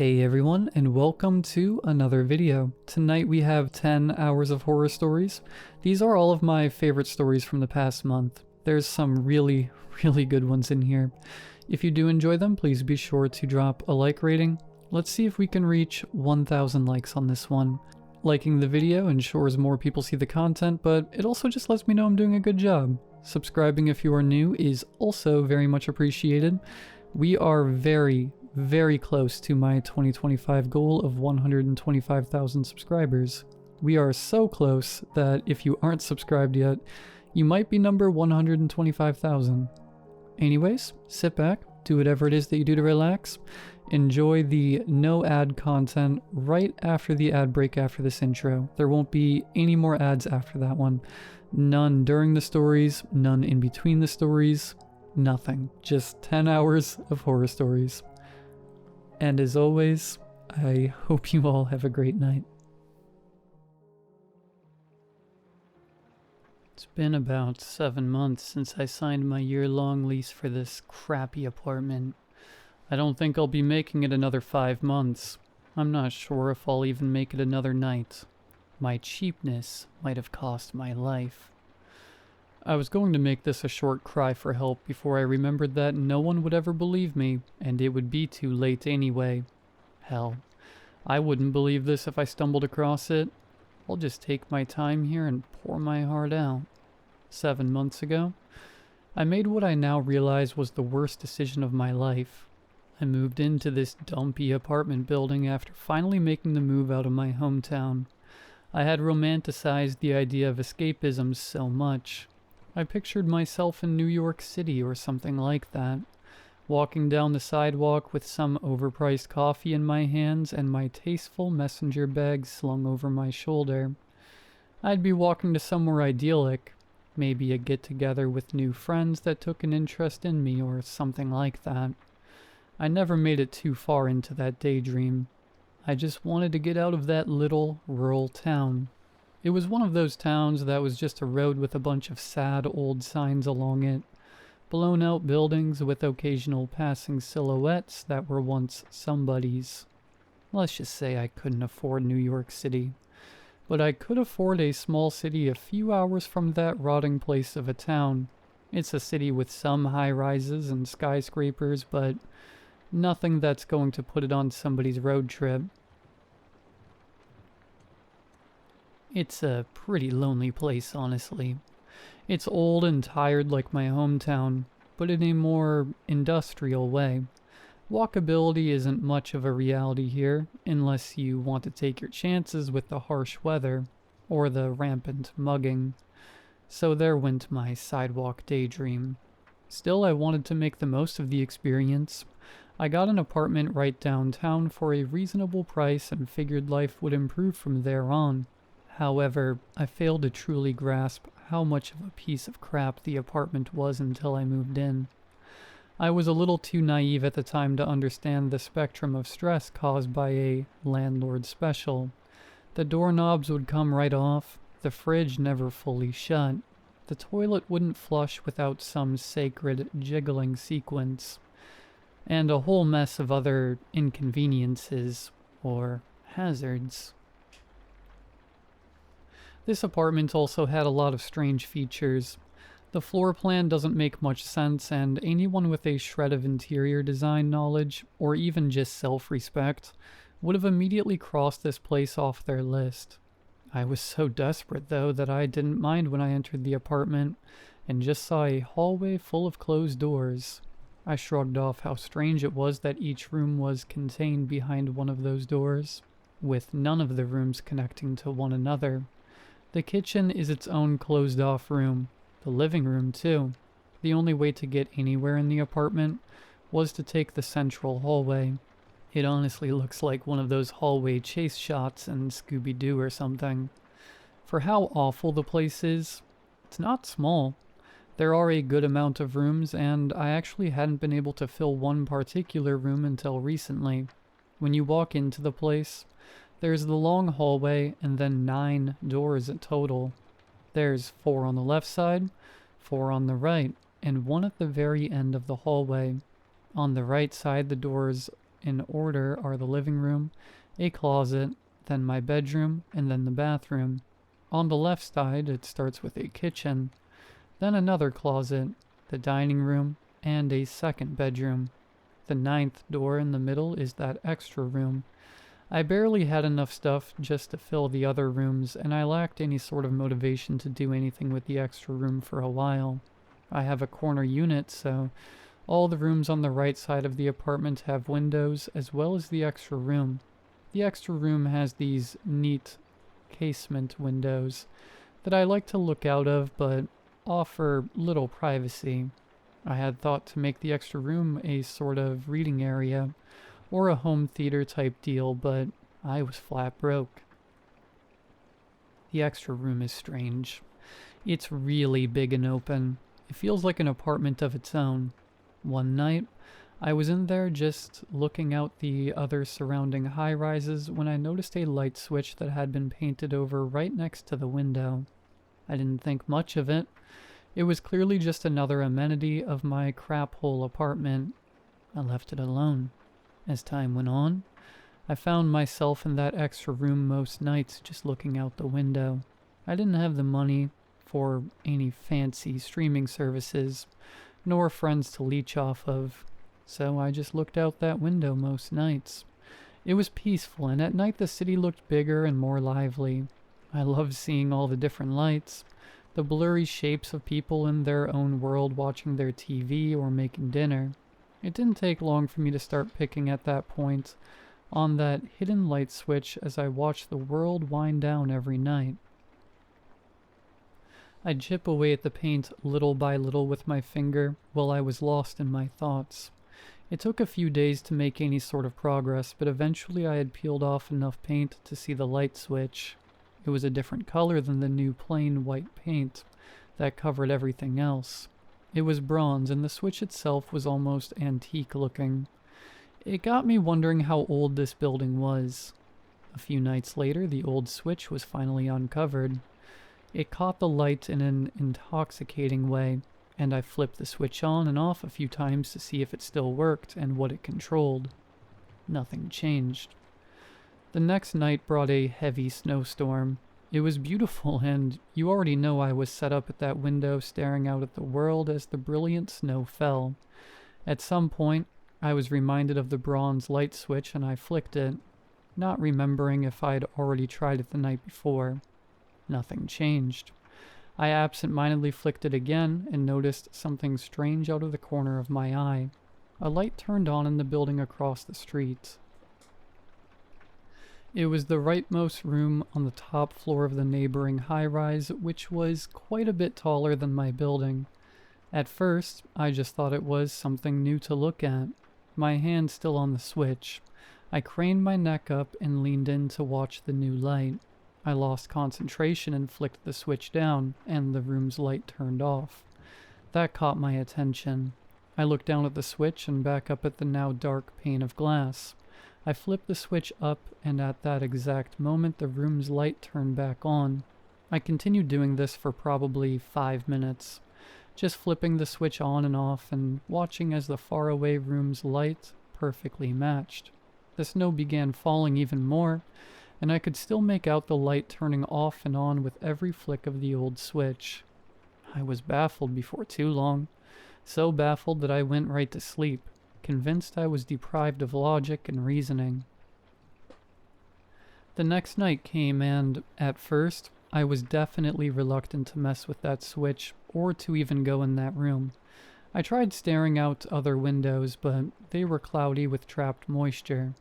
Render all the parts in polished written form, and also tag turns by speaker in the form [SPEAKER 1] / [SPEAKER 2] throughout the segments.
[SPEAKER 1] Hey everyone, and welcome to another video. Tonight we have 10 hours of horror stories. These are all of my favorite stories from the past month. There's some really good ones in here. If you do enjoy them, please be sure to drop a like rating. Let's see if we can reach 1,000 likes on this one. Liking the video ensures more people see the content, but it also just lets me know I'm doing a good job. Subscribing if you are new is also very much appreciated. We are very close to my 2025 goal of 125,000 subscribers. We are so close that if you aren't subscribed yet, you might be number 125,000. Anyways, sit back, do whatever it is that you do to relax, enjoy the no ad content right after the ad break after this intro. There won't be any more ads after that one. None during the stories, none in between the stories, nothing. Just 10 hours of horror stories. And as always, I hope you all have a great night. It's been about 7 months since I signed my year-long lease for this crappy apartment. I don't think I'll be making it another 5 months. I'm not sure if I'll even make it another night. My cheapness might have cost my life. I was going to make this a short cry for help before I remembered that no one would ever believe me, and it would be too late anyway. Hell, I wouldn't believe this if I stumbled across it. I'll just take my time here and pour my heart out. 7 months ago, I made what I now realize was the worst decision of my life. I moved into this dumpy apartment building after finally making the move out of my hometown. I had romanticized the idea of escapism so much. I pictured myself in New York City or something like that, walking down the sidewalk with some overpriced coffee in my hands and my tasteful messenger bag slung over my shoulder. I'd be walking to somewhere idyllic, maybe a get-together with new friends that took an interest in me or something like that. I never made it too far into that daydream. I just wanted to get out of that little rural town. It was one of those towns that was just a road with a bunch of sad old signs along it. Blown out buildings with occasional passing silhouettes that were once somebody's. Let's just say I couldn't afford New York City. But I could afford a small city a few hours from that rotting place of a town. It's a city with some high-rises and skyscrapers, but nothing that's going to put it on somebody's road trip. It's a pretty lonely place, honestly. It's old and tired like my hometown, but in a more industrial way. Walkability isn't much of a reality here, unless you want to take your chances with the harsh weather, or the rampant mugging. So there went my sidewalk daydream. Still, I wanted to make the most of the experience. I got an apartment right downtown for a reasonable price and figured life would improve from there on. However, I failed to truly grasp how much of a piece of crap the apartment was until I moved in. I was a little too naive at the time to understand the spectrum of stress caused by a landlord special. The doorknobs would come right off, the fridge never fully shut, the toilet wouldn't flush without some sacred jiggling sequence, and a whole mess of other inconveniences, or hazards. This apartment also had a lot of strange features. The floor plan doesn't make much sense, and anyone with a shred of interior design knowledge, or even just self-respect, would have immediately crossed this place off their list. I was so desperate, though, that I didn't mind when I entered the apartment, and just saw a hallway full of closed doors. I shrugged off how strange it was that each room was contained behind one of those doors, with none of the rooms connecting to one another. The kitchen is its own closed-off room. The living room, too. The only way to get anywhere in the apartment was to take the central hallway. It honestly looks like one of those hallway chase shots in Scooby-Doo or something. For how awful the place is, it's not small. There are a good amount of rooms, and I actually hadn't been able to fill one particular room until recently. When you walk into the place, there's the long hallway and then 9 doors in total. There's 4 on the left side, 4 on the right, and 1 at the very end of the hallway. On the right side, the doors in order are the living room, a closet, then my bedroom, and then the bathroom. On the left side, it starts with a kitchen, then another closet, the dining room, and a second bedroom. The 9th door in the middle is that extra room. I barely had enough stuff just to fill the other rooms, and I lacked any sort of motivation to do anything with the extra room for a while. I have a corner unit, so all the rooms on the right side of the apartment have windows, as well as the extra room. The extra room has these neat casement windows that I like to look out of, but offer little privacy. I had thought to make the extra room a sort of reading area, or a home theater type deal, but I was flat broke. The extra room is strange. It's really big and open. It feels like an apartment of its own. One night, I was in there just looking out the other surrounding high-rises when I noticed a light switch that had been painted over right next to the window. I didn't think much of it. It was clearly just another amenity of my crap-hole apartment. I left it alone. As time went on, I found myself in that extra room most nights just looking out the window. I didn't have the money for any fancy streaming services, nor friends to leech off of, so I just looked out that window most nights. It was peaceful, and at night the city looked bigger and more lively. I loved seeing all the different lights, the blurry shapes of people in their own world watching their TV or making dinner. It didn't take long for me to start picking at that point on that hidden light switch as I watched the world wind down every night. I'd chip away at the paint little by little with my finger while I was lost in my thoughts. It took a few days to make any sort of progress, but eventually I had peeled off enough paint to see the light switch. It was a different color than the new plain white paint that covered everything else. It was bronze, and the switch itself was almost antique looking. It got me wondering how old this building was. A few nights later, the old switch was finally uncovered. It caught the light in an intoxicating way, and I flipped the switch on and off a few times to see if it still worked and what it controlled. Nothing changed. The next night brought a heavy snowstorm. It was beautiful, and you already know I was set up at that window staring out at the world as the brilliant snow fell. At some point, I was reminded of the bronze light switch and I flicked it, not remembering if I'd already tried it the night before. Nothing changed. I absent-mindedly flicked it again and noticed something strange out of the corner of my eye. A light turned on in the building across the street. It was the rightmost room on the top floor of the neighboring high-rise, which was quite a bit taller than my building. At first, I just thought it was something new to look at. My hand still on the switch, I craned my neck up and leaned in to watch the new light. I lost concentration and flicked the switch down, and the room's light turned off. That caught my attention. I looked down at the switch and back up at the now dark pane of glass. I flipped the switch up, and at that exact moment the room's light turned back on. I continued doing this for probably 5 minutes, just flipping the switch on and off and watching as the faraway room's light perfectly matched. The snow began falling even more, and I could still make out the light turning off and on with every flick of the old switch. I was baffled before too long, so baffled that I went right to sleep, convinced I was deprived of logic and reasoning. The next night came, and, at first, I was definitely reluctant to mess with that switch or to even go in that room. I tried staring out other windows, but they were cloudy with trapped moisture.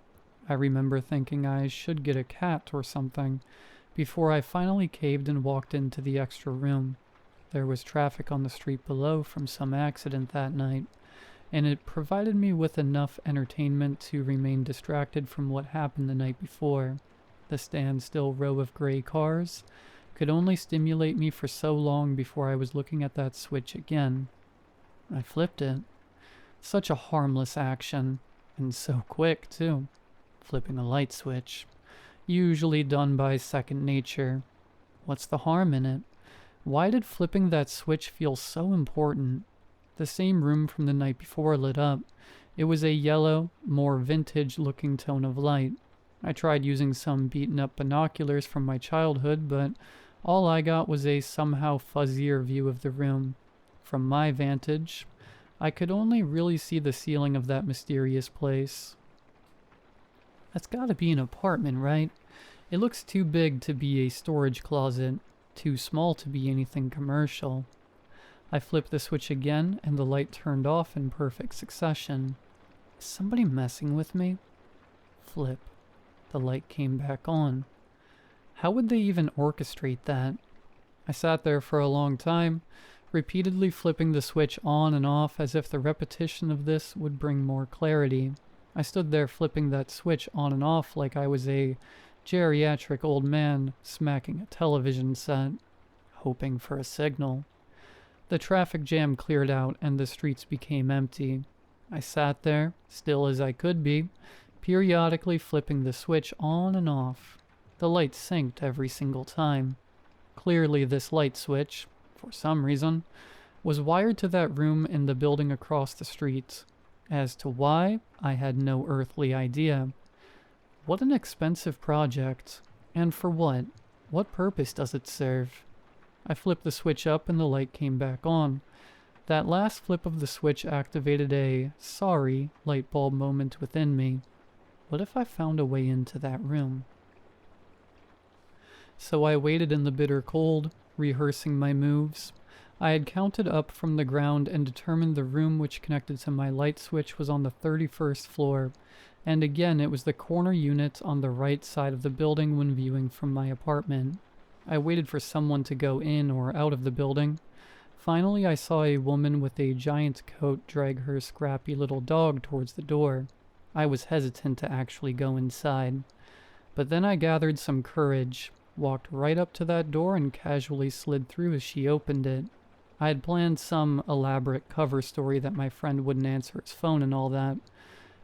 [SPEAKER 1] I remember thinking I should get a cat or something before I finally caved and walked into the extra room. There was traffic on the street below from some accident that night, and it provided me with enough entertainment to remain distracted from what happened the night before. The standstill row of gray cars could only stimulate me for so long before I was looking at that switch again. I flipped it. Such a harmless action, and so quick, too. Flipping a light switch. Usually done by second nature. What's the harm in it? Why did flipping that switch feel so important? The same room from the night before lit up. It was a yellow, more vintage-looking tone of light. I tried using some beaten-up binoculars from my childhood, but all I got was a somehow fuzzier view of the room. From my vantage, I could only really see the ceiling of that mysterious place. That's gotta be an apartment, right? It looks too big to be a storage closet, too small to be anything commercial. I flipped the switch again, and the light turned off in perfect succession. Is somebody messing with me? Flip. The light came back on. How would they even orchestrate that? I sat there for a long time, repeatedly flipping the switch on and off as if the repetition of this would bring more clarity. I stood there flipping that switch on and off like I was a geriatric old man smacking a television set, hoping for a signal. The traffic jam cleared out and the streets became empty. I sat there, still as I could be, periodically flipping the switch on and off. The light synced every single time. Clearly this light switch, for some reason, was wired to that room in the building across the street. As to why, I had no earthly idea. What an expensive project. And for what? What purpose does it serve? I flipped the switch up and the light came back on. That last flip of the switch activated a sorry light bulb moment within me. What if I found a way into that room? So I waited in the bitter cold, rehearsing my moves. I had counted up from the ground and determined the room which connected to my light switch was on the 31st floor, and again it was the corner unit on the right side of the building when viewing from my apartment. I waited for someone to go in or out of the building. Finally I saw a woman with a giant coat drag her scrappy little dog towards the door. I was hesitant to actually go inside. But then I gathered some courage, walked right up to that door and casually slid through as she opened it. I had planned some elaborate cover story that my friend wouldn't answer his phone and all that,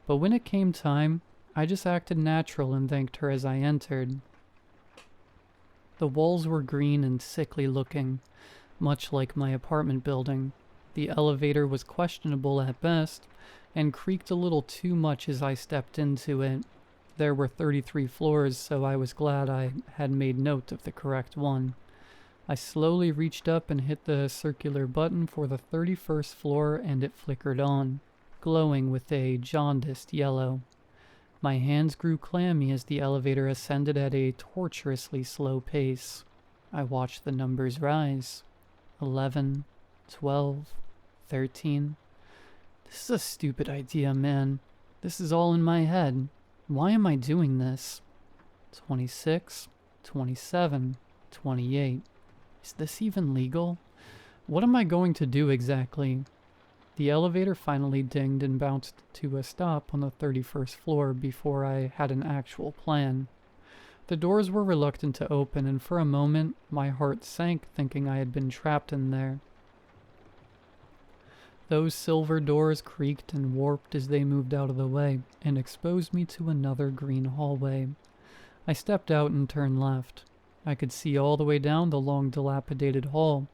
[SPEAKER 1] but when it came time, I just acted natural and thanked her as I entered. The walls were green and sickly looking, much like my apartment building. The elevator was questionable at best, and creaked a little too much as I stepped into it. There were 33 floors, so I was glad I had made note of the correct one. I slowly reached up and hit the circular button for the 31st floor and it flickered on, glowing with a jaundiced yellow. My hands grew clammy as the elevator ascended at a torturously slow pace. I watched the numbers rise. 11, 12, 13. This is a stupid idea, man. This is all in my head. Why am I doing this? 26, 27, 28. Is this even legal? What am I going to do exactly? The elevator finally dinged and bounced to a stop on the 31st floor before I had an actual plan. The doors were reluctant to open, and for a moment my heart sank thinking I had been trapped in there. Those silver doors creaked and warped as they moved out of the way and exposed me to another green hallway. I stepped out and turned left. I could see all the way down the long dilapidated hall,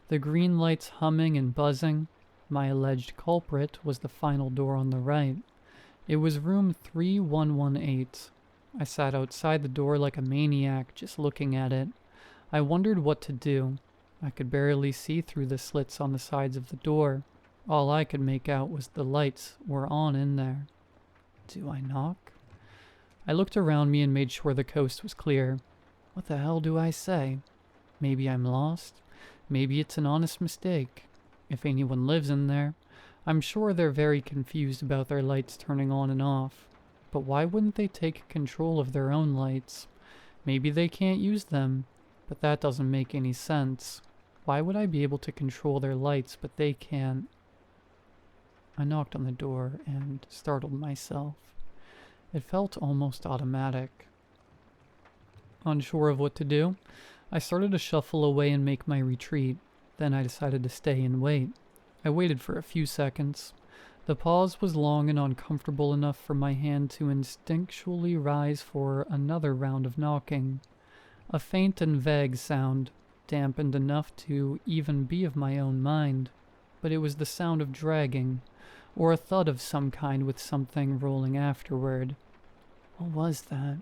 [SPEAKER 1] the green lights humming and buzzing. My alleged culprit was the final door on the right. It was room 3118. I sat outside the door like a maniac, just looking at it. I wondered what to do. I could barely see through the slits on the sides of the door. All I could make out was the lights were on in there. Do I knock? I looked around me and made sure the coast was clear. What the hell do I say? Maybe I'm lost. Maybe it's an honest mistake. If anyone lives in there, I'm sure they're very confused about their lights turning on and off. But why wouldn't they take control of their own lights? Maybe they can't use them, but that doesn't make any sense. Why would I be able to control their lights, but they can't? I knocked on the door and startled myself. It felt almost automatic. Unsure of what to do, I started to shuffle away and make my retreat. Then I decided to stay and wait. I waited for a few seconds. The pause was long and uncomfortable enough for my hand to instinctually rise for another round of knocking. A faint and vague sound, dampened enough to even be of my own mind, but it was the sound of dragging, or a thud of some kind with something rolling afterward. What was that?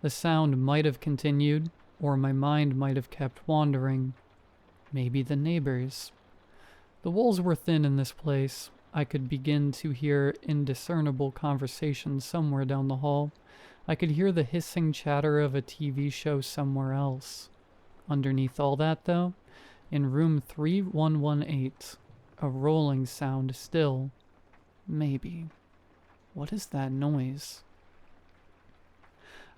[SPEAKER 1] The sound might have continued, or my mind might have kept wandering. Maybe the neighbors. The walls were thin in this place. I could begin to hear indiscernible conversation somewhere down the hall. I could hear the hissing chatter of a TV show somewhere else. Underneath all that, though, in room 3118, a rolling sound still. Maybe. What is that noise?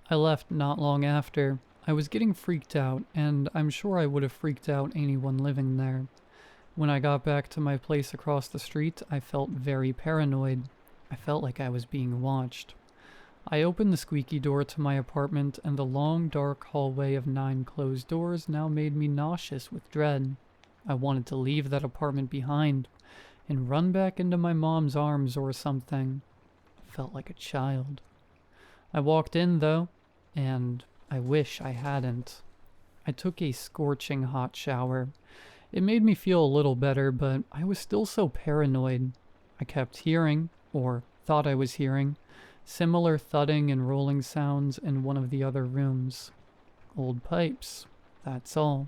[SPEAKER 1] I left not long after. I was getting freaked out, and I'm sure I would have freaked out anyone living there. When I got back to my place across the street, I felt very paranoid. I felt like I was being watched. I opened the squeaky door to my apartment, and the long, dark hallway of 9 closed doors now made me nauseous with dread. I wanted to leave that apartment behind and run back into my mom's arms or something. I felt like a child. I walked in, though, and I wish I hadn't. I took a scorching hot shower. It made me feel a little better, but I was still so paranoid. I kept hearing, or thought I was hearing, similar thudding and rolling sounds in one of the other rooms. Old pipes, that's all.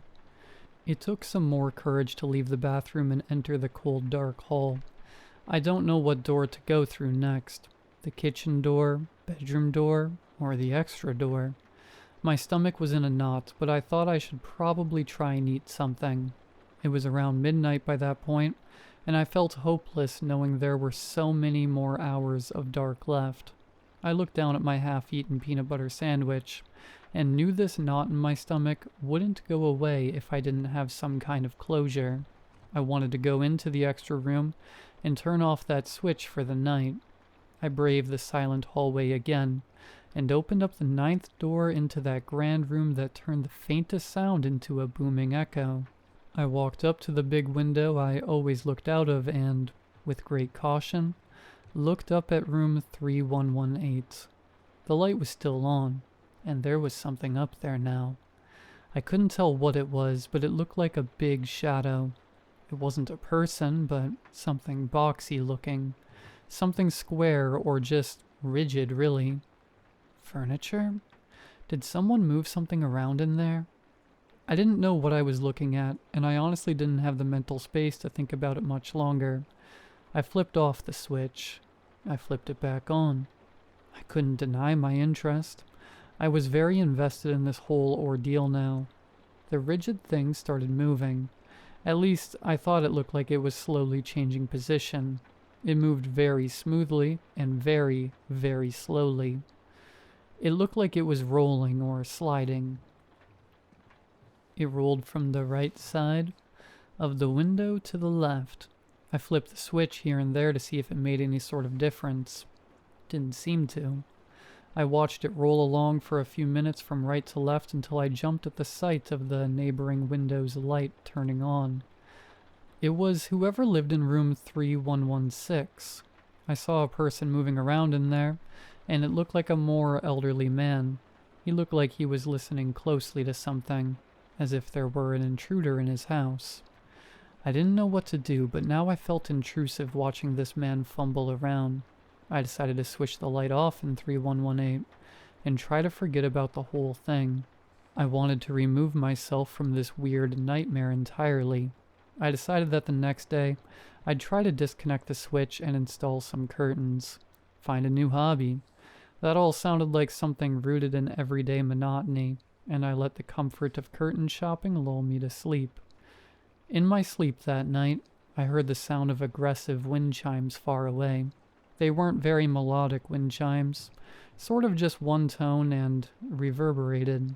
[SPEAKER 1] It took some more courage to leave the bathroom and enter the cold, dark hall. I don't know what door to go through next. The kitchen door, bedroom door, or the extra door. My stomach was in a knot, but I thought I should probably try and eat something. It was around midnight by that point, and I felt hopeless knowing there were so many more hours of dark left. I looked down at my half-eaten peanut butter sandwich, and knew this knot in my stomach wouldn't go away if I didn't have some kind of closure. I wanted to go into the extra room and turn off that switch for the night. I braved the silent hallway again, and opened up the 9th door into that grand room that turned the faintest sound into a booming echo. I walked up to the big window I always looked out of and, with great caution, looked up at room 3118. The light was still on, and there was something up there now. I couldn't tell what it was, but it looked like a big shadow. It wasn't a person, but something boxy looking. Something square or just rigid, really. Furniture? Did someone move something around in there? I didn't know what I was looking at, and I honestly didn't have the mental space to think about it much longer. I flipped off the switch. I flipped it back on. I couldn't deny my interest. I was very invested in this whole ordeal now. The rigid thing started moving. At least, I thought it looked like it was slowly changing position. It moved very smoothly and very, very slowly. It looked like it was rolling or sliding. It rolled from the right side of the window to the left. I flipped the switch here and there to see if it made any sort of difference. Didn't seem to. I watched it roll along for a few minutes from right to left until I jumped at the sight of the neighboring window's light turning on. It was whoever lived in room 3116. I saw a person moving around in there, and it looked like a more elderly man. He looked like he was listening closely to something, as if there were an intruder in his house. I didn't know what to do, but now I felt intrusive watching this man fumble around. I decided to switch the light off in 3118 and try to forget about the whole thing. I wanted to remove myself from this weird nightmare entirely. I decided that the next day I'd try to disconnect the switch and install some curtains. Find a new hobby. That all sounded like something rooted in everyday monotony, and I let the comfort of curtain shopping lull me to sleep. In my sleep that night, I heard the sound of aggressive wind chimes far away. They weren't very melodic wind chimes, sort of just one tone and reverberated.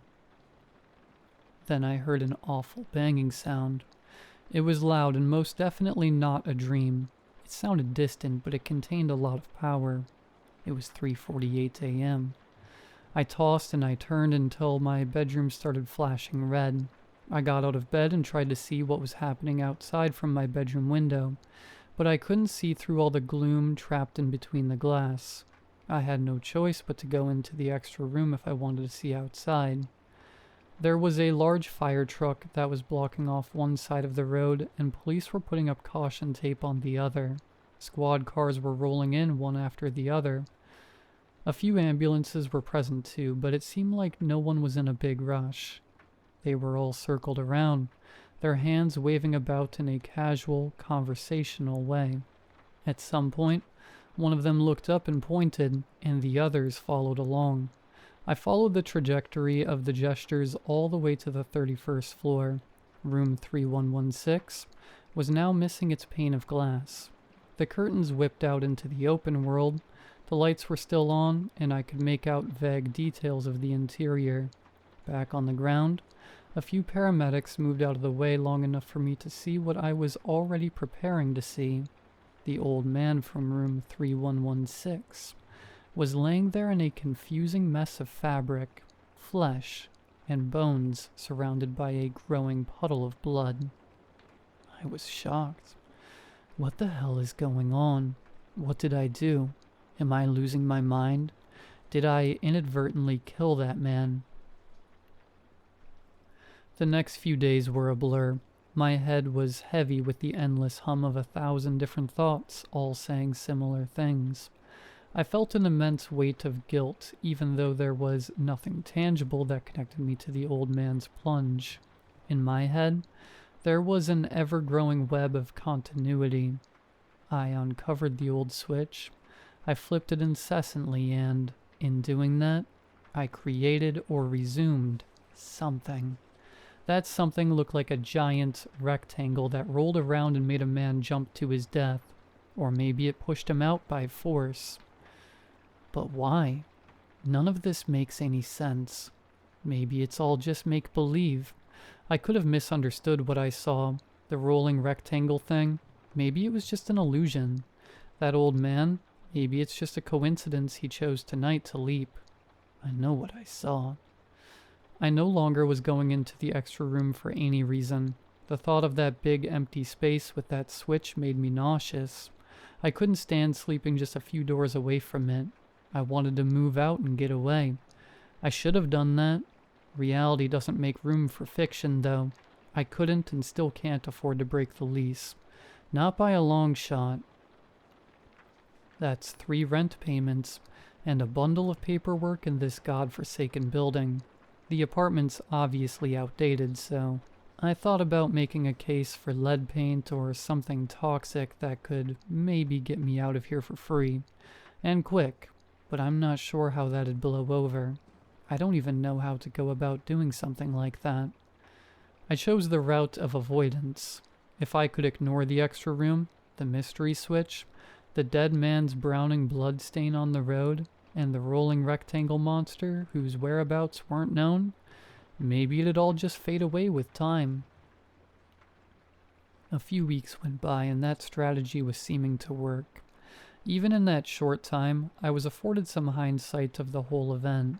[SPEAKER 1] Then I heard an awful banging sound. It was loud and most definitely not a dream. It sounded distant, but it contained a lot of power. It was 3:48 a.m. I tossed and I turned until my bedroom started flashing red. I got out of bed and tried to see what was happening outside from my bedroom window, but I couldn't see through all the gloom trapped in between the glass. I had no choice but to go into the extra room if I wanted to see outside. There was a large fire truck that was blocking off one side of the road, and police were putting up caution tape on the other. Squad cars were rolling in one after the other. A few ambulances were present too, but it seemed like no one was in a big rush. They were all circled around, their hands waving about in a casual, conversational way. At some point, one of them looked up and pointed, and the others followed along. I followed the trajectory of the gestures all the way to the 31st floor. Room 3116 was now missing its pane of glass. The curtains whipped out into the open world, the lights were still on, and I could make out vague details of the interior. Back on the ground, a few paramedics moved out of the way long enough for me to see what I was already preparing to see. The old man from room 3116 was laying there in a confusing mess of fabric, flesh, and bones surrounded by a growing puddle of blood. I was shocked. What the hell is going on? What did I do? Am I losing my mind? Did I inadvertently kill that man? The next few days were a blur. My head was heavy with the endless hum of 1,000 different thoughts, all saying similar things. I felt an immense weight of guilt, even though there was nothing tangible that connected me to the old man's plunge. In my head, there was an ever-growing web of continuity. I uncovered the old switch. I flipped it incessantly, and, in doing that, I created or resumed something. That something looked like a giant rectangle that rolled around and made a man jump to his death. Or maybe it pushed him out by force. But why? None of this makes any sense. Maybe it's all just make-believe. I could have misunderstood what I saw. The rolling rectangle thing. Maybe it was just an illusion. That old man, maybe it's just a coincidence he chose tonight to leap. I know what I saw. I no longer was going into the extra room for any reason. The thought of that big empty space with that switch made me nauseous. I couldn't stand sleeping just a few doors away from it. I wanted to move out and get away. I should have done that. Reality doesn't make room for fiction, though. I couldn't and still can't afford to break the lease. Not by a long shot. That's 3 rent payments and a bundle of paperwork in this godforsaken building. The apartment's obviously outdated, so I thought about making a case for lead paint or something toxic that could maybe get me out of here for free. And quick, but I'm not sure how that'd blow over. I don't even know how to go about doing something like that. I chose the route of avoidance. If I could ignore the extra room, the mystery switch, the dead man's browning blood stain on the road, and the rolling rectangle monster whose whereabouts weren't known, maybe it'd all just fade away with time. A few weeks went by and that strategy was seeming to work. Even in that short time, I was afforded some hindsight of the whole event.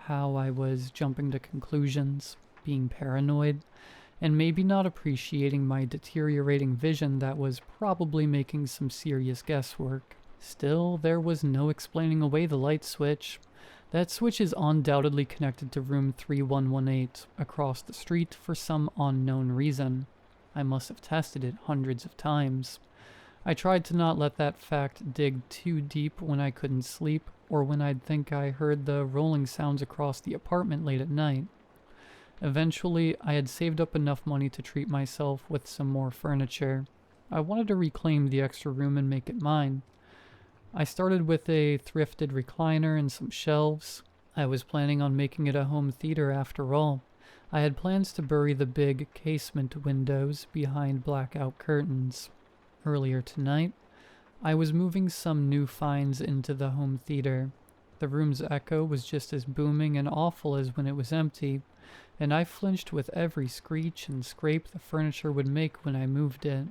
[SPEAKER 1] How I was jumping to conclusions, being paranoid, and maybe not appreciating my deteriorating vision that was probably making some serious guesswork. Still, there was no explaining away the light switch. That switch is undoubtedly connected to room 3118 across the street for some unknown reason. I must have tested it hundreds of times. I tried to not let that fact dig too deep when I couldn't sleep or when I'd think I heard the rolling sounds across the apartment late at night. Eventually, I had saved up enough money to treat myself with some more furniture. I wanted to reclaim the extra room and make it mine. I started with a thrifted recliner and some shelves. I was planning on making it a home theater after all. I had plans to bury the big casement windows behind blackout curtains. Earlier tonight, I was moving some new finds into the home theater. The room's echo was just as booming and awful as when it was empty, and I flinched with every screech and scrape the furniture would make when I moved it.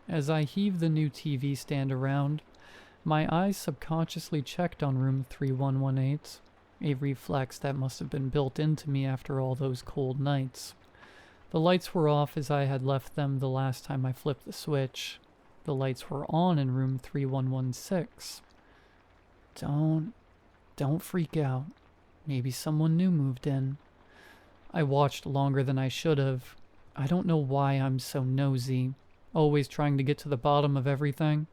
[SPEAKER 1] As I heaved the new TV stand around, my eyes subconsciously checked on room 3118, a reflex that must have been built into me after all those cold nights. The lights were off as I had left them the last time I flipped the switch. The lights were on in room 3116. Don't freak out. Maybe someone new moved in. I watched longer than I should have. I don't know why I'm so nosy. always trying to get to the bottom of everything.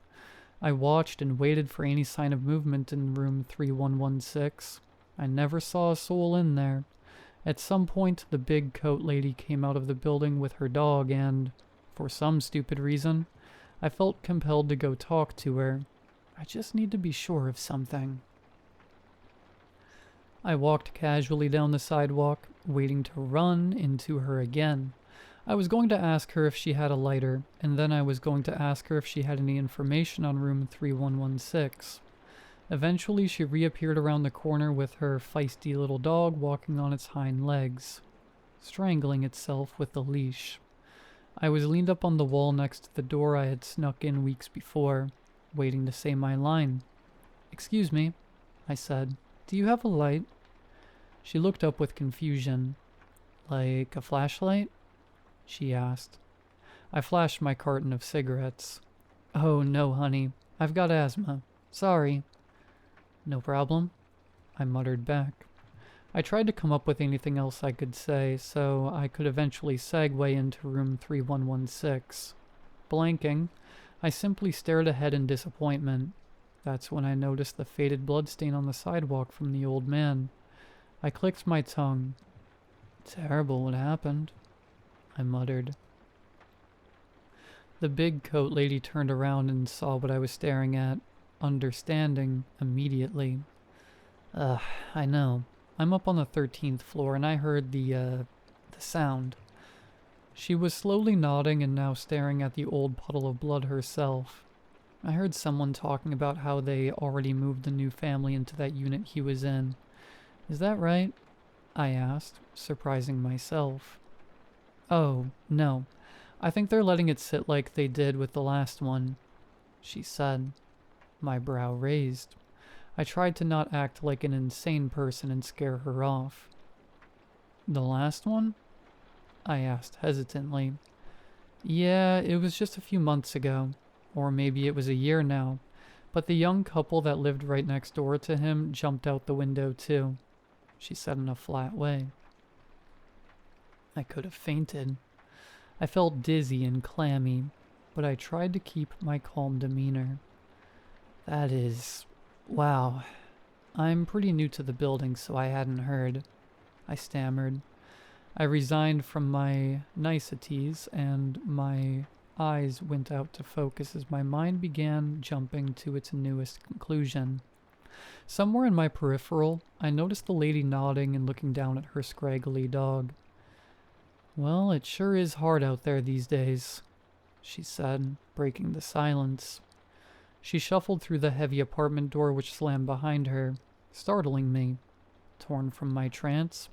[SPEAKER 1] I watched and waited for any sign of movement in room 3116. I never saw a soul in there. At some point, the big coat lady came out of the building with her dog and, for some stupid reason, I felt compelled to go talk to her. I just need to be sure of something. I walked casually down the sidewalk, waiting to run into her again. I was going to ask her if she had a lighter, and then I was going to ask her if she had any information on room 3116. Eventually, she reappeared around the corner with her feisty little dog walking on its hind legs, strangling itself with the leash. I was leaned up on the wall next to the door I had snuck in weeks before, waiting to say my line. "Excuse me," I said. "Do you have a light?" She looked up with confusion. "Like a flashlight?" she asked. I flashed my carton of cigarettes. "Oh, no, honey. I've got asthma. Sorry." "No problem," I muttered back. I tried to come up with anything else I could say, so I could eventually segue into room 3116. Blanking, I simply stared ahead in disappointment. That's when I noticed the faded bloodstain on the sidewalk from the old man. I clicked my tongue. "Terrible what happened," I muttered. The big coat lady turned around and saw what I was staring at, understanding immediately. I know. I'm up on the 13th floor and I heard the sound." She was slowly nodding and now staring at the old puddle of blood herself. "I heard someone talking about how they already moved the new family into that unit he was in. Is that right?" I asked, surprising myself. "Oh, no. I think they're letting it sit like they did with the last one," she said. My brow raised. I tried to not act like an insane person and scare her off. "The last one?" I asked hesitantly. "Yeah, it was just a few months ago. Or maybe it was a year now. But the young couple that lived right next door to him jumped out the window too," she said in a flat way. I could have fainted. I felt dizzy and clammy, but I tried to keep my calm demeanor. Wow. I'm pretty new to the building, so I hadn't heard," I stammered. I resigned from my niceties, and my eyes went out to focus as my mind began jumping to its newest conclusion. Somewhere in my peripheral, I noticed the lady nodding and looking down at her scraggly dog. "Well, it sure is hard out there these days," she said, breaking the silence. She shuffled through the heavy apartment door which slammed behind her, startling me. Torn from my trance,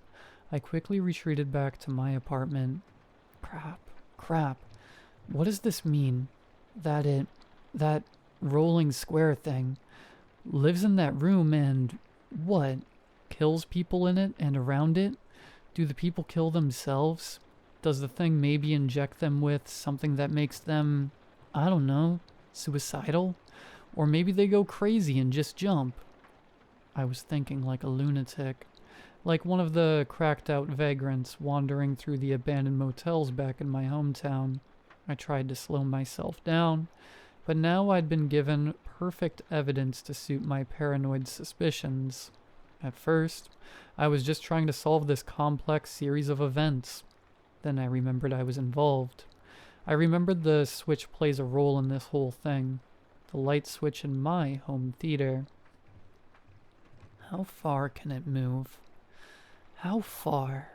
[SPEAKER 1] I quickly retreated back to my apartment. Crap. What does this mean? That rolling square thing lives in that room and, what, kills people in it and around it? Do the people kill themselves? Does the thing maybe inject them with something that makes them, I don't know, suicidal? Or maybe they go crazy and just jump? I was thinking like a lunatic, like one of the cracked-out vagrants wandering through the abandoned motels back in my hometown. I tried to slow myself down, but now I'd been given perfect evidence to suit my paranoid suspicions. At first, I was just trying to solve this complex series of events. Then I remembered I was involved. I remembered the switch plays a role in this whole thing. The light switch in my home theater. How far can it move? How far?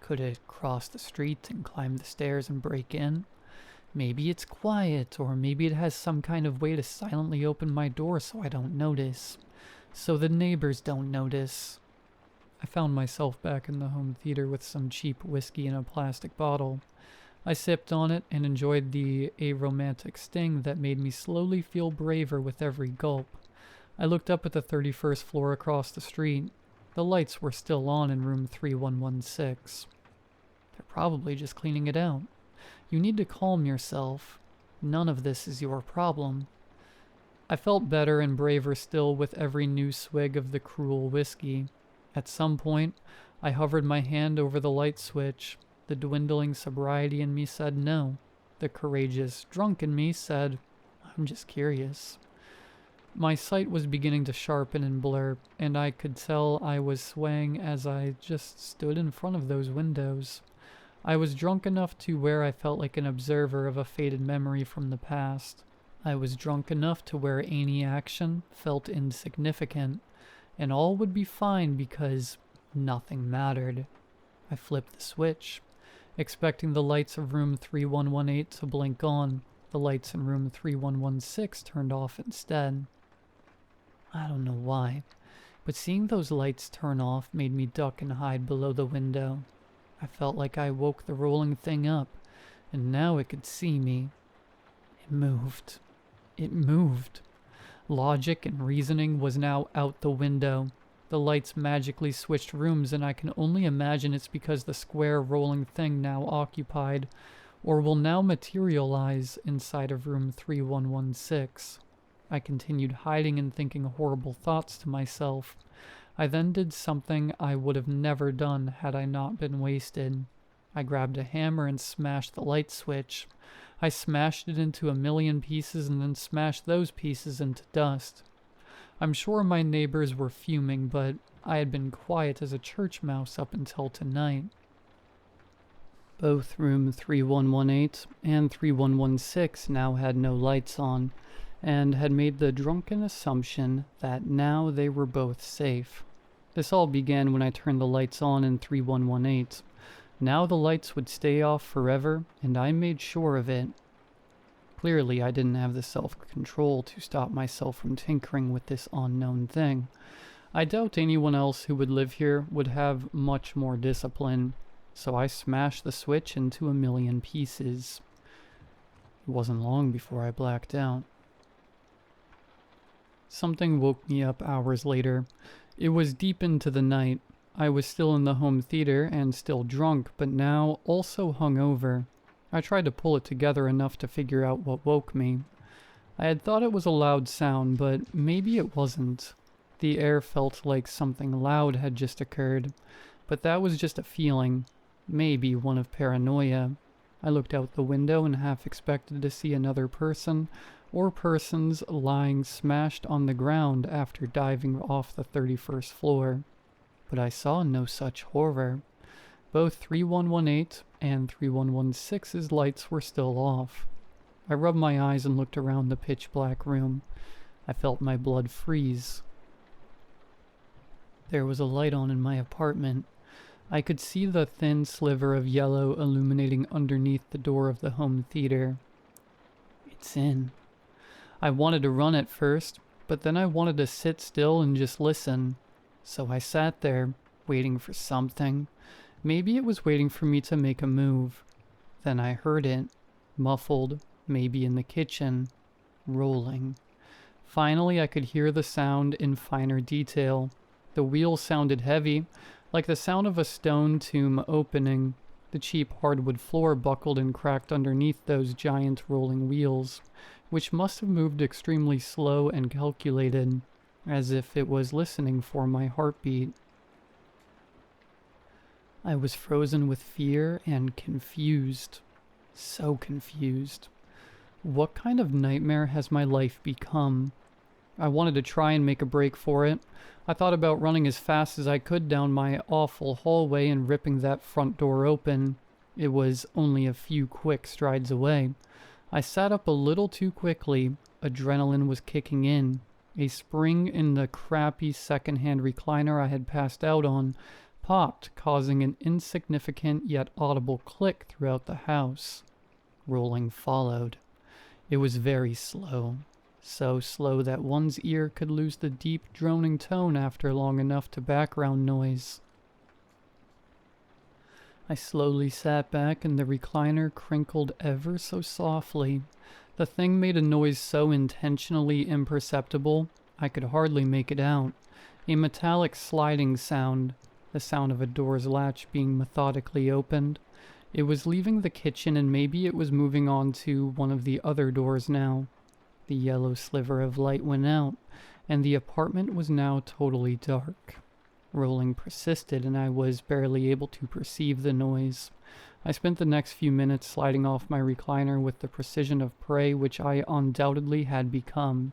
[SPEAKER 1] Could it cross the street and climb the stairs and break in? Maybe it's quiet, or maybe it has some kind of way to silently open my door so I don't notice. So the neighbors don't notice. I found myself back in the home theater with some cheap whiskey in a plastic bottle. I sipped on it and enjoyed the aromantic sting that made me slowly feel braver with every gulp. I looked up at the 31st floor across the street. The lights were still on in room 3116. They're probably just cleaning it out. You need to calm yourself. None of this is your problem. I felt better and braver still with every new swig of the cruel whiskey. At some point, I hovered my hand over the light switch. The dwindling sobriety in me said no. The courageous drunk in me said, "I'm just curious." My sight was beginning to sharpen and blur, and I could tell I was swaying as I just stood in front of those windows. I was drunk enough to where I felt like an observer of a faded memory from the past. I was drunk enough to where any action felt insignificant, and all would be fine because nothing mattered. I flipped the switch, expecting the lights of room 3118 to blink on. The lights in room 3116 turned off instead. I don't know why, but seeing those lights turn off made me duck and hide below the window. I felt like I woke the rolling thing up, and now it could see me. It moved. It moved. Logic and reasoning was now out the window. The lights magically switched rooms, and I can only imagine it's because the square rolling thing now occupied, or will now materialize inside of room 3116. I continued hiding and thinking horrible thoughts to myself. I then did something I would have never done had I not been wasted. I grabbed a hammer and smashed the light switch. I smashed it into a million pieces and then smashed those pieces into dust. I'm sure my neighbors were fuming, but I had been quiet as a church mouse up until tonight. Both room 3118 and 3116 now had no lights on, and had made the drunken assumption that now they were both safe. This all began when I turned the lights on in 3118. Now the lights would stay off forever, and I made sure of it. Clearly, I didn't have the self-control to stop myself from tinkering with this unknown thing. I doubt anyone else who would live here would have much more discipline, so I smashed the switch into a million pieces. It wasn't long before I blacked out. Something woke me up hours later. It was deep into the night. I was still in the home theater and still drunk, but now also hungover. I tried to pull it together enough to figure out what woke me. I had thought it was a loud sound, but maybe it wasn't. The air felt like something loud had just occurred, but that was just a feeling. Maybe one of paranoia. I looked out the window and half expected to see another person, or persons lying smashed on the ground after diving off the 31st floor. But I saw no such horror. Both 3118 and 3116's lights were still off. I rubbed my eyes and looked around the pitch-black room. I felt my blood freeze. There was a light on in my apartment. I could see the thin sliver of yellow illuminating underneath the door of the home theater. It's in. I wanted to run at first, but then I wanted to sit still and just listen. So I sat there, waiting for something. Maybe it was waiting for me to make a move. Then I heard it, muffled, maybe in the kitchen, rolling. Finally, I could hear the sound in finer detail. The wheels sounded heavy, like the sound of a stone tomb opening. The cheap hardwood floor buckled and cracked underneath those giant rolling wheels, which must have moved extremely slow and calculated, as if it was listening for my heartbeat. I was frozen with fear and confused. So confused. What kind of nightmare has my life become? I wanted to try and make a break for it. I thought about running as fast as I could down my awful hallway and ripping that front door open. It was only a few quick strides away. I sat up a little too quickly. Adrenaline was kicking in. A spring in the crappy second-hand recliner I had passed out on popped, causing an insignificant yet audible click throughout the house. Rolling followed. It was very slow. So slow that one's ear could lose the deep droning tone after long enough to background noise. I slowly sat back and the recliner crinkled ever so softly. The thing made a noise so intentionally imperceptible I could hardly make it out. A metallic sliding sound, the sound of a door's latch being methodically opened. It was leaving the kitchen and maybe it was moving on to one of the other doors now. The yellow sliver of light went out, and the apartment was now totally dark. Rolling persisted, and I was barely able to perceive the noise. I spent the next few minutes sliding off my recliner with the precision of prey which I undoubtedly had become.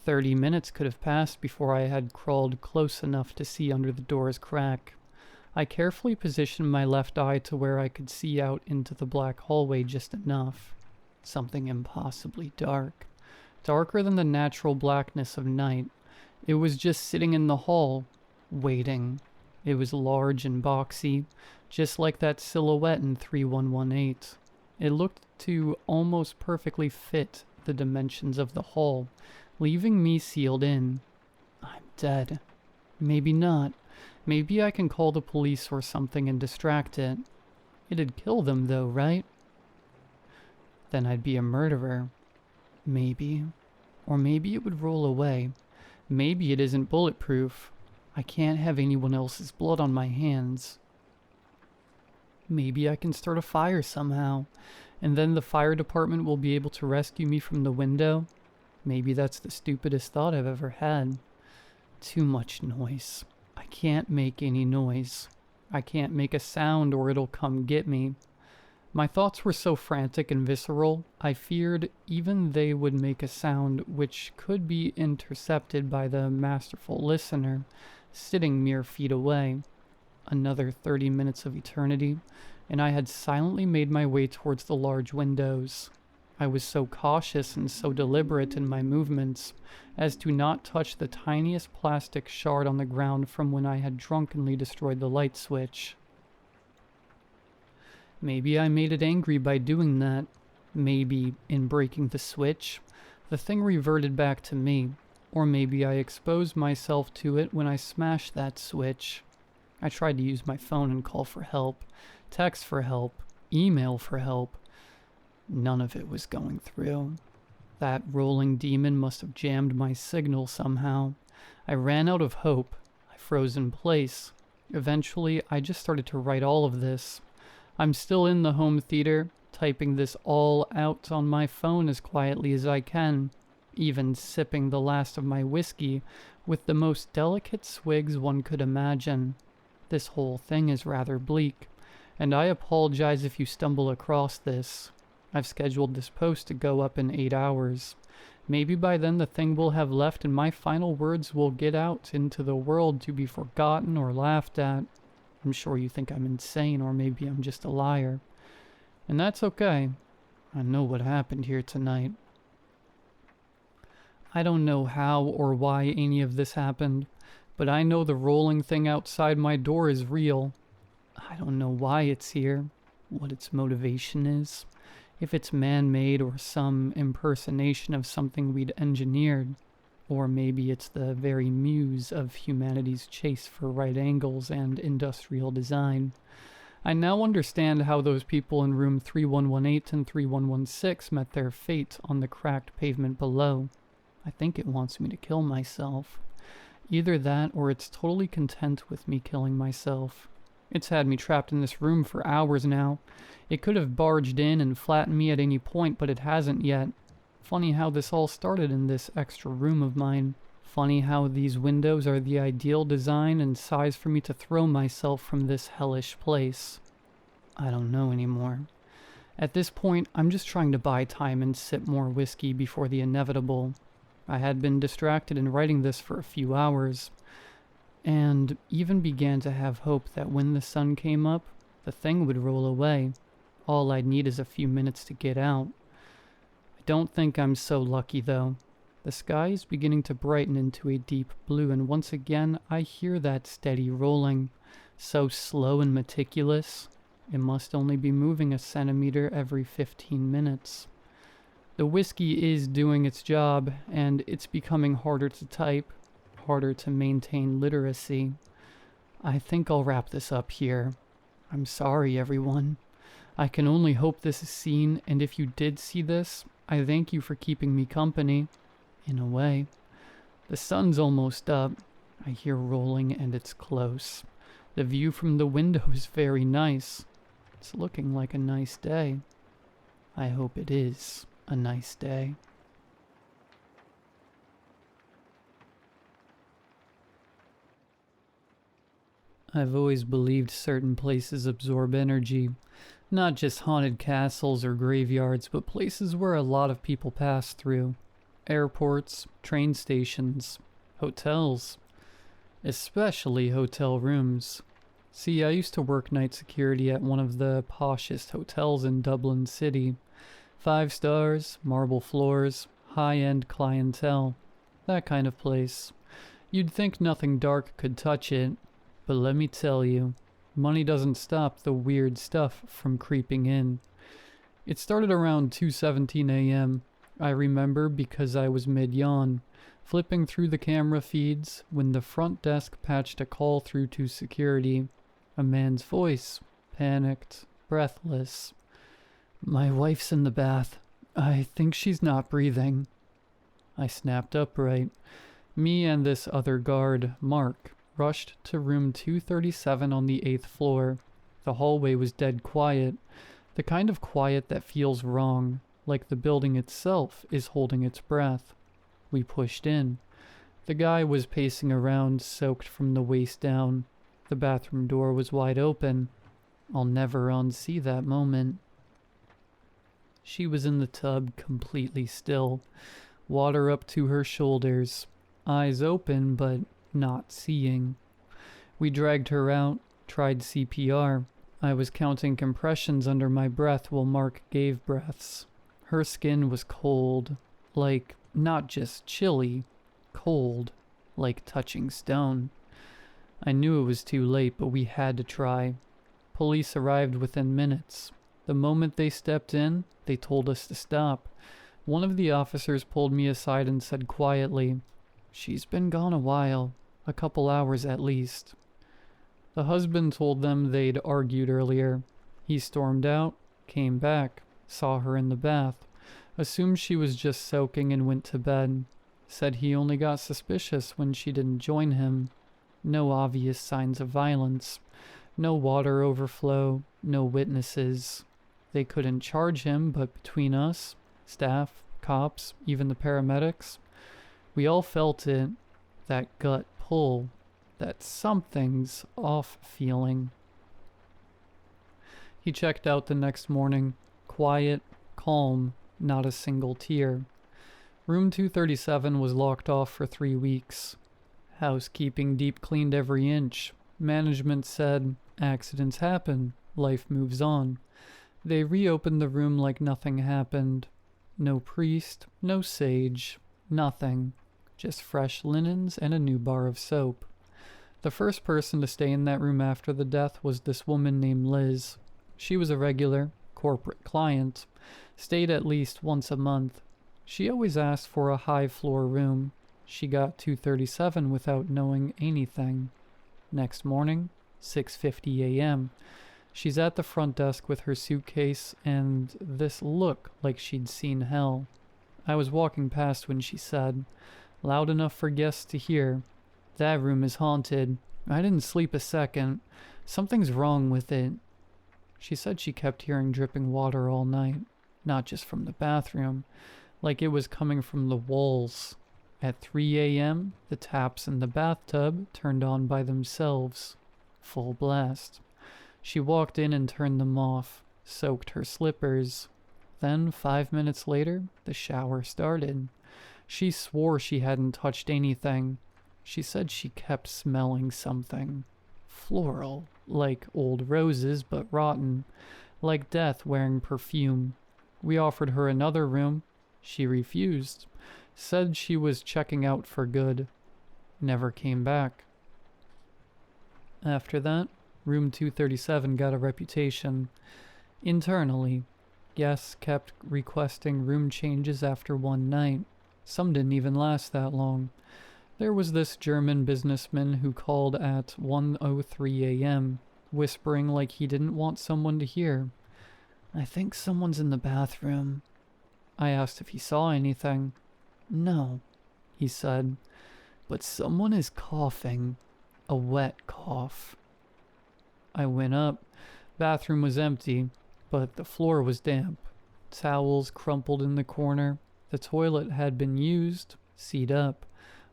[SPEAKER 1] 30 minutes could have passed before I had crawled close enough to see under the door's crack. I carefully positioned my left eye to where I could see out into the black hallway just enough. Something impossibly dark. Darker than the natural blackness of night. It was just sitting in the hall, waiting. It was large and boxy, just like that silhouette in 3118. It looked to almost perfectly fit the dimensions of the hall, leaving me sealed in. I'm dead. Maybe not. Maybe I can call the police or something and distract it. It'd kill them though, right? Then I'd be a murderer. Maybe. Or maybe it would roll away. Maybe it isn't bulletproof. I can't have anyone else's blood on my hands. Maybe I can start a fire somehow, and then the fire department will be able to rescue me from the window. Maybe that's the stupidest thought I've ever had. Too much noise. I can't make any noise. I can't make a sound or it'll come get me. My thoughts were so frantic and visceral, I feared even they would make a sound which could be intercepted by the masterful listener, sitting mere feet away. Another 30 minutes of eternity, and I had silently made my way towards the large windows. I was so cautious and so deliberate in my movements as to not touch the tiniest plastic shard on the ground from when I had drunkenly destroyed the light switch. Maybe I made it angry by doing that. Maybe, in breaking the switch, the thing reverted back to me. Or maybe I exposed myself to it when I smashed that switch. I tried to use my phone and call for help, text for help, email for help. None of it was going through. That rolling demon must have jammed my signal somehow. I ran out of hope. I froze in place. Eventually, I just started to write all of this. I'm still in the home theater, typing this all out on my phone as quietly as I can, even sipping the last of my whiskey with the most delicate swigs one could imagine. This whole thing is rather bleak, and I apologize if you stumble across this. I've scheduled this post to go up in 8 hours. Maybe by then the thing will have left and my final words will get out into the world to be forgotten or laughed at. I'm sure you think I'm insane, or maybe I'm just a liar. And that's okay. I know what happened here tonight. I don't know how or why any of this happened, but I know the rolling thing outside my door is real. I don't know why it's here, what its motivation is, if it's man-made or some impersonation of something we'd engineered. Or maybe it's the very muse of humanity's chase for right angles and industrial design. I now understand how those people in room 3118 and 3116 met their fate on the cracked pavement below. I think it wants me to kill myself. Either that or it's totally content with me killing myself. It's had me trapped in this room for hours now. It could have barged in and flattened me at any point, but it hasn't yet. Funny how this all started in this extra room of mine. Funny how these windows are the ideal design and size for me to throw myself from this hellish place. I don't know anymore. At this point, I'm just trying to buy time and sip more whiskey before the inevitable. I had been distracted in writing this for a few hours, and even began to have hope that when the sun came up, the thing would roll away. All I'd need is a few minutes to get out. I don't think I'm so lucky, though. The sky is beginning to brighten into a deep blue, and once again I hear that steady rolling, so slow and meticulous. It must only be moving a centimeter every 15 minutes. The whiskey is doing its job, and it's becoming harder to type, harder to maintain literacy. I think I'll wrap this up here. I'm sorry, everyone. I can only hope this is seen, and if you did see this, I thank you for keeping me company, in a way. The sun's almost up. I hear rolling and it's close. The view from the window is very nice. It's looking like a nice day. I hope it is a nice day. I've always believed certain places absorb energy, Not just haunted castles or graveyards, but places where a lot of people pass through. Airports, train stations, hotels. Especially hotel rooms. See, I used to work night security at one of the poshest hotels in Dublin City. 5 stars, marble floors, high-end clientele. That kind of place. You'd think nothing dark could touch it, but let me tell you, money doesn't stop the weird stuff from creeping in. It started around 2:17 a.m. I remember because I was mid-yawn, flipping through the camera feeds when the front desk patched a call through to security. A man's voice, panicked, breathless. "My wife's in the bath. I think she's not breathing." I snapped upright. Me and this other guard, Mark, rushed to room 237 on the 8th floor. The hallway was dead quiet, the kind of quiet that feels wrong, like the building itself is holding its breath. We pushed in. The guy was pacing around, soaked from the waist down. The bathroom door was wide open. I'll never unsee that moment. She was in the tub, completely still, water up to her shoulders, eyes open but not seeing. We dragged her out, tried CPR. I was counting compressions under my breath while Mark gave breaths. Her skin was cold, like not just chilly, cold, like touching stone. I knew it was too late, but we had to try. Police arrived within minutes. The moment they stepped in, they told us to stop. One of the officers pulled me aside and said quietly, "She's been gone a while, a couple hours at least." The husband told them they'd argued earlier. He stormed out, came back, saw her in the bath, assumed she was just soaking and went to bed. Said he only got suspicious when she didn't join him. No obvious signs of violence. No water overflow, no witnesses. They couldn't charge him, but between us, staff, cops, even the paramedics, we all felt it, that gut pull, that something's off feeling. He checked out the next morning, quiet, calm, not a single tear. Room 237 was locked off for 3 weeks. Housekeeping deep cleaned every inch. Management said, accidents happen, life moves on. They reopened the room like nothing happened. No priest, no sage, nothing. Just fresh linens and a new bar of soap. The first person to stay in that room after the death was this woman named Liz. She was a regular, corporate client. Stayed at least once a month. She always asked for a high-floor room. She got 237 without knowing anything. Next morning, 6:50 a.m. She's at the front desk with her suitcase and this look like she'd seen hell. I was walking past when she said, loud enough for guests to hear, "That room is haunted. I didn't sleep a second. Something's wrong with it." She said she kept hearing dripping water all night, not just from the bathroom, like it was coming from the walls. At 3 a.m., the taps in the bathtub turned on by themselves. Full blast. She walked in and turned them off, soaked her slippers. Then, 5 minutes later, the shower started. She swore she hadn't touched anything. She said she kept smelling something. Floral, like old roses but rotten, like death wearing perfume. We offered her another room. She refused. Said she was checking out for good. Never came back. After that, room 237 got a reputation. Internally, guests kept requesting room changes after one night. Some didn't even last that long. There was this German businessman who called at 1:03 a.m., whispering like he didn't want someone to hear. "I think someone's in the bathroom." I asked if he saw anything. "No," he said, "but someone is coughing. A wet cough." I went up. Bathroom was empty, but the floor was damp. Towels crumpled in the corner. The toilet had been used, seat up.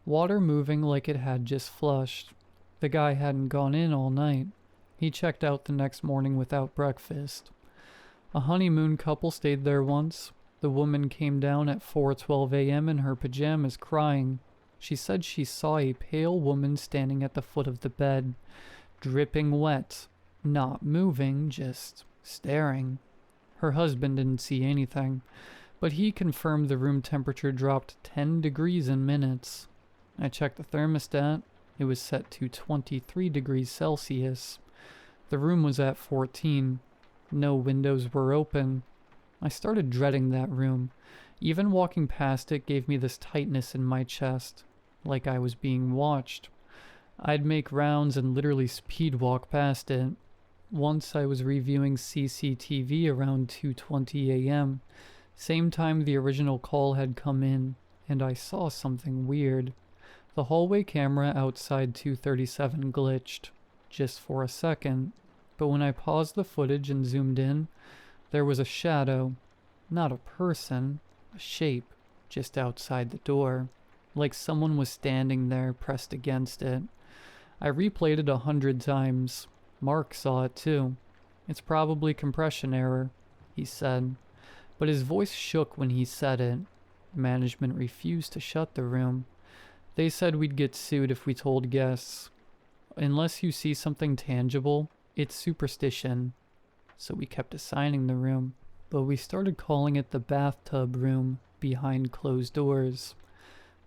[SPEAKER 1] Water moving like it had just flushed. The guy hadn't gone in all night. He checked out the next morning without breakfast. A honeymoon couple stayed there once. The woman came down at 4:12 a.m. in her pajamas crying. She said she saw a pale woman standing at the foot of the bed, dripping wet, not moving, just staring. Her husband didn't see anything, but he confirmed the room temperature dropped 10 degrees in minutes. I checked the thermostat. It was set to 23 degrees Celsius. The room was at 14. No windows were open. I started dreading that room. Even walking past it gave me this tightness in my chest, like I was being watched. I'd make rounds and literally speed walk past it. Once I was reviewing CCTV around 2:20 a.m., same time the original call had come in, and I saw something weird. The hallway camera outside 237 glitched, just for a second, but when I paused the footage and zoomed in, there was a shadow, not a person, a shape, just outside the door, like someone was standing there pressed against it. I replayed it 100 times. Mark saw it too. It's probably compression error, he said, but his voice shook when he said it. Management refused to shut the room. They said we'd get sued if we told guests. Unless you see something tangible, it's superstition. So we kept assigning the room, but we started calling it the bathtub room behind closed doors.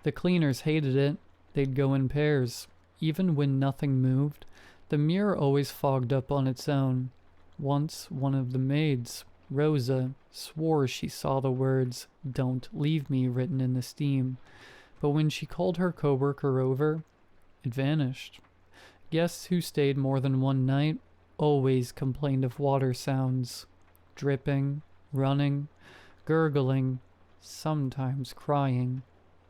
[SPEAKER 1] The cleaners hated it. They'd go in pairs. Even when nothing moved, the mirror always fogged up on its own. Once, one of the maids, Rosa, swore she saw the words, "Don't leave me," written in the steam, but when she called her coworker over, it vanished. Guests who stayed more than one night always complained of water sounds, dripping, running, gurgling, sometimes crying.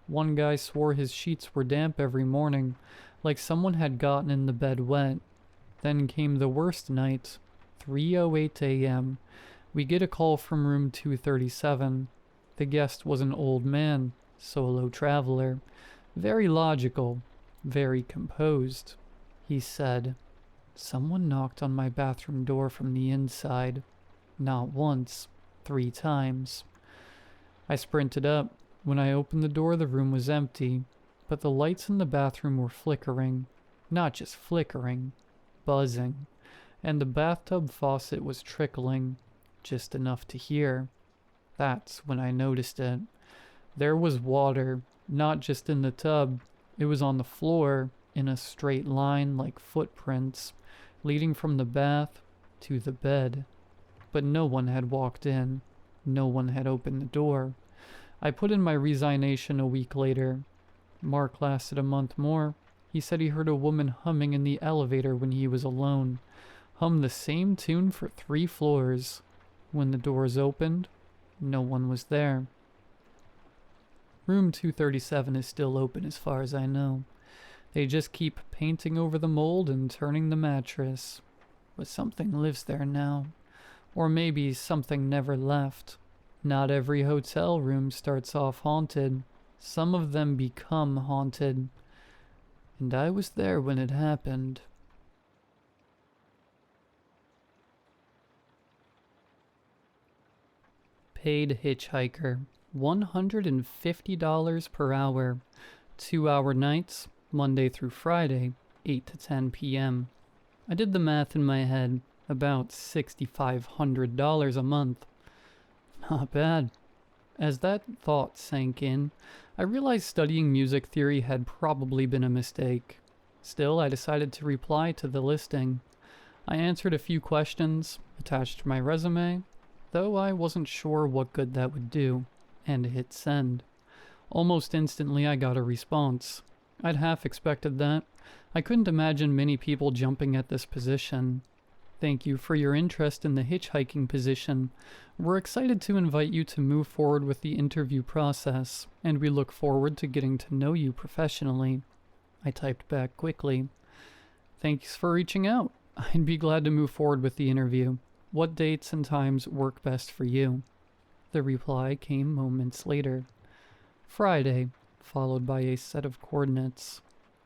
[SPEAKER 1] One guy swore his sheets were damp every morning, like someone had gotten in the bed wet. Then came the worst night, 3:08 a.m. We get a call from room 237. The guest was an old man, solo traveler, very logical, very composed. He said, "Someone knocked on my bathroom door from the inside. Not once, 3 times." I sprinted up. When I opened the door, the room was empty, but the lights in the bathroom were flickering. Not just flickering, buzzing. And the bathtub faucet was trickling, just enough to hear. That's when I noticed it. There was water, not just in the tub. It was on the floor, in a straight line like footprints, leading from the bath to the bed. But no one had walked in. No one had opened the door. I put in my resignation a week later. Mark lasted a month more. He said he heard a woman humming in the elevator when he was alone. Hummed the same tune for 3 floors. When the doors opened, no one was there. Room 237 is still open as far as I know. They just keep painting over the mold and turning the mattress. But something lives there now. Or maybe something never left. Not every hotel room starts off haunted. Some of them become haunted. And I was there when it happened. Paid hitchhiker. $150 per hour. 2-hour nights, Monday through Friday, 8 to 10 p.m. I did the math in my head. About $6,500 a month. Not bad. As that thought sank in, I realized studying music theory had probably been a mistake. Still, I decided to reply to the listing. I answered a few questions, attached my resume, though I wasn't sure what good that would do, and hit send. Almost instantly I got a response. I'd half expected that. I couldn't imagine many people jumping at this position. Thank you for your interest in the hitchhiking position. We're excited to invite you to move forward with the interview process, and we look forward to getting to know you professionally. I typed back quickly. Thanks for reaching out. I'd be glad to move forward with the interview. What dates and times work best for you? The reply came moments later. Friday, followed by a set of coordinates.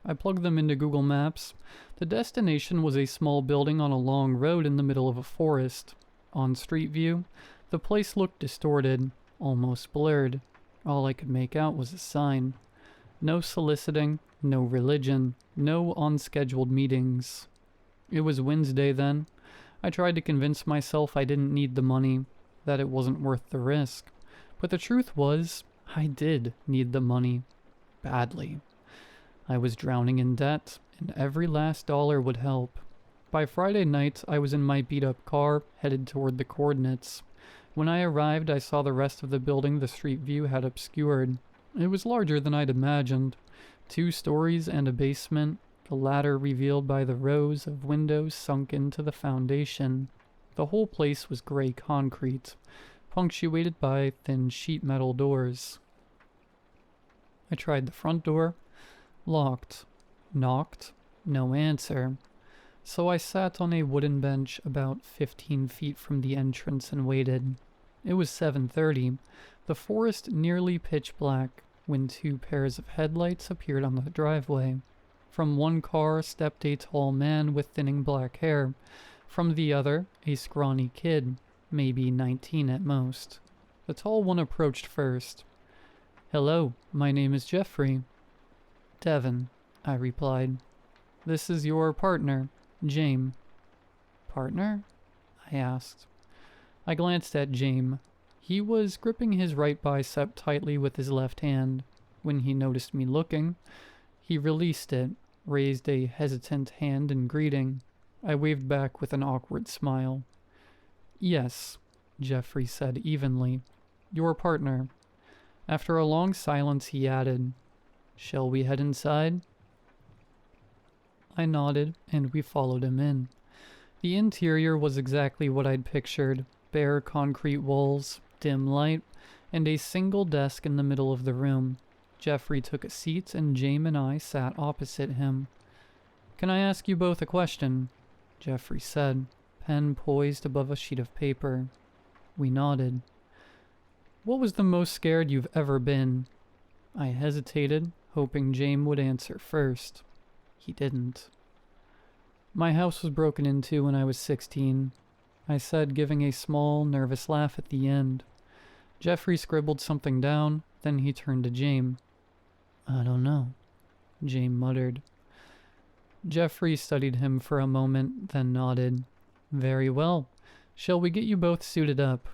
[SPEAKER 1] I plugged them into Google Maps. The destination was a small building on a long road in the middle of a forest. On Street View, the place looked distorted, almost blurred. All I could make out was a sign. No soliciting, no religion, no unscheduled meetings. It was Wednesday then. I tried to convince myself I didn't need the money, that it wasn't worth the risk. But the truth was, I did need the money. Badly. I was drowning in debt, and every last dollar would help. By Friday night, I was in my beat-up car, headed toward the coordinates. When I arrived, I saw the rest of the building the street view had obscured. It was larger than I'd imagined. 2 stories and a basement, the latter revealed by the rows of windows sunk into the foundation. The whole place was gray concrete, punctuated by thin sheet metal doors. I tried the front door. Locked. Knocked. No answer. So I sat on a wooden bench about 15 feet from the entrance and waited. It was 7:30, the forest nearly pitch black, when 2 pairs of headlights appeared on the driveway. From one car stepped a tall man with thinning black hair. From the other, a scrawny kid, maybe 19 at most. The tall one approached first. "Hello, my name is Jeffrey." "Devin," I replied. "This is your partner, James." "Partner?" I asked. I glanced at James. He was gripping his right bicep tightly with his left hand. When he noticed me looking, he released it, raised a hesitant hand in greeting. I waved back with an awkward smile. "Yes," Jeffrey said evenly. "Your partner." After a long silence, he added, "Shall we head inside?" I nodded, and we followed him in. The interior was exactly what I'd pictured. Bare concrete walls, dim light, and a single desk in the middle of the room. Jeffrey took a seat, and James and I sat opposite him. "Can I ask you both a question?" Jeffrey said, pen poised above a sheet of paper. We nodded. "What was the most scared you've ever been?" I hesitated, hoping James would answer first. He didn't. "My house was broken into when I was 16. I said, giving a small, nervous laugh at the end. Jeffrey scribbled something down, then he turned to James. "I don't know," James muttered. Jeffrey studied him for a moment, then nodded. "Very well. Shall we get you both suited up?"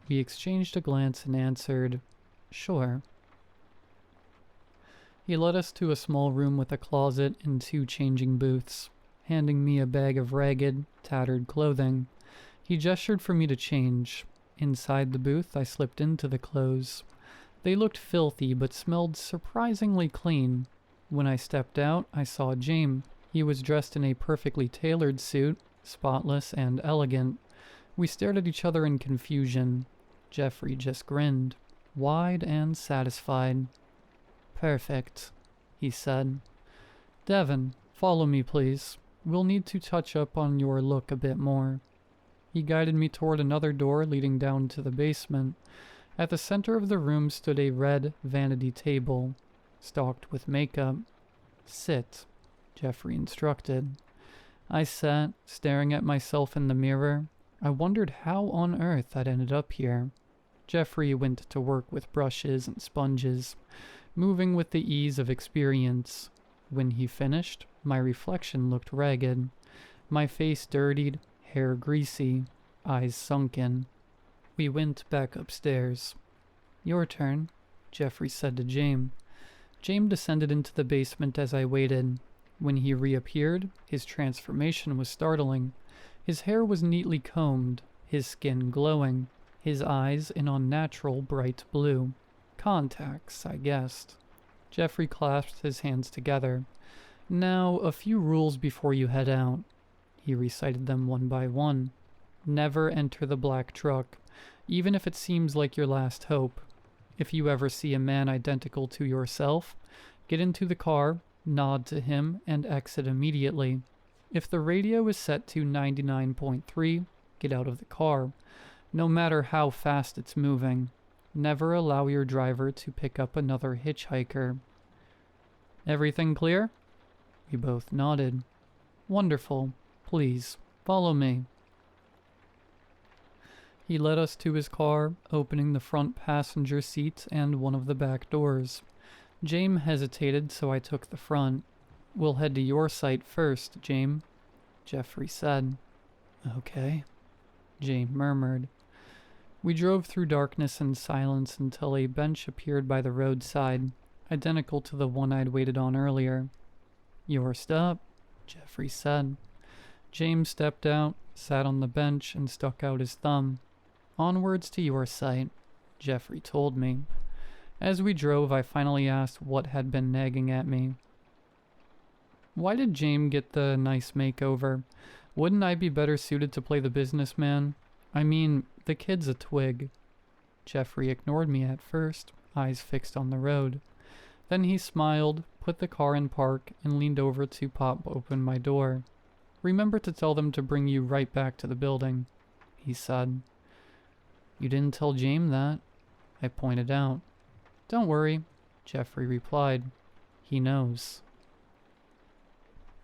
[SPEAKER 1] We exchanged a glance and answered, "Sure." He led us to a small room with a closet and 2 changing booths, handing me a bag of ragged, tattered clothing. He gestured for me to change. Inside the booth, I slipped into the clothes. They looked filthy, but smelled surprisingly clean. When I stepped out, I saw James. He was dressed in a perfectly tailored suit, spotless and elegant. We stared at each other in confusion. Jeffrey just grinned, wide and satisfied. "Perfect," he said. "Devin, follow me, please. We'll need to touch up on your look a bit more." He guided me toward another door leading down to the basement. At the center of the room stood a red vanity table, stocked with makeup. "Sit," Jeffrey instructed. I sat, staring at myself in the mirror. I wondered how on earth I'd ended up here. Jeffrey went to work with brushes and sponges, moving with the ease of experience. When he finished, my reflection looked ragged. My face dirtied, hair greasy, eyes sunken. We went back upstairs. "Your turn," Jeffrey said to James. James descended into the basement as I waited. When he reappeared, his transformation was startling. His hair was neatly combed, his skin glowing, his eyes an unnatural bright blue. Contacts, I guessed. Jeffrey clasped his hands together. "Now, a few rules before you head out." He recited them one by one. "Never enter the black truck, even if it seems like your last hope. If you ever see a man identical to yourself, get into the car, nod to him, and exit immediately. If the radio is set to 99.3, get out of the car, no matter how fast it's moving. Never allow your driver to pick up another hitchhiker." "Everything clear?" We both nodded. "Wonderful. Please, follow me." He led us to his car, opening the front passenger seat and one of the back doors. James hesitated, so I took the front. "We'll head to your site first, James," Jeffrey said. "Okay," James murmured. We drove through darkness and silence until a bench appeared by the roadside, identical to the one I'd waited on earlier. "Your stop," Jeffrey said. James stepped out, sat on the bench, and stuck out his thumb. "Onwards to your site," Jeffrey told me. As we drove, I finally asked what had been nagging at me. "Why did James get the nice makeover? Wouldn't I be better suited to play the businessman? I mean, the kid's a twig." Jeffrey ignored me at first, eyes fixed on the road. Then he smiled, put the car in park, and leaned over to pop open my door. "Remember to tell them to bring you right back to the building," he said. "You didn't tell James that," I pointed out. "Don't worry," Jeffrey replied. "He knows."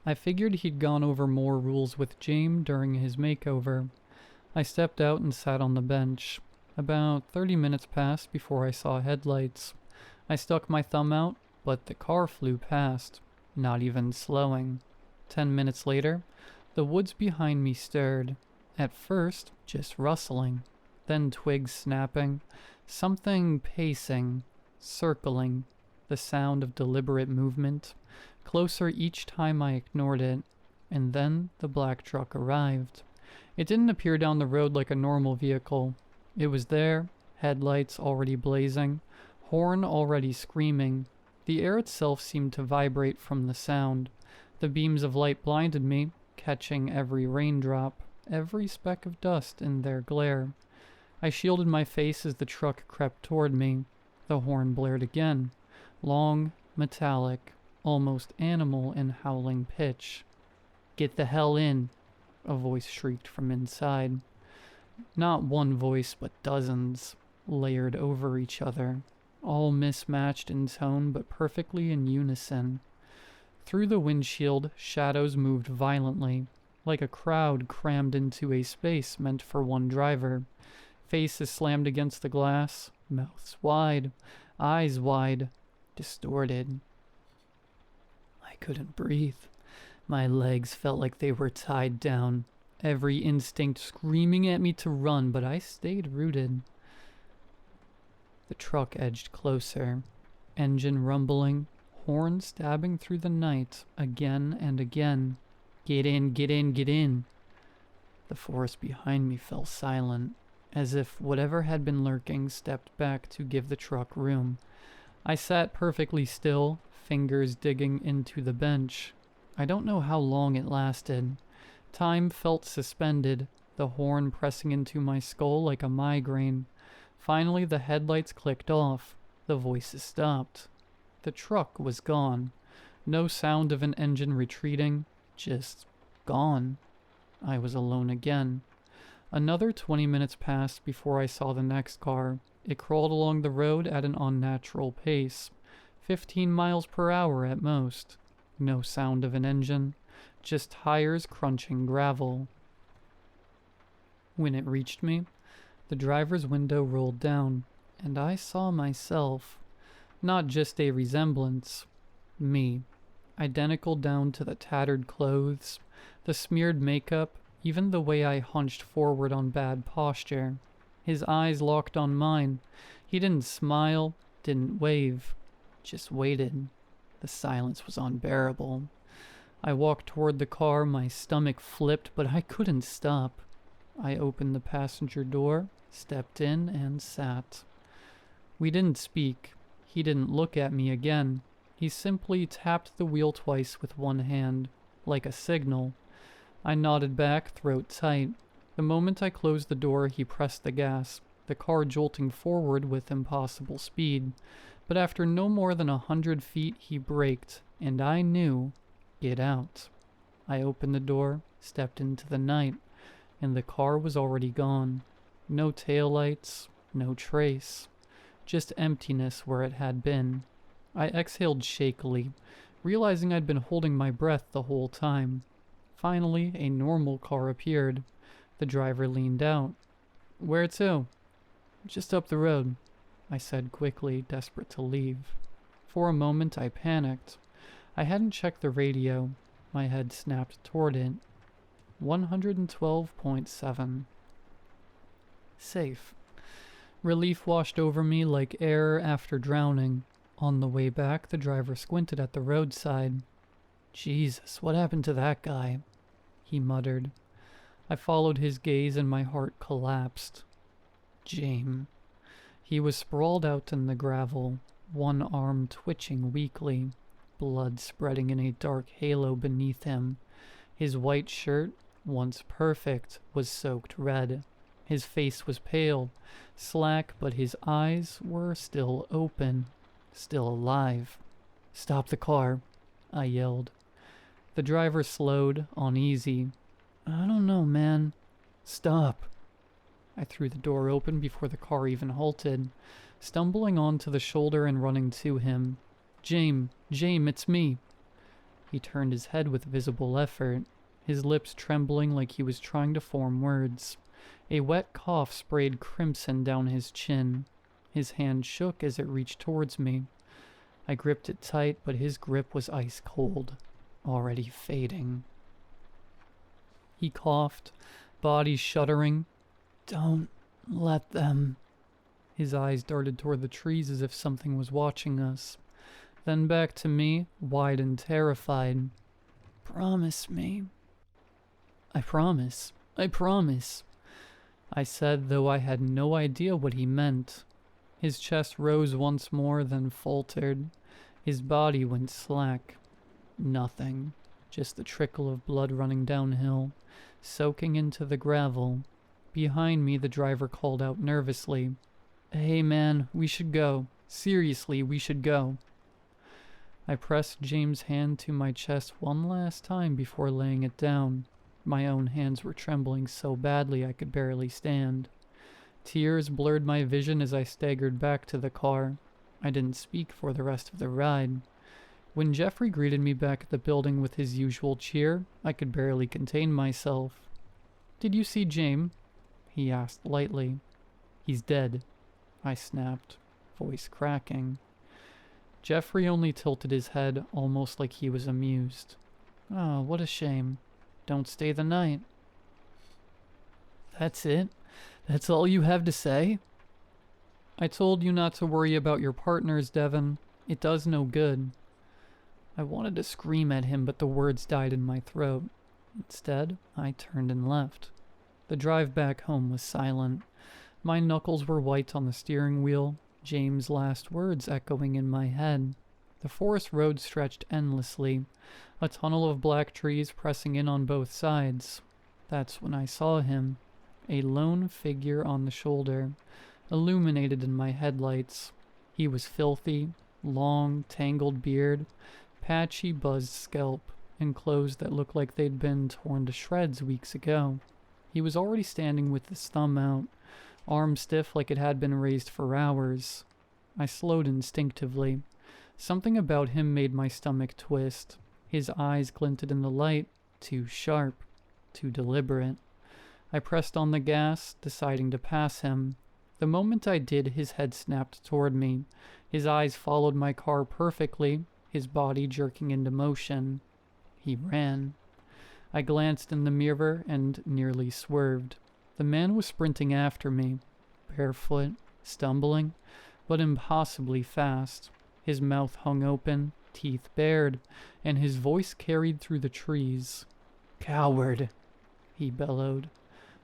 [SPEAKER 1] I figured he'd gone over more rules with James during his makeover. I stepped out and sat on the bench. About 30 minutes passed before I saw headlights. I stuck my thumb out, but the car flew past, not even slowing. 10 minutes later, the woods behind me stirred. At first, just rustling, then twigs snapping, something pacing, circling, the sound of deliberate movement, closer each time I ignored it, and then the black truck arrived. It didn't appear down the road like a normal vehicle. It was there, headlights already blazing, horn already screaming. The air itself seemed to vibrate from the sound. The beams of light blinded me, catching every raindrop, every speck of dust in their glare. I shielded my face as the truck crept toward me. The horn blared again, long, metallic, almost animal in howling pitch. "Get the hell in," a voice shrieked from inside. Not one voice, but dozens, layered over each other, all mismatched in tone but perfectly in unison. Through the windshield, shadows moved violently, like a crowd crammed into a space meant for one driver. Faces slammed against the glass, mouths wide, eyes wide, distorted. I couldn't breathe. My legs felt like they were tied down, every instinct screaming at me to run, but I stayed rooted. The truck edged closer, engine rumbling, horn stabbing through the night again and again. "Get in, get in, get in." The forest behind me fell silent, as if whatever had been lurking stepped back to give the truck room. I sat perfectly still, fingers digging into the bench. I don't know how long it lasted. Time felt suspended, the horn pressing into my skull like a migraine. Finally, the headlights clicked off. The voices stopped. The truck was gone. No sound of an engine retreating, just gone. I was alone again. Another 20 minutes passed before I saw the next car. It crawled along the road at an unnatural pace, 15 miles per hour at most. No sound of an engine, just tires crunching gravel. When it reached me, the driver's window rolled down, and I saw myself. Not just a resemblance. Me. Identical down to the tattered clothes, the smeared makeup, even the way I hunched forward on bad posture. His eyes locked on mine. He didn't smile, didn't wave, just waited. The silence was unbearable. I walked toward the car, my stomach flipped, but I couldn't stop. I opened the passenger door, stepped in, and sat. We didn't speak. He didn't look at me again. He simply tapped the wheel twice with one hand, like a signal. I nodded back, throat tight. The moment I closed the door, he pressed the gas, the car jolting forward with impossible speed. But after no more than 100 feet, he braked, and I knew, get out. I opened the door, stepped into the night, and the car was already gone. No taillights, no trace, just emptiness where it had been. I exhaled shakily, realizing I'd been holding my breath the whole time. Finally, a normal car appeared. The driver leaned out. Where to? Just up the road, I said quickly, desperate to leave. For a moment I panicked. I hadn't checked the radio. My head snapped toward it. 112.7. Safe. Relief washed over me like air after drowning. On the way back, the driver squinted at the roadside. Jesus, what happened to that guy? He muttered. I followed his gaze and my heart collapsed. James. He was sprawled out in the gravel, one arm twitching weakly, blood spreading in a dark halo beneath him. His white shirt, once perfect, was soaked red. His face was pale, slack, but his eyes were still open, still alive. Stop the car, I yelled. The driver slowed, uneasy. I don't know, man. Stop. I threw the door open before the car even halted, stumbling onto the shoulder and running to him. James, it's me. He turned his head with visible effort, his lips trembling like he was trying to form words. A wet cough sprayed crimson down his chin. His hand shook as it reached towards me. I gripped it tight, but his grip was ice cold, already fading. He coughed, body shuddering. Don't let them. His eyes darted toward the trees as if something was watching us. Then back to me, wide and terrified. Promise me. I promise. I said, though I had no idea what he meant. His chest rose once more, then faltered. His body went slack. Nothing. Just the trickle of blood running downhill, soaking into the gravel. Behind me, the driver called out nervously. Hey man, we should go. Seriously, we should go. I pressed James' hand to my chest one last time before laying it down. My own hands were trembling so badly I could barely stand. Tears blurred my vision as I staggered back to the car. I didn't speak for the rest of the ride. When Jeffrey greeted me back at the building with his usual cheer, I could barely contain myself. Did you see James? He asked lightly. He's dead, I snapped, voice cracking. Jeffrey only tilted his head, almost like he was amused. Oh, what a shame. Don't stay the night. That's it? That's all you have to say? I told you not to worry about your partners, Devon. It does no good. I wanted to scream at him, but the words died in my throat. Instead, I turned and left. The drive back home was silent. My knuckles were white on the steering wheel, James' last words echoing in my head. The forest road stretched endlessly, a tunnel of black trees pressing in on both sides. That's when I saw him, a lone figure on the shoulder, illuminated in my headlights. He was filthy, long, tangled beard, patchy, buzzed scalp, and clothes that looked like they'd been torn to shreds weeks ago. He was already standing with his thumb out, arm stiff like it had been raised for hours. I slowed instinctively. Something about him made my stomach twist. His eyes glinted in the light, too sharp, too deliberate. I pressed on the gas, deciding to pass him. The moment I did, his head snapped toward me. His eyes followed my car perfectly, his body jerking into motion. He ran. I glanced in the mirror and nearly swerved. The man was sprinting after me, barefoot, stumbling, but impossibly fast. His mouth hung open, teeth bared, and his voice carried through the trees. "Coward!" he bellowed,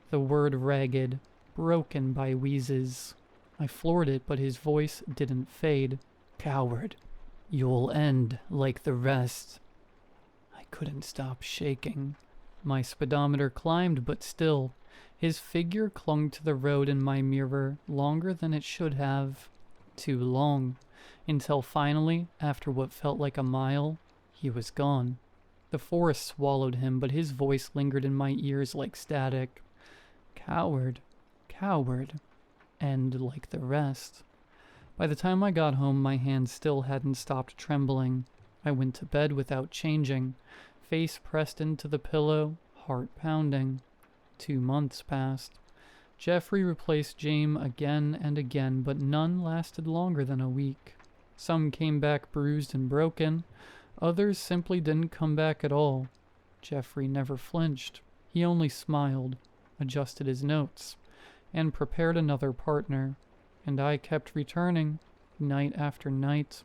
[SPEAKER 1] the word ragged, broken by wheezes. I floored it, but his voice didn't fade. "Coward! You'll end like the rest." I couldn't stop shaking. My speedometer climbed, but still, his figure clung to the road in my mirror longer than it should have. Too long, until finally, after what felt like a mile, he was gone. The forest swallowed him, but his voice lingered in my ears like static. Coward, coward, and like the rest. By the time I got home, my hands still hadn't stopped trembling. I went to bed without changing, face pressed into the pillow, heart pounding. 2 months passed. Jeffrey replaced James again and again, but none lasted longer than a week. Some came back bruised and broken. Others simply didn't come back at all. Jeffrey never flinched. He only smiled, adjusted his notes, and prepared another partner. And I kept returning, night after night.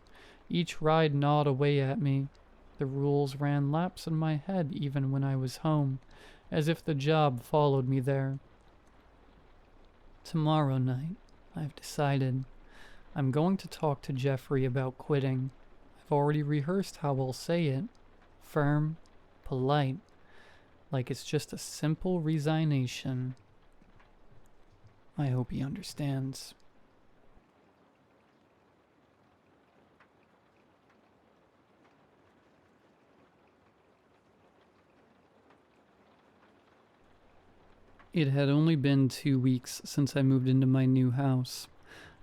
[SPEAKER 1] Each ride gnawed away at me. The rules ran laps in my head even when I was home, as if the job followed me there. Tomorrow night, I've decided. I'm going to talk to Jeffrey about quitting. I've already rehearsed how I'll say it. Firm, polite, like it's just a simple resignation. I hope he understands. It had only been 2 weeks since I moved into my new house.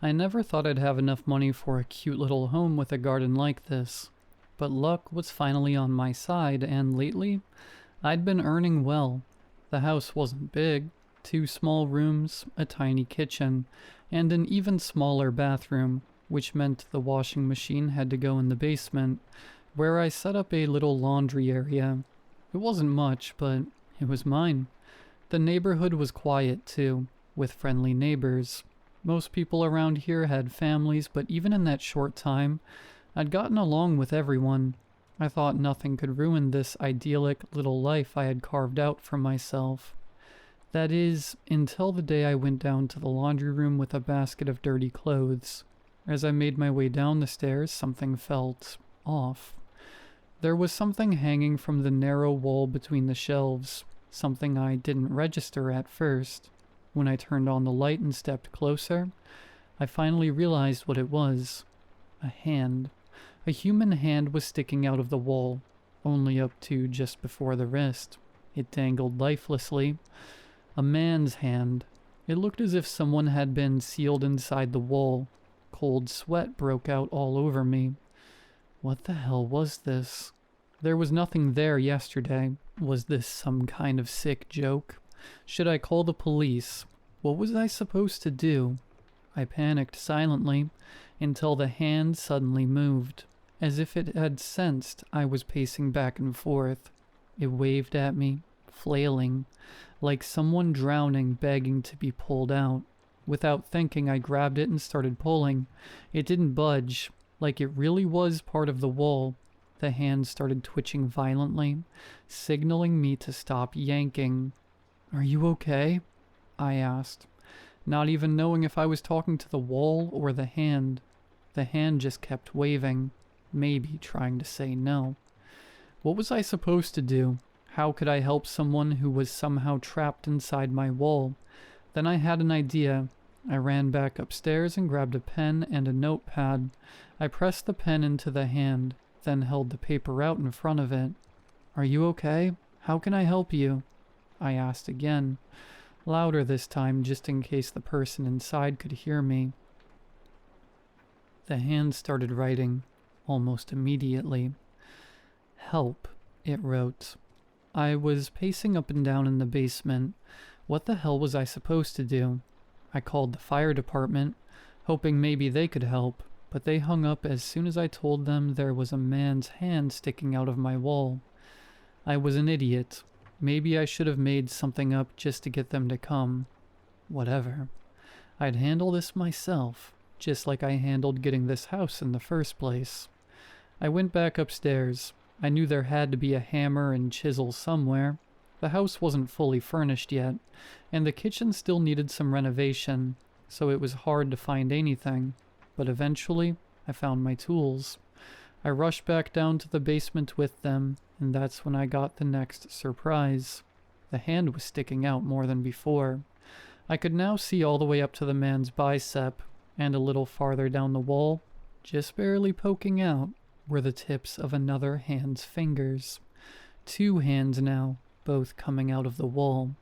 [SPEAKER 1] I never thought I'd have enough money for a cute little home with a garden like this. But luck was finally on my side, and lately, I'd been earning well. The house wasn't big. 2 small rooms, a tiny kitchen, and an even smaller bathroom, which meant the washing machine had to go in the basement, where I set up a little laundry area. It wasn't much, but it was mine. The neighborhood was quiet, too, with friendly neighbors. Most people around here had families, but even in that short time, I'd gotten along with everyone. I thought nothing could ruin this idyllic little life I had carved out for myself. That is, until the day I went down to the laundry room with a basket of dirty clothes. As I made my way down the stairs, something felt off. There was something hanging from the narrow wall between the shelves. Something I didn't register at first. When I turned on the light and stepped closer, I finally realized what it was. A hand. A human hand was sticking out of the wall, only up to just before the wrist. It dangled lifelessly. A man's hand. It looked as if someone had been sealed inside the wall. Cold sweat broke out all over me. What the hell was this? There was nothing there yesterday. Was this some kind of sick joke? Should I call the police? What was I supposed to do? I panicked silently until the hand suddenly moved, as if it had sensed I was pacing back and forth. It waved at me, flailing, like someone drowning begging to be pulled out. Without thinking, I grabbed it and started pulling. It didn't budge, like it really was part of the wall. The hand started twitching violently, signaling me to stop yanking. "Are you okay?" I asked, not even knowing if I was talking to the wall or the hand. The hand just kept waving, maybe trying to say no. What was I supposed to do? How could I help someone who was somehow trapped inside my wall? Then I had an idea. I ran back upstairs and grabbed a pen and a notepad. I pressed the pen into the hand, then held the paper out in front of it. "Are you okay? How can I help you?" I asked again, louder this time just in case the person inside could hear me. The hand started writing, almost immediately. "Help," it wrote. I was pacing up and down in the basement. What the hell was I supposed to do? I called the fire department, hoping maybe they could help, but they hung up as soon as I told them there was a man's hand sticking out of my wall. I was an idiot. Maybe I should have made something up just to get them to come. Whatever. I'd handle this myself, just like I handled getting this house in the first place. I went back upstairs. I knew there had to be a hammer and chisel somewhere. The house wasn't fully furnished yet, and the kitchen still needed some renovation, so it was hard to find anything. But eventually, I found my tools. I rushed back down to the basement with them, and that's when I got the next surprise. The hand was sticking out more than before. I could now see all the way up to the man's bicep, and a little farther down the wall, just barely poking out, were the tips of another hand's fingers. 2 hands now, both coming out of the wall.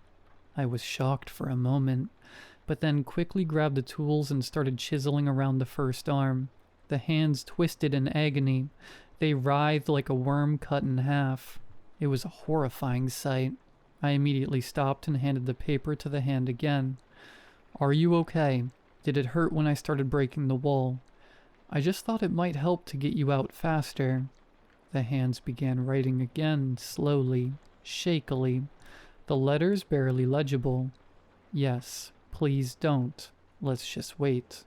[SPEAKER 1] I was shocked for a moment, but then quickly grabbed the tools and started chiseling around the first arm. The hands twisted in agony. They writhed like a worm cut in half. It was a horrifying sight. I immediately stopped and handed the paper to the hand again. Are you okay? Did it hurt when I started breaking the wall? I just thought it might help to get you out faster. The hands began writing again, slowly, shakily, the letters barely legible. Yes, please don't. Let's just wait.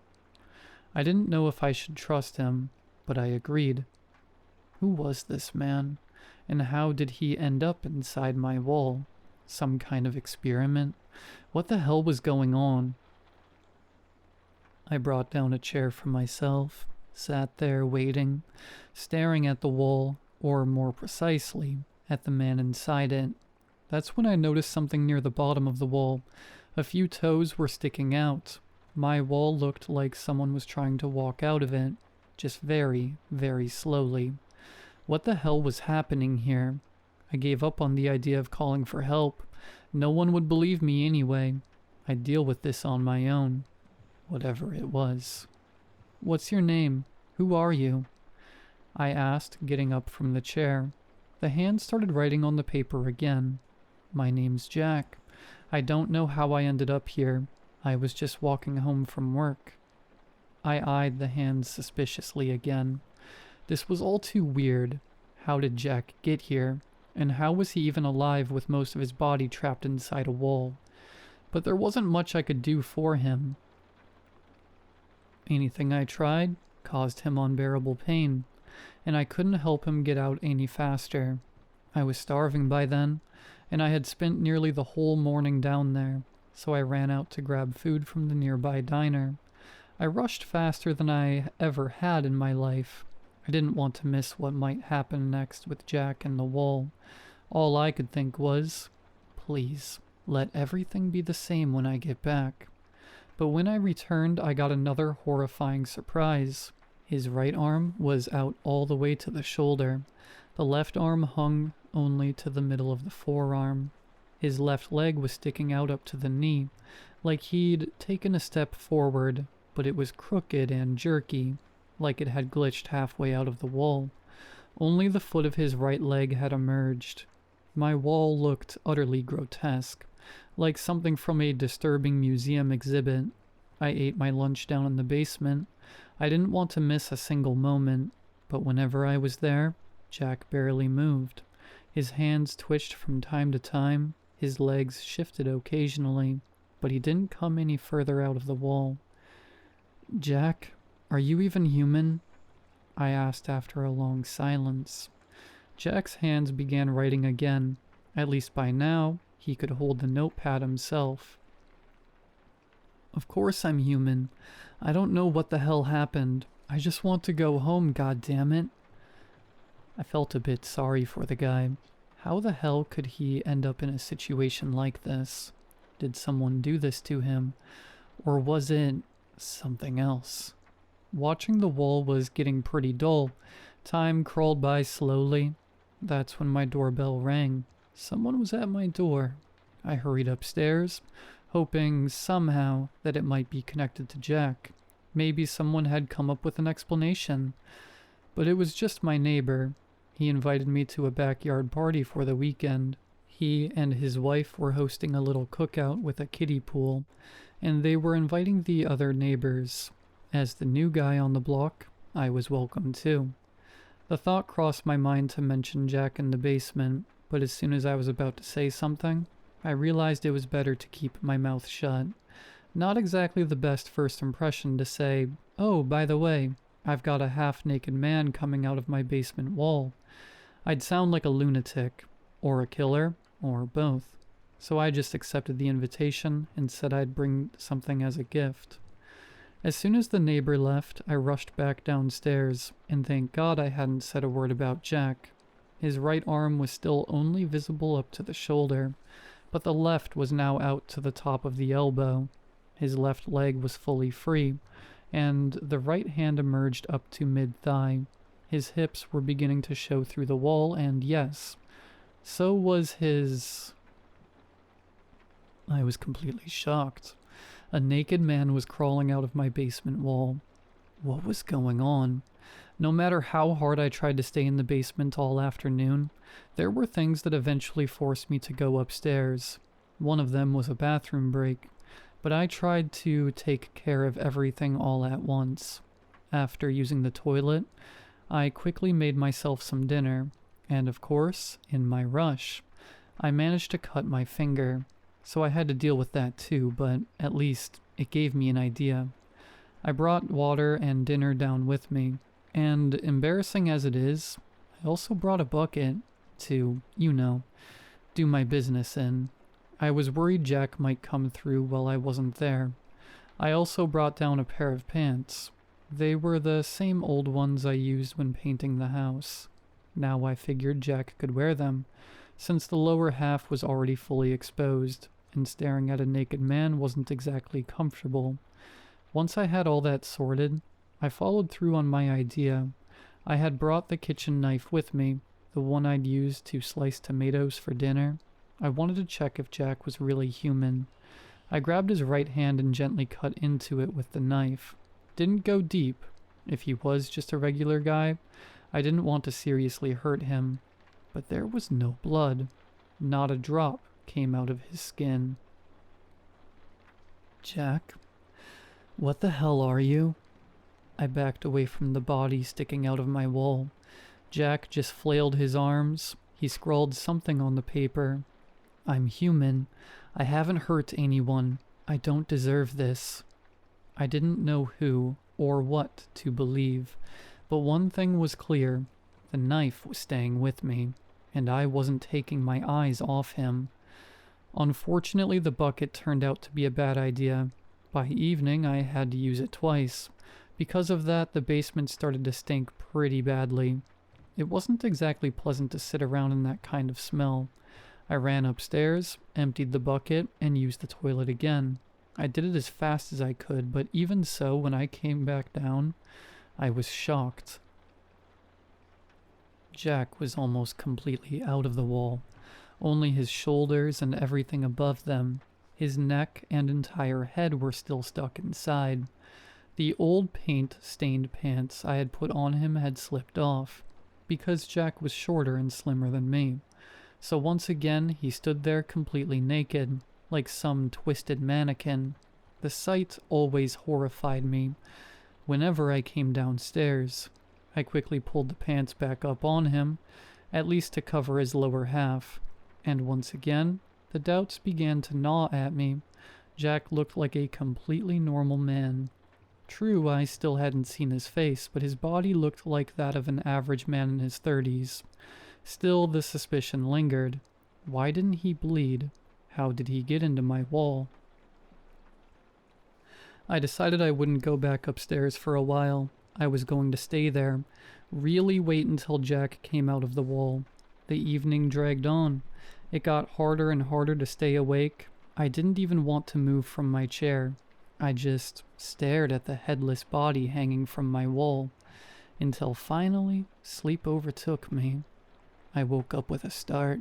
[SPEAKER 1] I didn't know if I should trust him, but I agreed. Who was this man, and how did he end up inside my wall? Some kind of experiment? What the hell was going on? I brought down a chair for myself, sat there waiting, staring at the wall, or more precisely, at the man inside it. That's when I noticed something near the bottom of the wall. A few toes were sticking out. My wall looked like someone was trying to walk out of it, just very, very slowly. What the hell was happening here? I gave up on the idea of calling for help. No one would believe me anyway. I'd deal with this on my own. Whatever it was. What's your name? Who are you? I asked, getting up from the chair. The hand started writing on the paper again. My name's Jack. I don't know how I ended up here. I was just walking home from work. I eyed the hand suspiciously again. This was all too weird. How did Jack get here? And how was he even alive with most of his body trapped inside a wall? But there wasn't much I could do for him. Anything I tried caused him unbearable pain, and I couldn't help him get out any faster. I was starving by then, and I had spent nearly the whole morning down there, so I ran out to grab food from the nearby diner. I rushed faster than I ever had in my life. I didn't want to miss what might happen next with Jack and the wall. All I could think was, please, let everything be the same when I get back. But when I returned, I got another horrifying surprise. His right arm was out all the way to the shoulder. The left arm hung only to the middle of the forearm. His left leg was sticking out up to the knee, like he'd taken a step forward, but it was crooked and jerky, like it had glitched halfway out of the wall. Only the foot of his right leg had emerged. My wall looked utterly grotesque, like something from a disturbing museum exhibit. I ate my lunch down in the basement. I didn't want to miss a single moment, but whenever I was there, Jack barely moved. His hands twitched from time to time, his legs shifted occasionally, but he didn't come any further out of the wall. Jack, are you even human? I asked after a long silence. Jack's hands began writing again. At least by now, he could hold the notepad himself. Of course I'm human. I don't know what the hell happened. I just want to go home, goddammit. I felt a bit sorry for the guy. How the hell could he end up in a situation like this? Did someone do this to him? Or was it something else? Watching the wall was getting pretty dull. Time crawled by slowly. That's when my doorbell rang. Someone was at my door. I hurried upstairs, hoping somehow that it might be connected to Jack. Maybe someone had come up with an explanation. But it was just my neighbor. He invited me to a backyard party for the weekend. He and his wife were hosting a little cookout with a kiddie pool, and they were inviting the other neighbors. As the new guy on the block, I was welcome too. The thought crossed my mind to mention Jack in the basement, but as soon as I was about to say something, I realized it was better to keep my mouth shut. Not exactly the best first impression to say, "Oh, by the way, I've got a half-naked man coming out of my basement wall." I'd sound like a lunatic, or a killer, or both. So I just accepted the invitation and said I'd bring something as a gift. As soon as the neighbor left, I rushed back downstairs, and thank God I hadn't said a word about Jack. His right arm was still only visible up to the shoulder, but the left was now out to the top of the elbow. His left leg was fully free, and the right hand emerged up to mid-thigh. His hips were beginning to show through the wall, and yes, so was his... I was completely shocked. A naked man was crawling out of my basement wall. What was going on? No matter how hard I tried to stay in the basement all afternoon, there were things that eventually forced me to go upstairs. One of them was a bathroom break. but I tried to take care of everything all at once. After using the toilet, I quickly made myself some dinner, and of course, in my rush, I managed to cut my finger, so I had to deal with that too, but at least it gave me an idea. I brought water and dinner down with me, and embarrassing as it is, I also brought a bucket to, do my business in. I was worried Jack might come through while I wasn't there. I also brought down a pair of pants. They were the same old ones I used when painting the house. Now I figured Jack could wear them, since the lower half was already fully exposed, and staring at a naked man wasn't exactly comfortable. Once I had all that sorted, I followed through on my idea. I had brought the kitchen knife with me, the one I'd used to slice tomatoes for dinner. I wanted to check if Jack was really human. I grabbed his right hand and gently cut into it with the knife. Didn't go deep. If he was just a regular guy, I didn't want to seriously hurt him. But there was no blood. Not a drop came out of his skin. Jack? What the hell are you? I backed away from the body sticking out of my wall. Jack just flailed his arms. He scrawled something on the paper. I'm human. I haven't hurt anyone. I don't deserve this. I didn't know who or what to believe, but one thing was clear. The knife was staying with me, and I wasn't taking my eyes off him. Unfortunately, the bucket turned out to be a bad idea. By evening, I had to use it twice. Because of that, the basement started to stink pretty badly. It wasn't exactly pleasant to sit around in that kind of smell. I ran upstairs, emptied the bucket, and used the toilet again. I did it as fast as I could, but even so, when I came back down, I was shocked. Jack was almost completely out of the wall. Only his shoulders and everything above them. His neck and entire head were still stuck inside. The old paint-stained pants I had put on him had slipped off, because Jack was shorter and slimmer than me. So once again, he stood there completely naked, like some twisted mannequin. The sight always horrified me. Whenever I came downstairs, I quickly pulled the pants back up on him, at least to cover his lower half. And once again, the doubts began to gnaw at me. Jack looked like a completely normal man. True, I still hadn't seen his face, but his body looked like that of an average man in his 30s. Still, the suspicion lingered. Why didn't he bleed? How did he get into my wall? I decided I wouldn't go back upstairs for a while. I was going to stay there, really wait until Jack came out of the wall. The evening dragged on. It got harder and harder to stay awake. I didn't even want to move from my chair. I just stared at the headless body hanging from my wall, until finally sleep overtook me. I woke up with a start,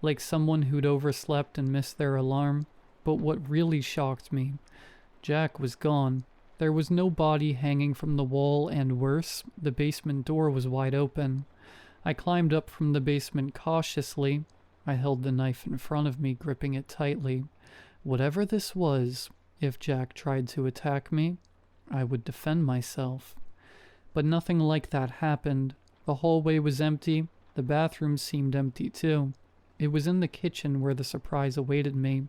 [SPEAKER 1] like someone who'd overslept and missed their alarm. But what really shocked me, Jack was gone. There was no body hanging from the wall, and worse, the basement door was wide open. I climbed up from the basement cautiously. I held the knife in front of me, gripping it tightly. Whatever this was, if Jack tried to attack me, I would defend myself. But nothing like that happened. The hallway was empty. The bathroom seemed empty too. It was in the kitchen where the surprise awaited me.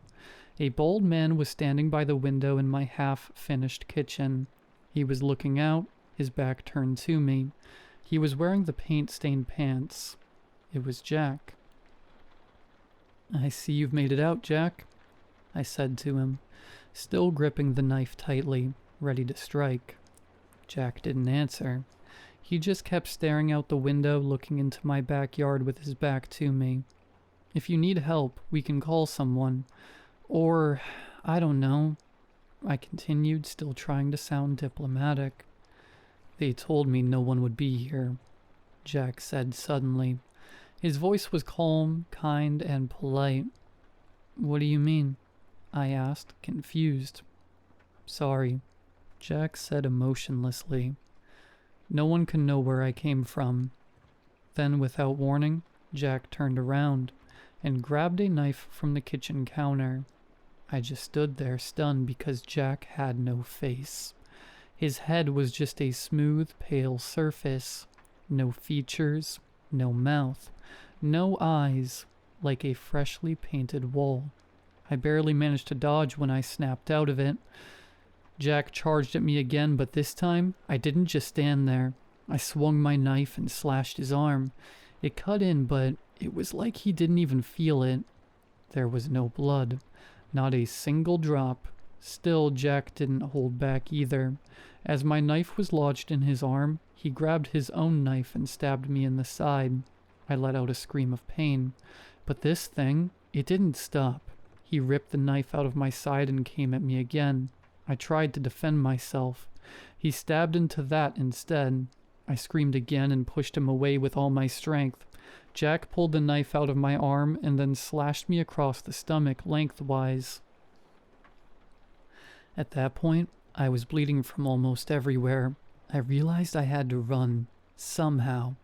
[SPEAKER 1] A bald man was standing by the window in my half-finished kitchen. He was looking out, his back turned to me. He was wearing the paint-stained pants. It was Jack. "I see you've made it out, Jack," I said to him, still gripping the knife tightly, ready to strike. Jack didn't answer. He just kept staring out the window, looking into my backyard with his back to me. "If you need help, we can call someone. Or, I don't know," I continued, still trying to sound diplomatic. "They told me no one would be here," Jack said suddenly. His voice was calm, kind, and polite. "What do you mean?" I asked, confused. "Sorry," Jack said emotionlessly. "No one can know where I came from." Then, without warning, Jack turned around and grabbed a knife from the kitchen counter. I just stood there stunned because Jack had no face. His head was just a smooth, pale surface. No features, no mouth, no eyes, like a freshly painted wall. I barely managed to dodge when I snapped out of it. Jack charged at me again, but this time, I didn't just stand there. I swung my knife and slashed his arm. It cut in, but it was like he didn't even feel it. There was no blood, not a single drop. Still, Jack didn't hold back either. As my knife was lodged in his arm, he grabbed his own knife and stabbed me in the side. I let out a scream of pain. But this thing, it didn't stop. He ripped the knife out of my side and came at me again. I tried to defend myself. He stabbed into that instead. I screamed again and pushed him away with all my strength. Jack pulled the knife out of my arm and then slashed me across the stomach lengthwise. At that point, I was bleeding from almost everywhere. I realized I had to run, somehow.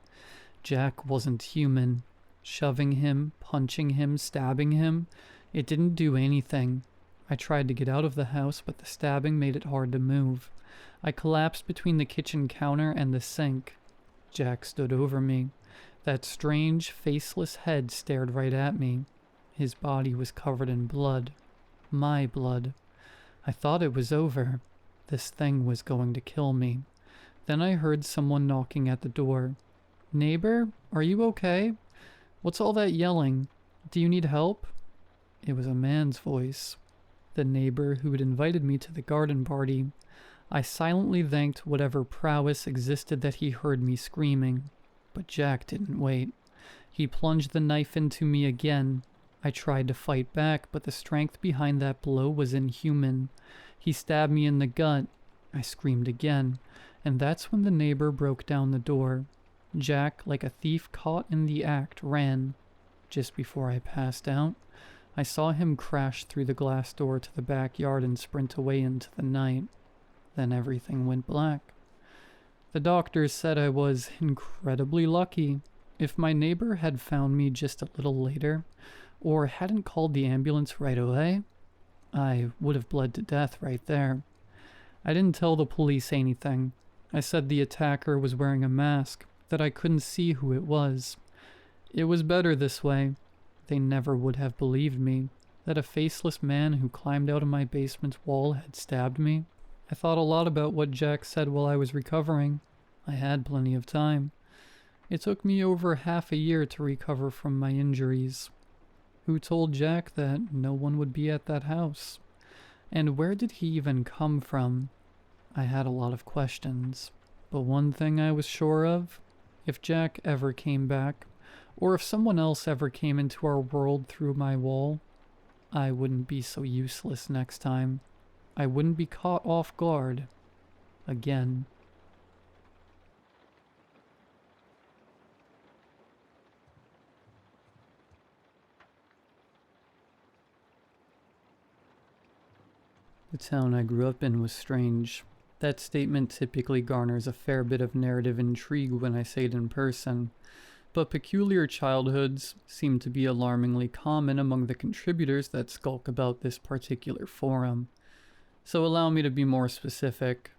[SPEAKER 1] Jack wasn't human. Shoving him, punching him, stabbing him, it didn't do anything. I tried to get out of the house, but the stabbing made it hard to move. I collapsed between the kitchen counter and the sink. Jack stood over me. That strange, faceless head stared right at me. His body was covered in blood. My blood. I thought it was over. This thing was going to kill me. Then I heard someone knocking at the door. "Neighbor, are you okay? What's all that yelling? Do you need help?" It was a man's voice. The neighbor who had invited me to the garden party. I silently thanked whatever prowess existed that he heard me screaming. But Jack didn't wait. He plunged the knife into me again. I tried to fight back, but the strength behind that blow was inhuman. He stabbed me in the gut. I screamed again, and that's when the neighbor broke down the door. Jack, like a thief caught in the act, ran. Just before I passed out, I saw him crash through the glass door to the backyard and sprint away into the night. Then everything went black. The doctors said I was incredibly lucky. If my neighbor had found me just a little later, or hadn't called the ambulance right away, I would have bled to death right there. I didn't tell the police anything. I said the attacker was wearing a mask, that I couldn't see who it was. It was better this way. They never would have believed me, that a faceless man who climbed out of my basement wall had stabbed me. I thought a lot about what Jack said while I was recovering. I had plenty of time. It took me over half a year to recover from my injuries. Who told Jack that no one would be at that house? And where did he even come from? I had a lot of questions. But one thing I was sure of, if Jack ever came back, or if someone else ever came into our world through my wall, I wouldn't be so useless next time. I wouldn't be caught off guard again. The town I grew up in was strange. That statement typically garners a fair bit of narrative intrigue when I say it in person, but peculiar childhoods seem to be alarmingly common among the contributors that skulk about this particular forum. So allow me to be more specific.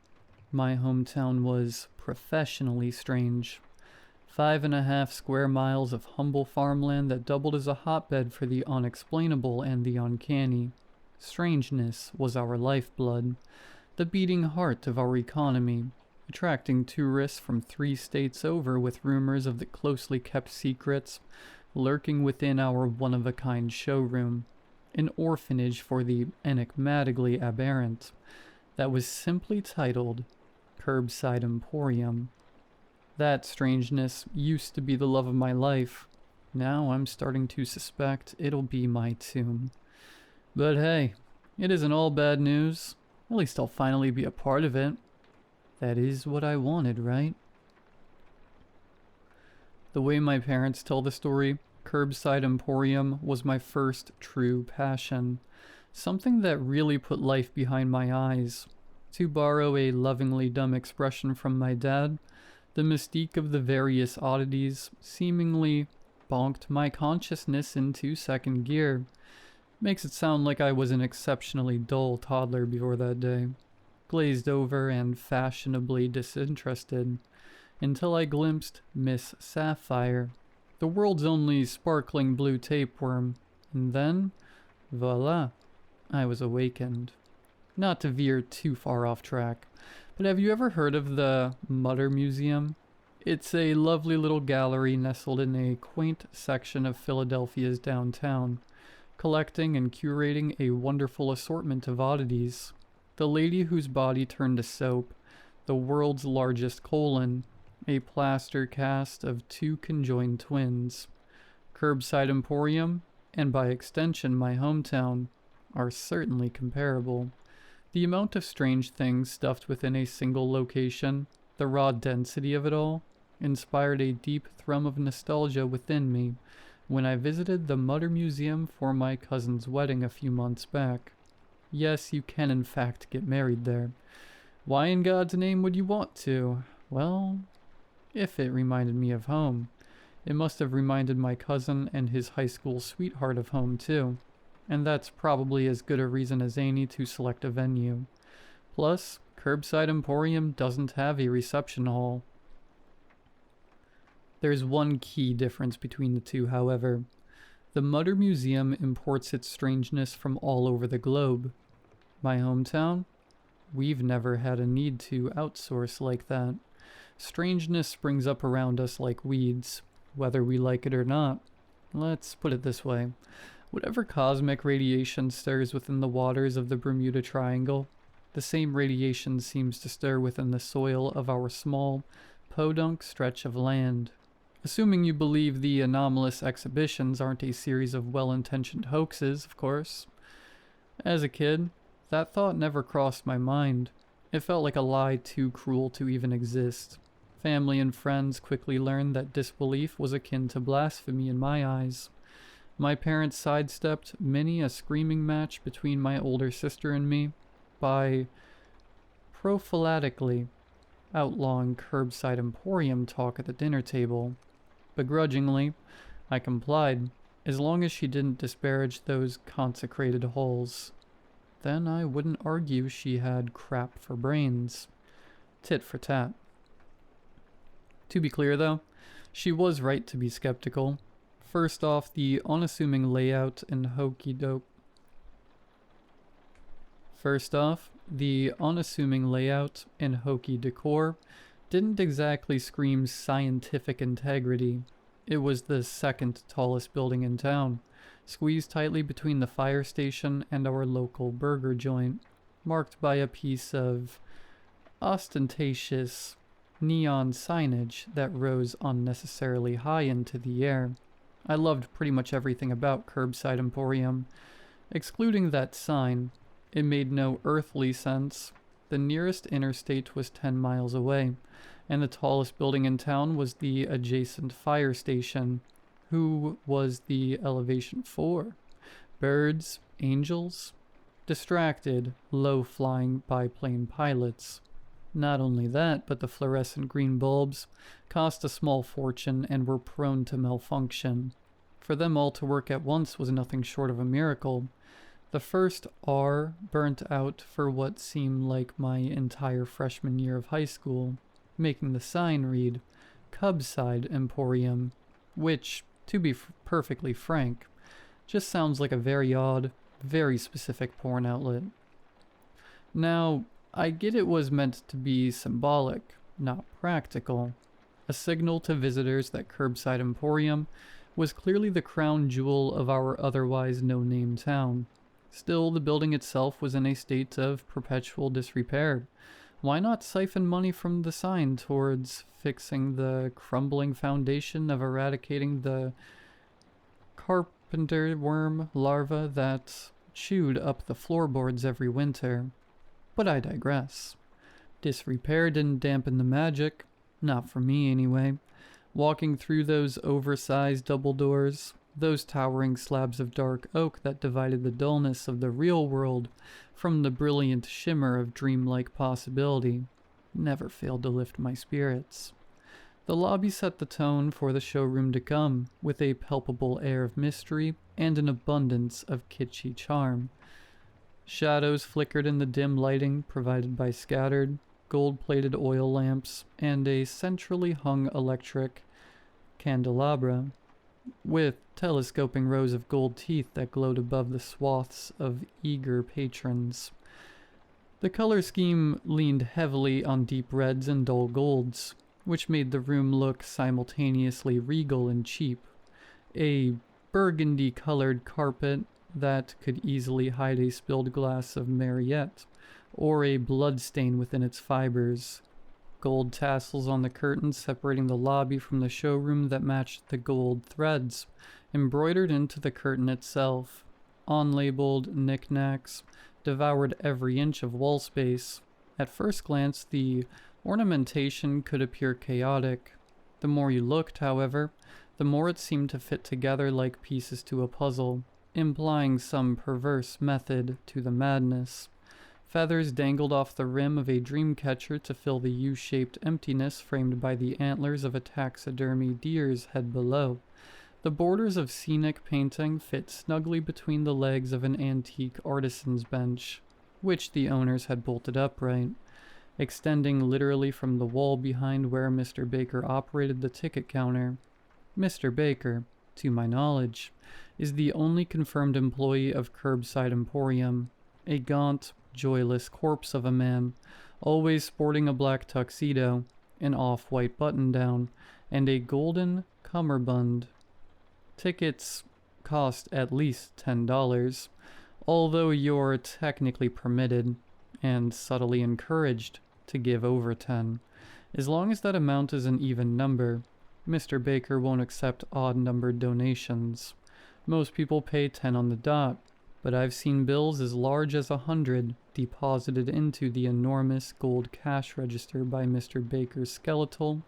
[SPEAKER 1] My hometown was professionally strange. 5.5 square miles of humble farmland that doubled as a hotbed for the unexplainable and the uncanny. Strangeness was our lifeblood, the beating heart of our economy, attracting tourists from 3 states over with rumors of the closely kept secrets lurking within our one-of-a-kind showroom. An orphanage for the enigmatically aberrant that was simply titled Curbside Emporium. That strangeness used to be the love of my life. Now I'm starting to suspect it'll be my tomb. But hey, it isn't all bad news. At least I'll finally be a part of it. That is what I wanted, right? The way my parents tell the story, Curbside Emporium was my first true passion. Something that really put life behind my eyes. To borrow a lovingly dumb expression from my dad, the mystique of the various oddities seemingly bonked my consciousness into second gear. Makes it sound like I was an exceptionally dull toddler before that day, glazed over and fashionably disinterested, until I glimpsed Miss Sapphire, the world's only sparkling blue tapeworm, and then, voila, I was awakened. Not to veer too far off track, but have you ever heard of the Mutter Museum? It's a lovely little gallery nestled in a quaint section of Philadelphia's downtown, collecting and curating a wonderful assortment of oddities. The lady whose body turned to soap, the world's largest colon, a plaster cast of two conjoined twins, Curbside Emporium, and by extension my hometown, are certainly comparable. The amount of strange things stuffed within a single location, the raw density of it all, inspired a deep thrum of nostalgia within me when I visited the Mutter Museum for my cousin's wedding a few months back. Yes, you can in fact get married there. Why in God's name would you want to? Well, if it reminded me of home, it must have reminded my cousin and his high school sweetheart of home too. And that's probably as good a reason as any to select a venue. Plus, Curbside Emporium doesn't have a reception hall. There's one key difference between the two, however. The Mutter Museum imports its strangeness from all over the globe. My hometown? We've never had a need to outsource like that. Strangeness springs up around us like weeds, whether we like it or not. Let's put it this way. Whatever cosmic radiation stirs within the waters of the Bermuda Triangle, the same radiation seems to stir within the soil of our small, podunk stretch of land. Assuming you believe the anomalous exhibitions aren't a series of well-intentioned hoaxes, of course. As a kid, that thought never crossed my mind. It felt like a lie too cruel to even exist. Family and friends quickly learned that disbelief was akin to blasphemy in my eyes. My parents sidestepped many a screaming match between my older sister and me by prophylactically outlawing Curbside Emporium talk at the dinner table. Begrudgingly, I complied, as long as she didn't disparage those consecrated halls. Then I wouldn't argue she had crap for brains. Tit for tat. To be clear though, she was right to be skeptical. First off, the unassuming layout and hokey decor didn't exactly scream scientific integrity. It was the second tallest building in town, squeezed tightly between the fire station and our local burger joint, marked by a piece of ostentatious neon signage that rose unnecessarily high into the air. I loved pretty much everything about Curbside Emporium. Excluding that sign, it made no earthly sense. The nearest interstate was 10 miles away, and the tallest building in town was the adjacent fire station. Who was the elevation for? Birds? Angels? Distracted, low-flying biplane pilots. Not only that, but the fluorescent green bulbs cost a small fortune and were prone to malfunction. For them all to work at once was nothing short of a miracle. The first R burnt out for what seemed like my entire freshman year of high school, making the sign read Cubside Emporium, which, to be perfectly frank, just sounds like a very odd, very specific porn outlet. Now, I get it was meant to be symbolic, not practical. A signal to visitors that Curbside Emporium was clearly the crown jewel of our otherwise no-name town. Still, the building itself was in a state of perpetual disrepair. Why not siphon money from the sign towards fixing the crumbling foundation of eradicating the carpenter worm larva that chewed up the floorboards every winter? But I digress. Disrepair didn't dampen the magic. Not for me, anyway. Walking through those oversized double doors, those towering slabs of dark oak that divided the dullness of the real world from the brilliant shimmer of dreamlike possibility, never failed to lift my spirits. The lobby set the tone for the showroom to come, with a palpable air of mystery and an abundance of kitschy charm. Shadows flickered in the dim lighting provided by scattered, gold-plated oil lamps and a centrally hung electric candelabra, with telescoping rows of gold teeth that glowed above the swaths of eager patrons. The color scheme leaned heavily on deep reds and dull golds, which made the room look simultaneously regal and cheap. A burgundy-colored carpet that could easily hide a spilled glass of Mariette, or a bloodstain within its fibers. Gold tassels on the curtains separating the lobby from the showroom that matched the gold threads, embroidered into the curtain itself. Unlabeled knickknacks devoured every inch of wall space. At first glance, the ornamentation could appear chaotic. The more you looked, however, the more it seemed to fit together like pieces to a puzzle, implying some perverse method to the madness. Feathers dangled off the rim of a dream catcher to fill the U-shaped emptiness framed by the antlers of a taxidermy deer's head below. The borders of scenic painting fit snugly between the legs of an antique artisan's bench, which the owners had bolted upright, extending literally from the wall behind where Mr. Baker operated the ticket counter. Mr. Baker, to my knowledge, is the only confirmed employee of Curbside Emporium, a gaunt, joyless corpse of a man, always sporting a black tuxedo, an off-white button-down, and a golden cummerbund. Tickets cost at least $10, although you're technically permitted, and subtly encouraged, to give over 10. As long as that amount is an even number, Mr. Baker won't accept odd-numbered donations. Most people pay 10 on the dot, but I've seen bills as large as 100 deposited into the enormous gold cash register by Mr. Baker's skeletal,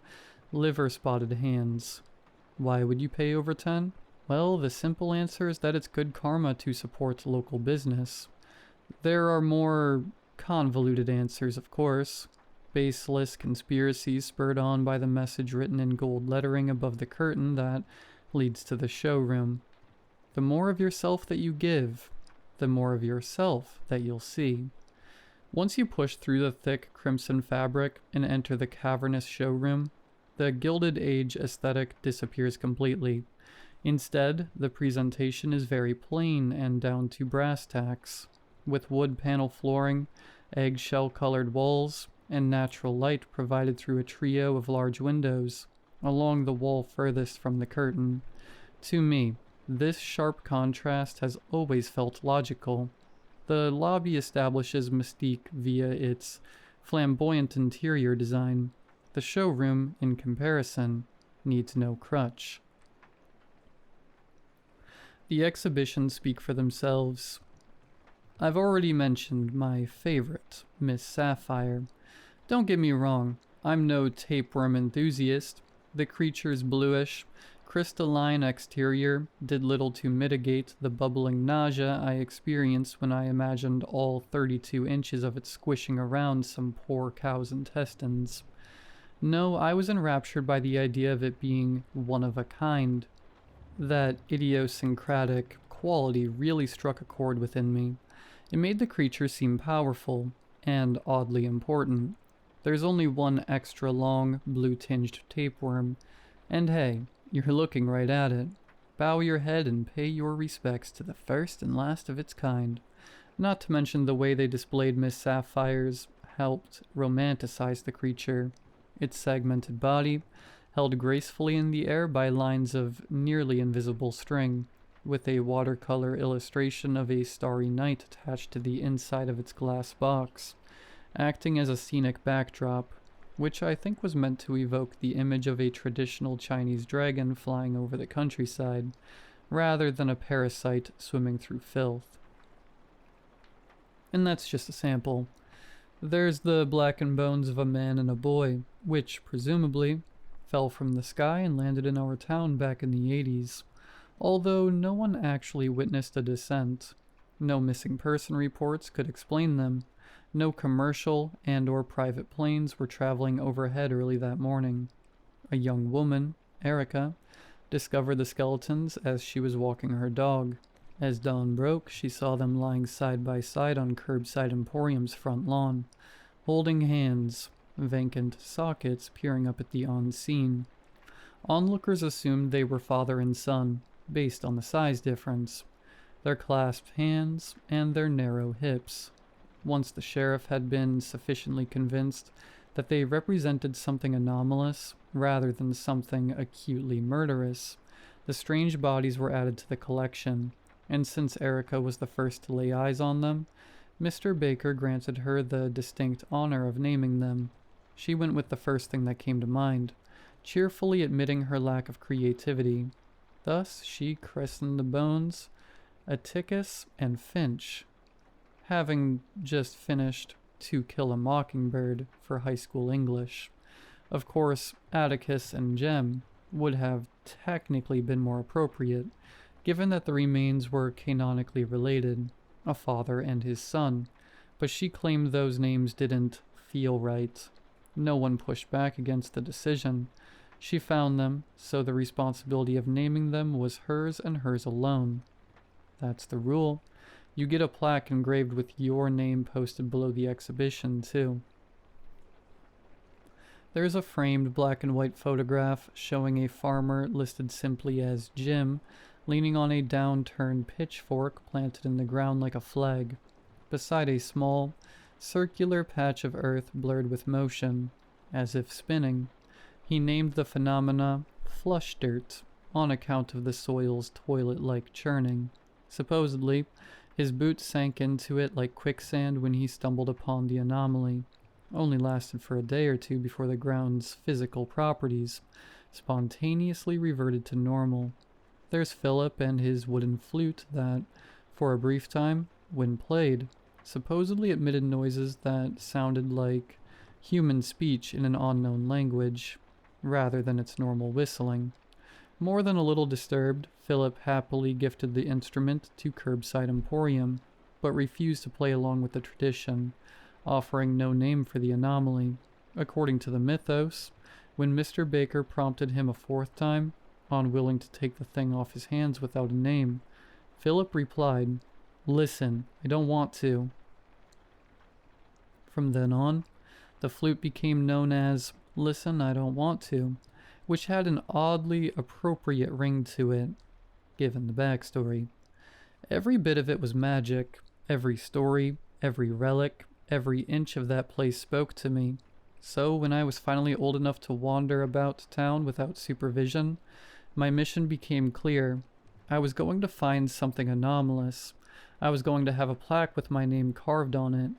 [SPEAKER 1] liver-spotted hands. Why would you pay over 10? Well, the simple answer is that it's good karma to support local business. There are more convoluted answers, of course. Baseless conspiracies spurred on by the message written in gold lettering above the curtain that leads to the showroom. The more of yourself that you give, the more of yourself that you'll see. Once you push through the thick crimson fabric and enter the cavernous showroom, the Gilded Age aesthetic disappears completely. Instead, the presentation is very plain and down to brass tacks, with wood panel flooring, eggshell-colored walls, and natural light provided through a trio of large windows along the wall furthest from the curtain. To me, this sharp contrast has always felt logical. The lobby establishes mystique via its flamboyant interior design. The showroom, in comparison, needs no crutch. The exhibitions speak for themselves. I've already mentioned my favorite, Miss Sapphire. Don't get me wrong, I'm no tapeworm enthusiast. The creature's bluish, crystalline exterior did little to mitigate the bubbling nausea I experienced when I imagined all 32 inches of it squishing around some poor cow's intestines. No, I was enraptured by the idea of it being one of a kind. That idiosyncratic quality really struck a chord within me. It made the creature seem powerful, and oddly important. There's only one extra long, blue-tinged tapeworm, and hey, you're looking right at it. Bow your head and pay your respects to the first and last of its kind. Not to mention the way they displayed Miss Sapphire's helped romanticize the creature. Its segmented body, held gracefully in the air by lines of nearly invisible string, with a watercolor illustration of a starry night attached to the inside of its glass box, acting as a scenic backdrop, which I think was meant to evoke the image of a traditional Chinese dragon flying over the countryside, rather than a parasite swimming through filth. And that's just a sample. There's the blackened bones of a man and a boy, which, presumably, fell from the sky and landed in our town back in the 80s, although no one actually witnessed a descent. No missing person reports could explain them. No commercial and or private planes were traveling overhead early that morning. a young woman, Erica, discovered the skeletons as she was walking her dog. As dawn broke, she saw them lying side by side on Curbside Emporium's front lawn, holding hands, vacant sockets peering up at the on-scene. Onlookers assumed they were father and son, based on the size difference, their clasped hands, and their narrow hips. Once the sheriff had been sufficiently convinced that they represented something anomalous rather than something acutely murderous, the strange bodies were added to the collection, and since Erica was the first to lay eyes on them, Mr. Baker granted her the distinct honor of naming them. She went with the first thing that came to mind, cheerfully admitting her lack of creativity. Thus she christened the bones Atticus and Finch, having just finished To Kill a Mockingbird for high school English. Of course, Atticus and Jem would have technically been more appropriate, given that the remains were canonically related, a father and his son, but she claimed those names didn't feel right. No one pushed back against the decision. She found them, so the responsibility of naming them was hers and hers alone. That's the rule. You get a plaque engraved with your name posted below the exhibition, too. There's a framed black and white photograph showing a farmer listed simply as Jim, leaning on a downturned pitchfork planted in the ground like a flag, beside a small, circular patch of earth blurred with motion, as if spinning. He named the phenomena flush dirt, on account of the soil's toilet-like churning. Supposedly, his boots sank into it like quicksand when he stumbled upon the anomaly. Only lasted for a day or two before the ground's physical properties spontaneously reverted to normal. There's Philip and his wooden flute that, for a brief time, when played, supposedly emitted noises that sounded like human speech in an unknown language, rather than its normal whistling. More than a little disturbed, Philip happily gifted the instrument to Curbside Emporium, but refused to play along with the tradition, offering no name for the anomaly. According to the mythos, when Mr. Baker prompted him a fourth time, unwilling to take the thing off his hands without a name, Philip replied, "Listen, I don't want to." From then on, the flute became known as "Listen, I Don't Want To," which had an oddly appropriate ring to it, given the backstory. Every bit of it was magic. Every story, every relic, every inch of that place spoke to me. So when I was finally old enough to wander about town without supervision, my mission became clear. I was going to find something anomalous. I was going to have a plaque with my name carved on it.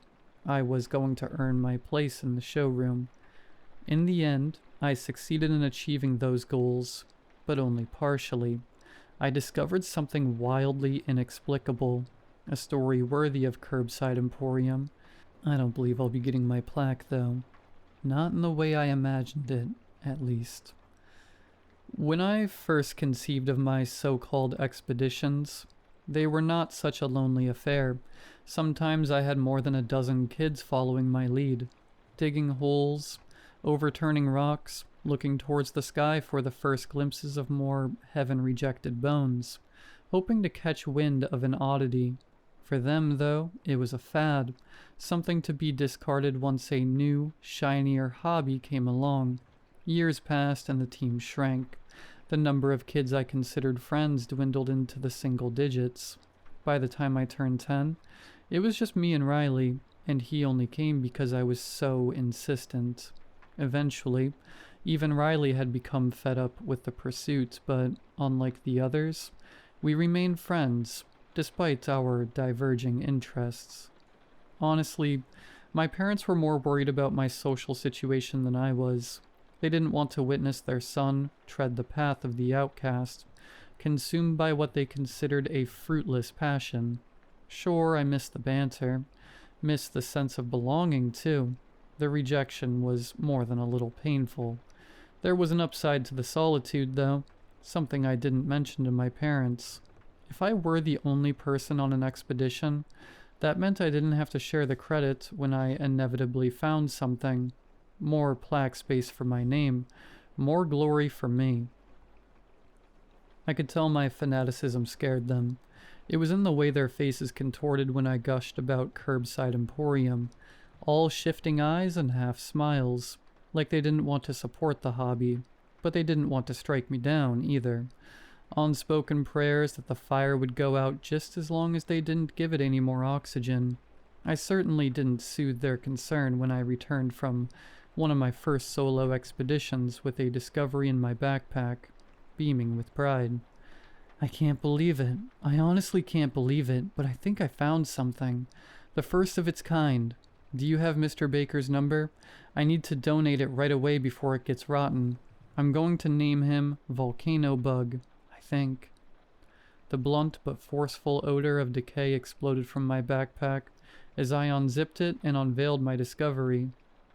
[SPEAKER 1] I was going to earn my place in the showroom. In the end, I succeeded in achieving those goals, but only partially. I discovered something wildly inexplicable, a story worthy of Curbside Emporium. I don't believe I'll be getting my plaque, though. Not in the way I imagined it, at least. When I first conceived of my so-called expeditions, they were not such a lonely affair. Sometimes I had more than a dozen kids following my lead, digging holes, overturning rocks, looking towards the sky for the first glimpses of more heaven-rejected bones, hoping to catch wind of an oddity. For them, though, it was a fad, something to be discarded once a new, shinier hobby came along. Years passed and the team shrank. The number of kids I considered friends dwindled into the single digits. By the time I turned 10, it was just me and Riley, and he only came because I was so insistent. Eventually, even Riley had become fed up with the pursuit, but unlike the others, we remained friends, despite our diverging interests. Honestly, my parents were more worried about my social situation than I was. They didn't want to witness their son tread the path of the outcast, consumed by what they considered a fruitless passion. Sure, I missed the banter, missed the sense of belonging, too. The rejection was more than a little painful. There was an upside to the solitude, though, something I didn't mention to my parents. If I were the only person on an expedition, that meant I didn't have to share the credit when I inevitably found something. More plaque space for my name, More glory for me. I could tell my fanaticism scared them. It was in the way their faces contorted when I gushed about curbside emporium, all shifting eyes and half smiles, like they didn't want to support the hobby, but they didn't want to strike me down either. Unspoken prayers that the fire would go out just as long as they didn't give it any more oxygen. I certainly didn't soothe their concern when I returned from one of my first solo expeditions with a discovery in my backpack, beaming with pride. I can't believe it. I honestly can't believe it, but I think I found something. The first of its kind. Do you have Mr. Baker's number? I need to donate it right away before it gets rotten. I'm going to name him Volcano Bug, I think. The blunt but forceful odor of decay exploded from my backpack as I unzipped it and unveiled my discovery.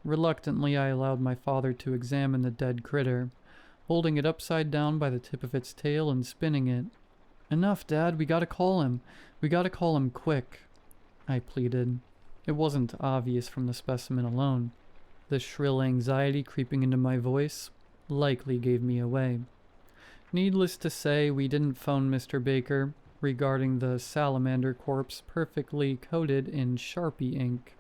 [SPEAKER 1] Reluctantly, I allowed my father to examine the dead critter, holding it upside down by the tip of its tail and spinning it. Enough, Dad, we gotta call him. We gotta call him quick, I pleaded. It wasn't obvious from the specimen alone. The shrill anxiety creeping into my voice likely gave me away. Needless to say, we didn't phone Mr. Baker regarding the salamander corpse perfectly coated in Sharpie ink.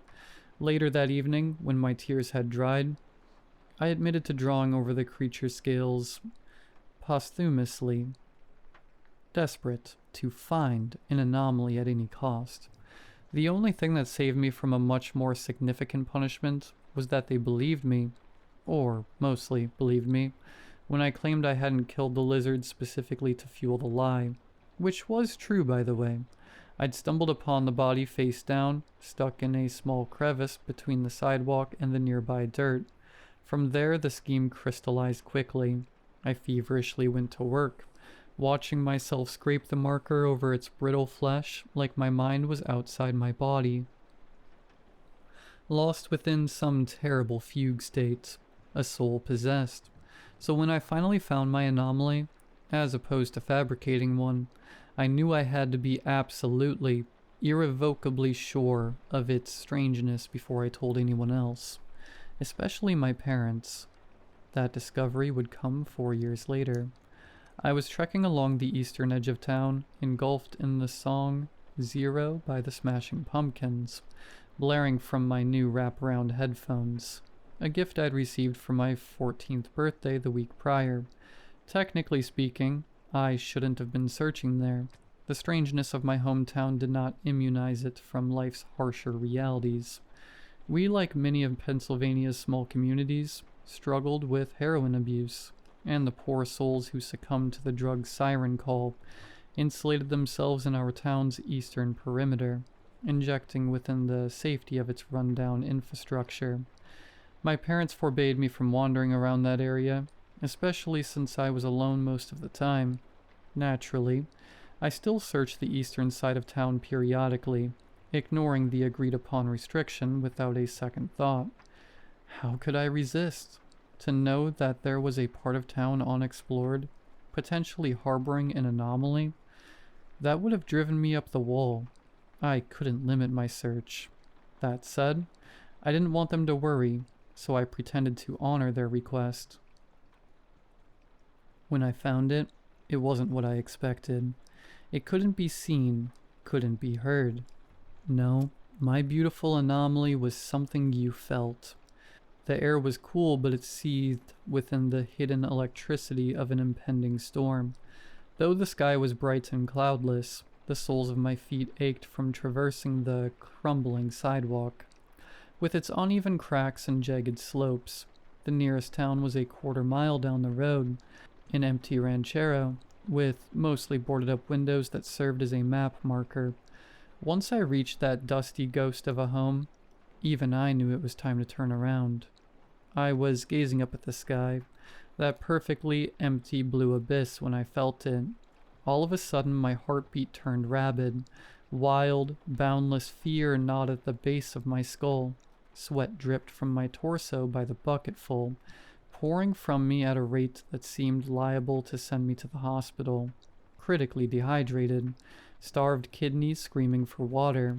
[SPEAKER 1] Later that evening, when my tears had dried, I admitted to drawing over the creature's scales posthumously, desperate to find an anomaly at any cost. The only thing that saved me from a much more significant punishment was that they believed me, or mostly believed me, when I claimed I hadn't killed the lizard specifically to fuel the lie, which was true, by the way. I'd stumbled upon the body face down, stuck in a small crevice between the sidewalk and the nearby dirt. From there, the scheme crystallized quickly. I feverishly went to work, watching myself scrape the marker over its brittle flesh like my mind was outside my body, lost within some terrible fugue state, a soul possessed. So when I finally found my anomaly, as opposed to fabricating one, I knew I had to be absolutely, irrevocably sure of its strangeness before I told anyone else, especially my parents. That discovery would come 4 years later. I was trekking along the eastern edge of town, engulfed in the song Zero by the Smashing Pumpkins, blaring from my new wraparound headphones, a gift I'd received for my 14th birthday the week prior. Technically speaking, I shouldn't have been searching there. The strangeness of my hometown did not immunize it from life's harsher realities. We, like many of Pennsylvania's small communities, struggled with heroin abuse, and the poor souls who succumbed to the drug siren call insulated themselves in our town's eastern perimeter, injecting within the safety of its rundown infrastructure. My parents forbade me from wandering around that area, especially since I was alone most of the time. Naturally, I still searched the eastern side of town periodically, ignoring the agreed-upon restriction without a second thought. How could I resist? To know that there was a part of town unexplored, potentially harboring an anomaly? That would have driven me up the wall. I couldn't limit my search. That said, I didn't want them to worry, so I pretended to honor their request. When I found it, it wasn't what I expected. It couldn't be seen, couldn't be heard. No, my beautiful anomaly was something you felt. The air was cool, but it seethed within the hidden electricity of an impending storm. Though the sky was bright and cloudless, the soles of my feet ached from traversing the crumbling sidewalk. With its uneven cracks and jagged slopes, the nearest town was a quarter-mile down the road, an empty ranchero, with mostly boarded-up windows that served as a map marker. Once I reached that dusty ghost of a home, even I knew it was time to turn around. I was gazing up at the sky, that perfectly empty blue abyss, when I felt it. All of a sudden, my heartbeat turned rabid. Wild, boundless fear gnawed at the base of my skull. Sweat dripped from my torso by the bucketful, pouring from me at a rate that seemed liable to send me to the hospital. Critically dehydrated, starved kidneys screaming for water.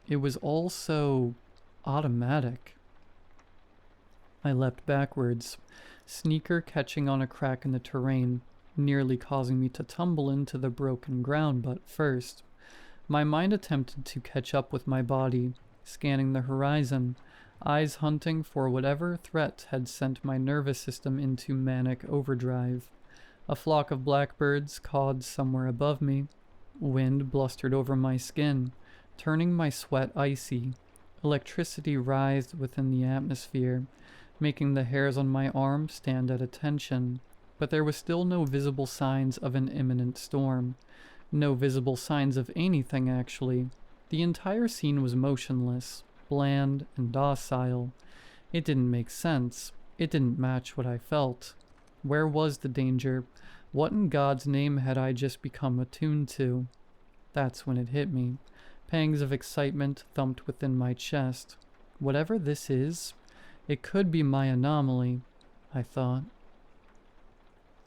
[SPEAKER 1] It was all so automatic. I leapt backwards, sneaker catching on a crack in the terrain, nearly causing me to tumble into the broken ground butt first. My mind attempted to catch up with my body, scanning the horizon, eyes hunting for whatever threat had sent my nervous system into manic overdrive. A flock of blackbirds cawed somewhere above me. Wind blustered over my skin, turning my sweat icy. Electricity writhed within the atmosphere, making the hairs on my arm stand at attention. But there was still no visible signs of an imminent storm. No visible signs of anything, actually. The entire scene was motionless, bland, and docile. It didn't make sense. It didn't match what I felt. Where was the danger? What in God's name had I just become attuned to? That's when it hit me. Pangs of excitement thumped within my chest. Whatever this is, it could be my anomaly, I thought.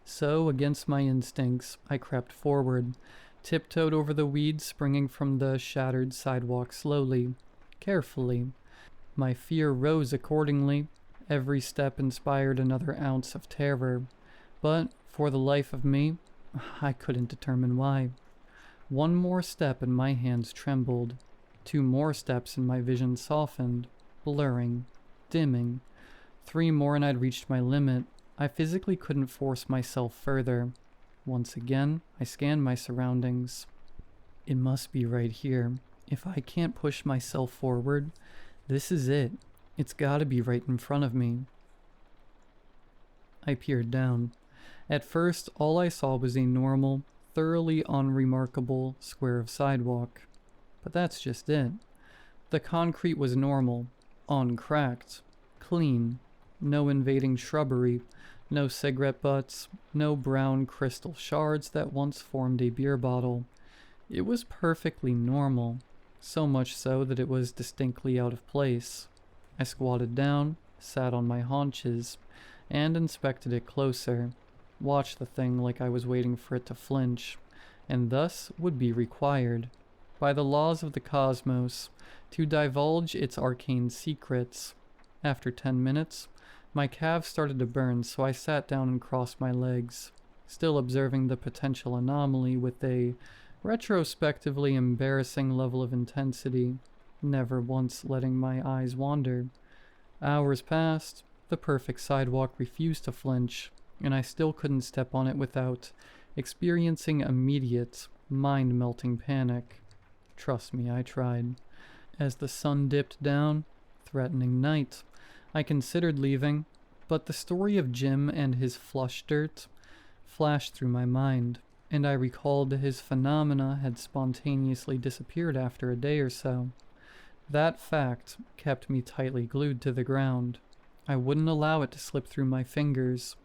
[SPEAKER 1] So, against my instincts, I crept forward, tiptoed over the weeds springing from the shattered sidewalk slowly, carefully. My fear rose accordingly. Every step inspired another ounce of terror. But, for the life of me, I couldn't determine why. One more step and my hands trembled. 2 more steps and my vision softened, blurring, dimming. 3 more and I'd reached my limit. I physically couldn't force myself further. Once again, I scanned my surroundings. It must be right here. If I can't push myself forward, this is it. It's gotta be right in front of me. I peered down. At first, all I saw was a normal, thoroughly unremarkable square of sidewalk. But that's just it. The concrete was normal, uncracked, clean, no invading shrubbery, no cigarette butts, no brown crystal shards that once formed a beer bottle. It was perfectly normal, so much so that it was distinctly out of place. I squatted down, sat on my haunches, and inspected it closer. Watched the thing like I was waiting for it to flinch, and thus would be required, by the laws of the cosmos, to divulge its arcane secrets. After 10 minutes, my calves started to burn, so I sat down and crossed my legs, still observing the potential anomaly with a retrospectively embarrassing level of intensity, never once letting my eyes wander. Hours passed, the perfect sidewalk refused to flinch, and I still couldn't step on it without experiencing immediate, mind-melting panic. Trust me, I tried. As the sun dipped down, threatening night, I considered leaving, but the story of Jim and his flush dirt flashed through my mind, and I recalled his phenomena had spontaneously disappeared after a day or so. That fact kept me tightly glued to the ground. I wouldn't allow it to slip through my fingers.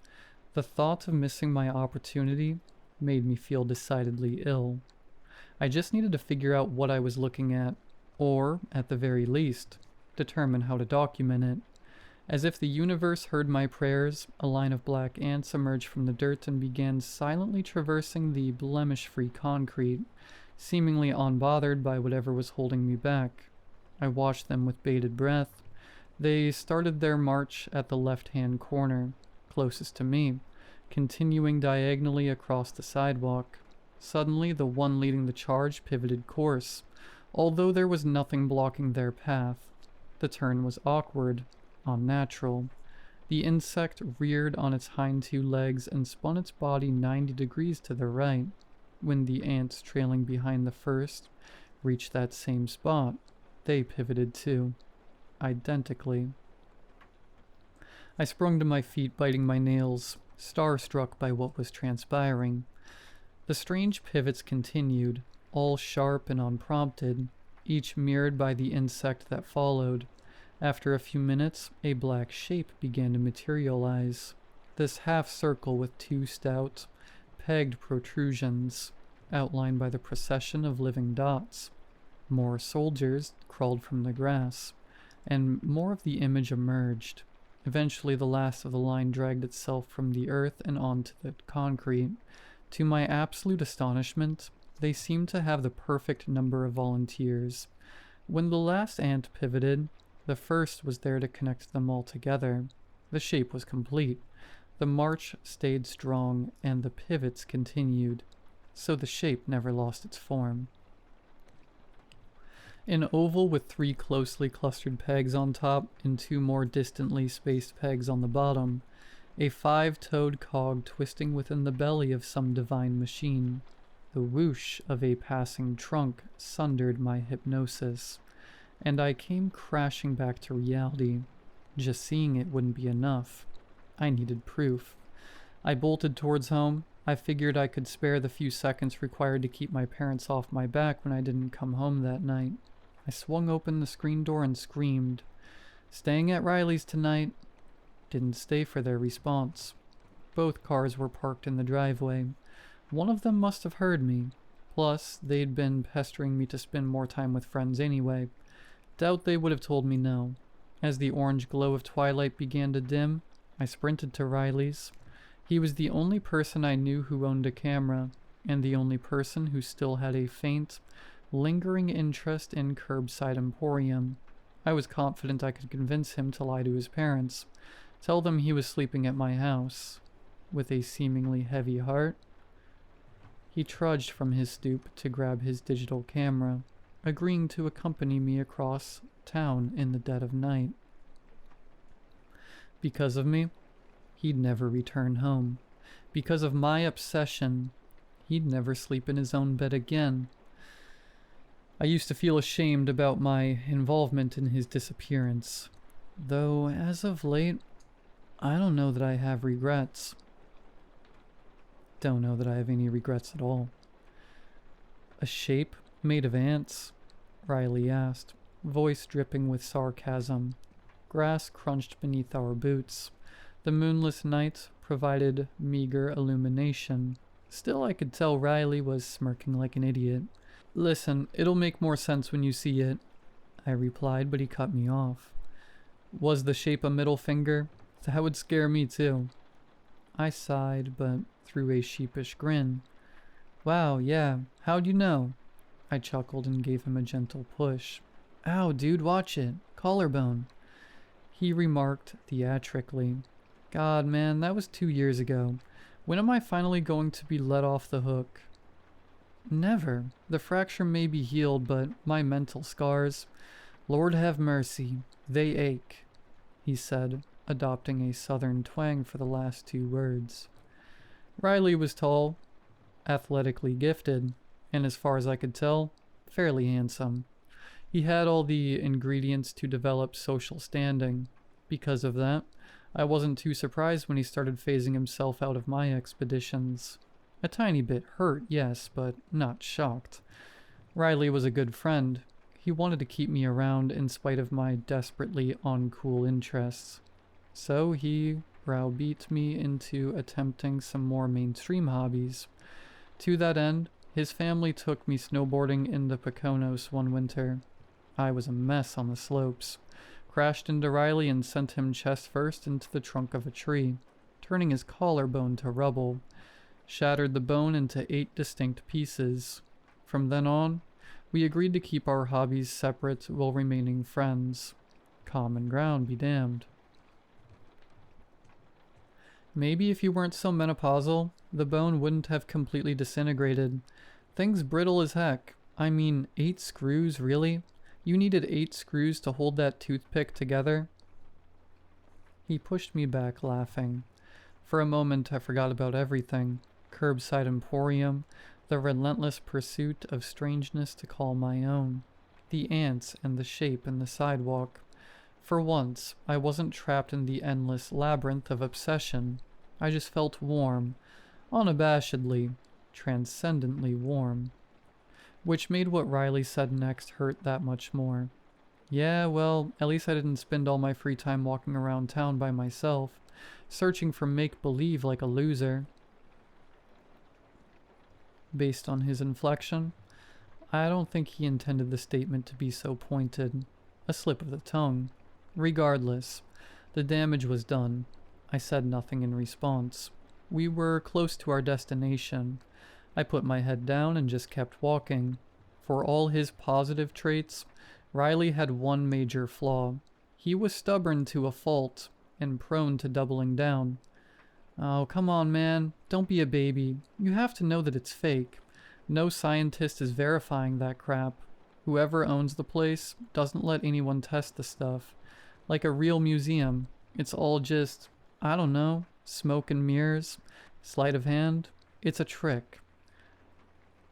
[SPEAKER 1] The thought of missing my opportunity made me feel decidedly ill. I just needed to figure out what I was looking at, or, at the very least, determine how to document it. As if the universe heard my prayers, a line of black ants emerged from the dirt and began silently traversing the blemish-free concrete, seemingly unbothered by whatever was holding me back. I watched them with bated breath. They started their march at the left-hand corner, closest to me, continuing diagonally across the sidewalk. Suddenly, the one leading the charge pivoted course, although there was nothing blocking their path. The turn was awkward, unnatural. The insect reared on its hind 2 legs and spun its body 90 degrees to the right. When the ants trailing behind the first reached that same spot, they pivoted too, identically. I sprung to my feet, biting my nails, starstruck by what was transpiring. The strange pivots continued, all sharp and unprompted, each mirrored by the insect that followed. After a few minutes, a black shape began to materialize. This half circle with 2 stout, pegged protrusions, outlined by the procession of living dots. More soldiers crawled from the grass, and more of the image emerged. Eventually, the last of the line dragged itself from the earth and onto the concrete. To my absolute astonishment, they seemed to have the perfect number of volunteers. When the last ant pivoted, the first was there to connect them all together. The shape was complete. The march stayed strong, and the pivots continued, so the shape never lost its form. An oval with 3 closely clustered pegs on top and 2 more distantly spaced pegs on the bottom, a 5-toed cog twisting within the belly of some divine machine. The whoosh of a passing trunk sundered my hypnosis, and I came crashing back to reality. Just seeing it wouldn't be enough. I needed proof. I bolted towards home. I figured I could spare the few seconds required to keep my parents off my back when I didn't come home that night. I swung open the screen door and screamed, "Staying at Riley's tonight." Didn't stay for their response. Both cars were parked in the driveway. One of them must have heard me. Plus, they'd been pestering me to spend more time with friends anyway. Doubt they would have told me no. As the orange glow of twilight began to dim, I sprinted to Riley's. He was the only person I knew who owned a camera, and the only person who still had a faint, lingering interest in curbside emporium. I was confident I could convince him to lie to his parents, tell them he was sleeping at my house. With a seemingly heavy heart, he trudged from his stoop to grab his digital camera, agreeing to accompany me across town in the dead of night. Because of me, he'd never return home. Because of my obsession, he'd never sleep in his own bed again. I used to feel ashamed about my involvement in his disappearance, though as of late, I don't know that I have regrets. Don't know that I have any regrets at all. "A shape made of ants?" Riley asked, voice dripping with sarcasm. Grass crunched beneath our boots. The moonless night provided meager illumination. Still, I could tell Riley was smirking like an idiot. "Listen, it'll make more sense when you see it," I replied, but he cut me off. "Was the shape a middle finger? That would scare me too." I sighed, but threw a sheepish grin. "Wow, yeah, how'd you know?" I chuckled and gave him a gentle push. "Ow, dude, watch it. Collarbone," he remarked theatrically. "God, man, that was 2 years ago. When am I finally going to be let off the hook?" "Never. The fracture may be healed, but my mental scars, Lord have mercy, they ache," he said, adopting a southern twang for the last 2 words. Riley was tall, athletically gifted, and as far as I could tell, fairly handsome. He had all the ingredients to develop social standing. Because of that, I wasn't too surprised when he started phasing himself out of my expeditions. A tiny bit hurt, yes, but not shocked. Riley was a good friend. He wanted to keep me around in spite of my desperately uncool interests. So he browbeat me into attempting some more mainstream hobbies. To that end, his family took me snowboarding in the Poconos one winter. I was a mess on the slopes. Crashed into Riley and sent him chest first into the trunk of a tree, turning his collarbone to rubble. Shattered the bone into 8 distinct pieces. From then on, we agreed to keep our hobbies separate while remaining friends. Common ground be damned. Maybe if you weren't so menopausal, the bone wouldn't have completely disintegrated. Thing's brittle as heck. I mean, 8 screws, really? You needed 8 screws to hold that toothpick together? He pushed me back, laughing. For a moment, I forgot about everything. Curbside emporium, the relentless pursuit of strangeness to call my own, the ants and the shape in the sidewalk. For once, I wasn't trapped in the endless labyrinth of obsession. I just felt warm, unabashedly, transcendently warm. Which made what Riley said next hurt that much more. Yeah, well, at least I didn't spend all my free time walking around town by myself, searching for make-believe like a loser. Based on his inflection, I don't think he intended the statement to be so pointed. A slip of the tongue. Regardless, the damage was done. I said nothing in response. We were close to our destination. I put my head down and just kept walking. For all his positive traits, Riley had one major flaw. He was stubborn to a fault. and prone to doubling down. Oh, come on, man. Don't be a baby. You have to know that it's fake. No scientist is verifying that crap. Whoever owns the place doesn't let anyone test the stuff. Like a real museum. It's all just, I don't know, smoke and mirrors, sleight of hand. It's a trick.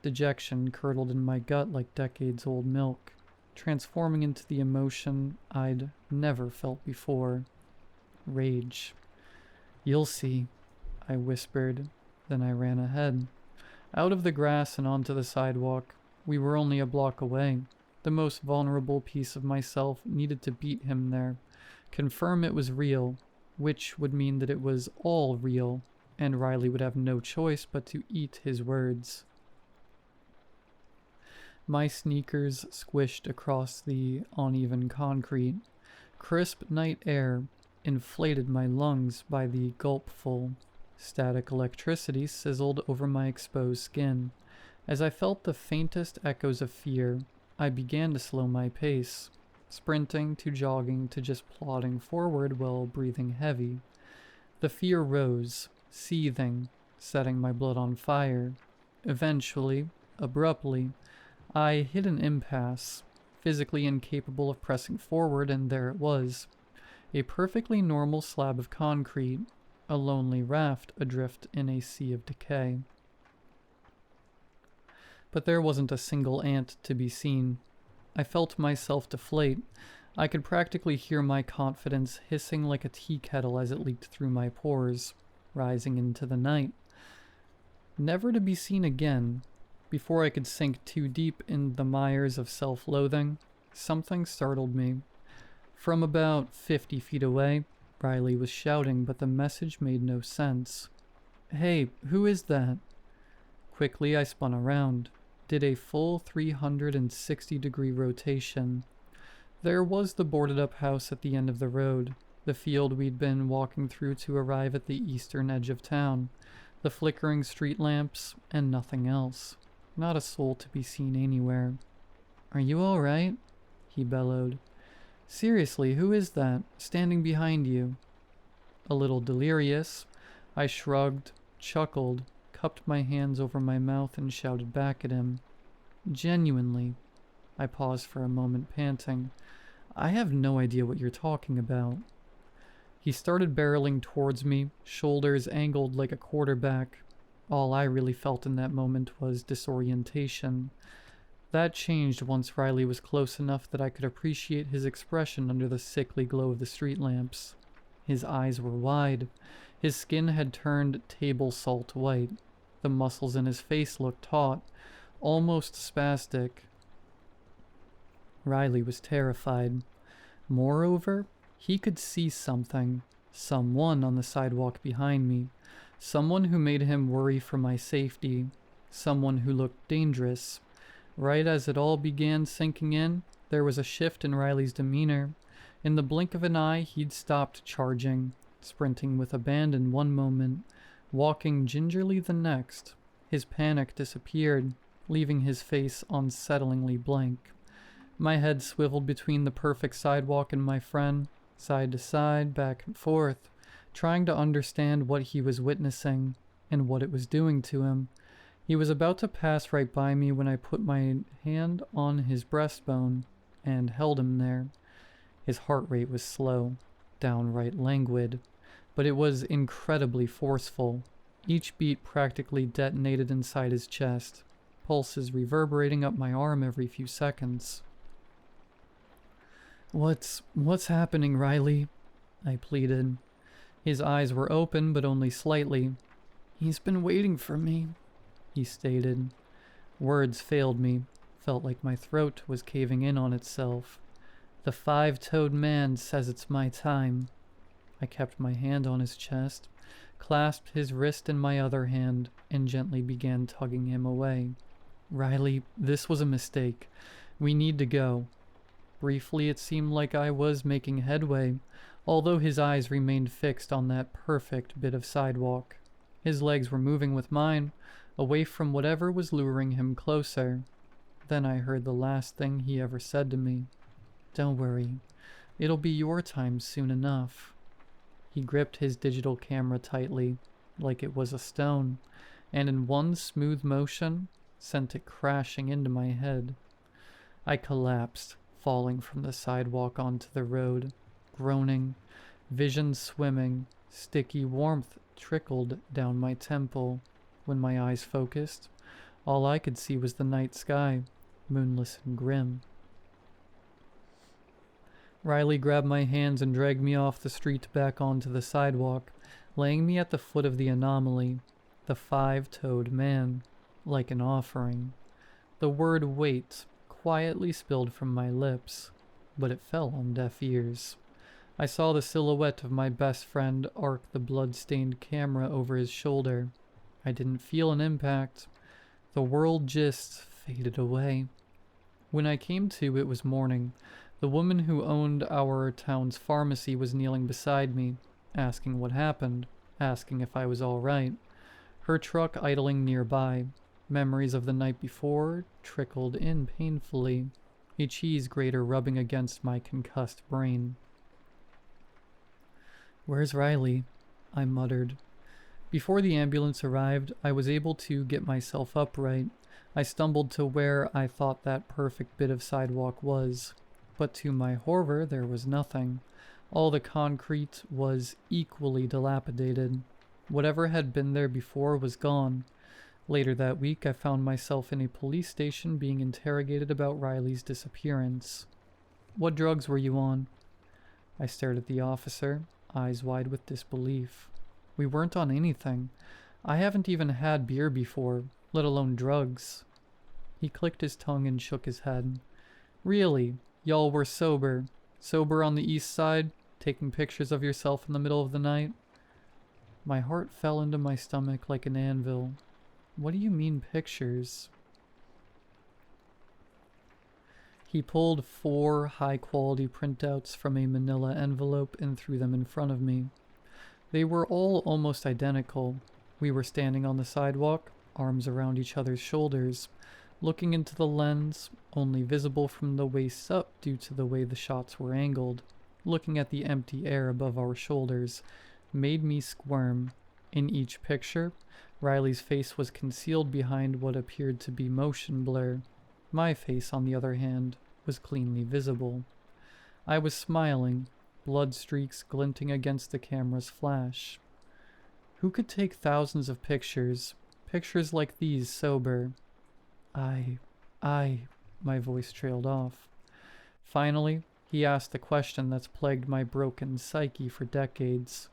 [SPEAKER 1] Dejection curdled in my gut like decades-old milk, transforming into the emotion I'd never felt before. Rage. You'll see, I whispered. Then I ran ahead. Out of the grass and onto the sidewalk. We were only a block away. The most vulnerable piece of myself needed to beat him there. Confirm it was real, which would mean that it was all real, and Riley would have no choice but to eat his words. My sneakers squished across the uneven concrete. Crisp night air inflated my lungs by the gulpful. Static electricity sizzled over my exposed skin. As I felt the faintest echoes of fear, I began to slow my pace, sprinting to jogging to just plodding forward while breathing heavy. The fear rose, seething, setting my blood on fire. Eventually, abruptly, I hit an impasse, physically incapable of pressing forward, and there it was. A perfectly normal slab of concrete, a lonely raft adrift in a sea of decay. But there wasn't a single ant to be seen. I felt myself deflate. I could practically hear my confidence hissing like a tea kettle as it leaked through my pores, rising into the night. Never to be seen again. Before I could sink too deep in the mires of self-loathing, something startled me. From about 50 feet away, Riley was shouting, but the message made no sense. Hey, who is that? Quickly I spun around, did a full 360-degree rotation. There was the boarded-up house at the end of the road, the field we'd been walking through to arrive at the eastern edge of town, the flickering street lamps, and nothing else. Not a soul to be seen anywhere. Are you all right? He bellowed. Seriously, who is that, standing behind you? A little delirious, I shrugged, chuckled, cupped my hands over my mouth and shouted back at him. Genuinely. I paused for a moment, panting. I have no idea what you're talking about. He started barreling towards me, shoulders angled like a quarterback. All I really felt in that moment was disorientation. That changed once Riley was close enough that I could appreciate his expression under the sickly glow of the street lamps. His eyes were wide. His skin had turned table salt white. The muscles in his face looked taut, almost spastic. Riley was terrified. Moreover, he could see something, someone on the sidewalk behind me. Someone who made him worry for my safety. Someone who looked dangerous. Right as it all began sinking in, there was a shift in Riley's demeanor. In the blink of an eye, he'd stopped charging, sprinting with abandon one moment, walking gingerly the next. His panic disappeared, leaving his face unsettlingly blank. My head swiveled between the perfect sidewalk and my friend, side to side, back and forth, trying to understand what he was witnessing and what it was doing to him. He was about to pass right by me when I put my hand on his breastbone and held him there. His heart rate was slow, downright languid, but it was incredibly forceful. Each beat practically detonated inside his chest, pulses reverberating up my arm every few seconds. What's happening, Riley? I pleaded. His eyes were open, but only slightly. He's been waiting for me, he stated. Words failed me. Felt like my throat was caving in on itself. The five-toed man says it's my time. I kept my hand on his chest, clasped his wrist in my other hand, and gently began tugging him away. Riley, this was a mistake. We need to go. Briefly, it seemed like I was making headway, although his eyes remained fixed on that perfect bit of sidewalk. His legs were moving with mine, away from whatever was luring him closer. Then I heard the last thing he ever said to me. Don't worry. It'll be your time soon enough. He gripped his digital camera tightly, like it was a stone, and in one smooth motion, sent it crashing into my head. I collapsed, falling from the sidewalk onto the road, groaning, vision swimming, sticky warmth trickled down my temple. When my eyes focused, all I could see was the night sky, moonless and grim. Riley grabbed my hands and dragged me off the street back onto the sidewalk, laying me at the foot of the anomaly, the five-toed man, like an offering. The word wait quietly spilled from my lips, but it fell on deaf ears. I saw the silhouette of my best friend arc the blood-stained camera over his shoulder. I didn't feel an impact. The world just faded away. When I came to, it was morning. The woman who owned our town's pharmacy was kneeling beside me, asking what happened, asking if I was all right. Her truck idling nearby. Memories of the night before trickled in painfully, a cheese grater rubbing against my concussed brain. "Where's Riley?" I muttered. Before the ambulance arrived, I was able to get myself upright. I stumbled to where I thought that perfect bit of sidewalk was, but to my horror there was nothing. All the concrete was equally dilapidated. Whatever had been there before was gone. Later that week, I found myself in a police station being interrogated about Riley's disappearance. "What drugs were you on?" I stared at the officer, eyes wide with disbelief. "We weren't on anything. I haven't even had beer before, let alone drugs." He clicked his tongue and shook his head. "Really? Y'all were sober? Sober on the east side? Taking pictures of yourself in the middle of the night?" My heart fell into my stomach like an anvil. "What do you mean pictures?" He pulled 4 high-quality printouts from a manila envelope and threw them in front of me. They were all almost identical. We were standing on the sidewalk, arms around each other's shoulders, looking into the lens, only visible from the waist up due to the way the shots were angled. Looking at the empty air above our shoulders made me squirm. In each picture, Riley's face was concealed behind what appeared to be motion blur. My face, on the other hand, was cleanly visible. I was smiling, blood streaks glinting against the camera's flash. Who could take thousands of pictures like these sober? My voice trailed off. Finally, he asked the question that's plagued my broken psyche for decades.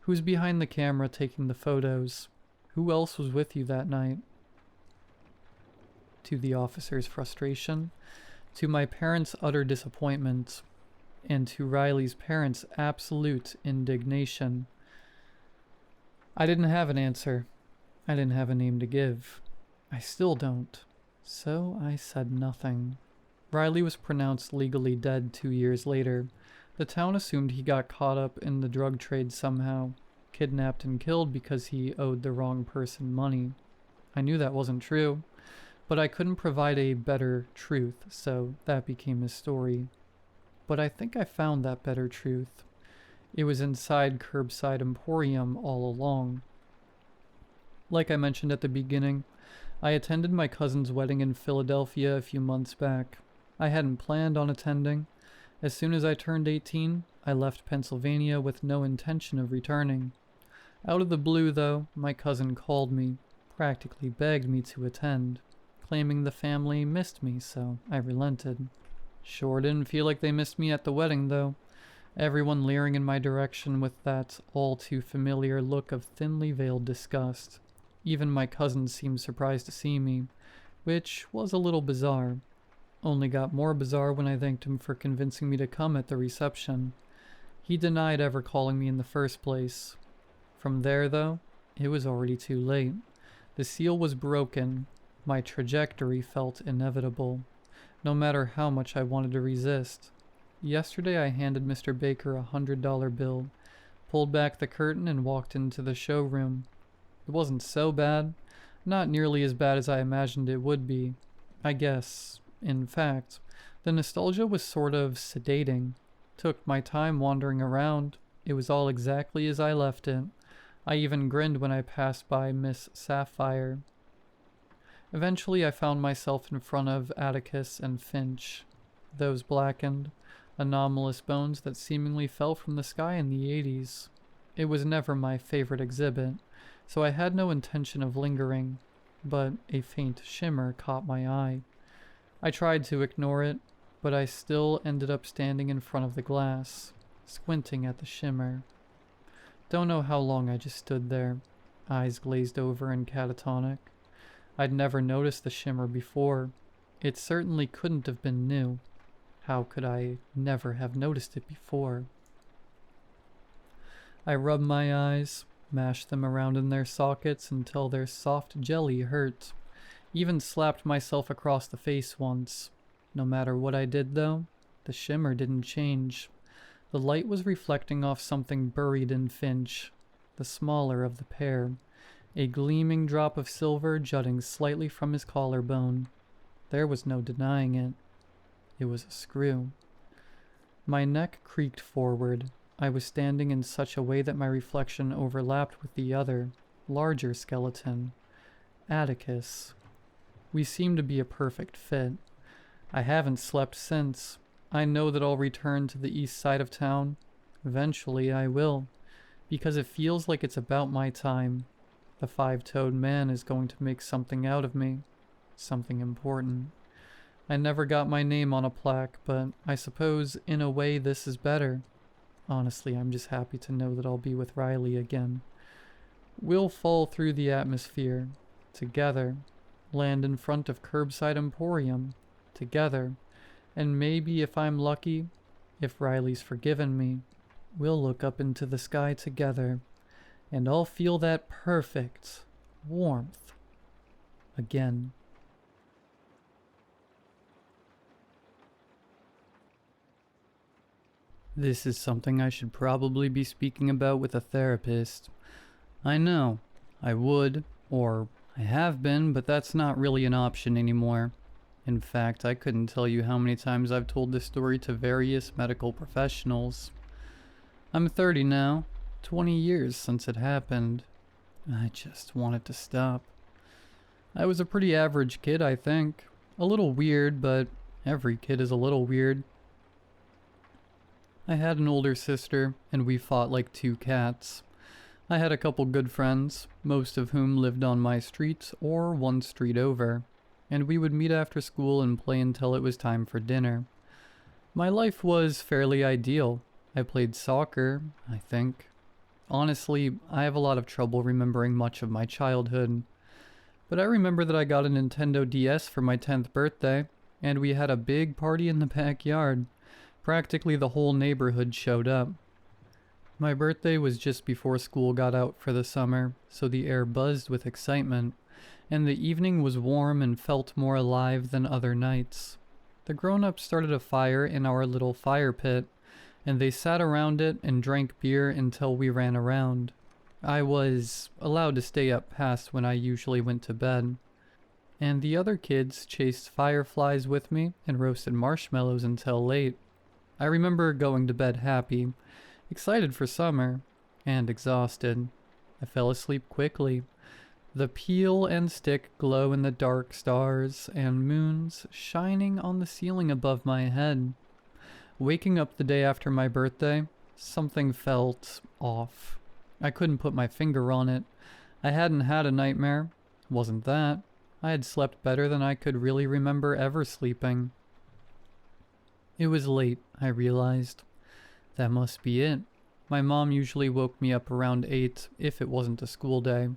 [SPEAKER 1] "Who's behind the camera taking the photos? Who else was with you that night?" To the officer's frustration, to my parents' utter disappointment, and to Riley's parents' absolute indignation, I didn't have an answer. I didn't have a name to give. I still don't. So I said nothing. Riley was pronounced legally dead 2 years later. The town assumed he got caught up in the drug trade somehow, kidnapped and killed because he owed the wrong person money. I knew that wasn't true, but I couldn't provide a better truth, so that became his story. But I think I found that better truth. It was inside Curbside Emporium all along. Like I mentioned at the beginning, I attended my cousin's wedding in Philadelphia a few months back. I hadn't planned on attending. As soon as I turned 18, I left Pennsylvania with no intention of returning. Out of the blue, though, my cousin called me, practically begged me to attend, claiming the family missed me, so I relented. Sure didn't feel like they missed me at the wedding, though. Everyone leering in my direction with that all-too-familiar look of thinly veiled disgust. Even my cousin seemed surprised to see me, which was a little bizarre. Only got more bizarre when I thanked him for convincing me to come at the reception. He denied ever calling me in the first place. From there, though, it was already too late. The seal was broken. My trajectory felt inevitable, no matter how much I wanted to resist. Yesterday I handed Mr. Baker a $100 bill, pulled back the curtain and walked into the showroom. It wasn't so bad, not nearly as bad as I imagined it would be. I guess, in fact, the nostalgia was sort of sedating. Took my time wandering around, It was all exactly as I left it. I even grinned when I passed by Miss Sapphire. Eventually I found myself in front of Atticus and Finch, those blackened, anomalous bones that seemingly fell from the sky in the 80s. It was never my favorite exhibit, so I had no intention of lingering, but a faint shimmer caught my eye. I tried to ignore it, but I still ended up standing in front of the glass, squinting at the shimmer. Don't know how long I just stood there, eyes glazed over and catatonic. I'd never noticed the shimmer before. It certainly couldn't have been new. How could I never have noticed it before? I rubbed my eyes, mashed them around in their sockets until their soft jelly hurt. Even slapped myself across the face once. No matter what I did though, the shimmer didn't change. The light was reflecting off something buried in Finch, the smaller of the pair, a gleaming drop of silver jutting slightly from his collarbone. There was no denying it. It was a screw. My neck creaked forward. I was standing in such a way that my reflection overlapped with the other, larger skeleton, Atticus. We seemed to be a perfect fit. I haven't slept since. I know that I'll return to the east side of town. Eventually I will, because it feels like it's about my time. The five-toed man is going to make something out of me, something important. I never got my name on a plaque, but I suppose in a way this is better. Honestly, I'm just happy to know that I'll be with Riley again. We'll fall through the atmosphere, together, land in front of Curbside Emporium, together, and maybe if I'm lucky, if Riley's forgiven me, we'll look up into the sky together, and I'll feel that perfect warmth again. This is something I should probably be speaking about with a therapist. I know, I would, or I have been, but that's not really an option anymore. In fact, I couldn't tell you how many times I've told this story to various medical professionals. I'm 30 now, 20 years since it happened. I just wanted to stop. I was a pretty average kid, I think. A little weird, but every kid is a little weird. I had an older sister, and we fought like two cats. I had a couple good friends, most of whom lived on my street or one street over, and we would meet after school and play until it was time for dinner. My life was fairly ideal. I played soccer, I think. Honestly, I have a lot of trouble remembering much of my childhood. But I remember that I got a Nintendo DS for my 10th birthday, and we had a big party in the backyard. Practically the whole neighborhood showed up. My birthday was just before school got out for the summer, so the air buzzed with excitement, and the evening was warm and felt more alive than other nights. The grown-ups started a fire in our little fire pit, and they sat around it and drank beer until we ran around. I was allowed to stay up past when I usually went to bed. And the other kids chased fireflies with me and roasted marshmallows until late. I remember going to bed happy, excited for summer, and exhausted. I fell asleep quickly. The peel and stick glow in the dark stars and moons shining on the ceiling above my head. Waking up the day after my birthday, something felt off. I couldn't put my finger on it. I hadn't had a nightmare. Wasn't that. I had slept better than I could really remember ever sleeping. It was late, I realized. That must be it. My mom usually woke me up around 8 if it wasn't a school day.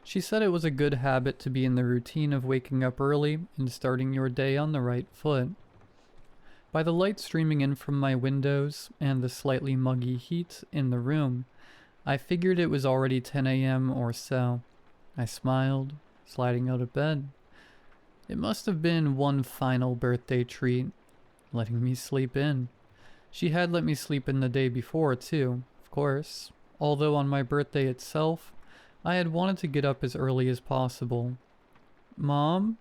[SPEAKER 1] She said it was a good habit to be in the routine of waking up early and starting your day on the right foot. By the light streaming in from my windows and the slightly muggy heat in the room, I figured it was already 10 a.m. or so. I smiled, sliding out of bed. It must have been one final birthday treat, letting me sleep in. She had let me sleep in the day before, too, of course, although on my birthday itself, I had wanted to get up as early as possible. "Mom?"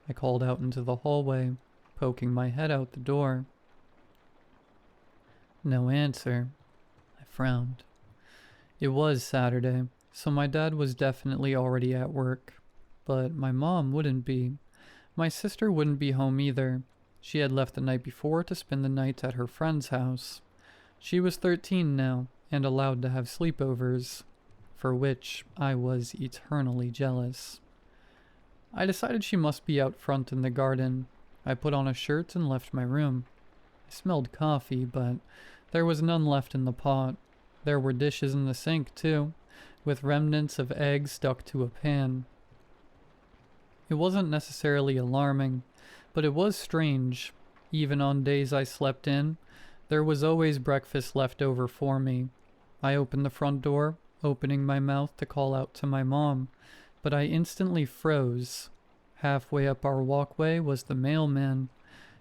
[SPEAKER 1] I called out into the hallway, poking my head out the door. No answer. I frowned. It was Saturday, so my dad was definitely already at work. But my mom wouldn't be. My sister wouldn't be home either. She had left the night before to spend the night at her friend's house. She was 13 now, and allowed to have sleepovers, for which I was eternally jealous. I decided she must be out front in the garden. I put on a shirt and left my room. I smelled coffee, but there was none left in the pot. There were dishes in the sink, too, with remnants of eggs stuck to a pan. It wasn't necessarily alarming, but it was strange. Even on days I slept in, there was always breakfast left over for me. I opened the front door, opening my mouth to call out to my mom, but I instantly froze. Halfway up our walkway was the mailman.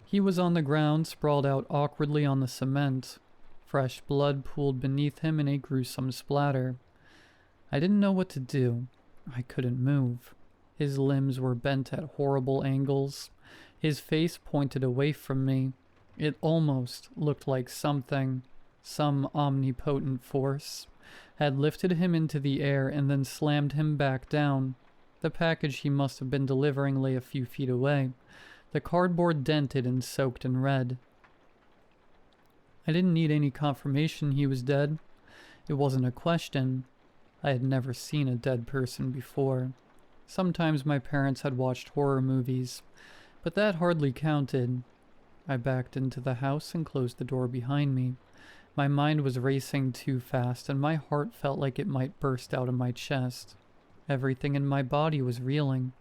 [SPEAKER 1] He was on the ground, sprawled out awkwardly on the cement. Fresh blood pooled beneath him in a gruesome splatter. I didn't know what to do. I couldn't move. His limbs were bent at horrible angles. His face pointed away from me. It almost looked like something, some omnipotent force, had lifted him into the air and then slammed him back down. The package he must have been delivering lay a few feet away, the cardboard dented and soaked in red. I didn't need any confirmation he was dead. It wasn't a question. I had never seen a dead person before. Sometimes my parents had watched horror movies, but that hardly counted. I backed into the house and closed the door behind me. My mind was racing too fast, and my heart felt like it might burst out of my chest. Everything in my body was reeling,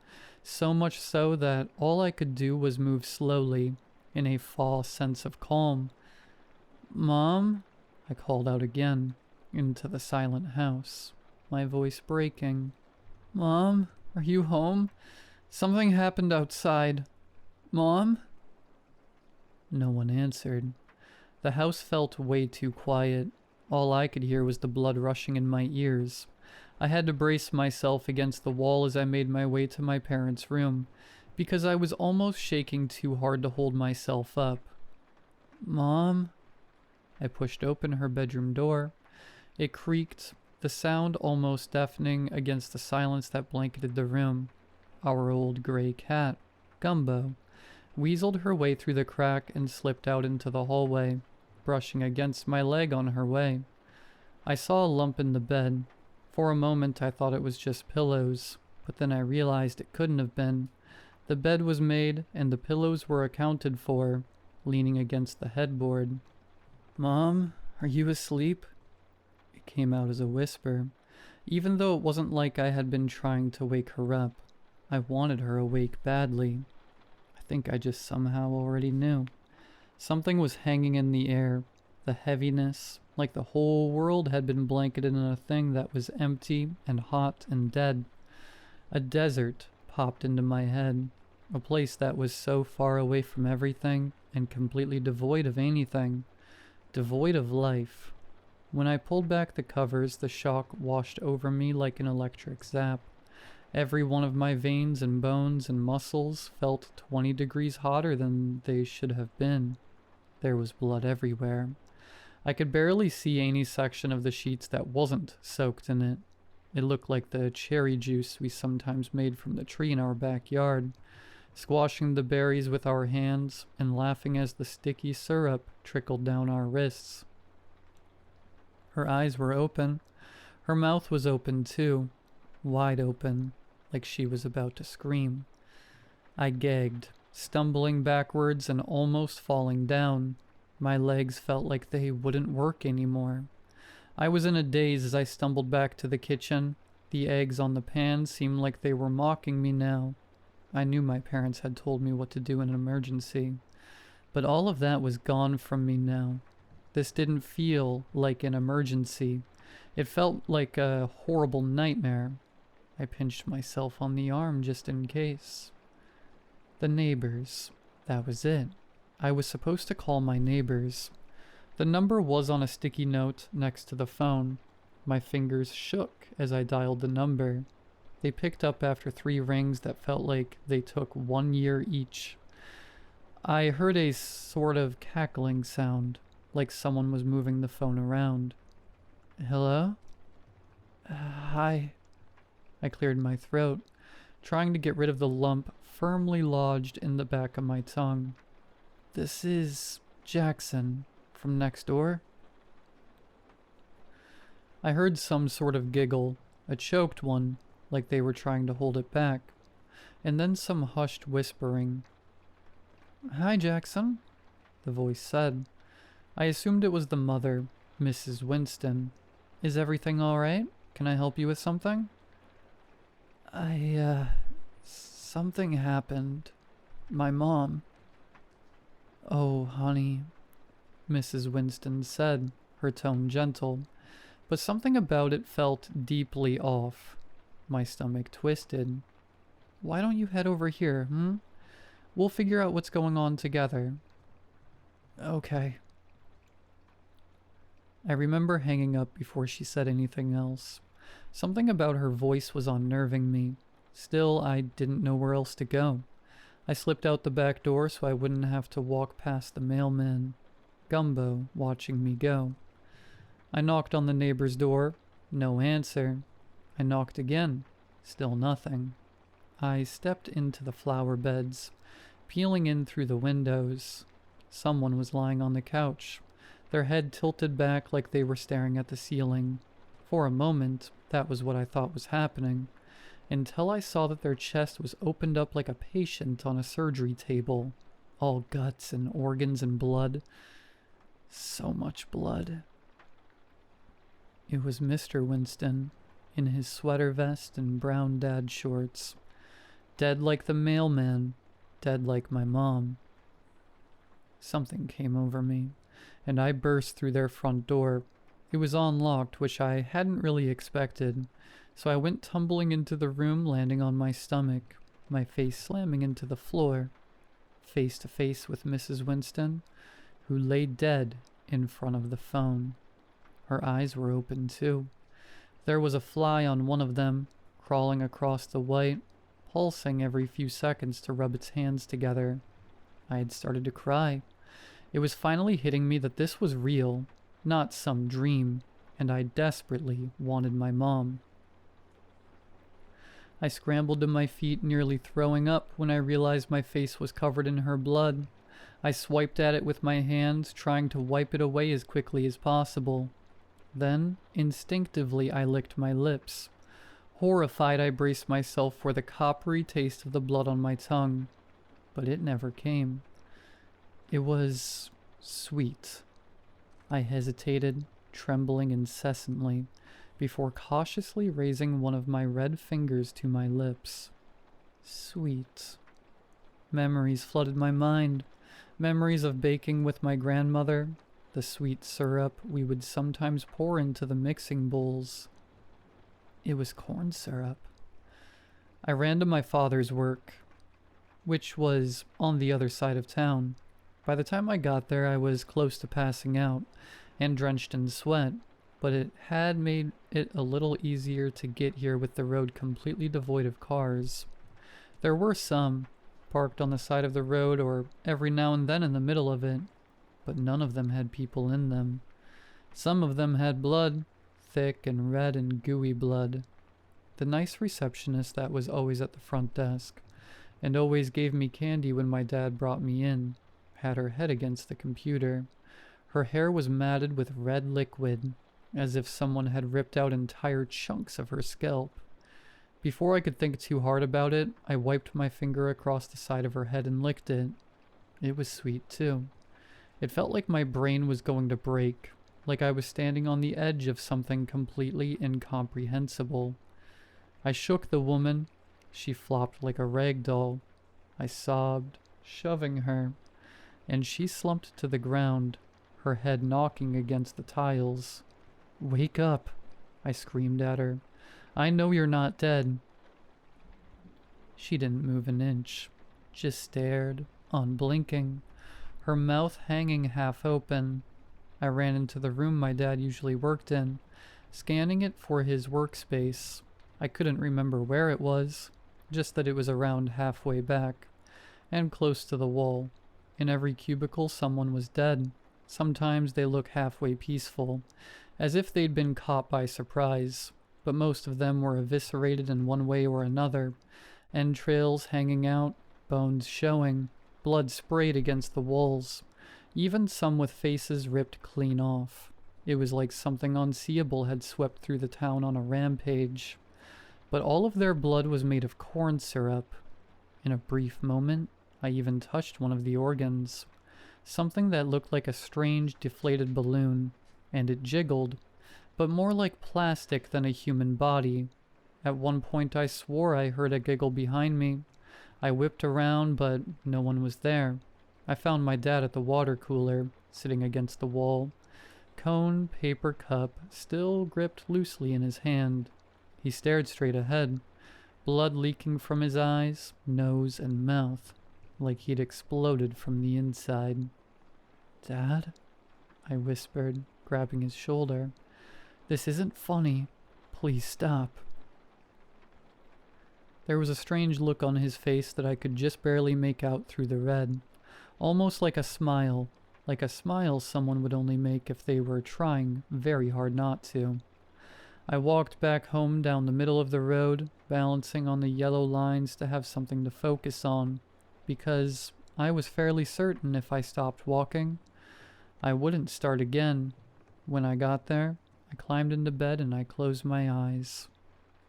[SPEAKER 1] so much so that all I could do was move slowly, in a false sense of calm. "Mom?" I called out again, into the silent house, my voice breaking. "Mom, are you home? Something happened outside. Mom?" No one answered. The house felt way too quiet. All I could hear was the blood rushing in my ears. I had to brace myself against the wall as I made my way to my parents' room, because I was almost shaking too hard to hold myself up. "Mom?" I pushed open her bedroom door. It creaked, the sound almost deafening against the silence that blanketed the room. Our old gray cat, Gumbo, weaseled her way through the crack and slipped out into the hallway, brushing against my leg on her way. I saw a lump in the bed. For a moment I thought it was just pillows, but then I realized it couldn't have been. The bed was made and the pillows were accounted for, leaning against the headboard. "Mom, are you asleep?" It came out as a whisper, even though it wasn't like I had been trying to wake her up. I wanted her awake badly. I think I just somehow already knew. Something was hanging in the air, the heaviness, like the whole world had been blanketed in a thing that was empty and hot and dead. A desert popped into my head, a place that was so far away from everything and completely devoid of anything, devoid of life. When I pulled back the covers, the shock washed over me like an electric zap. Every one of my veins and bones and muscles felt 20 degrees hotter than they should have been. There was blood everywhere. I could barely see any section of the sheets that wasn't soaked in it. It looked like the cherry juice we sometimes made from the tree in our backyard, squashing the berries with our hands and laughing as the sticky syrup trickled down our wrists. Her eyes were open. Her mouth was open too, wide open, like she was about to scream. I gagged, stumbling backwards and almost falling down. My legs felt like they wouldn't work anymore. I was in a daze as I stumbled back to the kitchen. The eggs on the pan seemed like they were mocking me now. I knew my parents had told me what to do in an emergency, but all of that was gone from me now. This didn't feel like an emergency. It felt like a horrible nightmare. I pinched myself on the arm just in case. The neighbors. That was it. I was supposed to call my neighbors. The number was on a sticky note next to the phone. My fingers shook as I dialed the number. They picked up after 3 rings that felt like they took 1 year each. I heard a sort of cackling sound, like someone was moving the phone around. Hello? Hi. I cleared my throat, trying to get rid of the lump firmly lodged in the back of my tongue. This is Jackson from next door. I heard some sort of giggle, a choked one, like they were trying to hold it back, and then some hushed whispering. Hi, Jackson, the voice said. I assumed it was the mother, Mrs. Winston. Is everything all right? Can I help you with something? Something happened. My mom. Oh, honey, Mrs. Winston said, her tone gentle, but something about it felt deeply off. My stomach twisted. Why don't you head over here, We'll figure out what's going on together. Okay. I remember hanging up before she said anything else. Something about her voice was unnerving me. Still, I didn't know where else to go. I slipped out the back door so I wouldn't have to walk past the mailman, Gumbo, watching me go. I knocked on the neighbor's door. No answer. I knocked again. Still nothing. I stepped into the flower beds, peeling in through the windows. Someone was lying on the couch, their head tilted back like they were staring at the ceiling. For a moment, that was what I thought was happening, until I saw that their chest was opened up like a patient on a surgery table, all guts and organs and blood. So much blood. It was Mr. Winston, in his sweater vest and brown dad shorts. Dead like the mailman, dead like my mom. Something came over me, and I burst through their front door. It was unlocked, which I hadn't really expected, so I went tumbling into the room, landing on my stomach, my face slamming into the floor, face to face with Mrs. Winston, who lay dead in front of the phone. Her eyes were open too. There was a fly on one of them, crawling across the white, pulsing every few seconds to rub its hands together. I had started to cry. It was finally hitting me that this was real, not some dream, and I desperately wanted my mom. I scrambled to my feet, nearly throwing up when I realized my face was covered in her blood. I swiped at it with my hands, trying to wipe it away as quickly as possible. Then, instinctively, I licked my lips. Horrified, I braced myself for the coppery taste of the blood on my tongue. But it never came. It was sweet. I hesitated, trembling incessantly, before cautiously raising one of my red fingers to my lips. Sweet. Memories flooded my mind. Memories of baking with my grandmother, the sweet syrup we would sometimes pour into the mixing bowls. It was corn syrup. I ran to my father's work, which was on the other side of town. By the time I got there, I was close to passing out and drenched in sweat, but it had made it a little easier to get here with the road completely devoid of cars. There were some, parked on the side of the road or every now and then in the middle of it, but none of them had people in them. Some of them had blood, thick and red and gooey blood. The nice receptionist that was always at the front desk, and always gave me candy when my dad brought me in, had her head against the computer. Her hair was matted with red liquid, as if someone had ripped out entire chunks of her scalp. Before I could think too hard about it, I wiped my finger across the side of her head and licked it. It was sweet too. It felt like my brain was going to break, like I was standing on the edge of something completely incomprehensible. I shook the woman. She flopped like a rag doll. I sobbed, shoving her, and she slumped to the ground, her head knocking against the tiles. "Wake up," I screamed at her. "I know you're not dead." She didn't move an inch, just stared, unblinking, her mouth hanging half open. I ran into the room my dad usually worked in, scanning it for his workspace. I couldn't remember where it was, just that it was around halfway back, and close to the wall. In every cubicle someone was dead, Sometimes they look halfway peaceful, as if they'd been caught by surprise, but most of them were eviscerated in one way or another, entrails hanging out, bones showing, blood sprayed against the walls, even some with faces ripped clean off. It was like something unseeable had swept through the town on a rampage. But all of their blood was made of corn syrup. In a brief moment, I even touched one of the organs. Something that looked like a strange, deflated balloon, and it jiggled, but more like plastic than a human body. At one point I swore I heard a giggle behind me. I whipped around, but no one was there. I found my dad at the water cooler, sitting against the wall. Cone, paper cup, still gripped loosely in his hand. He stared straight ahead, blood leaking from his eyes, nose, and mouth, like he'd exploded from the inside. "Dad?" I whispered, grabbing his shoulder. "This isn't funny. Please stop." There was a strange look on his face that I could just barely make out through the red. Almost like a smile someone would only make if they were trying very hard not to. I walked back home down the middle of the road, balancing on the yellow lines to have something to focus on, because I was fairly certain if I stopped walking, I wouldn't start again. When I got there, I climbed into bed and I closed my eyes.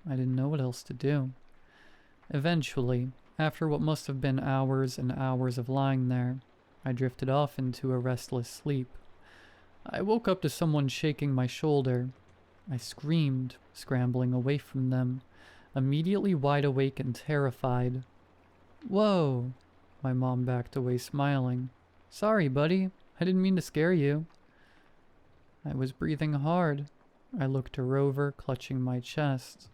[SPEAKER 1] I didn't know what else to do. Eventually, after what must have been hours and hours of lying there, I drifted off into a restless sleep. I woke up to someone shaking my shoulder. I screamed, scrambling away from them, immediately wide awake and terrified. "Whoa!" My mom backed away smiling. "Sorry, buddy. I didn't mean to scare you." I was breathing hard. I looked her over, clutching my chest.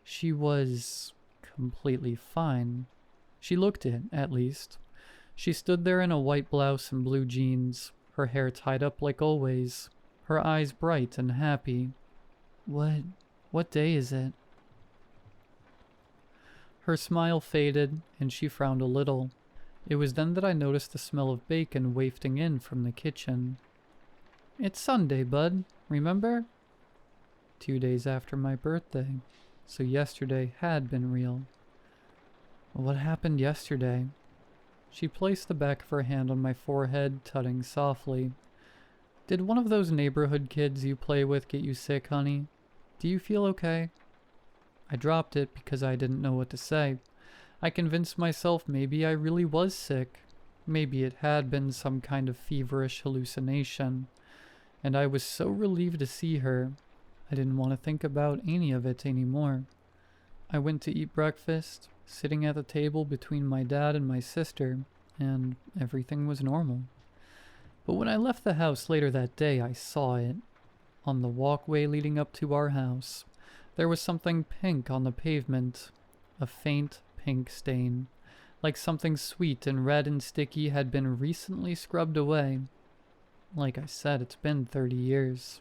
[SPEAKER 1] She was completely fine. She looked it, at least. She stood there in a white blouse and blue jeans, her hair tied up like always, her eyes bright and happy. What day is it?" Her smile faded, and she frowned a little. It was then that I noticed the smell of bacon wafting in from the kitchen. "It's Sunday, bud, remember?" 2 days after my birthday, so yesterday had been real. "What happened yesterday?" She placed the back of her hand on my forehead, tutting softly. "Did one of those neighborhood kids you play with get you sick, honey? Do you feel okay?" I dropped it because I didn't know what to say. I convinced myself maybe I really was sick. Maybe it had been some kind of feverish hallucination. And I was so relieved to see her. I didn't want to think about any of it anymore. I went to eat breakfast, sitting at the table between my dad and my sister, and everything was normal. But when I left the house later that day, I saw it. On the walkway leading up to our house, there was something pink on the pavement, a faint pink stain, like something sweet and red and sticky had been recently scrubbed away. Like I said, it's been 30 years.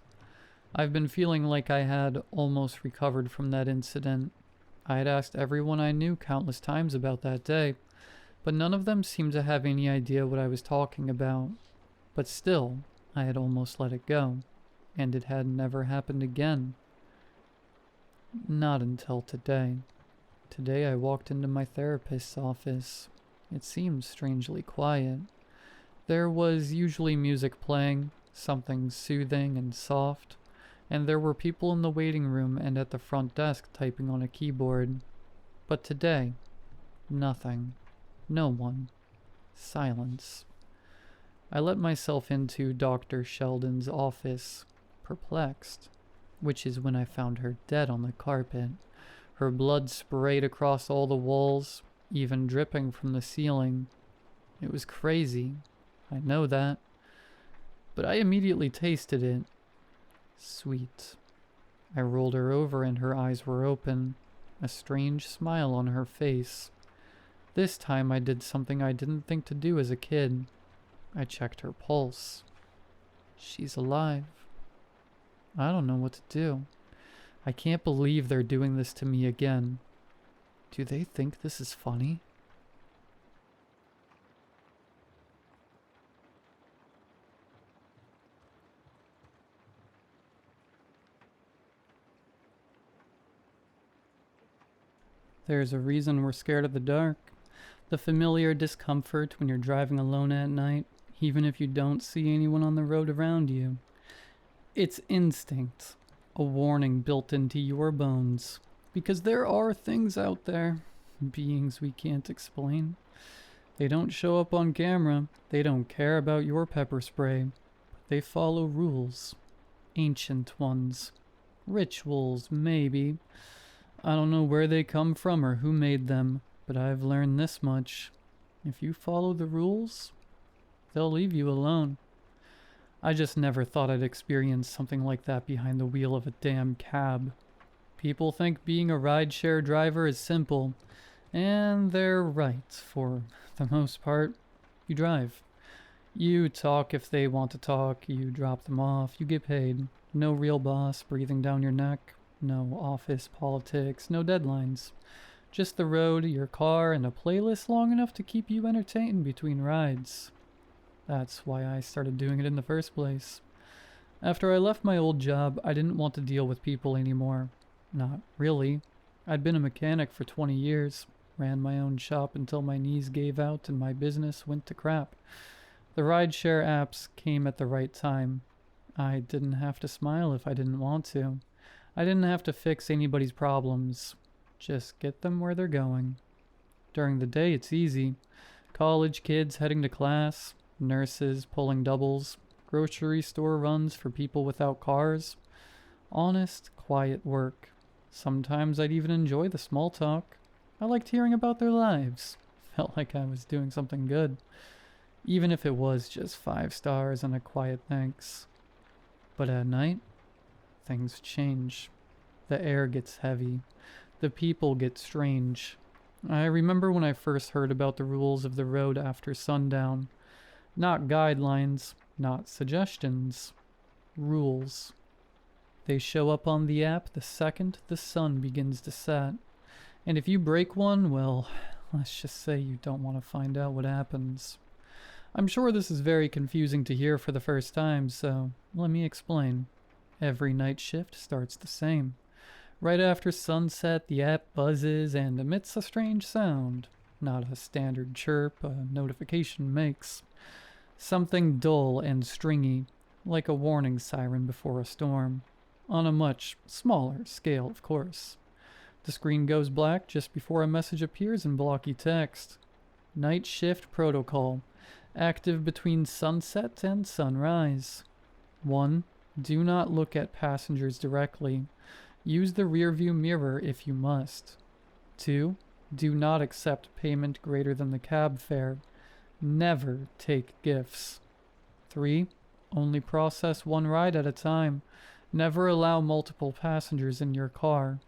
[SPEAKER 1] I've been feeling like I had almost recovered from that incident. I had asked everyone I knew countless times about that day, but none of them seemed to have any idea what I was talking about. But still, I had almost let it go, and it had never happened again. Not until today. Today I walked into my therapist's office. It seemed strangely quiet. There was usually music playing, something soothing and soft, and there were people in the waiting room and at the front desk typing on a keyboard. But today, nothing. No one. Silence. I let myself into Dr. Sheldon's office, perplexed, which is when I found her dead on the carpet, her blood sprayed across all the walls, even dripping from the ceiling. It was crazy. I know that. But I immediately tasted it. Sweet. I rolled her over and her eyes were open, a strange smile on her face. This time I did something I didn't think to do as a kid. I checked her pulse. She's alive. I don't know what to do. I can't believe they're doing this to me again. Do they think this is funny? There's a reason we're scared of the dark. The familiar discomfort when you're driving alone at night, even if you don't see anyone on the road around you. It's instinct, a warning built into your bones. Because there are things out there, beings we can't explain. They don't show up on camera, they don't care about your pepper spray, but they follow rules. Ancient ones. Rituals, maybe. I don't know where they come from or who made them, but I've learned this much. If you follow the rules, they'll leave you alone. I just never thought I'd experience something like that behind the wheel of a damn cab. People think being a rideshare driver is simple, and they're right for the most part. You drive. You talk if they want to talk, you drop them off, you get paid. No real boss breathing down your neck, no office politics, no deadlines. Just the road, your car, and a playlist long enough to keep you entertained between rides. That's why I started doing it in the first place. After I left my old job, I didn't want to deal with people anymore. Not really. I'd been a mechanic for 20 years, ran my own shop until my knees gave out and my business went to crap. The rideshare apps came at the right time. I didn't have to smile if I didn't want to. I didn't have to fix anybody's problems. Just get them where they're going. During the day, it's easy. College kids heading to class, nurses pulling doubles, grocery store runs for people without cars. Honest, quiet work. Sometimes I'd even enjoy the small talk. I liked hearing about their lives. Felt like I was doing something good. Even if it was just 5 stars and a quiet thanks. But at night, things change. The air gets heavy. The people get strange. I remember when I first heard about the rules of the road after sundown. Not guidelines, not suggestions. Rules. They show up on the app the second the sun begins to set. And if you break one, well, let's just say you don't want to find out what happens. I'm sure this is very confusing to hear for the first time, so let me explain. Every night shift starts the same. Right after sunset, the app buzzes and emits a strange sound. Not a standard chirp a notification makes. Something dull and stringy, like a warning siren before a storm. On a much smaller scale, of course. The screen goes black just before a message appears in blocky text. Night shift protocol. Active between sunset and sunrise. 1. Do not look at passengers directly. Use the rearview mirror if you must. 2. Do not accept payment greater than the cab fare. Never take gifts. 3. Only process one ride at a time. Never allow multiple passengers in your car.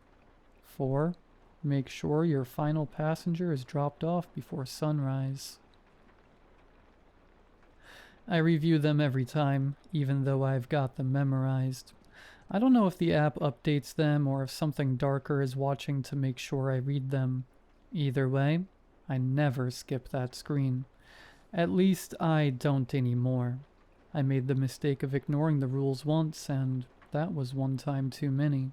[SPEAKER 1] 4. Make sure your final passenger is dropped off before sunrise. I review them every time, even though I've got them memorized. I don't know if the app updates them or if something darker is watching to make sure I read them. Either way, I never skip that screen. At least I don't anymore. I made the mistake of ignoring the rules once, and that was one time too many.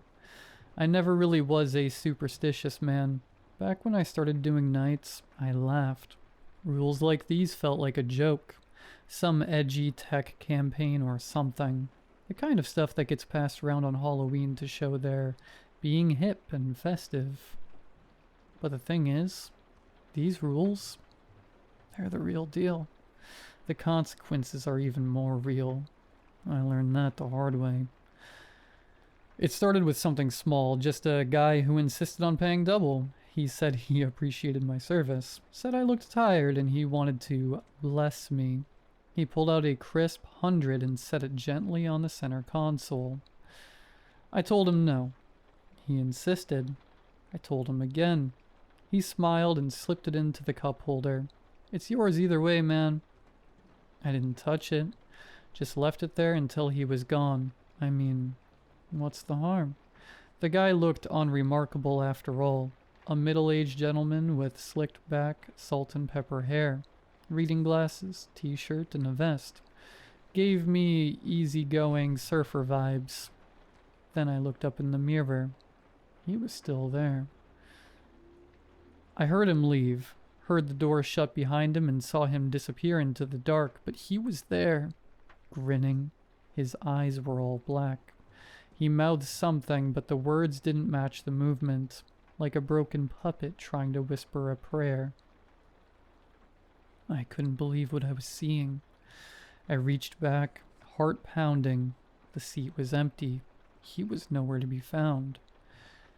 [SPEAKER 1] I never really was a superstitious man. Back when I started doing nights, I laughed. Rules like these felt like a joke. Some edgy tech campaign or something. The kind of stuff that gets passed around on Halloween to show they're being hip and festive. But the thing is, these rules, they're the real deal. The consequences are even more real. I learned that the hard way. It started with something small, just a guy who insisted on paying double. He said he appreciated my service, said I looked tired and he wanted to bless me. He pulled out a crisp 100 and set it gently on the center console. I told him no. He insisted. I told him again. He smiled and slipped it into the cup holder. It's yours either way, man. I didn't touch it. Just left it there until he was gone. I mean, what's the harm? The guy looked unremarkable after all. A middle-aged gentleman with slicked back, salt and pepper hair. Reading glasses, t-shirt, and a vest. Gave me easygoing surfer vibes. Then I looked up in the mirror. He was still there. I heard him leave, heard the door shut behind him and saw him disappear into the dark, but he was there, grinning. His eyes were all black. He mouthed something, but the words didn't match the movement, like a broken puppet trying to whisper a prayer. I couldn't believe what I was seeing. I reached back, heart pounding. The seat was empty. He was nowhere to be found.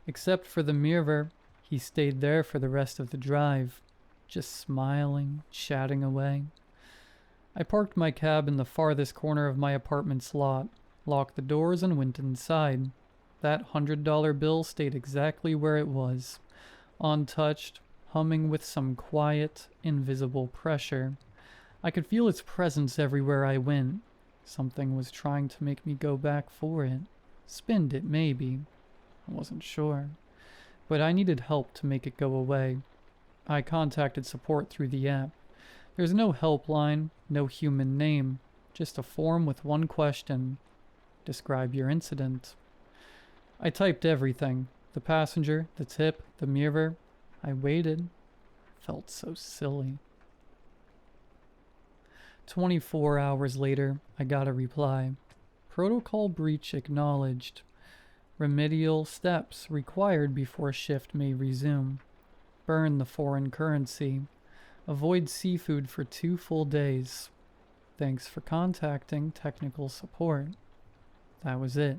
[SPEAKER 1] Except for the mirror, he stayed there for the rest of the drive, just smiling, chatting away. I parked my cab in the farthest corner of my apartment's lot, locked the doors, and went inside. That $100 bill stayed exactly where it was, untouched, humming with some quiet, invisible pressure. I could feel its presence everywhere I went. Something was trying to make me go back for it. Spend it, maybe. I wasn't sure. But I needed help to make it go away. I contacted support through the app. There's no helpline, no human name, just a form with one question. Describe your incident. I typed everything. The passenger, the tip, the mirror. I waited. Felt so silly. 24 hours later, I got a reply. Protocol breach acknowledged. Remedial steps required before shift may resume. Burn the foreign currency. Avoid seafood for 2 full days. Thanks for contacting technical support. That was it.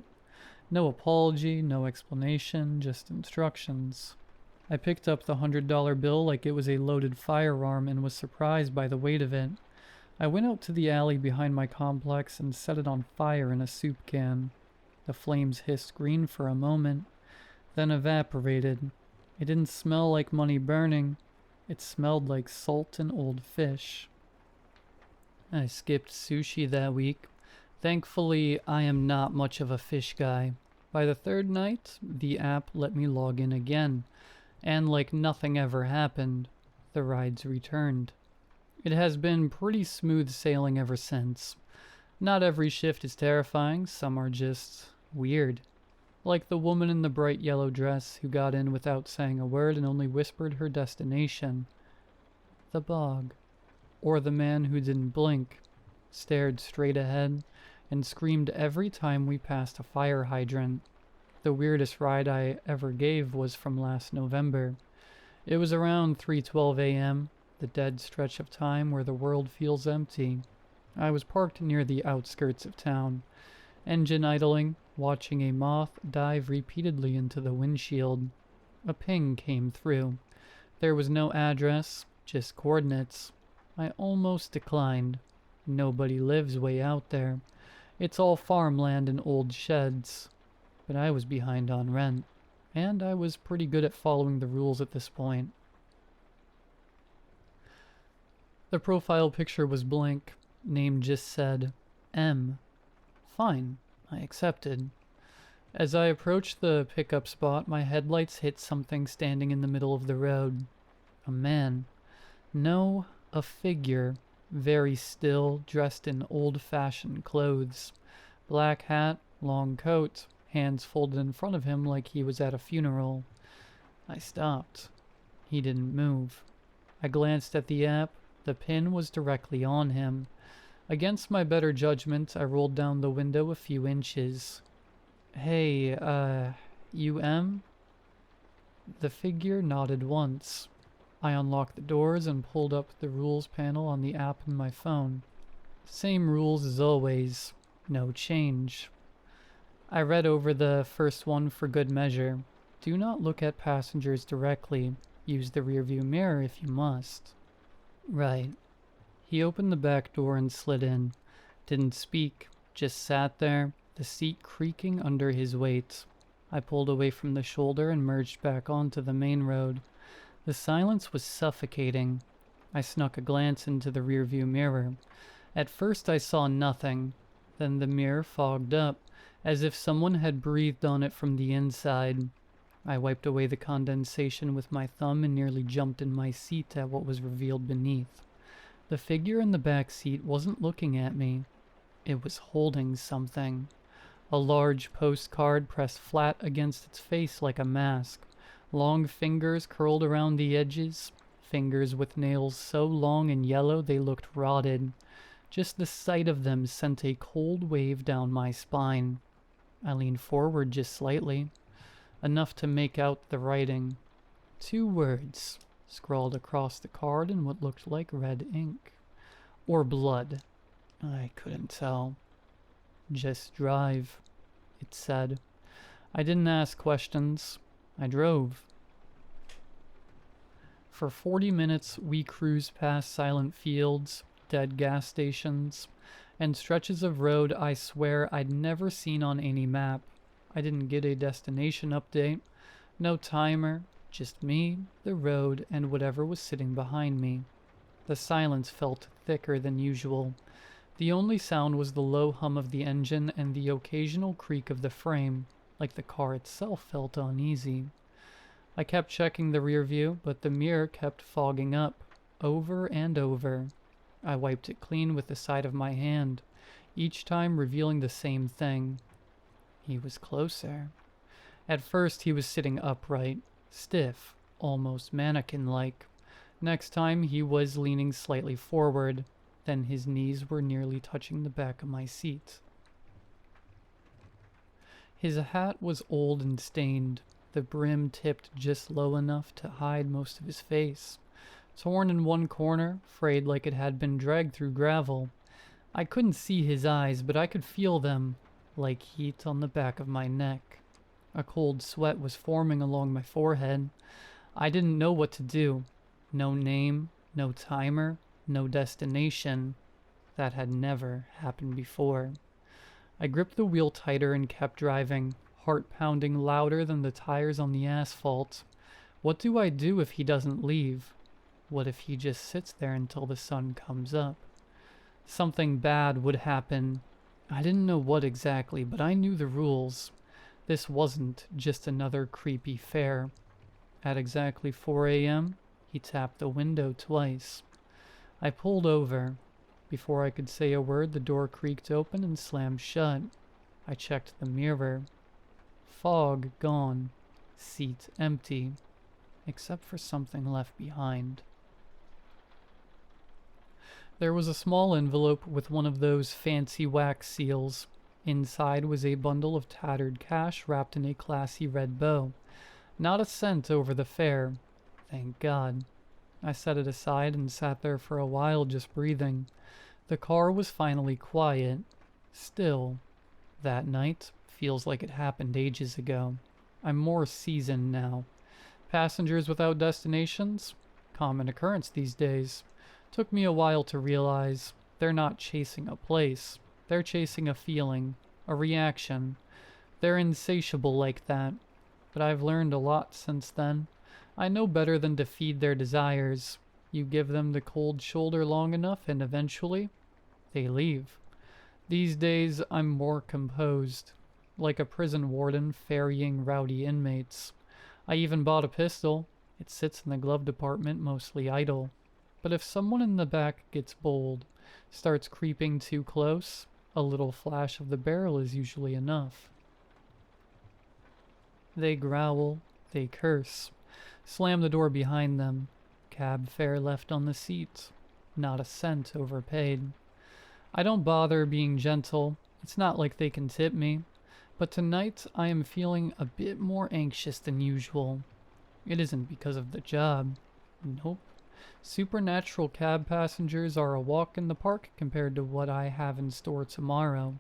[SPEAKER 1] No apology, no explanation, just instructions. I picked up the $100 bill like it was a loaded firearm and was surprised by the weight of it. I went out to the alley behind my complex and set it on fire in a soup can. The flames hissed green for a moment, then evaporated. It didn't smell like money burning. It smelled like salt and old fish. I skipped sushi that week. Thankfully, I am not much of a fish guy. By the 3rd night, the app let me log in again, and like nothing ever happened, the rides returned. It has been pretty smooth sailing ever since. Not every shift is terrifying, some are just weird. Like the woman in the bright yellow dress who got in without saying a word and only whispered her destination. The bog. Or the man who didn't blink, stared straight ahead, and screamed every time we passed a fire hydrant. The weirdest ride I ever gave was from last November. It was around 3:12 a.m., the dead stretch of time where the world feels empty. I was parked near the outskirts of town, engine idling, watching a moth dive repeatedly into the windshield. A ping came through. There was no address, just coordinates. I almost declined. Nobody lives way out there. It's all farmland and old sheds. But I was behind on rent, and I was pretty good at following the rules at this point. The profile picture was blank. Name just said M. Fine, I accepted. As I approached the pickup spot, my headlights hit something standing in the middle of the road. A man. No, a figure. Very still, dressed in old-fashioned clothes. Black hat, long coat, hands folded in front of him like he was at a funeral. I stopped. He didn't move. I glanced at the app. The pin was directly on him. Against my better judgment, I rolled down the window a few inches. Hey, you M? The figure nodded once. I unlocked the doors and pulled up the rules panel on the app in my phone. Same rules as always. No change. I read over the first one for good measure. Do not look at passengers directly. Use the rearview mirror if you must. Right. He opened the back door and slid in. Didn't speak. Just sat there, the seat creaking under his weight. I pulled away from the shoulder and merged back onto the main road. The silence was suffocating. I snuck a glance into the rearview mirror. At first I saw nothing. Then the mirror fogged up, as if someone had breathed on it from the inside. I wiped away the condensation with my thumb and nearly jumped in my seat at what was revealed beneath. The figure in the back seat wasn't looking at me. It was holding something. A large postcard pressed flat against its face like a mask. Long fingers curled around the edges, fingers with nails so long and yellow they looked rotted. Just the sight of them sent a cold wave down my spine. I leaned forward just slightly, enough to make out the writing. 2 words, scrawled across the card in what looked like red ink. Or blood. I couldn't tell. Just drive, it said. I didn't ask questions. I drove. For 40 minutes, we cruised past silent fields, dead gas stations, and stretches of road I swear I'd never seen on any map. I didn't get a destination update. No timer, just me, the road, and whatever was sitting behind me. The silence felt thicker than usual. The only sound was the low hum of the engine and the occasional creak of the frame, like the car itself felt uneasy. I kept checking the rear view, but the mirror kept fogging up, over and over. I wiped it clean with the side of my hand, each time revealing the same thing. He was closer. At first he was sitting upright, stiff, almost mannequin-like. Next time he was leaning slightly forward, then his knees were nearly touching the back of my seat. His hat was old and stained, the brim tipped just low enough to hide most of his face. Torn in one corner, frayed like it had been dragged through gravel. I couldn't see his eyes, but I could feel them, like heat on the back of my neck. A cold sweat was forming along my forehead. I didn't know what to do. No name, no timer, no destination. That had never happened before. I gripped the wheel tighter and kept driving, heart pounding louder than the tires on the asphalt. What do I do if he doesn't leave? What if he just sits there until the sun comes up? Something bad would happen. I didn't know what exactly, but I knew the rules. This wasn't just another creepy fare. At exactly 4 a.m., he tapped the window twice. I pulled over. Before I could say a word, the door creaked open and slammed shut. I checked the mirror. Fog gone. Seat empty. Except for something left behind. There was a small envelope with one of those fancy wax seals. Inside was a bundle of tattered cash wrapped in a classy red bow. Not a cent over the fare. Thank God. I set it aside and sat there for a while just breathing. The car was finally quiet. Still. That night feels like it happened ages ago. I'm more seasoned now. Passengers without destinations? Common occurrence these days. Took me a while to realize they're not chasing a place. They're chasing a feeling, a reaction. They're insatiable like that. But I've learned a lot since then. I know better than to feed their desires. You give them the cold shoulder long enough and eventually, they leave. These days, I'm more composed. Like a prison warden ferrying rowdy inmates. I even bought a pistol. It sits in the glove department, mostly idle. But if someone in the back gets bold, starts creeping too close, a little flash of the barrel is usually enough. They growl, they curse, slam the door behind them, cab fare left on the seat, not a cent overpaid. I don't bother being gentle, it's not like they can tip me, but tonight I am feeling a bit more anxious than usual. It isn't because of the job. Nope. Supernatural cab passengers are a walk in the park compared to what I have in store tomorrow.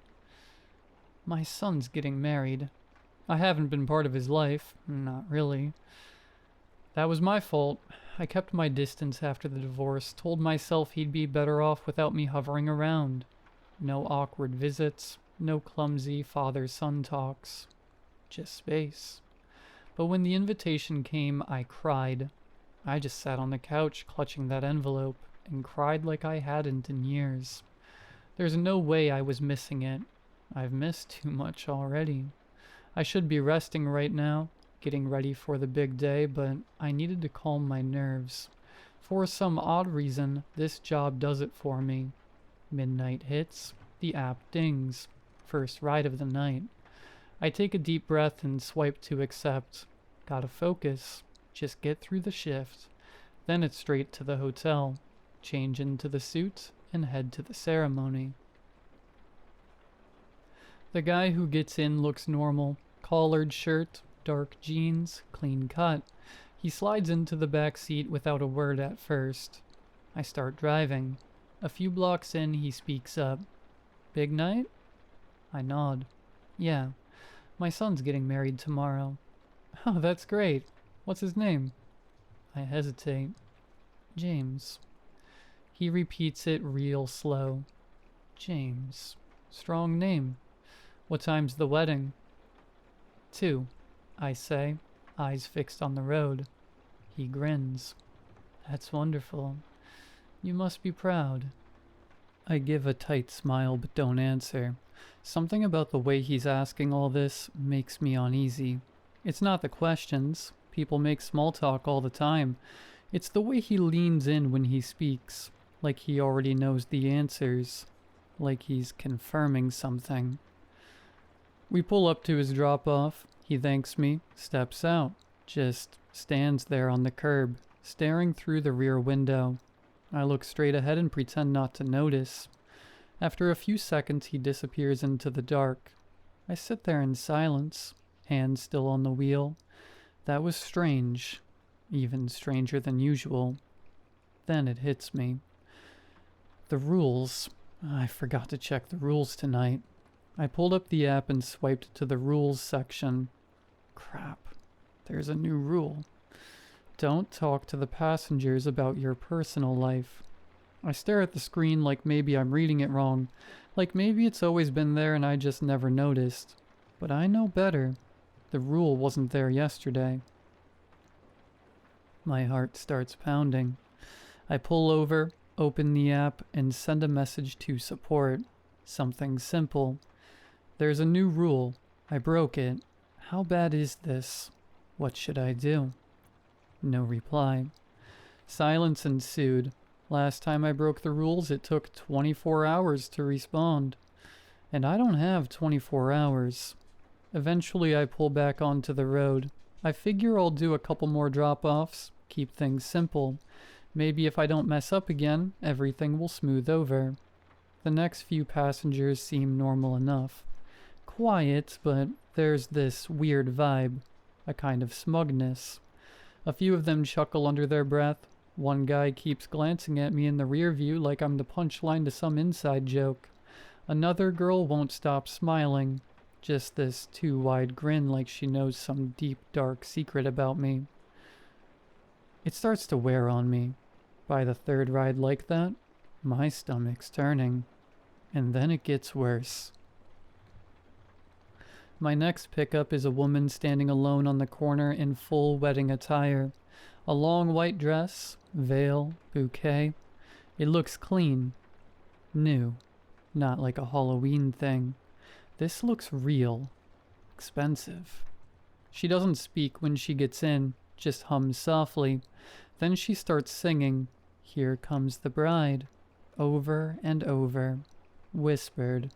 [SPEAKER 1] My son's getting married. I haven't been part of his life. Not really. That was my fault. I kept my distance after the divorce, told myself he'd be better off without me hovering around. No awkward visits, no clumsy father-son talks. Just space. But when the invitation came, I cried. I just sat on the couch clutching that envelope and cried like I hadn't in years. There's no way I was missing it. I've missed too much already. I should be resting right now, getting ready for the big day, but I needed to calm my nerves. For some odd reason, this job does it for me. Midnight hits, the app dings. First ride of the night. I take a deep breath and swipe to accept. Gotta focus. Just get through the shift. Then it's straight to the hotel. Change into the suit and head to the ceremony. The guy who gets in looks normal. Collared shirt, dark jeans, clean cut. He slides into the back seat without a word at first. I start driving. A few blocks in, he speaks up. Big night? I nod. Yeah. My son's getting married tomorrow. Oh, that's great. What's his name? I hesitate. James. He repeats it real slow. James. Strong name. What time's the wedding? 2, I say, eyes fixed on the road. He grins. That's wonderful. You must be proud. I give a tight smile but don't answer. Something about the way he's asking all this makes me uneasy. It's not the questions. People make small talk all the time. It's the way he leans in when he speaks, like he already knows the answers, like he's confirming something. We pull up to his drop-off. He thanks me, steps out, just stands there on the curb, staring through the rear window. I look straight ahead and pretend not to notice. After a few seconds, he disappears into the dark. I sit there in silence, hands still on the wheel. That was strange, even stranger than usual. Then it hits me. The rules. I forgot to check the rules tonight. I pulled up the app and swiped to the rules section. Crap, there's a new rule. Don't talk to the passengers about your personal life. I stare at the screen like maybe I'm reading it wrong, like maybe it's always been there and I just never noticed. But I know better. The rule wasn't there yesterday. My heart starts pounding. I pull over, open the app, and send a message to support. Something simple. There's a new rule. I broke it. How bad is this? What should I do? No reply. Silence ensued. Last time I broke the rules, it took 24 hours to respond. And I don't have 24 hours. Eventually, I pull back onto the road. I figure I'll do a couple more drop-offs, keep things simple. Maybe if I don't mess up again, everything will smooth over. The next few passengers seem normal enough. Quiet, but there's this weird vibe, a kind of smugness. A few of them chuckle under their breath. One guy keeps glancing at me in the rear view like I'm the punchline to some inside joke. Another girl won't stop smiling, just this too wide grin like she knows some deep dark secret about me. It starts to wear on me. By the third ride like that, my stomach's turning. And then it gets worse. My next pickup is a woman standing alone on the corner in full wedding attire. A long white dress, veil, bouquet. It looks clean. New. Not like a Halloween thing. This looks real. Expensive. She doesn't speak when she gets in, just hums softly. Then she starts singing, "Here Comes the Bride," over and over. Whispered.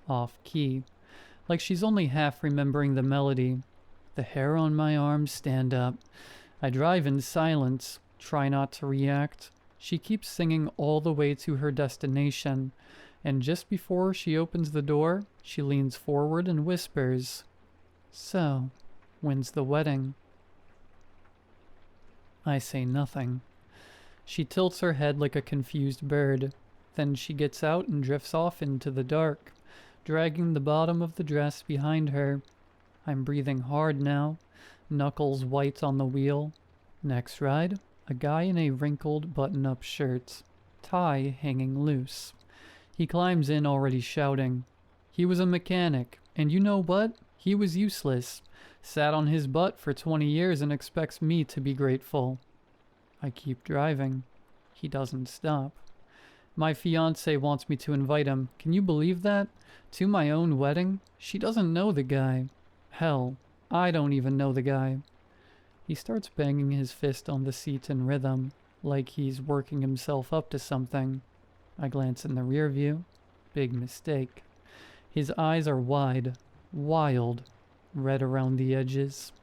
[SPEAKER 1] Off key. Like she's only half remembering the melody. The hair on my arms stand up. I drive in silence, try not to react. She keeps singing all the way to her destination, and just before she opens the door, she leans forward and whispers, "So, when's the wedding?" I say nothing. She tilts her head like a confused bird. Then she gets out and drifts off into the dark, dragging the bottom of the dress behind her. I'm breathing hard now, knuckles white on the wheel. Next ride, a guy in a wrinkled button-up shirt, tie hanging loose. He climbs in already shouting. He was a mechanic, and you know what? He was useless. Sat on his butt for 20 years and expects me to be grateful. I keep driving. He doesn't stop. My fiancé wants me to invite him. Can you believe that? To my own wedding? She doesn't know the guy. Hell, I don't even know the guy. He starts banging his fist on the seat in rhythm, like he's working himself up to something. I glance in the rear view. Big mistake. His eyes are wide, wild, red around the edges.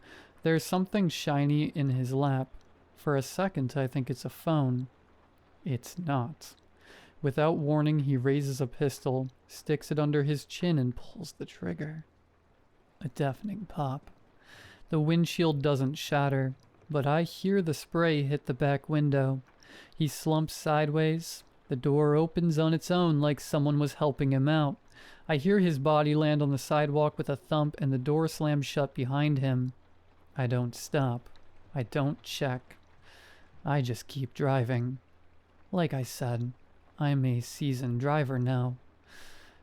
[SPEAKER 1] There's something shiny in his lap. For a second, I think it's a phone. It's not. Without warning, he raises a pistol, sticks it under his chin, and pulls the trigger. A deafening pop. The windshield doesn't shatter, but I hear the spray hit the back window. He slumps sideways. The door opens on its own like someone was helping him out. I hear his body land on the sidewalk with a thump, and the door slams shut behind him. I don't stop. I don't check. I just keep driving. Like I said, I'm a seasoned driver now.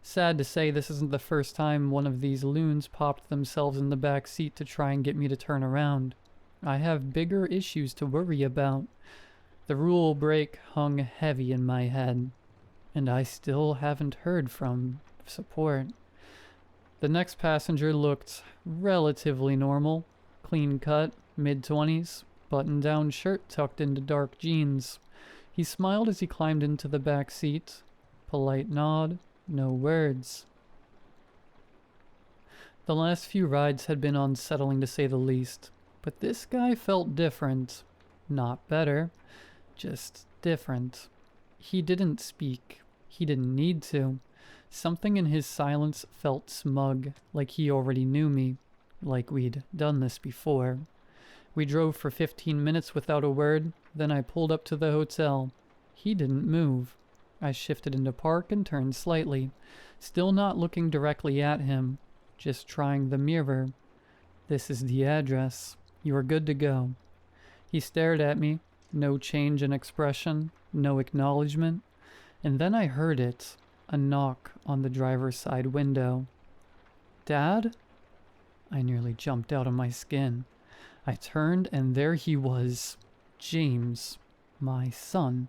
[SPEAKER 1] Sad to say, this isn't the first time one of these loons popped themselves in the back seat to try and get me to turn around. I have bigger issues to worry about. The rule break hung heavy in my head, and I still haven't heard from support. The next passenger looked relatively normal. Clean cut, mid-20s, button-down shirt tucked into dark jeans. He smiled as he climbed into the back seat. Polite nod, no words. The last few rides had been unsettling to say the least, but this guy felt different. Not better, just different. He didn't speak. He didn't need to. Something in his silence felt smug, like he already knew me, like we'd done this before. We drove for 15 minutes without a word, then I pulled up to the hotel. He didn't move. I shifted into park and turned slightly, still not looking directly at him, just trying the mirror. This is the address. You are good to go. He stared at me, no change in expression, no acknowledgement, and then I heard it, a knock on the driver's side window. Dad? I nearly jumped out of my skin. I turned and there he was, James, my son,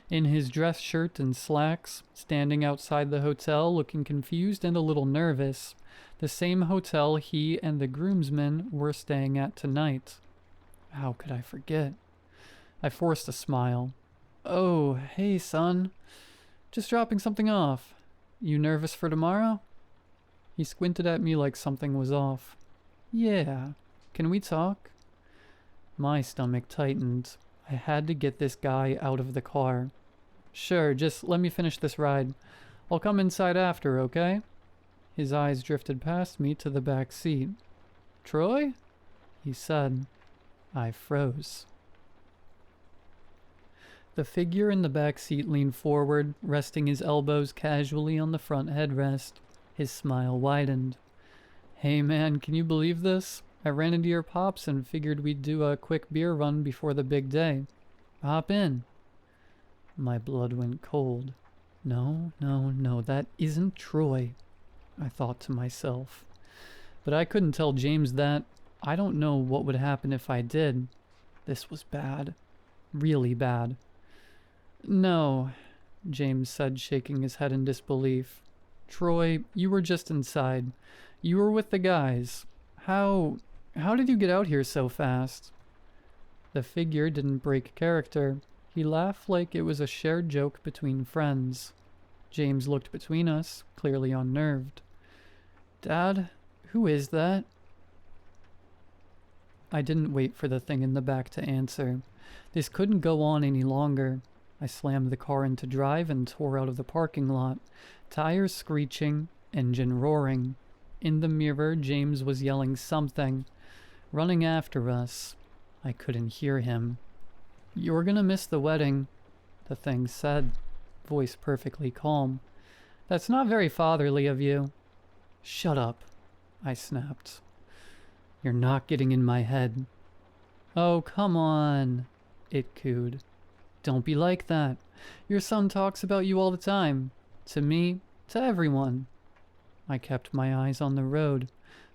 [SPEAKER 1] in his dress shirt and slacks, standing outside the hotel looking confused and a little nervous, the same hotel he and the groomsmen were staying at tonight. How could I forget? I forced a smile. Oh, hey son, just dropping something off. You nervous for tomorrow? He squinted at me like something was off. Yeah, can we talk? My stomach tightened. I had to get this guy out of the car. Sure, just let me finish this ride. I'll come inside after, okay? His eyes drifted past me to the back seat. Troy? He said. I froze. The figure in the back seat leaned forward, resting his elbows casually on the front headrest. His smile widened. Hey man, can you believe this? I ran into your pops and figured we'd do a quick beer run before the big day. Hop in. My blood went cold. No, that isn't Troy, I thought to myself. But I couldn't tell James that. I don't know what would happen if I did. This was bad. Really bad. No, James said, shaking his head in disbelief. Troy, you were just inside. You were with the guys. How did you get out here so fast? The figure didn't break character. He laughed like it was a shared joke between friends. James looked between us, clearly unnerved. Dad, who is that? I didn't wait for the thing in the back to answer. This couldn't go on any longer. I slammed the car into drive and tore out of the parking lot, tires screeching, engine roaring. In the mirror, James was yelling something, running after us. I couldn't hear him. You're gonna miss the wedding, the thing said, voice perfectly calm. That's not very fatherly of you. Shut up, I snapped. You're not getting in my head. Oh, come on, it cooed. Don't be like that. Your son talks about you all the time. To me, to everyone. I kept my eyes on the road,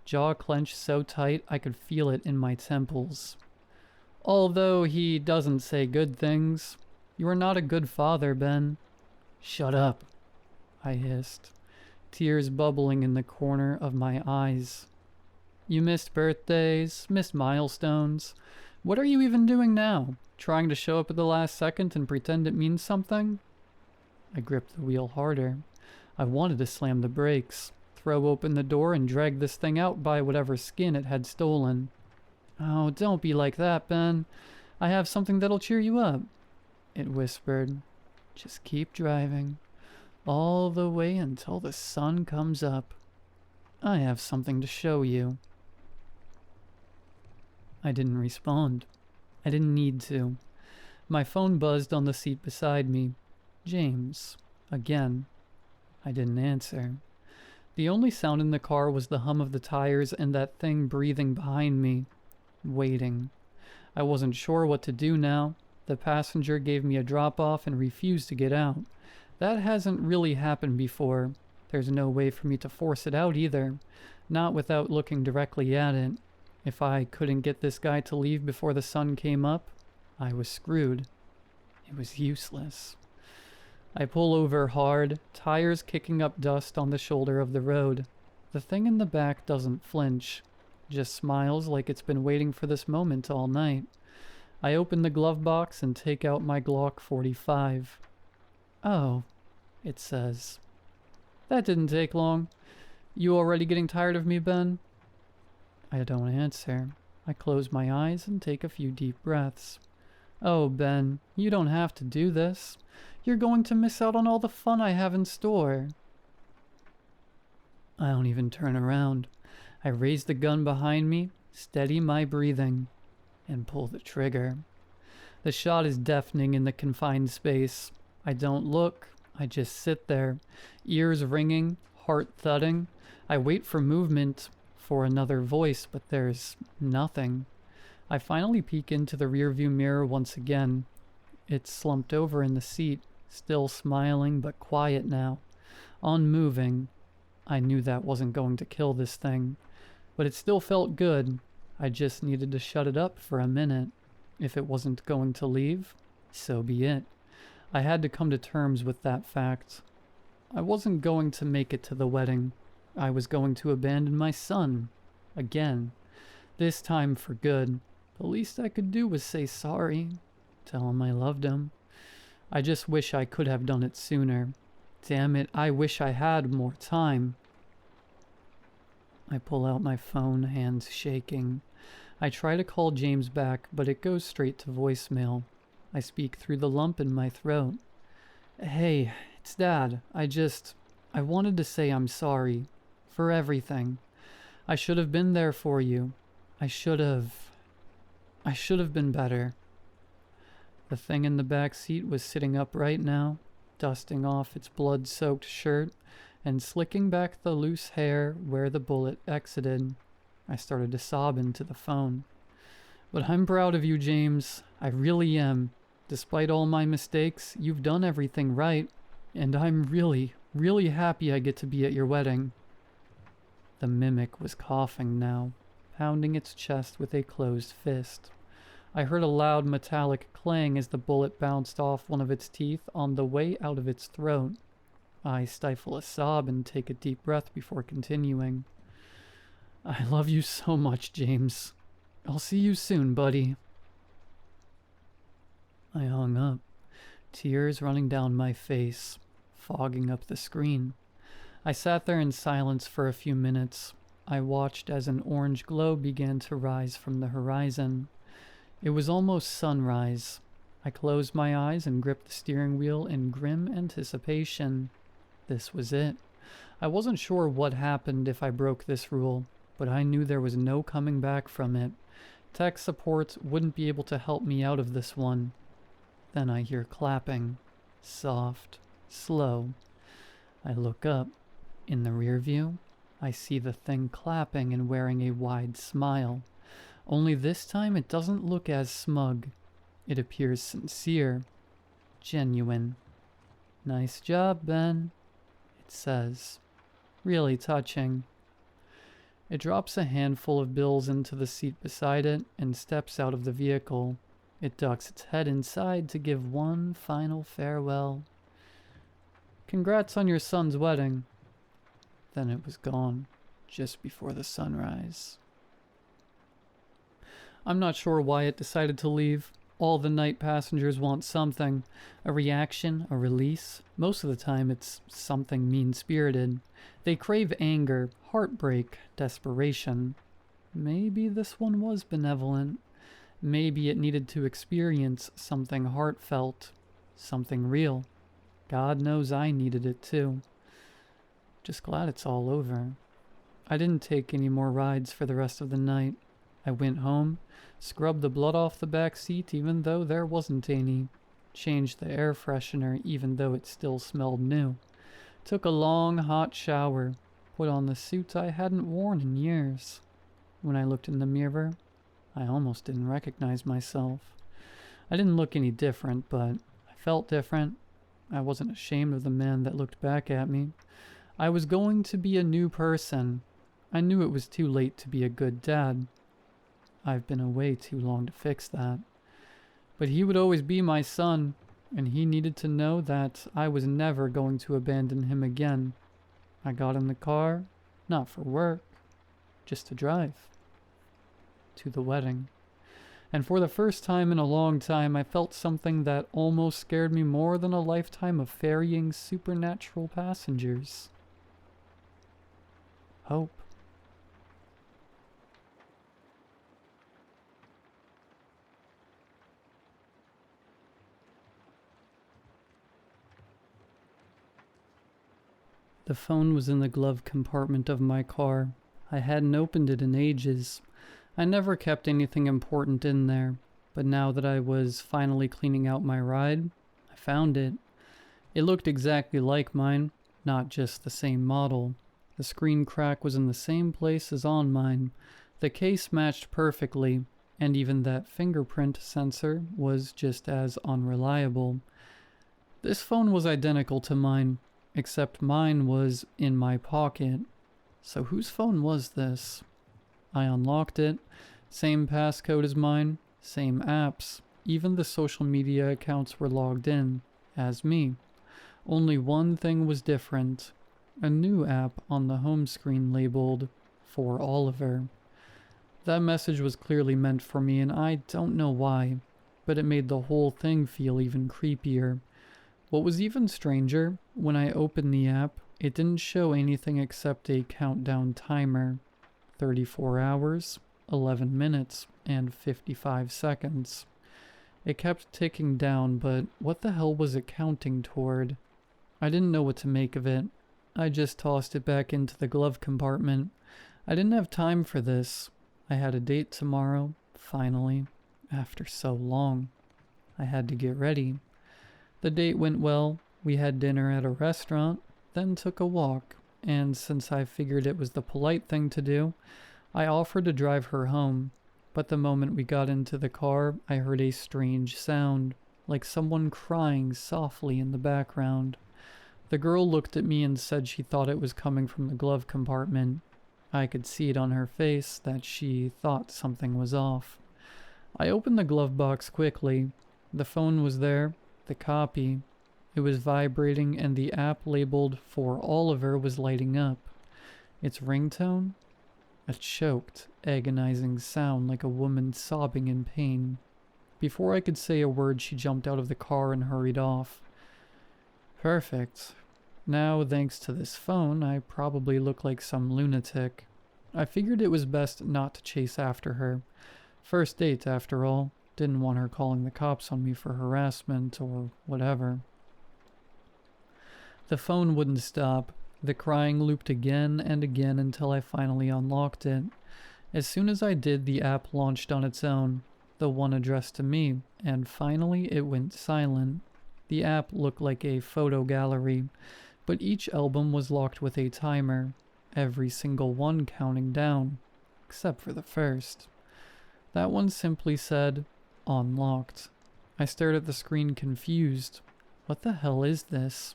[SPEAKER 1] jaw clenched so tight I could feel it in my temples. Although he doesn't say good things. You are not a good father, Ben. Shut up, I hissed, tears bubbling in the corner of my eyes. You missed birthdays, missed milestones. What are you even doing now? Trying to show up at the last second and pretend it means something? I gripped the wheel harder. I wanted to slam the brakes, throw open the door and drag this thing out by whatever skin it had stolen. Oh, don't be like that, Ben. I have something that'll cheer you up, it whispered. Just keep driving, all the way until the sun comes up. I have something to show you. I didn't respond. I didn't need to. My phone buzzed on the seat beside me. James. Again. I didn't answer. The only sound in the car was the hum of the tires and that thing breathing behind me. Waiting. I wasn't sure what to do now. The passenger gave me a drop-off and refused to get out. That hasn't really happened before. There's no way for me to force it out either. Not without looking directly at it. If I couldn't get this guy to leave before the sun came up, I was screwed. It was useless. I pull over hard, tires kicking up dust on the shoulder of the road. The thing in the back doesn't flinch, just smiles like it's been waiting for this moment all night. I open the glove box and take out my Glock 45. Oh, it says. That didn't take long. You already getting tired of me, Ben? I don't answer. I close my eyes and take a few deep breaths. Oh, Ben, you don't have to do this. You're going to miss out on all the fun I have in store. I don't even turn around. I raise the gun behind me, steady my breathing, and pull the trigger. The shot is deafening in the confined space. I don't look. I just sit there, ears ringing, heart thudding. I wait for movement, for another voice, but there's nothing. I finally peek into the rearview mirror once again. It's slumped over in the seat, still smiling but quiet now, unmoving. I knew that wasn't going to kill this thing, but it still felt good. I just needed to shut it up for a minute. If it wasn't going to leave, so be it. I had to come to terms with that fact. I wasn't going to make it to the wedding. I was going to abandon my son. Again. This time for good. The least I could do was say sorry. Tell him I loved him. I just wish I could have done it sooner. Damn it, I wish I had more time. I pull out my phone, hands shaking. I try to call James back, but it goes straight to voicemail. I speak through the lump in my throat. Hey, it's Dad. I wanted to say I'm sorry. For everything. I should have been there for you. I should have been better. The thing in the back seat was sitting upright now, dusting off its blood-soaked shirt and slicking back the loose hair where the bullet exited. I started to sob into the phone. But I'm proud of you, James. I really am. Despite all my mistakes, you've done everything right, and I'm really, really happy I get to be at your wedding. The mimic was coughing now, pounding its chest with a closed fist. I heard a loud metallic clang as the bullet bounced off one of its teeth on the way out of its throat. I stifle a sob and take a deep breath before continuing. I love you so much, James. I'll see you soon, buddy. I hung up, tears running down my face, fogging up the screen. I sat there in silence for a few minutes. I watched as an orange glow began to rise from the horizon. It was almost sunrise. I closed my eyes and gripped the steering wheel in grim anticipation. This was it. I wasn't sure what happened if I broke this rule, but I knew there was no coming back from it. Tech support wouldn't be able to help me out of this one. Then I hear clapping. Soft. Slow. I look up. In the rear view, I see the thing clapping and wearing a wide smile. Only this time it doesn't look as smug. It appears sincere. Genuine. Nice job, Ben, it says. Really touching. It drops a handful of bills into the seat beside it and steps out of the vehicle. It ducks its head inside to give one final farewell. Congrats on your son's wedding. Then it was gone, just before the sunrise. I'm not sure why it decided to leave. All the night passengers want something. A reaction, a release. Most of the time it's something mean-spirited. They crave anger, heartbreak, desperation. Maybe this one was benevolent. Maybe it needed to experience something heartfelt, something real. God knows I needed it too. Just glad it's all over. I didn't take any more rides for the rest of the night. I went home, scrubbed the blood off the back seat even though there wasn't any, changed the air freshener even though it still smelled new, took a long hot shower, put on the suit I hadn't worn in years. When I looked in the mirror, I almost didn't recognize myself. I didn't look any different, but I felt different. I wasn't ashamed of the man that looked back at me. I was going to be a new person. I knew it was too late to be a good dad. I've been away too long to fix that. But he would always be my son, and he needed to know that I was never going to abandon him again. I got in the car, not for work, just to drive. To the wedding. And for the first time in a long time, I felt something that almost scared me more than a lifetime of ferrying supernatural passengers. Hope. The phone was in the glove compartment of my car. I hadn't opened it in ages. I never kept anything important in there, but now that I was finally cleaning out my ride, I found it. It looked exactly like mine, not just the same model. The screen crack was in the same place as on mine. The case matched perfectly, and even that fingerprint sensor was just as unreliable. This phone was identical to mine, except mine was in my pocket. So whose phone was this? I unlocked it. Same passcode as mine, same apps. Even the social media accounts were logged in, as me. Only one thing was different. A new app on the home screen labeled, "For Oliver." That message was clearly meant for me, and I don't know why, but it made the whole thing feel even creepier. What was even stranger, when I opened the app, it didn't show anything except a countdown timer. 34 hours, 11 minutes, and 55 seconds. It kept ticking down, but what the hell was it counting toward? I didn't know what to make of it. I just tossed it back into the glove compartment. I didn't have time for this. I had a date tomorrow, finally, after so long. I had to get ready. The date went well. We had dinner at a restaurant, then took a walk, and since I figured it was the polite thing to do, I offered to drive her home. But the moment we got into the car, I heard a strange sound, like someone crying softly in the background. The girl looked at me and said she thought it was coming from the glove compartment. I could see it on her face that she thought something was off. I opened the glove box quickly. The phone was there, the copy. It was vibrating and the app labeled "For Oliver" was lighting up. Its ringtone? A choked, agonizing sound like a woman sobbing in pain. Before I could say a word, she jumped out of the car and hurried off. Perfect. Now, thanks to this phone, I probably look like some lunatic. I figured it was best not to chase after her. First date, after all. Didn't want her calling the cops on me for harassment or whatever. The phone wouldn't stop. The crying looped again and again until I finally unlocked it. As soon as I did, the app launched on its own, the one addressed to me, and finally it went silent. The app looked like a photo gallery, but each album was locked with a timer, every single one counting down, except for the first. That one simply said, "Unlocked." I stared at the screen confused. What the hell is this?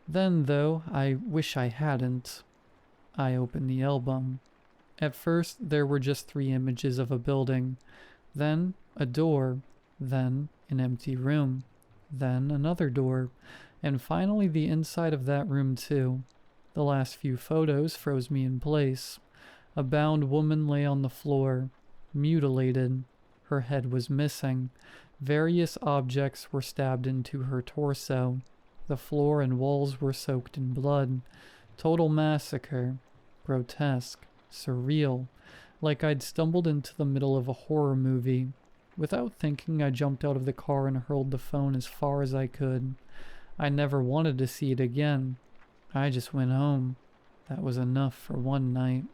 [SPEAKER 1] Then, though, I wish I hadn't. I opened the album. At first, there were just 3 images of a building, then a door, then an empty room, then another door, and finally the inside of that room too. The last few photos froze me in place. A bound woman lay on the floor, mutilated. Her head was missing. Various objects were stabbed into her torso. The floor and walls were soaked in blood. Total massacre. Grotesque. Surreal. like I'd stumbled into the middle of a horror movie. Without thinking, I jumped out of the car and hurled the phone as far as I could. I never wanted to see it again. I just went home. That was enough for one night.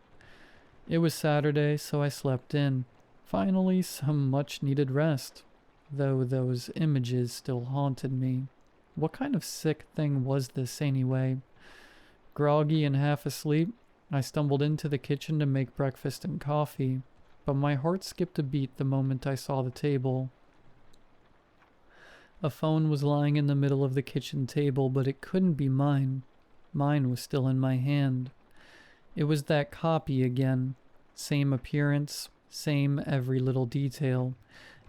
[SPEAKER 1] It was Saturday, so I slept in. Finally, some much-needed rest. Though those images still haunted me. What kind of sick thing was this anyway? Groggy and half asleep, I stumbled into the kitchen to make breakfast and coffee, but my heart skipped a beat the moment I saw the table. A phone was lying in the middle of the kitchen table, but it couldn't be mine. Mine was still in my hand. It was that copy again. Same appearance, same every little detail.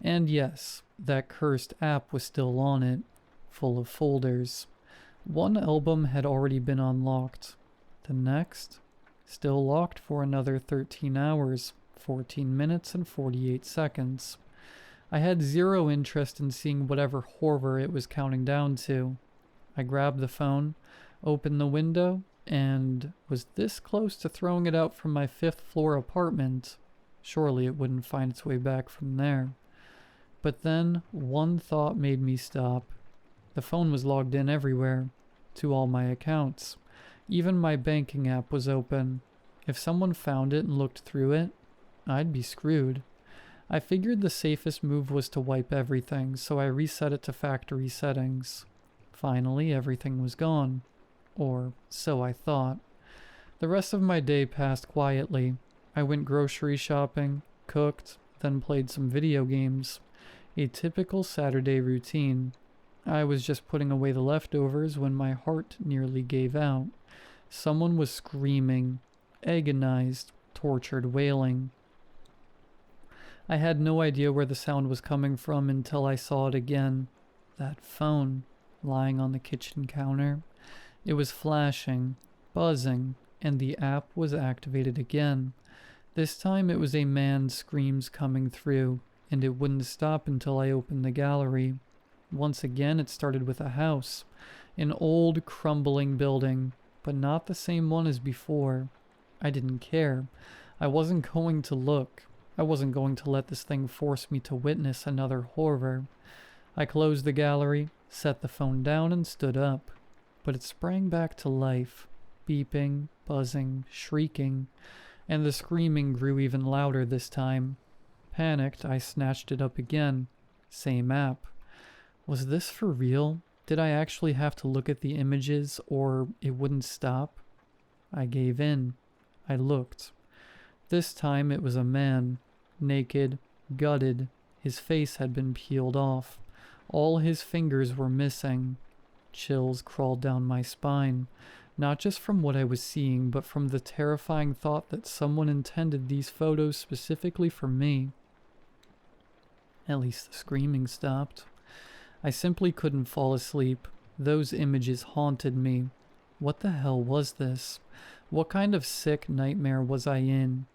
[SPEAKER 1] And yes, that cursed app was still on it, full of folders. One album had already been unlocked. The next, still locked for another 13 hours, 14 minutes, and 48 seconds. I had zero interest in seeing whatever horror it was counting down to. I grabbed the phone, opened the window, and was this close to throwing it out from my 5th floor apartment. Surely it wouldn't find its way back from there. But then, one thought made me stop. The phone was logged in everywhere, to all my accounts. Even my banking app was open. If someone found it and looked through it, I'd be screwed. I figured the safest move was to wipe everything, so I reset it to factory settings. Finally, everything was gone. Or so I thought. The rest of my day passed quietly. I went grocery shopping, cooked, then played some video games. A typical Saturday routine. I was just putting away the leftovers when my heart nearly gave out. Someone was screaming, agonized, tortured wailing. I had no idea where the sound was coming from until I saw it again. That phone, lying on the kitchen counter. It was flashing, buzzing, and the app was activated again. This time it was a man's screams coming through, and it wouldn't stop until I opened the gallery. Once again it started with a house. An old, crumbling building, but not the same one as before. I didn't care. I wasn't going to look. I wasn't going to let this thing force me to witness another horror. I closed the gallery, set the phone down, and stood up. But it sprang back to life, beeping, buzzing, shrieking, and the screaming grew even louder this time. Panicked, I snatched it up again. Same app. Was this for real? Did I actually have to look at the images, or it wouldn't stop? I gave in. I looked. This time it was a man. Naked, gutted, his face had been peeled off. All his fingers were missing. Chills crawled down my spine, not just from what I was seeing, but from the terrifying thought that someone intended these photos specifically for me. At least the screaming stopped. I simply couldn't fall asleep. Those images haunted me. What the hell was this? What kind of sick nightmare was I in?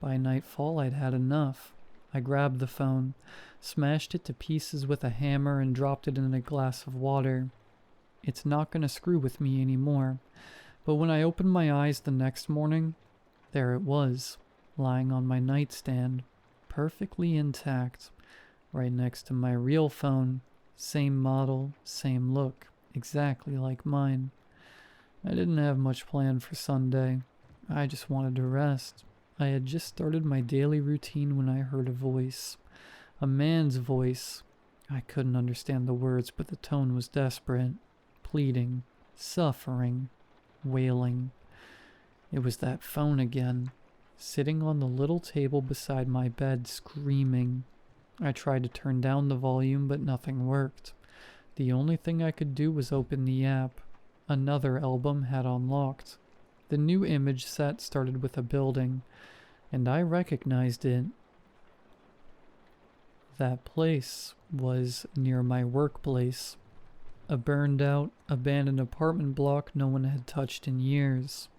[SPEAKER 1] By nightfall, I'd had enough. I grabbed the phone, smashed it to pieces with a hammer, and dropped it in a glass of water. It's not going to screw with me anymore. But when I opened my eyes the next morning, there it was, lying on my nightstand, perfectly intact, right next to my real phone. Same model, same look, exactly like mine. I didn't have much planned for Sunday. I just wanted to rest. I had just started my daily routine when I heard a voice. A man's voice. I couldn't understand the words, but the tone was desperate. Pleading. Suffering. Wailing. It was that phone again. Sitting on the little table beside my bed, screaming. I tried to turn down the volume, but nothing worked. The only thing I could do was open the app. Another album had unlocked. The new image set started with a building, and I recognized it. That place was near my workplace. A burned-out, abandoned apartment block no one had touched in years.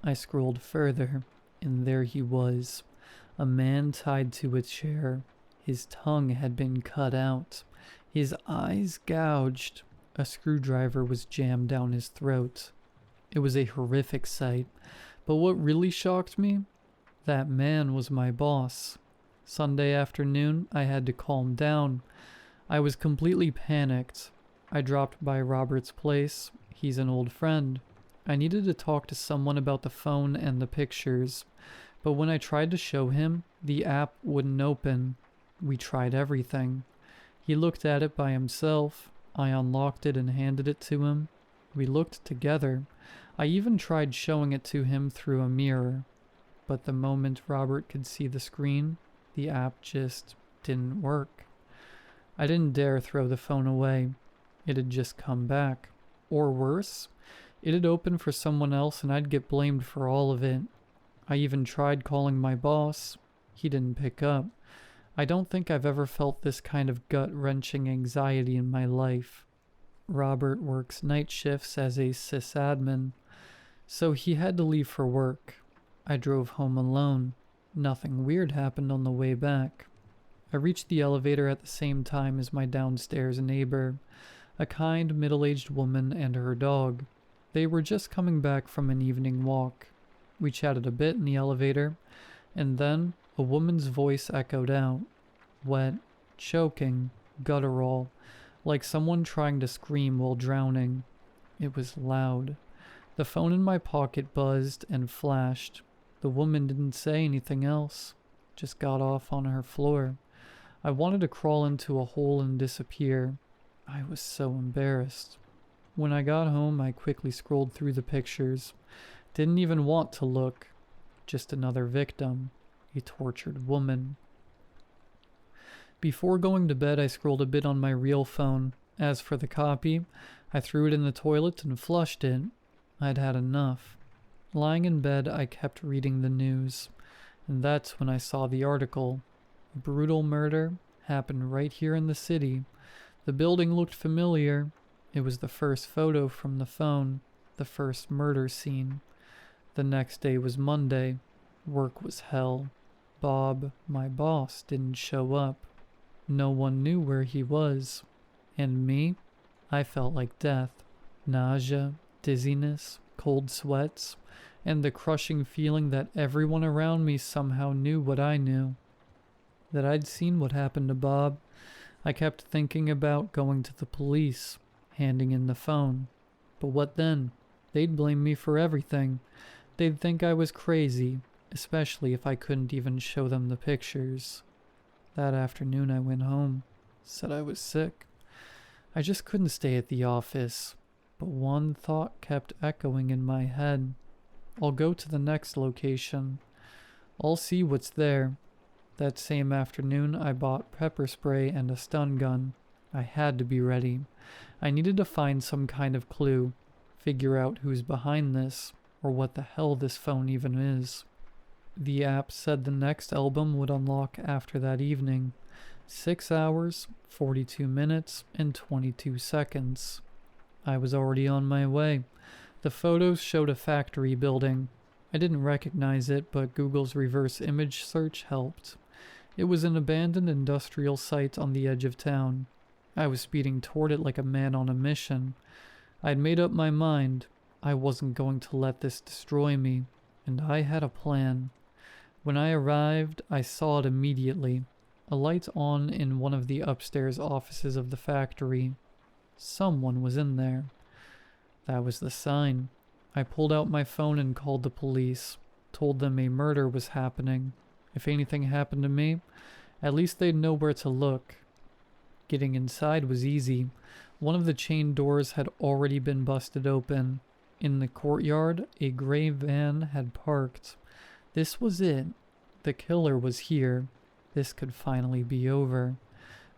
[SPEAKER 1] I scrolled further, and there he was, a man tied to a chair. His tongue had been cut out, his eyes gouged. A screwdriver was jammed down his throat. It was a horrific sight, but what really shocked me? That man was my boss. Sunday afternoon, I had to calm down. I was completely panicked. I dropped by Robert's place. He's an old friend. I needed to talk to someone about the phone and the pictures, but when I tried to show him, the app wouldn't open. We tried everything. He looked at it by himself. I unlocked it and handed it to him. We looked together. I even tried showing it to him through a mirror. But the moment Robert could see the screen, the app just didn't work. I didn't dare throw the phone away. It had just come back. Or worse, it had opened for someone else and I'd get blamed for all of it. I even tried calling my boss. He didn't pick up. I don't think I've ever felt this kind of gut-wrenching anxiety in my life. Robert works night shifts as a sysadmin, so he had to leave for work. I drove home alone. Nothing weird happened on the way back. I reached the elevator at the same time as my downstairs neighbor, a kind middle-aged woman and her dog. They were just coming back from an evening walk. We chatted a bit in the elevator, and then a woman's voice echoed out. Wet, choking, guttural, like someone trying to scream while drowning. It was loud. The phone in my pocket buzzed and flashed. The woman didn't say anything else, just got off on her floor. I wanted to crawl into a hole and disappear. I was so embarrassed. When I got home, I quickly scrolled through the pictures. Didn't even want to look. Just another victim. A tortured woman. Before going to bed, I scrolled a bit on my real phone. As for the copy, I threw it in the toilet and flushed it. I'd had enough. Lying in bed, I kept reading the news. And that's when I saw the article. A brutal murder happened right here in the city. The building looked familiar. It was the first photo from the phone. The first murder scene. The next day was Monday. Work was hell. Bob, my boss, didn't show up. No one knew where he was. And me? I felt like death. Nausea, dizziness, cold sweats, and the crushing feeling that everyone around me somehow knew what I knew. That I'd seen what happened to Bob. I kept thinking about going to the police, handing in the phone. But what then? They'd blame me for everything. They'd think I was crazy, especially if I couldn't even show them the pictures. That afternoon I went home, said I was sick. I just couldn't stay at the office, but one thought kept echoing in my head. I'll go to the next location. I'll see what's there. That same afternoon I bought pepper spray and a stun gun. I had to be ready. I needed to find some kind of clue, figure out who's behind this, or what the hell this phone even is. The app said the next album would unlock after that evening. 6 hours, 42 minutes, and 22 seconds. I was already on my way. The photos showed a factory building. I didn't recognize it, but Google's reverse image search helped. It was an abandoned industrial site on the edge of town. I was speeding toward it like a man on a mission. I'd made up my mind. I wasn't going to let this destroy me, and I had a plan. When I arrived, I saw it immediately. A light on in one of the upstairs offices of the factory. Someone was in there. That was the sign. I pulled out my phone and called the police. Told them a murder was happening. If anything happened to me, at least they'd know where to look. Getting inside was easy. One of the chain doors had already been busted open. In the courtyard, a gray van had parked. This was it. The killer was here. This could finally be over.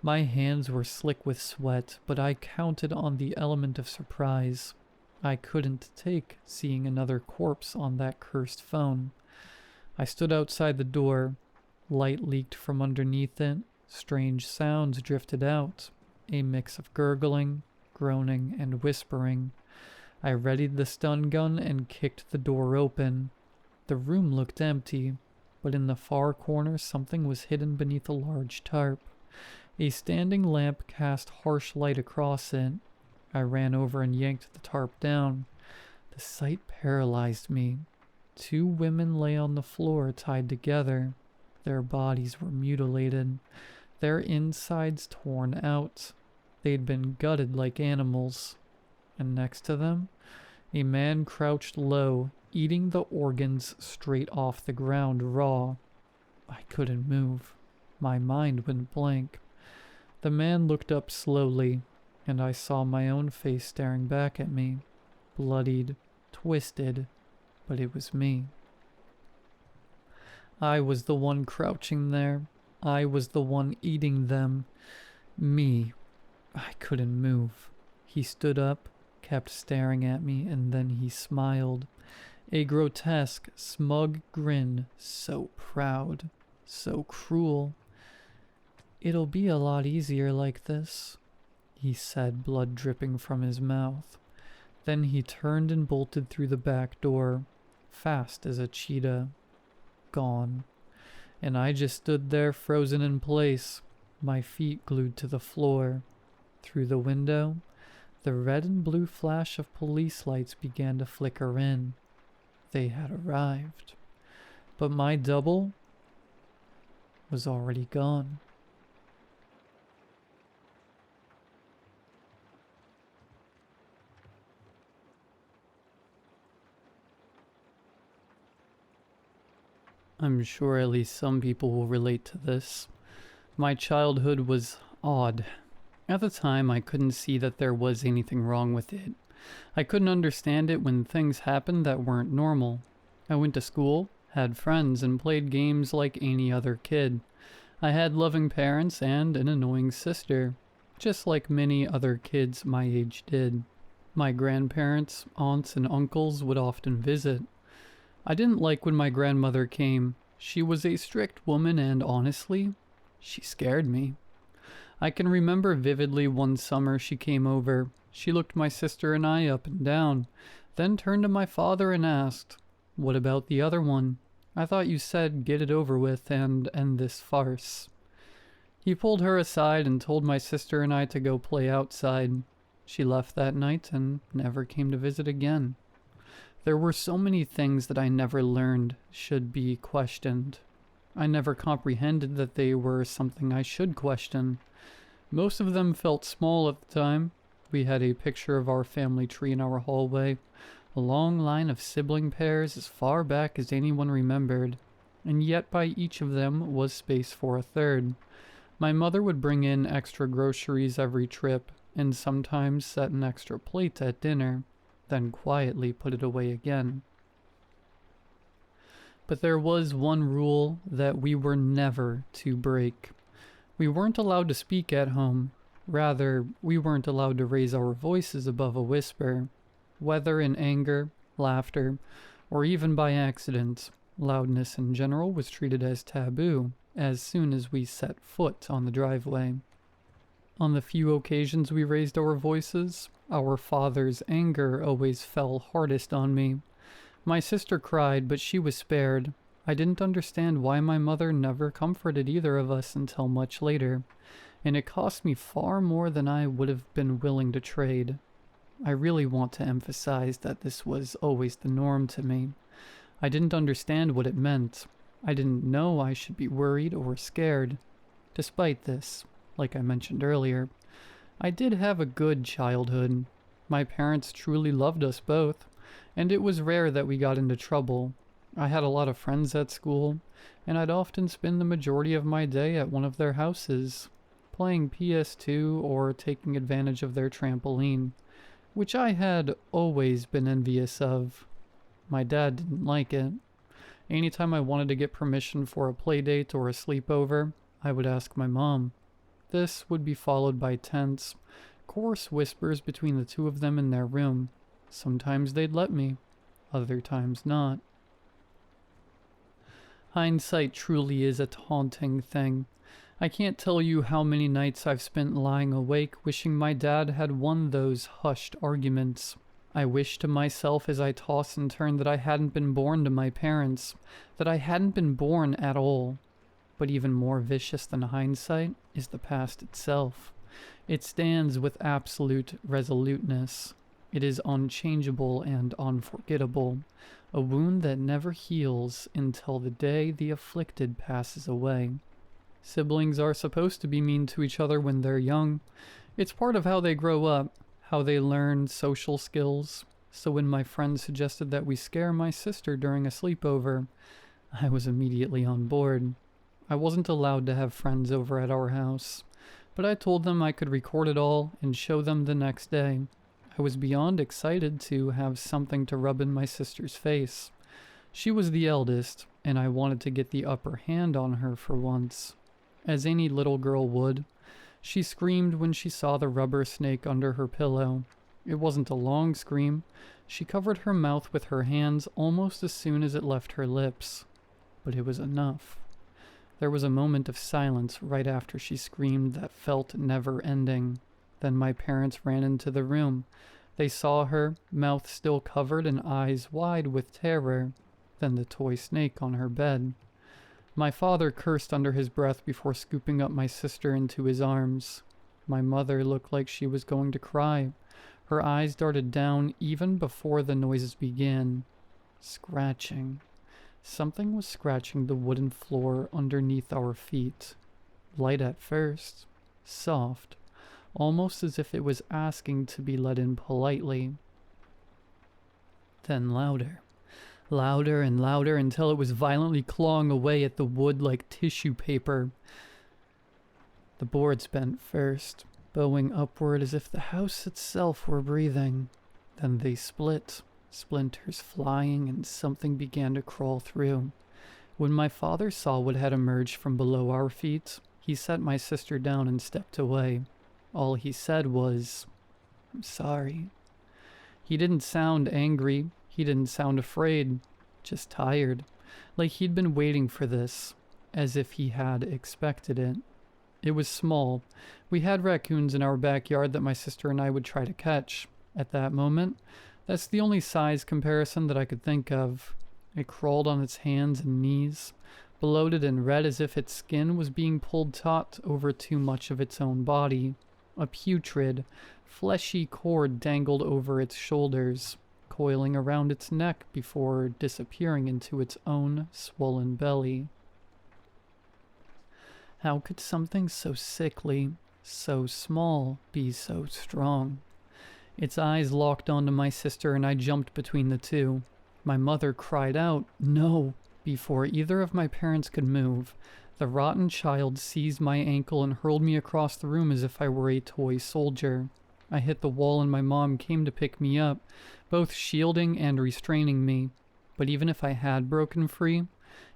[SPEAKER 1] My hands were slick with sweat, but I counted on the element of surprise. I couldn't take seeing another corpse on that cursed phone. I stood outside the door. Light leaked from underneath it. Strange sounds drifted out. A mix of gurgling, groaning, and whispering. I readied the stun gun and kicked the door open. The room looked empty, but in the far corner something was hidden beneath a large tarp. A standing lamp cast harsh light across it. I ran over and yanked the tarp down. The sight paralyzed me. 2 women lay on the floor tied together. Their bodies were mutilated, their insides torn out. They'd been gutted like animals. And next to them, a man crouched low, eating the organs straight off the ground raw. I couldn't move. My mind went blank. The man looked up slowly, and I saw my own face staring back at me. Bloodied, twisted, but it was me. I was the one crouching there. I was the one eating them. Me. I couldn't move. He stood up, kept staring at me, and then he smiled. A grotesque, smug grin, so proud, so cruel. "It'll be a lot easier like this," he said, blood dripping from his mouth. Then he turned and bolted through the back door, fast as a cheetah. Gone. And I just stood there frozen in place, my feet glued to the floor. Through the window, the red and blue flash of police lights began to flicker in. They had arrived. But my double was already gone. I'm sure at least some people will relate to this. My childhood was odd. At the time, I couldn't see that there was anything wrong with it. I couldn't understand it when things happened that weren't normal. I went to school, had friends, and played games like any other kid. I had loving parents and an annoying sister, just like many other kids my age did. My grandparents, aunts, and uncles would often visit. I didn't like when my grandmother came. She was a strict woman and, honestly, she scared me. I can remember vividly one summer she came over. She looked my sister and I up and down, then turned to my father and asked, "What about the other one? I thought you said get it over with and end this farce." He pulled her aside and told my sister and I to go play outside. She left that night and never came to visit again. There were so many things that I never learned should be questioned. I never comprehended that they were something I should question. Most of them felt small at the time. We had a picture of our family tree in our hallway, a long line of sibling pairs as far back as anyone remembered, and yet by each of them was space for a third. My mother would bring in extra groceries every trip, and sometimes set an extra plate at dinner, then quietly put it away again. But there was one rule that we were never to break. We weren't allowed to speak at home. Rather, we weren't allowed to raise our voices above a whisper. Whether in anger, laughter, or even by accident, loudness in general was treated as taboo as soon as we set foot on the driveway. On the few occasions we raised our voices, our father's anger always fell hardest on me. My sister cried, but she was spared. I didn't understand why my mother never comforted either of us until much later, and it cost me far more than I would have been willing to trade. I really want to emphasize that this was always the norm to me. I didn't understand what it meant. I didn't know I should be worried or scared. Despite this, like I mentioned earlier, I did have a good childhood. My parents truly loved us both, and it was rare that we got into trouble. I had a lot of friends at school, and I'd often spend the majority of my day at one of their houses, playing PS2 or taking advantage of their trampoline, which I had always been envious of. My dad didn't like it. Anytime I wanted to get permission for a play date or a sleepover, I would ask my mom. This would be followed by tense, coarse whispers between the two of them in their room. Sometimes they'd let me, other times not. Hindsight truly is a taunting thing. I can't tell you how many nights I've spent lying awake wishing my dad had won those hushed arguments. I wish to myself as I toss and turn that I hadn't been born to my parents, that I hadn't been born at all. But even more vicious than hindsight is the past itself. It stands with absolute resoluteness. It is unchangeable and unforgettable. a wound that never heals until the day the afflicted passes away. Siblings are supposed to be mean to each other when they're young. It's part of how they grow up, how they learn social skills. So when my friend suggested that we scare my sister during a sleepover, I was immediately on board. I wasn't allowed to have friends over at our house, but I told them I could record it all and show them the next day. I was beyond excited to have something to rub in my sister's face. She was the eldest, and I wanted to get the upper hand on her for once. As any little girl would, she screamed when she saw the rubber snake under her pillow. It wasn't a long scream. She covered her mouth with her hands almost as soon as it left her lips. But it was enough. There was a moment of silence right after she screamed that felt never-ending. Then my parents ran into the room. They saw her, mouth still covered and eyes wide with terror. Then the toy snake on her bed. My father cursed under his breath before scooping up my sister into his arms. My mother looked like she was going to cry. Her eyes darted down even before the noises began. Scratching. Something was scratching the wooden floor underneath our feet. Light at first. Soft. Almost as if it was asking to be let in politely. Then louder. Louder and louder until it was violently clawing away at the wood like tissue paper. The boards bent first, bowing upward as if the house itself were breathing. Then they split, splinters flying, and something began to crawl through. When my father saw what had emerged from below our feet, he set my sister down and stepped away. All he said was, "I'm sorry." He didn't sound angry. He didn't sound afraid. Just tired. Like he'd been waiting for this. As if he had expected it. It was small. We had raccoons in our backyard that my sister and I would try to catch. At that moment, that's the only size comparison that I could think of. It crawled on its hands and knees, bloated and red as if its skin was being pulled taut over too much of its own body. A putrid, fleshy cord dangled over its shoulders, coiling around its neck before disappearing into its own swollen belly. How could something so sickly, so small, be so strong? Its eyes locked onto my sister and I jumped between the two. My mother cried out, "No!" Before either of my parents could move, the rotten child seized my ankle and hurled me across the room as if I were a toy soldier. I hit the wall and my mom came to pick me up, both shielding and restraining me. But even if I had broken free,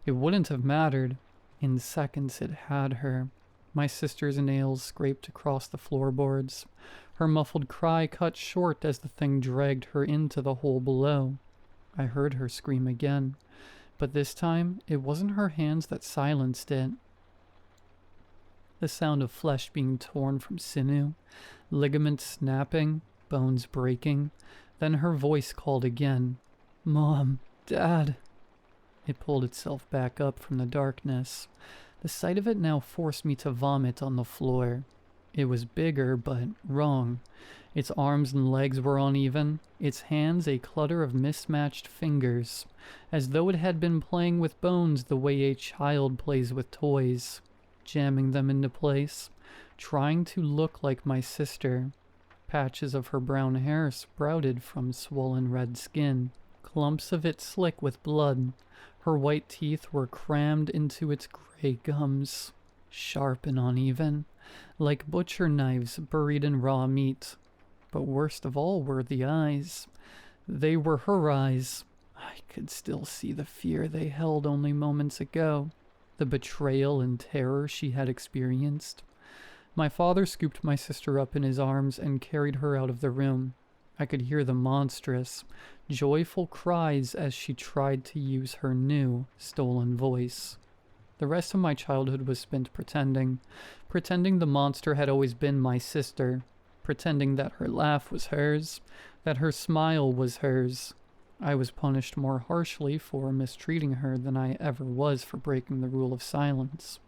[SPEAKER 1] it wouldn't have mattered. In seconds it had her. My sister's nails scraped across the floorboards. Her muffled cry cut short as the thing dragged her into the hole below. I heard her scream again, but this time it wasn't her hands that silenced it. The sound of flesh being torn from sinew, ligaments snapping, bones breaking. Then her voice called again. "Mom, Dad." It pulled itself back up from the darkness. The sight of it now forced me to vomit on the floor. It was bigger, but wrong. Its arms and legs were uneven, its hands a clutter of mismatched fingers, as though it had been playing with bones the way a child plays with toys, jamming them into place, trying to look like my sister. Patches of her brown hair sprouted from swollen red skin, clumps of it slick with blood. Her white teeth were crammed into its gray gums, sharp and uneven, like butcher knives buried in raw meat. But worst of all were the eyes. They were her eyes. I could still see the fear they held only moments ago, the betrayal and terror she had experienced. My father scooped my sister up in his arms and carried her out of the room. I could hear the monstrous, joyful cries as she tried to use her new, stolen voice. The rest of my childhood was spent pretending the monster had always been my sister, pretending that her laugh was hers, that her smile was hers. I was punished more harshly for mistreating her than I ever was for breaking the rule of silence.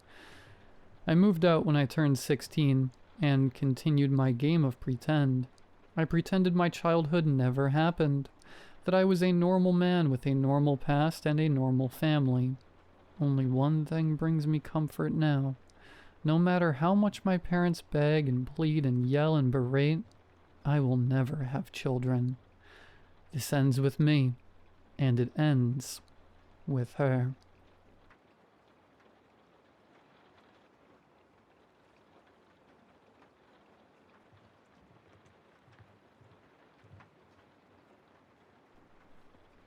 [SPEAKER 1] I moved out when I turned 16 and continued my game of pretend. I pretended my childhood never happened. That I was a normal man with a normal past and a normal family. Only one thing brings me comfort now. No matter how much my parents beg and plead and yell and berate, I will never have children. This ends with me, and it ends with her.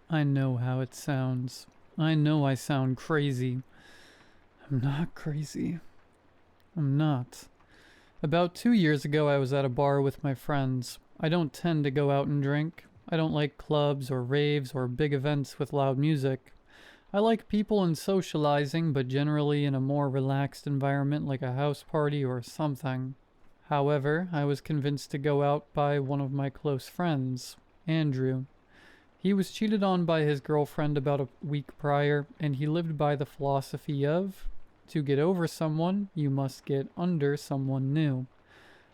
[SPEAKER 1] I know how it sounds. I know I sound crazy. I'm not crazy. I'm not. About 2 years ago, I was at a bar with my friends. I don't tend to go out and drink. I don't like clubs or raves or big events with loud music. I like people and socializing, but generally in a more relaxed environment like a house party or something. However, I was convinced to go out by one of my close friends, Andrew. He was cheated on by his girlfriend about a week prior, and he lived by the philosophy of, to get over someone, you must get under someone new.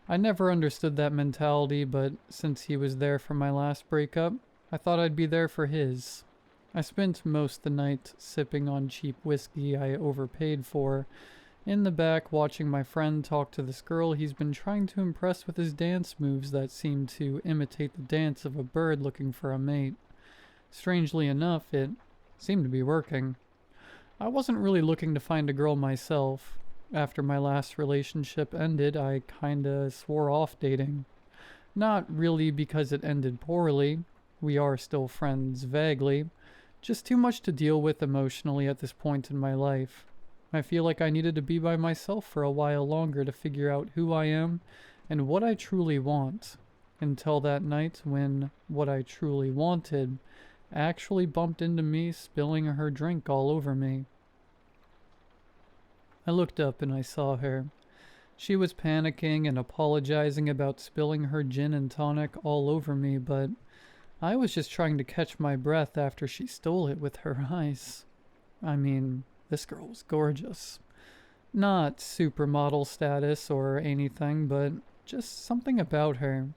[SPEAKER 1] I never understood that mentality, but since he was there for my last breakup, I thought I'd be there for his. I spent most of the night sipping on cheap whiskey I overpaid for, in the back watching my friend talk to this girl he's been trying to impress with his dance moves that seem to imitate the dance of a bird looking for a mate. Strangely enough, it seemed to be working. I wasn't really looking to find a girl myself. After my last relationship ended, I kinda swore off dating. Not really because it ended poorly. We are still friends vaguely. Just too much to deal with emotionally at this point in my life. I feel like I needed to be by myself for a while longer to figure out who I am and what I truly want. Until that night when what I truly wanted actually bumped into me, spilling her drink all over me. I looked up and I saw her. She was panicking and apologizing about spilling her gin and tonic all over me, but I was just trying to catch my breath after she stole it with her eyes. I mean, this girl was gorgeous. Not supermodel status or anything, but just something about her.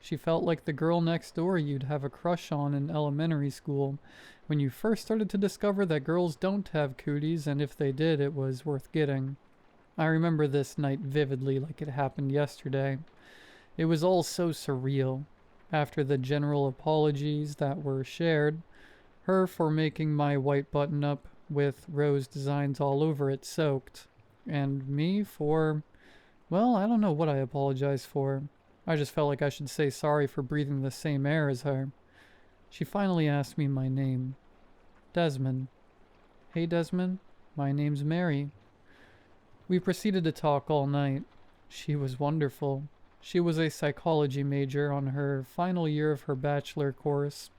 [SPEAKER 1] She felt like the girl next door you'd have a crush on in elementary school, when you first started to discover that girls don't have cooties, and if they did, it was worth getting. I remember this night vividly like it happened yesterday. It was all so surreal. After the general apologies that were shared, her for making my white button-up with rose designs all over it soaked, and me for, well, I don't know what I apologized for. I just felt like I should say sorry for breathing the same air as her. She finally asked me my name. Desmond. Hey Desmond, my name's Mary. We proceeded to talk all night. She was wonderful. She was a psychology major on her final year of her bachelor course,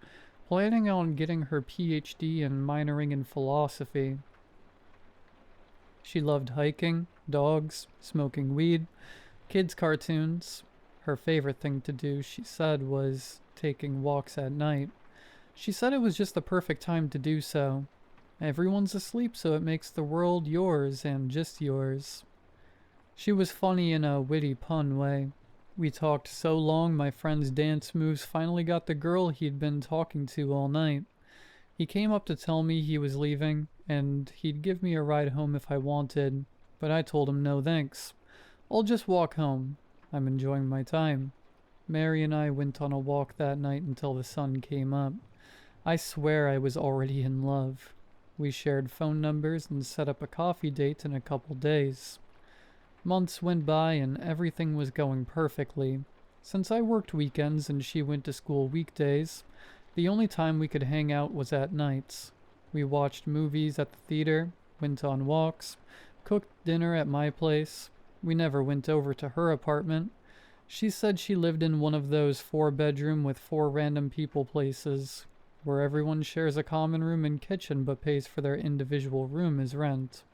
[SPEAKER 1] planning on getting her PhD and minoring in philosophy. She loved hiking, dogs, smoking weed, kids' cartoons. Her favorite thing to do, she said, was taking walks at night. She said it was just the perfect time to do so. Everyone's asleep, so it makes the world yours and just yours. She was funny in a witty pun way. We talked so long my friend's dance moves finally got the girl he'd been talking to all night. He came up to tell me he was leaving, and he'd give me a ride home if I wanted, but I told him no thanks. I'll just walk home. I'm enjoying my time. Mary and I went on a walk that night until the sun came up. I swear I was already in love. We shared phone numbers and set up a coffee date in a couple days. Months went by and everything was going perfectly. Since I worked weekends and she went to school weekdays, the only time we could hang out was at nights. We watched movies at the theater, went on walks, cooked dinner at my place. We never went over to her apartment. She said she lived in one of those 4-bedroom with 4 random people places, where everyone shares a common room and kitchen but pays for their individual room as rent.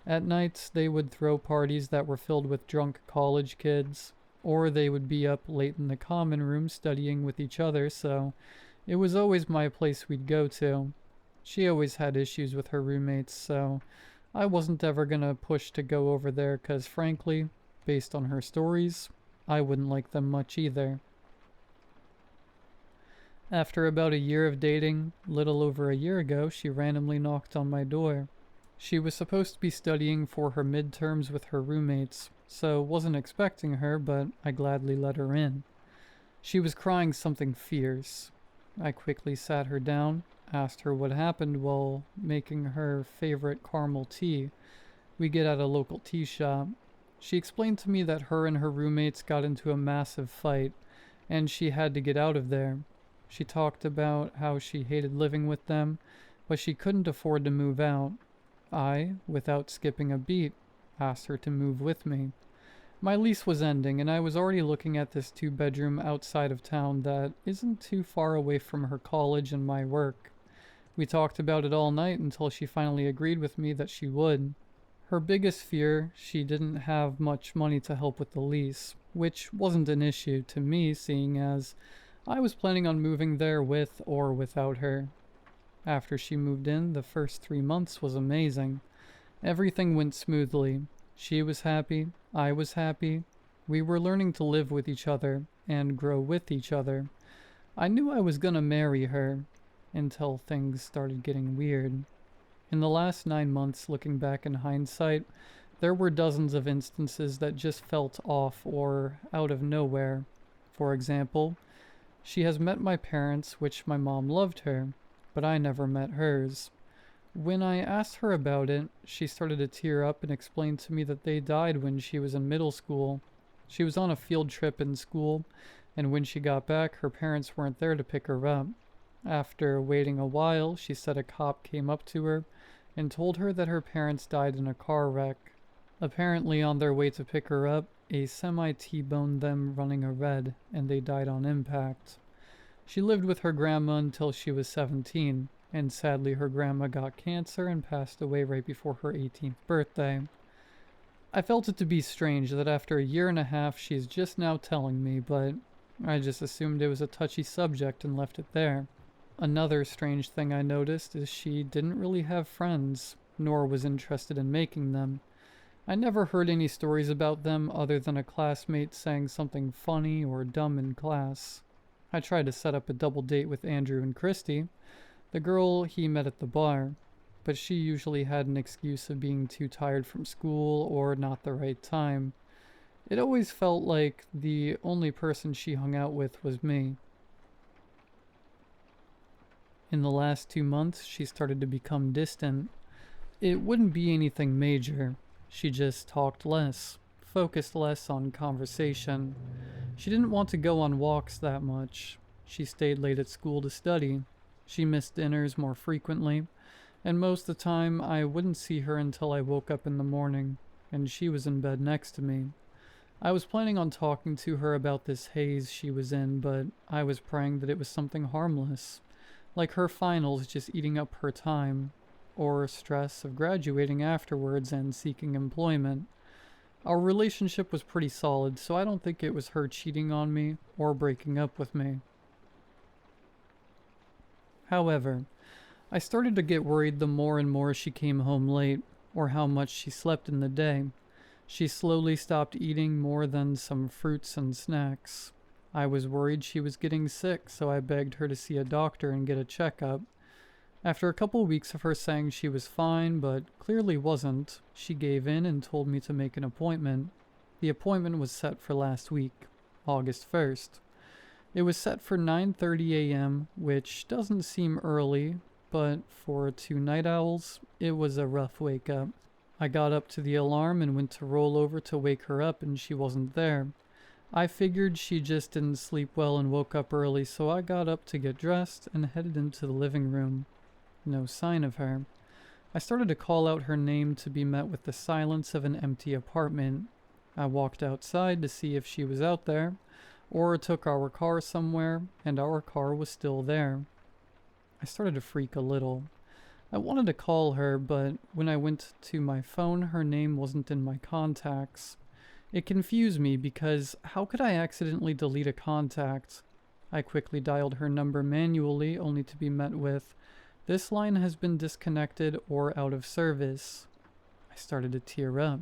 [SPEAKER 1] At nights, they would throw parties that were filled with drunk college kids, or they would be up late in the common room studying with each other, so it was always my place we'd go to. She always had issues with her roommates, so I wasn't ever gonna push to go over there because, frankly, based on her stories, I wouldn't like them much either. After about a year of dating, little over a year ago, she randomly knocked on my door. She was supposed to be studying for her midterms with her roommates, so wasn't expecting her, but I gladly let her in. She was crying something fierce. I quickly sat her down, asked her what happened while making her favorite caramel tea we get at a local tea shop. She explained to me that her and her roommates got into a massive fight, and she had to get out of there. She talked about how she hated living with them, but she couldn't afford to move out. I, without skipping a beat, asked her to move with me. My lease was ending, and I was already looking at this 2-bedroom outside of town that isn't too far away from her college and my work. We talked about it all night until she finally agreed with me that she would. Her biggest fear, she didn't have much money to help with the lease, which wasn't an issue to me seeing as I was planning on moving there with or without her. After she moved in, the first 3 months was amazing. Everything went smoothly. She was happy, I was happy. We were learning to live with each other and grow with each other. I knew I was gonna marry her until things started getting weird. In the last 9 months, looking back in hindsight, there were dozens of instances that just felt off or out of nowhere. For example, she has met my parents, which my mom loved her, but I never met hers. When I asked her about it, she started to tear up and explained to me that they died when she was in middle school. She was on a field trip in school, and when she got back, her parents weren't there to pick her up. After waiting a while, she said a cop came up to her and told her that her parents died in a car wreck. Apparently, on their way to pick her up, a semi T-boned them running a red, and they died on impact. She lived with her grandma until she was 17, and sadly her grandma got cancer and passed away right before her 18th birthday. I felt it to be strange that after a year and a half she's just now telling me, but I just assumed it was a touchy subject and left it there. Another strange thing I noticed is she didn't really have friends, nor was interested in making them. I never heard any stories about them other than a classmate saying something funny or dumb in class. I tried to set up a double date with Andrew and Christy, the girl he met at the bar, but she usually had an excuse of being too tired from school or not the right time. It always felt like the only person she hung out with was me. In the last 2 months, she started to become distant. It wouldn't be anything major. She just talked less, focused less on conversation. She didn't want to go on walks that much. She stayed late at school to study. She missed dinners more frequently, and most of the time I wouldn't see her until I woke up in the morning, and she was in bed next to me. I was planning on talking to her about this haze she was in, but I was praying that it was something harmless, like her finals just eating up her time, or stress of graduating afterwards and seeking employment. Our relationship was pretty solid, so I don't think it was her cheating on me or breaking up with me. However, I started to get worried the more and more she came home late, or how much she slept in the day. She slowly stopped eating more than some fruits and snacks. I was worried she was getting sick, so I begged her to see a doctor and get a checkup. After a couple weeks of her saying she was fine, but clearly wasn't, she gave in and told me to make an appointment. The appointment was set for last week, August 1st. It was set for 9:30 a.m., which doesn't seem early, but for 2 night owls, it was a rough wake up. I got up to the alarm and went to roll over to wake her up, and she wasn't there. I figured she just didn't sleep well and woke up early, so I got up to get dressed and headed into the living room. No sign of her. I started to call out her name to be met with the silence of an empty apartment. I walked outside to see if she was out there, or took our car somewhere, and our car was still there. I started to freak a little. I wanted to call her, but when I went to my phone, her name wasn't in my contacts. It confused me because how could I accidentally delete a contact? I quickly dialed her number manually, only to be met with, "This line has been disconnected or out of service." I started to tear up.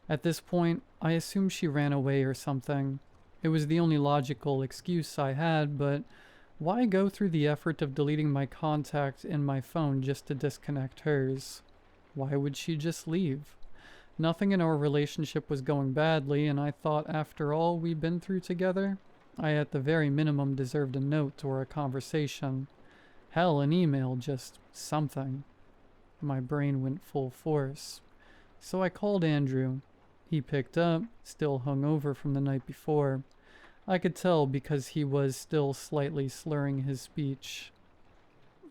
[SPEAKER 1] At this point, I assumed she ran away or something. It was the only logical excuse I had, but Why go through the effort of deleting my contact in my phone just to disconnect hers? Why would she just leave? Nothing in our relationship was going badly, and I thought after all we'd been through together, I at the very minimum deserved a note or a conversation. Hell, an email, just something. My brain went full force. So I called Andrew. He picked up, still hungover from the night before. I could tell because he was still slightly slurring his speech.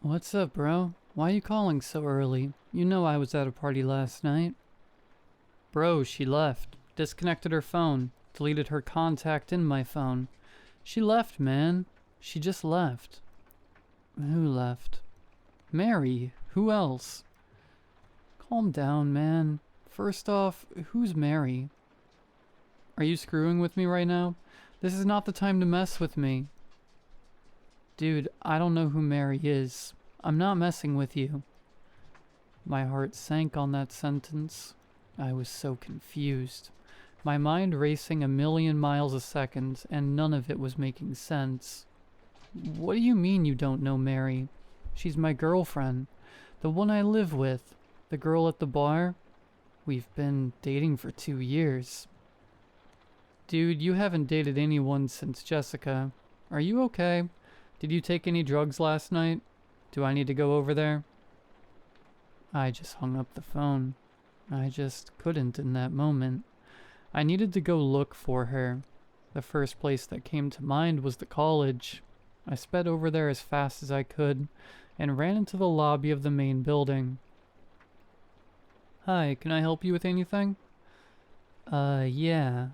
[SPEAKER 1] "What's up, bro? Why you calling so early? You know I was at a party last night." "Bro, she left. Disconnected her phone. Deleted her contact in my phone. She left, man. She just left." "Who left?" "Mary. Who else?" "Calm down, man. First off, who's Mary?" "Are you screwing with me right now? This is not the time to mess with me." "Dude, I don't know who Mary is. I'm not messing with you." My heart sank on that sentence. I was so confused. My mind racing 1,000,000 miles a second, and none of it was making sense. "What do you mean you don't know Mary? She's my girlfriend. The one I live with. The girl at the bar. We've been dating for 2 years." "Dude, you haven't dated anyone since Jessica. Are you okay? Did you take any drugs last night? Do I need to go over there?" I just hung up the phone. I just couldn't in that moment. I needed to go look for her. The first place that came to mind was the college. I sped over there as fast as I could and ran into the lobby of the main building. "Hi, can I help you with anything?" Yeah,"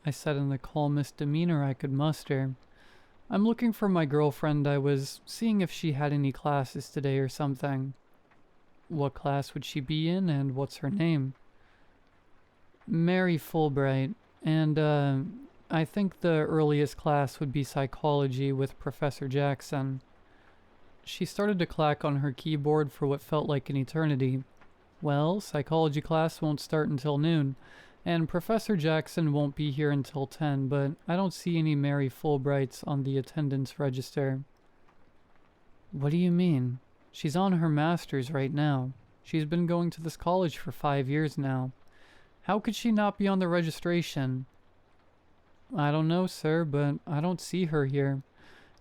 [SPEAKER 1] I said in the calmest demeanor I could muster. "I'm looking for my girlfriend. I was seeing if she had any classes today or something." "What class would she be in, and what's her name?" "Mary Fulbright, and I think the earliest class would be psychology with Professor Jackson." She started to clack on her keyboard for what felt like an eternity. "Well, psychology class won't start until noon, and Professor Jackson won't be here until 10, but I don't see any Mary Fulbrights on the attendance register." "What do you mean? She's on her master's right now. She's been going to this college for 5 years now. How could she not be on the registration?" "I don't know, sir, but I don't see her here.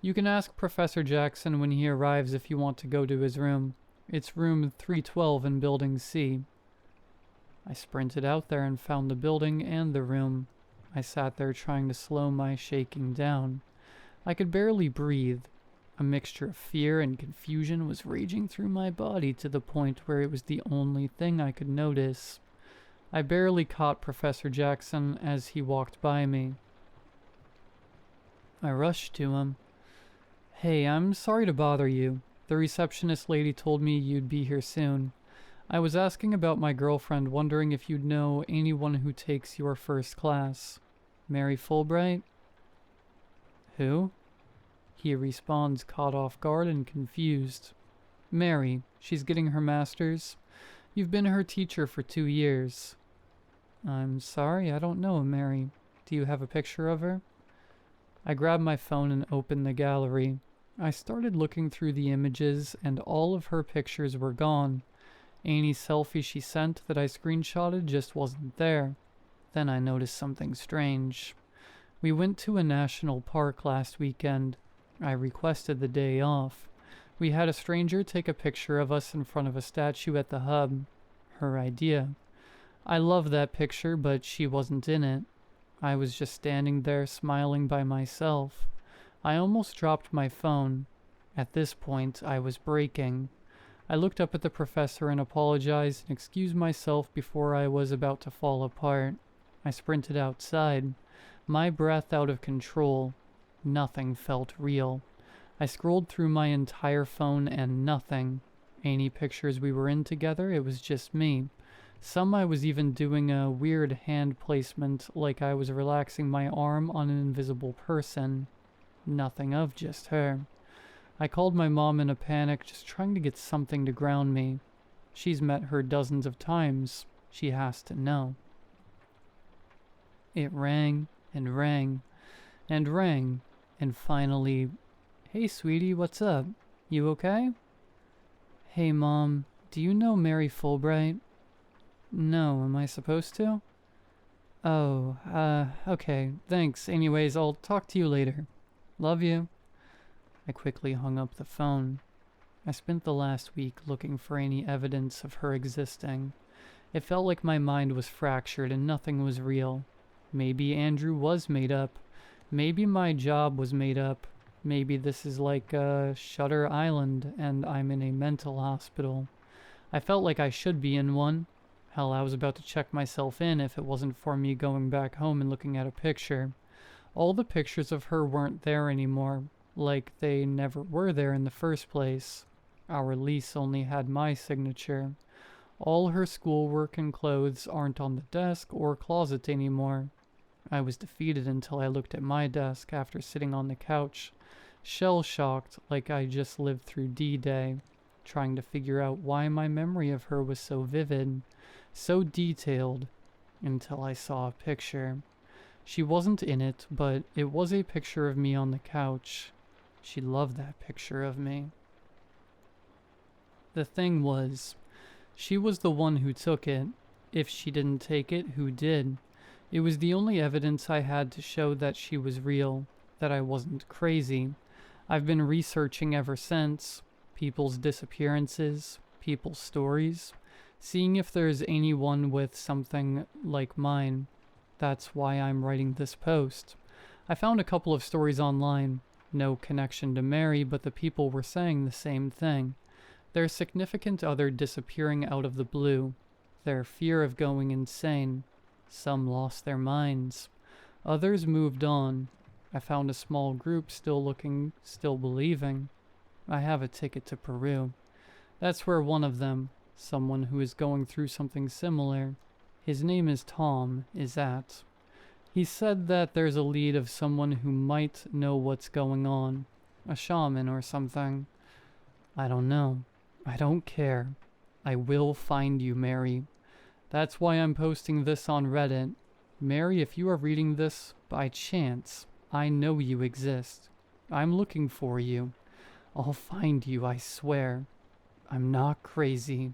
[SPEAKER 1] You can ask Professor Jackson when he arrives if you want to go to his room. It's room 312 in Building C." I sprinted out there and found the building and the room. I sat there trying to slow my shaking down. I could barely breathe. A mixture of fear and confusion was raging through my body to the point where it was the only thing I could notice. I barely caught Professor Jackson as he walked by me. I rushed to him. "Hey, I'm sorry to bother you. The receptionist lady told me you'd be here soon. I was asking about my girlfriend, wondering if you'd know anyone who takes your first class. Mary Fulbright?" "Who?" He responds, caught off guard and confused. "Mary. She's getting her master's. You've been her teacher for 2 years." "I'm sorry, I don't know Mary. Do you have a picture of her?" I grabbed my phone and opened the gallery. I started looking through the images, and all of her pictures were gone. Any selfie she sent that I screenshotted just wasn't there. Then I noticed something strange. We went to a national park last weekend. I requested the day off. We had a stranger take a picture of us in front of a statue at the hub. Her idea. I loved that picture, but she wasn't in it. I was just standing there smiling by myself. I almost dropped my phone. At this point, I was breaking. I looked up at the professor and apologized and excused myself before I was about to fall apart. I sprinted outside, my breath out of control. Nothing felt real. I scrolled through my entire phone and nothing. Any pictures we were in together, it was just me. Some I was even doing a weird hand placement like I was relaxing my arm on an invisible person. Nothing of just her. I called my mom in a panic, just trying to get something to ground me. She's met her dozens of times. She has to know. It rang and rang and rang, and finally, Hey, sweetie, what's up? You okay? Hey, Mom, do you know Mary Fulbright? No, am I supposed to? Oh, okay, thanks. Anyways, I'll talk to you later. Love you. I quickly hung up the phone. I spent the last week looking for any evidence of her existing. It felt like my mind was fractured and nothing was real. Maybe Andrew was made up. Maybe my job was made up. Maybe this is like Shutter Island and I'm in a mental hospital. I felt like I should be in one. Hell, I was about to check myself in if it wasn't for me going back home and looking at a picture. All the pictures of her weren't there anymore, like they never were there in the first place. Our lease only had my signature. All her schoolwork and clothes aren't on the desk or closet anymore. I was defeated until I looked at my desk after sitting on the couch, shell-shocked like I just lived through D-Day, trying to figure out why my memory of her was so vivid, so detailed, until I saw a picture. She wasn't in it, but it was a picture of me on the couch. She loved that picture of me. The thing was, she was the one who took it. If she didn't take it, who did? It was the only evidence I had to show that she was real, that I wasn't crazy. I've been researching ever since. People's disappearances, people's stories, seeing if there's anyone with something like mine. That's why I'm writing this post. I found a couple of stories online. No connection to Mary, but the people were saying the same thing. Their significant other disappearing out of the blue. Their fear of going insane. Some lost their minds. Others moved on. I found a small group still looking, still believing. I have a ticket to Peru. That's where one of them, someone who is going through something similar, his name is Tom, is at. He said that there's a lead of someone who might know what's going on. A shaman or something. I don't know. I don't care. I will find you, Mary. That's why I'm posting this on Reddit. Mary, if you are reading this by chance, I know you exist. I'm looking for you. I'll find you, I swear. I'm not crazy.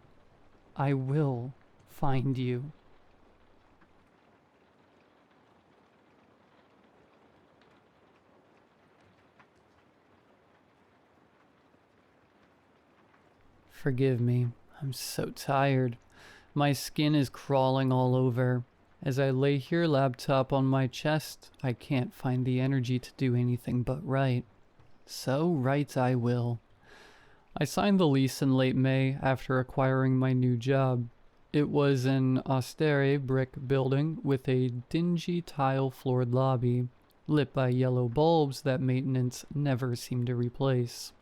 [SPEAKER 1] I will find you. Forgive me. I'm so tired. My skin is crawling all over. As I lay here, laptop on my chest, I can't find the energy to do anything but write. So write I will. I signed the lease in late May after acquiring my new job. It was an austere brick building with a dingy tile-floored lobby, lit by yellow bulbs that maintenance never seemed to replace.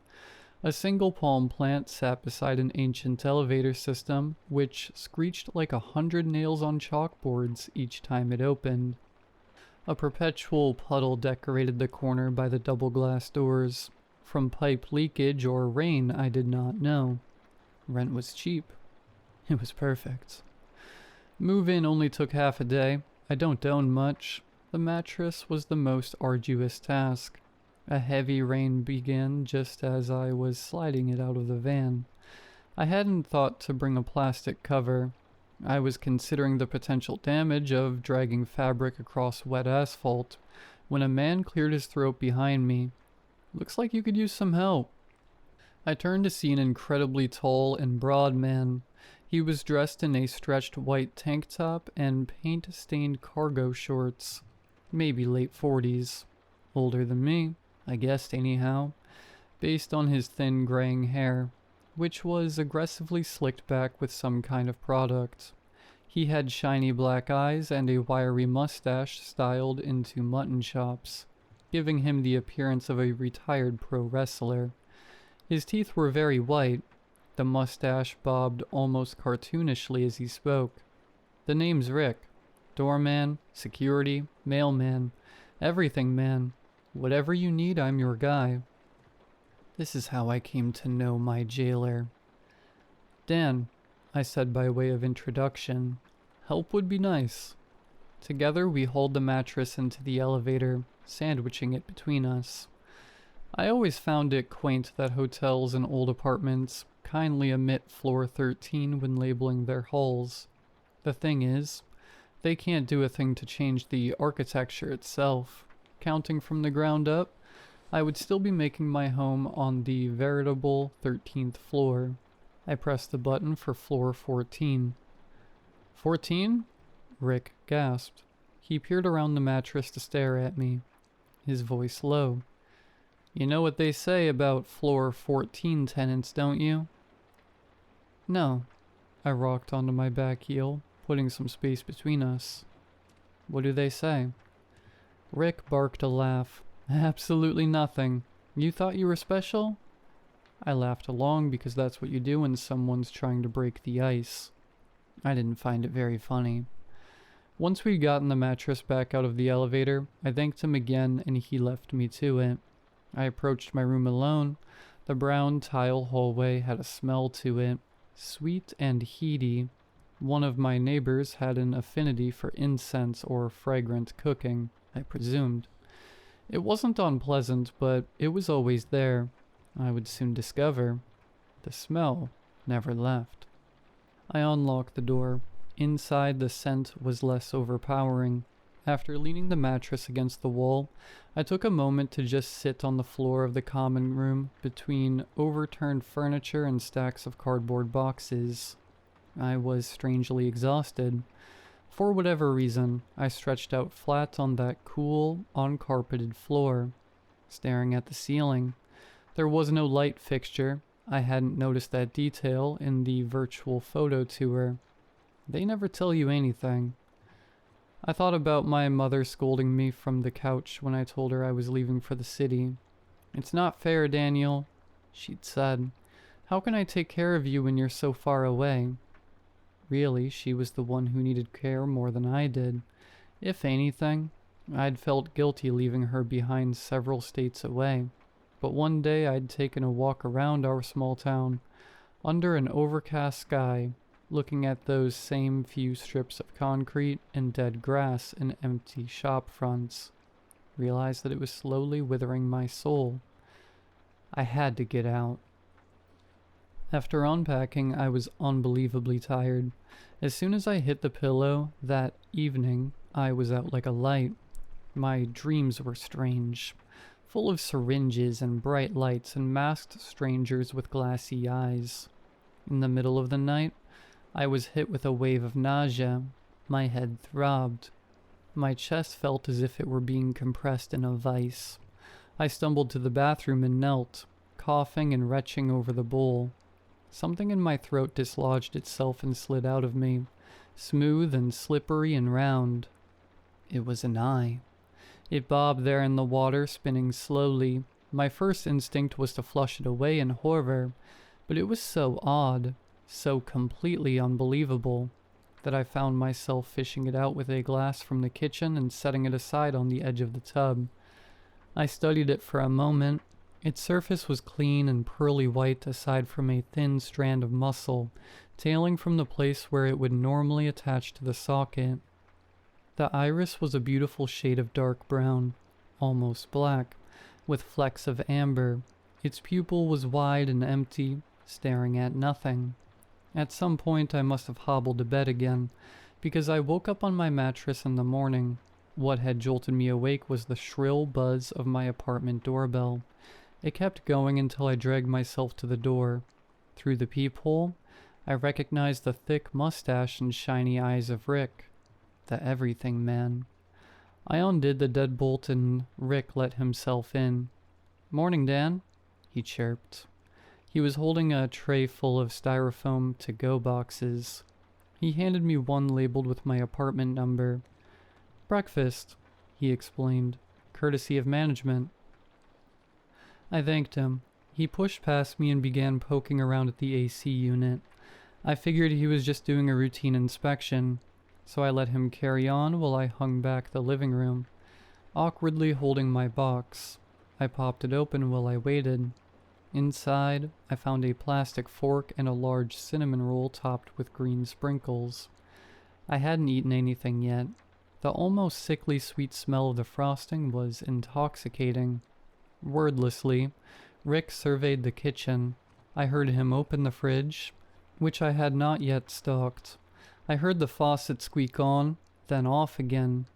[SPEAKER 1] A single palm plant sat beside an ancient elevator system, which screeched like 100 nails on chalkboards each time it opened. A perpetual puddle decorated the corner by the double glass doors. From pipe leakage or rain, I did not know. Rent was cheap. It was perfect. Move-in only took half a day. I don't own much. The mattress was the most arduous task. A heavy rain began just as I was sliding it out of the van. I hadn't thought to bring a plastic cover. I was considering the potential damage of dragging fabric across wet asphalt when a man cleared his throat behind me. Looks like you could use some help. I turned to see an incredibly tall and broad man. He was dressed in a stretched white tank top and paint-stained cargo shorts. Maybe late 40s. Older than me, I guessed anyhow, based on his thin graying hair, which was aggressively slicked back with some kind of product. He had shiny black eyes and a wiry mustache styled into mutton chops, giving him the appearance of a retired pro wrestler. His teeth were very white. The mustache bobbed almost cartoonishly as he spoke. The name's Rick. Doorman, security, mailman, everything man. Whatever you need, I'm your guy. This is how I came to know my jailer. Dan, I said by way of introduction. Help would be nice. Together we hauled the mattress into the elevator, sandwiching it between us. I always found it quaint that hotels and old apartments kindly omit floor 13 when labeling their halls. The thing is, they can't do a thing to change the architecture itself. Counting from the ground up, I would still be making my home on the veritable 13th floor. I pressed the button for floor 14. 14? Rick gasped. He peered around the mattress to stare at me, his voice low. You know what they say about floor 14 tenants, don't you? No. I rocked onto my back heel, putting some space between us. What do they say? Rick barked a laugh. Absolutely nothing. You thought you were special? I laughed along because that's what you do when someone's trying to break the ice. I didn't find it very funny. Once we'd gotten the mattress back out of the elevator, I thanked him again and he left me to it. I approached my room alone. The brown tile hallway had a smell to it, sweet and heady. One of my neighbors had an affinity for incense or fragrant cooking, I presumed. It wasn't unpleasant, but it was always there. I would soon discover. The smell never left. I unlocked the door. Inside, the scent was less overpowering. After leaning the mattress against the wall, I took a moment to just sit on the floor of the common room between overturned furniture and stacks of cardboard boxes. I was strangely exhausted. For whatever reason, I stretched out flat on that cool, uncarpeted floor, staring at the ceiling. There was no light fixture. I hadn't noticed that detail in the virtual photo tour. They never tell you anything. I thought about my mother scolding me from the couch when I told her I was leaving for the city. It's not fair, Daniel, she'd said. How can I take care of you when you're so far away? Really, she was the one who needed care more than I did. If anything, I'd felt guilty leaving her behind several states away. But one day I'd taken a walk around our small town, under an overcast sky, looking at those same few strips of concrete and dead grass and empty shop fronts. Realized that it was slowly withering my soul. I had to get out. After unpacking, I was unbelievably tired. As soon as I hit the pillow that evening, I was out like a light. My dreams were strange, full of syringes and bright lights and masked strangers with glassy eyes. In the middle of the night, I was hit with a wave of nausea. My head throbbed. My chest felt as if it were being compressed in a vice. I stumbled to the bathroom and knelt, coughing and retching over the bowl. Something in my throat dislodged itself and slid out of me, smooth and slippery and round. It was an eye. It bobbed there in the water, spinning slowly. My first instinct was to flush it away in horror, but it was so odd, so completely unbelievable, that I found myself fishing it out with a glass from the kitchen and setting it aside on the edge of the tub. I studied it for a moment. Its surface was clean and pearly white aside from a thin strand of muscle, tailing from the place where it would normally attach to the socket. The iris was a beautiful shade of dark brown, almost black, with flecks of amber. Its pupil was wide and empty, staring at nothing. At some point I must have hobbled to bed again, because I woke up on my mattress in the morning. What had jolted me awake was the shrill buzz of my apartment doorbell. It kept going until I dragged myself to the door. Through the peephole, I recognized the thick mustache and shiny eyes of Rick, the everything man. I undid the deadbolt and Rick let himself in. "Morning, Dan," he chirped. He was holding a tray full of styrofoam to-go boxes. He handed me one labeled with my apartment number. "Breakfast," he explained, "courtesy of management." I thanked him. He pushed past me and began poking around at the AC unit. I figured he was just doing a routine inspection, so I let him carry on while I hung back the living room, awkwardly holding my box. I popped it open while I waited. Inside, I found a plastic fork and a large cinnamon roll topped with green sprinkles. I hadn't eaten anything yet. The almost sickly sweet smell of the frosting was intoxicating. Wordlessly, Rick surveyed the kitchen. I heard him open the fridge, which I had not yet stocked. I heard the faucet squeak on, then off again.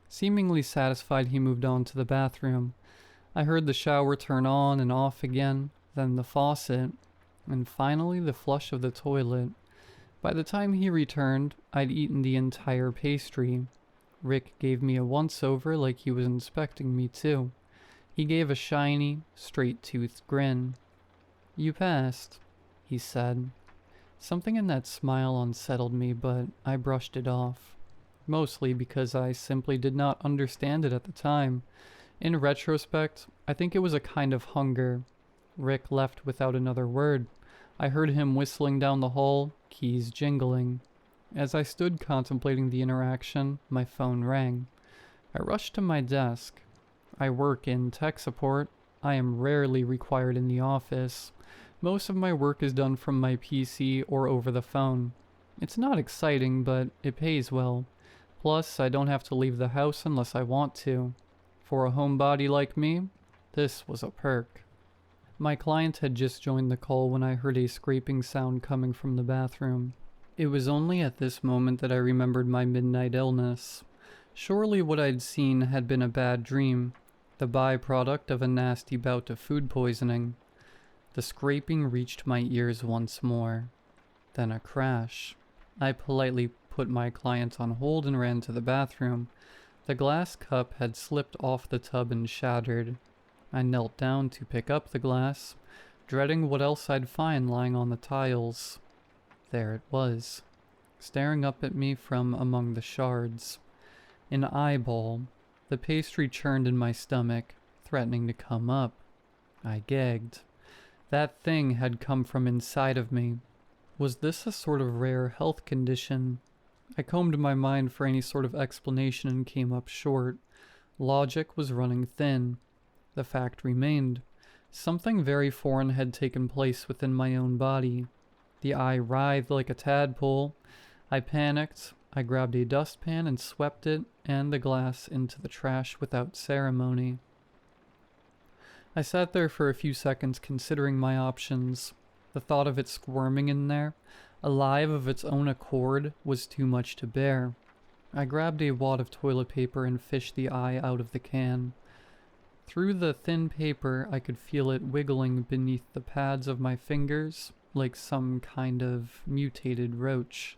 [SPEAKER 1] Seemingly satisfied, he moved on to the bathroom. I heard the shower turn on and off again, then the faucet, and finally the flush of the toilet. By the time he returned, I'd eaten the entire pastry. Rick gave me a once-over like he was inspecting me too. He gave a shiny, straight-toothed grin. "You passed," he said. Something in that smile unsettled me, but I brushed it off. Mostly because I simply did not understand it at the time. In retrospect, I think it was a kind of hunger. Rick left without another word. I heard him whistling down the hall, keys jingling. As I stood contemplating the interaction, my phone rang. I rushed to my desk. I work in tech support. I am rarely required in the office. Most of my work is done from my PC or over the phone. It's not exciting, but it pays well. Plus, I don't have to leave the house unless I want to. For a homebody like me, this was a perk. My client had just joined the call when I heard a scraping sound coming from the bathroom. It was only at this moment that I remembered my midnight illness. Surely what I'd seen had been a bad dream, the byproduct of a nasty bout of food poisoning. The scraping reached my ears once more. Then a crash. I politely put my client on hold and ran to the bathroom. The glass cup had slipped off the tub and shattered. I knelt down to pick up the glass, dreading what else I'd find lying on the tiles. There it was, staring up at me from among the shards. An eyeball. The pastry churned in my stomach, threatening to come up. I gagged. That thing had come from inside of me. Was this a sort of rare health condition? I combed my mind for any sort of explanation and came up short. Logic was running thin. The fact remained. Something very foreign had taken place within my own body. The eye writhed like a tadpole. I panicked. I grabbed a dustpan and swept it and the glass into the trash without ceremony. I sat there for a few seconds considering my options. The thought of it squirming in there, alive of its own accord, was too much to bear. I grabbed a wad of toilet paper and fished the eye out of the can. Through the thin paper, I could feel it wiggling beneath the pads of my fingers, like some kind of mutated roach.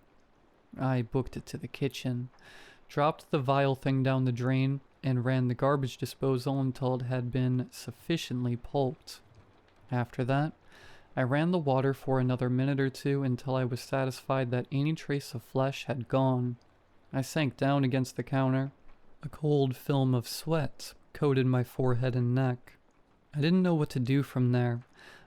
[SPEAKER 1] I booked it to the kitchen, dropped the vile thing down the drain, and ran the garbage disposal until it had been sufficiently pulped. After that, I ran the water for another minute or two until I was satisfied that any trace of flesh had gone. I sank down against the counter. A cold film of sweat coated my forehead and neck. I didn't know what to do from there.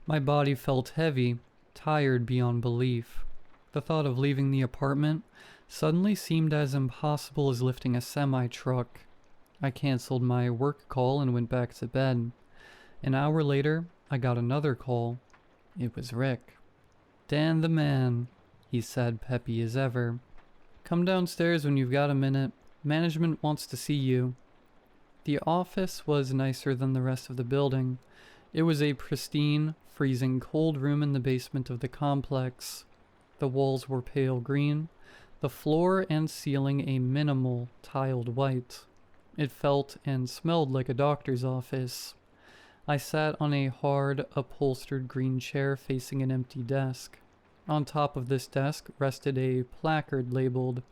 [SPEAKER 1] My body felt heavy, tired beyond belief. The thought of leaving the apartment suddenly seemed as impossible as lifting a semi-truck. I canceled my work call and went back to bed. An hour later, I got another call. It was Rick. "Dan the man," he said, peppy as ever. "Come downstairs when you've got a minute. Management wants to see you." The office was nicer than the rest of the building. It was a pristine, freezing cold room in the basement of the complex. The walls were pale green, the floor and ceiling a minimal, tiled white. It felt and smelled like a doctor's office. I sat on a hard, upholstered green chair facing an empty desk. On top of this desk rested a placard labeled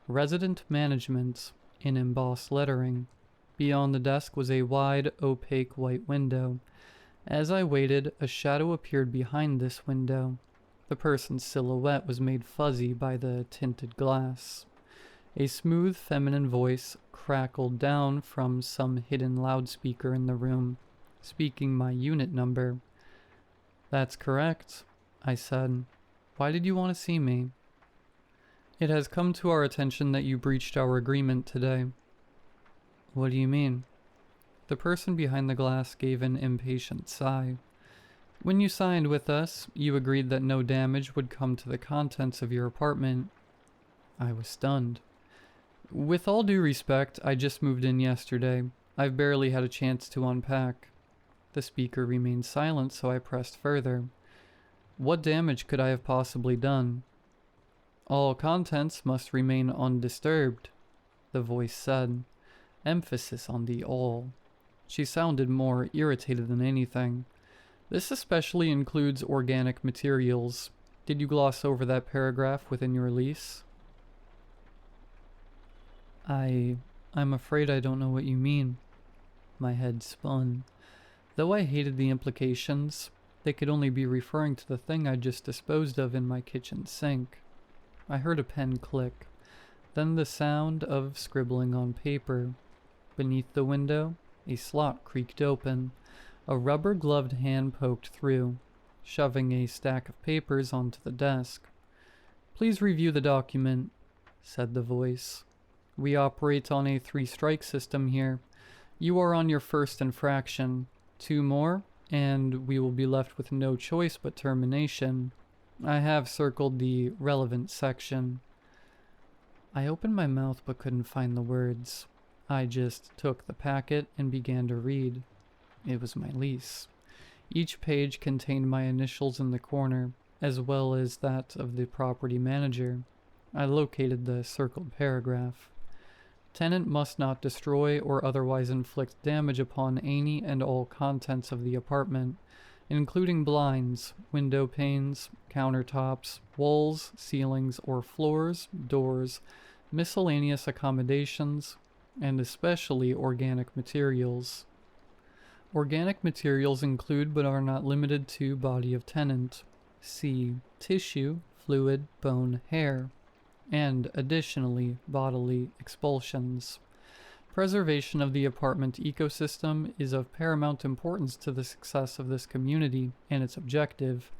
[SPEAKER 1] "Resident Management" in embossed lettering. Beyond the desk was a wide, opaque white window. As I waited, a shadow appeared behind this window. The person's silhouette was made fuzzy by the tinted glass. A smooth feminine voice crackled down from some hidden loudspeaker in the room, speaking my unit number. "That's correct," I said. "Why did you want to see me?" "It has come to our attention that you breached our agreement today." "What do you mean?" The person behind the glass gave an impatient sigh. "When you signed with us, you agreed that no damage would come to the contents of your apartment." I was stunned. "With all due respect, I just moved in yesterday. I've barely had a chance to unpack." The speaker remained silent, so I pressed further. What damage could I have possibly done? All contents must remain undisturbed, the voice said. Emphasis on the all. She sounded more irritated than anything. This especially includes organic materials. Did you gloss over that paragraph within your lease? I'm afraid I don't know what you mean. My head spun. Though I hated the implications, they could only be referring to the thing I just disposed of in my kitchen sink. I heard a pen click, then the sound of scribbling on paper. Beneath the window, a slot creaked open. A rubber-gloved hand poked through, shoving a stack of papers onto the desk. Please review the document, said the voice. We operate on a 3-strike system here. You are on your first infraction. 2 more, and we will be left with no choice but termination. I have circled the relevant section. I opened my mouth but couldn't find the words. I just took the packet and began to read. It was my lease. Each page contained my initials in the corner, as well as that of the property manager. I located the circled paragraph. Tenant must not destroy or otherwise inflict damage upon any and all contents of the apartment, including blinds, window panes, countertops, walls, ceilings or floors, doors, miscellaneous accommodations, and especially organic materials. Organic materials include but are not limited to body of tenant, c. tissue, fluid, bone, hair, and additionally bodily expulsions. Preservation of the apartment ecosystem is of paramount importance to the success of this community and its objective.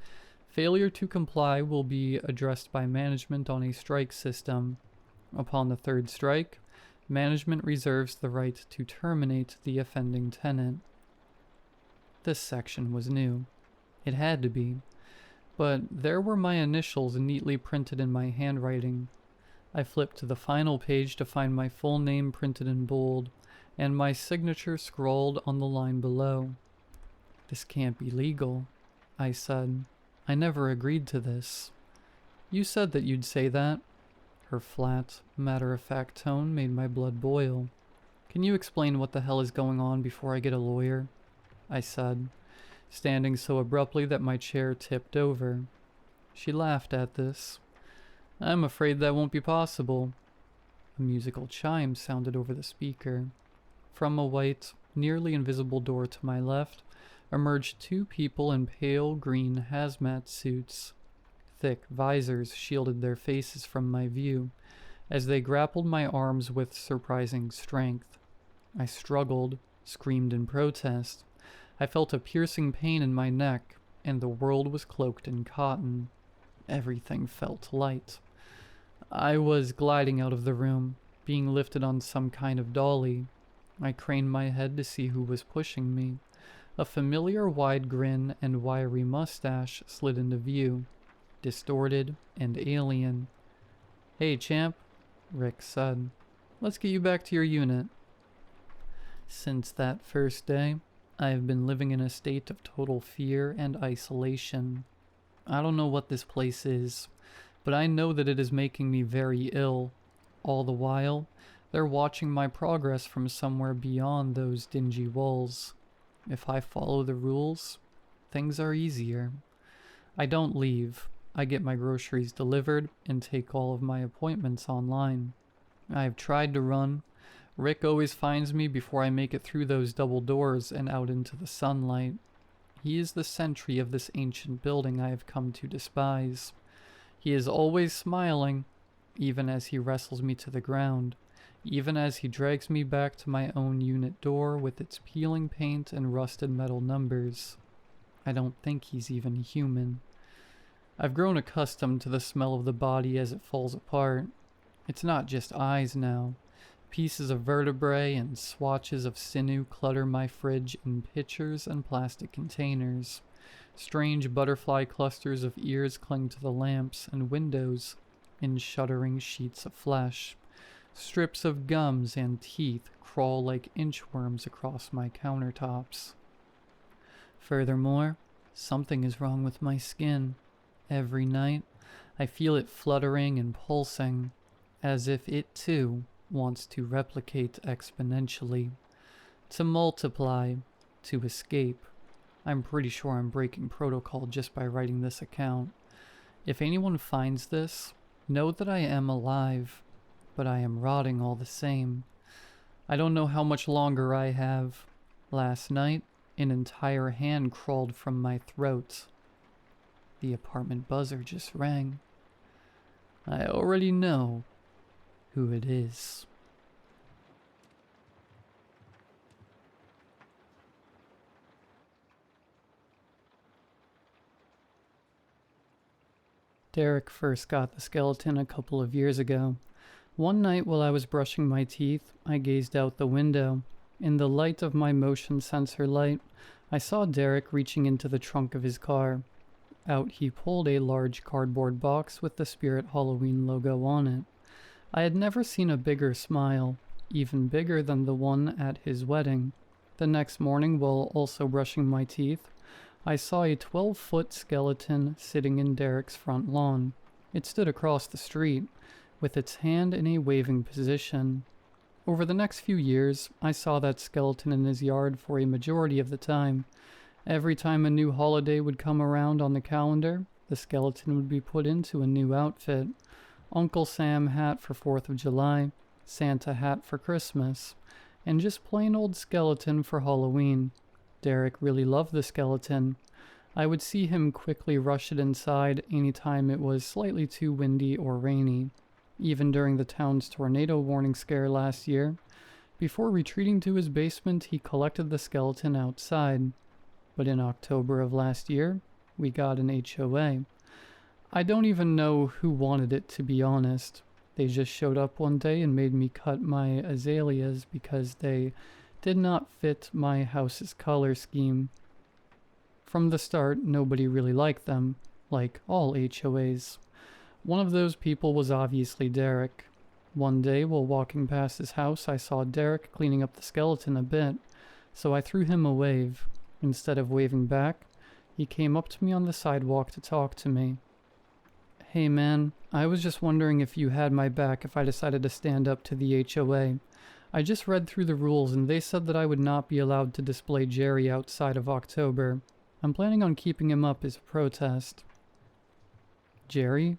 [SPEAKER 1] Failure to comply will be addressed by management on a strike system. Upon the 3rd strike, management reserves the right to terminate the offending tenant. This section was new. It had to be. But there were my initials neatly printed in my handwriting. I flipped to the final page to find my full name printed in bold, and my signature scrawled on the line below. This can't be legal, I said. I never agreed to this. You said that you'd say that. Her flat, matter-of-fact tone made my blood boil. Can you explain what the hell is going on before I get a lawyer? I said, standing so abruptly that my chair tipped over. She laughed at this. I'm afraid that won't be possible. A musical chime sounded over the speaker. From a white, nearly invisible door to my left emerged 2 people in pale green hazmat suits. Thick visors shielded their faces from my view as they grappled my arms with surprising strength. I struggled, screamed in protest. I felt a piercing pain in my neck, and the world was cloaked in cotton. Everything felt light. I was gliding out of the room, being lifted on some kind of dolly. I craned my head to see who was pushing me. A familiar wide grin and wiry mustache slid into view, distorted and alien. Hey, champ, Rick said. Let's get you back to your unit. Since that first day, I have been living in a state of total fear and isolation. I don't know what this place is, but I know that it is making me very ill. All the while, they're watching my progress from somewhere beyond those dingy walls. If I follow the rules, things are easier. I don't leave. I get my groceries delivered and take all of my appointments online. I have tried to run. Rick always finds me before I make it through those double doors and out into the sunlight. He is the sentry of this ancient building I have come to despise. He is always smiling, even as he wrestles me to the ground, even as he drags me back to my own unit door with its peeling paint and rusted metal numbers. I don't think he's even human. I've grown accustomed to the smell of the body as it falls apart. It's not just eyes now. Pieces of vertebrae and swatches of sinew clutter my fridge in pitchers and plastic containers. Strange butterfly clusters of ears cling to the lamps and windows in shuddering sheets of flesh. Strips of gums and teeth crawl like inchworms across my countertops. Furthermore, something is wrong with my skin. Every night, I feel it fluttering and pulsing, as if it too wants to replicate exponentially, to multiply, to escape. I'm pretty sure I'm breaking protocol just by writing this account. If anyone finds this, know that I am alive, but I am rotting all the same. I don't know how much longer I have. Last night, an entire hand crawled from my throat. The apartment buzzer just rang. I already know who it is. Derek first got the skeleton a couple of years ago. One night while I was brushing my teeth, I gazed out the window. In the light of my motion sensor light, I saw Derek reaching into the trunk of his car. Out he pulled a large cardboard box with the Spirit Halloween logo on it. I had never seen a bigger smile, even bigger than the one at his wedding. The next morning, while also brushing my teeth, I saw a 12-foot skeleton sitting in Derek's front lawn. It stood across the street, with its hand in a waving position. Over the next few years, I saw that skeleton in his yard for a majority of the time. Every time a new holiday would come around on the calendar, the skeleton would be put into a new outfit. Uncle Sam hat for 4th of July, Santa hat for Christmas, and just plain old skeleton for Halloween. Derek really loved the skeleton. I would see him quickly rush it inside anytime it was slightly too windy or rainy. Even during the town's tornado warning scare last year, before retreating to his basement, he collected the skeleton outside. But in October of last year, we got an HOA. I don't even know who wanted it, to be honest. They just showed up one day and made me cut my azaleas because they did not fit my house's color scheme. From the start, nobody really liked them, like all HOAs. One of those people was obviously Derek. One day, while walking past his house, I saw Derek cleaning up the skeleton a bit, so I threw him a wave. Instead of waving back, he came up to me on the sidewalk to talk to me. "Hey man, I was just wondering if you had my back if I decided to stand up to the HOA. I just read through the rules and they said that I would not be allowed to display Jerry outside of October. I'm planning on keeping him up as a protest." "Jerry?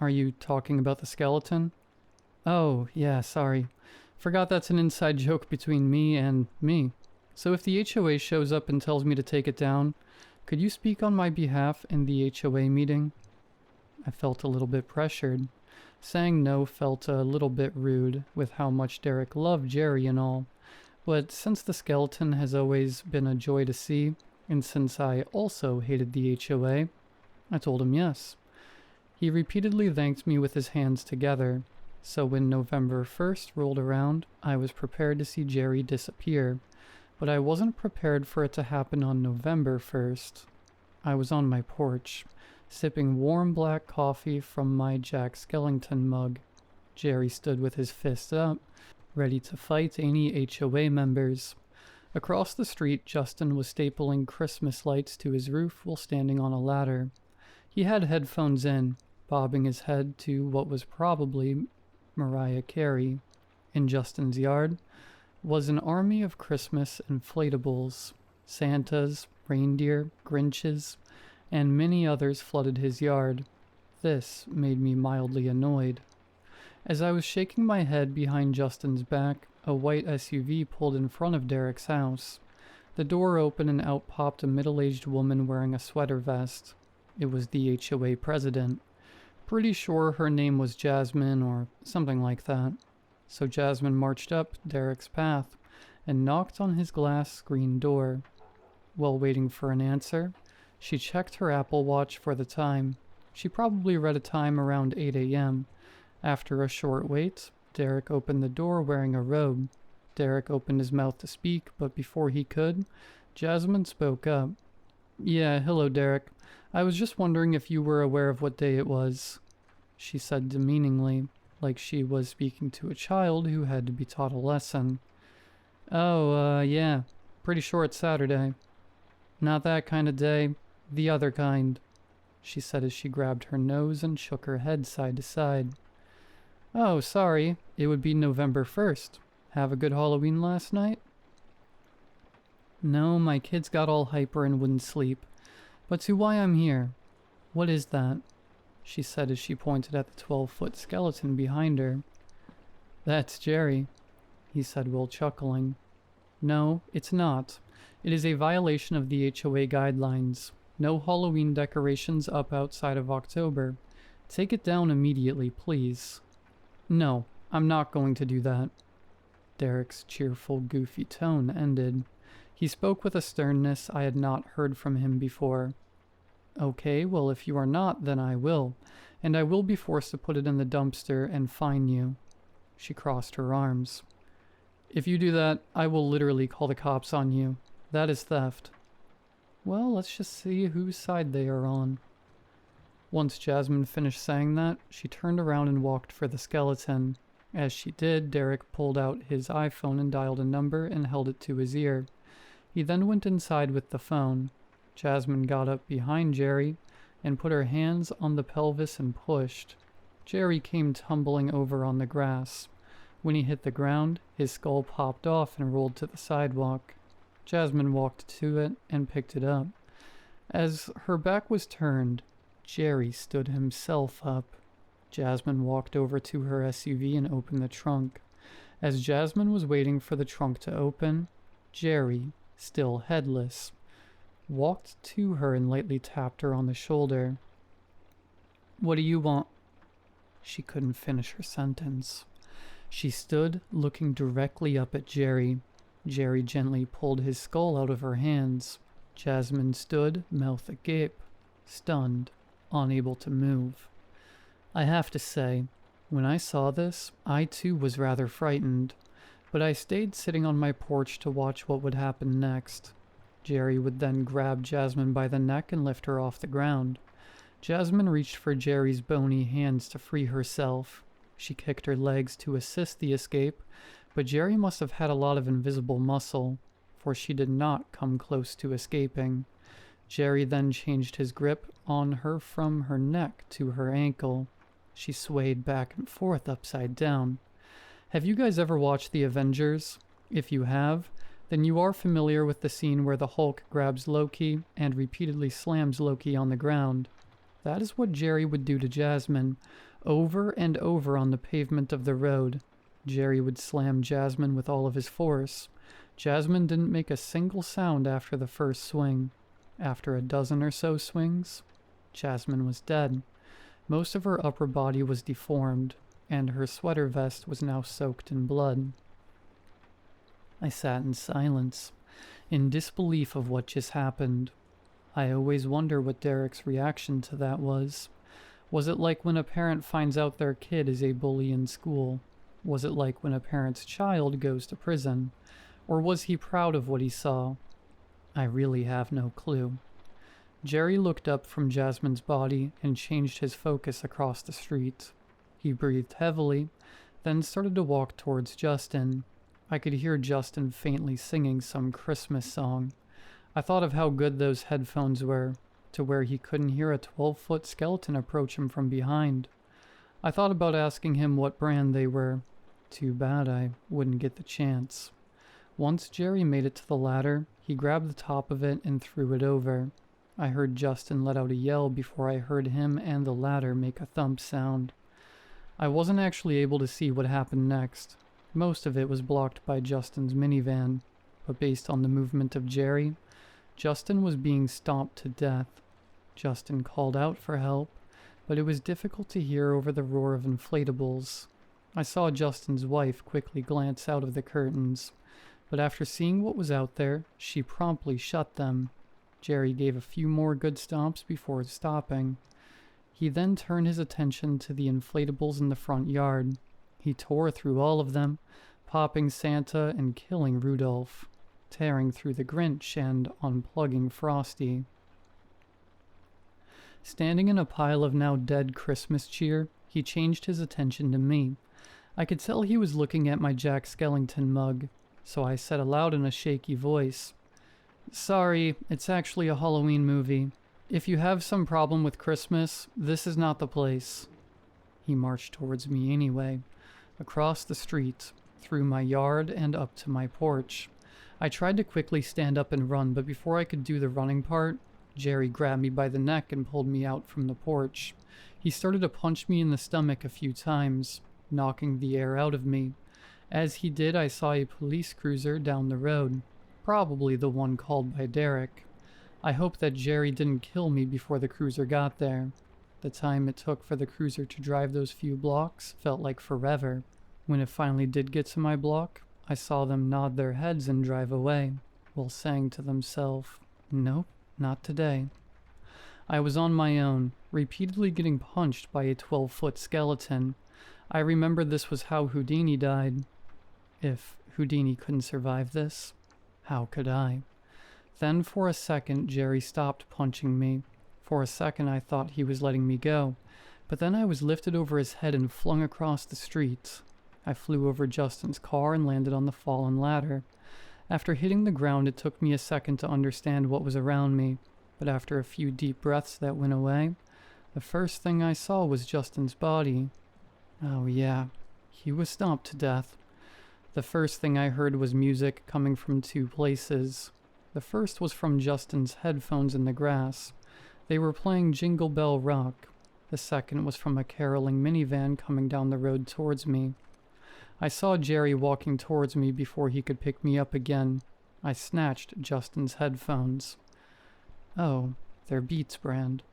[SPEAKER 1] Are you talking about the skeleton?" "Oh, yeah, sorry. Forgot that's an inside joke between me and me. So if the HOA shows up and tells me to take it down, could you speak on my behalf in the HOA meeting?" I felt a little bit pressured. Saying no felt a little bit rude with how much Derek loved Jerry and all. But since the skeleton has always been a joy to see, and since I also hated the HOA, I told him yes. He repeatedly thanked me with his hands together, so when November 1st rolled around, I was prepared to see Jerry disappear, but I wasn't prepared for it to happen on November 1st. I was on my porch, sipping warm black coffee from my Jack Skellington mug. Jerry stood with his fist up, ready to fight any HOA members. Across the street, Justin was stapling Christmas lights to his roof while standing on a ladder. He had headphones in, bobbing his head to what was probably Mariah Carey. In Justin's yard was an army of Christmas inflatables. Santas, reindeer, Grinches, and many others flooded his yard. This made me mildly annoyed. As I was shaking my head behind Justin's back, a white SUV pulled in front of Derek's house. The door opened and out popped a middle-aged woman wearing a sweater vest. It was the HOA president. Pretty sure her name was Jasmine or something like that. So Jasmine marched up Derek's path and knocked on his glass screen door. While waiting for an answer, she checked her Apple Watch for the time. She probably read a time around 8 a.m. After a short wait, Derek opened the door wearing a robe. Derek opened his mouth to speak, but before he could, Jasmine spoke up. "Yeah, hello Derek. I was just wondering if you were aware of what day it was," she said demeaningly, like she was speaking to a child who had to be taught a lesson. Yeah, pretty sure it's Saturday." Not that kind of day. The other kind, she said as she grabbed her nose and shook her head side to side. Oh, sorry. It would be November 1st. Have a good Halloween last night? No, my kids got all hyper and wouldn't sleep. But to why I'm here. What is that? She said as she pointed at the 12-foot skeleton behind her. That's Jerry, he said while chuckling. No, it's not. It is a violation of the HOA guidelines. No Halloween decorations up outside of October. Take it down immediately, please. No, I'm not going to do that. Derek's cheerful, goofy tone ended. He spoke with a sternness I had not heard from him before. Okay, well, if you are not, then I will. And I will be forced to put it in the dumpster and fine you. She crossed her arms. If you do that, I will literally call the cops on you. That is theft. Well, let's just see whose side they are on. Once Jasmine finished saying that, she turned around and walked for the skeleton. As she did, Derek pulled out his iPhone and dialed a number and held it to his ear. He then went inside with the phone. Jasmine got up behind Jerry and put her hands on the pelvis and pushed. Jerry came tumbling over on the grass. When he hit the ground, his skull popped off and rolled to the sidewalk. Jasmine walked to it and picked it up. As her back was turned, Jerry stood himself up. Jasmine walked over to her SUV and opened the trunk. As Jasmine was waiting for the trunk to open, Jerry, still headless, walked to her and lightly tapped her on the shoulder. What do you want? She couldn't finish her sentence. She stood looking directly up at Jerry. Jerry gently pulled his skull out of her hands. Jasmine stood, mouth agape, stunned, unable to move. I have to say, when I saw this, I too was rather frightened, but I stayed sitting on my porch to watch what would happen next. Jerry would then grab Jasmine by the neck and lift her off the ground. Jasmine reached for Jerry's bony hands to free herself. She kicked her legs to assist the escape, but Jerry must have had a lot of invisible muscle, for she did not come close to escaping. Jerry then changed his grip on her from her neck to her ankle. She swayed back and forth upside down. Have you guys ever watched The Avengers? If you have, then you are familiar with the scene where the Hulk grabs Loki and repeatedly slams Loki on the ground. That is what Jerry would do to Jasmine, over and over on the pavement of the road. Jerry would slam Jasmine with all of his force. Jasmine didn't make a single sound after the first swing. After a dozen or so swings, Jasmine was dead. Most of her upper body was deformed, and her sweater vest was now soaked in blood. I sat in silence, in disbelief of what just happened. I always wonder what Derek's reaction to that was. Was it like when a parent finds out their kid is a bully in school? Was it like when a parent's child goes to prison? Or was he proud of what he saw? I really have no clue. Jerry looked up from Jasmine's body and changed his focus across the street. He breathed heavily, then started to walk towards Justin. I could hear Justin faintly singing some Christmas song. I thought of how good those headphones were, to where he couldn't hear a 12-foot skeleton approach him from behind. I thought about asking him what brand they were. Too bad I wouldn't get the chance. Once Jerry made it to the ladder, he grabbed the top of it and threw it over. I heard Justin let out a yell before I heard him and the ladder make a thump sound. I wasn't actually able to see what happened next. Most of it was blocked by Justin's minivan, but based on the movement of Jerry, Justin was being stomped to death. Justin called out for help, but it was difficult to hear over the roar of inflatables. I saw Justin's wife quickly glance out of the curtains, but after seeing what was out there, she promptly shut them. Jerry gave a few more good stomps before stopping. He then turned his attention to the inflatables in the front yard. He tore through all of them, popping Santa and killing Rudolph, tearing through the Grinch and unplugging Frosty. Standing in a pile of now dead Christmas cheer, he changed his attention to me. I could tell he was looking at my Jack Skellington mug, so I said aloud in a shaky voice, Sorry, it's actually a Halloween movie. If you have some problem with Christmas, this is not the place. He marched towards me anyway, across the street, through my yard and up to my porch. I tried to quickly stand up and run, but before I could do the running part, Jerry grabbed me by the neck and pulled me out from the porch. He started to punch me in the stomach a few times, knocking the air out of me. As he did, I saw a police cruiser down the road, probably the one called by Derek. I hope that Jerry didn't kill me before the cruiser got there. The time it took for the cruiser to drive those few blocks felt like forever. When it finally did get to my block, I saw them nod their heads and drive away, while saying to themselves, "Nope, not today." I was on my own, repeatedly getting punched by a 12-foot skeleton. I remember this was how Houdini died. If Houdini couldn't survive this, how could I? Then for a second, Jerry stopped punching me. For a second, I thought he was letting me go, but then I was lifted over his head and flung across the street. I flew over Justin's car and landed on the fallen ladder. After hitting the ground, it took me a second to understand what was around me, but after a few deep breaths that went away, the first thing I saw was Justin's body. Oh yeah, he was stomped to death. The first thing I heard was music coming from two places. The first was from Justin's headphones in the grass. They were playing Jingle Bell Rock. The second was from a caroling minivan coming down the road towards me. I saw Jerry walking towards me before he could pick me up again. I snatched Justin's headphones. Oh, they're Beats brand.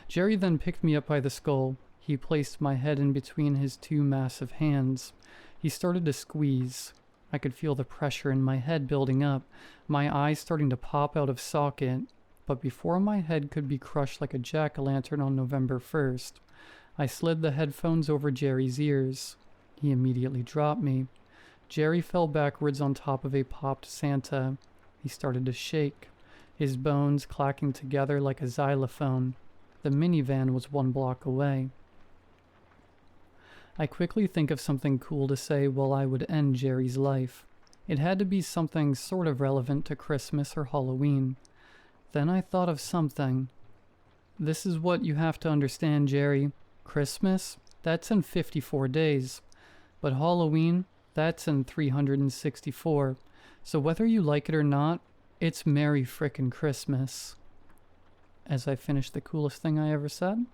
[SPEAKER 1] Jerry then picked me up by the skull. He placed my head in between his two massive hands. He started to squeeze. I could feel the pressure in my head building up, my eyes starting to pop out of socket. But before my head could be crushed like a jack-o'-lantern on November 1st, I slid the headphones over Jerry's ears. He immediately dropped me. Jerry fell backwards on top of a popped Santa. He started to shake, his bones clacking together like a xylophone. The minivan was 1 block away. I quickly think of something cool to say while I would end Jerry's life. It had to be something sort of relevant to Christmas or Halloween. Then I thought of something. This is what you have to understand, Jerry. Christmas, that's in 54 days. But Halloween, that's in 364. So whether you like it or not, it's Merry Frickin' Christmas. As I finished the coolest thing I ever said,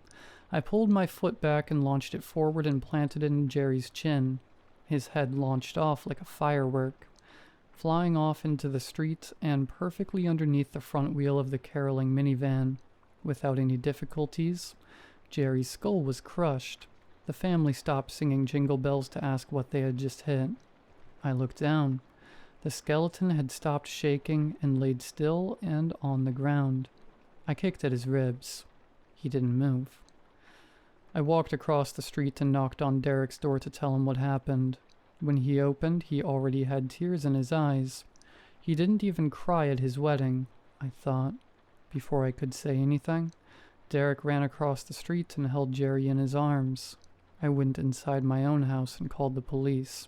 [SPEAKER 1] I pulled my foot back and launched it forward and planted it in Jerry's chin. His head launched off like a firework, flying off into the street and perfectly underneath the front wheel of the caroling minivan. Without any difficulties, Jerry's skull was crushed. The family stopped singing Jingle Bells to ask what they had just hit. I looked down. The skeleton had stopped shaking and laid still and on the ground. I kicked at his ribs. He didn't move. I walked across the street and knocked on Derek's door to tell him what happened. When he opened, he already had tears in his eyes. He didn't even cry at his wedding, I thought. Before I could say anything, Derek ran across the street and held Jerry in his arms. I went inside my own house and called the police.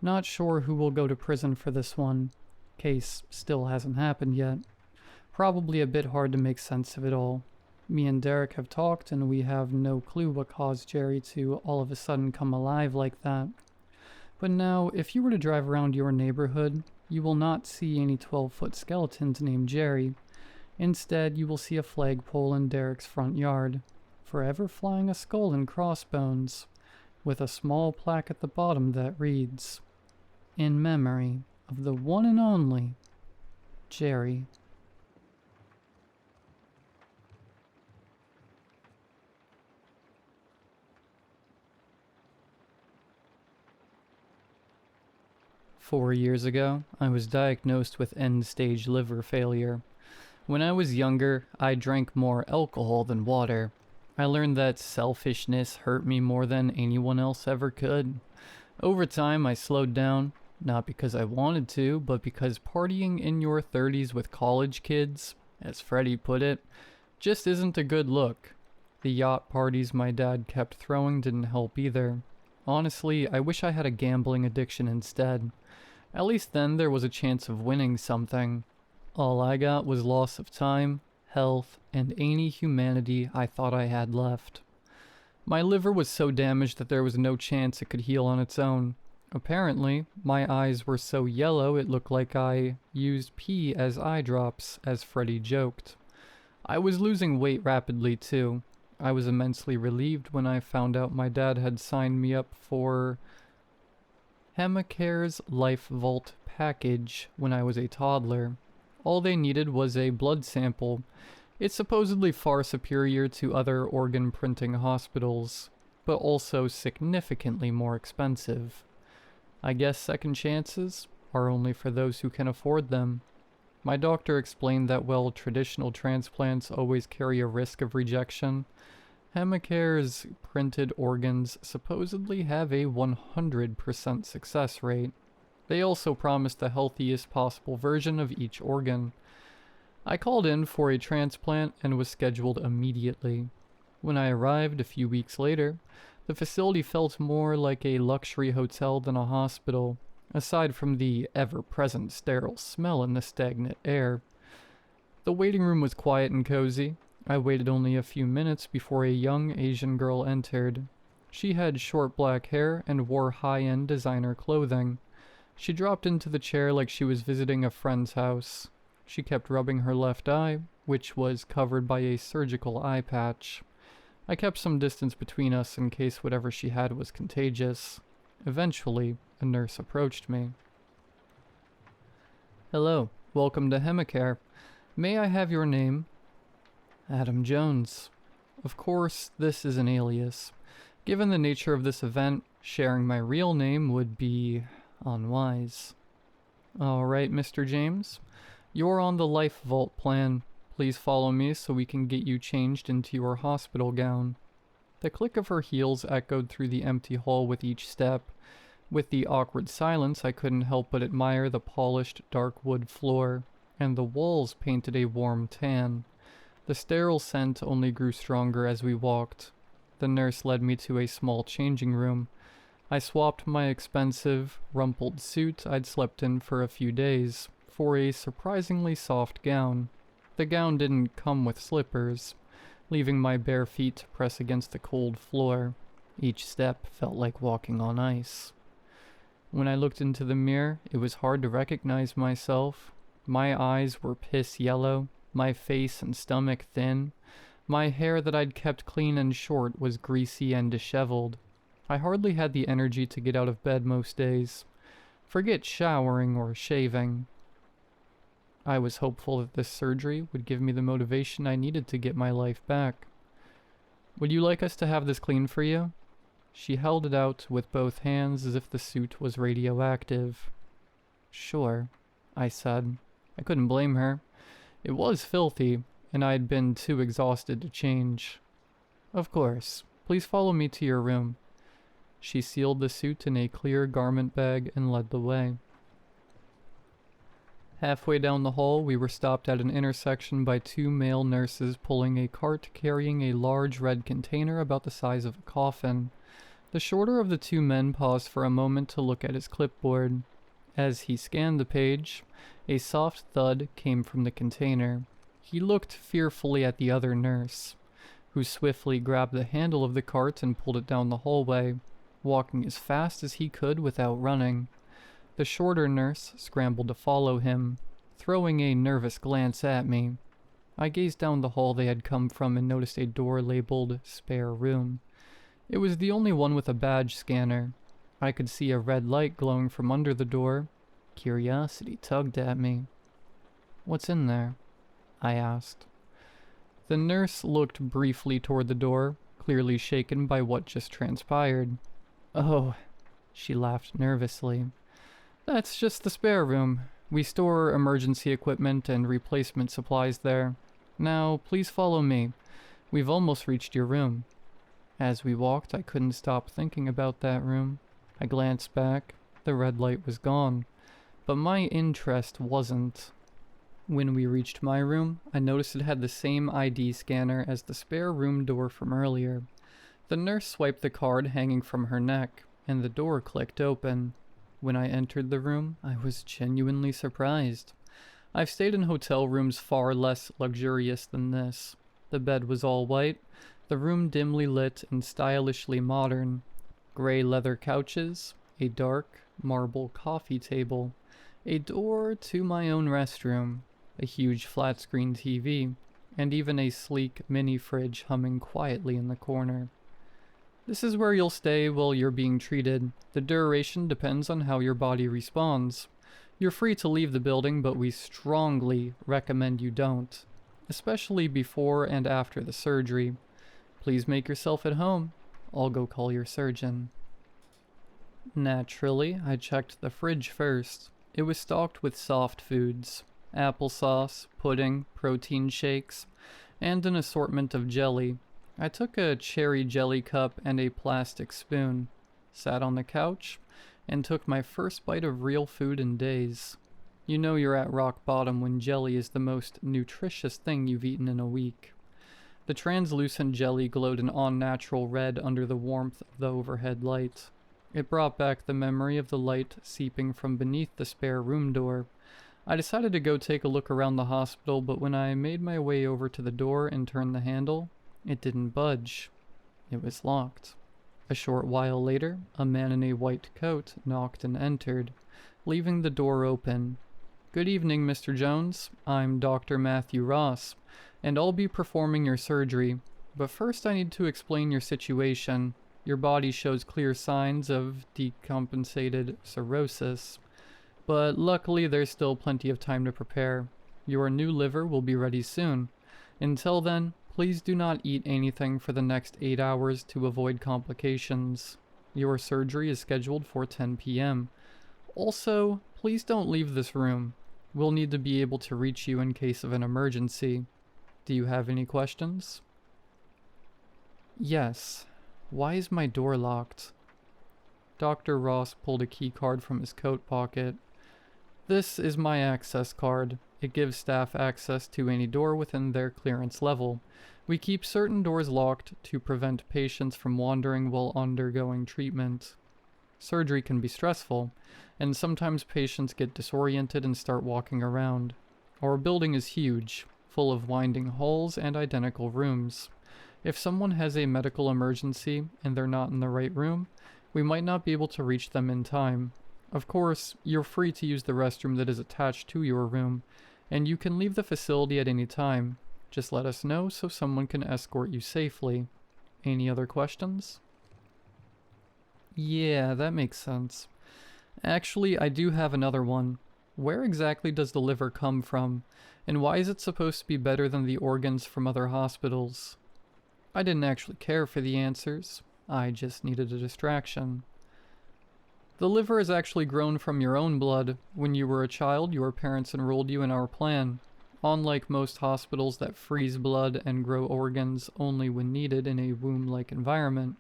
[SPEAKER 1] Not sure who will go to prison for this one. Case still hasn't happened yet. Probably a bit hard to make sense of it all. Me and Derek have talked and we have no clue what caused Jerry to all of a sudden come alive like that. But now, if you were to drive around your neighborhood, you will not see any 12-foot skeletons named Jerry. Instead, you will see a flagpole in Derek's front yard, forever flying a skull and crossbones, with a small plaque at the bottom that reads, "In memory of the one and only Jerry." "4 years ago, I was diagnosed with end-stage liver failure. When I was younger, I drank more alcohol than water. I learned that selfishness hurt me more than anyone else ever could. Over time, I slowed down, not because I wanted to, but because partying in your 30s with college kids, as Freddie put it, just isn't a good look. The yacht parties my dad kept throwing didn't help either. Honestly, I wish I had a gambling addiction instead. At least then there was a chance of winning something. All I got was loss of time, health, and any humanity I thought I had left. My liver was so damaged that there was no chance it could heal on its own. Apparently, my eyes were so yellow it looked like I used pee as eye drops, as Freddy joked. I was losing weight rapidly too. I was immensely relieved when I found out my dad had signed me up for Heineke's Life Vault package when I was a toddler. All they needed was a blood sample. It's supposedly far superior to other organ printing hospitals, but also significantly more expensive. I guess second chances are only for those who can afford them. My doctor explained that while traditional transplants always carry a risk of rejection, Heineke's printed organs supposedly have a 100% success rate. They also promised the healthiest possible version of each organ. I called in for a transplant and was scheduled immediately. When I arrived a few weeks later, the facility felt more like a luxury hotel than a hospital, aside from the ever-present sterile smell in the stagnant air. The waiting room was quiet and cozy. I waited only a few minutes before a young Asian girl entered. She had short black hair and wore high-end designer clothing. She dropped into the chair like she was visiting a friend's house. She kept rubbing her left eye, which was covered by a surgical eye patch. I kept some distance between us in case whatever she had was contagious. Eventually, a nurse approached me. "Hello, welcome to Heinekie. May I have your name?" "Adam Jones." Of course, this is an alias. Given the nature of this event, sharing my real name would be unwise. "Alright, Mr. James. You're on the Life Vault plan. Please follow me so we can get you changed into your hospital gown." The click of her heels echoed through the empty hall with each step. With the awkward silence, I couldn't help but admire the polished dark wood floor, and the walls painted a warm tan. The sterile scent only grew stronger as we walked. The nurse led me to a small changing room. I swapped my expensive, rumpled suit I'd slept in for a few days for a surprisingly soft gown. The gown didn't come with slippers, leaving my bare feet to press against the cold floor. Each step felt like walking on ice. When I looked into the mirror, it was hard to recognize myself. My eyes were piss yellow, my face and stomach thin. My hair that I'd kept clean and short was greasy and disheveled. I hardly had the energy to get out of bed most days. Forget showering or shaving. I was hopeful that this surgery would give me the motivation I needed to get my life back. "Would you like us to have this cleaned for you?" She held it out with both hands as if the suit was radioactive. "Sure," I said. I couldn't blame her. It was filthy, and I had been too exhausted to change. "Of course. Please follow me to your room." She sealed the suit in a clear garment bag and led the way. Halfway down the hall, we were stopped at an intersection by two male nurses pulling a cart carrying a large red container about the size of a coffin. The shorter of the two men paused for a moment to look at his clipboard. As he scanned the page, a soft thud came from the container. He looked fearfully at the other nurse, who swiftly grabbed the handle of the cart and pulled it down the hallway, walking as fast as he could without running. The shorter nurse scrambled to follow him, throwing a nervous glance at me. I gazed down the hall they had come from and noticed a door labeled "Spare Room." It was the only one with a badge scanner. I could see a red light glowing from under the door. Curiosity tugged at me. "What's in there?" I asked. The nurse looked briefly toward the door, clearly shaken by what just transpired. "Oh," she laughed nervously. "That's just the spare room. We store emergency equipment and replacement supplies there. Now, please follow me. We've almost reached your room." As we walked, I couldn't stop thinking about that room. I glanced back. The red light was gone. But my interest wasn't. When we reached my room, I noticed it had the same ID scanner as the spare room door from earlier. The nurse swiped the card hanging from her neck, and the door clicked open. When I entered the room, I was genuinely surprised. I've stayed in hotel rooms far less luxurious than this. The bed was all white, the room dimly lit and stylishly modern. Gray leather couches, a dark marble coffee table, a door to my own restroom, a huge flat-screen TV, and even a sleek mini-fridge humming quietly in the corner. This is where you'll stay while you're being treated. The duration depends on how your body responds. You're free to leave the building, but we strongly recommend you don't, especially before and after the surgery. Please make yourself at home. I'll go call your surgeon. Naturally, I checked the fridge first. It was stocked with soft foods, applesauce, pudding, protein shakes, and an assortment of jelly. I took a cherry jelly cup and a plastic spoon, sat on the couch, and took my first bite of real food in days. You know you're at rock bottom when jelly is the most nutritious thing you've eaten in a week. The translucent jelly glowed an unnatural red under the warmth of the overhead light. It brought back the memory of the light seeping from beneath the spare room door. I decided to go take a look around the hospital, but when I made my way over to the door and turned the handle, it didn't budge. It was locked. A short while later, a man in a white coat knocked and entered, leaving the door open. "Good evening, Mr. Jones. I'm Dr. Matthew Ross, and I'll be performing your surgery. But first I need to explain your situation. Your body shows clear signs of decompensated cirrhosis. But luckily there's still plenty of time to prepare. Your new liver will be ready soon. Until then, please do not eat anything for the next 8 hours to avoid complications. Your surgery is scheduled for 10 p.m. Also, please don't leave this room. We'll need to be able to reach you in case of an emergency. Do you have any questions?" "Yes. Why is my door locked?" Dr. Ross pulled a key card from his coat pocket. "This is my access card. It gives staff access to any door within their clearance level. We keep certain doors locked to prevent patients from wandering while undergoing treatment. Surgery can be stressful, and sometimes patients get disoriented and start walking around. Our building is huge, full of winding halls and identical rooms. If someone has a medical emergency and they're not in the right room, we might not be able to reach them in time. Of course, you're free to use the restroom that is attached to your room, and you can leave the facility at any time. Just let us know so someone can escort you safely. Any other questions?" "Yeah, that makes sense. Actually, I do have another one. Where exactly does the liver come from, and why is it supposed to be better than the organs from other hospitals?" I didn't actually care for the answers. I just needed a distraction. "The liver is actually grown from your own blood. When you were a child, your parents enrolled you in our plan. Unlike most hospitals that freeze blood and grow organs only when needed in a womb-like environment,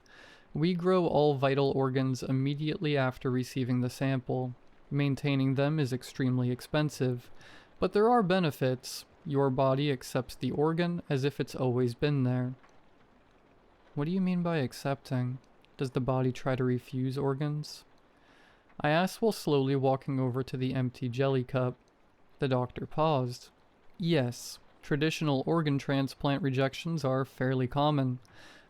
[SPEAKER 1] we grow all vital organs immediately after receiving the sample. Maintaining them is extremely expensive, but there are benefits. Your body accepts the organ as if it's always been there." "What do you mean by accepting? Does the body try to refuse organs?" I asked while slowly walking over to the empty jelly cup. The doctor paused. "Yes, traditional organ transplant rejections are fairly common.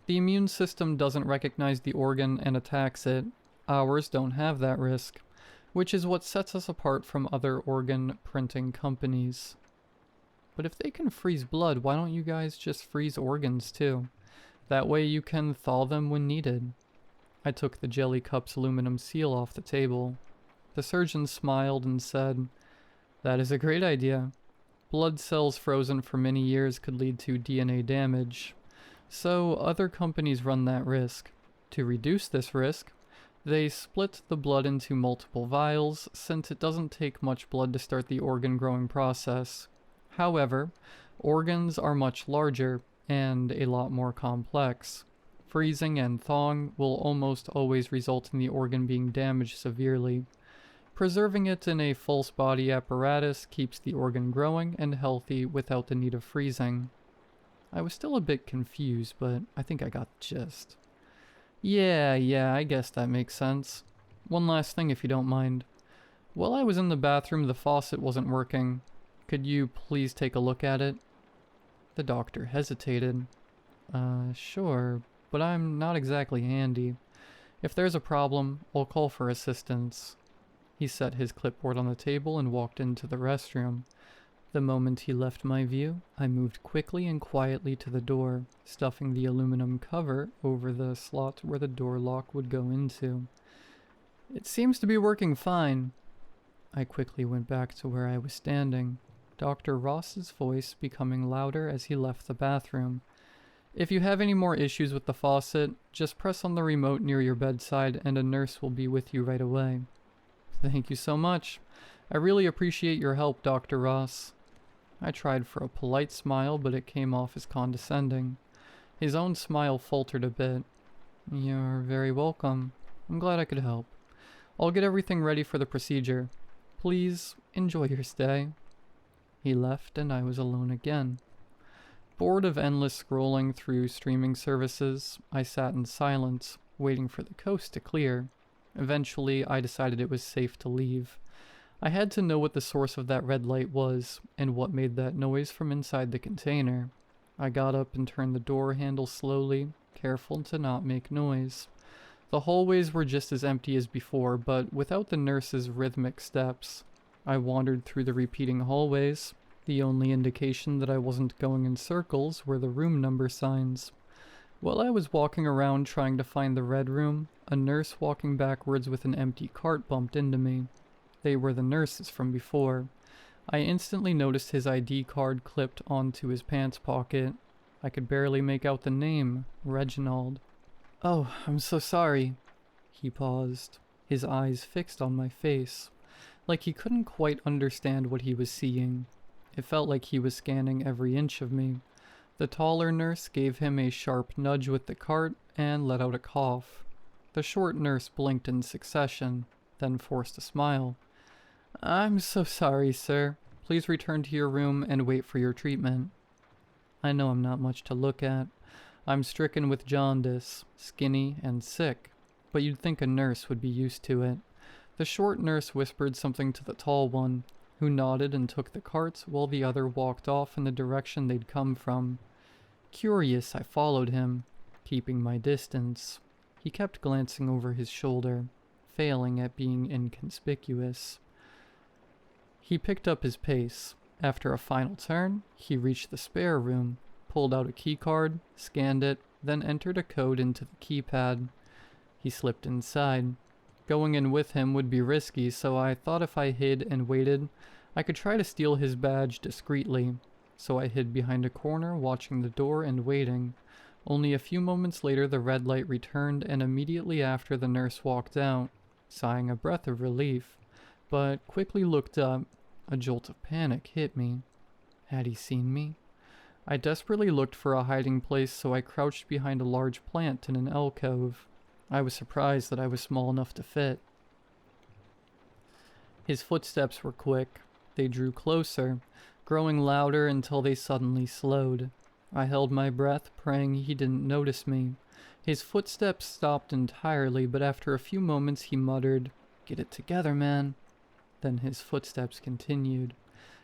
[SPEAKER 1] The immune system doesn't recognize the organ and attacks it. Ours don't have that risk, which is what sets us apart from other organ printing companies." "But if they can freeze blood, why don't you guys just freeze organs too? That way you can thaw them when needed." I took the jelly cup's aluminum seal off the table. The surgeon smiled and said, "That is a great idea. Blood cells frozen for many years could lead to DNA damage. So other companies run that risk. To reduce this risk, they split the blood into multiple vials, since it doesn't take much blood to start the organ growing process. However, organs are much larger and a lot more complex. Freezing and thawing will almost always result in the organ being damaged severely. Preserving it in a false body apparatus keeps the organ growing and healthy without the need of freezing." I was still a bit confused, but I think I got the gist. Yeah, I guess that makes sense. One last thing if you don't mind. While I was in the bathroom, the faucet wasn't working. Could you please take a look at it? The doctor hesitated. Sure, but I'm not exactly handy. If there's a problem, I'll call for assistance. He set his clipboard on the table and walked into the restroom. The moment he left my view, I moved quickly and quietly to the door, stuffing the aluminum cover over the slot where the door lock would go into. It seems to be working fine. I quickly went back to where I was standing, Dr. Ross's voice becoming louder as he left the bathroom. If you have any more issues with the faucet, just press on the remote near your bedside and a nurse will be with you right away. Thank you so much. I really appreciate your help, Dr. Ross. I tried for a polite smile, but it came off as condescending. His own smile faltered a bit. You're very welcome. I'm glad I could help. I'll get everything ready for the procedure. Please enjoy your stay. He left and I was alone again. Bored of endless scrolling through streaming services, I sat in silence, waiting for the coast to clear. Eventually, I decided it was safe to leave. I had to know what the source of that red light was, and what made that noise from inside the container. I got up and turned the door handle slowly, careful to not make noise. The hallways were just as empty as before, but without the nurse's rhythmic steps. I wandered through the repeating hallways. The only indication that I wasn't going in circles were the room number signs. While I was walking around trying to find the red room, a nurse walking backwards with an empty cart bumped into me. They were the nurses from before. I instantly noticed his ID card clipped onto his pants pocket. I could barely make out the name, Reginald. Oh, I'm so sorry. He paused, his eyes fixed on my face, like he couldn't quite understand what he was seeing. It felt like he was scanning every inch of me. The taller nurse gave him a sharp nudge with the cart and let out a cough. The short nurse blinked in succession, then forced a smile. I'm so sorry, sir. Please return to your room and wait for your treatment. I know I'm not much to look at. I'm stricken with jaundice, skinny and sick, but you'd think a nurse would be used to it. The short nurse whispered something to the tall one, who nodded and took the carts while the other walked off in the direction they'd come from. Curious, I followed him, keeping my distance. He kept glancing over his shoulder, failing at being inconspicuous. He picked up his pace. After a final turn, he reached the spare room, pulled out a keycard, scanned it, then entered a code into the keypad. He slipped inside. Going in with him would be risky, so I thought if I hid and waited, I could try to steal his badge discreetly. So I hid behind a corner, watching the door and waiting. Only a few moments later the red light returned, and immediately after the nurse walked out, sighing a breath of relief, but quickly looked up. A jolt of panic hit me. Had he seen me? I desperately looked for a hiding place, so I crouched behind a large plant in an alcove. I was surprised that I was small enough to fit. His footsteps were quick. They drew closer, growing louder until they suddenly slowed. I held my breath, praying he didn't notice me. His footsteps stopped entirely, but after a few moments he muttered, "Get it together, man." Then his footsteps continued,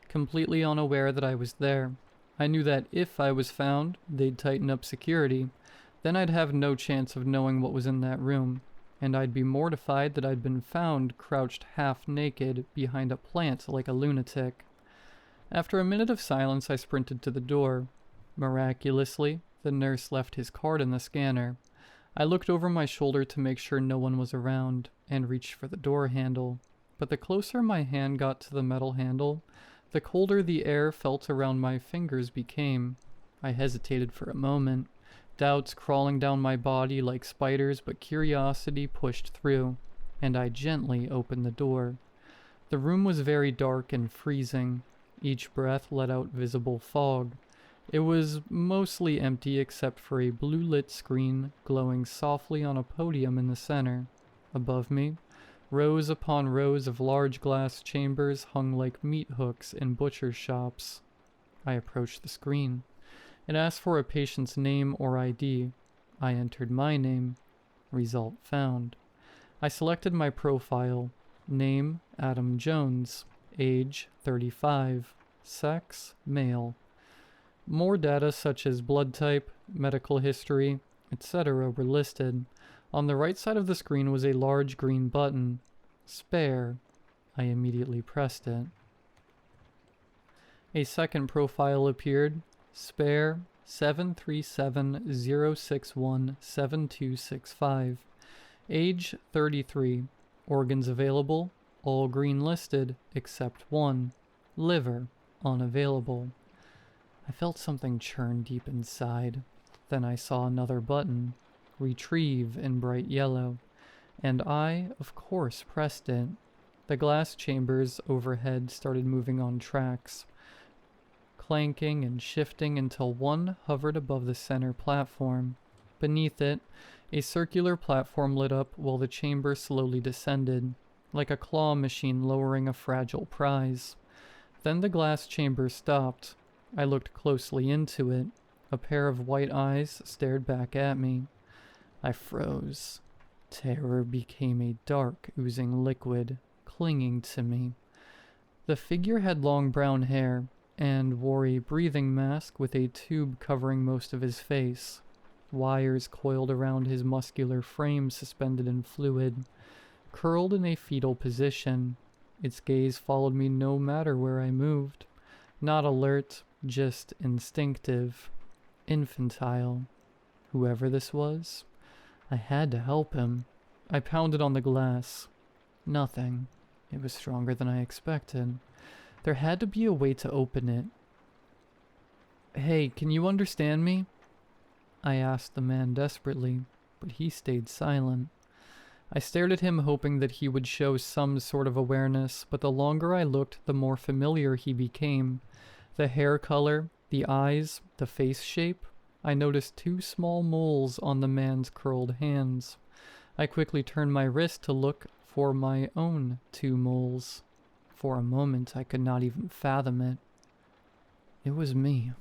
[SPEAKER 1] completely unaware that I was there. I knew that if I was found, they'd tighten up security. Then I'd have no chance of knowing what was in that room, and I'd be mortified that I'd been found crouched half naked behind a plant like a lunatic. After a minute of silence, I sprinted to the door. Miraculously, the nurse left his card in the scanner. I looked over my shoulder to make sure no one was around, and reached for the door handle. But the closer my hand got to the metal handle, the colder the air felt around my fingers became. I hesitated for a moment, doubts crawling down my body like spiders, but curiosity pushed through, and I gently opened the door. The room was very dark and freezing. Each breath let out visible fog. It was mostly empty except for a blue-lit screen glowing softly on a podium in the center. Above me, rows upon rows of large glass chambers hung like meat hooks in butcher shops. I approached the screen. It asked for a patient's name or ID. I entered my name. Result found. I selected my profile. Name, Adam Jones. Age, 35. Sex, male. More data such as blood type, medical history, etc. were listed. On the right side of the screen was a large green button. Spare. I immediately pressed it. A second profile appeared. Spare 737-061-7265. Age 33. Organs available. All green listed except one. Liver unavailable. I felt something churn deep inside. Then I saw another button. Retrieve in bright yellow. And I, of course, pressed it. The glass chambers overhead started moving on tracks, clanking and shifting until one hovered above the center platform. Beneath it, a circular platform lit up while the chamber slowly descended, like a claw machine lowering a fragile prize. Then the glass chamber stopped. I looked closely into it. A pair of white eyes stared back at me. I froze. Terror became a dark, oozing liquid, clinging to me. The figure had long brown hair, and wore a breathing mask with a tube covering most of his face. Wires coiled around his muscular frame suspended in fluid, curled in a fetal position. Its gaze followed me no matter where I moved. Not alert, just instinctive. Infantile. Whoever this was, I had to help him. I pounded on the glass. Nothing. It was stronger than I expected. There had to be a way to open it. Hey, can you understand me? I asked the man desperately, but he stayed silent. I stared at him hoping that he would show some sort of awareness, but the longer I looked, the more familiar he became. The hair color, the eyes, the face shape. I noticed 2 small moles on the man's curled hands. I quickly turned my wrist to look for my own 2 moles. For a moment, I could not even fathom it. It was me.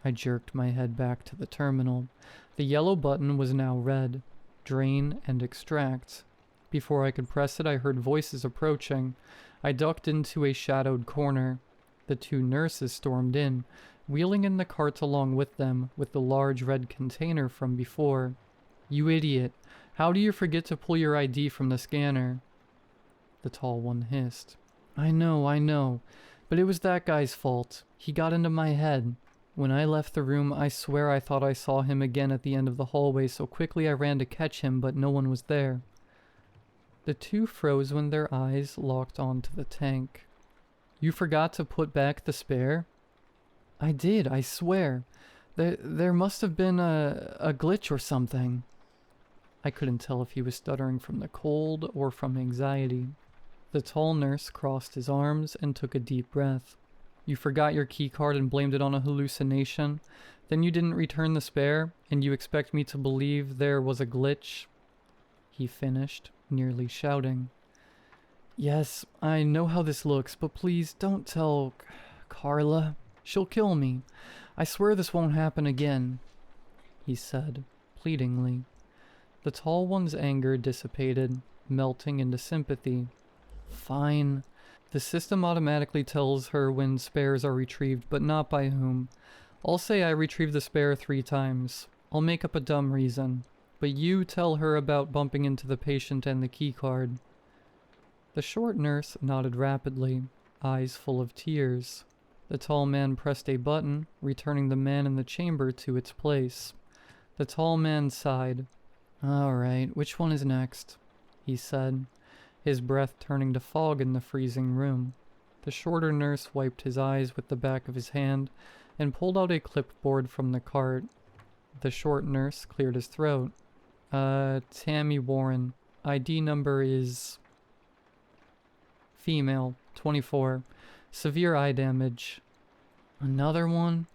[SPEAKER 1] I jerked my head back to the terminal. The yellow button was now red. Drain and extract. Before I could press it, I heard voices approaching. I ducked into a shadowed corner. The 2 nurses stormed in, wheeling in the cart along with them, with the large red container from before. You idiot! How do you forget to pull your ID from the scanner? The tall one hissed. I know, but it was that guy's fault. He got into my head. When I left the room, I swear I thought I saw him again at the end of the hallway, so quickly I ran to catch him, but no one was there. The 2 froze when their eyes locked onto the tank. You forgot to put back the spare? I did, I swear. There must have been a glitch or something. I couldn't tell if he was stuttering from the cold or from anxiety. The tall nurse crossed his arms and took a deep breath. You forgot your keycard and blamed it on a hallucination. Then you didn't return the spare, and you expect me to believe there was a glitch? He finished, nearly shouting. Yes, I know how this looks, but please don't tell Carla. She'll kill me. I swear this won't happen again, he said, pleadingly. The tall one's anger dissipated, melting into sympathy. Fine. The system automatically tells her when spares are retrieved, but not by whom. I'll say I retrieved the spare 3 times. I'll make up a dumb reason. But you tell her about bumping into the patient and the keycard. The short nurse nodded rapidly, eyes full of tears. The tall man pressed a button, returning the man in the chamber to its place. The tall man sighed. All right, which one is next? He said, his breath turning to fog in the freezing room. The shorter nurse wiped his eyes with the back of his hand and pulled out a clipboard from the cart. The short nurse cleared his throat. Tammy Warren. ID number is... Female, 24. Severe eye damage. Another one?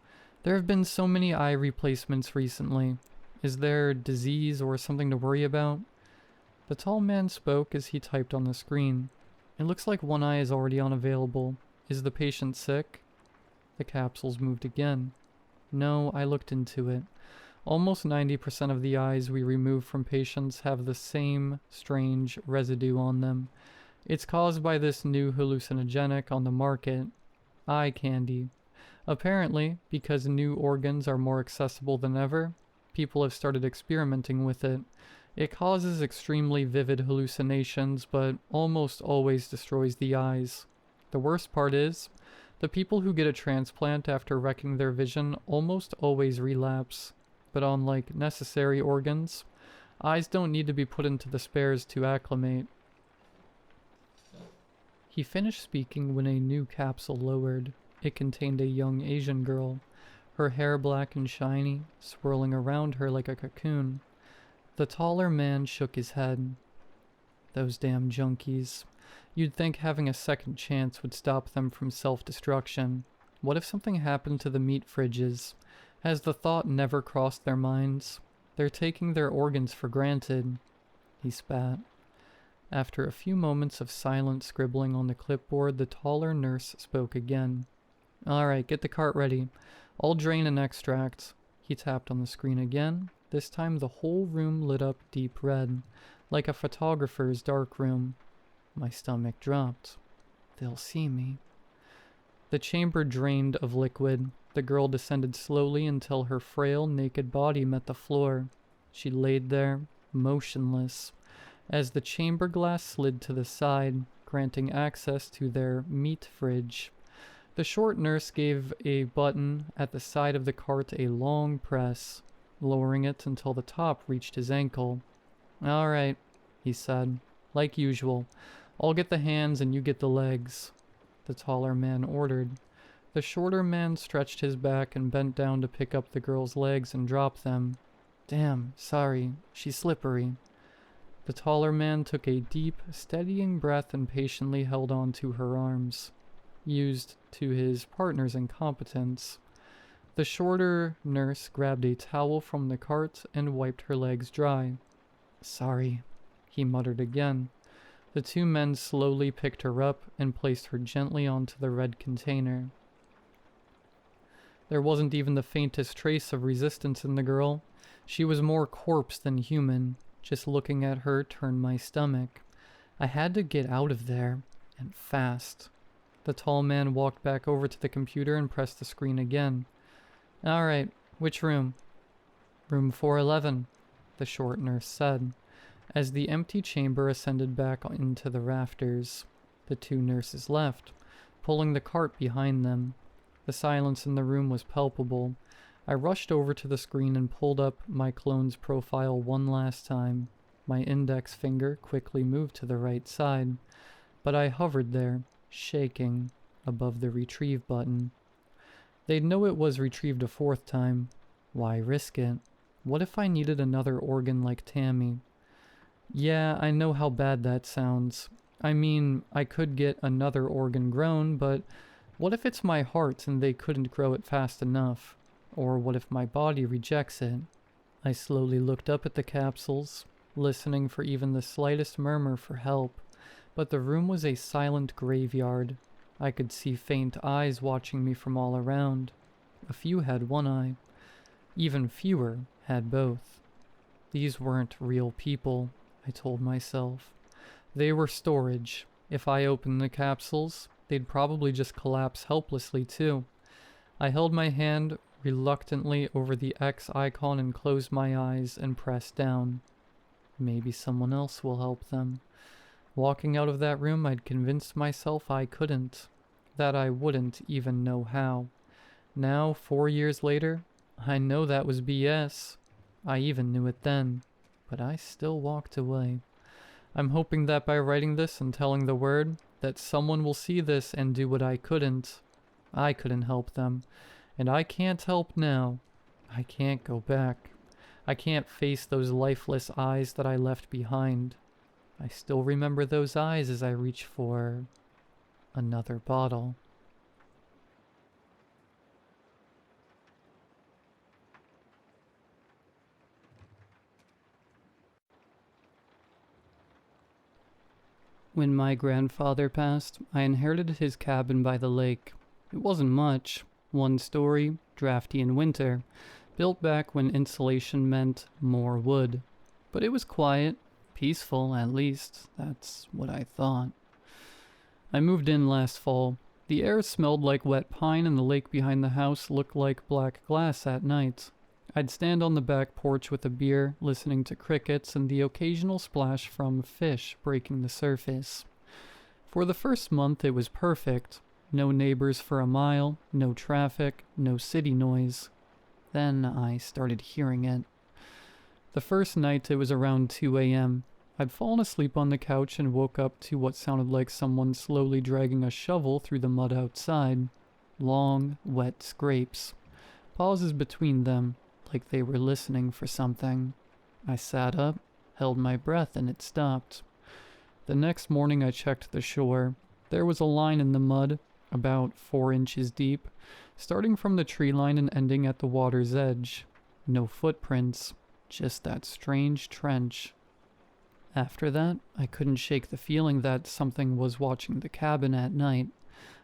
[SPEAKER 1] There have been so many eye replacements recently. Is there disease or something to worry about? The tall man spoke as he typed on the screen. It looks like one eye is already unavailable. Is the patient sick? The capsules moved again. No, I looked into it. Almost 90% of the eyes we remove from patients have the same strange residue on them. It's caused by this new hallucinogenic on the market. eye candy. Apparently, because new organs are more accessible than ever, people have started experimenting with it. It causes extremely vivid hallucinations, but almost always destroys the eyes. The worst part is, the people who get a transplant after wrecking their vision almost always relapse. But unlike necessary organs, eyes don't need to be put into the spares to acclimate. He finished speaking when a new capsule lowered. It contained a young Asian girl, her hair black and shiny, swirling around her like a cocoon. The taller man shook his head. Those damn junkies. You'd think having a second chance would stop them from self-destruction. What if something happened to the meat fridges? Has the thought never crossed their minds? They're taking their organs for granted. He spat. After a few moments of silent scribbling on the clipboard, the taller nurse spoke again. "Alright, get the cart ready. I'll drain and extract." He tapped on the screen again. This time the whole room lit up deep red, like a photographer's dark room. My stomach dropped. They'll see me. The chamber drained of liquid. The girl descended slowly until her frail, naked body met the floor. She laid there, motionless, as the chamber glass slid to the side, granting access to their meat fridge. The short nurse gave a button at the side of the cart a long press, lowering it until the top reached his ankle. "Alright," he said. "Like usual. I'll get the hands and you get the legs," the taller man ordered. The shorter man stretched his back and bent down to pick up the girl's legs and drop them. "Damn, sorry. She's slippery." The taller man took a deep, steadying breath and patiently held on to her arms, used to his partner's incompetence. The shorter nurse grabbed a towel from the cart and wiped her legs dry. "Sorry," he muttered again. The two men slowly picked her up and placed her gently onto the red container. There wasn't even the faintest trace of resistance in the girl. She was more corpse than human. Just looking at her turned my stomach. I had to get out of there, and fast. The tall man walked back over to the computer and pressed the screen again. "Alright, which room?" "Room 411, the short nurse said, as the empty chamber ascended back into the rafters. The two nurses left, pulling the cart behind them. The silence in the room was palpable. I rushed over to the screen and pulled up my clone's profile one last time. My index finger quickly moved to the right side, but I hovered there, shaking, above the retrieve button. They'd know it was retrieved a fourth time. Why risk it? What if I needed another organ like Tammy? Yeah, I know how bad that sounds. I mean, I could get another organ grown, but what if it's my heart and they couldn't grow it fast enough? Or what if my body rejects it? I slowly looked up at the capsules, listening for even the slightest murmur for help, but the room was a silent graveyard. I could see faint eyes watching me from all around. A few had one eye. Even fewer had both. These weren't real people, I told myself. They were storage. If I opened the capsules, they'd probably just collapse helplessly too. I held my hand reluctantly over the X icon and closed my eyes and pressed down. Maybe someone else will help them. Walking out of that room, I'd convinced myself I couldn't, that I wouldn't even know how. Now, 4 years later, I know that was BS. I even knew it then, but I still walked away. I'm hoping that by writing this and telling the word, that someone will see this and do what I couldn't. I couldn't help them, and I can't help now. I can't go back. I can't face those lifeless eyes that I left behind. I still remember those eyes as I reach for another bottle. When my grandfather passed, I inherited his cabin by the lake. It wasn't much, one story, drafty in winter, built back when insulation meant more wood. But it was quiet, peaceful at least, that's what I thought. I moved in last fall. The air smelled like wet pine and the lake behind the house looked like black glass at night. I'd stand on the back porch with a beer, listening to crickets and the occasional splash from fish breaking the surface. For the first month it was perfect. No neighbors for a mile, no traffic, no city noise. Then I started hearing it. The first night it was around 2 a.m. I'd fallen asleep on the couch and woke up to what sounded like someone slowly dragging a shovel through the mud outside. Long, wet scrapes. Pauses between them, like they were listening for something. I sat up, held my breath, and it stopped. The next morning I checked the shore. There was a line in the mud, about 4 inches deep, starting from the tree line and ending at the water's edge. No footprints, just that strange trench. After that, I couldn't shake the feeling that something was watching the cabin at night.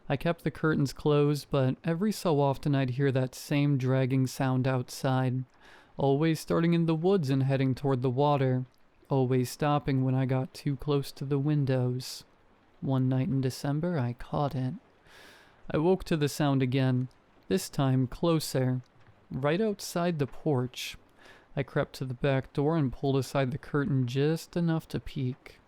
[SPEAKER 1] I kept the curtains closed, but every so often I'd hear that same dragging sound outside, always starting in the woods and heading toward the water, always stopping when I got too close to the windows. One night in December, I caught it. I woke to the sound again, this time closer, right outside the porch. I crept to the back door and pulled aside the curtain just enough to peek.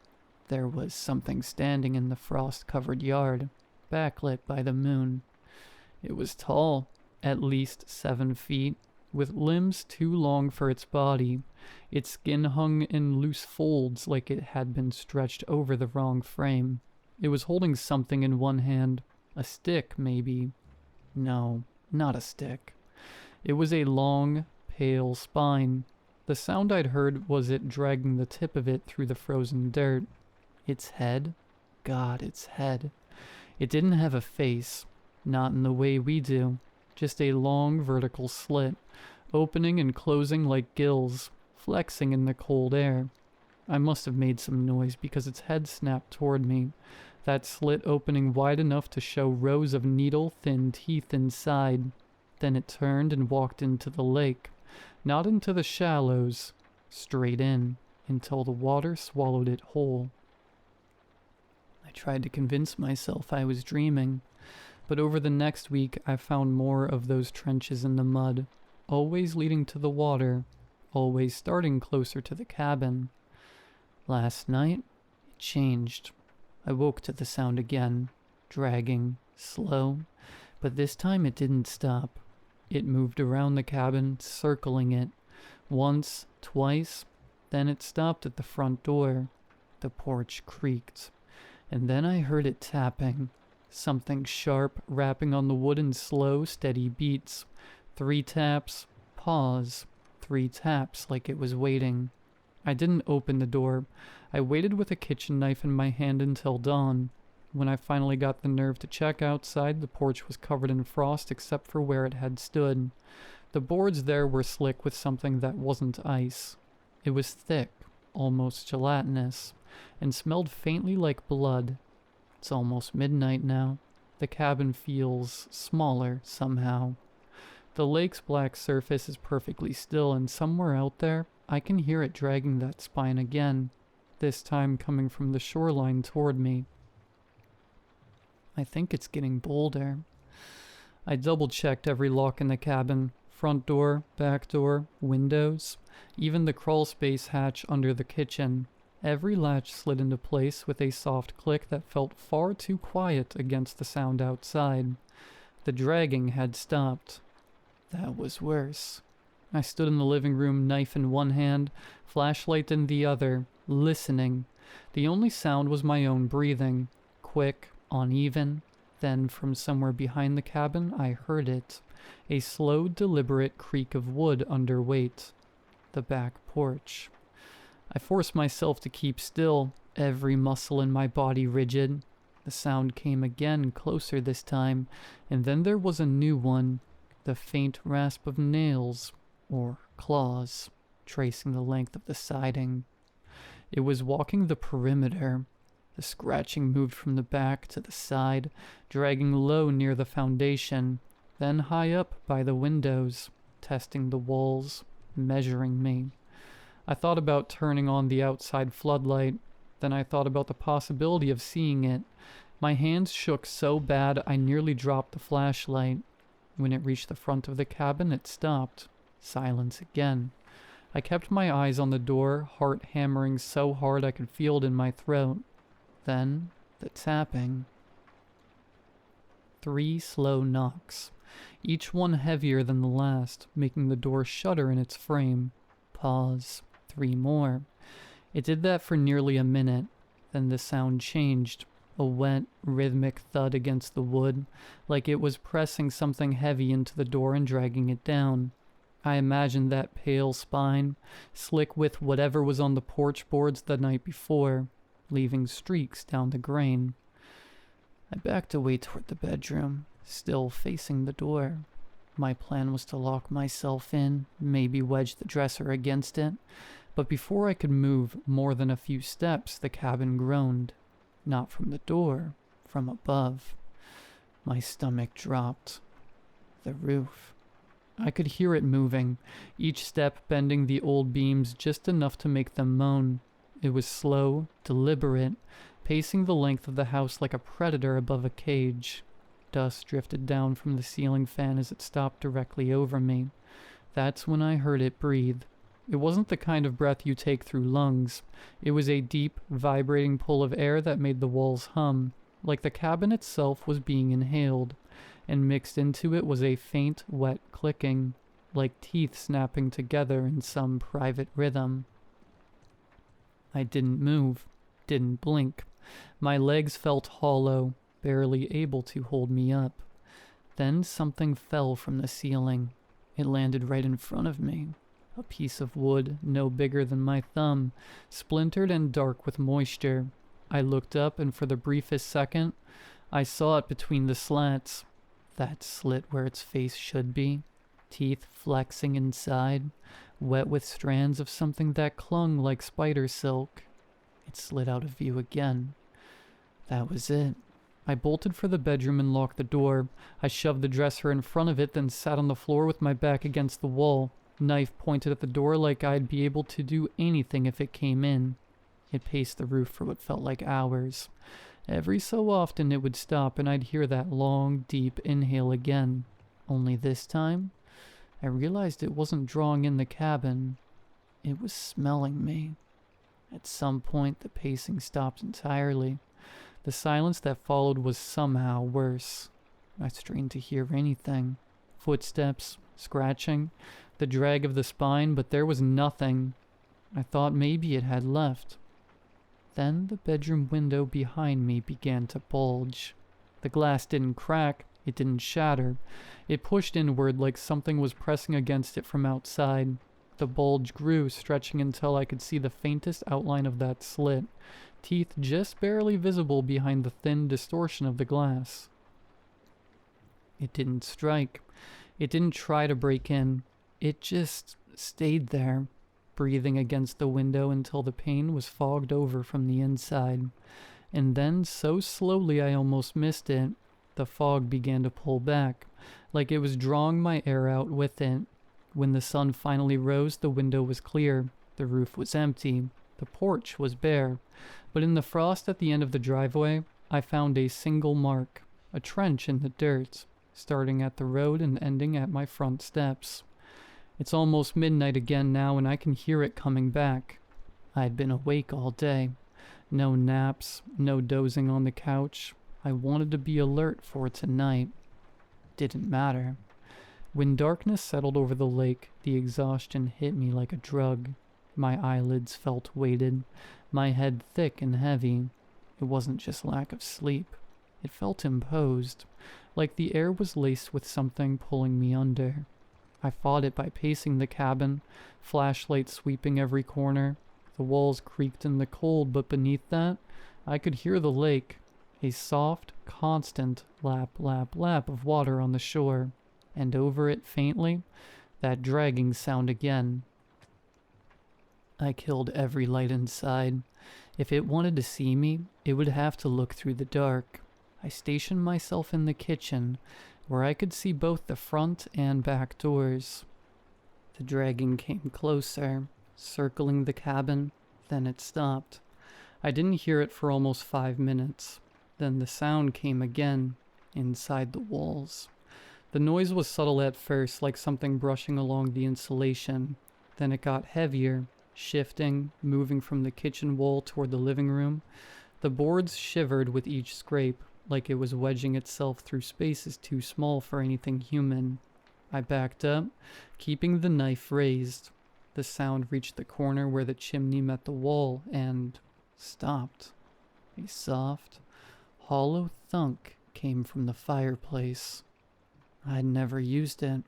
[SPEAKER 1] There was something standing in the frost-covered yard, backlit by the moon. It was tall, at least 7 feet, with limbs too long for its body. Its skin hung in loose folds like it had been stretched over the wrong frame. It was holding something in one hand. A stick, maybe. No, not a stick. It was a long, pale spine. The sound I'd heard was it dragging the tip of it through the frozen dirt. Its head? God, its head. It didn't have a face, not in the way we do. Just a long vertical slit, opening and closing like gills, flexing in the cold air. I must have made some noise because its head snapped toward me, that slit opening wide enough to show rows of needle-thin teeth inside. Then it turned and walked into the lake. Not into the shallows, straight in, until the water swallowed it whole. I tried to convince myself I was dreaming, but over the next week I found more of those trenches in the mud, always leading to the water, always starting closer to the cabin. Last night, it changed. I woke to the sound again, dragging, slow, but this time it didn't stop. It moved around the cabin, circling it. Once, twice, then it stopped at the front door. The porch creaked, and then I heard it tapping. Something sharp rapping on the wood in slow, steady beats. 3 taps, pause. 3 taps like it was waiting. I didn't open the door. I waited with a kitchen knife in my hand until dawn. When I finally got the nerve to check outside, the porch was covered in frost except for where it had stood. The boards there were slick with something that wasn't ice. It was thick, almost gelatinous, and smelled faintly like blood. It's almost midnight now. The cabin feels smaller somehow. The lake's black surface is perfectly still, and somewhere out there, I can hear it dragging that spine again, this time coming from the shoreline toward me. I think it's getting bolder. I double-checked every lock in the cabin. Front door, back door, windows, even the crawl space hatch under the kitchen. Every latch slid into place with a soft click that felt far too quiet against the sound outside. The dragging had stopped. That was worse. I stood in the living room, knife in one hand, flashlight in the other, listening. The only sound was my own breathing, quick, uneven. Then, from somewhere behind the cabin, I heard it. A slow, deliberate creak of wood under weight. The back porch. I forced myself to keep still, every muscle in my body rigid. The sound came again, closer this time, and then there was a new one. The faint rasp of nails, or claws, tracing the length of the siding. It was walking the perimeter. The scratching moved from the back to the side, dragging low near the foundation, then high up by the windows, testing the walls, measuring me. I thought about turning on the outside floodlight. Then I thought about the possibility of seeing it. My hands shook so bad I nearly dropped the flashlight. When it reached the front of the cabin, it stopped. Silence again. I kept my eyes on the door, heart hammering so hard I could feel it in my throat. Then, the tapping. 3 slow knocks, each one heavier than the last, making the door shudder in its frame. Pause. 3 more. It did that for nearly a minute. Then the sound changed. A wet, rhythmic thud against the wood, like it was pressing something heavy into the door and dragging it down. I imagined that pale spine, slick with whatever was on the porch boards the night before, leaving streaks down the grain. I backed away toward the bedroom, still facing the door. My plan was to lock myself in, maybe wedge the dresser against it, but before I could move more than a few steps, the cabin groaned. Not from the door, from above. My stomach dropped. The roof. I could hear it moving, each step bending the old beams just enough to make them moan. It was slow, deliberate, pacing the length of the house like a predator above a cage. Dust drifted down from the ceiling fan as it stopped directly over me. That's when I heard it breathe. It wasn't the kind of breath you take through lungs. It was a deep, vibrating pull of air that made the walls hum, like the cabin itself was being inhaled, and mixed into it was a faint, wet clicking, like teeth snapping together in some private rhythm. I didn't move, didn't blink. My legs felt hollow, barely able to hold me up. Then something fell from the ceiling. It landed right in front of me. A piece of wood, no bigger than my thumb, splintered and dark with moisture. I looked up, and for the briefest second, I saw it between the slats. That slit where its face should be, teeth flexing inside, wet with strands of something that clung like spider silk. It slid out of view again. That was it. I bolted for the bedroom and locked the door. I shoved the dresser in front of it, then sat on the floor with my back against the wall. Knife pointed at the door like I'd be able to do anything if it came in. It paced the roof for what felt like hours. Every so often it would stop and I'd hear that long, deep inhale again. Only this time, I realized it wasn't drawing in the cabin. It was smelling me. At some point, the pacing stopped entirely. The silence that followed was somehow worse. I strained to hear anything. Footsteps, scratching, the drag of the spine, but there was nothing. I thought maybe it had left. Then the bedroom window behind me began to bulge. The glass didn't crack, it didn't shatter. It pushed inward like something was pressing against it from outside. The bulge grew, stretching until I could see the faintest outline of that slit, teeth just barely visible behind the thin distortion of the glass. It didn't strike. It didn't try to break in. It just stayed there, breathing against the window until the pane was fogged over from the inside. And then, so slowly I almost missed it, the fog began to pull back, like it was drawing my air out with it. When the sun finally rose, the window was clear, the roof was empty, the porch was bare. But in the frost at the end of the driveway, I found a single mark, a trench in the dirt, starting at the road and ending at my front steps. It's almost midnight again now, and I can hear it coming back. I'd been awake all day. No naps, no dozing on the couch. I wanted to be alert for tonight. Didn't matter. When darkness settled over the lake, the exhaustion hit me like a drug. My eyelids felt weighted, my head thick and heavy. It wasn't just lack of sleep. It felt imposed, like the air was laced with something pulling me under. I fought it by pacing the cabin, flashlight sweeping every corner. The walls creaked in the cold, but beneath that, I could hear the lake, a soft, constant lap, lap, lap of water on the shore, and over it faintly, that dragging sound again. I killed every light inside. If it wanted to see me, it would have to look through the dark. I stationed myself in the kitchen, where I could see both the front and back doors. The dragging came closer, circling the cabin, then it stopped. I didn't hear it for almost 5 minutes. Then the sound came again, inside the walls. The noise was subtle at first, like something brushing along the insulation. Then it got heavier, shifting, moving from the kitchen wall toward the living room. The boards shivered with each scrape, like it was wedging itself through spaces too small for anything human. I backed up, keeping the knife raised. The sound reached the corner where the chimney met the wall and stopped. A soft, hollow thunk came from the fireplace. I'd never used it.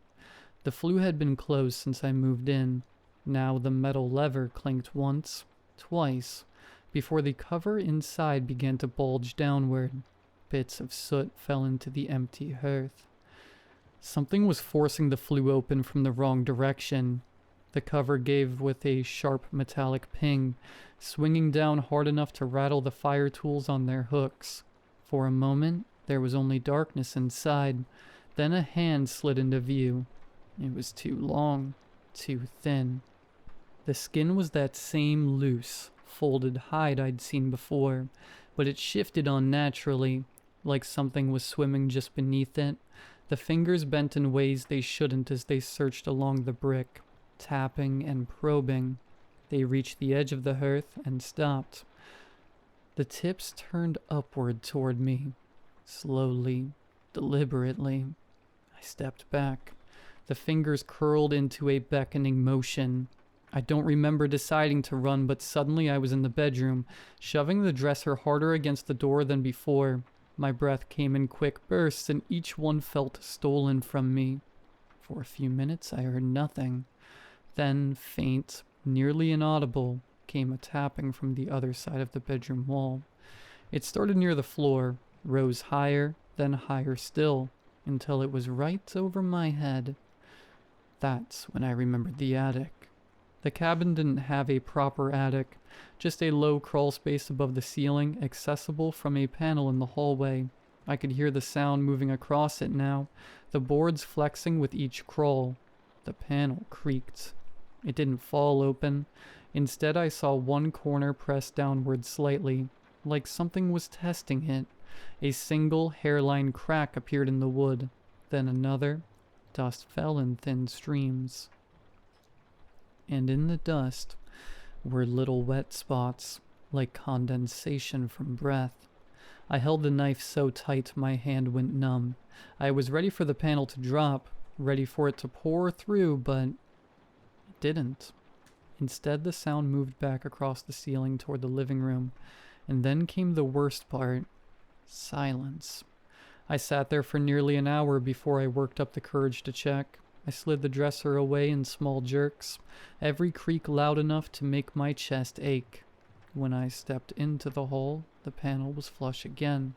[SPEAKER 1] The flue had been closed since I moved in. Now the metal lever clinked once, twice, before the cover inside began to bulge downward. Bits of soot fell into the empty hearth. Something was forcing the flue open from the wrong direction. The cover gave with a sharp metallic ping, swinging down hard enough to rattle the fire tools on their hooks. For a moment, there was only darkness inside. Then a hand slid into view. It was too long, too thin. The skin was that same loose, folded hide I'd seen before, but it shifted unnaturally, like something was swimming just beneath it. The fingers bent in ways they shouldn't as they searched along the brick, tapping and probing. They reached the edge of the hearth and stopped. The tips turned upward toward me, slowly, deliberately. I stepped back. The fingers curled into a beckoning motion. I don't remember deciding to run, but suddenly I was in the bedroom, shoving the dresser harder against the door than before. My breath came in quick bursts, and each one felt stolen from me. For a few minutes I heard nothing. Then, faint, nearly inaudible, came a tapping from the other side of the bedroom wall. It started near the floor, rose higher, then higher still, until it was right over my head. That's when I remembered the attic. The cabin didn't have a proper attic, just a low crawl space above the ceiling, accessible from a panel in the hallway. I could hear the sound moving across it now, the boards flexing with each crawl. The panel creaked. It didn't fall open. Instead, I saw one corner pressed downward slightly, like something was testing it. A single hairline crack appeared in the wood, then another. Dust fell in thin streams. And in the dust were little wet spots, like condensation from breath. I held the knife so tight my hand went numb. I was ready for the panel to drop, ready for it to pour through, but it didn't. Instead, the sound moved back across the ceiling toward the living room, and then came the worst part. Silence. I sat there for nearly an hour before I worked up the courage to check. I slid the dresser away in small jerks, every creak loud enough to make my chest ache. When I stepped into the hall, the panel was flush again.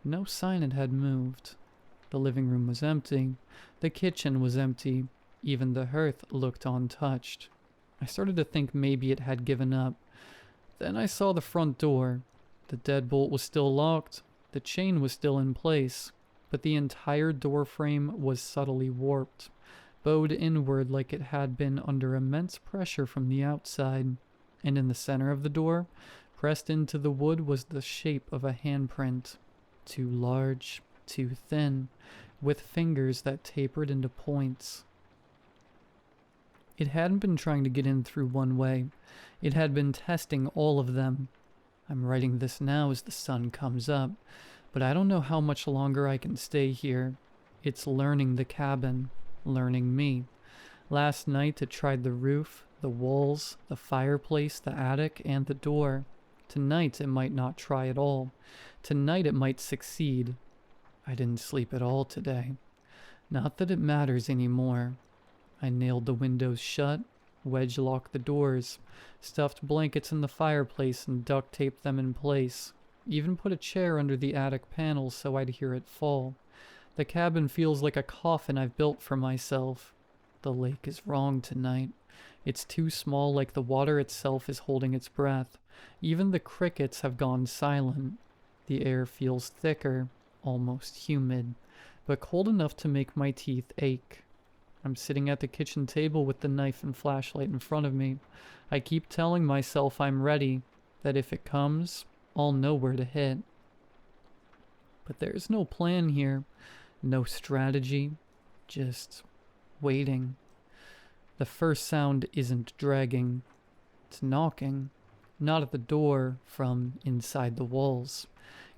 [SPEAKER 1] No sign it had moved. The living room was empty. The kitchen was empty. Even the hearth looked untouched. I started to think maybe it had given up. Then I saw the front door. The deadbolt was still locked. The chain was still in place, but the entire door frame was subtly warped, bowed inward like it had been under immense pressure from the outside. And in the center of the door, pressed into the wood, was the shape of a handprint. Too large, too thin, with fingers that tapered into points. It hadn't been trying to get in through one way. It had been testing all of them. I'm writing this now as the sun comes up, but I don't know how much longer I can stay here. It's learning the cabin, learning me. Last night it tried the roof, the walls, the fireplace, the attic, and the door. Tonight it might not try at all. Tonight it might succeed. I didn't sleep at all today. Not that it matters anymore. I nailed the windows shut, wedge-locked the doors, stuffed blankets in the fireplace and duct-taped them in place, even put a chair under the attic panels so I'd hear it fall. The cabin feels like a coffin I've built for myself. The lake is wrong tonight. It's too small, like the water itself is holding its breath. Even the crickets have gone silent. The air feels thicker, almost humid, but cold enough to make my teeth ache. I'm sitting at the kitchen table with the knife and flashlight in front of me. I keep telling myself I'm ready, that if it comes, I'll know where to hit. But there's no plan here, no strategy, just waiting. The first sound isn't dragging, it's knocking. Not at the door, from inside the walls.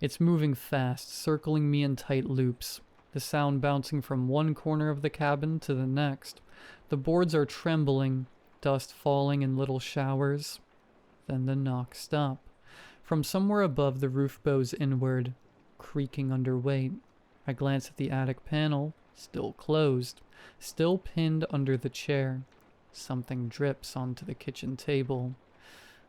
[SPEAKER 1] It's moving fast, circling me in tight loops, the sound bouncing from one corner of the cabin to the next. The boards are trembling, dust falling in little showers. Then the knocks stop. From somewhere above, the roof bows inward, creaking under weight. I glance at the attic panel, still closed, still pinned under the chair. Something drips onto the kitchen table.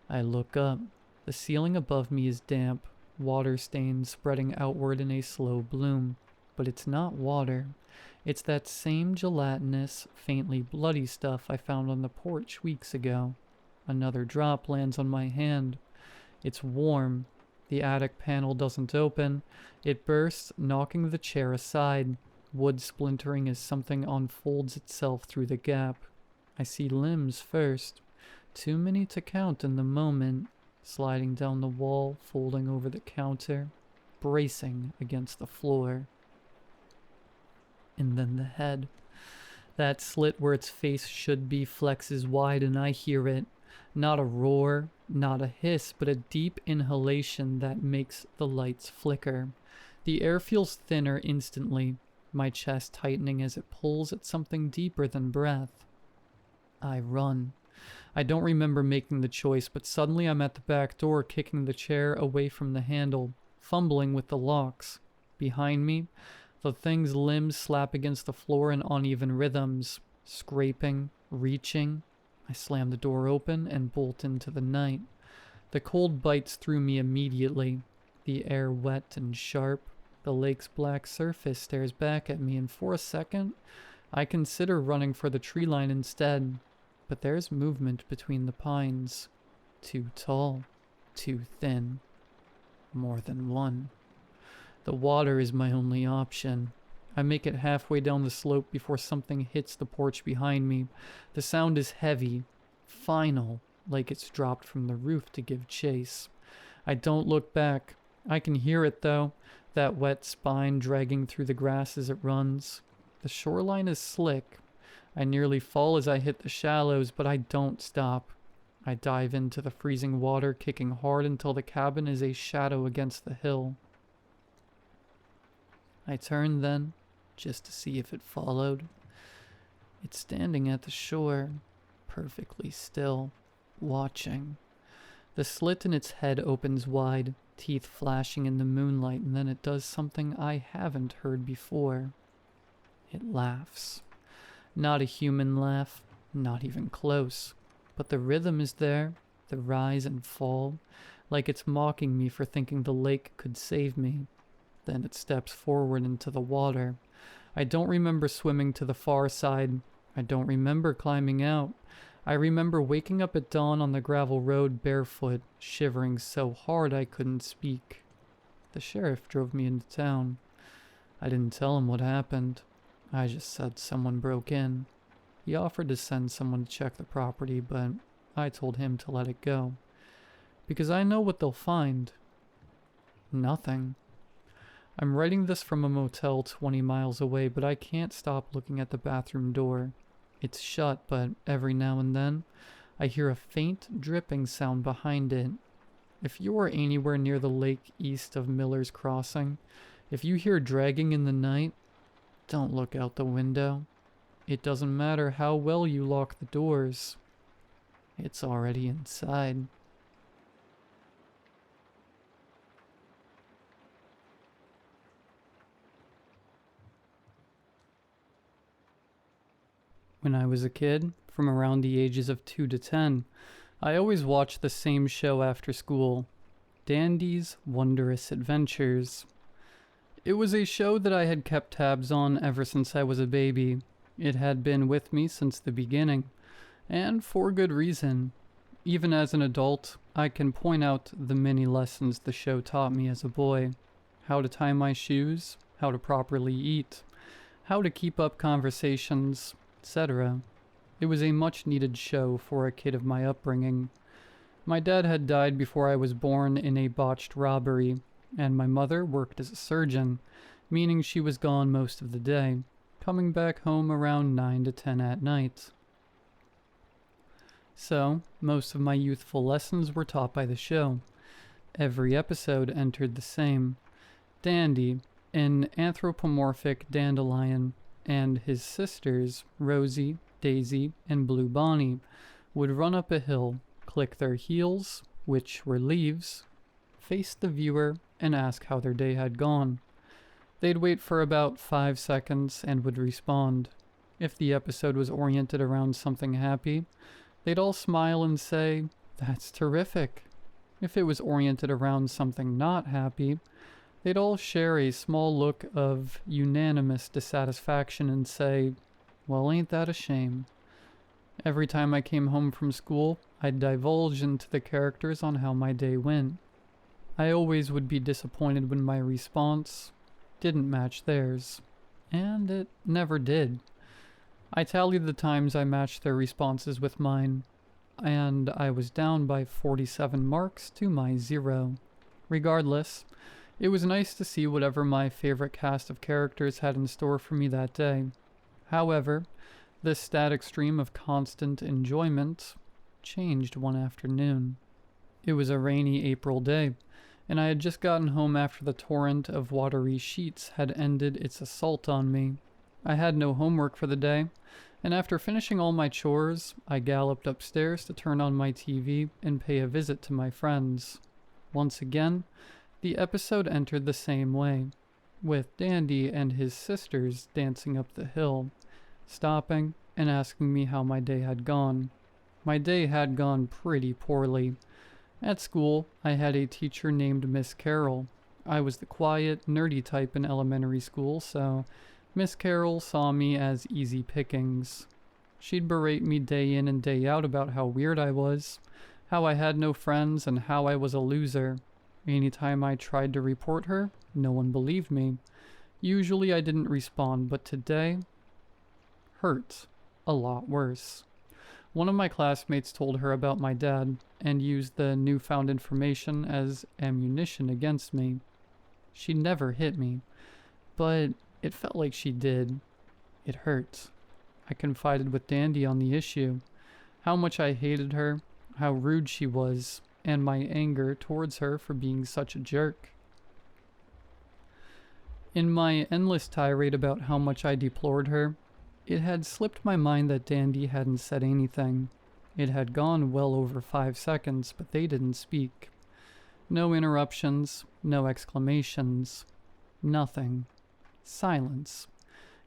[SPEAKER 1] I look up. The ceiling above me is damp, water stains spreading outward in a slow bloom. But it's not water. It's that same gelatinous, faintly bloody stuff I found on the porch weeks ago. Another drop lands on my hand. It's warm. The attic panel doesn't open. It bursts, knocking the chair aside, wood splintering as something unfolds itself through the gap. I see limbs first. Too many to count in the moment, sliding down the wall, folding over the counter, bracing against the floor. And then the head. That slit where its face should be flexes wide, and I hear it. Not a roar, not a hiss, but a deep inhalation that makes the lights flicker. The air feels thinner instantly, my chest tightening as it pulls at something deeper than breath. I run. I don't remember making the choice, but suddenly I'm at the back door, kicking the chair away from the handle, fumbling with the locks. Behind me, the thing's limbs slap against the floor in uneven rhythms, scraping, reaching. I slam the door open and bolt into the night. The cold bites through me immediately, the air wet and sharp. The lake's black surface stares back at me, and for a second, I consider running for the tree line instead. But there's movement between the pines. Too tall, too thin. More than one. The water is my only option. I make it halfway down the slope before something hits the porch behind me. The sound is heavy, final, like it's dropped from the roof to give chase. I don't look back. I can hear it though, that wet spine dragging through the grass as it runs. The shoreline is slick. I nearly fall as I hit the shallows, but I don't stop. I dive into the freezing water, kicking hard until the cabin is a shadow against the hill. I turn then, just to see if it followed. It's standing at the shore, perfectly still, watching. The slit in its head opens wide, teeth flashing in the moonlight, and then it does something I haven't heard before. It laughs. Not a human laugh, not even close. But the rhythm is there, the rise and fall, like it's mocking me for thinking the lake could save me. Then it steps forward into the water. I don't remember swimming to the far side. I don't remember climbing out. I remember waking up at dawn on the gravel road barefoot, shivering so hard I couldn't speak. The sheriff drove me into town. I didn't tell him what happened. I just said someone broke in. He offered to send someone to check the property, but I told him to let it go. Because I know what they'll find. Nothing. I'm writing this from a motel 20 miles away, but I can't stop looking at the bathroom door. It's shut, but every now and then, I hear a faint dripping sound behind it. If you are anywhere near the lake east of Miller's Crossing, if you hear dragging in the night, don't look out the window. It doesn't matter how well you lock the doors. It's already inside. When I was a kid, from around the ages of 2 to 10, I always watched the same show after school, Dandy's Wondrous Adventures. It was a show that I had kept tabs on ever since I was a baby. It had been with me since the beginning, and for good reason. Even as an adult, I can point out the many lessons the show taught me as a boy. How to tie my shoes, how to properly eat, how to keep up conversations, etc. It was a much-needed show for a kid of my upbringing. My dad had died before I was born in a botched robbery, and my mother worked as a surgeon, meaning she was gone most of the day, coming back home around 9 to 10 at night. So, most of my youthful lessons were taught by the show. Every episode entered the same. Dandy, an anthropomorphic dandelion, and his sisters, Rosie, Daisy, and Blue Bonnie, would run up a hill, click their heels, which were leaves, face the viewer, and ask how their day had gone. They'd wait for about 5 seconds and would respond. If the episode was oriented around something happy, they'd all smile and say, "That's terrific." If it was oriented around something not happy, they'd all share a small look of unanimous dissatisfaction and say, "Well, ain't that a shame?" Every time I came home from school, I'd divulge into the characters on how my day went. I always would be disappointed when my response didn't match theirs, and it never did. I tallied the times I matched their responses with mine, and I was down by 47 marks to my 0. Regardless, it was nice to see whatever my favorite cast of characters had in store for me that day. However, this static stream of constant enjoyment changed one afternoon. It was a rainy April day, and I had just gotten home after the torrent of watery sheets had ended its assault on me. I had no homework for the day, and after finishing all my chores, I galloped upstairs to turn on my TV and pay a visit to my friends. Once again, the episode entered the same way, with Dandy and his sisters dancing up the hill, stopping and asking me how my day had gone. My day had gone pretty poorly. At school, I had a teacher named Miss Carroll. I was the quiet, nerdy type in elementary school, so Miss Carroll saw me as easy pickings. She'd berate me day in and day out about how weird I was, how I had no friends, and how I was a loser. Anytime I tried to report her, no one believed me. Usually I didn't respond, but today hurt a lot worse. One of my classmates told her about my dad and used the newfound information as ammunition against me. She never hit me, but it felt like she did. It hurt. I confided with Dandy on the issue, how much I hated her, how rude she was, and my anger towards her for being such a jerk. In my endless tirade about how much I deplored her, it had slipped my mind that Dandy hadn't said anything. It had gone well over 5 seconds, but they didn't speak. No interruptions, no exclamations, nothing. Silence.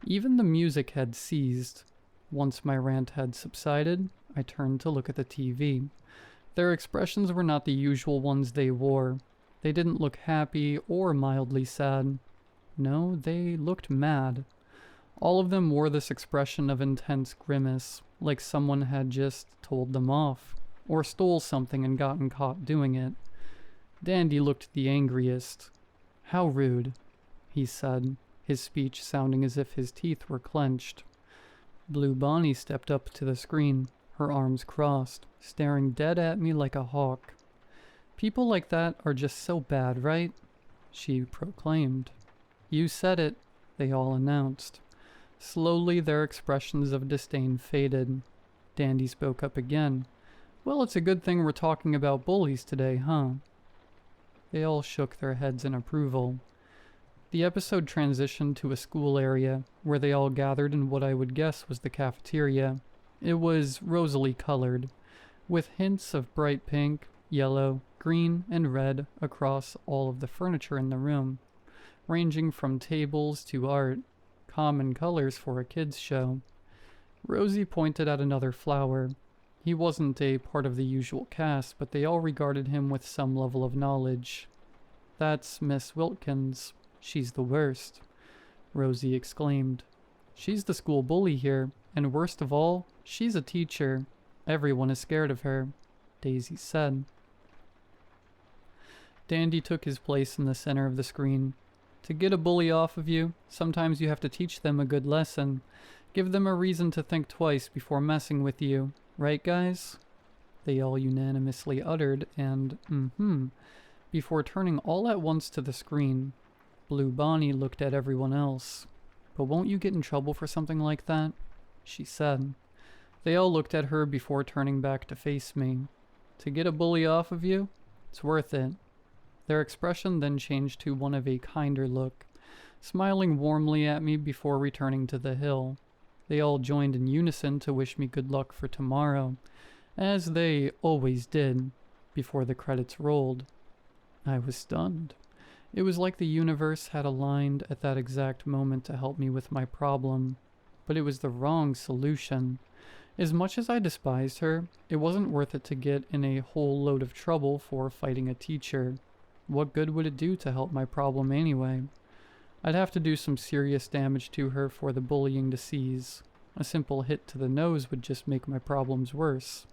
[SPEAKER 1] Even the music had ceased. Once my rant had subsided, I turned to look at the TV. Their expressions were not the usual ones they wore. They didn't look happy or mildly sad. No, they looked mad. All of them wore this expression of intense grimace, like someone had just told them off, or stole something and gotten caught doing it. Dandy looked the angriest. "How rude," he said, his speech sounding as if his teeth were clenched. Blue Bonnie stepped up to the screen, her arms crossed, staring dead at me like a hawk. "People like that are just so bad, right?" she proclaimed. "You said it," they all announced. Slowly their expressions of disdain faded. Dandy spoke up again. "Well, it's a good thing we're talking about bullies today, huh?" They all shook their heads in approval. The episode transitioned to a school area, where they all gathered in what I would guess was the cafeteria. It was rosily colored, with hints of bright pink, yellow, green, and red across all of the furniture in the room, ranging from tables to art. Common colors for a kids' show. Rosie pointed at another flower. He wasn't a part of the usual cast, but they all regarded him with some level of knowledge. "That's Miss Wilkins. She's the worst," Rosie exclaimed. "She's the school bully here, and worst of all, she's a teacher. Everyone is scared of her," Daisy said. Dandy took his place in the center of the screen. "To get a bully off of you, sometimes you have to teach them a good lesson. Give them a reason to think twice before messing with you. Right, guys?" They all unanimously uttered and before turning all at once to the screen. Blue Bonnie looked at everyone else. "But won't you get in trouble for something like that?" she said. They all looked at her before turning back to face me. "To get a bully off of you? It's worth it." Their expression then changed to one of a kinder look, smiling warmly at me before returning to the hill. They all joined in unison to wish me good luck for tomorrow, as they always did, before the credits rolled. I was stunned. It was like the universe had aligned at that exact moment to help me with my problem, but it was the wrong solution. As much as I despised her, it wasn't worth it to get in a whole load of trouble for fighting a teacher. What good would it do to help my problem anyway? I'd have to do some serious damage to her for the bullying to cease. A simple hit to the nose would just make my problems worse.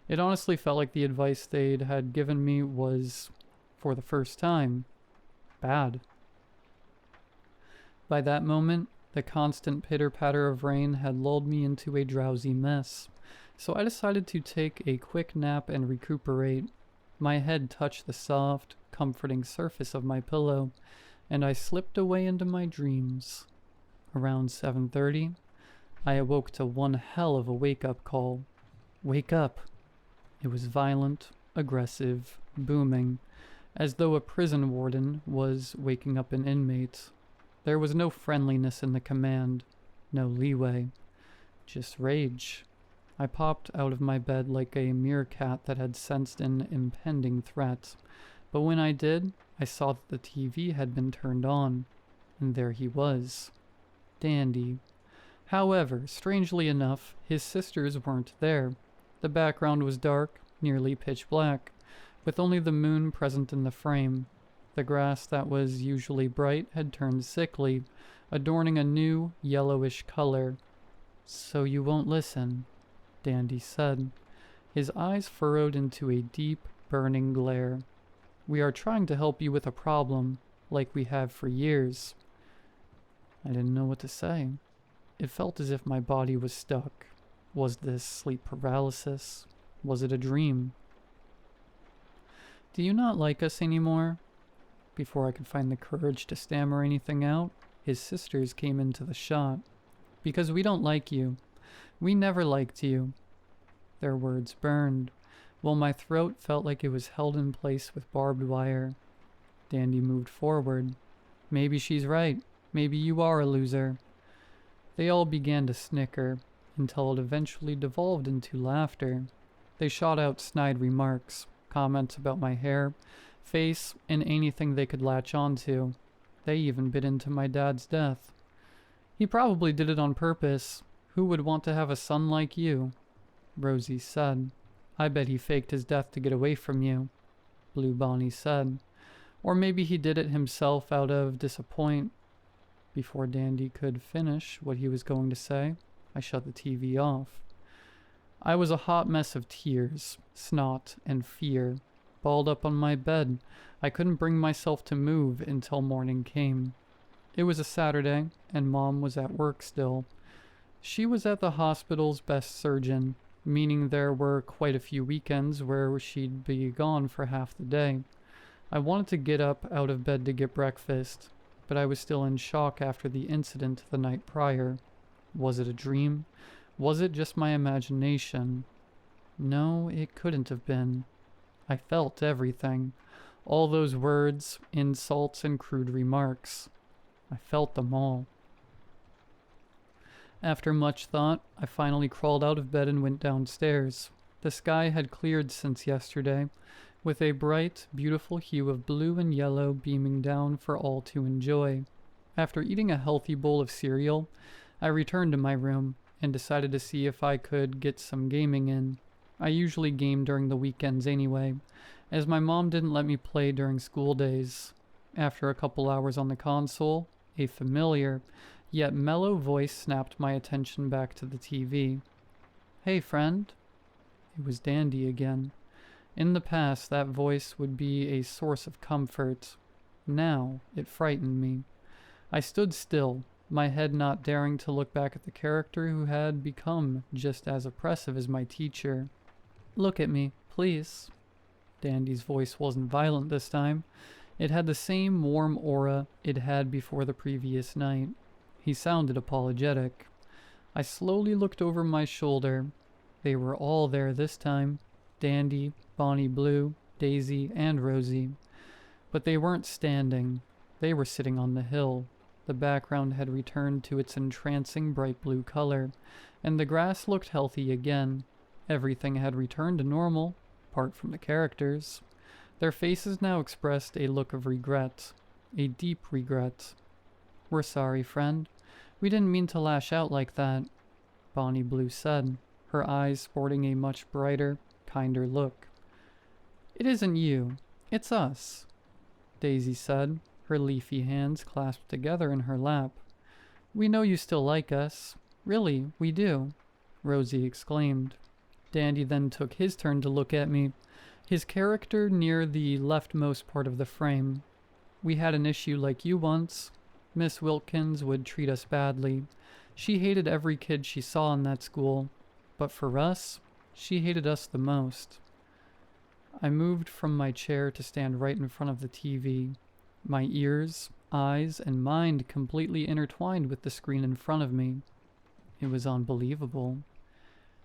[SPEAKER 1] It honestly felt like the advice they'd had given me was, for the first time, bad. By that moment, the constant pitter-patter of rain had lulled me into a drowsy mess, so I decided to take a quick nap and recuperate. My head touched the soft, comforting surface of my pillow, and I slipped away into my dreams. Around 7:30, I awoke to one hell of a wake-up call. "Wake up!" It was violent, aggressive, booming, as though a prison warden was waking up an inmate. There was no friendliness in the command, no leeway, just rage. I popped out of my bed like a meerkat that had sensed an impending threat, but when I did, I saw that the TV had been turned on, and there he was, Dandy. However, strangely enough, his sisters weren't there. The background was dark, nearly pitch black, with only the moon present in the frame. The grass that was usually bright had turned sickly, adorning a new, yellowish color. "So you won't listen," Dandy said. His eyes furrowed into a deep, burning glare. "We are trying to help you with a problem, like we have for years." I didn't know what to say. It felt as if my body was stuck. Was this sleep paralysis? Was it a dream? "Do you not like us anymore?" Before I could find the courage to stammer anything out, his sisters came into the shot. "Because we don't like you. We never liked you." Their words burned, while my throat felt like it was held in place with barbed wire. Dandy moved forward. "Maybe she's right. Maybe you are a loser." They all began to snicker, until it eventually devolved into laughter. They shot out snide remarks, comments about my hair, face, and anything they could latch onto. They even bit into my dad's death. "He probably did it on purpose. Who would want to have a son like you?" Rosie said. "I bet he faked his death to get away from you," Blue Bonnie said. "Or maybe he did it himself out of disappointment." Before Dandy could finish what he was going to say, I shut the TV off. I was a hot mess of tears, snot, and fear. Balled up on my bed, I couldn't bring myself to move until morning came. It was a Saturday, and Mom was at work still. She was at the hospital's best surgeon, meaning there were quite a few weekends where she'd be gone for half the day. I wanted to get up out of bed to get breakfast, but I was still in shock after the incident the night prior. Was it a dream? Was it just my imagination? No, it couldn't have been. I felt everything. All those words, insults, and crude remarks. I felt them all. After much thought, I finally crawled out of bed and went downstairs. The sky had cleared since yesterday, with a bright, beautiful hue of blue and yellow beaming down for all to enjoy. After eating a healthy bowl of cereal, I returned to my room and decided to see if I could get some gaming in. I usually game during the weekends anyway, as my mom didn't let me play during school days. After a couple hours on the console, a familiar, yet mellow voice snapped my attention back to the TV. "Hey, friend." It was Dandy again. In the past, that voice would be a source of comfort. Now, it frightened me. I stood still, my head not daring to look back at the character who had become just as oppressive as my teacher. "Look at me, please." Dandy's voice wasn't violent this time. It had the same warm aura it had before the previous night. He sounded apologetic. I slowly looked over my shoulder. They were all there this time. Dandy, Bonnie Blue, Daisy, and Rosie. But they weren't standing. They were sitting on the hill. The background had returned to its entrancing bright blue color, and the grass looked healthy again. Everything had returned to normal, apart from the characters. Their faces now expressed a look of regret, a deep regret. "We're sorry, friend. We didn't mean to lash out like that," Bonnie Blue said, her eyes sporting a much brighter, kinder look. "It isn't you. It's us," Daisy said, her leafy hands clasped together in her lap. "We know you still like us. Really, we do," Rosie exclaimed. Dandy then took his turn to look at me, his character near the leftmost part of the frame. "We had an issue like you once. Miss Wilkins would treat us badly. She hated every kid she saw in that school. But for us, she hated us the most." I moved from my chair to stand right in front of the TV. My ears, eyes, and mind completely intertwined with the screen in front of me. It was unbelievable.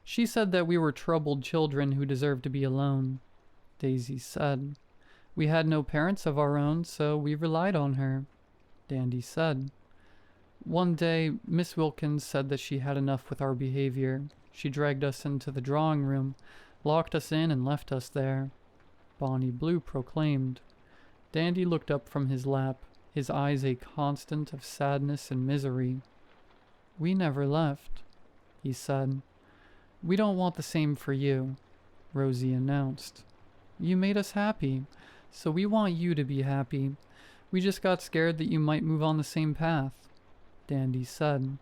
[SPEAKER 1] "She said that we were troubled children who deserved to be alone," Daisy said. "We had no parents of our own, so we relied on her," Dandy said. "One day, Miss Wilkins said that she had enough with our behavior. She dragged us into the drawing room, locked us in, and left us there," Bonnie Blue proclaimed. Dandy looked up from his lap, his eyes a constant of sadness and misery. "We never left," he said. "We don't want the same for you," Rosie announced. "You made us happy, so we want you to be happy. We just got scared that you might move on the same path," Dandy said.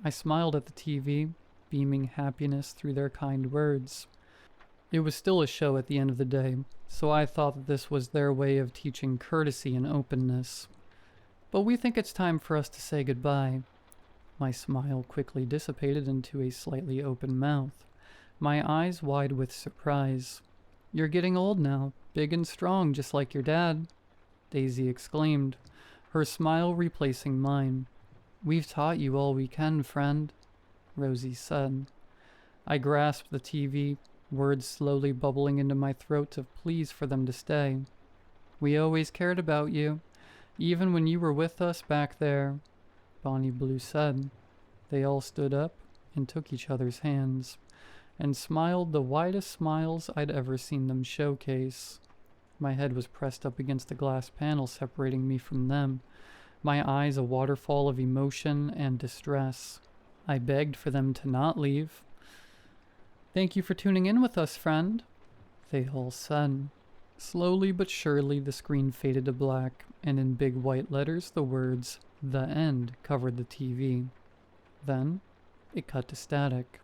[SPEAKER 1] I smiled at the TV, beaming happiness through their kind words. It was still a show at the end of the day, so I thought that this was their way of teaching courtesy and openness. "But we think it's time for us to say goodbye." My smile quickly dissipated into a slightly open mouth, my eyes wide with surprise. "You're getting old now, big and strong, just like your dad," Daisy exclaimed, her smile replacing mine. "We've taught you all we can, friend," Rosie said. I grasped the TV, words slowly bubbling into my throat of pleas for them to stay. "We always cared about you, even when you were with us back there," Bonnie Blue said. They all stood up and took each other's hands, and smiled the widest smiles I'd ever seen them showcase. My head was pressed up against the glass panel separating me from them, my eyes a waterfall of emotion and distress. I begged for them to not leave. "Thank you for tuning in with us, friend," they all said. Slowly but surely the screen faded to black, and in big white letters the words, "The End," covered the TV. Then it cut to static.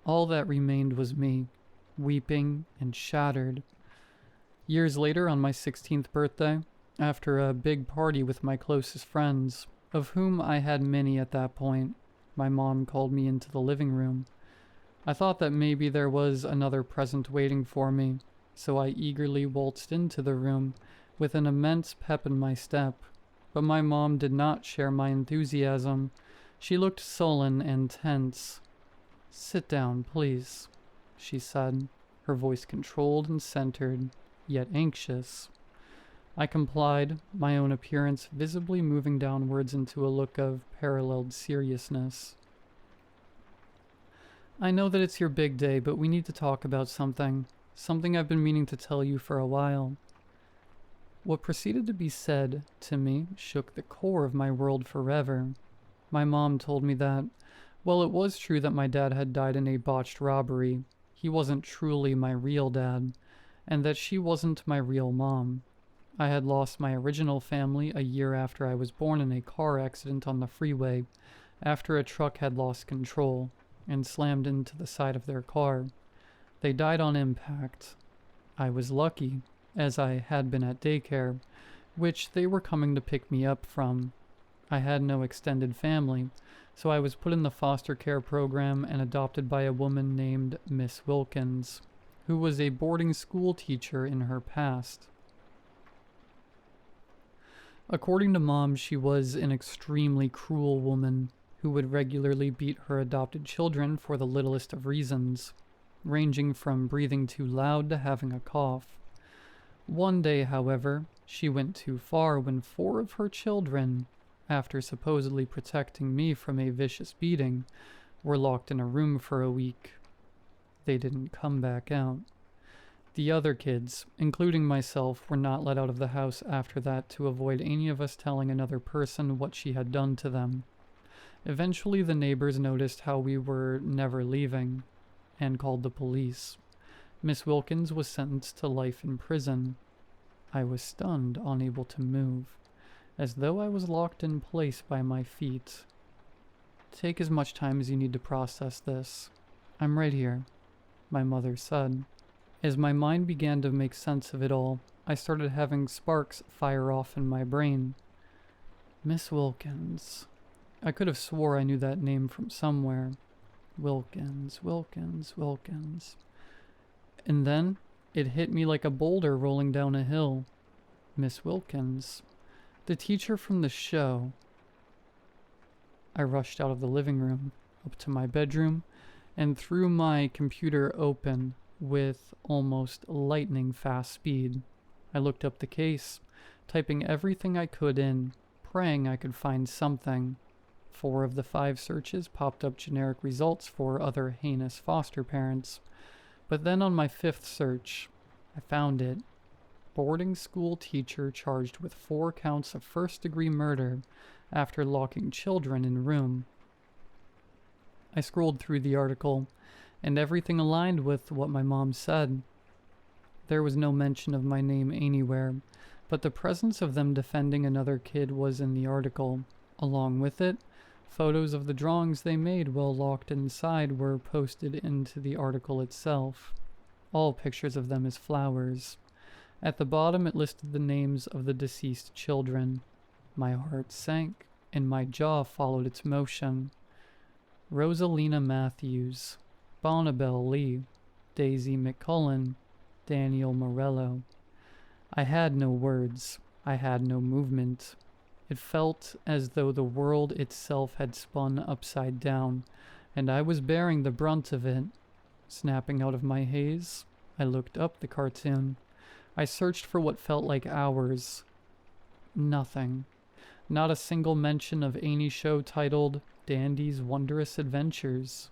[SPEAKER 1] All that remained was me, weeping and shattered. Years later, on my 16th birthday, after a big party with my closest friends, of whom I had many at that point, my mom called me into the living room. I thought that maybe there was another present waiting for me, so I eagerly waltzed into the room with an immense pep in my step. But my mom did not share my enthusiasm. She looked sullen and tense. "Sit down, please," she said, her voice controlled and centered, yet anxious. I complied, my own appearance visibly moving downwards into a look of paralleled seriousness. "I know that it's your big day, but we need to talk about something I've been meaning to tell you for a while." What proceeded to be said to me shook the core of my world forever. My mom told me that, well, it was true that my dad had died in a botched robbery. He wasn't truly my real dad, and that she wasn't my real mom. I had lost my original family a year after I was born in a car accident on the freeway, after a truck had lost control and slammed into the side of their car. They died on impact. I was lucky, as I had been at daycare, which they were coming to pick me up from. I had no extended family, so I was put in the foster care program and adopted by a woman named Miss Wilkins. who was a boarding school teacher in her past. According to Mom, she was an extremely cruel woman who would regularly beat her adopted children for the littlest of reasons, ranging from breathing too loud to having a cough. One day, however, she went too far when 4 of her children, after supposedly protecting me from a vicious beating, were locked in a room for a week. They didn't come back out. The other kids, including myself, were not let out of the house after that to avoid any of us telling another person what she had done to them. Eventually, the neighbors noticed how we were never leaving and called the police. Miss Wilkins was sentenced to life in prison. I was stunned, unable to move, as though I was locked in place by my feet. Take as much time as you need to process this. I'm right here, my mother said. As my mind began to make sense of it all, I started having sparks fire off in my brain. Miss Wilkins. I could have swore I knew that name from somewhere. Wilkins. And then it hit me like a boulder rolling down a hill. Miss Wilkins. The teacher from the show. I rushed out of the living room, up to my bedroom, and threw my computer open with almost lightning-fast speed. I looked up the case, typing everything I could in, praying I could find something. 4 of the 5 searches popped up generic results for other heinous foster parents. But then on my 5th search, I found it. Boarding school teacher charged with 4 counts of first-degree murder after locking children in room. I scrolled through the article, and everything aligned with what my mom said. There was no mention of my name anywhere, but the presence of them defending another kid was in the article. Along with it, photos of the drawings they made while locked inside were posted into the article itself. All pictures of them as flowers. At the bottom it listed the names of the deceased children. My heart sank, and my jaw followed its motion. Rosalina Matthews, Bonnabelle Lee, Daisy McCullen, Daniel Morello. I had no words. I had no movement. It felt as though the world itself had spun upside down, and I was bearing the brunt of it. Snapping out of my haze, I looked up the cartoon. I searched for what felt like hours. Nothing. Not a single mention of any show titled Dandy's Wondrous Adventures.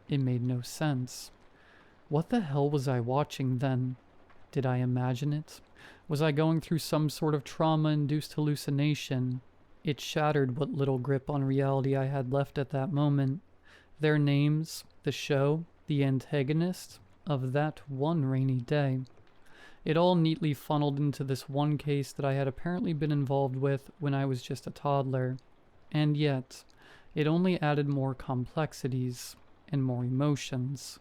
[SPEAKER 1] It made no sense. What the hell was I watching then? Did I imagine it? Was I going through some sort of trauma-induced hallucination? It shattered what little grip on reality I had left at that moment. Their names, the show, the antagonist of that one rainy day. It all neatly funneled into this one case that I had apparently been involved with when I was just a toddler. And yet, it only added more complexities and more emotions.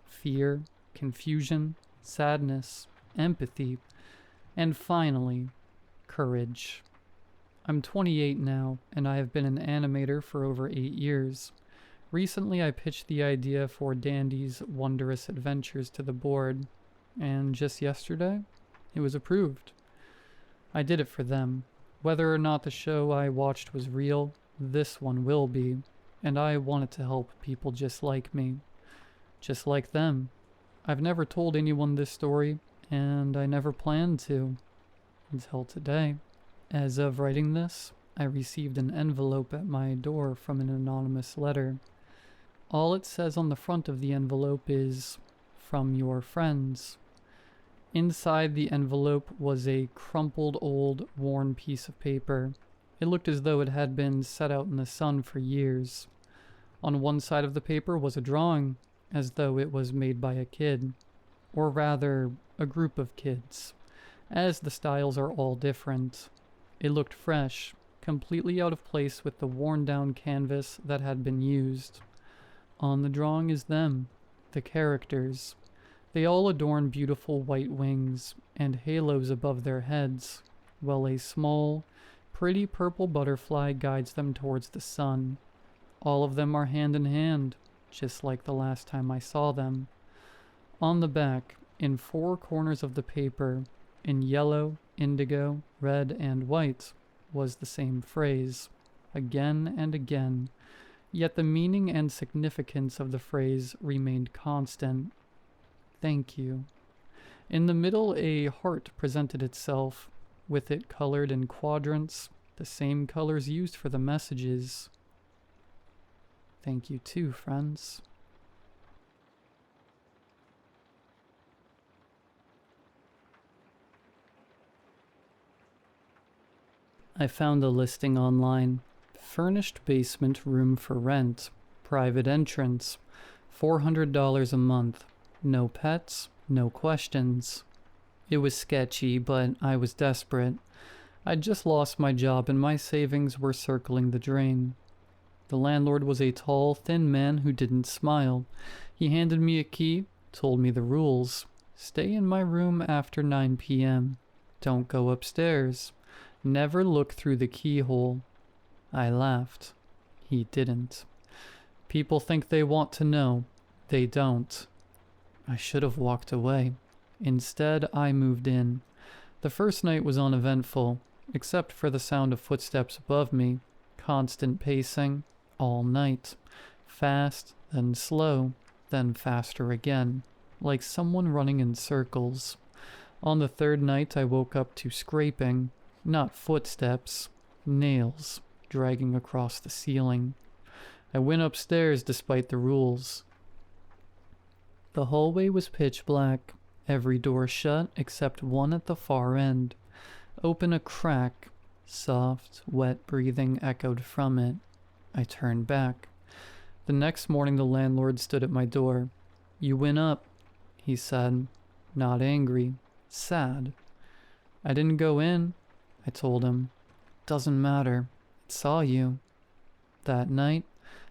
[SPEAKER 1] Fear, confusion, sadness, empathy, and finally, courage. I'm 28 now, and I have been an animator for over 8 years. Recently I pitched the idea for Dandy's Wondrous Adventures to the board, and just yesterday, it was approved. I did it for them. Whether or not the show I watched was real, this one will be, and I wanted to help people just like me. Just like them. I've never told anyone this story, and I never planned to. Until today. As of writing this, I received an envelope at my door from an anonymous letter. All it says on the front of the envelope is, "From your friends." Inside the envelope was a crumpled old, worn piece of paper. It looked as though it had been set out in the sun for years. On one side of the paper was a drawing, as though it was made by a kid. Or rather, a group of kids, as the styles are all different. It looked fresh, completely out of place with the worn-down canvas that had been used. On the drawing is them, the characters. They all adorn beautiful white wings and halos above their heads, while a small, pretty purple butterfly guides them towards the sun. All of them are hand in hand, just like the last time I saw them. On the back, In 4 corners of the paper, in yellow, indigo, red, and white, was the same phrase, again and again, yet the meaning and significance of the phrase remained constant. Thank you. In the middle, a heart presented itself, with it colored in quadrants, the same colors used for the messages. Thank you too, friends. I found a listing online. Furnished basement room for rent. Private entrance. $400 a month. No pets, no questions. It was sketchy, but I was desperate. I'd just lost my job and my savings were circling the drain. The landlord was a tall, thin man who didn't smile. He handed me a key, told me the rules. Stay in my room after 9 p.m. Don't go upstairs. Never look through the keyhole. I laughed. He didn't. People think they want to know. They don't. I should have walked away. Instead, I moved in. The first night was uneventful, except for the sound of footsteps above me. Constant pacing, all night. Fast, then slow, then faster again, like someone running in circles. On the third night, I woke up to scraping. Not footsteps, nails dragging across the ceiling. I went upstairs despite the rules. The hallway was pitch black, every door shut except one at the far end. Open a crack, soft, wet breathing echoed from it. I turned back. The next morning the landlord stood at my door. "You went up," he said, not angry, sad. "I didn't go in," I told him. "Doesn't matter. It saw you." That night,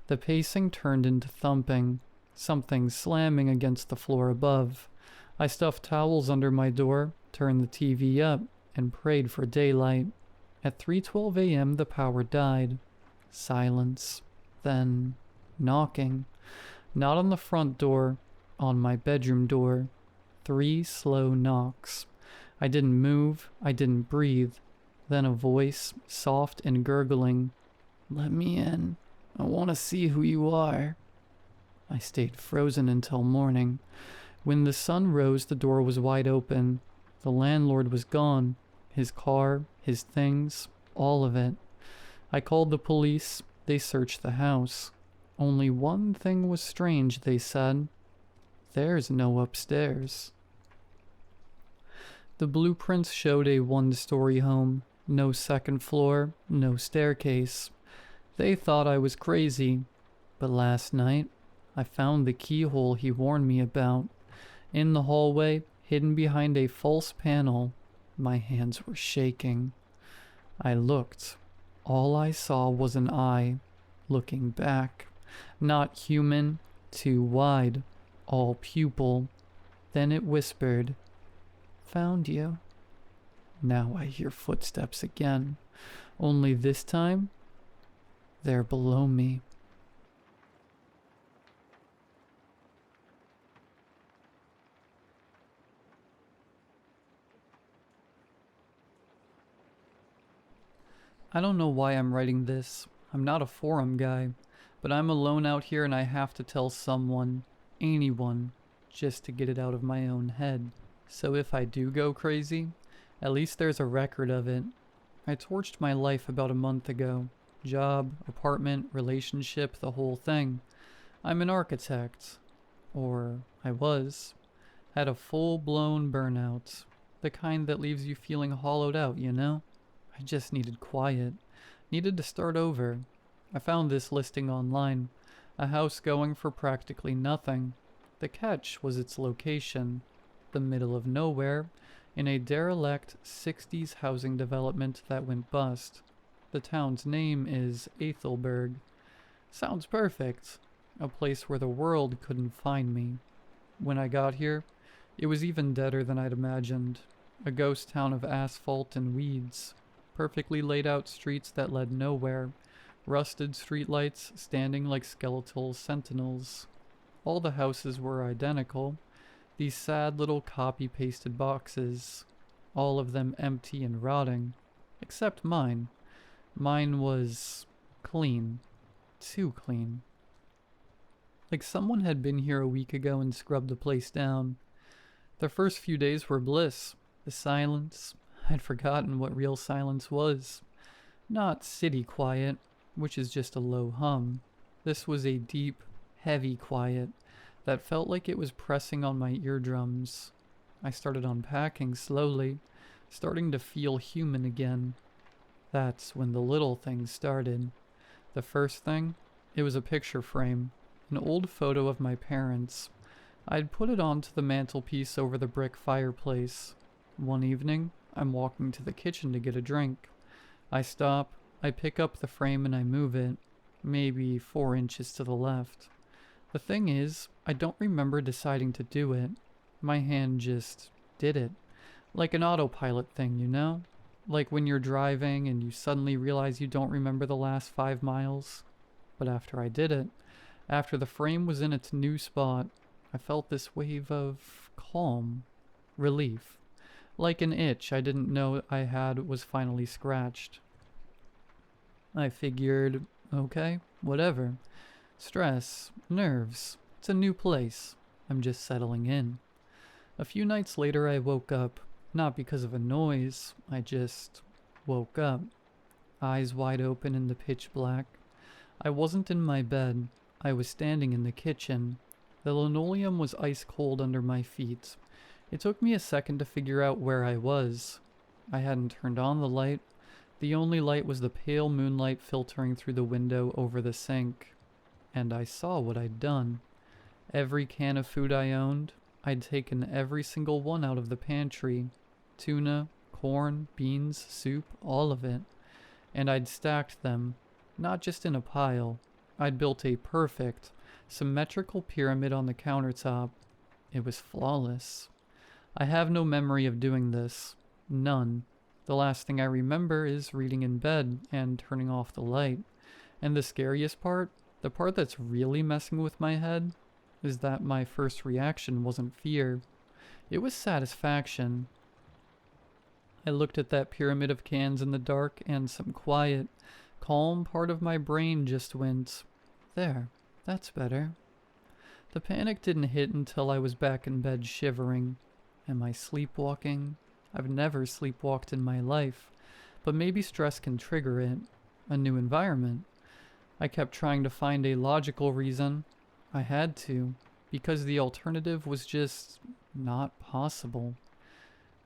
[SPEAKER 1] the pacing turned into thumping, something slamming against the floor above. I stuffed towels under my door, turned the TV up, and prayed for daylight. At 3:12 a.m. the power died. Silence. Then knocking. Not on the front door, on my bedroom door. 3 slow knocks. I didn't move, I didn't breathe. Then a voice, soft and gurgling. "Let me in. I want to see who you are." I stayed frozen until morning. When the sun rose, the door was wide open. The landlord was gone. His car, his things, all of it. I called the police. They searched the house. Only one thing was strange, they said. There's no upstairs. The blueprints showed a 1-story home. No second floor, no staircase. They thought I was crazy. But last night, I found the keyhole he warned me about. In the hallway, hidden behind a false panel, my hands were shaking. I looked. All I saw was an eye, looking back. Not human, too wide, all pupil. Then it whispered, "Found you." Now I hear footsteps again, only this time, they're below me. I don't know why I'm writing this. I'm not a forum guy, but I'm alone out here and I have to tell someone, anyone, just to get it out of my own head. So if I do go crazy, at least there's a record of it. I torched my life about a month ago. Job, apartment, relationship, the whole thing. I'm an architect. Or I was. Had a full-blown burnout. The kind that leaves you feeling hollowed out, you know? I just needed quiet. Needed to start over. I found this listing online. A house going for practically nothing. The catch was its location. The middle of nowhere, in a derelict 60s housing development that went bust. The town's name is Ethelberg. Sounds perfect. A place where the world couldn't find me. When I got here, it was even deader than I'd imagined. A ghost town of asphalt and weeds. Perfectly laid out streets that led nowhere. Rusted streetlights standing like skeletal sentinels. All the houses were identical. These sad little copy-pasted boxes, all of them empty and rotting, except mine. Mine was clean. Too clean. Like someone had been here a week ago and scrubbed the place down. The first few days were bliss. The silence. I'd forgotten what real silence was. Not city quiet, which is just a low hum. This was a deep, heavy quiet that felt like it was pressing on my eardrums. I started unpacking slowly, starting to feel human again. That's when the little things started. The first thing, it was a picture frame, an old photo of my parents. I'd put it onto the mantelpiece over the brick fireplace. One evening, I'm walking to the kitchen to get a drink. I stop, I pick up the frame and I move it, maybe 4 inches to the left. The thing is, I don't remember deciding to do it. My hand just did it. Like an autopilot thing, you know? Like when you're driving and you suddenly realize you don't remember the last 5 miles. But after I did it, after the frame was in its new spot, I felt this wave of calm, relief. Like an itch I didn't know I had was finally scratched. I figured, okay, whatever. Stress, nerves, it's a new place. I'm just settling in. A few nights later I woke up, not because of a noise, I just woke up. Eyes wide open in the pitch black. I wasn't in my bed, I was standing in the kitchen. The linoleum was ice cold under my feet. It took me a second to figure out where I was. I hadn't turned on the light. The only light was the pale moonlight filtering through the window over the sink. And I saw what I'd done. Every can of food I owned, I'd taken every single one out of the pantry. Tuna, corn, beans, soup, all of it. And I'd stacked them, not just in a pile. I'd built a perfect, symmetrical pyramid on the countertop. It was flawless. I have no memory of doing this. None. The last thing I remember is reading in bed and turning off the light. And the scariest part, the part that's really messing with my head, is that my first reaction wasn't fear. It was satisfaction. I looked at that pyramid of cans in the dark and some quiet, calm part of my brain just went, there, that's better. The panic didn't hit until I was back in bed shivering. Am I sleepwalking? I've never sleepwalked in my life, but maybe stress can trigger it. A new environment. I kept trying to find a logical reason. I had to, because the alternative was just not possible.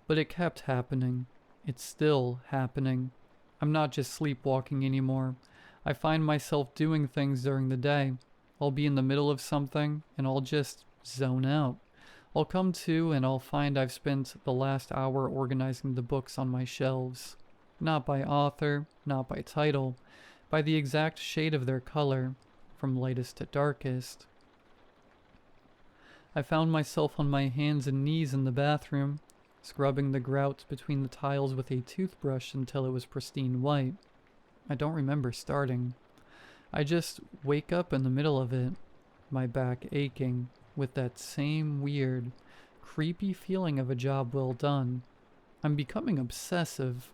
[SPEAKER 1] But it kept happening. It's still happening. I'm not just sleepwalking anymore. I find myself doing things during the day. I'll be in the middle of something, and I'll just zone out. I'll come to, and I'll find I've spent the last hour organizing the books on my shelves. Not by author, not by title, by the exact shade of their color, from lightest to darkest. I found myself on my hands and knees in the bathroom, scrubbing the grout between the tiles with a toothbrush until it was pristine white. I don't remember starting. I just wake up in the middle of it, my back aching, with that same weird, creepy feeling of a job well done. I'm becoming obsessive.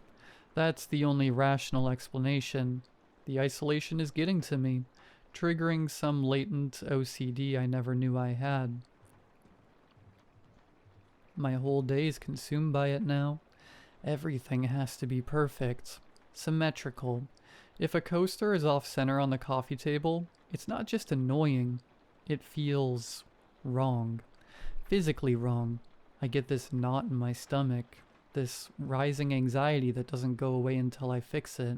[SPEAKER 1] That's the only rational explanation. The isolation is getting to me, triggering some latent OCD I never knew I had. My whole day is consumed by it now. Everything has to be perfect, symmetrical. If a coaster is off-center on the coffee table, it's not just annoying. It feels wrong. Physically wrong. I get this knot in my stomach, this rising anxiety that doesn't go away until I fix it.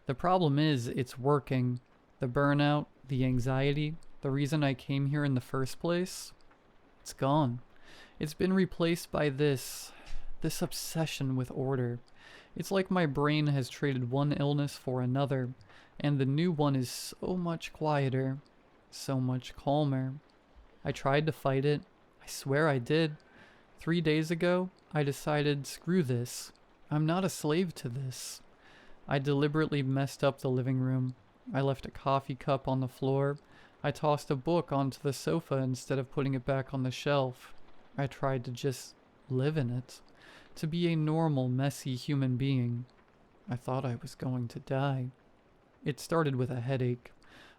[SPEAKER 1] The problem is, it's working. The burnout, the anxiety, the reason I came here in the first place, it's gone. It's been replaced by this obsession with order. It's like my brain has traded one illness for another, and the new one is so much quieter, so much calmer. I tried to fight it. I swear I did. 3 days ago, I decided, screw this. I'm not a slave to this. I deliberately messed up the living room. I left a coffee cup on the floor. I tossed a book onto the sofa instead of putting it back on the shelf. I tried to just live in it, to be a normal, messy human being. I thought I was going to die. It started with a headache,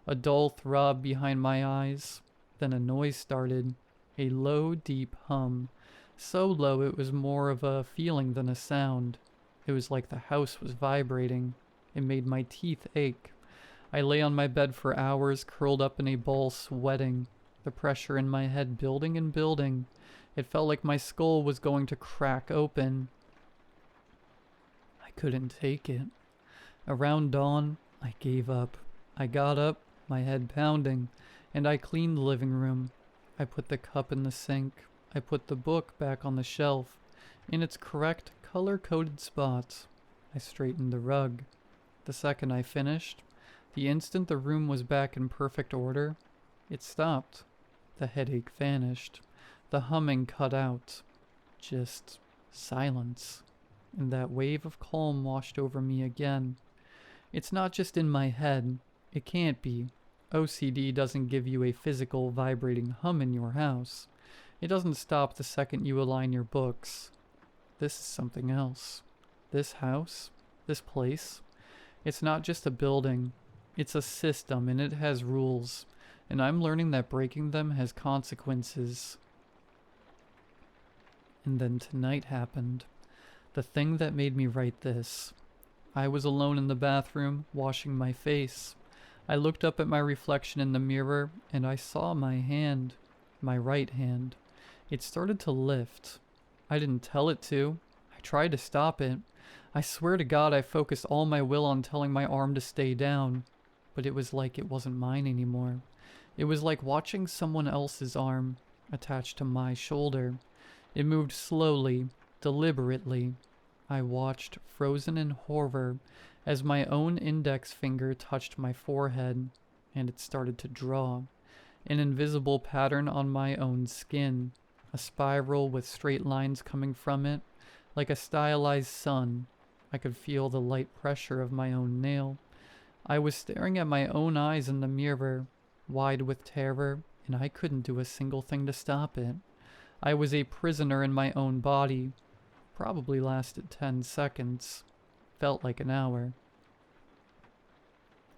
[SPEAKER 1] a dull throb behind my eyes. Then a noise started, a low, deep hum. So low it was more of a feeling than a sound. It was like the house was vibrating. It made my teeth ache. I lay on my bed for hours, curled up in a ball, sweating. The pressure in my head building and building. It felt like my skull was going to crack open. I couldn't take it. Around dawn, I gave up. I got up, my head pounding, and I cleaned the living room. I put the cup in the sink. I put the book back on the shelf, in its correct color-coded spots. I straightened the rug. The second I finished, the instant the room was back in perfect order, it stopped. The headache vanished. The humming cut out. Just silence. And that wave of calm washed over me again. It's not just in my head. It can't be. OCD doesn't give you a physical vibrating hum in your house. It doesn't stop the second you align your books. This is something else. This house, this place, it's not just a building. It's a system, and it has rules. And I'm learning that breaking them has consequences. And then tonight happened. The thing that made me write this. I was alone in the bathroom, washing my face. I looked up at my reflection in the mirror, and I saw my hand. My right hand. It started to lift. I didn't tell it to. I tried to stop it. I swear to God I focused all my will on telling my arm to stay down. But it was like it wasn't mine anymore. It was like watching someone else's arm attached to my shoulder. It moved slowly, deliberately. I watched, frozen in horror, as my own index finger touched my forehead, and it started to draw. An invisible pattern on my own skin, a spiral with straight lines coming from it, like a stylized sun. I could feel the light pressure of my own nail. I was staring at my own eyes in the mirror, wide with terror, and I couldn't do a single thing to stop it. I was a prisoner in my own body. Probably lasted 10 seconds. Felt like an hour.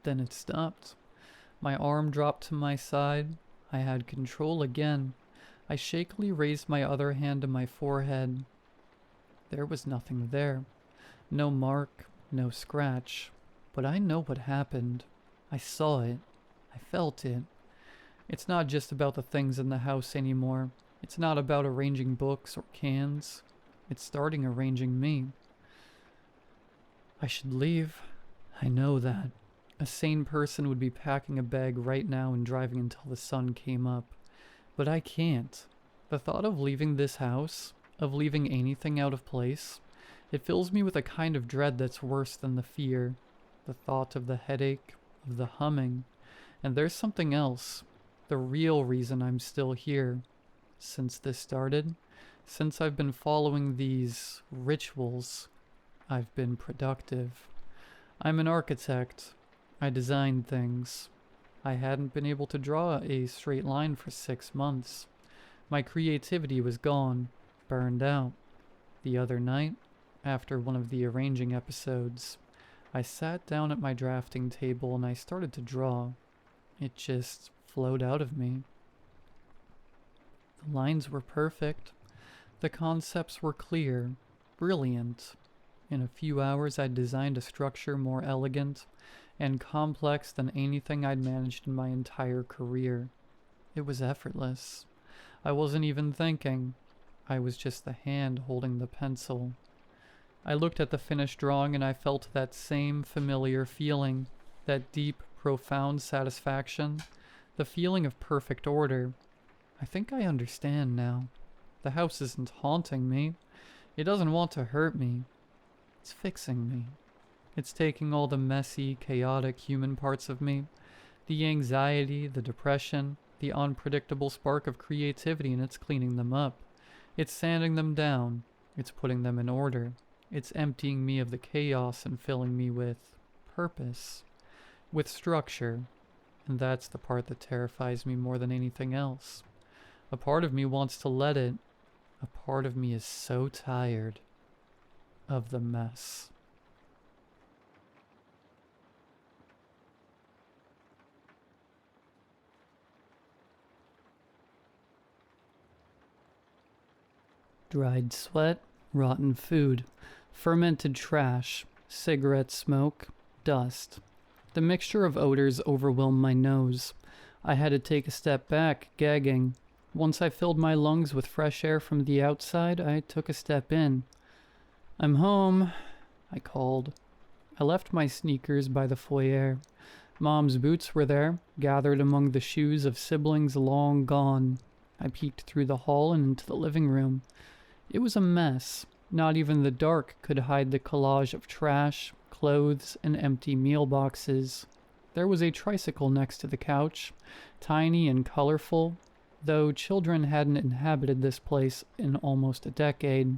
[SPEAKER 1] Then it stopped. My arm dropped to my side. I had control again. I shakily raised my other hand to my forehead. There was nothing there. No mark, no scratch. But I know what happened. I saw it. I felt it. It's not just about the things in the house anymore. It's not about arranging books or cans. It's starting arranging me. I should leave. I know that. A sane person would be packing a bag right now and driving until the sun came up. But I can't. The thought of leaving this house, of leaving anything out of place, it fills me with a kind of dread that's worse than the fear. The thought of the headache, of the humming. And there's something else. The real reason I'm still here. Since this started, since I've been following these rituals, I've been productive. I'm an architect. I design things. I hadn't been able to draw a straight line for 6 months. My creativity was gone, burned out. The other night, after one of the arranging episodes, I sat down at my drafting table and I started to draw. It just flowed out of me. The lines were perfect. The concepts were clear, brilliant. In a few hours I'd designed a structure more elegant and complex than anything I'd managed in my entire career. It was effortless. I wasn't even thinking. I was just the hand holding the pencil. I looked at the finished drawing and I felt that same familiar feeling, that deep, profound satisfaction, the feeling of perfect order. I think I understand now. The house isn't haunting me. It doesn't want to hurt me. It's fixing me. It's taking all the messy, chaotic human parts of me, the anxiety, the depression, the unpredictable spark of creativity, and it's cleaning them up. It's sanding them down. It's putting them in order. It's emptying me of the chaos and filling me with purpose, with structure. And that's the part that terrifies me more than anything else. A part of me wants to let it, A part of me is so tired of the mess. Dried sweat, rotten food, fermented trash, cigarette smoke, dust. The mixture of odors overwhelmed my nose. I had to take a step back, gagging. Once I filled my lungs with fresh air from the outside, I took a step in. "I'm home," I called. I left my sneakers by the foyer. Mom's boots were there, gathered among the shoes of siblings long gone. I peeked through the hall and into the living room. It was a mess. Not even the dark could hide the collage of trash, clothes, and empty meal boxes. There was a tricycle next to the couch, tiny and colorful, though children hadn't inhabited this place in almost a decade.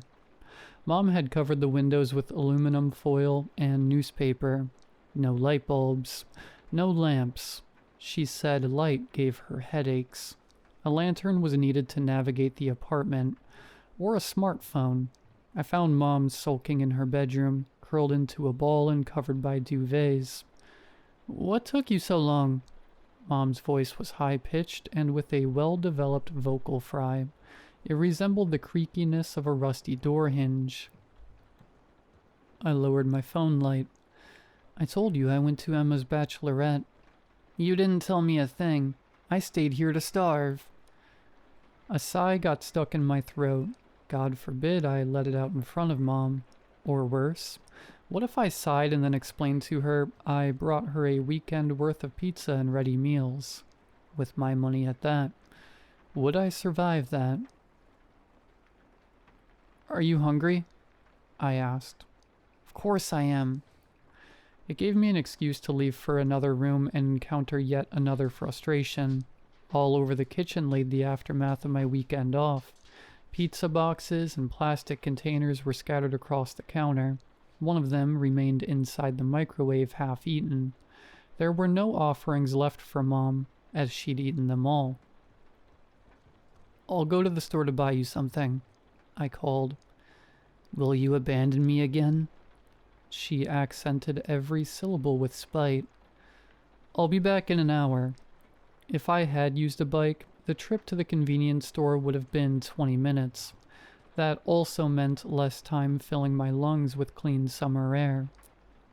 [SPEAKER 1] Mom had covered the windows with aluminum foil and newspaper. No light bulbs, no lamps. She said light gave her headaches. A lantern was needed to navigate the apartment, or a smartphone. I found Mom sulking in her bedroom, curled into a ball and covered by duvets. "What took you so long?" Mom's voice was high-pitched and with a well-developed vocal fry. It resembled the creakiness of a rusty door hinge. I lowered my phone light. "I told you I went to Emma's bachelorette." "You didn't tell me a thing. I stayed here to starve." A sigh got stuck in my throat. God forbid I let it out in front of Mom. Or worse, what if I sighed and then explained to her I brought her a weekend worth of pizza and ready meals? With my money at that. Would I survive that? "Are you hungry?" I asked. "Of course I am." It gave me an excuse to leave for another room and encounter yet another frustration. All over the kitchen laid the aftermath of my weekend off. Pizza boxes and plastic containers were scattered across the counter. One of them remained inside the microwave half-eaten. There were no offerings left for Mom, as she'd eaten them all. "I'll go to the store to buy you something," I called. "Will you abandon me again?" She accented every syllable with spite. "I'll be back in an hour." If I had used a bike, the trip to the convenience store would have been 20 minutes. That also meant less time filling my lungs with clean summer air.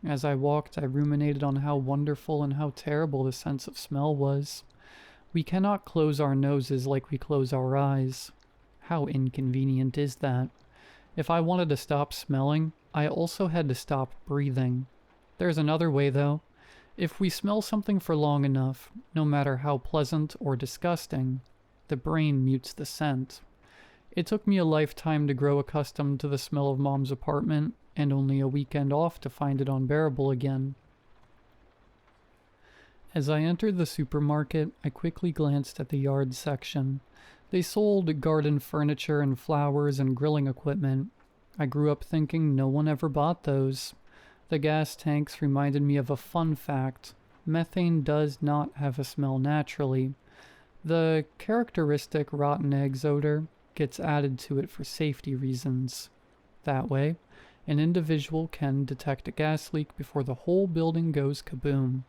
[SPEAKER 1] As I walked, I ruminated on how wonderful and how terrible the sense of smell was. We cannot close our noses like we close our eyes. How inconvenient is that? If I wanted to stop smelling, I also had to stop breathing. There's another way, though. If we smell something for long enough, no matter how pleasant or disgusting, the brain mutes the scent. It took me a lifetime to grow accustomed to the smell of Mom's apartment, and only a weekend off to find it unbearable again. As I entered the supermarket, I quickly glanced at the yard section. They sold garden furniture and flowers and grilling equipment. I grew up thinking no one ever bought those. The gas tanks reminded me of a fun fact. Methane does not have a smell naturally. The characteristic rotten eggs odor gets added to it for safety reasons. That way, an individual can detect a gas leak before the whole building goes kaboom.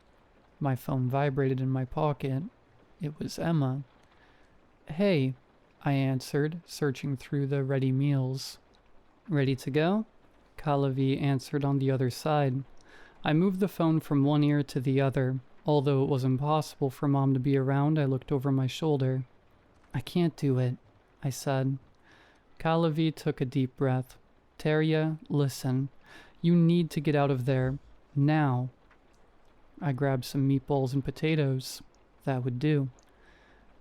[SPEAKER 1] My phone vibrated in my pocket. It was Emma. "Hey," I answered, searching through the ready meals. "Ready to go?" Cavelice answered on the other side. I moved the phone from one ear to the other. Although it was impossible for Mom to be around, I looked over my shoulder. "I can't do it," I said. Cavelice took a deep breath. "Teria, listen. You need to get out of there. Now." I grabbed some meatballs and potatoes. That would do.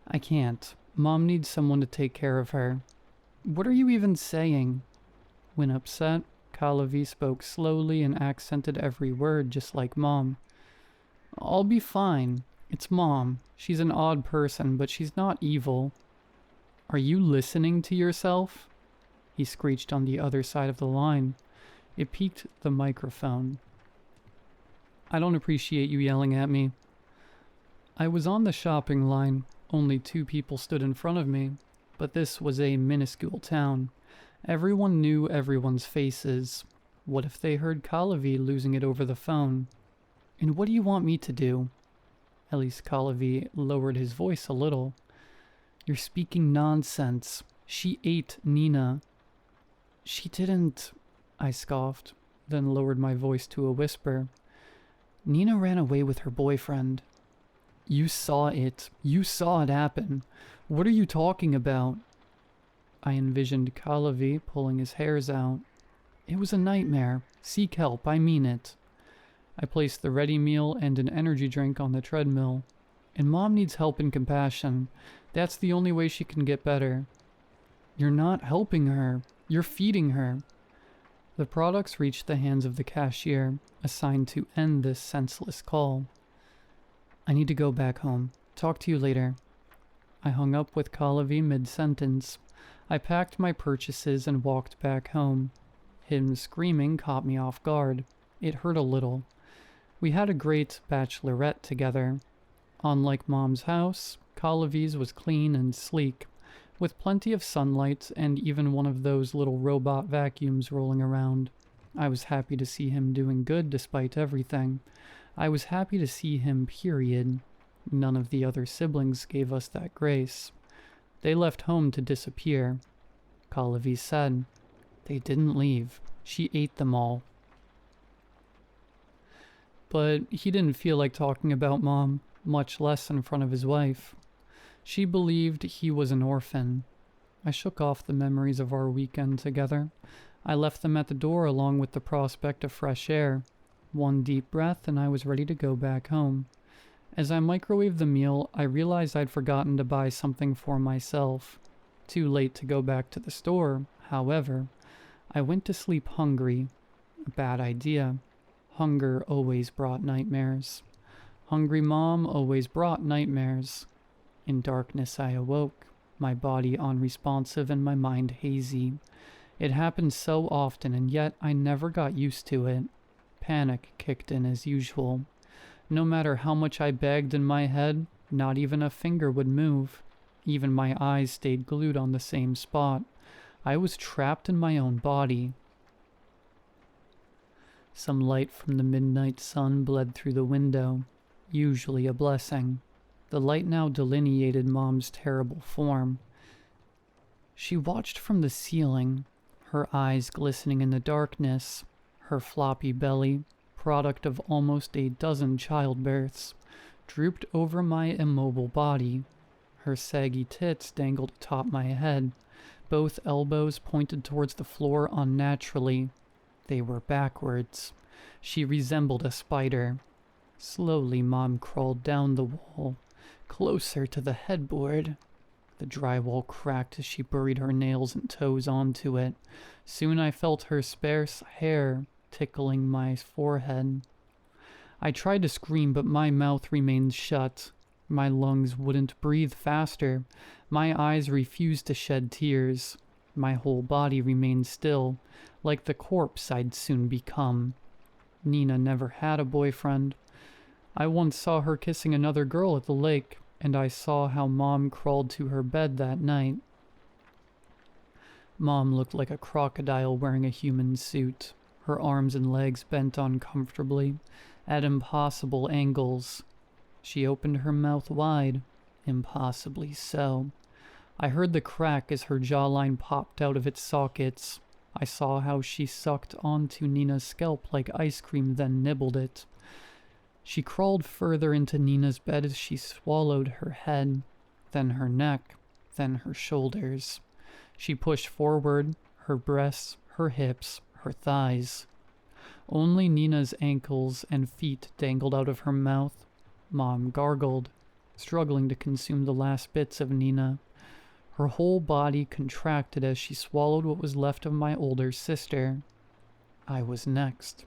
[SPEAKER 1] "I can't. Mom needs someone to take care of her." "What are you even saying?" When upset, Cavelice spoke slowly and accented every word just like Mom. "I'll be fine. It's Mom. She's an odd person, but she's not evil." "Are you listening to yourself?" He screeched on the other side of the line. It peaked the microphone. "I don't appreciate you yelling at me." I was on the shopping line. Only 2 people stood in front of me. but this was a minuscule town. Everyone knew everyone's faces. What if they heard Kalavi losing it over the phone? And what do you want me to do? At least Kalavi lowered his voice a little. You're speaking nonsense. She ate Nina. She didn't, I scoffed, then lowered my voice to a whisper. Nina ran away with her boyfriend. You saw it. You saw it happen. What are you talking about? I envisioned Kalavi pulling his hairs out. It was a nightmare. Seek help, I mean it. I placed the ready meal and an energy drink on the treadmill. And Mom needs help and compassion. That's the only way she can get better. You're not helping her. You're feeding her. The products reached the hands of the cashier, assigned to end this senseless call. I need to go back home. Talk to you later. I hung up with Kalavi mid-sentence. I packed my purchases and walked back home. Him screaming caught me off guard. It hurt a little. We had a great bachelorette together. Unlike Mom's house, Kalavi's was clean and sleek, with plenty of sunlight and even one of those little robot vacuums rolling around. I was happy to see him doing good despite everything. I was happy to see him, period. None of the other siblings gave us that grace. They left home to disappear. Kalavi said. They didn't leave. She ate them all. But he didn't feel like talking about Mom, much less in front of his wife. She believed he was an orphan. I shook off the memories of our weekend together. I left them at the door along with the prospect of fresh air. One deep breath and I was ready to go back home. As I microwaved the meal, I realized I'd forgotten to buy something for myself. Too late to go back to the store, however. I went to sleep hungry. A bad idea. Hunger always brought nightmares. Hungry Mom always brought nightmares. In darkness I awoke, my body unresponsive and my mind hazy. It happened so often and yet I never got used to it. Panic kicked in as usual. No matter how much I begged in my head, not even a finger would move. Even my eyes stayed glued on the same spot. I was trapped in my own body. Some light from the midnight sun bled through the window, usually a blessing. The light now delineated Mom's terrible form. She watched from the ceiling, her eyes glistening in the darkness, her floppy belly, product of almost a dozen childbirths, drooped over my immobile body. Her saggy tits dangled atop my head. Both elbows pointed towards the floor unnaturally. They were backwards. She resembled a spider. Slowly, Mom crawled down the wall, closer to the headboard. The drywall cracked as she buried her nails and toes onto it. Soon I felt her sparse hair tickling my forehead. I tried to scream, but my mouth remained shut. My lungs wouldn't breathe faster. My eyes refused to shed tears. My whole body remained still, like the corpse I'd soon become. Nina never had a boyfriend. I once saw her kissing another girl at the lake, and I saw how Mom crawled to her bed that night. Mom looked like a crocodile wearing a human suit, her arms and legs bent uncomfortably, at impossible angles. She opened her mouth wide, impossibly so. I heard the crack as her jawline popped out of its sockets. I saw how she sucked onto Nina's scalp like ice cream, then nibbled it. She crawled further into Nina's bed as she swallowed her head, then her neck, then her shoulders. She pushed forward, her breasts, her hips, her thighs. Only Nina's ankles and feet dangled out of her mouth. Mom gargled, struggling to consume the last bits of Nina. Her whole body contracted as she swallowed what was left of my older sister. I was next.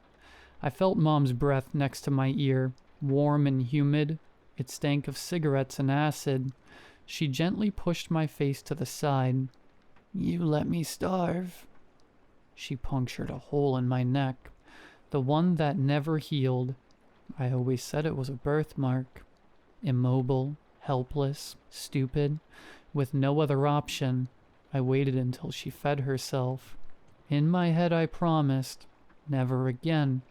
[SPEAKER 1] I felt Mom's breath next to my ear, warm and humid. It stank of cigarettes and acid. She gently pushed my face to the side. You let me starve. She punctured a hole in my neck, the one that never healed. I always said it was a birthmark. Immobile, helpless, stupid. With no other option, I waited until she fed herself. In my head I promised, never again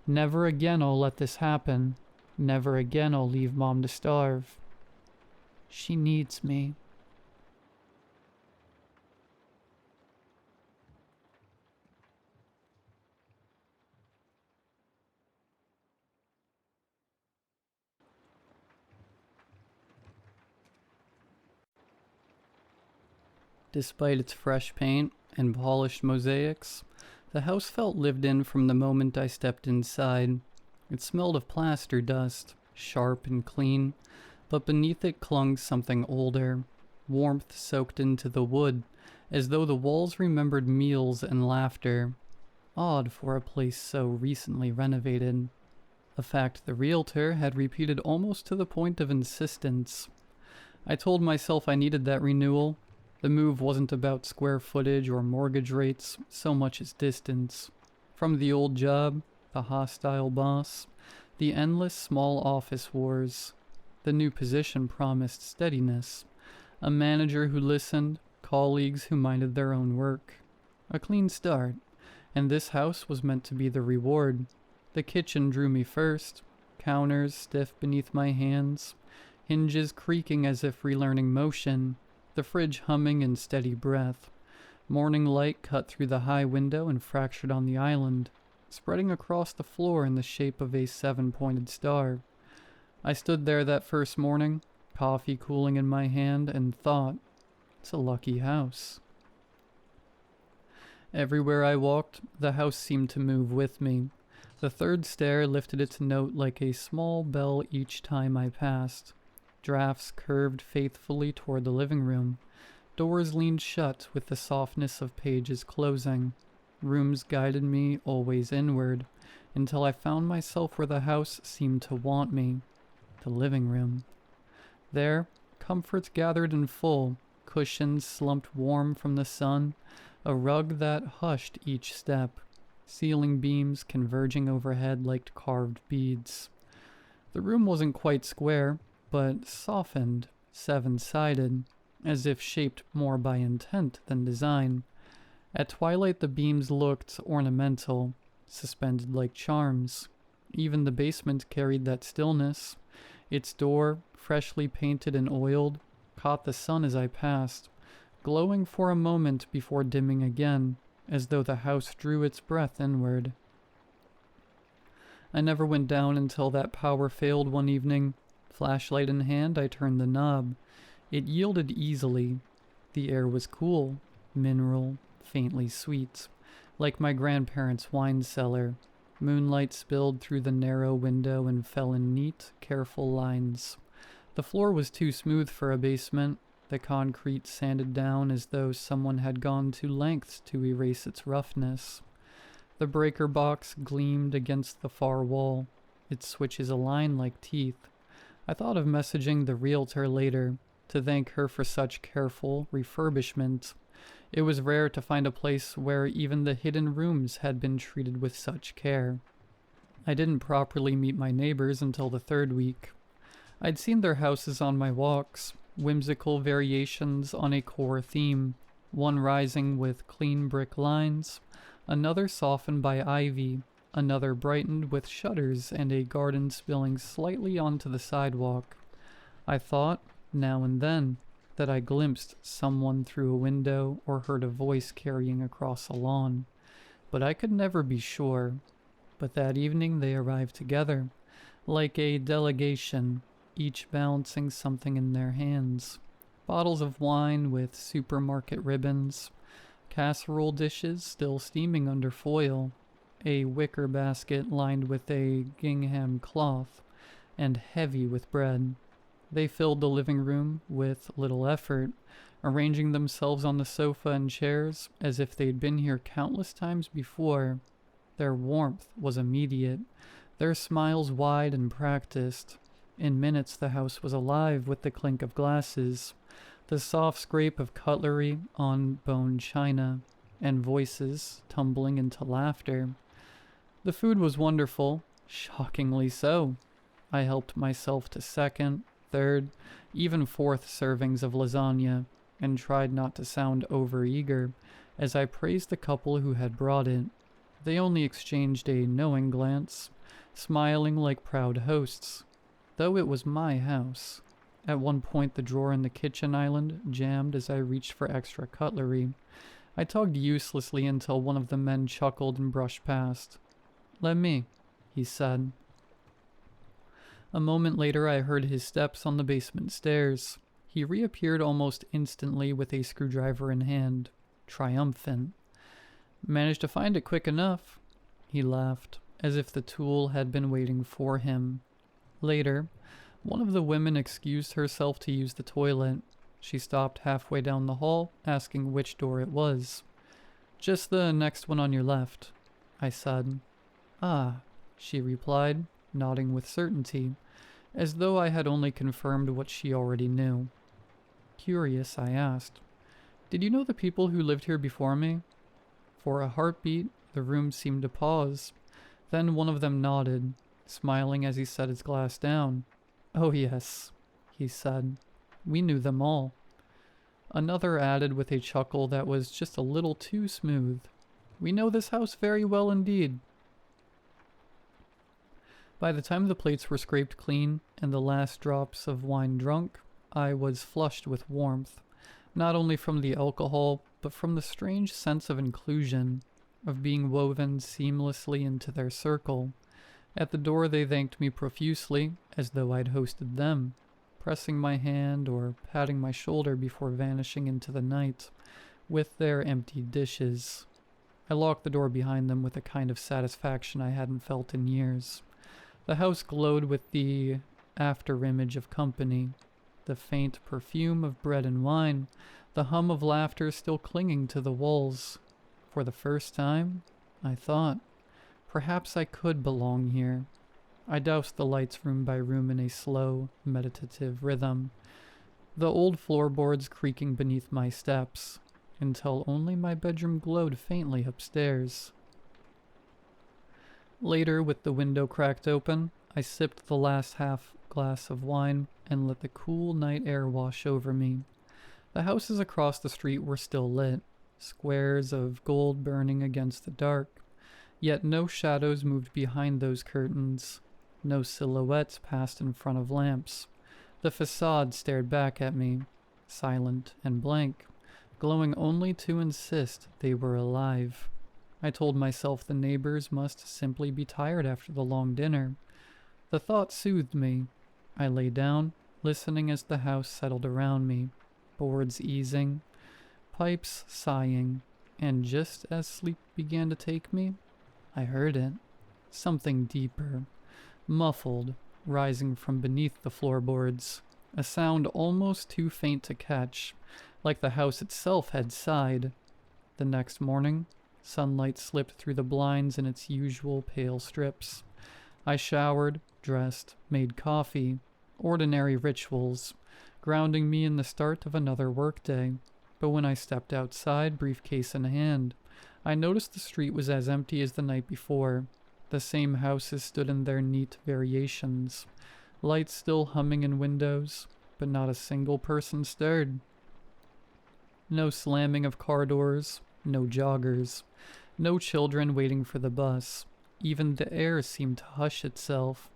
[SPEAKER 1] I'll let this happen. Never again I'll leave Mom to starve. She needs me. Despite its fresh paint and polished mosaics, the house felt lived in from the moment I stepped inside. It smelled of plaster dust, sharp and clean, but beneath it clung something older, warmth soaked into the wood, as though the walls remembered meals and laughter. Odd for a place so recently renovated. A fact the realtor had repeated almost to the point of insistence. I told myself I needed that renewal. The move wasn't about square footage or mortgage rates so much as distance. From the old job, the hostile boss, the endless small office wars. The new position promised steadiness. A manager who listened, colleagues who minded their own work. A clean start, and this house was meant to be the reward. The kitchen drew me first, counters stiff beneath my hands, hinges creaking as if relearning motion, the fridge humming in steady breath. Morning light cut through the high window and fractured on the island, spreading across the floor in the shape of a 7-pointed star. I stood there that first morning, coffee cooling in my hand, and thought, it's a lucky house. Everywhere I walked, the house seemed to move with me. The third stair lifted its note like a small bell each time I passed. Drafts curved faithfully toward the living room. Doors leaned shut with the softness of pages closing. Rooms guided me always inward, until I found myself where the house seemed to want me. The living room. There, comforts gathered in full, cushions slumped warm from the sun, a rug that hushed each step, ceiling beams converging overhead like carved beads. The room wasn't quite square, but softened, 7-sided, as if shaped more by intent than design. At twilight the beams looked ornamental, suspended like charms. Even the basement carried that stillness. Its door, freshly painted and oiled, caught the sun as I passed, glowing for a moment before dimming again, as though the house drew its breath inward. I never went down until that power failed one evening. Flashlight in hand, I turned the knob. It yielded easily. The air was cool, mineral, faintly sweet, like my grandparents' wine cellar. Moonlight spilled through the narrow window and fell in neat, careful lines. The floor was too smooth for a basement, the concrete sanded down as though someone had gone to lengths to erase its roughness. The breaker box gleamed against the far wall, its switches aligned like teeth. I thought of messaging the realtor later, to thank her for such careful refurbishment. It was rare to find a place where even the hidden rooms had been treated with such care. I didn't properly meet my neighbors until the third week. I'd seen their houses on my walks, whimsical variations on a core theme, one rising with clean brick lines, another softened by ivy, another brightened with shutters and a garden spilling slightly onto the sidewalk. I thought, now and then, that I glimpsed someone through a window or heard a voice carrying across a lawn, but I could never be sure. But that evening they arrived together, like a delegation, each balancing something in their hands. Bottles of wine with supermarket ribbons, casserole dishes still steaming under foil, a wicker basket lined with a gingham cloth, and heavy with bread. They filled the living room with little effort, arranging themselves on the sofa and chairs as if they'd been here countless times before. Their warmth was immediate, their smiles wide and practiced. In minutes the house was alive with the clink of glasses, the soft scrape of cutlery on bone china, and voices tumbling into laughter. The food was wonderful, shockingly so. I helped myself to second, third, even fourth servings of lasagna, and tried not to sound over-eager as I praised the couple who had brought it. They only exchanged a knowing glance, smiling like proud hosts, though it was my house. At one point the drawer in the kitchen island jammed as I reached for extra cutlery. I tugged uselessly until one of the men chuckled and brushed past. "Let me," he said. A moment later I heard his steps on the basement stairs. He reappeared almost instantly with a screwdriver in hand, triumphant. "Managed to find it quick enough," he laughed, as if the tool had been waiting for him. Later, one of the women excused herself to use the toilet. She stopped halfway down the hall, asking which door it was. "Just the next one on your left," I said. "Ah," she replied, nodding with certainty, as though I had only confirmed what she already knew. Curious, I asked, "Did you know the people who lived here before me?" For a heartbeat, the room seemed to pause. Then one of them nodded, smiling as he set his glass down. "Oh yes," he said. "We knew them all." Another added with a chuckle that was just a little too smooth. "We know this house very well indeed." By the time the plates were scraped clean and the last drops of wine drunk, I was flushed with warmth, not only from the alcohol, but from the strange sense of inclusion, of being woven seamlessly into their circle. At the door they thanked me profusely, as though I'd hosted them, pressing my hand or patting my shoulder before vanishing into the night, with their emptied dishes. I locked the door behind them with a kind of satisfaction I hadn't felt in years. The house glowed with the after-image of company, the faint perfume of bread and wine, the hum of laughter still clinging to the walls. For the first time, I thought, perhaps I could belong here. I doused the lights room by room in a slow, meditative rhythm, the old floorboards creaking beneath my steps, until only my bedroom glowed faintly upstairs. Later, with the window cracked open, I sipped the last half glass of wine and let the cool night air wash over me. The houses across the street were still lit, squares of gold burning against the dark, yet no shadows moved behind those curtains. No silhouettes passed in front of lamps. The facade stared back at me, silent and blank, glowing only to insist they were alive. I told myself the neighbors must simply be tired after the long dinner. The thought soothed me. I lay down, listening as the house settled around me, boards easing, pipes sighing, and just as sleep began to take me, I heard it. Something deeper, muffled, rising from beneath the floorboards, a sound almost too faint to catch, like the house itself had sighed. The next morning, sunlight slipped through the blinds in its usual pale strips. I showered, dressed, made coffee, ordinary rituals, grounding me in the start of another workday. But when I stepped outside, briefcase in hand, I noticed the street was as empty as the night before. The same houses stood in their neat variations, lights still humming in windows, but not a single person stirred. No slamming of car doors, no joggers, no children waiting for the bus. Even the air seemed to hush itself.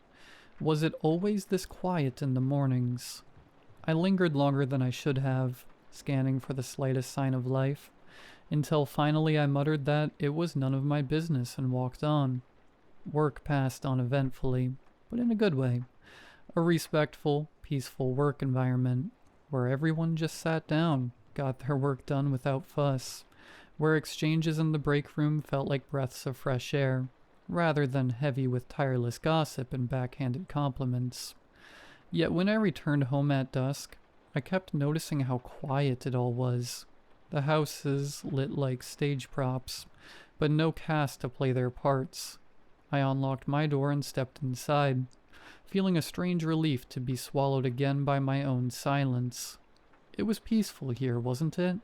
[SPEAKER 1] Was it always this quiet in the mornings? I lingered longer than I should have, scanning for the slightest sign of life, until finally I muttered that it was none of my business and walked on. Work passed on eventfully, but in a good way. A respectful, peaceful work environment, where everyone just sat down, got their work done without fuss, where exchanges in the break room felt like breaths of fresh air, rather than heavy with tireless gossip and backhanded compliments. Yet when I returned home at dusk, I kept noticing how quiet it all was. The houses lit like stage props, but no cast to play their parts. I unlocked my door and stepped inside, feeling a strange relief to be swallowed again by my own silence. It was peaceful here, wasn't it?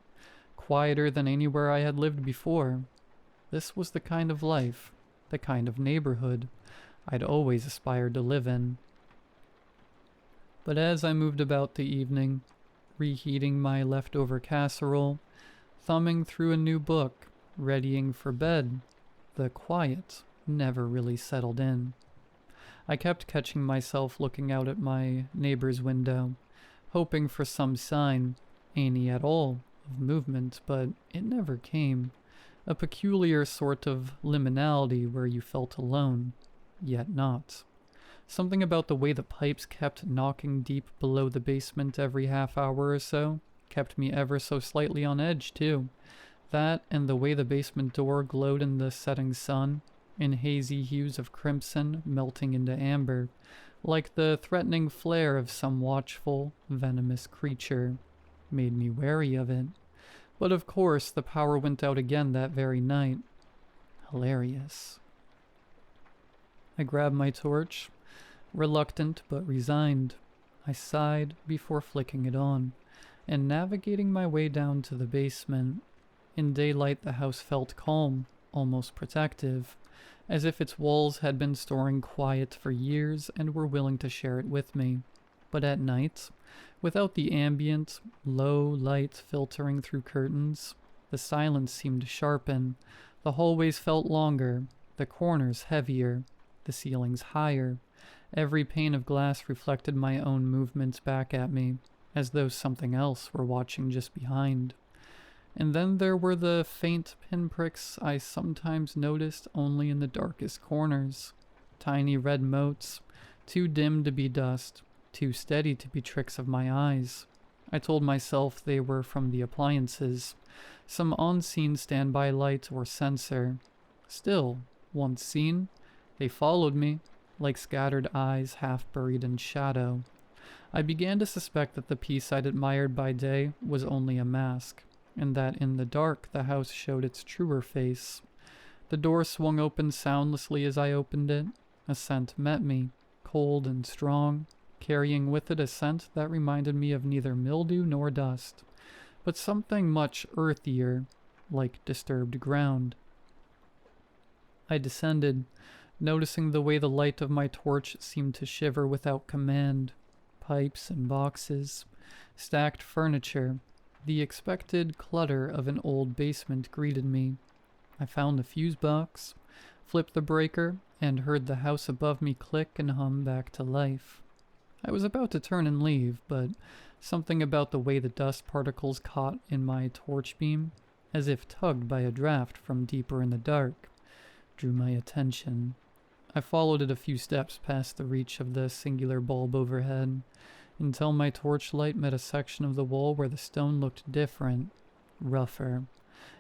[SPEAKER 1] Quieter than anywhere I had lived before. This was the kind of life, the kind of neighborhood I'd always aspired to live in. But as I moved about the evening, reheating my leftover casserole, thumbing through a new book, readying for bed, the quiet never really settled in. I kept catching myself looking out at my neighbor's window, hoping for some sign, any at all, of movement, but it never came. A peculiar sort of liminality where you felt alone, yet not. Something about the way the pipes kept knocking deep below the basement every half hour or so kept me ever so slightly on edge, too. That and the way the basement door glowed in the setting sun, in hazy hues of crimson melting into amber, like the threatening flare of some watchful, venomous creature, made me wary of it. But of course, the power went out again that very night. Hilarious. I grabbed my torch, reluctant but resigned. I sighed before flicking it on, and navigating my way down to the basement. In daylight, the house felt calm, almost protective, as if its walls had been storing quiet for years and were willing to share it with me. But at night, without the ambient, low light filtering through curtains, the silence seemed to sharpen. The hallways felt longer, the corners heavier, the ceilings higher. Every pane of glass reflected my own movements back at me, as though something else were watching just behind. And then there were the faint pinpricks I sometimes noticed only in the darkest corners. Tiny red motes, too dim to be dust, too steady to be tricks of my eyes. I told myself they were from the appliances, some unseen standby light or sensor. Still, once seen, they followed me, like scattered eyes half buried in shadow. I began to suspect that the piece I'd admired by day was only a mask, and that in the dark the house showed its truer face. The door swung open soundlessly as I opened it. A scent met me, cold and strong, carrying with it a scent that reminded me of neither mildew nor dust, but something much earthier, like disturbed ground. I descended, noticing the way the light of my torch seemed to shiver without command. Pipes and boxes, stacked furniture, the expected clutter of an old basement greeted me. I found the fuse box, flipped the breaker, and heard the house above me click and hum back to life. I was about to turn and leave, but something about the way the dust particles caught in my torch beam, as if tugged by a draft from deeper in the dark, drew my attention. I followed it a few steps past the reach of the singular bulb overhead, until my torchlight met a section of the wall where the stone looked different, rougher,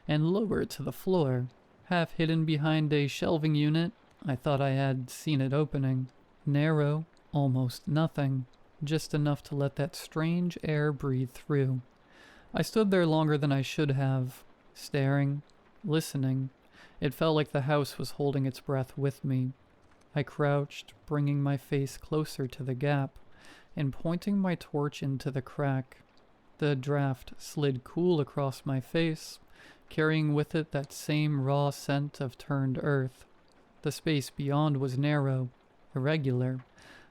[SPEAKER 1] and lower to the floor. Half hidden behind a shelving unit, I thought I had seen it opening. Narrow, almost nothing, just enough to let that strange air breathe through. I stood there longer than I should have, staring, listening. It felt like the house was holding its breath with me. I crouched, bringing my face closer to the gap, and pointing my torch into the crack. The draft slid cool across my face, carrying with it that same raw scent of turned earth. The space beyond was narrow, irregular,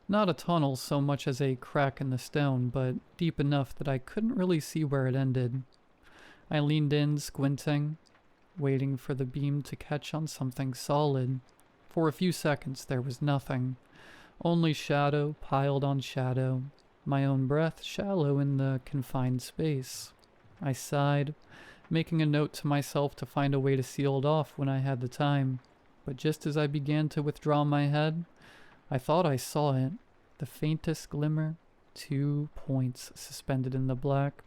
[SPEAKER 1] not a tunnel so much as a crack in the stone, but deep enough that I couldn't really see where it ended. I leaned in, squinting, waiting for the beam to catch on something solid. For a few seconds there was nothing. Only shadow piled on shadow, my own breath shallow in the confined space. I sighed, making a note to myself to find a way to seal it off when I had the time. But just as I began to withdraw my head, I thought I saw it, the faintest glimmer, 2 points suspended in the black,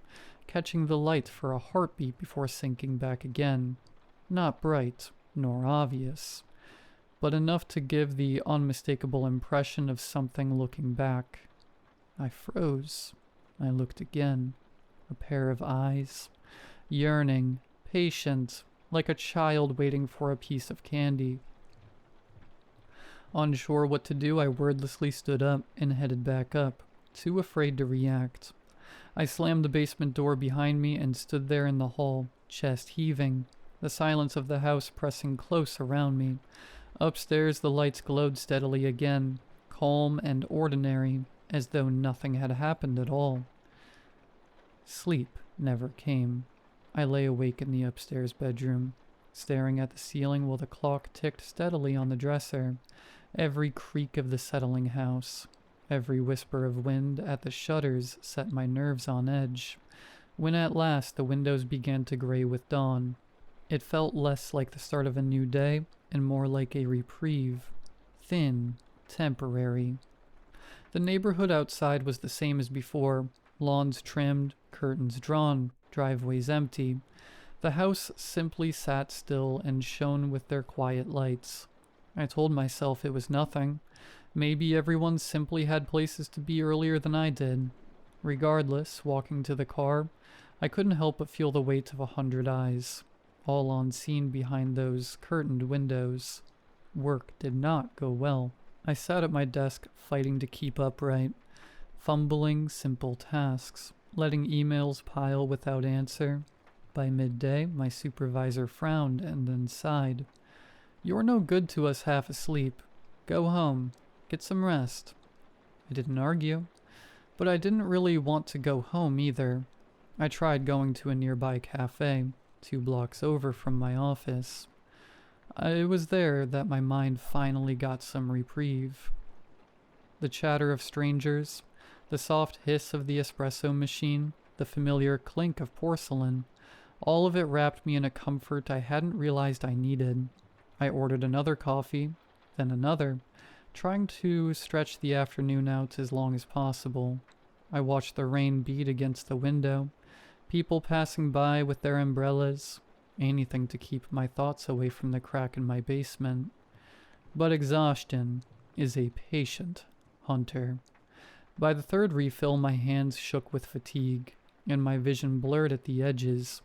[SPEAKER 1] catching the light for a heartbeat before sinking back again. Not bright, nor obvious, but enough to give the unmistakable impression of something looking back. I froze. I looked again. A pair of eyes, yearning, patient, like a child waiting for a piece of candy. Unsure what to do, I wordlessly stood up and headed back up, too afraid to react. I slammed the basement door behind me and stood there in the hall, chest heaving, the silence of the house pressing close around me. Upstairs the lights glowed steadily again, calm and ordinary, as though nothing had happened at all. Sleep never came. I lay awake in the upstairs bedroom, staring at the ceiling while the clock ticked steadily on the dresser. Every creak of the settling house, every whisper of wind at the shutters set my nerves on edge. When at last the windows began to gray with dawn, it felt less like the start of a new day and more like a reprieve. Thin, temporary. The neighborhood outside was the same as before. Lawns trimmed, curtains drawn, driveways empty. The house simply sat still and shone with their quiet lights. I told myself it was nothing. Maybe everyone simply had places to be earlier than I did. Regardless, walking to the car, I couldn't help but feel the weight of 100 eyes, all on scene behind those curtained windows. Work did not go well. I sat at my desk fighting to keep upright, fumbling simple tasks, letting emails pile without answer. By midday, my supervisor frowned and then sighed. "You're no good to us half asleep. Go home. Get some rest." I didn't argue, but I didn't really want to go home either. I tried going to a nearby cafe, 2 blocks over from my office. It was there that my mind finally got some reprieve. The chatter of strangers, the soft hiss of the espresso machine, the familiar clink of porcelain, all of it wrapped me in a comfort I hadn't realized I needed. I ordered another coffee, then another, trying to stretch the afternoon out as long as possible. I watched the rain beat against the window, people passing by with their umbrellas, anything to keep my thoughts away from the crack in my basement. But exhaustion is a patient hunter. By the third refill, my hands shook with fatigue, and my vision blurred at the edges.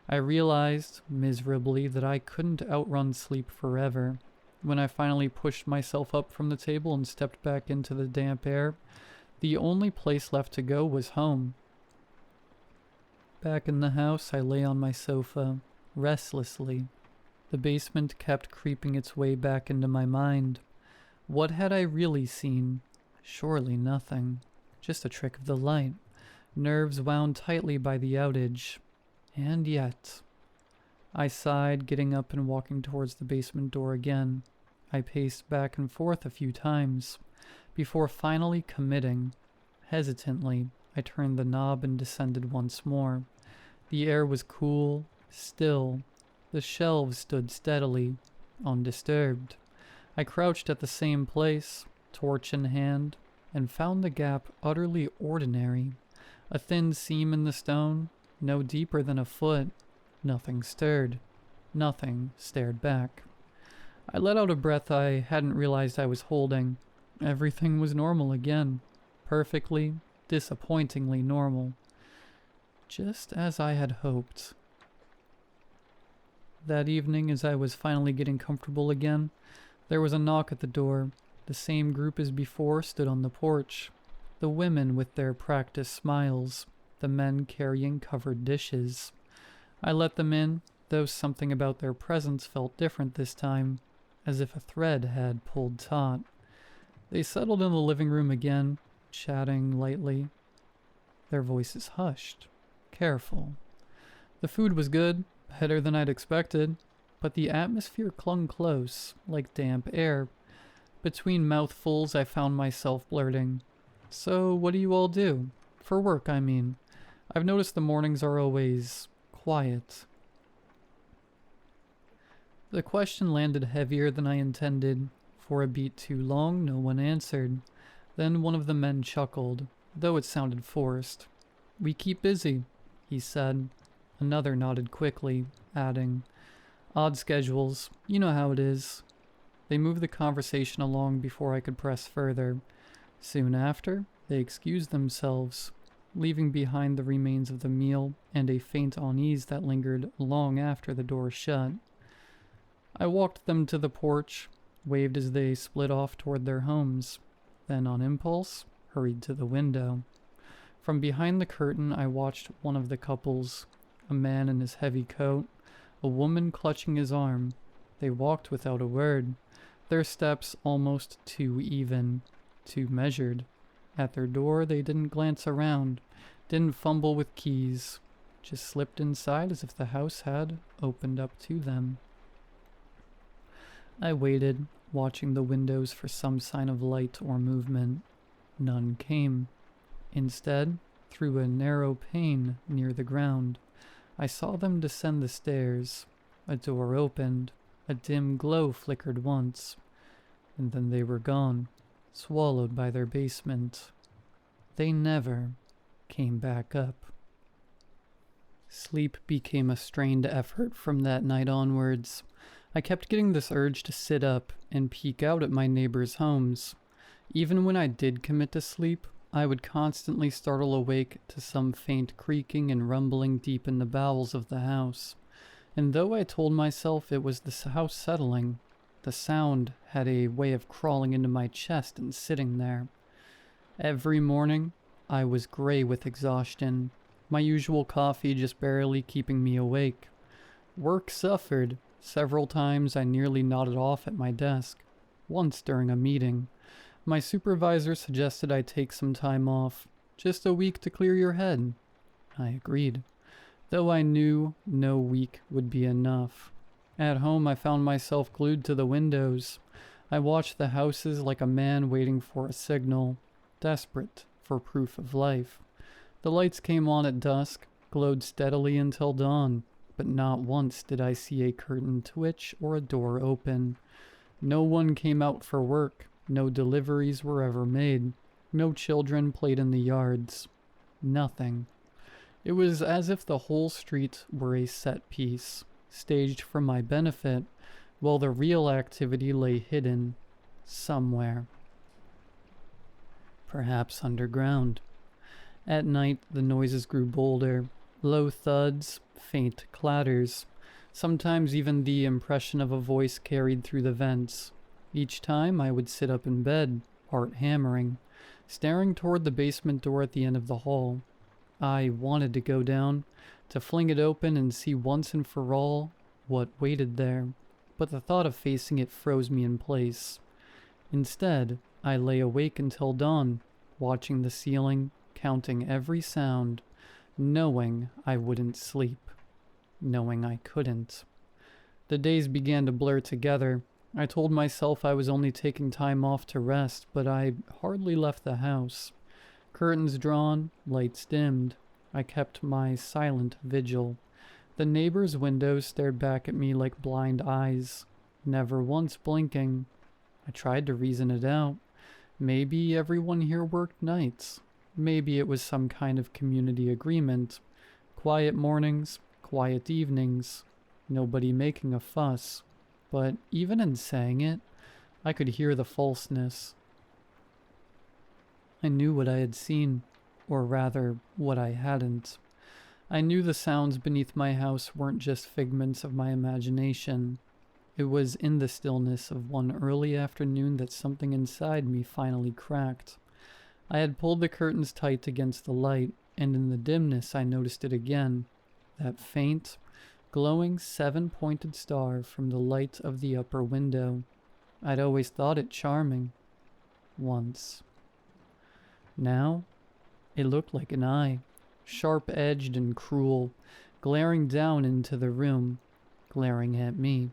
[SPEAKER 1] I realized, miserably, that I couldn't outrun sleep forever. When I finally pushed myself up from the table and stepped back into the damp air, the only place left to go was home. Back in the house, I lay on my sofa, restlessly. The basement kept creeping its way back into my mind. What had I really seen? Surely nothing. Just a trick of the light. Nerves wound tightly by the outage. And yet... I sighed, getting up and walking towards the basement door again. I paced back and forth a few times, before finally committing. Hesitantly, I turned the knob and descended once more. The air was cool, still. The shelves stood steadily, undisturbed. I crouched at the same place, torch in hand, and found the gap utterly ordinary. A thin seam in the stone, no deeper than a foot. Nothing stirred. Nothing stared back. I let out a breath I hadn't realized I was holding. Everything was normal again. Perfectly, disappointingly normal. Just as I had hoped. That evening, as I was finally getting comfortable again, there was a knock at the door. The same group as before stood on the porch. The women with their practiced smiles, the men carrying covered dishes. I let them in, though something about their presence felt different this time, as if a thread had pulled taut. They settled in the living room again, chatting lightly. Their voices hushed, careful. The food was good, better than I'd expected, but the atmosphere clung close, like damp air. Between mouthfuls, I found myself blurting, "So, what do you all do? For work, I mean. I've noticed the mornings are always quiet." The question landed heavier than I intended. For a beat too long, no one answered. Then one of the men chuckled, though it sounded forced. "We keep busy," he said. Another nodded quickly, adding, "Odd schedules, you know how it is." They moved the conversation along before I could press further. Soon after, they excused themselves, leaving behind the remains of the meal and a faint unease that lingered long after the door shut. I walked them to the porch, waved as they split off toward their homes, then on impulse, hurried to the window. From behind the curtain, I watched one of the couples, a man in his heavy coat, a woman clutching his arm. They walked without a word, their steps almost too even, too measured. At their door, they didn't glance around, didn't fumble with keys, just slipped inside as if the house had opened up to them. I waited, watching the windows for some sign of light or movement. None came. Instead, through a narrow pane near the ground, I saw them descend the stairs. A door opened, a dim glow flickered once, and then they were gone, swallowed by their basement. They never came back up. Sleep became a strained effort from that night onwards. I kept getting this urge to sit up and peek out at my neighbors' homes. Even when I did commit to sleep, I would constantly startle awake to some faint creaking and rumbling deep in the bowels of the house. And though I told myself it was the house settling, the sound had a way of crawling into my chest and sitting there. Every morning, I was gray with exhaustion, my usual coffee just barely keeping me awake. Work suffered. Several times I nearly nodded off at my desk. Once during a meeting, my supervisor suggested I take some time off, just a week to clear your head. I agreed, though I knew no week would be enough. At home, I found myself glued to the windows. I watched the houses like a man waiting for a signal, desperate for proof of life. The lights came on at dusk, glowed steadily until dawn, but not once did I see a curtain twitch or a door open. No one came out for work, no deliveries were ever made, no children played in the yards. Nothing. It was as if the whole street were a set piece, staged for my benefit, while the real activity lay hidden somewhere. Perhaps underground. At night, the noises grew bolder. Low thuds, faint clatters. Sometimes even the impression of a voice carried through the vents. Each time I would sit up in bed, heart hammering, staring toward the basement door at the end of the hall. I wanted to go down, to fling it open and see once and for all what waited there, but the thought of facing it froze me in place. Instead, I lay awake until dawn, watching the ceiling, counting every sound, knowing I wouldn't sleep, knowing I couldn't. The days began to blur together. I told myself I was only taking time off to rest, but I hardly left the house. Curtains drawn, lights dimmed. I kept my silent vigil. The neighbors' windows stared back at me like blind eyes, never once blinking. I tried to reason it out. Maybe everyone here worked nights. Maybe it was some kind of community agreement. Quiet mornings, quiet evenings, nobody making a fuss. But even in saying it, I could hear the falseness. I knew what I had seen, or rather, what I hadn't. I knew the sounds beneath my house weren't just figments of my imagination. It was in the stillness of one early afternoon that something inside me finally cracked. I had pulled the curtains tight against the light, and in the dimness I noticed it again. That faint, glowing 7-pointed star from the light of the upper window. I'd always thought it charming. Once. Now, it looked like an eye, sharp-edged and cruel, glaring down into the room, glaring at me.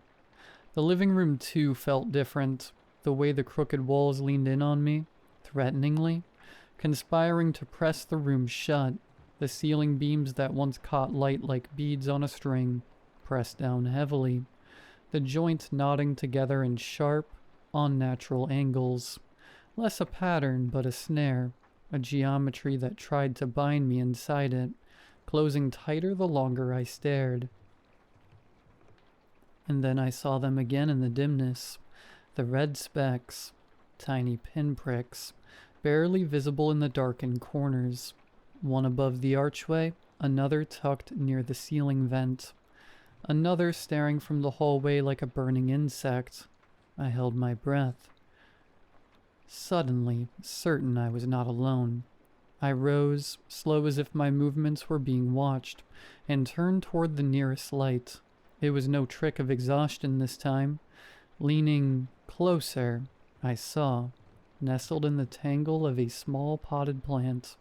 [SPEAKER 1] The living room, too, felt different, the way the crooked walls leaned in on me, threateningly, conspiring to press the room shut. The ceiling beams that once caught light like beads on a string pressed down heavily, the joints knotting together in sharp, unnatural angles. Less a pattern, but a snare, a geometry that tried to bind me inside it, closing tighter the longer I stared. And then I saw them again in the dimness, the red specks, tiny pinpricks, barely visible in the darkened corners. One above the archway, another tucked near the ceiling vent, another staring from the hallway like a burning insect. I held my breath. Suddenly, certain I was not alone, I rose, slow as if my movements were being watched, and turned toward the nearest light. It was no trick of exhaustion this time. Leaning closer, I saw nestled in the tangle of a small potted plant,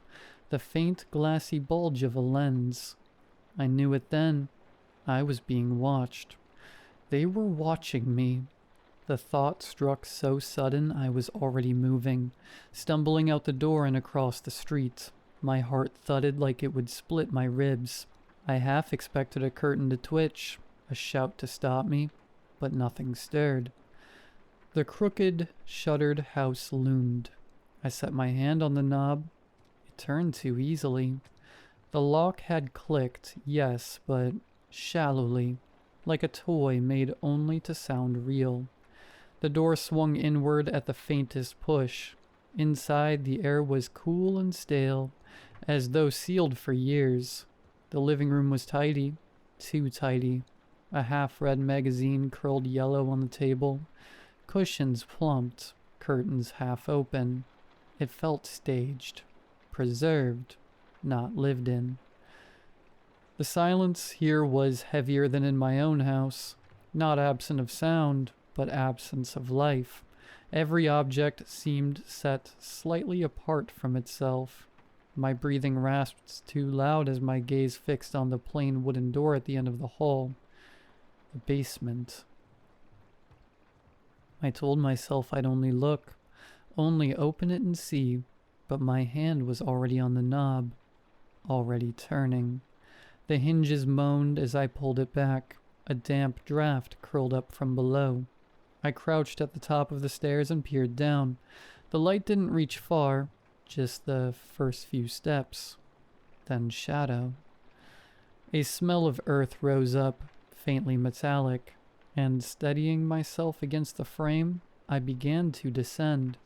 [SPEAKER 1] the faint glassy bulge of a lens. I knew it then. I was being watched. They were watching me. The thought struck so sudden I was already moving, stumbling out the door and across the street. My heart thudded like it would split my ribs. I half expected a curtain to twitch, a shout to stop me, but nothing stirred. The crooked, shuttered house loomed. I set my hand on the knob. It turned too easily. The lock had clicked, yes, but shallowly, like a toy made only to sound real. The door swung inward at the faintest push. Inside, the air was cool and stale, as though sealed for years. The living room was tidy, too tidy. A half-read magazine curled yellow on the table. Cushions plumped, curtains half open. It felt staged, preserved, not lived in. The silence here was heavier than in my own house, not absent of sound, but absence of life. Every object seemed set slightly apart from itself. My breathing rasped too loud as my gaze fixed on the plain wooden door at the end of the hall. The basement. I told myself I'd only look, only open it and see, but my hand was already on the knob, already turning. The hinges moaned as I pulled it back. A damp draft curled up from below. I crouched at the top of the stairs and peered down. The light didn't reach far, just the first few steps. Then shadow. A smell of earth rose up, faintly metallic, and steadying myself against the frame, I began to descend.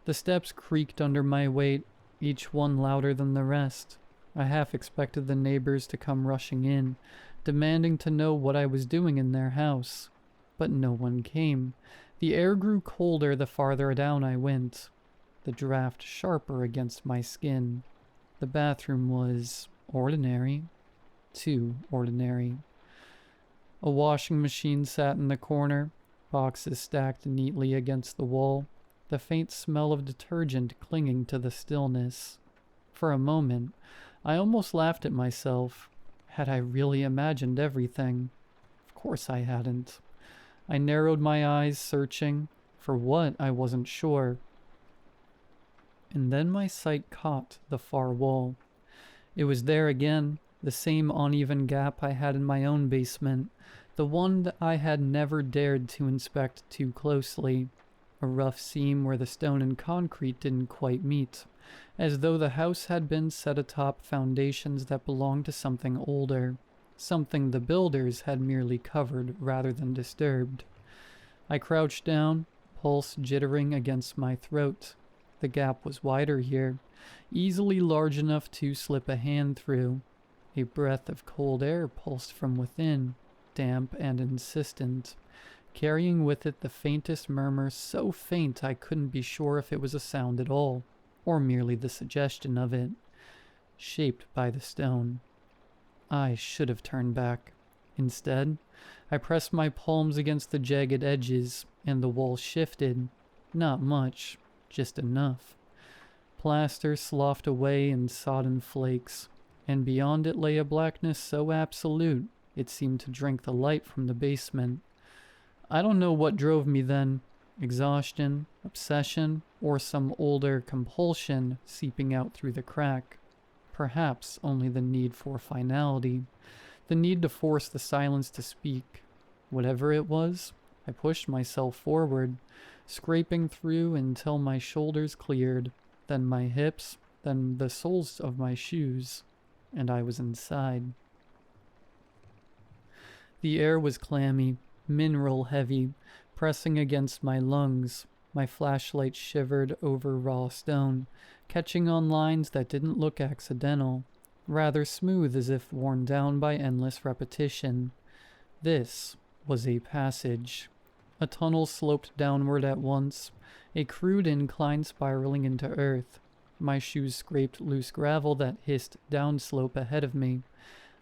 [SPEAKER 1] The steps creaked under my weight, each one louder than the rest. I half expected the neighbors to come rushing in, demanding to know what I was doing in their house. But no one came. The air grew colder the farther down I went, the draft sharper against my skin. The bathroom was ordinary, too ordinary. A washing machine sat in the corner, boxes stacked neatly against the wall, the faint smell of detergent clinging to the stillness. For a moment, I almost laughed at myself. Had I really imagined everything? Of course I hadn't. I narrowed my eyes, searching. For what, I wasn't sure. And then my sight caught the far wall. It was there again, the same uneven gap I had in my own basement, the one that I had never dared to inspect too closely. A rough seam where the stone and concrete didn't quite meet, as though the house had been set atop foundations that belonged to something older, something the builders had merely covered rather than disturbed. I crouched down, pulse jittering against my throat. The gap was wider here, easily large enough to slip a hand through. A breath of cold air pulsed from within, damp and insistent, carrying with it the faintest murmur, so faint I couldn't be sure if it was a sound at all, or merely the suggestion of it, shaped by the stone. I should have turned back. Instead, I pressed my palms against the jagged edges, and the wall shifted. Not much, just enough. Plaster sloughed away in sodden flakes, and beyond it lay a blackness so absolute it seemed to drink the light from the basement. I don't know what drove me then, exhaustion, obsession, or some older compulsion seeping out through the crack. Perhaps only the need for finality, the need to force the silence to speak. Whatever it was, I pushed myself forward, scraping through until my shoulders cleared, then my hips, then the soles of my shoes, and I was inside. The air was clammy, mineral heavy, pressing against my lungs. My flashlight shivered over raw stone, catching on lines that didn't look accidental, rather smooth as if worn down by endless repetition. This was a passage. A tunnel sloped downward at once, a crude incline spiraling into earth. My shoes scraped loose gravel that hissed downslope ahead of me.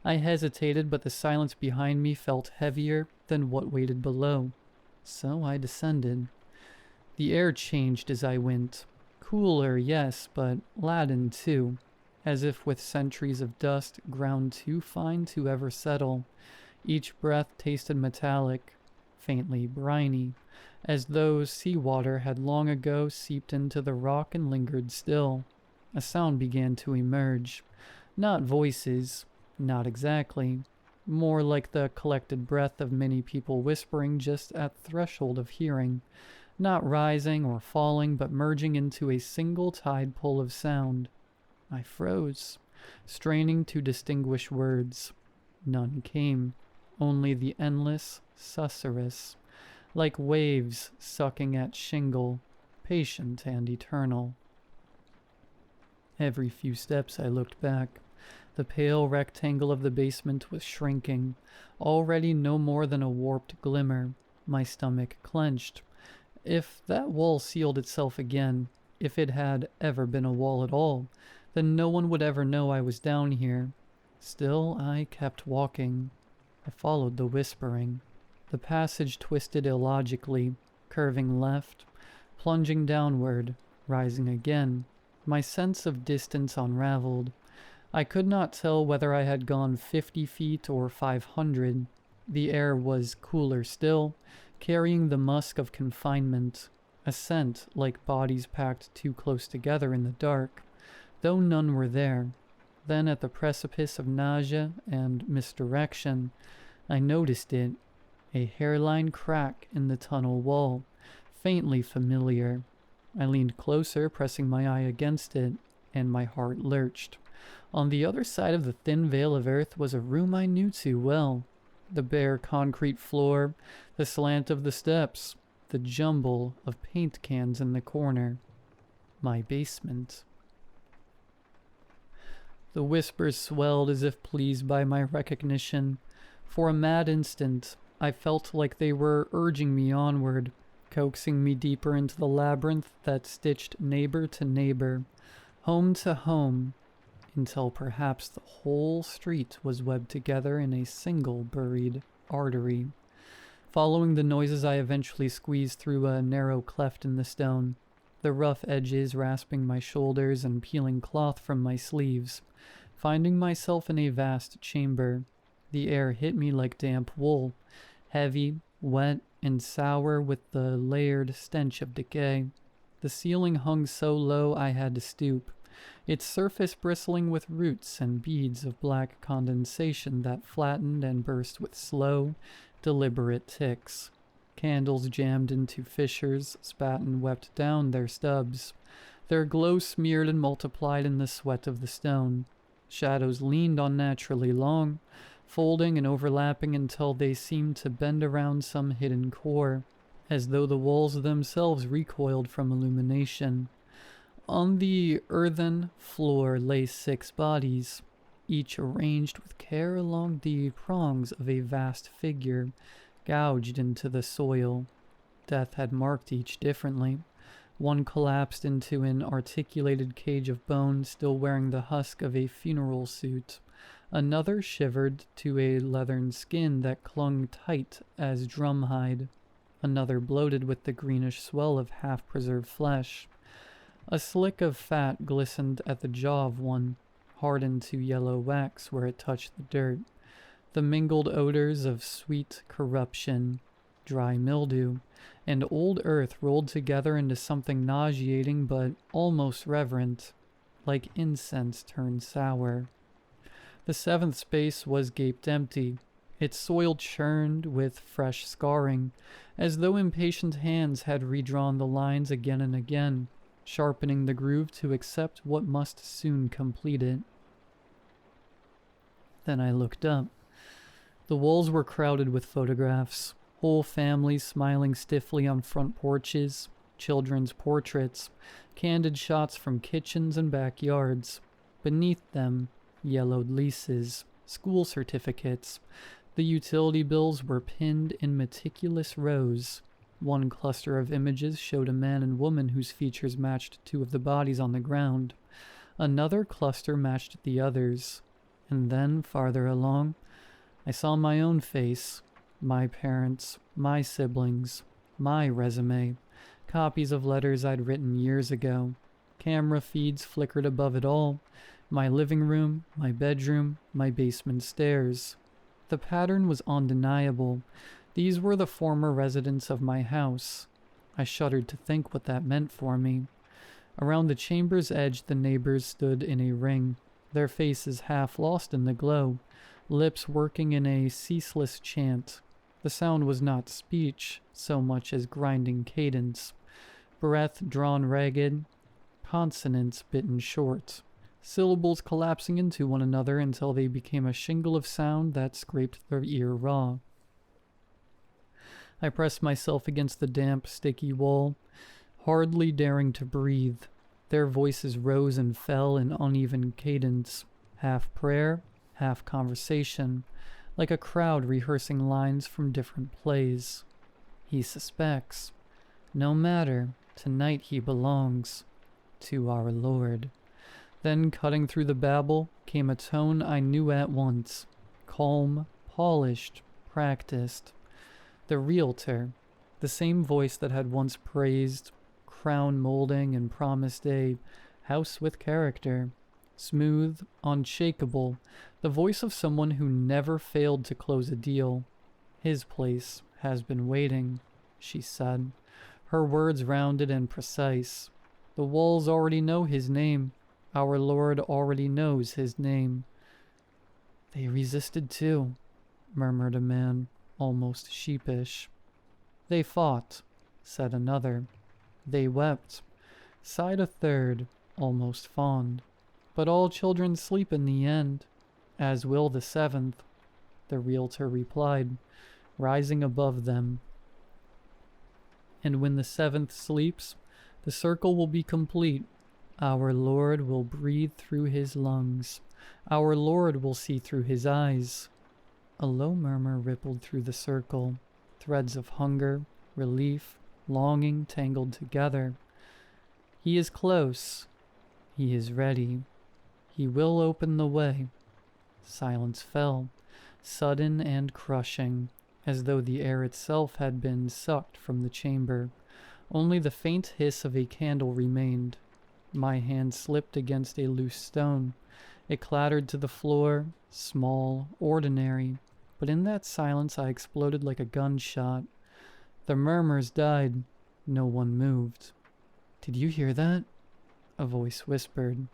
[SPEAKER 1] I hesitated, but the silence behind me felt heavier than what waited below. So I descended. The air changed as I went. Cooler, yes, but laden too, as if with centuries of dust ground too fine to ever settle. Each breath tasted metallic, faintly briny, as though seawater had long ago seeped into the rock and lingered still. A sound began to emerge. Not voices, not exactly. More like the collected breath of many people whispering just at the threshold of hearing. Not rising or falling, but merging into a single tide pull of sound. I froze, straining to distinguish words. None came, only the endless susurrus, like waves sucking at shingle, patient and eternal. Every few steps I looked back. The pale rectangle of the basement was shrinking, already no more than a warped glimmer. My stomach clenched. If that wall sealed itself again, if it had ever been a wall at all, then no one would ever know I was down here. Still, I kept walking. I followed the whispering. The passage twisted illogically, curving left, plunging downward, rising again. My sense of distance unraveled. I could not tell whether I had gone 50 feet or 500. The air was cooler still, carrying the musk of confinement, a scent like bodies packed too close together in the dark, though none were there. Then at the precipice of nausea and misdirection, I noticed it, a hairline crack in the tunnel wall, faintly familiar. I leaned closer, pressing my eye against it, and my heart lurched. On the other side of the thin veil of earth was a room I knew too well. The bare concrete floor, the slant of the steps, the jumble of paint cans in the corner. My basement. The whispers swelled as if pleased by my recognition. For a mad instant, I felt like they were urging me onward, coaxing me deeper into the labyrinth that stitched neighbor to neighbor, home to home, until perhaps the whole street was webbed together in a single buried artery. Following the noises, I eventually squeezed through a narrow cleft in the stone, the rough edges rasping my shoulders and peeling cloth from my sleeves, finding myself in a vast chamber. The air hit me like damp wool, heavy, wet, and sour with the layered stench of decay. The ceiling hung so low I had to stoop, its surface bristling with roots and beads of black condensation that flattened and burst with slow, deliberate ticks. Candles jammed into fissures spat and wept down their stubs, their glow smeared and multiplied in the sweat of the stone. Shadows leaned unnaturally long, folding and overlapping until they seemed to bend around some hidden core, as though the walls themselves recoiled from illumination. On the earthen floor lay 6 bodies, each arranged with care along the prongs of a vast figure, gouged into the soil. Death had marked each differently. One collapsed into an articulated cage of bone, still wearing the husk of a funeral suit. Another shivered to a leathern skin that clung tight as drumhide. Another bloated with the greenish swell of half-preserved flesh. A slick of fat glistened at the jaw of one, hardened to yellow wax where it touched the dirt. The mingled odors of sweet corruption, dry mildew, and old earth rolled together into something nauseating but almost reverent, like incense turned sour. The 7th space was gaped empty, its soil churned with fresh scarring, as though impatient hands had redrawn the lines again and again, sharpening the groove to accept what must soon complete it. Then I looked up. The walls were crowded with photographs, whole families smiling stiffly on front porches, children's portraits, candid shots from kitchens and backyards. Beneath them, yellowed leases, school certificates. The utility bills were pinned in meticulous rows. One cluster of images showed a man and woman whose features matched 2 of the bodies on the ground. Another cluster matched the others. And then, farther along, I saw my own face, my parents, my siblings, my resume, Copies of letters I'd written years ago. Camera feeds flickered above it all. My living room, my bedroom, my basement stairs. The pattern was undeniable. These were the former residents of my house. I shuddered to think what that meant for me. Around the chamber's edge the neighbors stood in a ring, their faces half lost in the glow, lips working in a ceaseless chant. The sound was not speech so much as grinding cadence, breath drawn ragged, consonants bitten short, syllables collapsing into one another until they became a shingle of sound that scraped their ear raw. I pressed myself against the damp, sticky wall, hardly daring to breathe. Their voices rose and fell in uneven cadence, half prayer, half conversation, like a crowd rehearsing lines from different plays. He suspects. No matter, tonight he belongs to our Lord. Then, cutting through the babble, came a tone I knew at once, calm, polished, practiced. The realtor, the same voice that had once praised crown molding and promised a house with character, smooth, unshakable, the voice of someone who never failed to close a deal. His place has been waiting, she said, her words rounded and precise. The walls already know his name. Our Lord already knows his name. They resisted too, murmured a man, almost sheepish. They fought, said another. They wept, sighed a third, almost fond. But all children sleep in the end, as will the seventh, the realtor replied, rising above them. And when the seventh sleeps, the circle will be complete. Our Lord will breathe through his lungs. Our Lord will see through his eyes. A low murmur rippled through the circle, threads of hunger, relief, longing tangled together. He is close. He is ready. He will open the way. Silence fell, sudden and crushing, as though the air itself had been sucked from the chamber. Only the faint hiss of a candle remained. My hand slipped against a loose stone. It clattered to the floor, small, ordinary, but in that silence I exploded like a gunshot. The murmurs died. No one moved. Did you hear that? A voice whispered.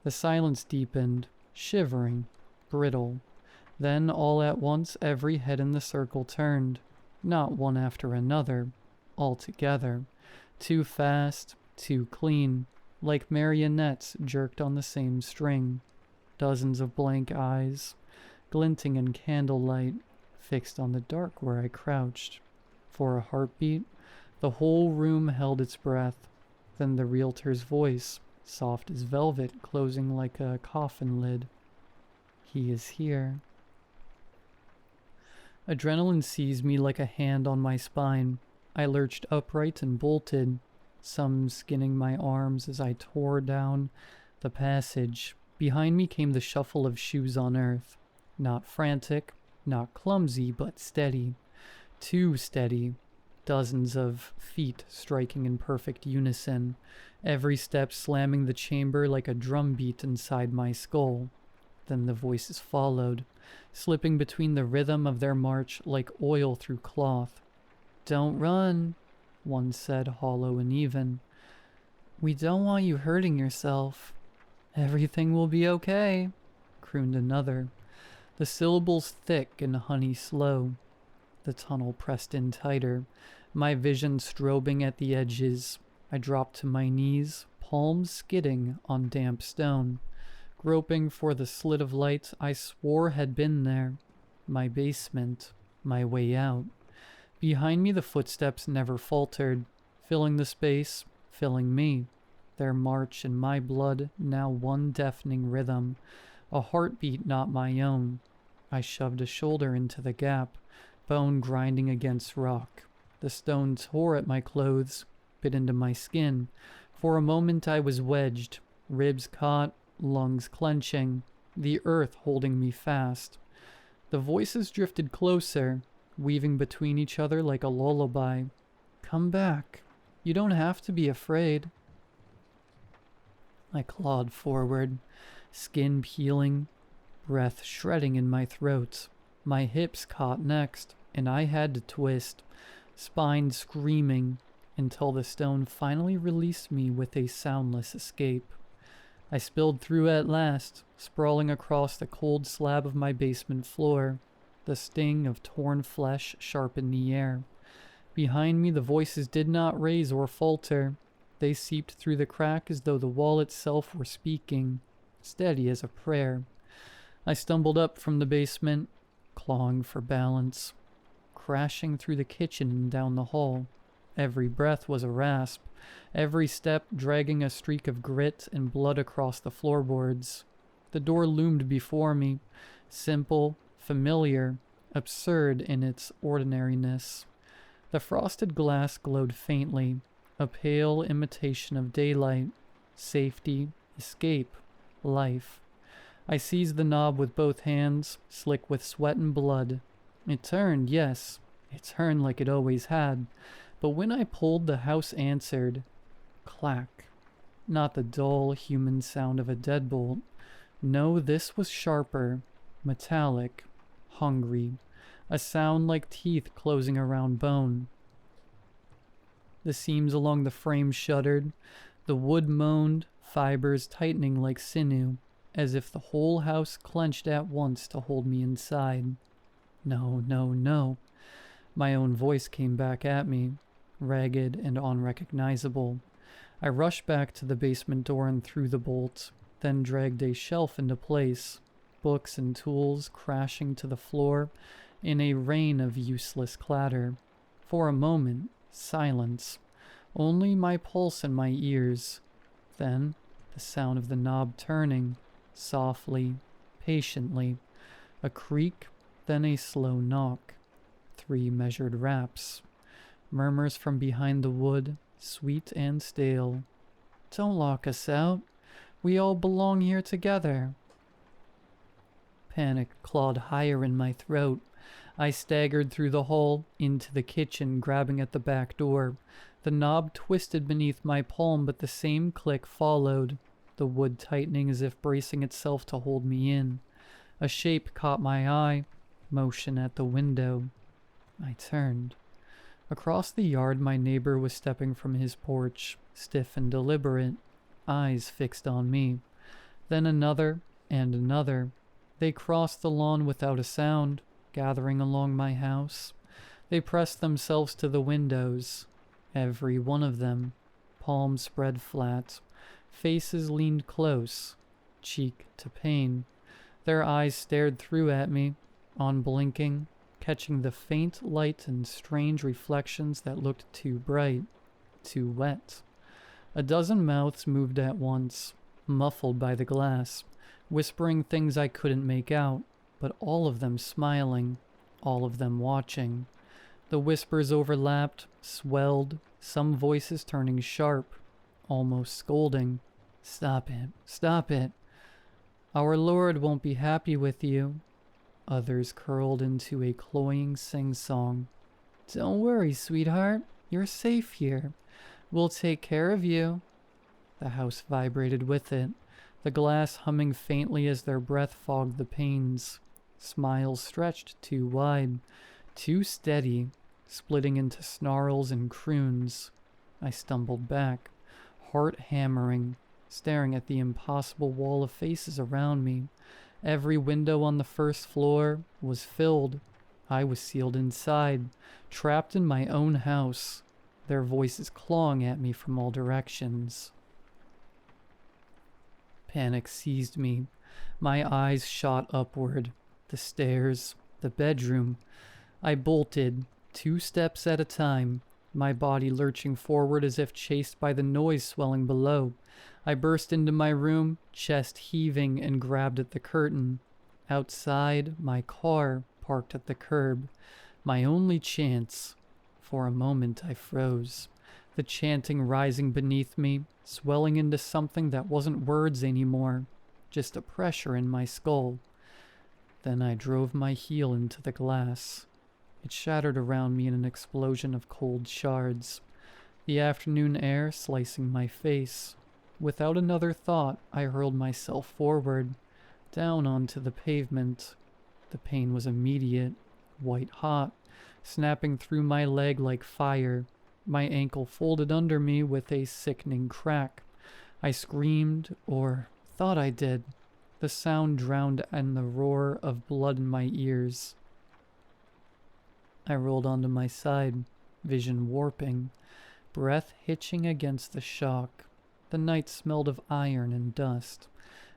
[SPEAKER 1] The silence deepened, shivering, brittle. Then, all at once, every head in the circle turned, not one after another, all together, too fast, too clean, like marionettes jerked on the same string. Dozens of blank eyes, glinting in candlelight, fixed on the dark where I crouched. For a heartbeat, the whole room held its breath. Then the realtor's voice, soft as velvet, closing like a coffin lid. He is here. Adrenaline seized me like a hand on my spine. I lurched upright and bolted, some skinning my arms as I tore down the passage. Behind me came the shuffle of shoes on earth. Not frantic, not clumsy, but steady. Too steady. Dozens of feet striking in perfect unison, every step slamming the chamber like a drum beat inside my skull. Then the voices followed, slipping between the rhythm of their march like oil through cloth. "Don't run," one said, hollow and even. "We don't want you hurting yourself." "Everything will be okay," crooned another, the syllables thick and honey slow. The tunnel pressed in tighter, my vision strobing at the edges. I dropped to my knees, palms skidding on damp stone, groping for the slit of light I swore had been there. My basement, my way out. Behind me the footsteps never faltered, filling the space, filling me. Their march in my blood, now one deafening rhythm, a heartbeat not my own. I shoved a shoulder into the gap, bone grinding against rock. The stone tore at my clothes, bit into my skin. For a moment I was wedged, ribs caught, lungs clenching, the earth holding me fast. The voices drifted closer, weaving between each other like a lullaby. "Come back. You don't have to be afraid. I clawed forward, skin peeling, breath shredding in my throat. My hips caught next, and I had to twist, spine screaming, until the stone finally released me with a soundless escape. I spilled through at last, sprawling across the cold slab of my basement floor. The sting of torn flesh sharpened the air. Behind me, the voices did not raise or falter. They seeped through the crack as though the wall itself were speaking, steady as a prayer. I stumbled up from the basement, clawing for balance, crashing through the kitchen and down the hall. Every breath was a rasp, every step dragging a streak of grit and blood across the floorboards. The door loomed before me, simple, familiar, absurd in its ordinariness. The frosted glass glowed faintly, a pale imitation of daylight, safety, escape, life. I seized the knob with both hands, slick with sweat and blood. It turned, yes, it turned like it always had, but when I pulled, the house answered. Clack. Not the dull, human sound of a deadbolt. No, this was sharper, metallic, hungry, a sound like teeth closing around bone. The seams along the frame shuddered, the wood moaned, fibers tightening like sinew, as if the whole house clenched at once to hold me inside. No, no, no. My own voice came back at me, ragged and unrecognizable. I rushed back to the basement door and threw the bolt, then dragged a shelf into place, books and tools crashing to the floor in a rain of useless clatter. For a moment, silence, only my pulse in my ears. Then, the sound of the knob turning, softly, patiently, a creak, then a slow knock. 3 measured raps. Murmurs from behind the wood, sweet and stale. Don't lock us out. We all belong here together. Panic clawed higher in my throat. I staggered through the hall, into the kitchen, grabbing at the back door. The knob twisted beneath my palm, but the same click followed, the wood tightening as if bracing itself to hold me in. A shape caught my eye, motion at the window. I turned. Across the yard, my neighbor was stepping from his porch, stiff and deliberate, eyes fixed on me. Then another and another. They crossed the lawn without a sound, gathering along my house. They pressed themselves to the windows, every one of them, palms spread flat, faces leaned close, cheek to pane. Their eyes stared through at me, unblinking, catching the faint light and strange reflections that looked too bright, too wet. A dozen mouths moved at once, muffled by the glass, whispering things I couldn't make out, but all of them smiling, all of them watching. The whispers overlapped, swelled, some voices turning sharp, almost scolding. Stop it, stop it. Our Lord won't be happy with you. Others curled into a cloying sing-song. Don't worry, sweetheart. You're safe here. We'll take care of you. The house vibrated with it, the glass humming faintly as their breath fogged the panes. Smiles stretched too wide, too steady, splitting into snarls and croons. I stumbled back, heart hammering, staring at the impossible wall of faces around me. Every window on the first floor was filled. I was sealed inside, trapped in my own house, their voices clawing at me from all directions. Panic seized me. My eyes shot upward. The stairs, the bedroom. I bolted, 2 steps at a time, my body lurching forward as if chased by the noise swelling below. I burst into my room, chest heaving, and grabbed at the curtain. Outside, my car parked at the curb. My only chance. For a moment, I froze. The chanting rising beneath me, swelling into something that wasn't words anymore, just a pressure in my skull. Then I drove my heel into the glass. It shattered around me in an explosion of cold shards. the afternoon air slicing my face. Without another thought, I hurled myself forward, down onto the pavement. The pain was immediate, white hot, snapping through my leg like fire. My ankle folded under me with a sickening crack. I screamed, or thought I did. The sound drowned in the roar of blood in my ears. I rolled onto my side, vision warping, breath hitching against the shock. The night smelled of iron and dust.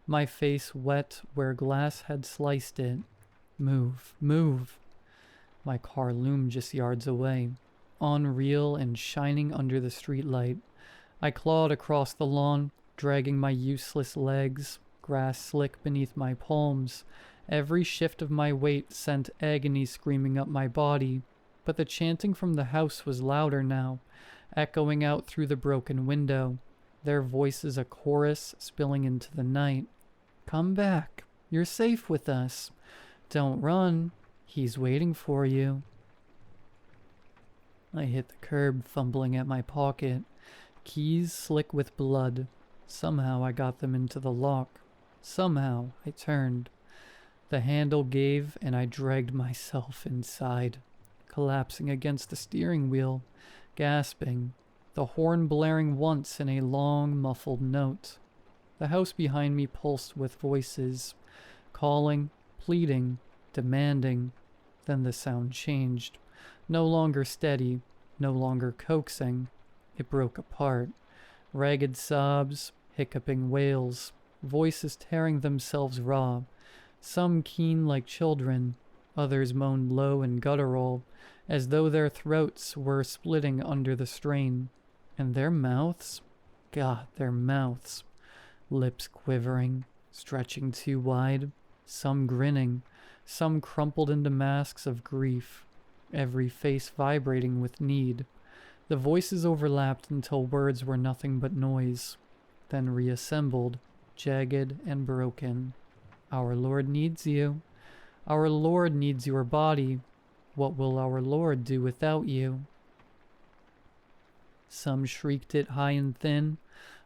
[SPEAKER 1] My face wet where glass had sliced it. Move, move. My car loomed just yards away, unreal and shining under the streetlight. I clawed across the lawn, dragging my useless legs, grass slick beneath my palms. Every shift of my weight sent agony screaming up my body, but the chanting from the house was louder now, echoing out through the broken window, their voices a chorus spilling into the night. Come back. You're safe with us. Don't run. He's waiting for you. I hit the curb, fumbling at my pocket. Keys slick with blood. Somehow I got them into the lock. Somehow I turned. The handle gave and I dragged myself inside, collapsing against the steering wheel, gasping, the horn blaring once in a long, muffled note. The house behind me pulsed with voices, calling, pleading, demanding. Then the sound changed. No longer steady, no longer coaxing. It broke apart. Ragged sobs, hiccuping wails, voices tearing themselves raw. Some keen like children, others moaned low and guttural, as though their throats were splitting under the strain. And their mouths? God, their mouths. Lips quivering, stretching too wide, some grinning, some crumpled into masks of grief, every face vibrating with need. The voices overlapped until words were nothing but noise, then reassembled, jagged and broken. Our Lord needs you. Our Lord needs your body. What will our Lord do without you? Some shrieked it high and thin,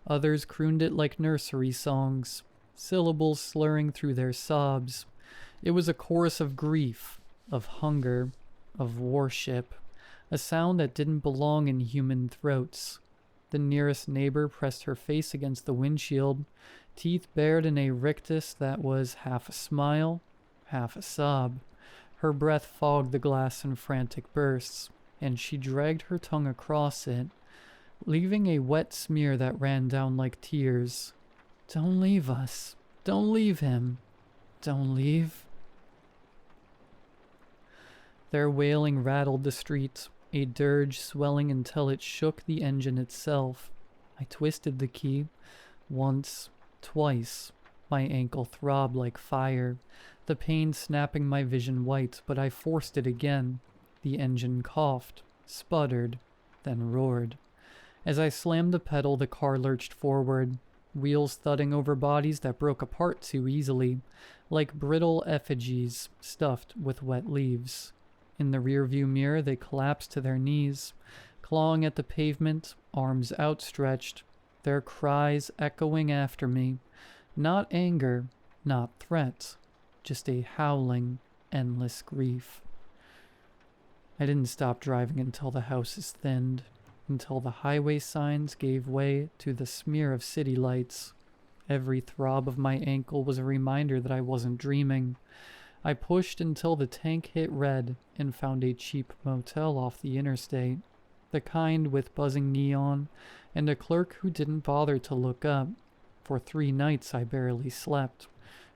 [SPEAKER 1] others crooned it like nursery songs, syllables slurring through their sobs. It was a chorus of grief, of hunger, of worship, a sound that didn't belong in human throats. The nearest neighbor pressed her face against the windshield, teeth bared in a rictus that was half a smile, half a sob. Her breath fogged the glass in frantic bursts, and she dragged her tongue across it, leaving a wet smear that ran down like tears. Don't leave us. Don't leave him. Don't leave. Their wailing rattled the streets, a dirge swelling until it shook the engine itself. I twisted the key. Once, twice. My ankle throbbed like fire, the pain snapping my vision white, but I forced it again. The engine coughed, sputtered, then roared. As I slammed the pedal, the car lurched forward, wheels thudding over bodies that broke apart too easily, like brittle effigies stuffed with wet leaves. In the rearview mirror, they collapsed to their knees, clawing at the pavement, arms outstretched, their cries echoing after me. Not anger, not threat, just a howling, endless grief. I didn't stop driving until the houses thinned, until the highway signs gave way to the smear of city lights. Every throb of my ankle was a reminder that I wasn't dreaming. I pushed until the tank hit red and found a cheap motel off the interstate, the kind with buzzing neon and a clerk who didn't bother to look up. For 3 nights I barely slept,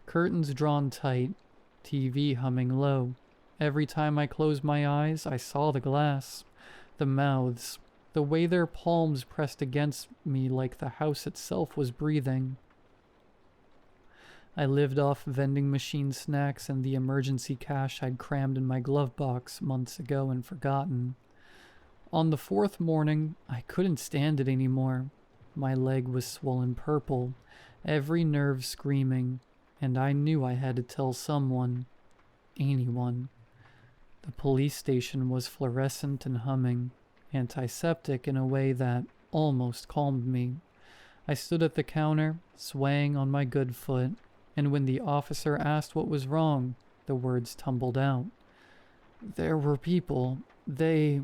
[SPEAKER 1] curtains drawn tight, TV humming low. Every time I closed my eyes, I saw the glass, the mouths, the way their palms pressed against me like the house itself was breathing. I lived off vending machine snacks and the emergency cash I'd crammed in my glove box months ago and forgotten. On the 4th morning, I couldn't stand it anymore. My leg was swollen purple, every nerve screaming, and I knew I had to tell someone, anyone. The police station was fluorescent and humming, antiseptic in a way that almost calmed me. I stood at the counter, swaying on my good foot, and when the officer asked what was wrong, the words tumbled out. There were people. They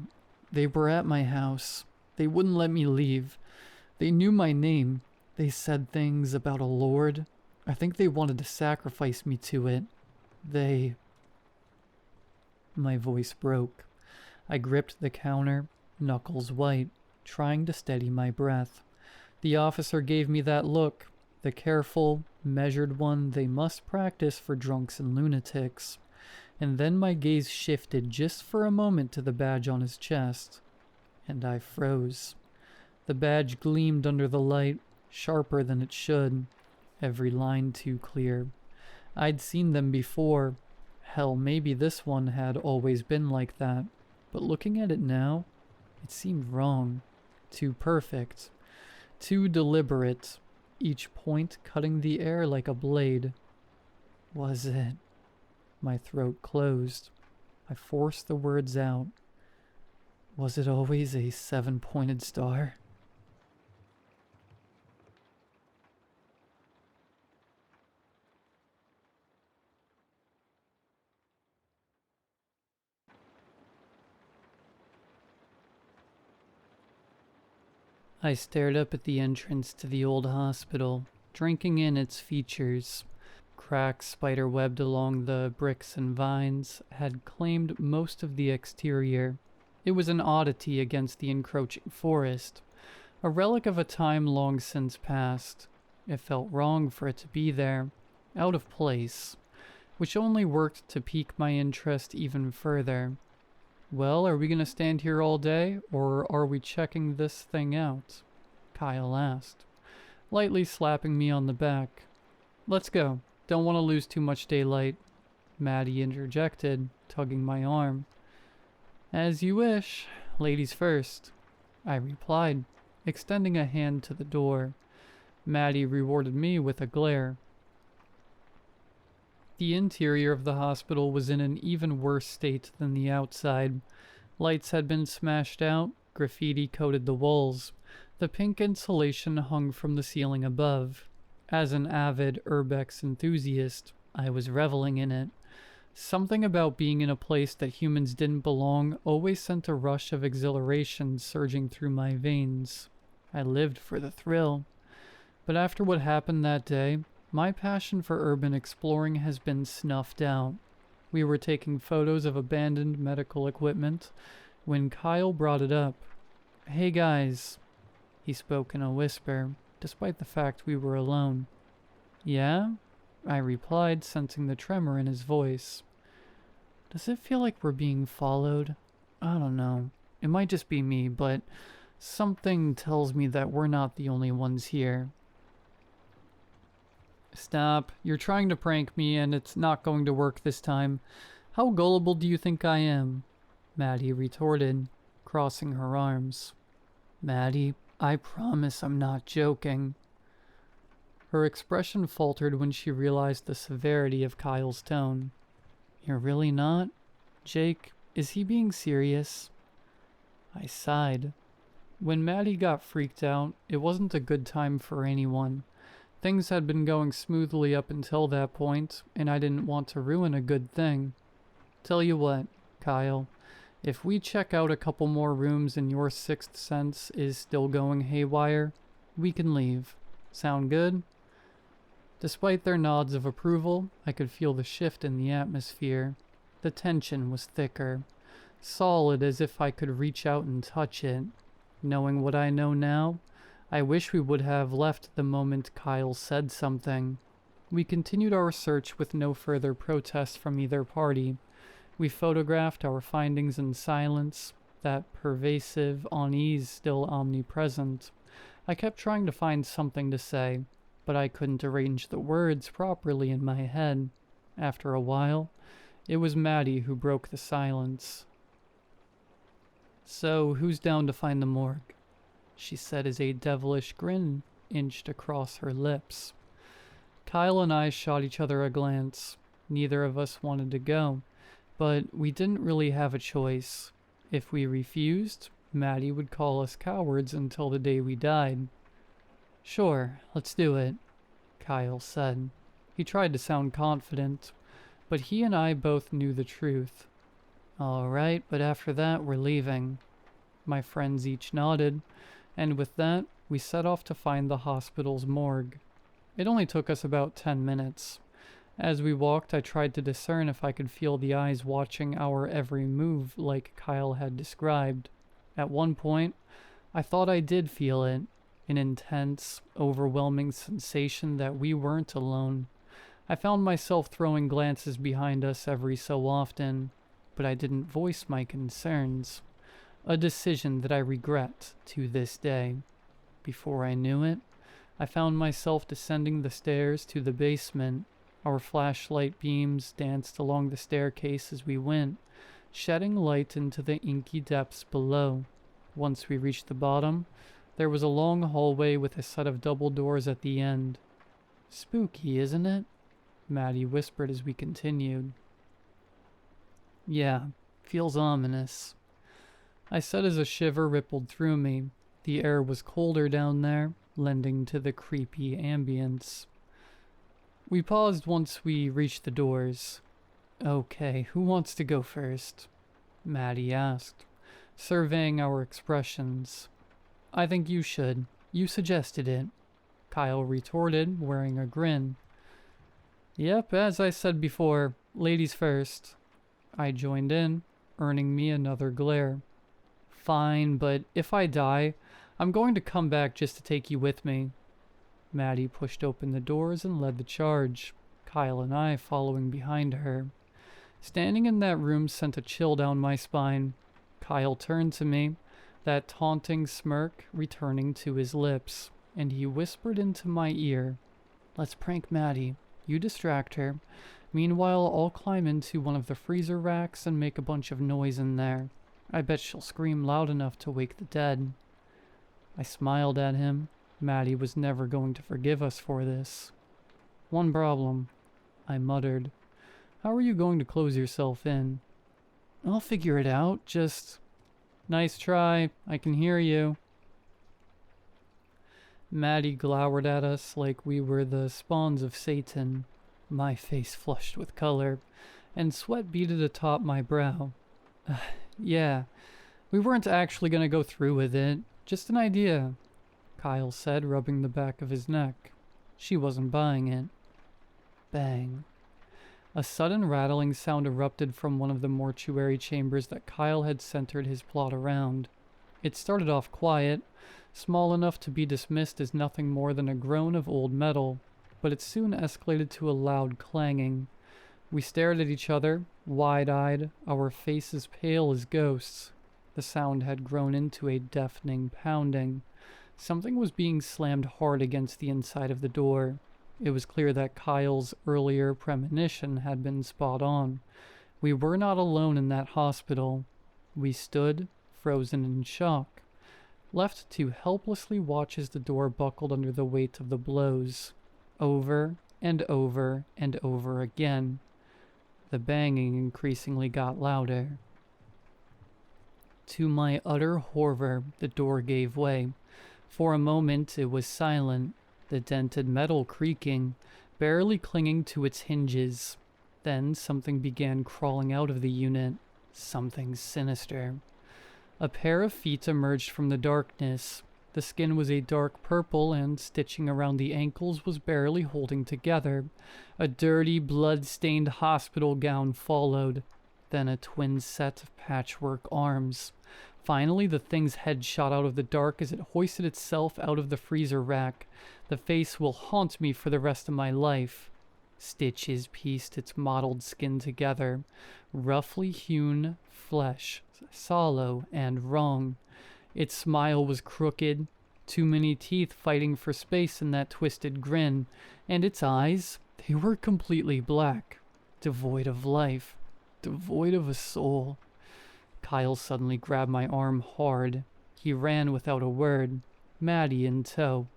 [SPEAKER 1] were at my house. They wouldn't let me leave. They knew my name. They said things about a lord. I think they wanted to sacrifice me to it. My voice broke. I gripped the counter, knuckles white, trying to steady my breath. The officer gave me that look, the careful, measured one they must practice for drunks and lunatics. And then my gaze shifted just for a moment to the badge on his chest, and I froze. The badge gleamed under the light, sharper than it should, every line too clear. I'd seen them before. Hell, maybe this one had always been like that, but looking at it now, it seemed wrong. Too perfect. Too deliberate, each point cutting the air like a blade. Was it? My throat closed. I forced the words out. Was it always a 7-pointed star? I stared up at the entrance to the old hospital, drinking in its features. Cracks spider-webbed along the bricks and vines had claimed most of the exterior. It was an oddity against the encroaching forest, a relic of a time long since past. It felt wrong for it to be there, out of place, which only worked to pique my interest even further. Well, are we going to stand here all day, or are we checking this thing out? Kyle asked, lightly slapping me on the back. Let's go. Don't want to lose too much daylight, Maddie interjected, tugging my arm. As you wish. Ladies first, I replied, extending a hand to the door. Maddie rewarded me with a glare. The interior of the hospital was in an even worse state than the outside. Lights had been smashed out, graffiti coated the walls. The pink insulation hung from the ceiling above. As an avid urbex enthusiast, I was reveling in it. Something about being in a place that humans didn't belong always sent a rush of exhilaration surging through my veins. I lived for the thrill. But after what happened that day, my passion for urban exploring has been snuffed out. We were taking photos of abandoned medical equipment when Kyle brought it up. Hey guys, he spoke in a whisper, despite the fact we were alone. Yeah? I replied, sensing the tremor in his voice. Does it feel like we're being followed? I don't know. It might just be me, but something tells me that we're not the only ones here. Stop. You're trying to prank me, and it's not going to work this time. How gullible do you think I am? Maddie retorted, crossing her arms. Maddie, I promise I'm not joking. Her expression faltered when she realized the severity of Kyle's tone. You're really not? Jake, is he being serious? I sighed. When Maddie got freaked out, it wasn't a good time for anyone. Things had been going smoothly up until that point, and I didn't want to ruin a good thing. Tell you what, Kyle, if we check out a couple more rooms and your sixth sense is still going haywire, we can leave. Sound good? Despite their nods of approval, I could feel the shift in the atmosphere. The tension was thicker, solid as if I could reach out and touch it. Knowing what I know now, I wish we would have left the moment Kyle said something. We continued our search with no further protest from either party. We photographed our findings in silence, that pervasive unease still omnipresent. I kept trying to find something to say, but I couldn't arrange the words properly in my head. After a while, it was Maddie who broke the silence. So, who's down to find the morgue? She said as a devilish grin inched across her lips. Kyle and I shot each other a glance. Neither of us wanted to go, but we didn't really have a choice. If we refused, Maddie would call us cowards until the day we died. Sure, let's do it, Kyle said. He tried to sound confident, but he and I both knew the truth. All right, but after that, we're leaving. My friends each nodded, and with that, we set off to find the hospital's morgue. It only took us about 10 minutes. As we walked, I tried to discern if I could feel the eyes watching our every move like Kyle had described. At one point, I thought I did feel it, an intense, overwhelming sensation that we weren't alone. I found myself throwing glances behind us every so often, but I didn't voice my concerns. A decision that I regret to this day. Before I knew it, I found myself descending the stairs to the basement. Our flashlight beams danced along the staircase as we went, shedding light into the inky depths below. Once we reached the bottom, there was a long hallway with a set of double doors at the end. Spooky, isn't it? Maddie whispered as we continued. Yeah, feels ominous, I said as a shiver rippled through me. The air was colder down there, lending to the creepy ambience. We paused once we reached the doors. Okay, who wants to go first? Maddie asked, surveying our expressions. I think you should. You suggested it, Kyle retorted, wearing a grin. Yep, as I said before, ladies first. I joined in, earning me another glare. Fine, but if I die, I'm going to come back just to take you with me. Maddie pushed open the doors and led the charge, Kyle and I following behind her. Standing in that room sent a chill down my spine. Kyle turned to me, that taunting smirk returning to his lips, and he whispered into my ear, Let's prank Maddie. You distract her. Meanwhile, I'll climb into one of the freezer racks and make a bunch of noise in there. I bet she'll scream loud enough to wake the dead. I smiled at him. Maddie was never going to forgive us for this. One problem, I muttered. How are you going to close yourself in? I'll figure it out, just... Nice try, I can hear you. Maddie glowered at us like we were the spawns of Satan. My face flushed with color, and sweat beaded atop my brow. Yeah, we weren't actually going to go through with it. Just an idea, Kyle said, rubbing the back of his neck. She wasn't buying it. Bang. A sudden rattling sound erupted from one of the mortuary chambers that Kyle had centered his plot around. It started off quiet, small enough to be dismissed as nothing more than a groan of old metal, but it soon escalated to a loud clanging. We stared at each other, wide-eyed, our faces pale as ghosts. The sound had grown into a deafening pounding. Something was being slammed hard against the inside of the door. It was clear that Kyle's earlier premonition had been spot on. We were not alone in that hospital. We stood, frozen in shock, left to helplessly watch as the door buckled under the weight of the blows. Over and over and over again. The banging increasingly got louder. To my utter horror, the door gave way. For a moment it was silent, the dented metal creaking, barely clinging to its hinges. Then something began crawling out of the unit. Something sinister. A pair of feet emerged from the darkness. The skin was a dark purple, and stitching around the ankles was barely holding together. A dirty, blood-stained hospital gown followed. Then a twin set of patchwork arms. Finally, the thing's head shot out of the dark as it hoisted itself out of the freezer rack. The face will haunt me for the rest of my life. Stitches pieced its mottled skin together. Roughly hewn flesh, sallow and wrong. Its smile was crooked, too many teeth fighting for space in that twisted grin, and its eyes, they were completely black, devoid of life, devoid of a soul. Kyle suddenly grabbed my arm hard. He ran without a word, Maddie in tow.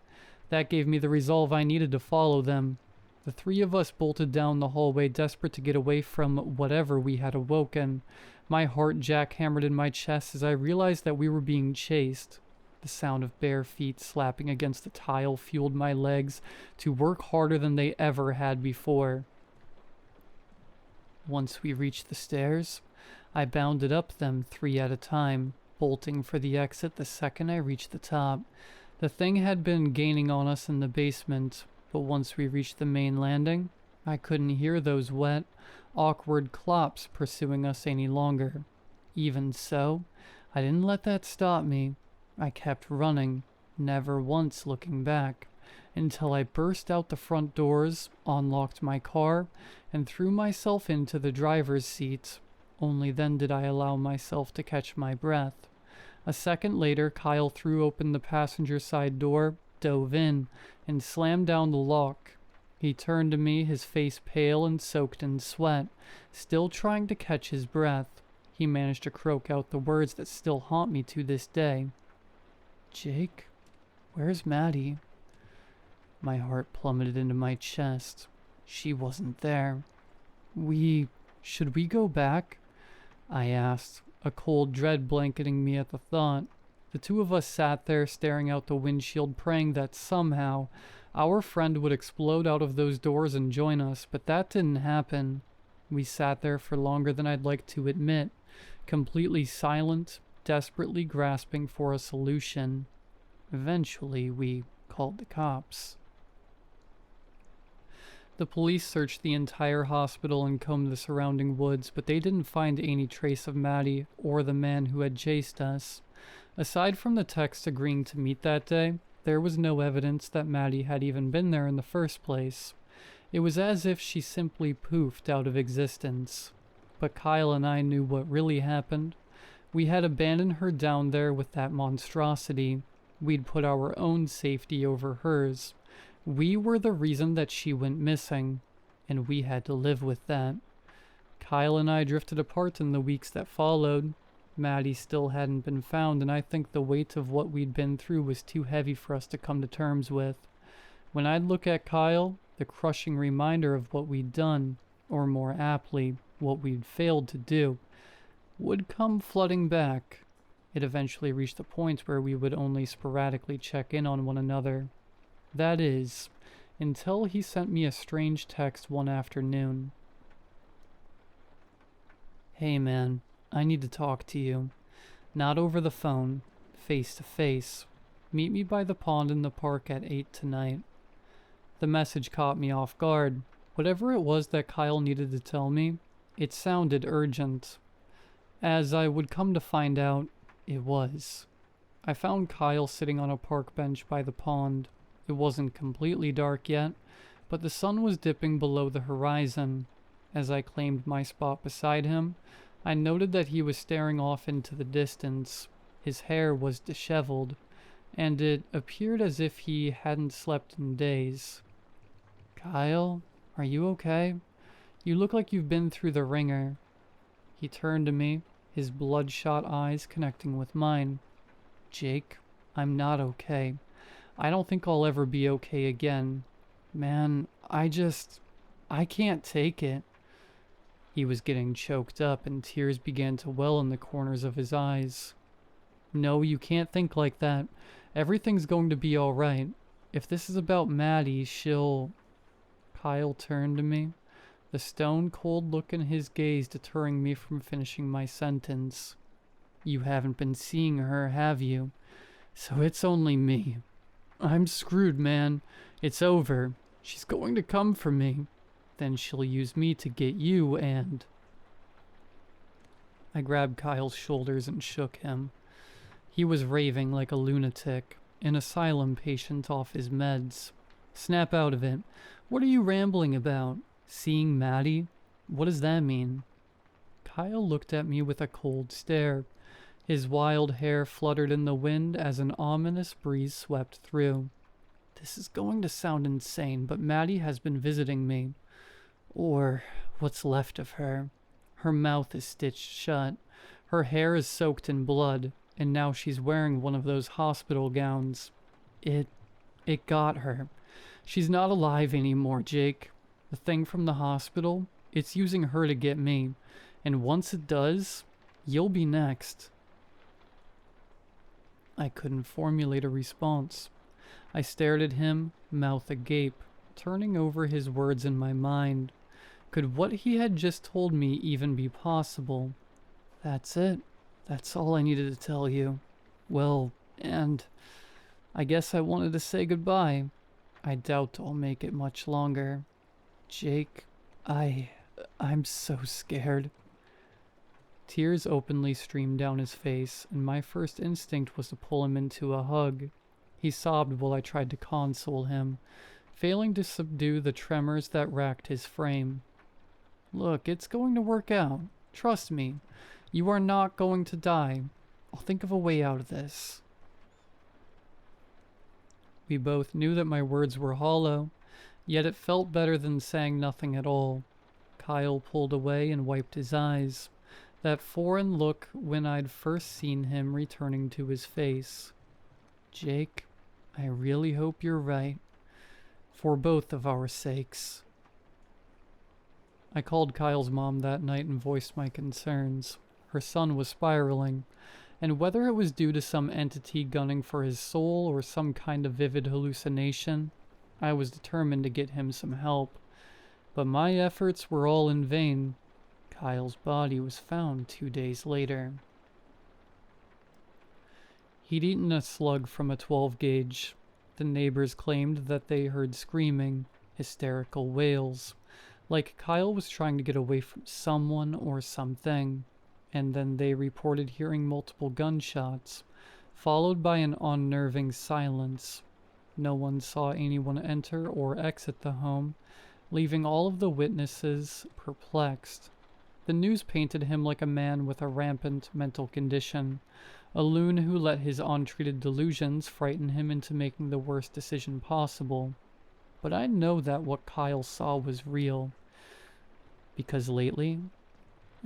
[SPEAKER 1] That gave me the resolve I needed to follow them. The three of us bolted down the hallway, desperate to get away from whatever we had awoken. My heart jackhammered in my chest as I realized that we were being chased. The sound of bare feet slapping against the tile fueled my legs to work harder than they ever had before. Once we reached the stairs, I bounded up them 3 at a time, bolting for the exit the second I reached the top. The thing had been gaining on us in the basement, but once we reached the main landing, I couldn't hear those wet, awkward clops pursuing us any longer. Even so, I didn't let that stop me. I kept running, never once looking back, until I burst out the front doors, unlocked my car, and threw myself into the driver's seat. Only then did I allow myself to catch my breath. A second later, Kyle threw open the passenger side door, dove in, and slammed down the lock. He turned to me, his face pale and soaked in sweat, still trying to catch his breath. He managed to croak out the words that still haunt me to this day. "Jake, where's Maddie?" My heart plummeted into my chest. She wasn't there. Should we go back?" I asked, a cold dread blanketing me at the thought. The two of us sat there staring out the windshield, praying that somehow our friend would explode out of those doors and join us, but that didn't happen. We sat there for longer than I'd like to admit, completely silent, desperately grasping for a solution. Eventually, we called the cops. The police searched the entire hospital and combed the surrounding woods, but they didn't find any trace of Maddie or the man who had chased us. Aside from the text agreeing to meet that day, there was no evidence that Maddie had even been there in the first place. It was as if she simply poofed out of existence. But Kyle and I knew what really happened. We had abandoned her down there with that monstrosity. We'd put our own safety over hers. We were the reason that she went missing, and we had to live with that. Kyle and I drifted apart in the weeks that followed. Maddie still hadn't been found, and I think the weight of what we'd been through was too heavy for us to come to terms with. When I'd look at Kyle, the crushing reminder of what we'd done, or more aptly, what we'd failed to do, would come flooding back. It eventually reached the point where we would only sporadically check in on one another. That is, until he sent me a strange text one afternoon. "Hey man, I need to talk to you. Not over the phone, face to face. Meet me by the pond in the park at 8 tonight." The message caught me off guard. Whatever it was that Kyle needed to tell me, it sounded urgent. As I would come to find out, it was. I found Kyle sitting on a park bench by the pond. It wasn't completely dark yet, but the sun was dipping below the horizon. As I claimed my spot beside him, I noted that he was staring off into the distance. His hair was disheveled, and it appeared as if he hadn't slept in days. "Kyle, are you okay? You look like you've been through the ringer." He turned to me, his bloodshot eyes connecting with mine. "Jake, I'm not okay. I don't think I'll ever be okay again. Man, I can't take it." He was getting choked up and tears began to well in the corners of his eyes. "No, you can't think like that. Everything's going to be all right. If this is about Maddie, she'll..." Kyle turned to me, the stone-cold look in his gaze deterring me from finishing my sentence. "You haven't been seeing her, have you? So it's only me. I'm screwed, man. It's over. She's going to come for me. Then she'll use me to get you and..." I grabbed Kyle's shoulders and shook him. He was raving like a lunatic, an asylum patient off his meds. "Snap out of it. What are you rambling about? Seeing Maddie? What does that mean?" Kyle looked at me with a cold stare. His wild hair fluttered in the wind as an ominous breeze swept through. "This is going to sound insane, but Maddie has been visiting me. Or what's left of her. Her mouth is stitched shut. Her hair is soaked in blood, and now she's wearing one of those hospital gowns. It got her. She's not alive anymore, Jake. The thing from the hospital, it's using her to get me. And once it does, you'll be next. I couldn't formulate a response. I stared at him, mouth agape, turning over his words in my mind. Could what he had just told me even be possible? That's it. That's all I needed to tell you. Well, and I guess I wanted to say goodbye. I doubt I'll make it much longer. Jake, I'm so scared. Tears openly streamed down his face, and my first instinct was to pull him into a hug. He sobbed while I tried to console him, failing to subdue the tremors that racked his frame. Look, it's going to work out. Trust me. You are not going to die. I'll think of a way out of this. We both knew that my words were hollow, yet it felt better than saying nothing at all. Kyle pulled away and wiped his eyes, that foreign look when I'd first seen him returning to his face. Jake, I really hope you're right, for both of our sakes. I called Kyle's mom that night and voiced my concerns. Her son was spiraling, and whether it was due to some entity gunning for his soul or some kind of vivid hallucination, I was determined to get him some help. But my efforts were all in vain. Kyle's body was found 2 days later. He'd eaten a slug from a 12-gauge. The neighbors claimed that they heard screaming, hysterical wails, like Kyle was trying to get away from someone or something, and then they reported hearing multiple gunshots, followed by an unnerving silence. No one saw anyone enter or exit the home, leaving all of the witnesses perplexed. The news painted him like a man with a rampant mental condition, a loon who let his untreated delusions frighten him into making the worst decision possible. But I know that what Kyle saw was real, because lately,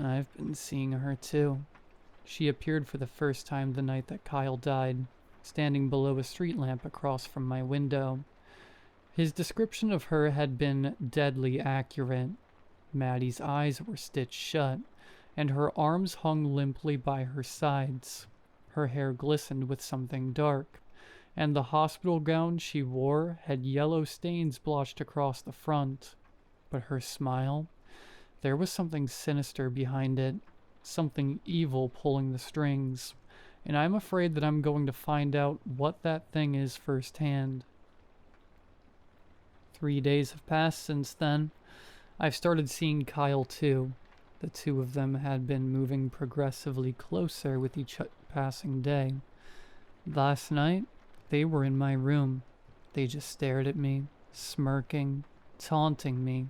[SPEAKER 1] I've been seeing her too. She appeared for the first time the night that Kyle died, standing below a street lamp across from my window. His description of her had been deadly accurate. Maddie's eyes were stitched shut, and her arms hung limply by her sides. Her hair glistened with something dark, and the hospital gown she wore had yellow stains blotched across the front. But her smile, there was something sinister behind it, something evil pulling the strings, and I'm afraid that I'm going to find out what that thing is firsthand. 3 days have passed since then. I've started seeing Kyle too. The two of them had been moving progressively closer with each passing day. Last night, they were in my room. They just stared at me, smirking, taunting me.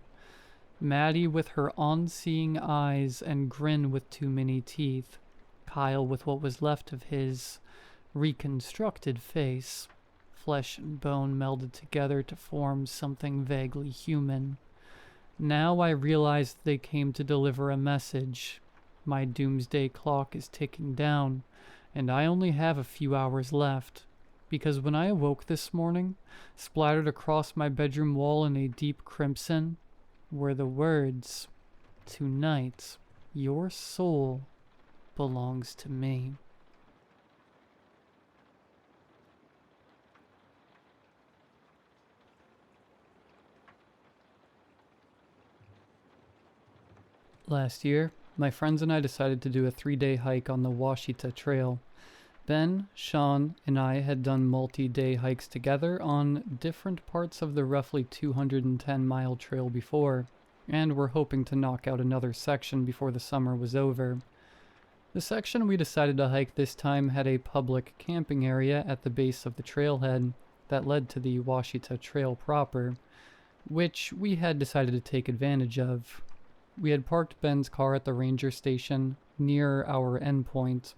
[SPEAKER 1] Maddie with her unseeing eyes and grin with too many teeth. Kyle with what was left of his reconstructed face. Flesh and bone melded together to form something vaguely human. Now I realized they came to deliver a message. My doomsday clock is ticking down, and I only have a few hours left. Because when I awoke this morning, splattered across my bedroom wall in a deep crimson, were the words, "Tonight, your soul belongs to me." Last year, my friends and I decided to do a 3-day hike on the Washita Trail. Ben, Sean, and I had done multi-day hikes together on different parts of the roughly 210-mile trail before, and were hoping to knock out another section before the summer was over. The section we decided to hike this time had a public camping area at the base of the trailhead that led to the Washita Trail proper, which we had decided to take advantage of. We had parked Ben's car at the ranger station near our endpoint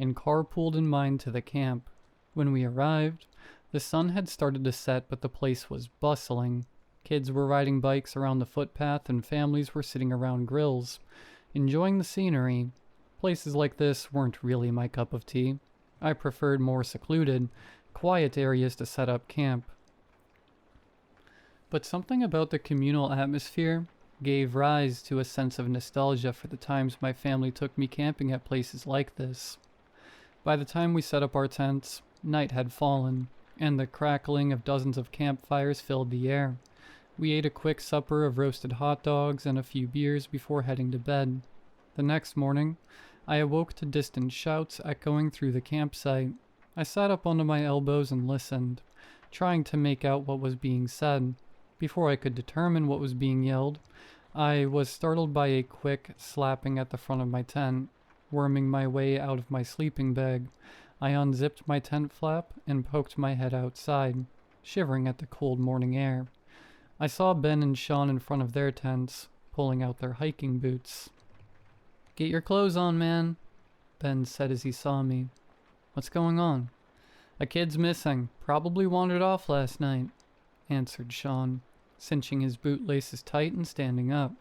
[SPEAKER 1] and carpooled in mind to the camp. When we arrived, the sun had started to set, but the place was bustling. Kids were riding bikes around the footpath and families were sitting around grills, enjoying the scenery. Places like this weren't really my cup of tea. I preferred more secluded, quiet areas to set up camp. But something about the communal atmosphere gave rise to a sense of nostalgia for the times my family took me camping at places like this. By the time we set up our tents, night had fallen, and the crackling of dozens of campfires filled the air. We ate a quick supper of roasted hot dogs and a few beers before heading to bed. The next morning, I awoke to distant shouts echoing through the campsite. I sat up onto my elbows and listened, trying to make out what was being said. Before I could determine what was being yelled, I was startled by a quick slapping at the front of my tent. Worming my way out of my sleeping bag, I unzipped my tent flap and poked my head outside, shivering at the cold morning air. I saw Ben and Sean in front of their tents, pulling out their hiking boots. "Get your clothes on, man," Ben said as he saw me. "What's going on?" "A kid's missing. Probably wandered off last night," answered Sean, cinching his bootlaces tight and standing up.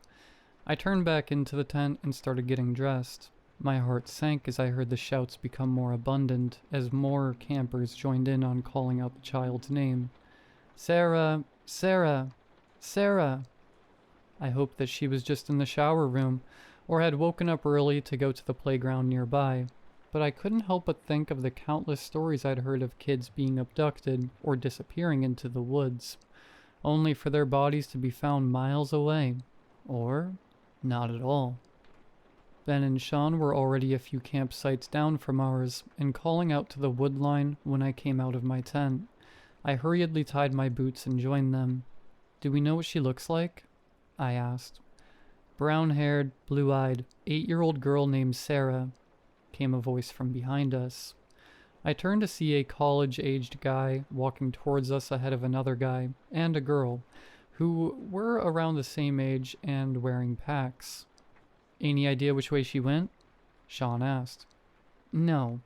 [SPEAKER 1] I turned back into the tent and started getting dressed. My heart sank as I heard the shouts become more abundant as more campers joined in on calling out the child's name. "Sarah! Sarah! Sarah!" I hoped that she was just in the shower room or had woken up early to go to the playground nearby, but I couldn't help but think of the countless stories I'd heard of kids being abducted or disappearing into the woods, only for their bodies to be found miles away, or not at all. Ben and Sean were already a few campsites down from ours and calling out to the wood line when I came out of my tent. I hurriedly tied my boots and joined them. "Do we know what she looks like?" I asked. "Brown-haired, blue-eyed, 8-year-old girl named Sarah," came a voice from behind us. I turned to see a college-aged guy walking towards us ahead of another guy and a girl, who were around the same age and wearing packs. "Any idea which way she went?" Sean asked. "No.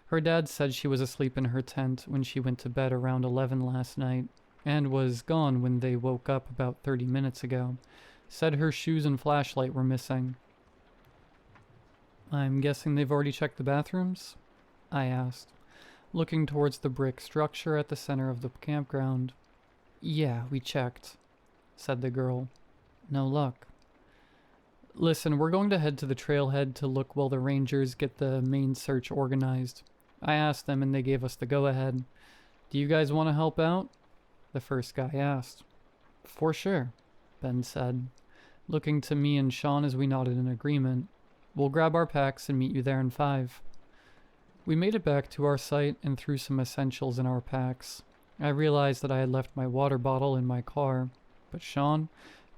[SPEAKER 1] Her dad said she was asleep in her tent when she went to bed around 11 last night, and was gone when they woke up about 30 minutes ago. Said her shoes and flashlight were missing." "I'm guessing they've already checked the bathrooms?" I asked, looking towards the brick structure at the center of the campground. "Yeah, we checked," said the girl. "No luck." "Listen, we're going to head to the trailhead to look while the rangers get the main search organized. I asked them and they gave us the go-ahead. Do you guys want to help out?" the first guy asked. "For sure," Ben said, looking to me and Sean as we nodded in agreement. "We'll grab our packs and meet you there in 5. We made it back to our site and threw some essentials in our packs. I realized that I had left my water bottle in my car, but Sean,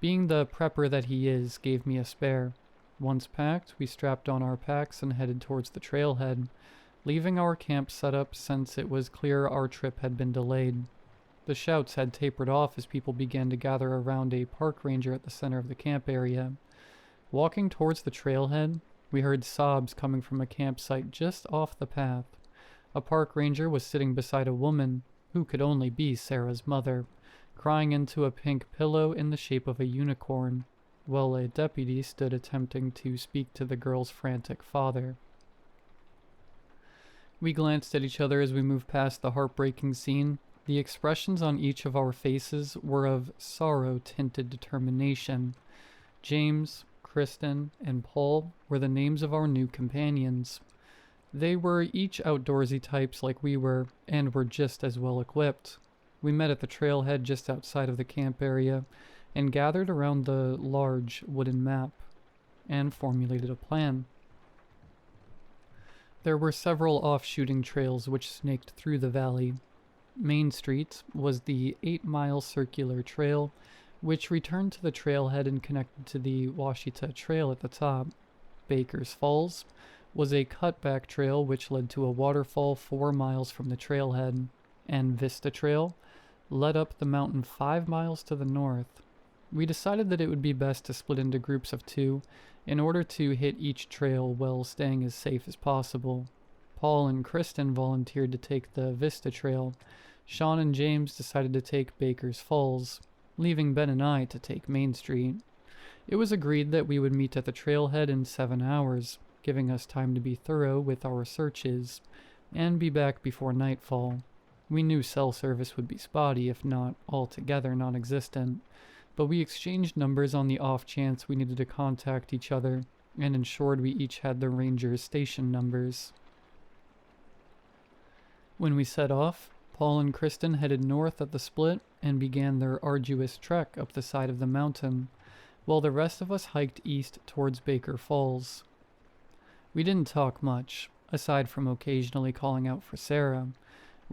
[SPEAKER 1] being the prepper that he is, gave me a spare. Once packed, we strapped on our packs and headed towards the trailhead, leaving our camp set up since it was clear our trip had been delayed. The shouts had tapered off as people began to gather around a park ranger at the center of the camp area. Walking towards the trailhead, we heard sobs coming from a campsite just off the path. A park ranger was sitting beside a woman, who could only be Sarah's mother, crying into a pink pillow in the shape of a unicorn, while a deputy stood attempting to speak to the girl's frantic father. We glanced at each other as we moved past the heartbreaking scene. The expressions on each of our faces were of sorrow-tinted determination. James, Kristen, and Paul were the names of our new companions. They were each outdoorsy types like we were, and were just as well equipped. We met at the trailhead just outside of the camp area, and gathered around the large wooden map, and formulated a plan. There were several off-shooting trails which snaked through the valley. Main Street was the 8-mile circular trail, which returned to the trailhead and connected to the Washita Trail at the top. Baker's Falls was a cutback trail which led to a waterfall 4 miles from the trailhead, and Vista Trail led up the mountain 5 miles to the north. We decided that it would be best to split into groups of 2 in order to hit each trail while staying as safe as possible. Paul and Kristen volunteered to take the Vista Trail. Sean and James decided to take Baker's Falls, leaving Ben and I to take Main Street. It was agreed that we would meet at the trailhead in 7 hours, giving us time to be thorough with our searches, and be back before nightfall. We knew cell service would be spotty, if not altogether non-existent, but we exchanged numbers on the off chance we needed to contact each other, and ensured we each had the ranger's station numbers. When we set off, Paul and Kristen headed north at the split and began their arduous trek up the side of the mountain, while the rest of us hiked east towards Baker Falls. We didn't talk much, aside from occasionally calling out for Sarah.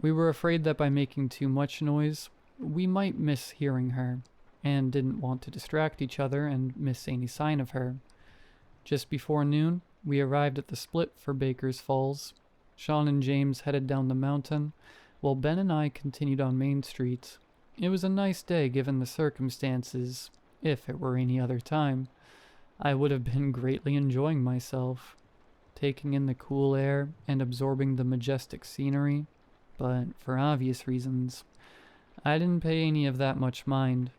[SPEAKER 1] We were afraid that by making too much noise, we might miss hearing her, and didn't want to distract each other and miss any sign of her. Just before noon, we arrived at the split for Baker's Falls. Sean and James headed down the mountain, while Ben and I continued on Main Street. It was a nice day given the circumstances. If it were any other time, I would have been greatly enjoying myself, taking in the cool air and absorbing the majestic scenery, but for obvious reasons, I didn't pay any of that much mind.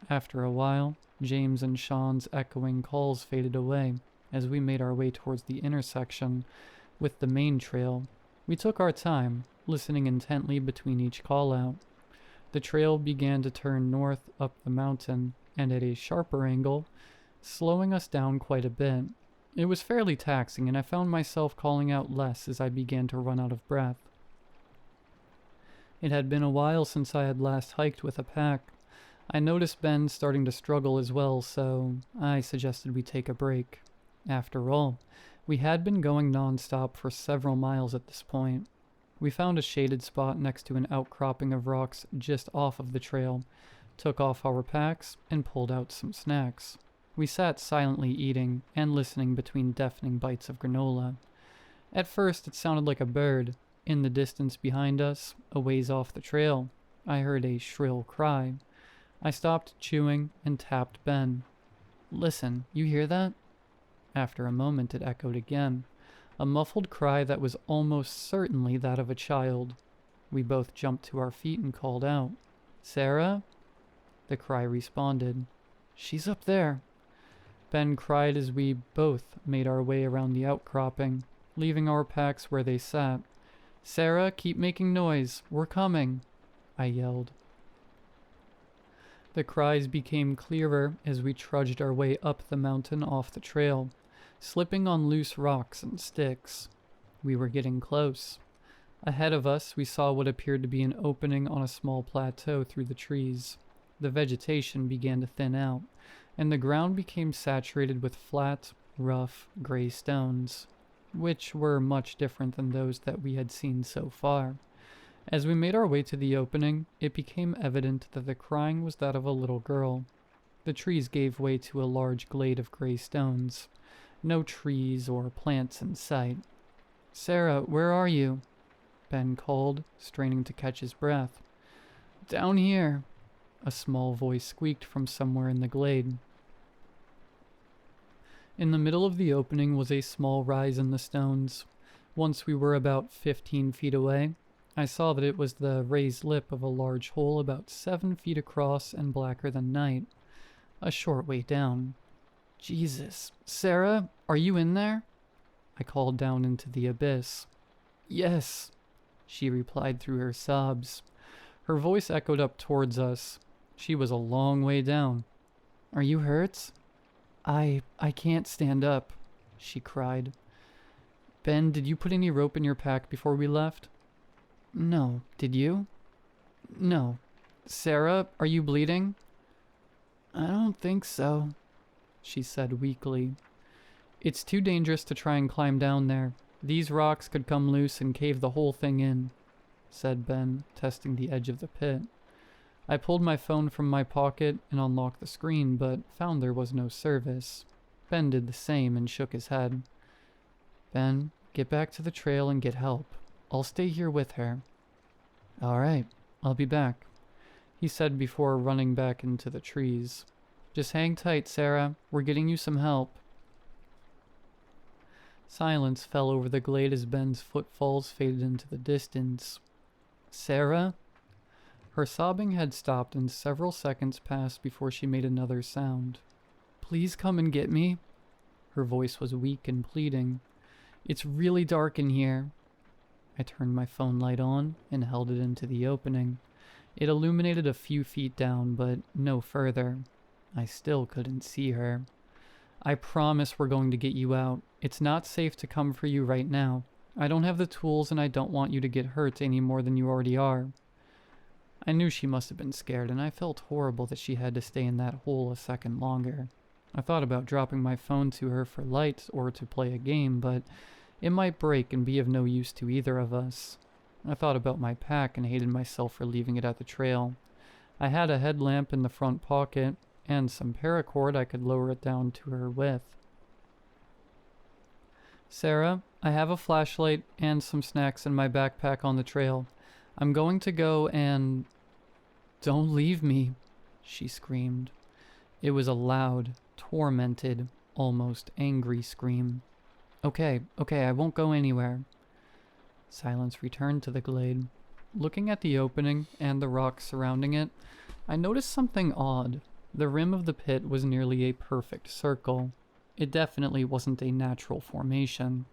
[SPEAKER 1] After a while, James and Sean's echoing calls faded away as we made our way towards the intersection with the main trail. We took our time, listening intently between each call-out. The trail began to turn north up the mountain, and at a sharper angle, slowing us down quite a bit. It was fairly taxing, and I found myself calling out less as I began to run out of breath. It had been a while since I had last hiked with a pack. I noticed Ben starting to struggle as well, so I suggested we take a break. After all, we had been going non-stop for several miles at this point. We found a shaded spot next to an outcropping of rocks just off of the trail, took off our packs, and pulled out some snacks. We sat silently eating and listening between deafening bites of granola. At first it sounded like a bird. In the distance behind us, a ways off the trail, I heard a shrill cry. I stopped chewing and tapped Ben. "Listen, you hear that?" After a moment it echoed again, a muffled cry that was almost certainly that of a child. We both jumped to our feet and called out, "Sarah?" The cry responded, "She's up there." Ben cried as we both made our way around the outcropping, leaving our packs where they sat. "Sarah, keep making noise. We're coming," I yelled. The cries became clearer as we trudged our way up the mountain off the trail, slipping on loose rocks and sticks. We were getting close. Ahead of us, we saw what appeared to be an opening on a small plateau through the trees. The vegetation began to thin out, and the ground became saturated with flat, rough, gray stones, which were much different than those that we had seen so far. As we made our way to the opening, it became evident that the crying was that of a little girl. The trees gave way to a large glade of gray stones. No trees or plants in sight. "Sarah, where are you?" Ben called, straining to catch his breath. "Down here," a small voice squeaked from somewhere in the glade. In the middle of the opening was a small rise in the stones. Once we were about 15 feet away, I saw that it was the raised lip of a large hole about 7 feet across and blacker than night. A short way down. "Jesus, Sarah, are you in there?" I called down into the abyss. "Yes," she replied through her sobs. Her voice echoed up towards us. She was a long way down. "Are you hurt?" I can't stand up," she cried. "Ben, did you put any rope in your pack before we left?" "No. Did you?" "No." "Sarah, are you bleeding?" "I don't think so," she said weakly. "It's too dangerous to try and climb down there. These rocks could come loose and cave the whole thing in," said Ben, testing the edge of the pit. I pulled my phone from my pocket and unlocked the screen, but found there was no service. Ben did the same and shook his head. "Ben, get back to the trail and get help. I'll stay here with her." "All right, I'll be back," he said before running back into the trees. "Just hang tight, Sarah. We're getting you some help." Silence fell over the glade as Ben's footfalls faded into the distance. "Sarah?" Her sobbing had stopped and several seconds passed before she made another sound. "Please come and get me." Her voice was weak and pleading. "It's really dark in here." I turned my phone light on and held it into the opening. It illuminated a few feet down, but no further. I still couldn't see her. I promise we're going to get you out. It's not safe to come for you right now. I don't have the tools and I don't want you to get hurt any more than you already are. I knew she must have been scared, and I felt horrible that she had to stay in that hole a second longer. I thought about dropping my phone to her for light or to play a game, but it might break and be of no use to either of us. I thought about my pack and hated myself for leaving it at the trail. I had a headlamp in the front pocket, and some paracord I could lower it down to her with. Sarah, I have a flashlight and some snacks in my backpack on the trail. I'm going to go and... Don't leave me, she screamed. It was a loud, tormented, almost angry scream. Okay, I won't go anywhere. Silence returned to the glade. Looking at the opening and the rocks surrounding it, I noticed something odd. The rim of the pit was nearly a perfect circle. It definitely wasn't a natural formation.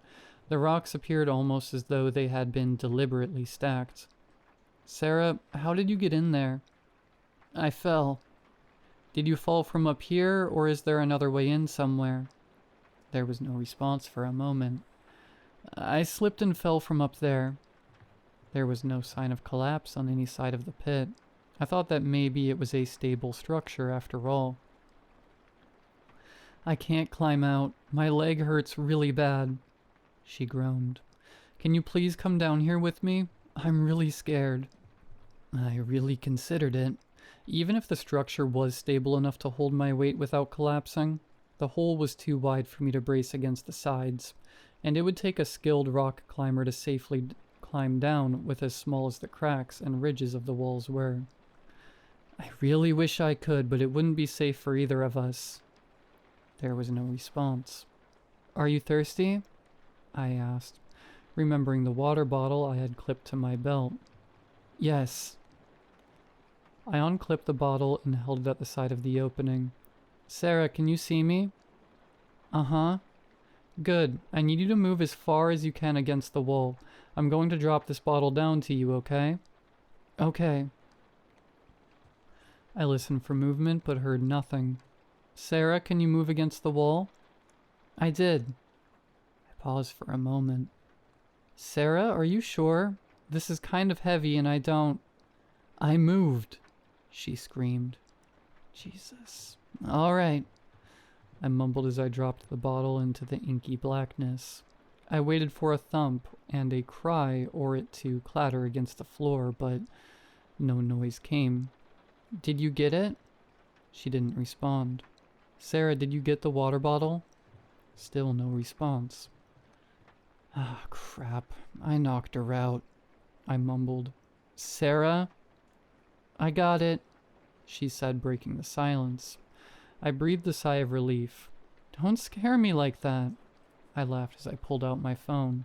[SPEAKER 1] The rocks appeared almost as though they had been deliberately stacked. Sarah, how did you get in there? I fell. Did you fall from up here, or is there another way in somewhere? There was no response for a moment. I slipped and fell from up there. There was no sign of collapse on any side of the pit. I thought that maybe it was a stable structure after all. I can't climb out. My leg hurts really bad, she groaned. Can you please come down here with me? I'm really scared. I really considered it. Even if the structure was stable enough to hold my weight without collapsing, the hole was too wide for me to brace against the sides, and it would take a skilled rock climber to safely climb down with as small as the cracks and ridges of the walls were. I really wish I could, but it wouldn't be safe for either of us. There was no response. Are you thirsty? I asked, remembering the water bottle I had clipped to my belt. Yes. I unclipped the bottle and held it at the side of the opening. Sarah, can you see me? Uh-huh. Good. I need you to move as far as you can against the wall. I'm going to drop this bottle down to you, okay? Okay. I listened for movement but heard nothing. Sarah, can you move against the wall? I did. I paused for a moment. Sarah, are you sure? This is kind of heavy and I don't... I moved, she screamed. Jesus. All right. I mumbled as I dropped the bottle into the inky blackness. I waited for a thump and a cry or it to clatter against the floor, but no noise came. Did you get it? She didn't respond. Sarah, did you get the water bottle? Still no response. Ah, crap. I knocked her out, I mumbled. Sarah? I got it, she said, breaking the silence. I breathed a sigh of relief. Don't scare me like that, I laughed as I pulled out my phone.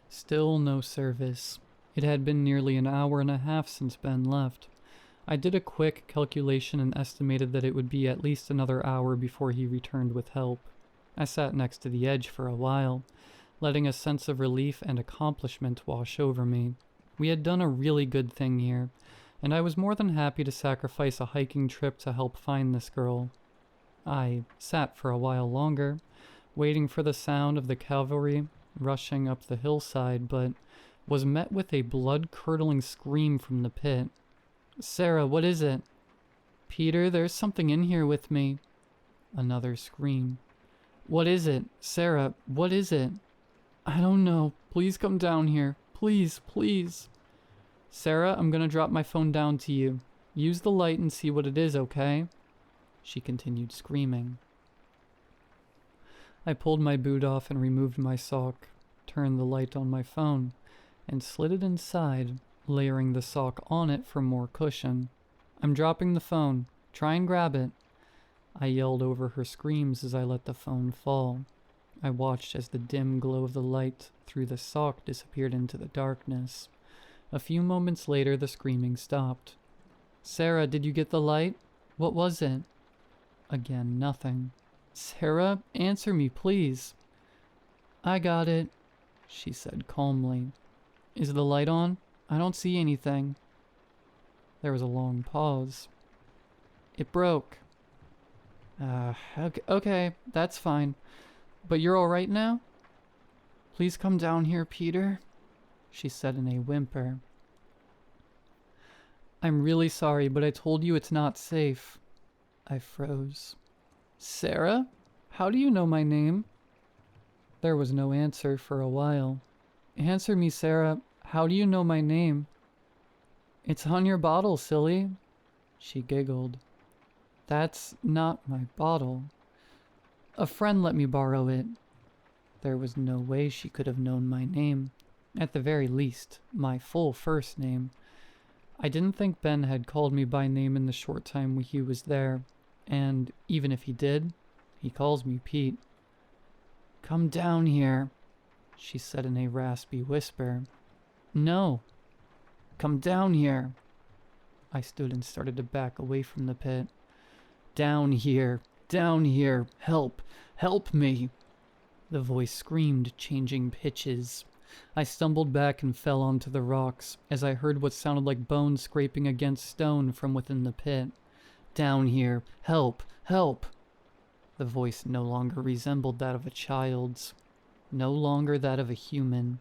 [SPEAKER 1] Still no service. It had been nearly an hour and a half since Ben left. I did a quick calculation and estimated that it would be at least another hour before he returned with help. I sat next to the edge for a while, letting a sense of relief and accomplishment wash over me. We had done a really good thing here, and I was more than happy to sacrifice a hiking trip to help find this girl. I sat for a while longer, waiting for the sound of the cavalry rushing up the hillside, but was met with a blood-curdling scream from the pit. Sarah, what is it? Peter, there's something in here with me. Another scream. What is it? Sarah, what is it? I don't know. Please come down here. Please, please. Sarah, I'm gonna drop my phone down to you. Use the light and see what it is, okay? She continued screaming. I pulled my boot off and removed my sock, turned the light on my phone, and slid it inside, layering the sock on it for more cushion. I'm dropping the phone. Try and grab it. I yelled over her screams as I let the phone fall. I watched as the dim glow of the light through the sock disappeared into the darkness. A few moments later, the screaming stopped. Sarah, did you get the light? What was it? Again, nothing. Sarah, answer me, please. I got it. she said calmly. Is the light on? I don't see anything. There was a long pause. It broke. Okay, that's fine. But you're all right now? Please come down here, Peter, she said in a whimper. I'm really sorry, but I told you it's not safe. I froze. Sarah? How do you know my name? There was no answer for a while. Answer me, Sarah. How do you know my name? It's on your bottle, silly. She giggled. That's not my bottle. A friend let me borrow it. There was no way she could have known my name. At the very least, my full first name. I didn't think Ben had called me by name in the short time he was there, and even if he did, he calls me Pete. Come down here, she said in a raspy whisper. No. Come down here. I stood and started to back away from the pit. Down here. Down here. Help. Help me. The voice screamed, changing pitches. I stumbled back and fell onto the rocks as I heard what sounded like bones scraping against stone from within the pit. Down here. Help. Help. The voice no longer resembled that of a child's. No longer that of a human.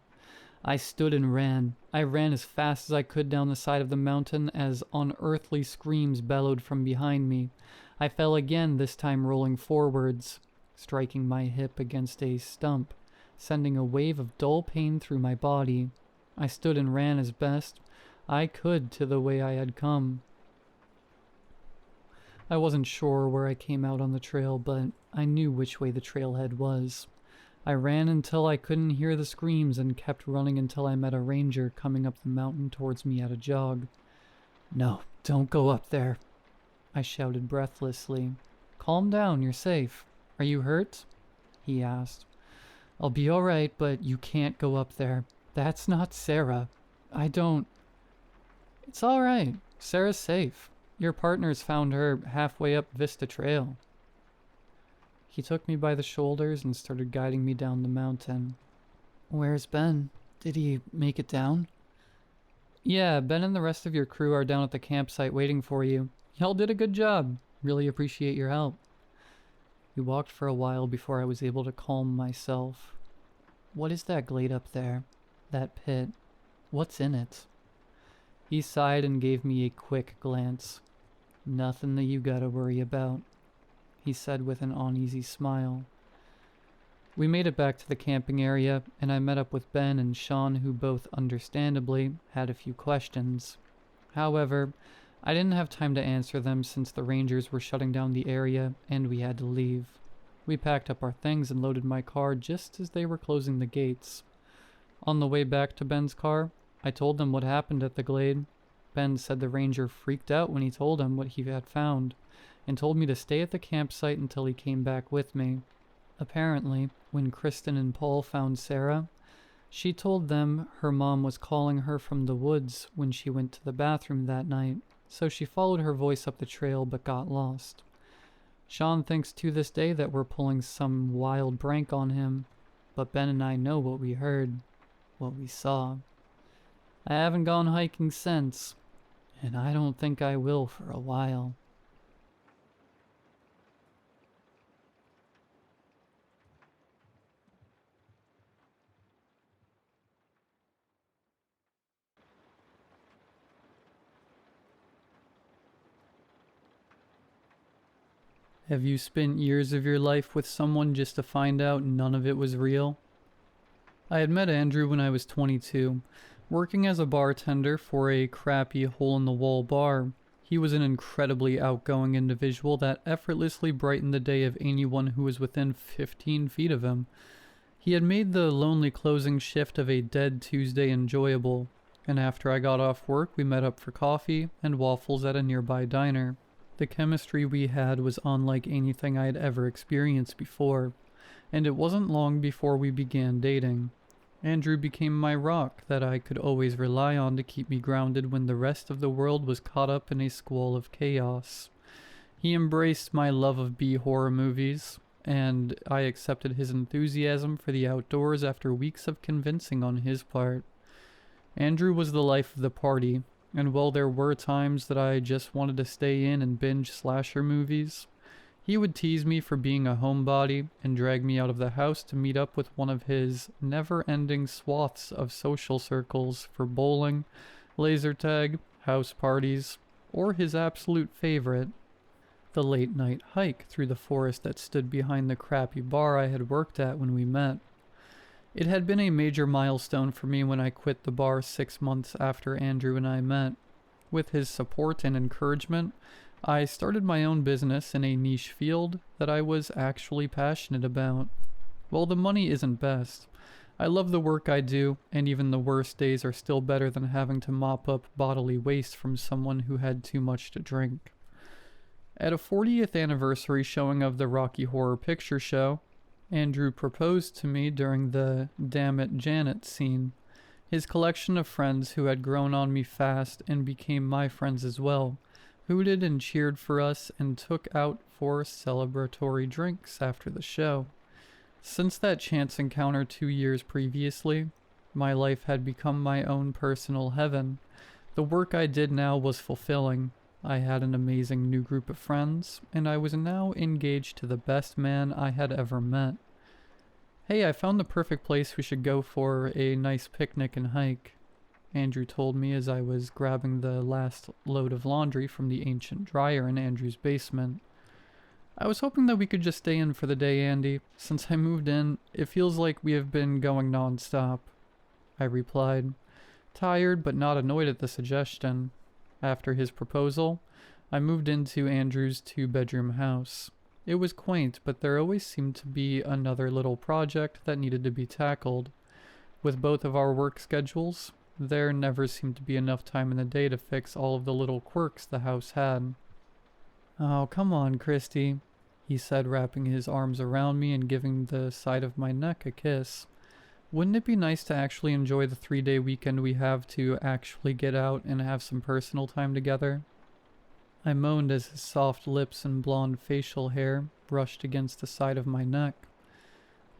[SPEAKER 1] I stood and ran. I ran as fast as I could down the side of the mountain as unearthly screams bellowed from behind me. I fell again, this time rolling forwards, striking my hip against a stump, sending a wave of dull pain through my body. I stood and ran as best I could to the way I had come. I wasn't sure where I came out on the trail, but I knew which way the trailhead was. I ran until I couldn't hear the screams and kept running until I met a ranger coming up the mountain towards me at a jog. No, don't go up there, I shouted breathlessly. Calm down, you're safe. Are you hurt? He asked. I'll be all right, but you can't go up there. That's not Sarah. I don't... It's all right. Sarah's safe. Your partner's found her halfway up Vista Trail. He took me by the shoulders and started guiding me down the mountain. Where's Ben? Did he make it down? Yeah, Ben and the rest of your crew are down at the campsite waiting for you. Y'all did a good job. Really appreciate your help. We walked for a while before I was able to calm myself. What is that glade up there? That pit? What's in it? He sighed and gave me a quick glance. Nothing that you gotta worry about, he said with an uneasy smile. We made it back to the camping area, and I met up with Ben and Sean, who both understandably had a few questions. However, I didn't have time to answer them since the rangers were shutting down the area and we had to leave. We packed up our things and loaded my car just as they were closing the gates. On the way back to Ben's car, I told them what happened at the glade. Ben said the ranger freaked out when he told him what he had found, and told me to stay at the campsite until he came back with me. Apparently, when Kristen and Paul found Sarah, she told them her mom was calling her from the woods when she went to the bathroom that night, so she followed her voice up the trail but got lost. Sean thinks to this day that we're pulling some wild prank on him, but Ben and I know what we heard, what we saw. I haven't gone hiking since, and I don't think I will for a while. Have you spent years of your life with someone just to find out none of it was real? I had met Andrew when I was 22, working as a bartender for a crappy hole-in-the-wall bar. He was an incredibly outgoing individual that effortlessly brightened the day of anyone who was within 15 feet of him. He had made the lonely closing shift of a dead Tuesday enjoyable, and after I got off work we met up for coffee and waffles at a nearby diner. The chemistry we had was unlike anything I had ever experienced before, and it wasn't long before we began dating. Andrew became my rock that I could always rely on to keep me grounded when the rest of the world was caught up in a squall of chaos. He embraced my love of B-horror movies, and I accepted his enthusiasm for the outdoors after weeks of convincing on his part. Andrew was the life of the party, and while there were times that I just wanted to stay in and binge slasher movies, he would tease me for being a homebody and drag me out of the house to meet up with one of his never-ending swaths of social circles for bowling, laser tag, house parties, or his absolute favorite, the late-night hike through the forest that stood behind the crappy bar I had worked at when we met. It had been a major milestone for me when I quit the bar 6 months after Andrew and I met. With his support and encouragement, I started my own business in a niche field that I was actually passionate about. While the money isn't best, I love the work I do, and even the worst days are still better than having to mop up bodily waste from someone who had too much to drink. At a 40th anniversary showing of the Rocky Horror Picture Show, Andrew proposed to me during the Damn It Janet scene. His collection of friends who had grown on me fast and became my friends as well hooted and cheered for us and took out for celebratory drinks after the show. Since that chance encounter 2 years previously, my life had become my own personal heaven. The work I did now was fulfilling. I had an amazing new group of friends, and I was now engaged to the best man I had ever met. Hey, I found the perfect place we should go for a nice picnic and hike, Andrew told me as I was grabbing the last load of laundry from the ancient dryer in Andrew's basement. I was hoping that we could just stay in for the day, Andy. Since I moved in, it feels like we have been going non-stop, I replied, tired but not annoyed at the suggestion. After his proposal, I moved into Andrew's 2-bedroom house. It was quaint, but there always seemed to be another little project that needed to be tackled. With both of our work schedules, there never seemed to be enough time in the day to fix all of the little quirks the house had. "Oh, come on, Christy," he said, wrapping his arms around me and giving the side of my neck a kiss. "Wouldn't it be nice to actually enjoy the 3-day weekend we have to actually get out and have some personal time together?" I moaned as his soft lips and blonde facial hair brushed against the side of my neck.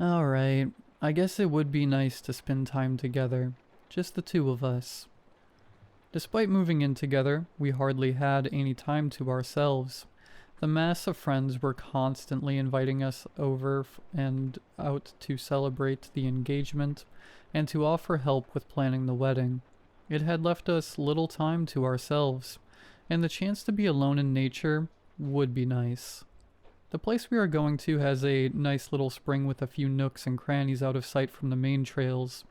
[SPEAKER 1] "Alright, I guess it would be nice to spend time together. Just the two of us." Despite moving in together, we hardly had any time to ourselves. The mass of friends were constantly inviting us over and out to celebrate the engagement and to offer help with planning the wedding. It had left us little time to ourselves, and the chance to be alone in nature would be nice. The place we are going to has a nice little spring with a few nooks and crannies out of sight from the main trails,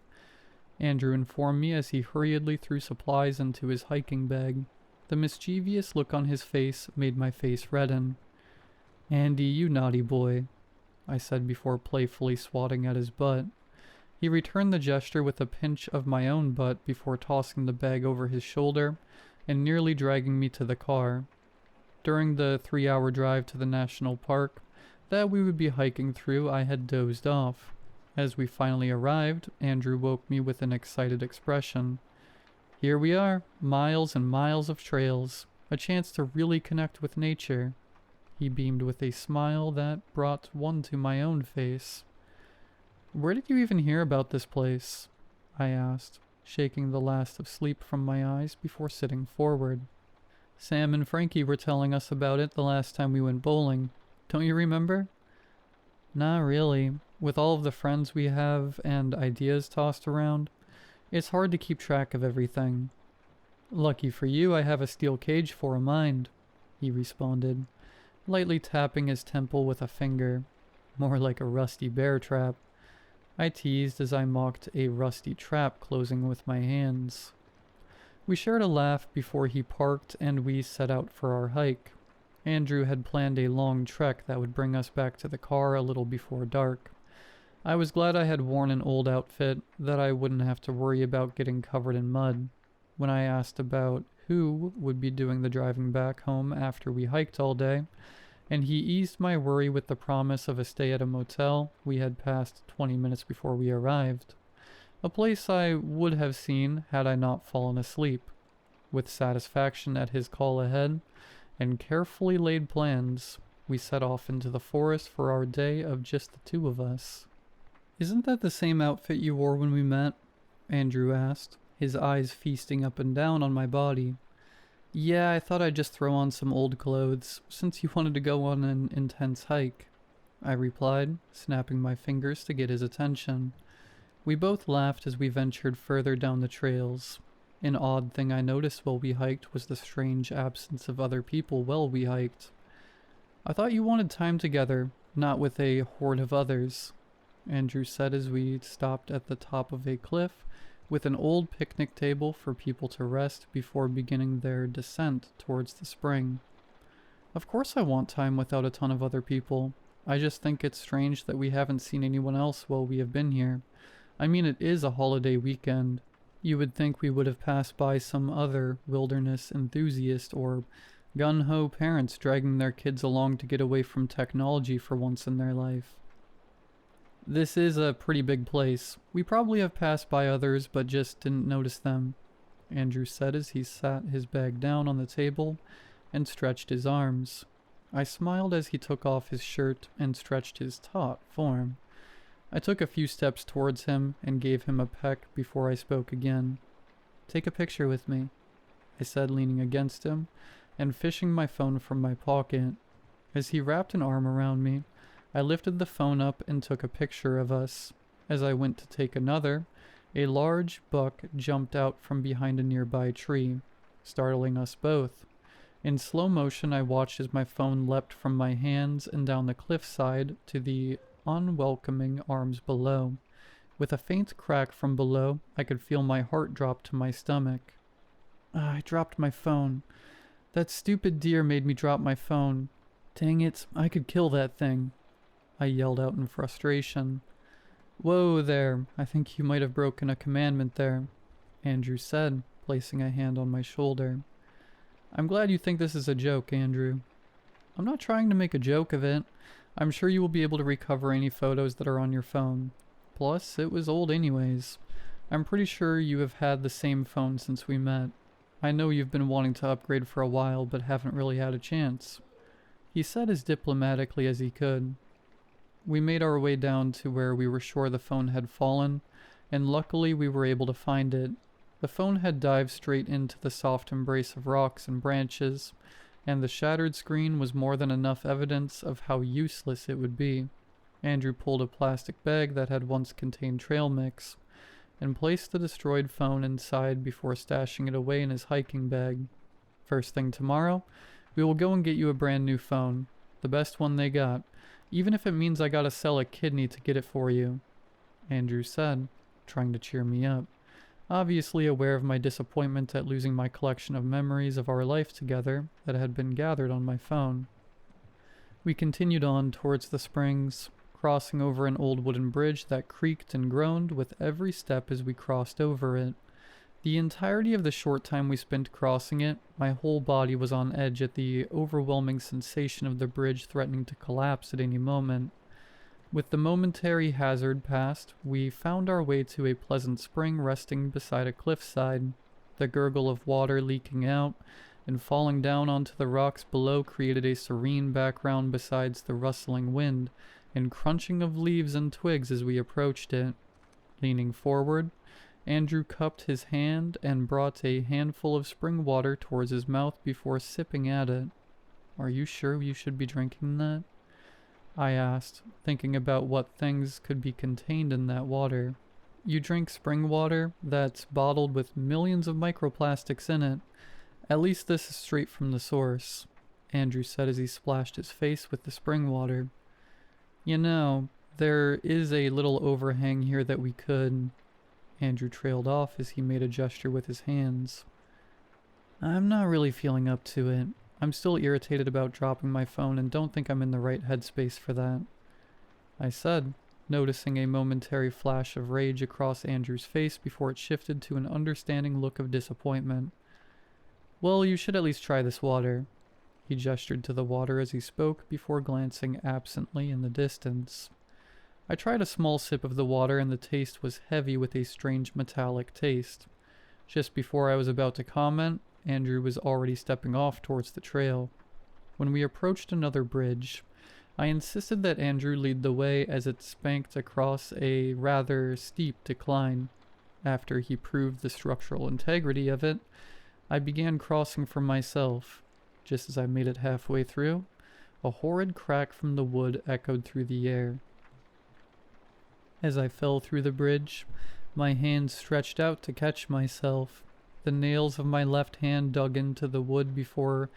[SPEAKER 1] Andrew informed me as he hurriedly threw supplies into his hiking bag. The mischievous look on his face made my face redden. "Andy, you naughty boy," I said before playfully swatting at his butt. He returned the gesture with a pinch of my own butt before tossing the bag over his shoulder and nearly dragging me to the car. During the 3-hour drive to the national park that we would be hiking through, I had dozed off. As we finally arrived, Andrew woke me with an excited expression. "Here we are, miles and miles of trails, a chance to really connect with nature." He beamed with a smile that brought one to my own face. "Where did you even hear about this place?" I asked, shaking the last of sleep from my eyes before sitting forward. "Sam and Frankie were telling us about it the last time we went bowling. Don't you remember?" "Not really. With all of the friends we have and ideas tossed around, it's hard to keep track of everything." "Lucky for you, I have a steel cage for a mind," he responded, lightly tapping his temple with a finger. "More like a rusty bear trap," I teased as I mocked a rusty trap closing with my hands. We shared a laugh before he parked and we set out for our hike. Andrew had planned a long trek that would bring us back to the car a little before dark. I was glad I had worn an old outfit that I wouldn't have to worry about getting covered in mud. When I asked about who would be doing the driving back home after we hiked all day, and he eased my worry with the promise of a stay at a motel we had passed 20 minutes before we arrived. A place I would have seen had I not fallen asleep. With satisfaction at his call ahead and carefully laid plans, We set off into the forest for our day of just the two of us. "Isn't that the same outfit you wore when we met?" Andrew asked, his eyes feasting up and down on my body. "Yeah, I thought I'd just throw on some old clothes, since you wanted to go on an intense hike," I replied, snapping my fingers to get his attention. We both laughed as we ventured further down the trails. An odd thing I noticed while we hiked was the strange absence of other people while we hiked. "I thought you wanted time together, not with a horde of others," Andrew said as we stopped at the top of a cliff with an old picnic table for people to rest before beginning their descent towards the spring. "Of course I want time without a ton of other people. I just think it's strange that we haven't seen anyone else while we have been here. I mean, it is a holiday weekend. You would think we would have passed by some other wilderness enthusiast or gun-ho parents dragging their kids along to get away from technology for once in their life." "This is a pretty big place. We probably have passed by others but just didn't notice them," Andrew said as he sat his bag down on the table and stretched his arms. I smiled as he took off his shirt and stretched his taut form. I took a few steps towards him and gave him a peck before I spoke again. "Take a picture with me," I said, leaning against him and fishing my phone from my pocket. As he wrapped an arm around me, I lifted the phone up and took a picture of us. As I went to take another, a large buck jumped out from behind a nearby tree, startling us both. In slow motion, I watched as my phone leapt from my hands and down the cliffside to the unwelcoming arms below. With a faint crack from below, I could feel my heart drop to my stomach. I dropped my phone. That stupid deer made me drop my phone. Dang it, I could kill that thing, I yelled out in frustration. "Whoa there, I think you might have broken a commandment there," Andrew said, placing a hand on my shoulder. "I'm glad you think this is a joke, Andrew." "I'm not trying to make a joke of it. I'm sure you will be able to recover any photos that are on your phone. Plus, it was old anyways. I'm pretty sure you have had the same phone since we met. I know you've been wanting to upgrade for a while, but haven't really had a chance," he said as diplomatically as he could. We made our way down to where we were sure the phone had fallen, and luckily we were able to find it. The phone had dived straight into the soft embrace of rocks and branches, and the shattered screen was more than enough evidence of how useless it would be. Andrew pulled a plastic bag that had once contained trail mix, and placed the destroyed phone inside before stashing it away in his hiking bag. "First thing tomorrow, we will go and get you a brand new phone, the best one they got, even if it means I gotta sell a kidney to get it for you," Andrew said, trying to cheer me up, obviously aware of my disappointment at losing my collection of memories of our life together that had been gathered on my phone. We continued on towards the springs, crossing over an old wooden bridge that creaked and groaned with every step as we crossed over it. The entirety of the short time we spent crossing it, my whole body was on edge at the overwhelming sensation of the bridge threatening to collapse at any moment. With the momentary hazard past, we found our way to a pleasant spring resting beside a cliffside. The gurgle of water leaking out and falling down onto the rocks below created a serene background besides the rustling wind and crunching of leaves and twigs as we approached it. Leaning forward, Andrew cupped his hand and brought a handful of spring water towards his mouth before sipping at it. "Are you sure you should be drinking that?" I asked, thinking about what things could be contained in that water. "You drink spring water that's bottled with millions of microplastics in it. At least this is straight from the source," Andrew said as he splashed his face with the spring water. "You know, there is a little overhang here that we could..." Andrew trailed off as he made a gesture with his hands. "I'm not really feeling up to it. I'm still irritated about dropping my phone and don't think I'm in the right headspace for that," I said, noticing a momentary flash of rage across Andrew's face before it shifted to an understanding look of disappointment. "Well, you should at least try this water." He gestured to the water as he spoke before glancing absently in the distance. I tried a small sip of the water and the taste was heavy with a strange metallic taste. Just before I was about to comment, Andrew was already stepping off towards the trail. when we approached another bridge. I insisted that Andrew lead the way as it spanked across a rather steep decline. After he proved the structural integrity of it, I began crossing for myself. Just as I made it halfway through, a horrid crack from the wood echoed through the air. As I fell through the bridge, my hands stretched out to catch myself. The nails of my left hand dug into the wood before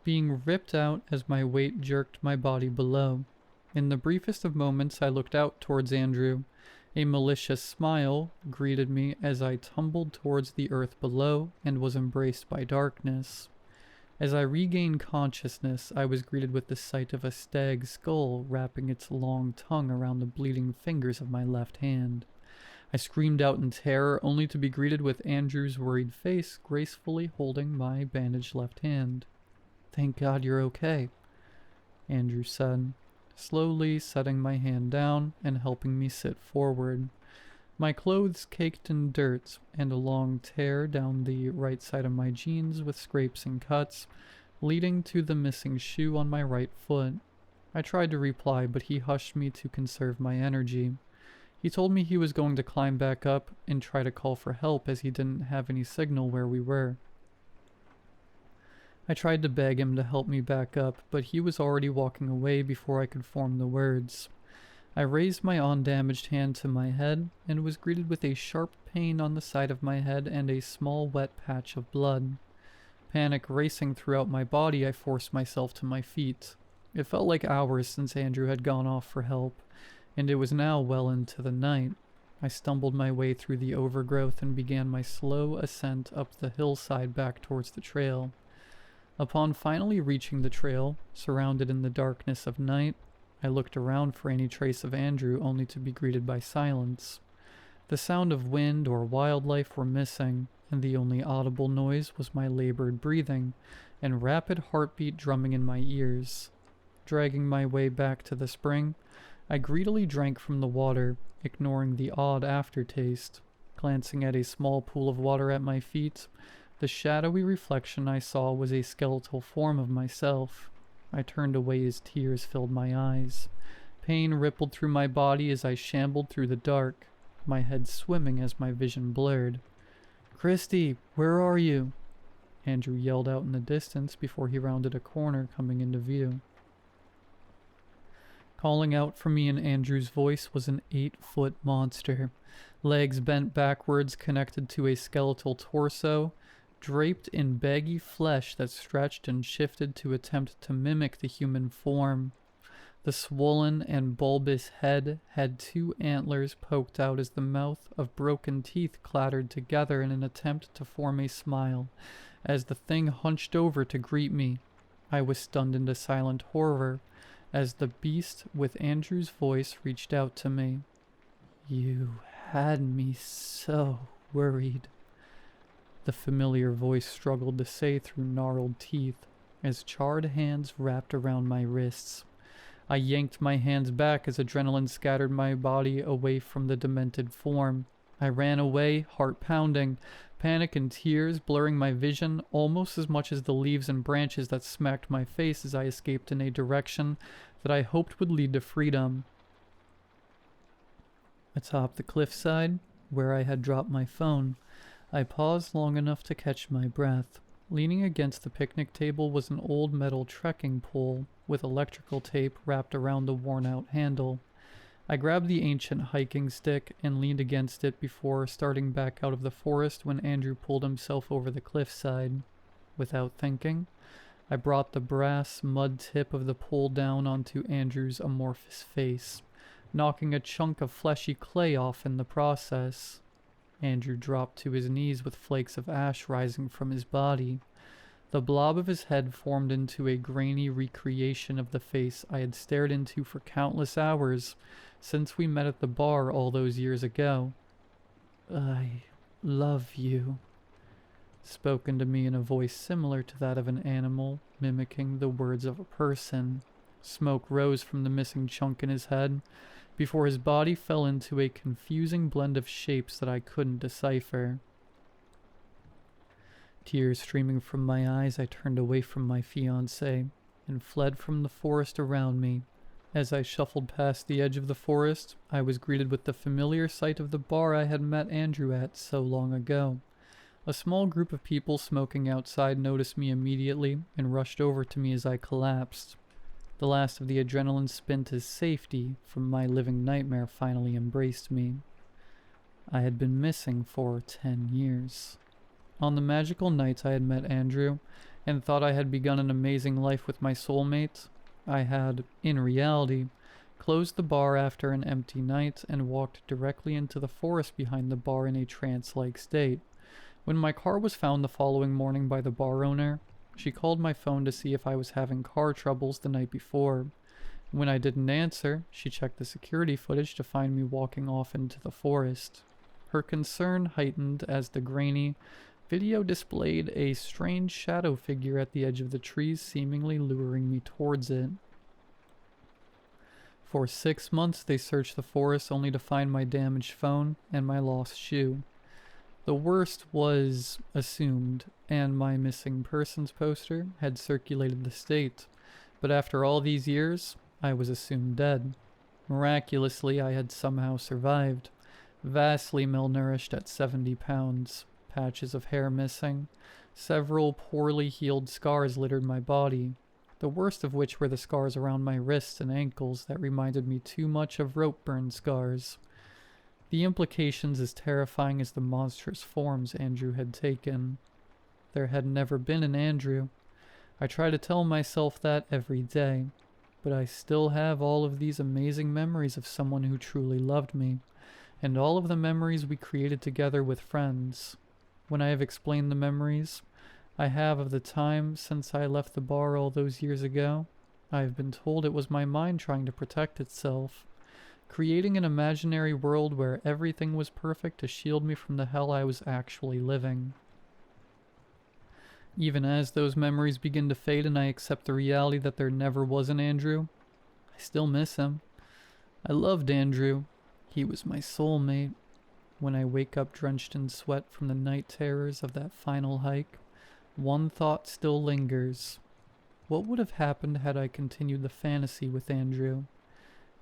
[SPEAKER 1] being ripped out as my weight jerked my body below. In the briefest of moments, I looked out towards Andrew. A malicious smile greeted me as I tumbled towards the earth below and was embraced by darkness. As I regained consciousness, I was greeted with the sight of a stag's skull wrapping its long tongue around the bleeding fingers of my left hand. I screamed out in terror, only to be greeted with Andrew's worried face gracefully holding my bandaged left hand. "Thank God you're okay," Andrew said, slowly setting my hand down and helping me sit forward. My clothes caked in dirt and a long tear down the right side of my jeans with scrapes and cuts, leading to the missing shoe on my right foot. I tried to reply, but he hushed me to conserve my energy. He told me he was going to climb back up and try to call for help as he didn't have any signal where we were. I tried to beg him to help me back up, but he was already walking away before I could form the words. I raised my undamaged hand to my head and was greeted with a sharp pain on the side of my head and a small wet patch of blood. Panic racing throughout my body, I forced myself to my feet. It felt like hours since Andrew had gone off for help, and it was now well into the night. I stumbled my way through the overgrowth and began my slow ascent up the hillside back towards the trail. Upon finally reaching the trail, surrounded in the darkness of night, I looked around for any trace of Andrew, only to be greeted by silence. The sound of wind or wildlife were missing, and the only audible noise was my labored breathing and rapid heartbeat drumming in my ears. Dragging my way back to the spring, I greedily drank from the water, ignoring the odd aftertaste. Glancing at a small pool of water at my feet, the shadowy reflection I saw was a skeletal form of myself. I turned away as tears filled my eyes. Pain rippled through my body as I shambled through the dark, my head swimming as my vision blurred. "Christy, where are you?" Andrew yelled out in the distance before he rounded a corner, coming into view. Calling out for me in Andrew's voice was an 8-foot monster, legs bent backwards connected to a skeletal torso, draped in baggy flesh that stretched and shifted to attempt to mimic the human form. The swollen and bulbous head had 2 antlers poked out as the mouth of broken teeth clattered together in an attempt to form a smile. As the thing hunched over to greet me, I was stunned into silent horror as the beast with Andrew's voice reached out to me. "You had me so worried," the familiar voice struggled to say through gnarled teeth, as charred hands wrapped around my wrists. I yanked my hands back as adrenaline scattered my body away from the demented form. I ran away, heart pounding, panic and tears blurring my vision almost as much as the leaves and branches that smacked my face as I escaped in a direction that I hoped would lead to freedom. Atop the cliffside, where I had dropped my phone, I paused long enough to catch my breath. Leaning against the picnic table was an old metal trekking pole with electrical tape wrapped around the worn-out handle. I grabbed the ancient hiking stick and leaned against it before starting back out of the forest when Andrew pulled himself over the cliffside. Without thinking, I brought the brass mud tip of the pole down onto Andrew's amorphous face, knocking a chunk of fleshy clay off in the process. Andrew dropped to his knees with flakes of ash rising from his body. The blob of his head formed into a grainy recreation of the face I had stared into for countless hours since we met at the bar all those years ago. "I love you," spoken to me in a voice similar to that of an animal, mimicking the words of a person. Smoke rose from the missing chunk in his head before his body fell into a confusing blend of shapes that I couldn't decipher. Tears streaming from my eyes, I turned away from my fiancé. and fled from the forest around me. As I shuffled past the edge of the forest, I was greeted with the familiar sight of the bar I had met Andrew at so long ago. A small group of people smoking outside noticed me immediately and rushed over to me as I collapsed. The last of the adrenaline spent as safety from my living nightmare finally embraced me. I had been missing for 10 years. On the magical night I had met Andrew and thought I had begun an amazing life with my soulmate, I had, in reality, closed the bar after an empty night and walked directly into the forest behind the bar in a trance-like state. When my car was found the following morning by the bar owner, she called my phone to see if I was having car troubles the night before. When I didn't answer, she checked the security footage to find me walking off into the forest. Her concern heightened as the grainy video displayed a strange shadow figure at the edge of the trees, seemingly luring me towards it. For 6 months they searched the forest only to find my damaged phone and my lost shoe. The worst was assumed, and my missing persons poster had circulated the state, but after all these years, I was assumed dead. Miraculously, I had somehow survived, vastly malnourished at 70 pounds, patches of hair missing, several poorly healed scars littered my body, the worst of which were the scars around my wrists and ankles that reminded me too much of rope burn scars. The implications as terrifying as the monstrous forms Andrew had taken. There had never been an Andrew. I try to tell myself that every day, but I still have all of these amazing memories of someone who truly loved me, and all of the memories we created together with friends. When I have explained the memories I have of the time since I left the bar all those years ago, I have been told it was my mind trying to protect itself, creating an imaginary world where everything was perfect to shield me from the hell I was actually living. Even as those memories begin to fade and I accept the reality that there never was an Andrew, I still miss him. I loved Andrew. He was my soulmate. When I wake up drenched in sweat from the night terrors of that final hike, one thought still lingers. What would have happened had I continued the fantasy with Andrew?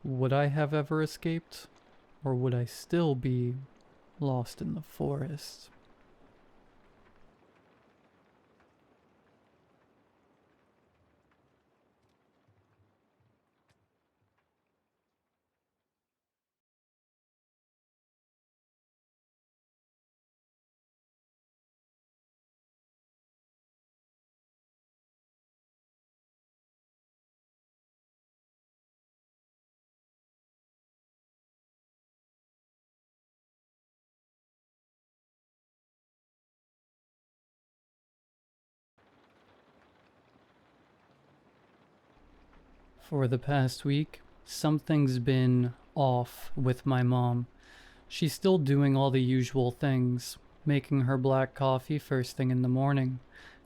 [SPEAKER 1] Would I have ever escaped? Or would I still be lost in the forest? For the past week, something's been off with my mom. She's still doing all the usual things, making her black coffee first thing in the morning,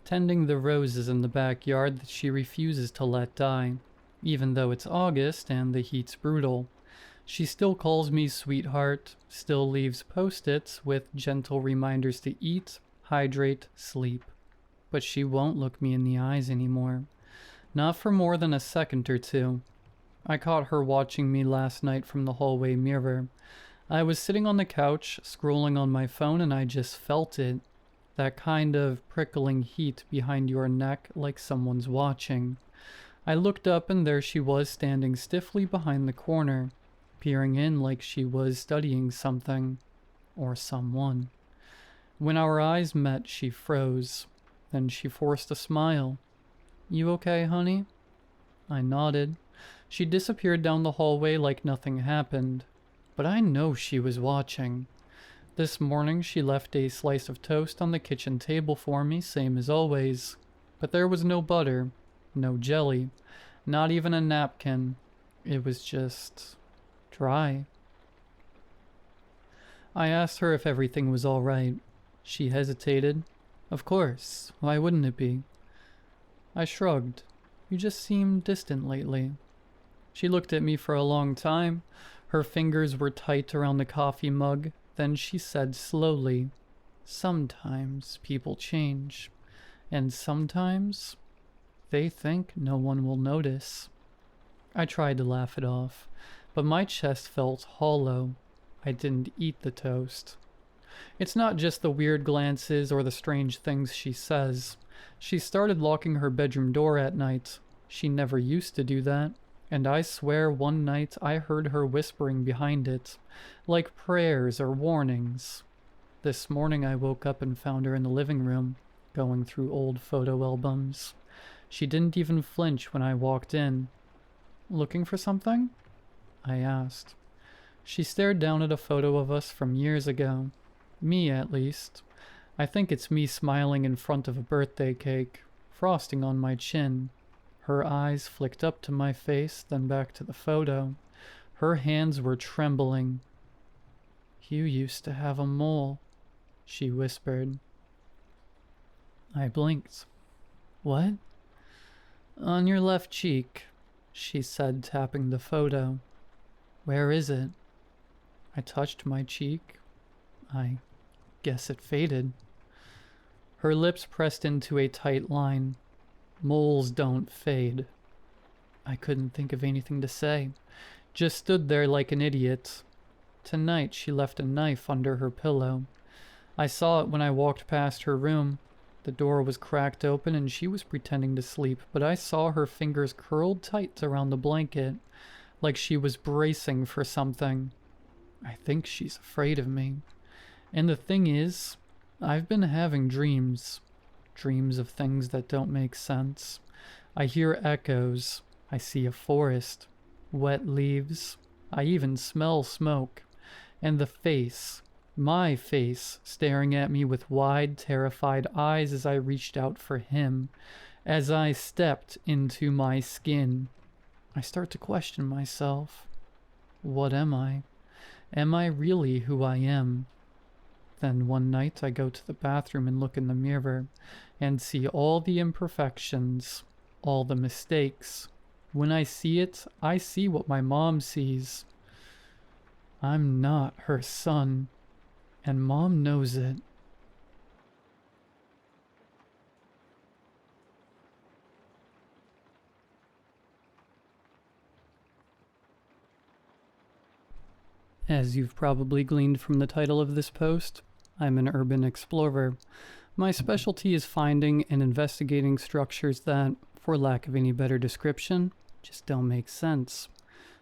[SPEAKER 1] tending the roses in the backyard that she refuses to let die, even though it's August and the heat's brutal. She still calls me sweetheart, still leaves post-its with gentle reminders to eat, hydrate, sleep. But she won't look me in the eyes anymore. Not for more than a second or two. I caught her watching me last night from the hallway mirror. I was sitting on the couch, scrolling on my phone, and I just felt it. That kind of prickling heat behind your neck, like someone's watching. I looked up and there she was standing stiffly behind the corner, peering in like she was studying something. Or someone. When our eyes met, she froze. Then she forced a smile. "You okay, honey?" I nodded. She disappeared down the hallway like nothing happened. But I know she was watching. This morning she left a slice of toast on the kitchen table for me, same as always. But there was no butter, no jelly, not even a napkin. It was just dry. I asked her if everything was all right. She hesitated. Of course, why wouldn't it be? I shrugged. You just seem distant lately. She looked at me for a long time. Her fingers were tight around the coffee mug. Then she said slowly, "Sometimes people change. And sometimes They think no one will notice. I tried to laugh it off, but my chest felt hollow. I didn't eat the toast. It's not just the weird glances or the strange things she says. She started locking her bedroom door at night. She never used to do that, and I swear one night I heard her whispering behind it, like prayers or warnings. This morning I woke up and found her in the living room, going through old photo albums. She didn't even flinch when I walked in. "Looking for something?" I asked. She stared down at a photo of us from years ago. Me, at least. I think it's me smiling in front of a birthday cake, frosting on my chin. Her eyes flicked up to my face, then back to the photo. Her hands were trembling. "You used to have a mole," she whispered. I blinked. "What?" "On your left cheek," she said, tapping the photo. "Where is it?" I touched my cheek. I guess it faded. Her lips pressed into a tight line. Moles don't fade. I couldn't think of anything to say. Just stood there like an idiot. Tonight she left a knife under her pillow. I saw it when I walked past her room. The door was cracked open and she was pretending to sleep, but I saw her fingers curled tight around the blanket, like she was bracing for something. I think she's afraid of me. And the thing is, I've been having dreams. Dreams of things that don't make sense. I hear echoes. I see a forest. Wet leaves. I even smell smoke. And the face. My face, staring at me with wide, terrified eyes as I reached out for him. As I stepped into my skin. I start to question myself. What am I? Am I really who I am? Then one night I go to the bathroom and look in the mirror and see all the imperfections, all the mistakes. When I see it, I see what my mom sees. I'm not her son, and Mom knows it. As you've probably gleaned from the title of this post, I'm an urban explorer. My specialty is finding and investigating structures that, for lack of any better description, just don't make sense.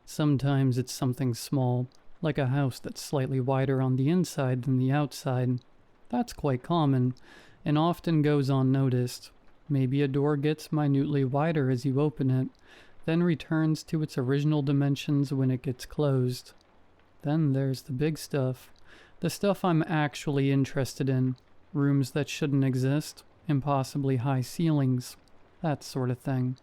[SPEAKER 1] Sometimes it's something small, like a house that's slightly wider on the inside than the outside. That's quite common, and often goes unnoticed. Maybe a door gets minutely wider as you open it, then returns to its original dimensions when it gets closed. Then there's the big stuff. The stuff I'm actually interested in. Rooms that shouldn't exist. Impossibly high ceilings. That sort of thing.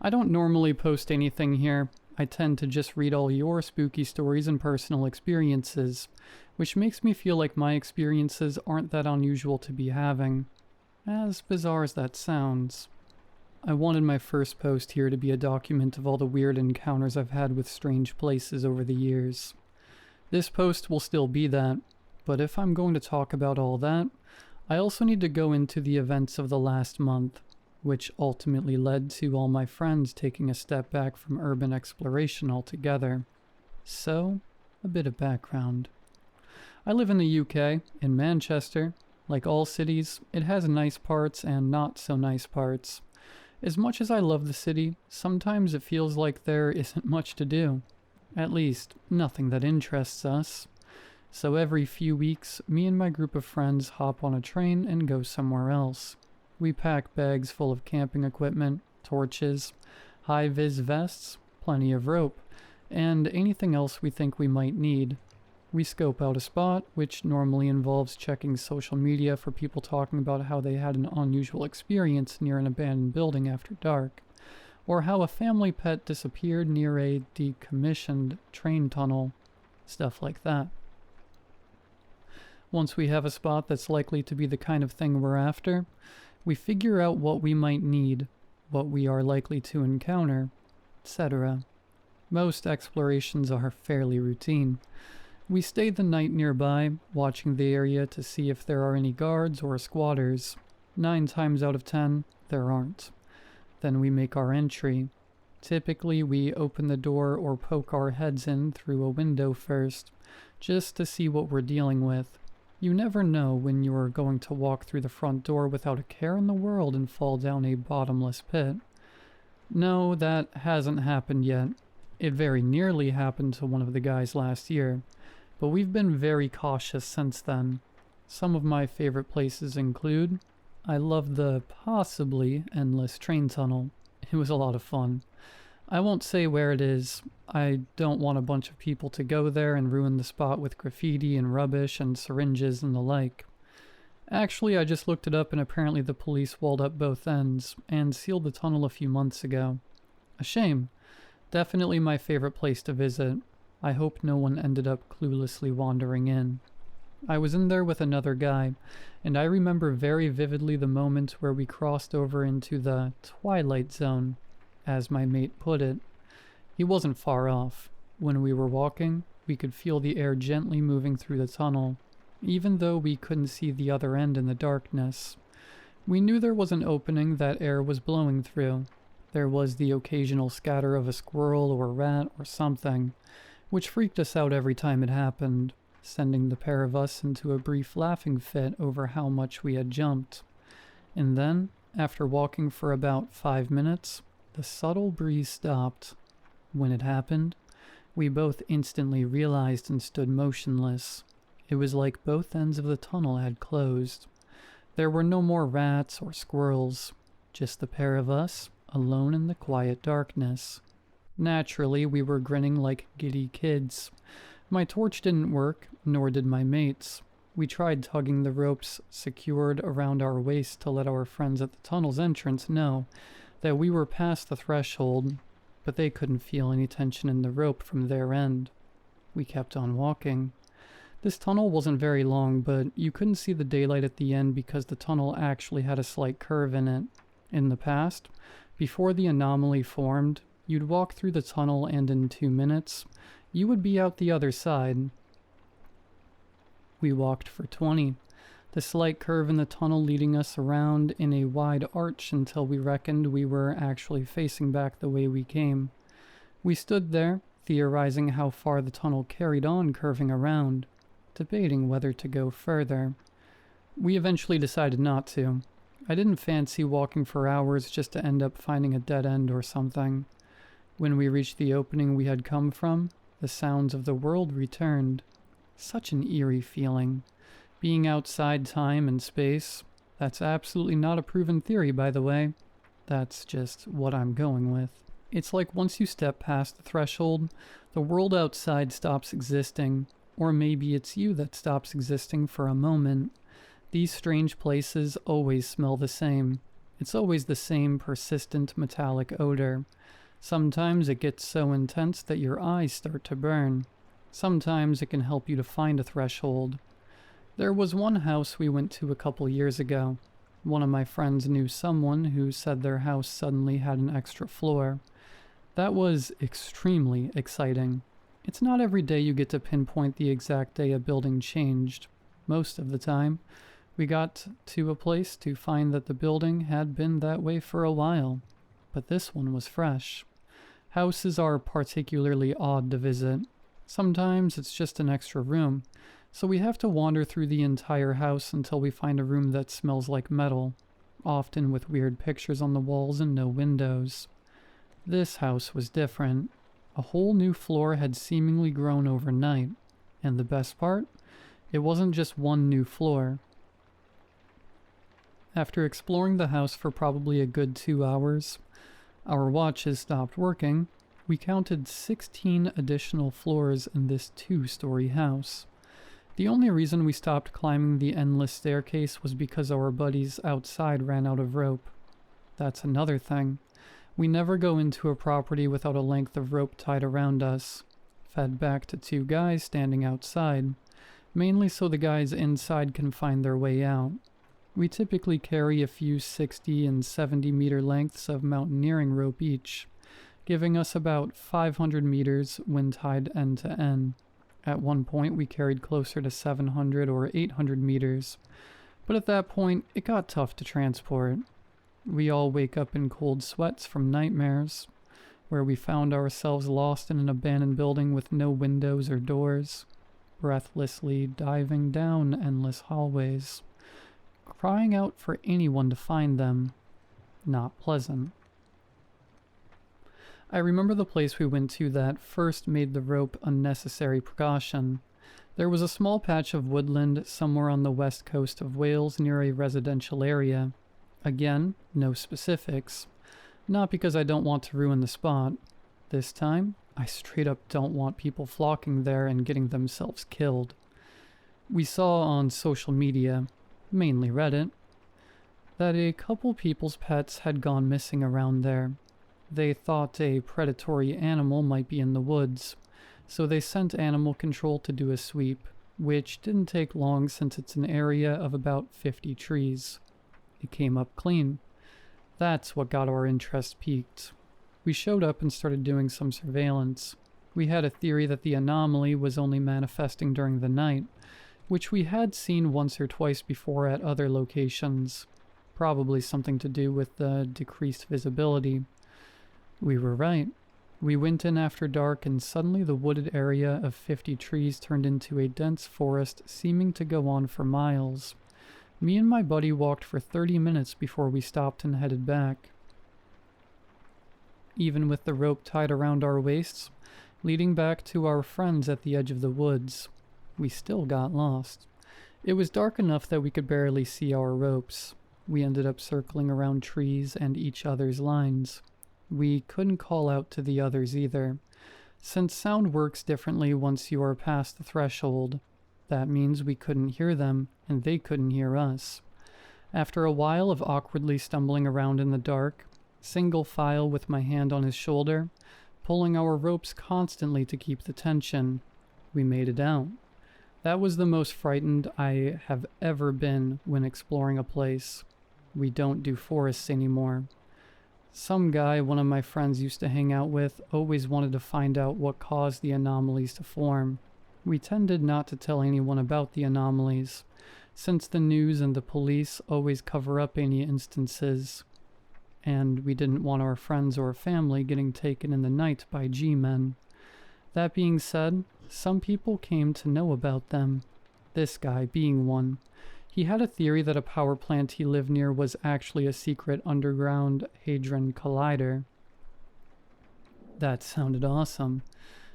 [SPEAKER 1] I don't normally post anything here. I tend to just read all your spooky stories and personal experiences, which makes me feel like my experiences aren't that unusual to be having. As bizarre as that sounds. I wanted my first post here to be a document of all the weird encounters I've had with strange places over the years. This post will still be that, but if I'm going to talk about all that, I also need to go into the events of the last month, which ultimately led to all my friends taking a step back from urban exploration altogether. So, a bit of background. I live in the UK, in Manchester. Like all cities, it has nice parts and not so nice parts. As much as I love the city, sometimes it feels like there isn't much to do. At least, nothing that interests us. So every few weeks, me and my group of friends hop on a train and go somewhere else. We pack bags full of camping equipment, torches, high-vis vests, plenty of rope, and anything else we think we might need. We scope out a spot, which normally involves checking social media for people talking about how they had an unusual experience near an abandoned building after dark, or how a family pet disappeared near a decommissioned train tunnel, stuff like that. Once we have a spot that's likely to be the kind of thing we're after, we figure out what we might need, what we are likely to encounter, etc. Most explorations are fairly routine. We stay the night nearby, watching the area to see if there are any guards or squatters. 9 times out of 10, there aren't. Then we make our entry. Typically, we open the door or poke our heads in through a window first, just to see what we're dealing with. You never know when you're going to walk through the front door without a care in the world and fall down a bottomless pit. No, that hasn't happened yet. It very nearly happened to one of the guys last year, but we've been very cautious since then. Some of my favorite places include, I love the possibly endless train tunnel. It was a lot of fun. I won't say where it is. I don't want a bunch of people to go there and ruin the spot with graffiti and rubbish and syringes and the like. Actually, I just looked it up and apparently the police walled up both ends and sealed the tunnel a few months ago. A shame. Definitely my favorite place to visit. I hope no one ended up cluelessly wandering in. I was in there with another guy, and I remember very vividly the moment where we crossed over into the Twilight Zone, as my mate put it. He wasn't far off. When we were walking, we could feel the air gently moving through the tunnel, even though we couldn't see the other end in the darkness. We knew there was an opening that air was blowing through. There was the occasional scatter of a squirrel or rat or something, which freaked us out every time it happened, sending the pair of us into a brief laughing fit over how much we had jumped. And then, after walking for about 5 minutes, the subtle breeze stopped. When it happened, we both instantly realized and stood motionless. It was like both ends of the tunnel had closed. There were no more rats or squirrels, just the pair of us, alone in the quiet darkness. Naturally, we were grinning like giddy kids. My torch didn't work, nor did my mate's. We tried tugging the ropes secured around our waist to let our friends at the tunnel's entrance know that we were past the threshold, but they couldn't feel any tension in the rope from their end. We kept on walking. This tunnel wasn't very long, but you couldn't see the daylight at the end because the tunnel actually had a slight curve in it. In the past, before the anomaly formed, you'd walk through the tunnel and in 2 minutes, you would be out the other side. We walked for 20. The slight curve in the tunnel leading us around in a wide arch until we reckoned we were actually facing back the way we came. We stood there, theorizing how far the tunnel carried on curving around, debating whether to go further. We eventually decided not to. I didn't fancy walking for hours just to end up finding a dead end or something. When we reached the opening we had come from, the sounds of the world returned. Such an eerie feeling. Being outside time and space, that's absolutely not a proven theory, by the way. That's just what I'm going with. It's like once you step past the threshold, the world outside stops existing, or maybe it's you that stops existing for a moment. These strange places always smell the same. It's always the same persistent metallic odor. Sometimes it gets so intense that your eyes start to burn. Sometimes it can help you to find a threshold. There was one house we went to a couple years ago. One of my friends knew someone who said their house suddenly had an extra floor. That was extremely exciting. It's not every day you get to pinpoint the exact day a building changed. Most of the time, we got to a place to find that the building had been that way for a while. But this one was fresh. Houses are particularly odd to visit. Sometimes it's just an extra room, so we have to wander through the entire house until we find a room that smells like metal, often with weird pictures on the walls and no windows. This house was different. A whole new floor had seemingly grown overnight, and the best part? It wasn't just one new floor. After exploring the house for probably a good 2 hours, our watches stopped working. We counted 16 additional floors in this 2-story house. The only reason we stopped climbing the endless staircase was because our buddies outside ran out of rope. That's another thing. We never go into a property without a length of rope tied around us, fed back to 2 guys standing outside, mainly so the guys inside can find their way out. We typically carry a few 60 and 70 meter lengths of mountaineering rope each, giving us about 500 meters when tied end to end. At one point we carried closer to 700 or 800 meters, but at that point it got tough to transport. We all wake up in cold sweats from nightmares, where we found ourselves lost in an abandoned building with no windows or doors, breathlessly diving down endless hallways, crying out for anyone to find them. Not pleasant. I remember the place we went to that first made the rope a necessary precaution. There was a small patch of woodland somewhere on the west coast of Wales near a residential area. Again, no specifics. Not because I don't want to ruin the spot. This time, I straight up don't want people flocking there and getting themselves killed. We saw on social media, mainly Reddit, that a couple people's pets had gone missing around there. They thought a predatory animal might be in the woods, so they sent animal control to do a sweep, which didn't take long since it's an area of about 50 trees. It came up clean. That's what got our interest piqued. We showed up and started doing some surveillance. We had a theory that the anomaly was only manifesting during the night, which we had seen once or twice before at other locations. Probably something to do with the decreased visibility. We were right. We went in after dark and suddenly the wooded area of 50 trees turned into a dense forest seeming to go on for miles. Me and my buddy walked for 30 minutes before we stopped and headed back. Even with the rope tied around our waists, leading back to our friends at the edge of the woods, we still got lost. It was dark enough that we could barely see our ropes. We ended up circling around trees and each other's lines. We couldn't call out to the others either. Since sound works differently once you are past the threshold, that means we couldn't hear them and they couldn't hear us. After a while of awkwardly stumbling around in the dark, single file with my hand on his shoulder, pulling our ropes constantly to keep the tension, we made it out. That was the most frightened I have ever been when exploring a place. We don't do forests anymore. Some guy one of my friends used to hang out with always wanted to find out what caused the anomalies to form. We tended not to tell anyone about the anomalies, since the news and the police always cover up any instances, and we didn't want our friends or family getting taken in the night by G-men. That being said, some people came to know about them, this guy being one. He had a theory that a power plant he lived near was actually a secret underground hadron collider. That sounded awesome.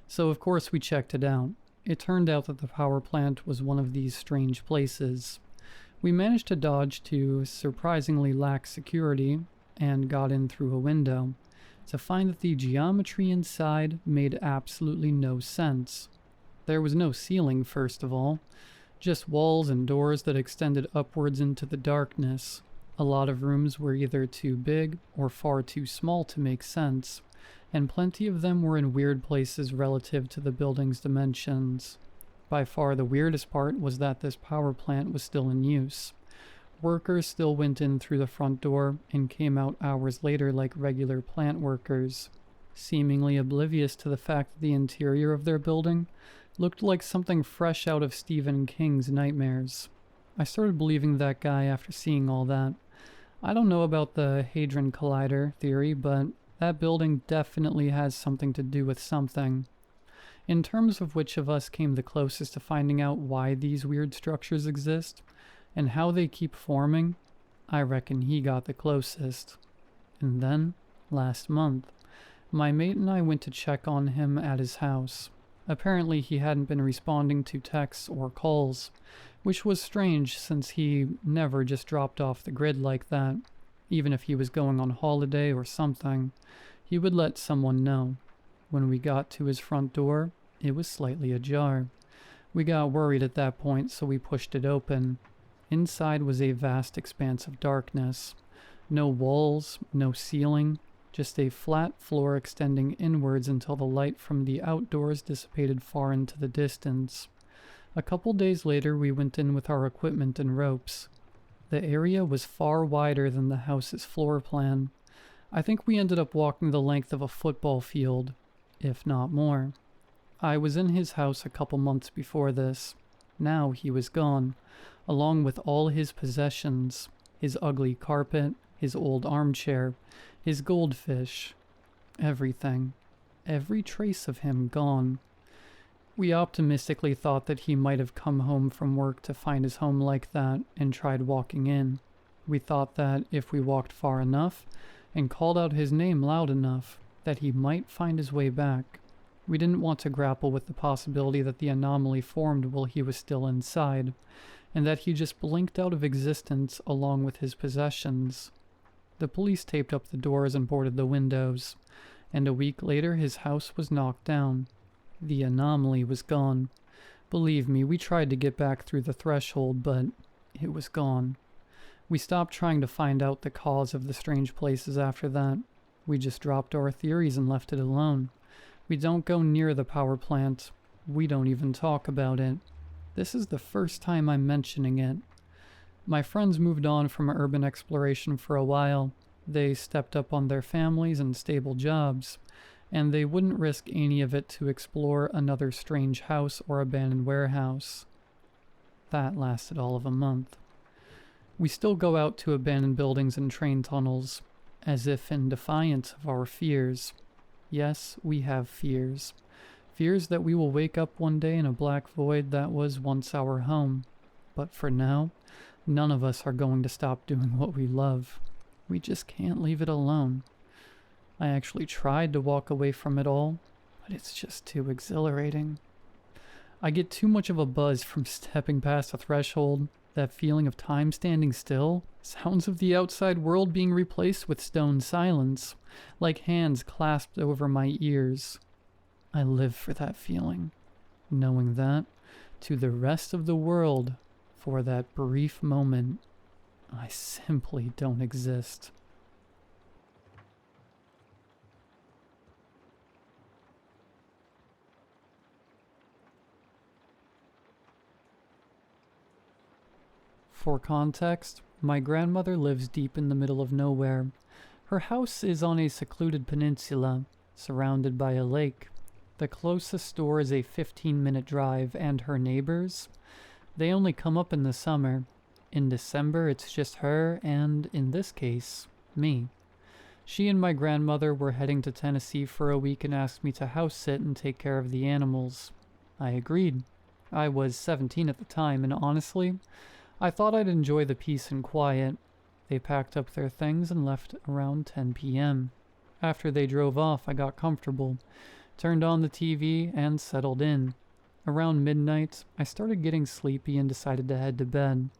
[SPEAKER 1] So of course we checked it out. It turned out that the power plant was one of these strange places. We managed to dodge to surprisingly lax security and got in through a window to find that the geometry inside made absolutely no sense. There was no ceiling, first of all. Just walls and doors that extended upwards into the darkness. A lot of rooms were either too big or far too small to make sense, and plenty of them were in weird places relative to the building's dimensions. By far the weirdest part was that this power plant was still in use. Workers still went in through the front door and came out hours later like regular plant workers, seemingly oblivious to the fact that the interior of their building looked like something fresh out of Stephen King's nightmares. I started believing that guy after seeing all that. I don't know about the Hadron Collider theory, but that building definitely has something to do with something. In terms of which of us came the closest to finding out why these weird structures exist, and how they keep forming, I reckon he got the closest. And then, last month, my mate and I went to check on him at his house. Apparently he hadn't been responding to texts or calls, which was strange since he never just dropped off the grid like that. Even if he was going on holiday or something, he would let someone know. When we got to his front door, it was slightly ajar. We got worried at that point, so we pushed it open. Inside was a vast expanse of darkness. No walls, no ceiling, just a flat floor extending inwards until the light from the outdoors dissipated far into the distance. A couple days later, we went in with our equipment and ropes. The area was far wider than the house's floor plan. I think we ended up walking the length of a football field, if not more. I was in his house a couple months before this. Now he was gone, along with all his possessions, his ugly carpet, his old armchair, his goldfish, everything. Every trace of him gone. We optimistically thought that he might have come home from work to find his home like that and tried walking in. We thought that if we walked far enough and called out his name loud enough, that he might find his way back. We didn't want to grapple with the possibility that the anomaly formed while he was still inside, and that he just blinked out of existence along with his possessions. The police taped up the doors and boarded the windows, and a week later his house was knocked down. The anomaly was gone. Believe me, we tried to get back through the threshold, but it was gone. We stopped trying to find out the cause of the strange places after that. We just dropped our theories and left it alone. We don't go near the power plant. We don't even talk about it. This is the first time I'm mentioning it. My friends moved on from urban exploration for a while. They stepped up on their families and stable jobs, and they wouldn't risk any of it to explore another strange house or abandoned warehouse. That lasted all of a month. We still go out to abandoned buildings and train tunnels, as if in defiance of our fears. Yes, we have fears. Fears that we will wake up one day in a black void that was once our home. But for now, none of us are going to stop doing what we love. We just can't leave it alone. I actually tried to walk away from it all, but it's just too exhilarating. I get too much of a buzz from stepping past a threshold, that feeling of time standing still, sounds of the outside world being replaced with stone silence, like hands clasped over my ears. I live for that feeling, knowing that, to the rest of the world, for that brief moment, I simply don't exist. For context, my grandmother lives deep in the middle of nowhere. Her house is on a secluded peninsula, surrounded by a lake. The closest store is a 15-minute drive, and her neighbors, they only come up in the summer. In December, it's just her and, in this case, me. She and my grandmother were heading to Tennessee for a week and asked me to house sit and take care of the animals. I agreed. I was 17 at the time, and honestly, I thought I'd enjoy the peace and quiet. They packed up their things and left around 10 p.m. After they drove off, I got comfortable, turned on the TV, and settled in. Around midnight, I started getting sleepy and decided to head to bed.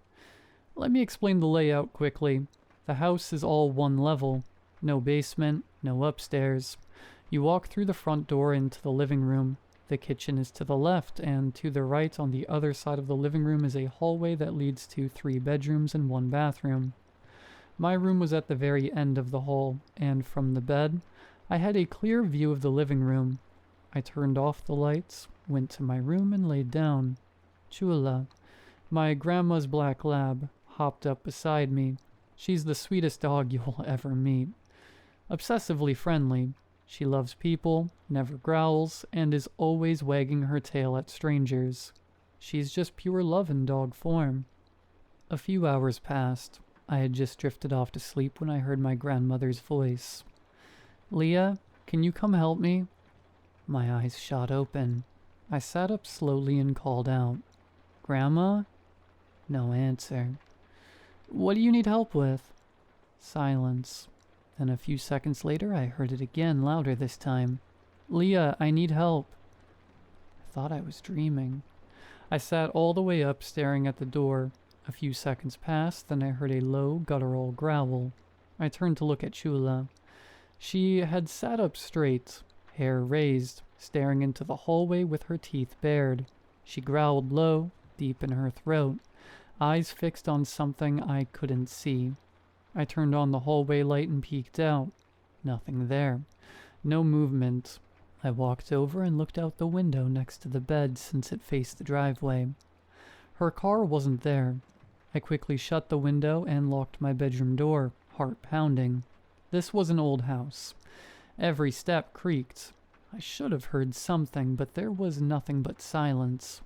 [SPEAKER 1] Let me explain the layout quickly. The house is all one level. No basement, no upstairs. You walk through the front door into the living room. The kitchen is to the left, and to the right on the other side of the living room is a hallway that leads to 3 bedrooms and 1 bathroom. My room was at the very end of the hall, and from the bed, I had a clear view of the living room. I turned off the lights, went to my room, and laid down. Chula, my grandma's black lab, hopped up beside me. She's the sweetest dog you will ever meet. Obsessively friendly. She loves people, never growls, and is always wagging her tail at strangers. She's just pure love in dog form. A few hours passed. I had just drifted off to sleep when I heard my grandmother's voice. "Leah, can you come help me?" My eyes shot open. I sat up slowly and called out, "Grandma?" No answer. "What do you need help with?" Silence. Then a few seconds later, I heard it again, louder this time. "Leah, I need help." I thought I was dreaming. I sat all the way up, staring at the door. A few seconds passed, then I heard a low, guttural growl. I turned to look at Chula. She had sat up straight, hair raised, staring into the hallway with her teeth bared. She growled low, deep in her throat, eyes fixed on something I couldn't see. I turned on the hallway light and peeked out. Nothing there. No movement. I walked over and looked out the window next to the bed since it faced the driveway. Her car wasn't there. I quickly shut the window and locked my bedroom door, heart pounding. This was an old house. Every step creaked. I should have heard something, but there was nothing but silence.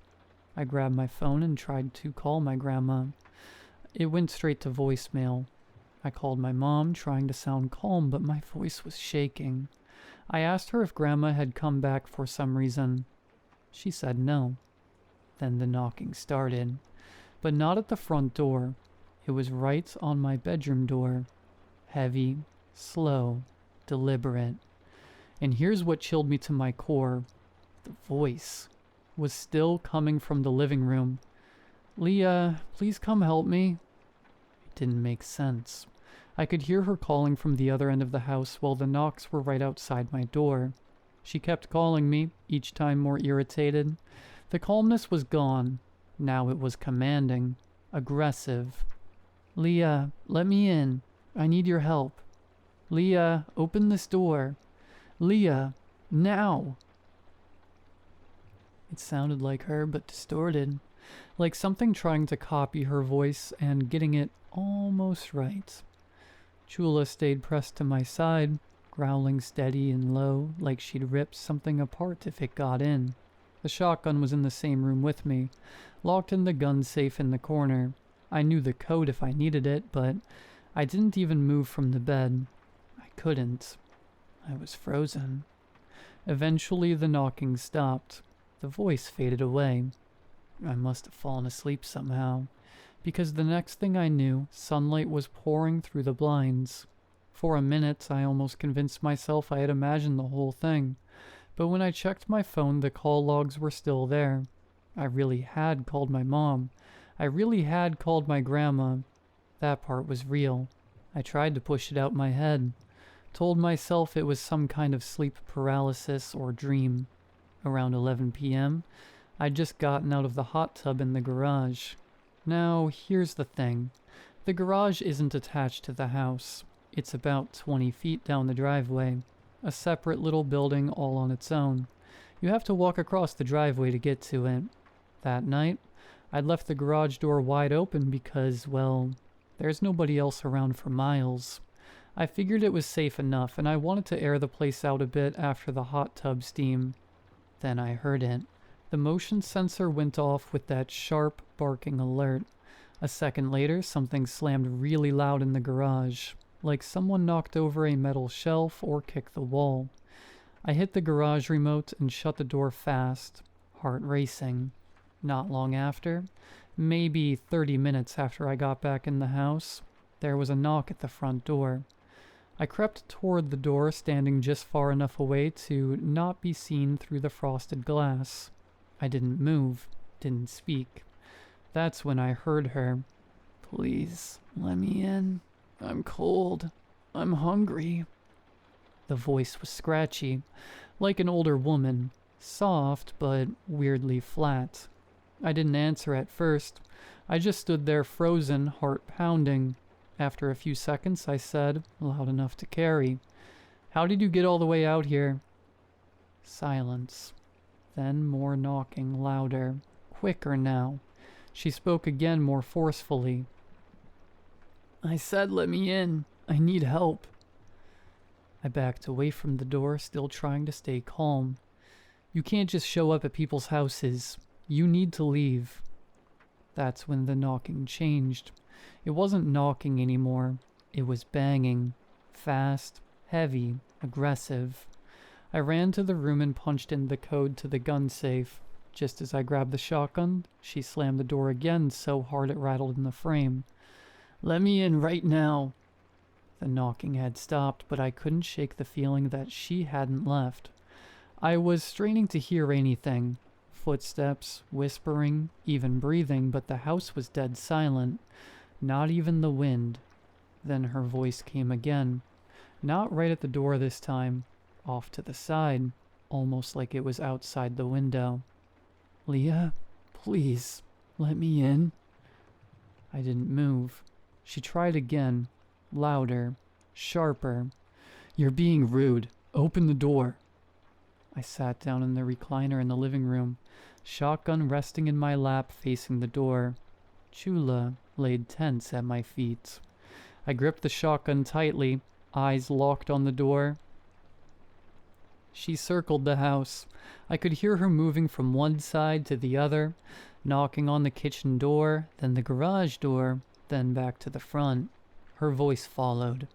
[SPEAKER 1] I grabbed my phone and tried to call my grandma. It went straight to voicemail. I called my mom, trying to sound calm, but my voice was shaking. I asked her if Grandma had come back for some reason. She said no. Then the knocking started, but not at the front door. It was right on my bedroom door. Heavy, slow, deliberate. And here's what chilled me to my core. The voice was still coming from the living room. "Leah, please come help me." It didn't make sense. I could hear her calling from the other end of the house while the knocks were right outside my door. She kept calling me, each time more irritated. The calmness was gone. Now it was commanding, aggressive. "Leah, let me in. I need your help. Leah, open this door. Leah, now." It sounded like her, but distorted. Like something trying to copy her voice and getting it almost right. Chula stayed pressed to my side, growling steady and low, like she'd rip something apart if it got in. The shotgun was in the same room with me, locked in the gun safe in the corner. I knew the code if I needed it, but I didn't even move from the bed. I couldn't. I was frozen. Eventually the knocking stopped. The voice faded away. I must have fallen asleep somehow, because the next thing I knew, sunlight was pouring through the blinds. For a minute, I almost convinced myself I had imagined the whole thing, but when I checked my phone, the call logs were still there. I really had called my mom. I really had called my grandma. That part was real. I tried to push it out my head. Told myself it was some kind of sleep paralysis or dream. Around 11 p.m., I'd just gotten out of the hot tub in the garage. Now, here's the thing. The garage isn't attached to the house. It's about 20 feet down the driveway. A separate little building all on its own. You have to walk across the driveway to get to it. That night, I'd left the garage door wide open because, well, there's nobody else around for miles. I figured it was safe enough, and I wanted to air the place out a bit after the hot tub steam. Then I heard it. The motion sensor went off with that sharp, barking alert. A second later, something slammed really loud in the garage, like someone knocked over a metal shelf or kicked the wall. I hit the garage remote and shut the door fast, heart racing. Not long after, maybe 30 minutes after I got back in the house, there was a knock at the front door. I crept toward the door, standing just far enough away to not be seen through the frosted glass. I didn't move, didn't speak. That's when I heard her. "Please, let me in. I'm cold. I'm hungry." The voice was scratchy, like an older woman, soft but weirdly flat. I didn't answer at first. I just stood there frozen, heart pounding. After a few seconds, I said, loud enough to carry, "How did you get all the way out here?" Silence. Then more knocking, louder, quicker now. She spoke again more forcefully. "I said let me in. I need help." I backed away from the door, still trying to stay calm. "You can't just show up at people's houses. You need to leave." That's when the knocking changed. It wasn't knocking anymore. It was banging. Fast, heavy, aggressive. I ran to the room and punched in the code to the gun safe. Just as I grabbed the shotgun, she slammed the door again so hard it rattled in the frame. "Let me in right now." The knocking had stopped, but I couldn't shake the feeling that she hadn't left. I was straining to hear anything. Footsteps, whispering, even breathing, but the house was dead silent. Not even the wind. Then her voice came again. Not right at the door this time. Off to the side, almost like it was outside the window. "Leah, please, let me in." I didn't move. She tried again, louder, sharper. "You're being rude. Open the door." I sat down in the recliner in the living room, shotgun resting in my lap facing the door. Chula laid tense at my feet. I gripped the shotgun tightly, eyes locked on the door. She circled the house. I could hear her moving from one side to the other, knocking on the kitchen door, then the garage door, then back to the front. Her voice followed.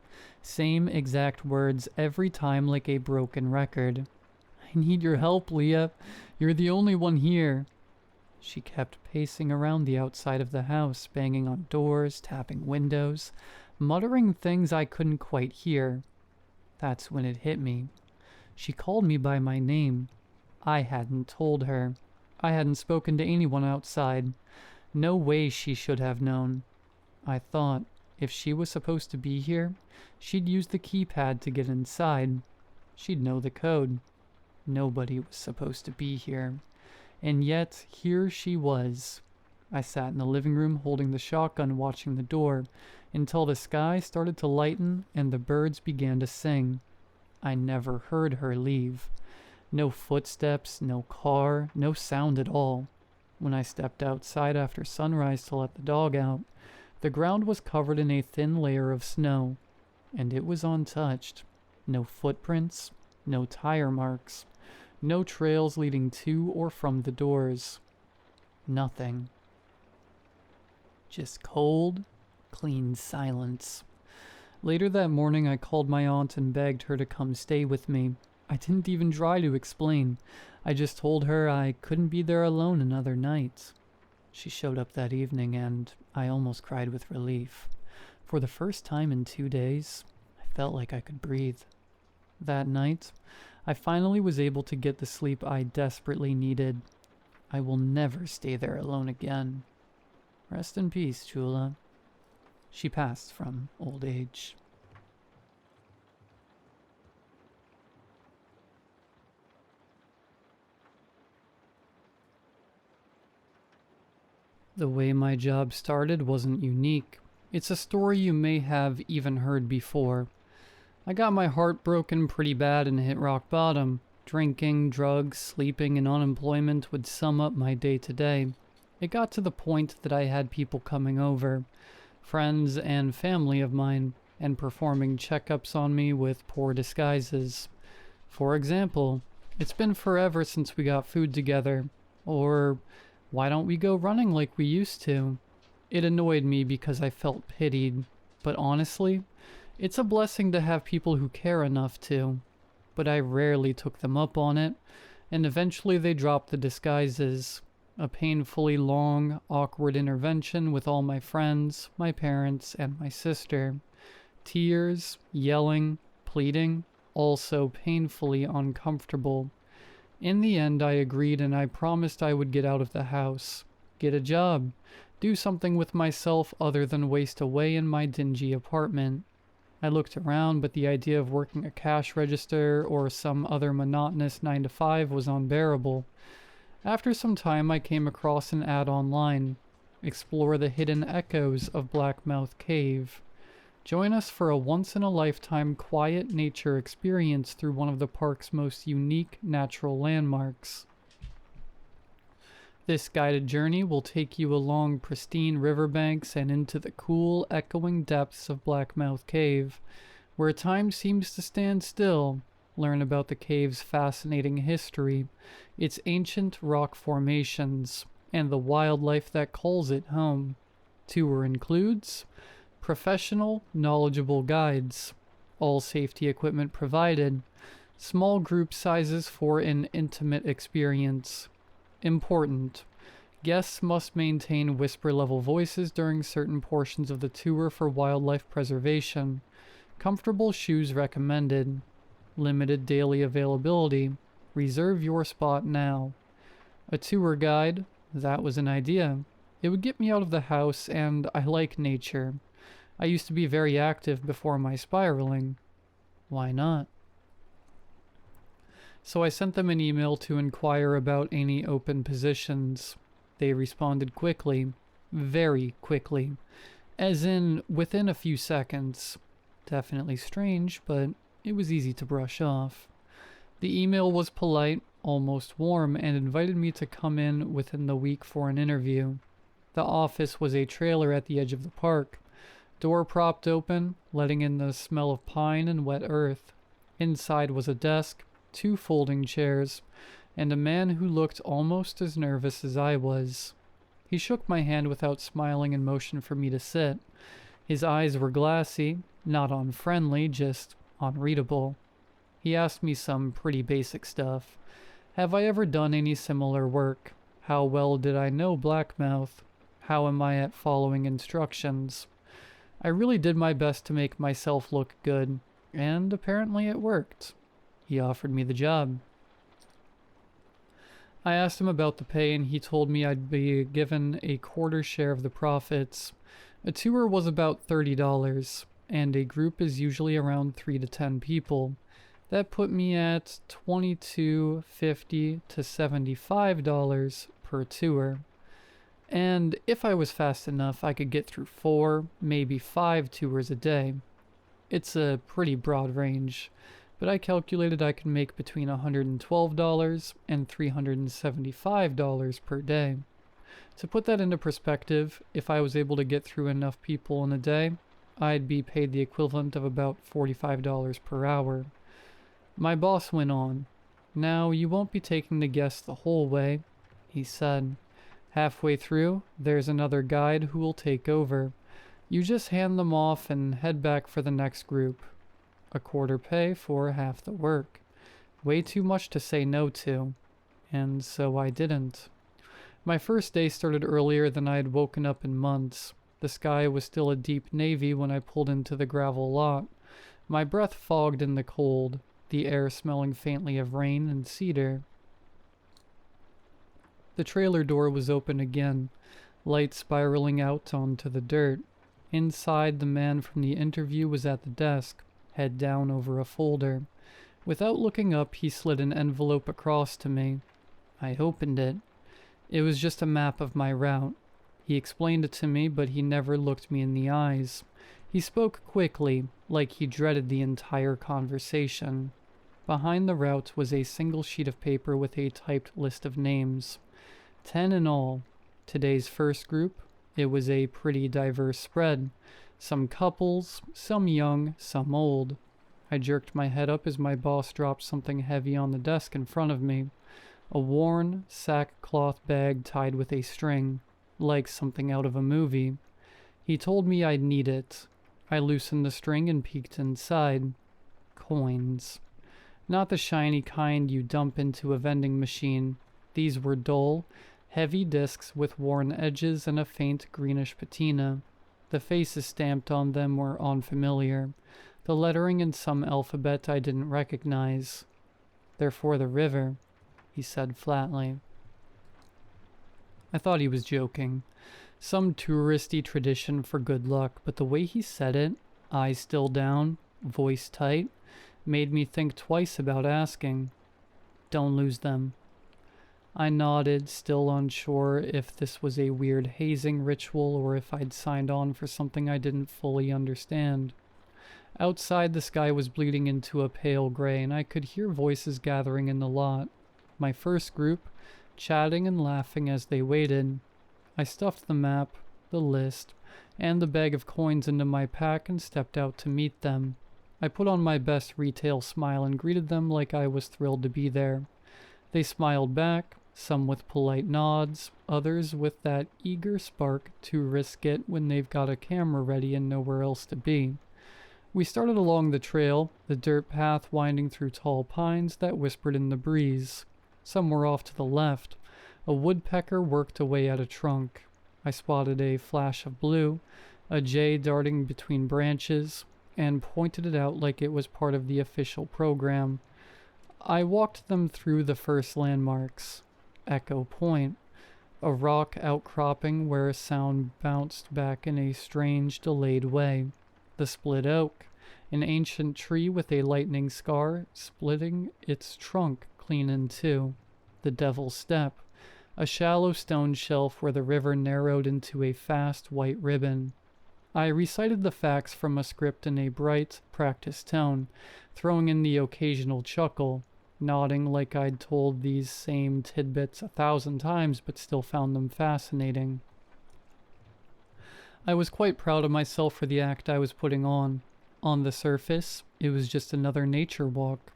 [SPEAKER 1] Same exact words every time, like a broken record. "I need your help, Leah. You're the only one here." She kept pacing around the outside of the house, banging on doors, tapping windows, muttering things I couldn't quite hear. That's when it hit me. She called me by my name. I hadn't told her. I hadn't spoken to anyone outside. No way she should have known. I thought, if she was supposed to be here, she'd use the keypad to get inside. She'd know the code. Nobody was supposed to be here. And yet, here she was. I sat in the living room holding the shotgun, watching the door, until the sky started to lighten and the birds began to sing. I never heard her leave. No footsteps, no car, no sound at all. When I stepped outside after sunrise to let the dog out, the ground was covered in a thin layer of snow, and it was untouched. No footprints, no tire marks, no trails leading to or from the doors. Nothing. Just cold, clean silence. Later that morning, I called my aunt and begged her to come stay with me. I didn't even try to explain. I just told her I couldn't be there alone another night. She showed up that evening, and I almost cried with relief. For the first time in 2 days, I felt like I could breathe. That night, I finally was able to get the sleep I desperately needed. I will never stay there alone again. Rest in peace, Chula. She passed from old age. The way my job started wasn't unique. It's a story you may have even heard before. I got my heart broken pretty bad and hit rock bottom. Drinking, drugs, sleeping, and unemployment would sum up my day-to-day. It got to the point that I had people coming over, friends and family of mine, and performing checkups on me with poor disguises. For example, "It's been forever since we got food together," or "Why don't we go running like we used to?" It annoyed me because I felt pitied, but honestly, it's a blessing to have people who care enough to. But I rarely took them up on it, and eventually they dropped the disguises. A painfully long, awkward intervention with all my friends, my parents, and my sister. Tears, yelling, pleading, all so painfully uncomfortable. In the end, I agreed, and I promised I would get out of the house, get a job, do something with myself other than waste away in my dingy apartment. I looked around, but the idea of working a cash register or some other monotonous 9-to-5 was unbearable. After some time, I came across an ad online. Explore the hidden echoes of Blackmouth Cave. Join us for a once-in-a-lifetime quiet nature experience through one of the park's most unique natural landmarks. This guided journey will take you along pristine riverbanks and into the cool, echoing depths of Blackmouth Cave, where time seems to stand still. Learn about the cave's fascinating history, its ancient rock formations, and the wildlife that calls it home. Tour includes professional, knowledgeable guides, all safety equipment provided, small group sizes for an intimate experience. Important: guests must maintain whisper-level voices during certain portions of the tour for wildlife preservation. Comfortable shoes recommended. Limited daily availability. Reserve your spot now. A tour guide. That was an idea. It would get me out of the house, and I like nature. I used to be very active before my spiraling. Why not? So I sent them an email to inquire about any open positions. They responded quickly. Very quickly. As in, within a few seconds. Definitely strange, but it was easy to brush off. The email was polite, almost warm, and invited me to come in within the week for an interview. The office was a trailer at the edge of the park. Door propped open, letting in the smell of pine and wet earth. Inside was a desk, 2 folding chairs, and a man who looked almost as nervous as I was. He shook my hand without smiling and motioned for me to sit. His eyes were glassy, not unfriendly, just unreadable. He asked me some pretty basic stuff. Have I ever done any similar work? How well did I know Blackmouth? How am I at following instructions? I really did my best to make myself look good, and apparently it worked. He offered me the job. I asked him about the pay, and he told me I'd be given a quarter share of the profits. A tour was about $30, and a group is usually around 3 to 10 people. That put me at $22.50 to $75 per tour. And if I was fast enough, I could get through 4, maybe 5 tours a day. It's a pretty broad range, but I calculated I could make between $112 and $375 per day. To put that into perspective, if I was able to get through enough people in a day, I'd be paid the equivalent of about $45 per hour. My boss went on. Now, you won't be taking the guests the whole way, he said. Halfway through, there's another guide who will take over. You just hand them off and head back for the next group. A quarter pay for half the work. Way too much to say no to. And so I didn't. My first day started earlier than I had woken up in months. The sky was still a deep navy when I pulled into the gravel lot. My breath fogged in the cold, the air smelling faintly of rain and cedar. The trailer door was open again, light spiraling out onto the dirt. Inside, the man from the interview was at the desk, head down over a folder. Without looking up, he slid an envelope across to me. I opened it. It was just a map of my route. He explained it to me, but he never looked me in the eyes. He spoke quickly, like he dreaded the entire conversation. Behind the route was a single sheet of paper with a typed list of names. 10 in all. Today's first group, it was a pretty diverse spread. Some couples, some young, some old. I jerked my head up as my boss dropped something heavy on the desk in front of me. A worn, sackcloth bag tied with a string, like something out of a movie. He told me I'd need it. I loosened the string and peeked inside. Coins. Not the shiny kind you dump into a vending machine. These were dull, heavy discs with worn edges and a faint greenish patina. The faces stamped on them were unfamiliar, the lettering in some alphabet I didn't recognize. They're for the river, he said flatly. I thought he was joking. Some touristy tradition for good luck, but the way he said it, eyes still down, voice tight, made me think twice about asking. Don't lose them. I nodded, still unsure if this was a weird hazing ritual or if I'd signed on for something I didn't fully understand. Outside, the sky was bleeding into a pale gray, and I could hear voices gathering in the lot. My first group, chatting and laughing as they waited. I stuffed the map, the list, and the bag of coins into my pack and stepped out to meet them. I put on my best retail smile and greeted them like I was thrilled to be there. They smiled back, some with polite nods, others with that eager spark to risk it when they've got a camera ready and nowhere else to be. We started along the trail, the dirt path winding through tall pines that whispered in the breeze. Somewhere off to the left, a woodpecker worked away at a trunk. I spotted a flash of blue, a jay darting between branches, and pointed it out like it was part of the official program. I walked them through the first landmarks. Echo Point, a rock outcropping where a sound bounced back in a strange, delayed way. The split oak, an ancient tree with a lightning scar splitting its trunk clean in two. The Devil's Step, a shallow stone shelf where the river narrowed into a fast white ribbon. I recited the facts from a script in a bright, practiced tone, throwing in the occasional chuckle, nodding like I'd told these same tidbits 1,000 times but still found them fascinating. I was quite proud of myself for the act I was putting on. On the surface, it was just another nature walk,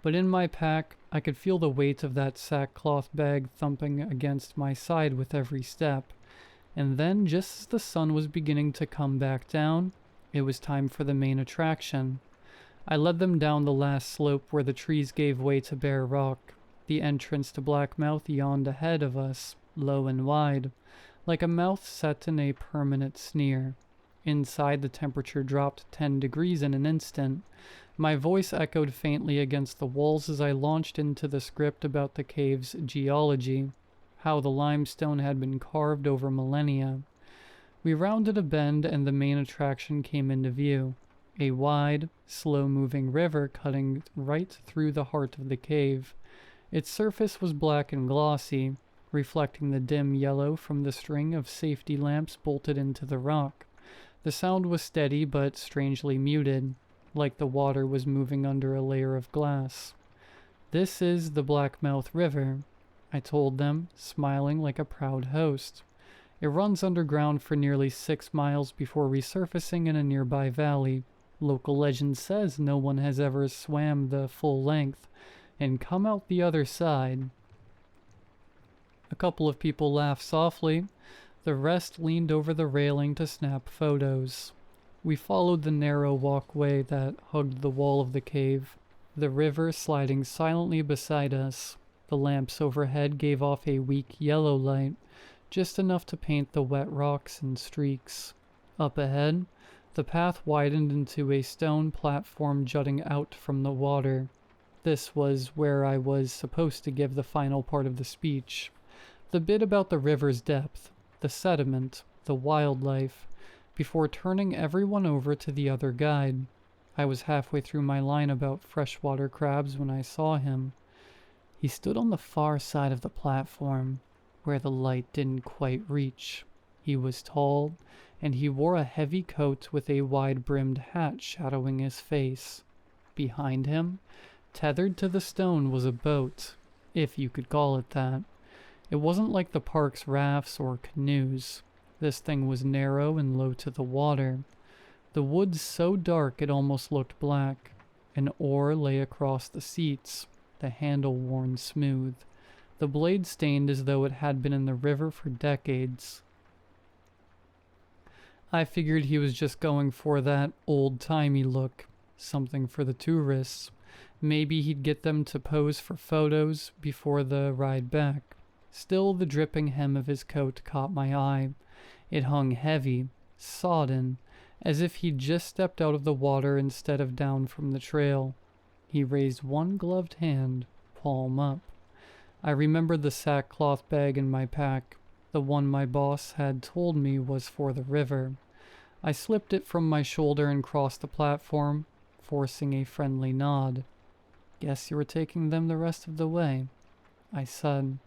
[SPEAKER 1] but in my pack, I could feel the weight of that sackcloth bag thumping against my side with every step. And then, just as the sun was beginning to come back down, it was time for the main attraction. I led them down the last slope where the trees gave way to bare rock. The entrance to Blackmouth yawned ahead of us, low and wide, like a mouth set in a permanent sneer. Inside, the temperature dropped 10 degrees in an instant. My voice echoed faintly against the walls as I launched into the script about the cave's geology, how the limestone had been carved over millennia. We rounded a bend and the main attraction came into view, a wide, slow-moving river cutting right through the heart of the cave. Its surface was black and glossy, reflecting the dim yellow from the string of safety lamps bolted into the rock. The sound was steady but strangely muted, like the water was moving under a layer of glass. "This is the Blackmouth River," I told them, smiling like a proud host. "It runs underground for nearly 6 miles before resurfacing in a nearby valley. Local legend says no one has ever swam the full length and come out the other side." A couple of people laughed softly. The rest leaned over the railing to snap photos. We followed the narrow walkway that hugged the wall of the cave, the river sliding silently beside us. The lamps overhead gave off a weak yellow light, just enough to paint the wet rocks in streaks. Up ahead, the path widened into a stone platform jutting out from the water. This was where I was supposed to give the final part of the speech. The bit about the river's depth, the sediment, the wildlife, before turning everyone over to the other guide. I was halfway through my line about freshwater crabs when I saw him. He stood on the far side of the platform, where the light didn't quite reach. He was tall, and he wore a heavy coat with a wide-brimmed hat shadowing his face. Behind him, tethered to the stone, was a boat, if you could call it that. It wasn't like the park's rafts or canoes. This thing was narrow and low to the water. The woods so dark it almost looked black. An oar lay across the seats, the handle worn smooth, the blade stained as though it had been in the river for decades. I figured he was just going for that old-timey look, something for the tourists. Maybe he'd get them to pose for photos before the ride back. Still, the dripping hem of his coat caught my eye. It hung heavy, sodden, as if he'd just stepped out of the water instead of down from the trail. He raised one gloved hand, palm up. I remembered the sackcloth bag in my pack, the one my boss had told me was for the river. I slipped it from my shoulder and crossed the platform, forcing a friendly nod. "Guess you were taking them the rest of the way," I said.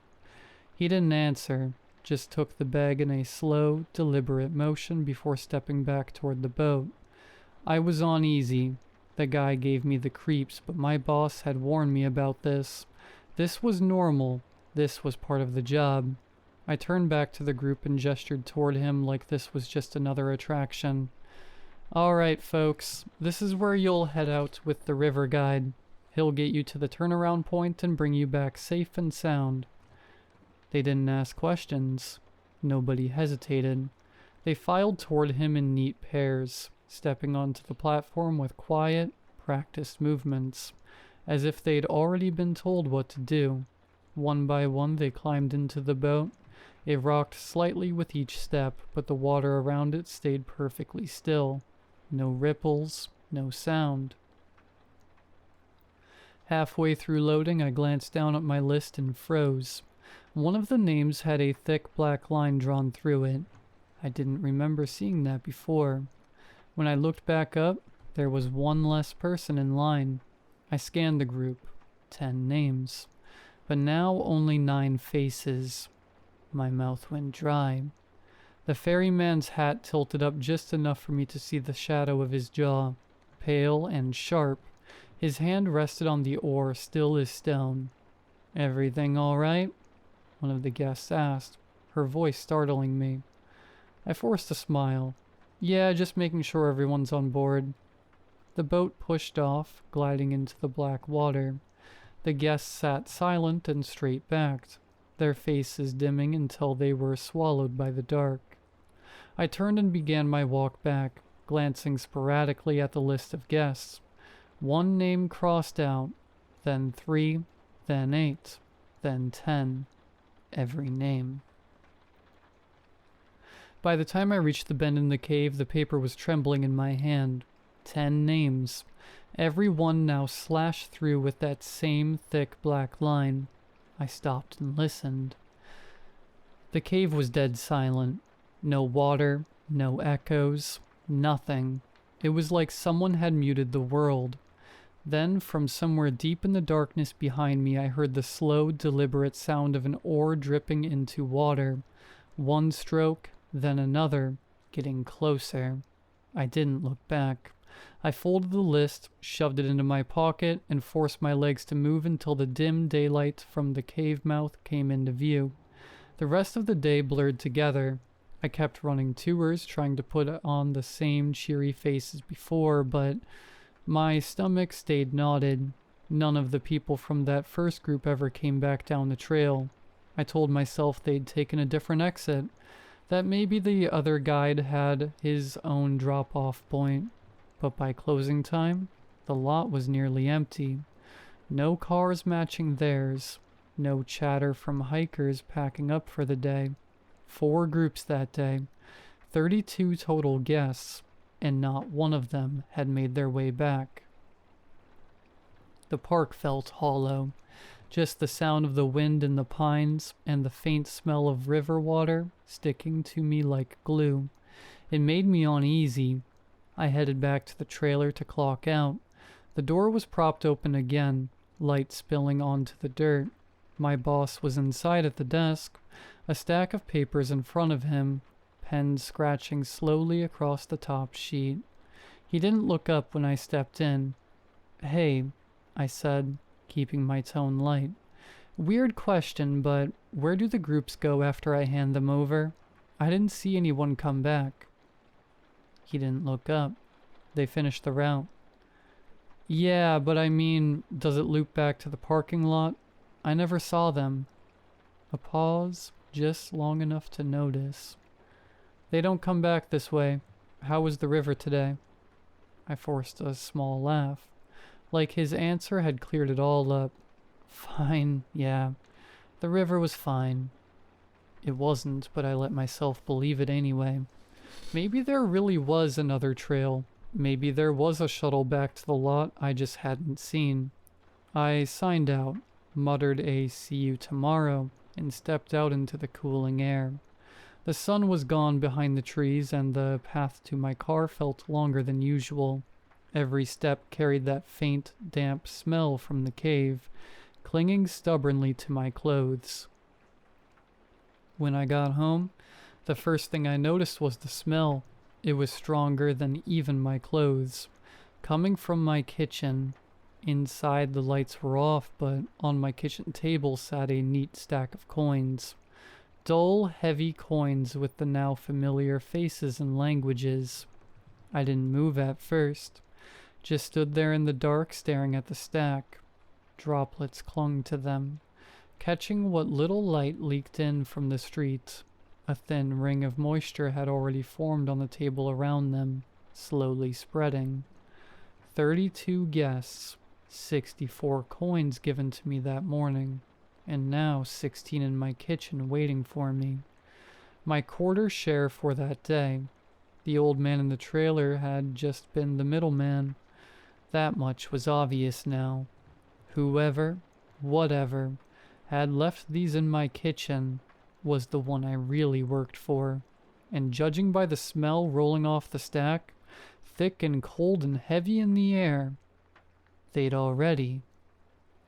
[SPEAKER 1] He didn't answer, just took the bag in a slow, deliberate motion before stepping back toward the boat. I was uneasy. The guy gave me the creeps, but my boss had warned me about this. This was normal. This was part of the job. I turned back to the group and gestured toward him like this was just another attraction. "All right, folks, this is where you'll head out with the river guide. He'll get you to the turnaround point and bring you back safe and sound." They didn't ask questions. Nobody hesitated. They filed toward him in neat pairs, stepping onto the platform with quiet, practiced movements, as if they'd already been told what to do. One by one they climbed into the boat. It rocked slightly with each step, but the water around it stayed perfectly still. No ripples, no sound. Halfway through loading, I glanced down at my list and froze. One of the names had a thick black line drawn through it. I didn't remember seeing that before. When I looked back up, there was one less person in line. I scanned the group. 10 names. But now only 9 faces. My mouth went dry. The ferryman's hat tilted up just enough for me to see the shadow of his jaw. Pale and sharp. His hand rested on the oar, still as stone. "Everything all right?" one of the guests asked, her voice startling me. I forced a smile. "Yeah, just making sure everyone's on board." The boat pushed off, gliding into the black water. The guests sat silent and straight-backed, their faces dimming until they were swallowed by the dark. I turned and began my walk back, glancing sporadically at the list of guests. 1 name crossed out, then 3, then 8, then 10. Every name. By the time I reached the bend in the cave, the paper was trembling in my hand. 10 names. Every one now slashed through with that same thick black line. I stopped and listened. The cave was dead silent. No water, no echoes, nothing. It was like someone had muted the world. Then, from somewhere deep in the darkness behind me, I heard the slow, deliberate sound of an oar dripping into water. 1 stroke, then another, getting closer. I didn't look back. I folded the list, shoved it into my pocket, and forced my legs to move until the dim daylight from the cave mouth came into view. The rest of the day blurred together. I kept running tours, trying to put on the same cheery face as before, but my stomach stayed knotted. None of the people from that first group ever came back down the trail. I told myself they'd taken a different exit, that maybe the other guide had his own drop-off point. But by closing time, the lot was nearly empty. No cars matching theirs. No chatter from hikers packing up for the day. 4 groups that day. 32 total guests, and not one of them had made their way back. The park felt hollow. Just the sound of the wind in the pines and the faint smell of river water sticking to me like glue. It made me uneasy. I headed back to the trailer to clock out. The door was propped open again, light spilling onto the dirt. My boss was inside at the desk, a stack of papers in front of him, pen scratching slowly across the top sheet. He didn't look up when I stepped in. "Hey," I said, keeping my tone light. "Weird question, but where do the groups go after I hand them over? I didn't see anyone come back." He didn't look up. "They finished the route." "Yeah, but I mean, does it loop back to the parking lot? I never saw them." A pause, just long enough to notice. "They don't come back this way. How was the river today?" I forced a small laugh. Like his answer had cleared it all up. "Fine, yeah. The river was fine." It wasn't, but I let myself believe it anyway. Maybe there really was another trail. Maybe there was a shuttle back to the lot I just hadn't seen. I signed out, muttered a "see you tomorrow," and stepped out into the cooling air. The sun was gone behind the trees, and the path to my car felt longer than usual. Every step carried that faint, damp smell from the cave, clinging stubbornly to my clothes. When I got home, the first thing I noticed was the smell. It was stronger than even my clothes. Coming from my kitchen. Inside the lights were off, but on my kitchen table sat a neat stack of coins. Dull, heavy coins with the now familiar faces and languages. I didn't move at first. Just stood there in the dark staring at the stack. Droplets clung to them, catching what little light leaked in from the street. A thin ring of moisture had already formed on the table around them, slowly spreading. 32 guests, 64 coins given to me that morning, and now 16 in my kitchen waiting for me. My quarter share for that day. The old man in the trailer had just been the middleman. That much was obvious now. Whoever, whatever, had left these in my kitchen was the one I really worked for, and judging by the smell rolling off the stack, thick and cold and heavy in the air, they'd already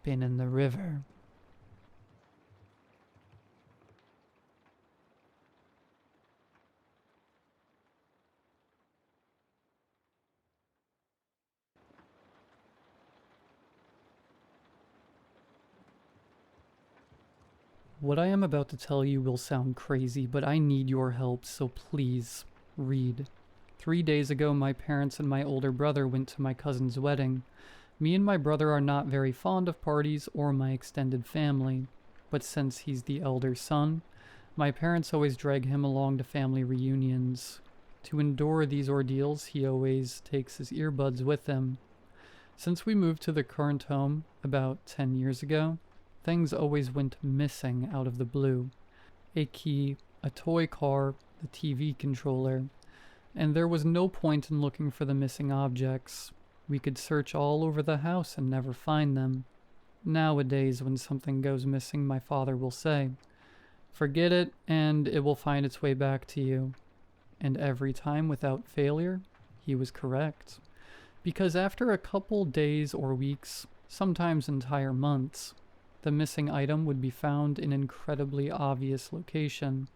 [SPEAKER 1] been in the river. What I am about to tell you will sound crazy, but I need your help, so please, read. 3 days ago, my parents and my older brother went to my cousin's wedding. Me and my brother are not very fond of parties or my extended family, but since he's the elder son, My parents always drag him along to family reunions. To endure these ordeals, he always takes his earbuds with him. Since we moved to the current home about 10 years ago, things always went missing out of the blue. A key, a toy car, the TV controller, and there was no point in looking for the missing objects. We could search all over the house and never find them. Nowadays, when something goes missing, my father will say, "Forget it, and it will find its way back to you." And every time, without failure, he was correct. Because after a couple days or weeks, sometimes entire months, the missing item would be found in an incredibly obvious location.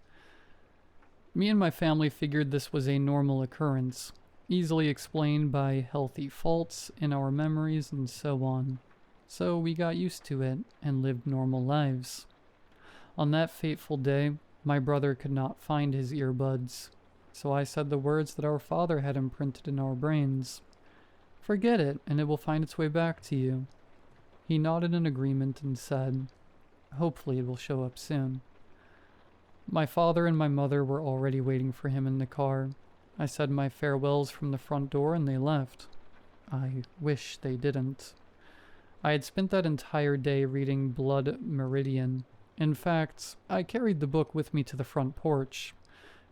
[SPEAKER 1] Me and my family figured this was a normal occurrence, easily explained by healthy faults in our memories and so on. So we got used to it and lived normal lives. On that fateful day, my brother could not find his earbuds, so I said the words that our father had imprinted in our brains. "Forget it, and it will find its way back to you." He nodded in agreement and said, "Hopefully it will show up soon." My father and my mother were already waiting for him in the car. I said my farewells from the front door and they left. I wish they didn't. I had spent that entire day reading Blood Meridian. In fact, I carried the book with me to the front porch,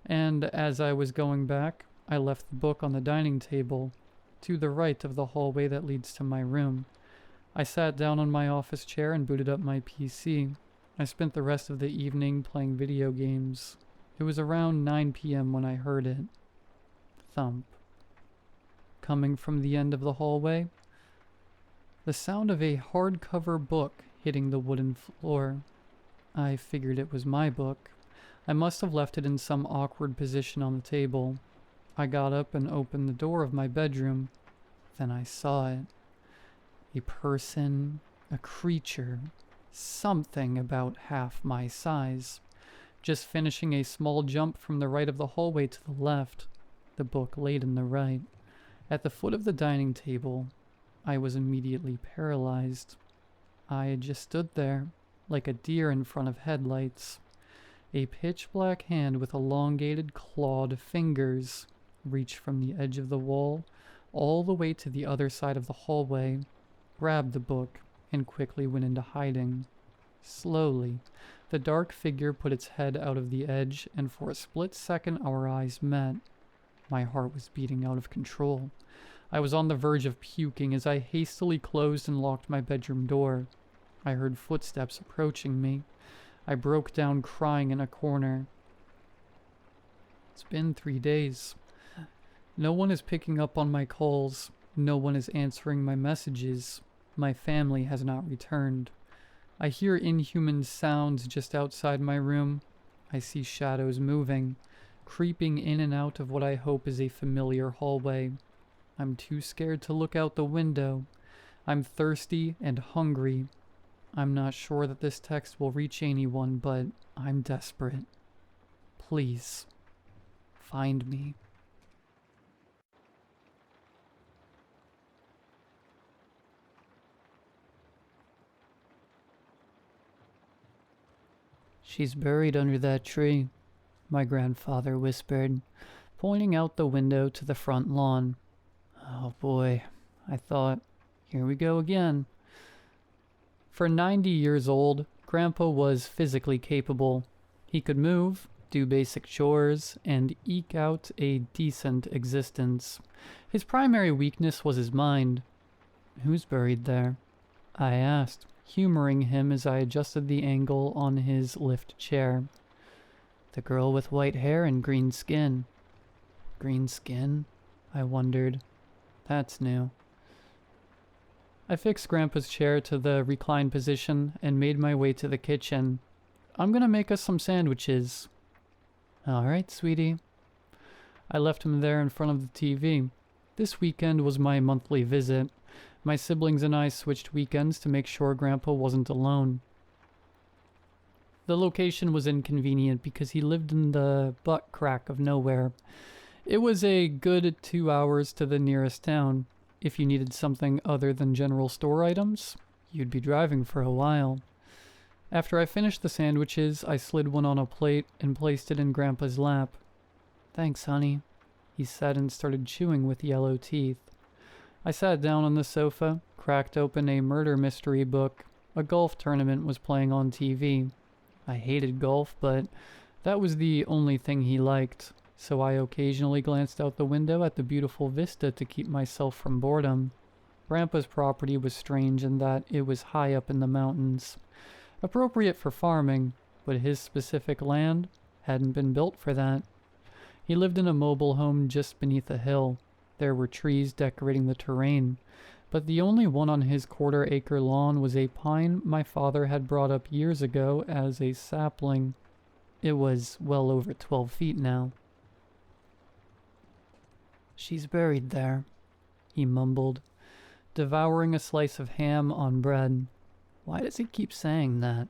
[SPEAKER 1] and as I was going back, I left the book on the dining table, to the right of the hallway that leads to my room. I sat down on my office chair and booted up my PC. I spent the rest of the evening playing video games. It was around 9 p.m. when I heard it. Thump. Coming from the end of the hallway, the sound of a hardcover book hitting the wooden floor. I figured it was my book. I must have left it in some awkward position on the table. I got up and opened the door of my bedroom. Then I saw it. A person, a creature, something about half my size, just finishing a small jump from the right of the hallway to the left, the book laid in the right. At the foot of the dining table, I was immediately paralyzed. I just stood there, like a deer in front of headlights. A pitch-black hand with elongated, clawed fingers reached from the edge of the wall all the way to the other side of the hallway, grabbed the book, and quickly went into hiding. Slowly, the dark figure put its head out of the edge, and for a split second our eyes met. My heart was beating out of control. I was on the verge of puking as I hastily closed and locked my bedroom door. I heard footsteps approaching me. I broke down crying in a corner. It's been 3 days. No one is picking up on my calls. No one is answering my messages. My family has not returned. I hear inhuman sounds just outside my room. I see shadows moving, creeping in and out of what I hope is a familiar hallway. I'm too scared to look out the window. I'm thirsty and hungry. I'm not sure that this text will reach anyone, but I'm desperate. Please, find me. "She's buried under that tree," my grandfather whispered, pointing out the window to the front lawn. Oh boy, I thought, here we go again. For 90 years old, Grandpa was physically capable. He could move, do basic chores, and eke out a decent existence. His primary weakness was his mind. "Who's buried there?" I asked, humoring him as I adjusted the angle on his lift chair. "The girl with white hair and green skin." Green skin? I wondered. That's new. I fixed Grandpa's chair to the reclined position and made my way to the kitchen. "I'm gonna make us some sandwiches." "All right, sweetie." I left him there in front of the TV. This weekend was my monthly visit. My siblings and I switched weekends to make sure Grandpa wasn't alone. The location was inconvenient because he lived in the butt crack of nowhere. It was a good 2 hours to the nearest town. If you needed something other than general store items, you'd be driving for a while. After I finished the sandwiches, I slid one on a plate and placed it in Grandpa's lap. "Thanks, honey," he said and started chewing with yellow teeth. I sat down on the sofa, cracked open a murder mystery book. A golf tournament was playing on TV. I hated golf, but that was the only thing he liked, so I occasionally glanced out the window at the beautiful vista to keep myself from boredom. Grandpa's property was strange in that it was high up in the mountains. Appropriate for farming, but his specific land hadn't been built for that. He lived in a mobile home just beneath a hill. There were trees decorating the terrain, but the only one on his quarter-acre lawn was a pine my father had brought up years ago as a sapling. It was well over 12 feet now. "She's buried there," he mumbled, devouring a slice of ham on bread. Why does he keep saying that?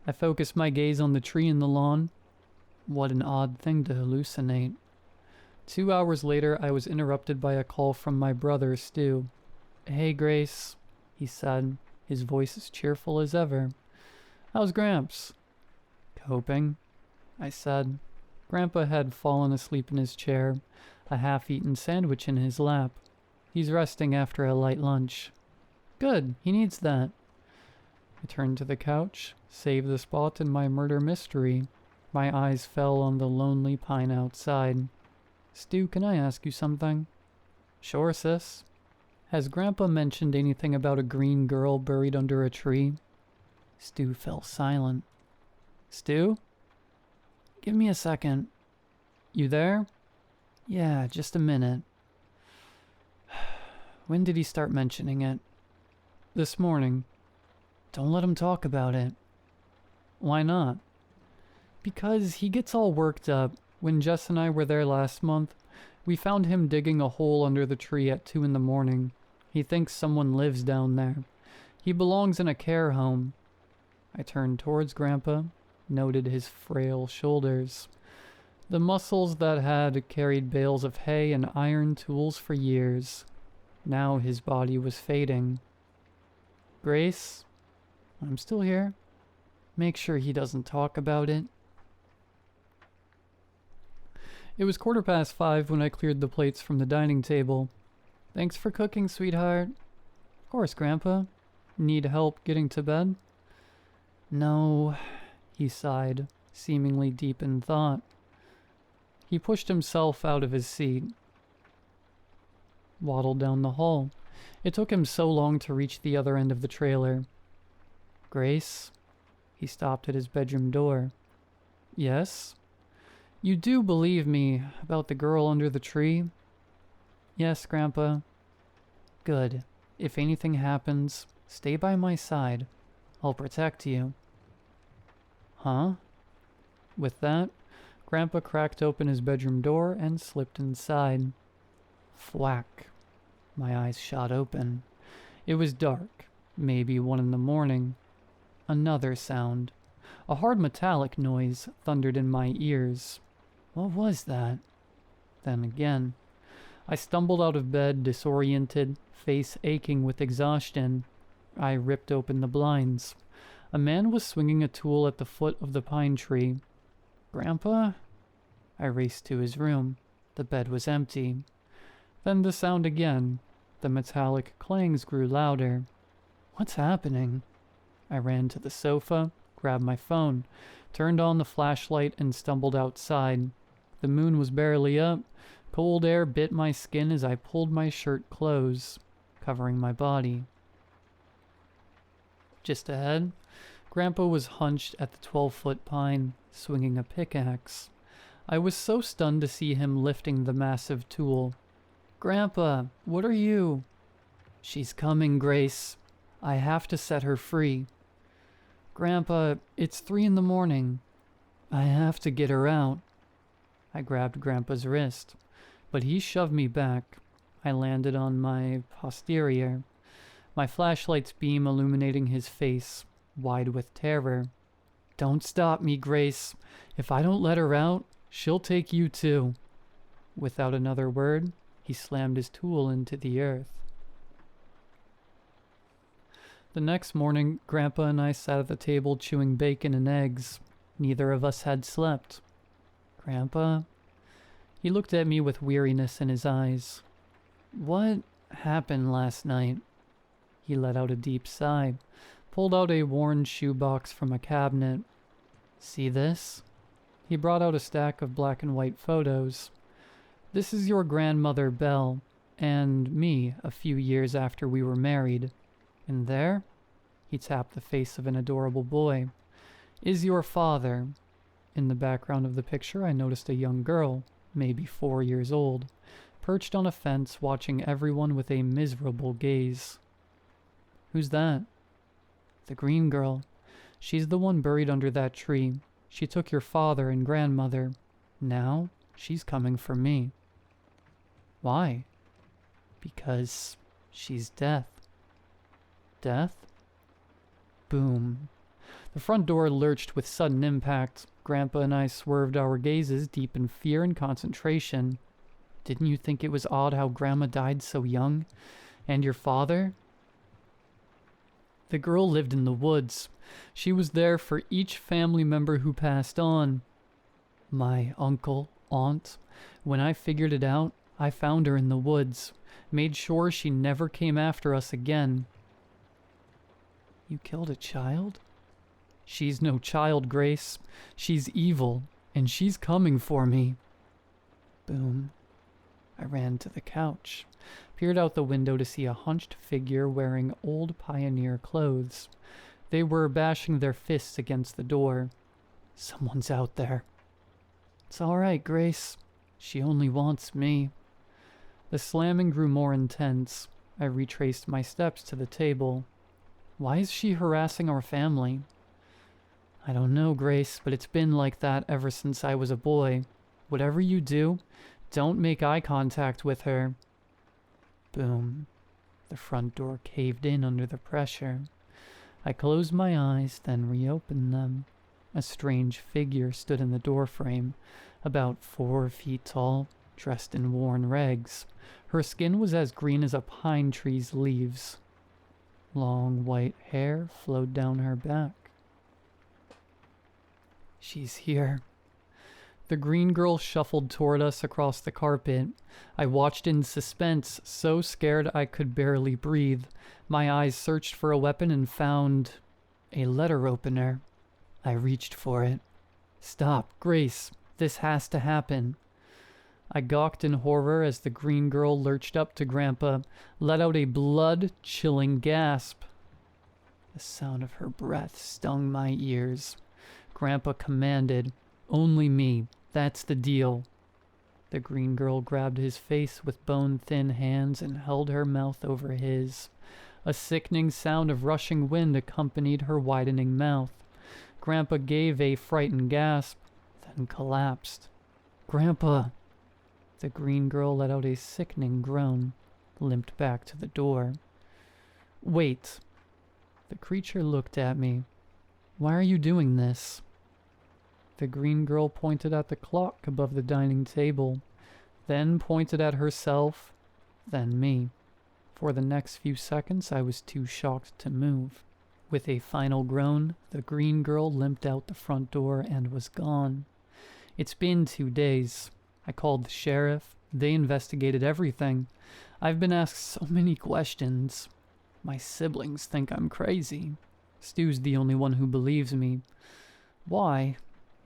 [SPEAKER 1] I focused my gaze on the tree in the lawn. What an odd thing to hallucinate. 2 hours later, I was interrupted by a call from my brother, Stu. "Hey, Grace," he said, his voice as cheerful as ever. "How's Gramps?" "Coping," I said. Grandpa had fallen asleep in his chair, a half-eaten sandwich in his lap. "He's resting after a light lunch." "Good, he needs that." I turned to the couch, saved the spot in my murder mystery. My eyes fell on the lonely pine outside. "Stu, can I ask you something?" "Sure, sis." "Has Grandpa mentioned anything about a green girl buried under a tree?" Stu fell silent. "Stu? Give me a second. You there?" "Yeah, just a minute." "When did he start mentioning it?" "This morning." "Don't let him talk about it." "Why not?" "Because he gets all worked up. When Jess and I were there last month, we found him digging a hole under the tree at 2 in the morning. He thinks someone lives down there. He belongs in a care home." I turned towards Grandpa, noted his frail shoulders, the muscles that had carried bales of hay and iron tools for years. Now his body was fading. "Grace, I'm still here. Make sure he doesn't talk about it." It was 5:15 when I cleared the plates from the dining table. "Thanks for cooking, sweetheart." "Of course, Grandpa. Need help getting to bed?" "No," he sighed, seemingly deep in thought. He pushed himself out of his seat, waddled down the hall. It took him so long to reach the other end of the trailer. "Grace?" He stopped at his bedroom door. "Yes?" "You do believe me about the girl under the tree?" "Yes, Grandpa." "Good. If anything happens, stay by my side. I'll protect you." "Huh?" With that, Grandpa cracked open his bedroom door and slipped inside. Thwack. My eyes shot open. It was dark, maybe 1 in the morning. Another sound. A hard metallic noise thundered in my ears. What was that? Then again. I stumbled out of bed, disoriented, face aching with exhaustion. I ripped open the blinds. A man was swinging a tool at the foot of the pine tree. "Grandpa?" I raced to his room. The bed was empty. Then the sound again. The metallic clangs grew louder. What's happening? I ran to the sofa, grabbed my phone, turned on the flashlight, and stumbled outside. The moon was barely up. Cold air bit my skin as I pulled my shirt close, covering my body. Just ahead, Grandpa was hunched at the 12-foot pine, swinging a pickaxe. I was so stunned to see him lifting the massive tool. "Grandpa, what are you?" "She's coming, Grace. I have to set her free." "Grandpa, it's 3 in the morning. I have to get her out." I grabbed Grandpa's wrist, but he shoved me back. I landed on my posterior, my flashlight's beam illuminating his face, wide with terror. "Don't stop me, Grace. If I don't let her out, she'll take you too." Without another word, he slammed his tool into the earth. The next morning, Grandpa and I sat at the table chewing bacon and eggs. Neither of us had slept. Grandpa? He looked at me with weariness in his eyes. What happened last night? He let out a deep sigh, pulled out a worn shoebox from a cabinet. See this? He brought out a stack of black and white photos. This is your grandmother, Belle, and me a few years after we were married. And there, he tapped the face of an adorable boy, is your father. In the background of the picture, I noticed a young girl, maybe 4 years old, perched on a fence watching everyone with a miserable gaze. Who's that? The green girl. She's the one buried under that tree. She took your father and grandmother. Now, she's coming for me. Why? Because she's death. Death? Boom. The front door lurched with sudden impact. Grandpa and I swerved our gazes deep in fear and concentration. Didn't you think it was odd how Grandma died so young? And your father? The girl lived in the woods. She was there for each family member who passed on. My uncle, aunt. When I figured it out, I found her in the woods. Made sure she never came after us again. You killed a child? She's no child, Grace. She's evil, and she's coming for me. Boom. I ran to the couch, peered out the window to see a hunched figure wearing old pioneer clothes. They were bashing their fists against the door. Someone's out there. It's all right, Grace. She only wants me. The slamming grew more intense. I retraced my steps to the table. Why is she harassing our family? I don't know, Grace, but it's been like that ever since I was a boy. Whatever you do, don't make eye contact with her. Boom. The front door caved in under the pressure. I closed my eyes, then reopened them. A strange figure stood in the doorframe, about 4 feet tall, dressed in worn rags. Her skin was as green as a pine tree's leaves. Long white hair flowed down her back. She's here. The green girl shuffled toward us across the carpet. I watched in suspense, so scared I could barely breathe. My eyes searched for a weapon and found a letter opener. I reached for it. Stop, Grace. This has to happen. I gawked in horror as the green girl lurched up to Grandpa, let out a blood-chilling gasp. The sound of her breath stung my ears. Grandpa commanded, "Only me. That's the deal." The green girl grabbed his face with bone-thin hands and held her mouth over his. A sickening sound of rushing wind accompanied her widening mouth. Grandpa gave a frightened gasp, then collapsed. Grandpa! The green girl let out a sickening groan, limped back to the door. Wait. The creature looked at me. Why are you doing this? The green girl pointed at the clock above the dining table, then pointed at herself, then me. For the next few seconds, I was too shocked to move. With a final groan, the green girl limped out the front door and was gone. It's been 2 days. I called the sheriff. They investigated everything. I've been asked so many questions. My siblings think I'm crazy. Stu's the only one who believes me. Why?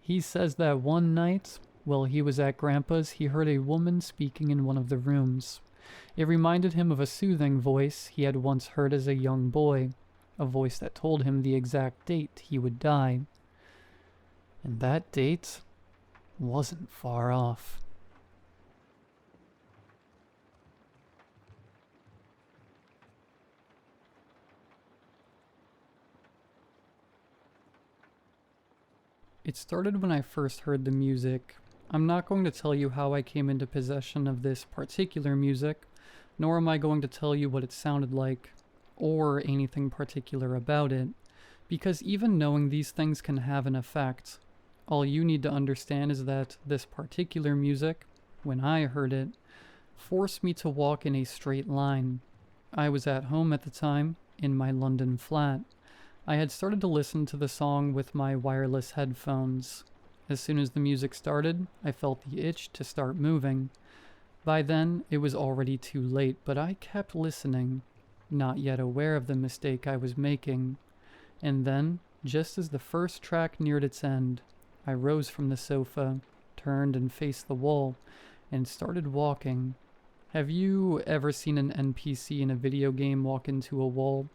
[SPEAKER 1] He says that one night, while he was at Grandpa's, he heard a woman speaking in one of the rooms. It reminded him of a soothing voice he had once heard as a young boy, a voice that told him the exact date he would die. And that date wasn't far off. It started when I first heard the music. I'm not going to tell you how I came into possession of this particular music, nor am I going to tell you what it sounded like, or anything particular about it, because even knowing these things can have an effect. All you need to understand is that this particular music, when I heard it, forced me to walk in a straight line. I was at home at the time, in my London flat. I had started to listen to the song with my wireless headphones. As soon as the music started, I felt the itch to start moving. By then, it was already too late, but I kept listening, not yet aware of the mistake I was making. And then, just as the first track neared its end, I rose from the sofa, turned and faced the wall, and started walking. Have you ever seen an NPC in a video game walk into a wall?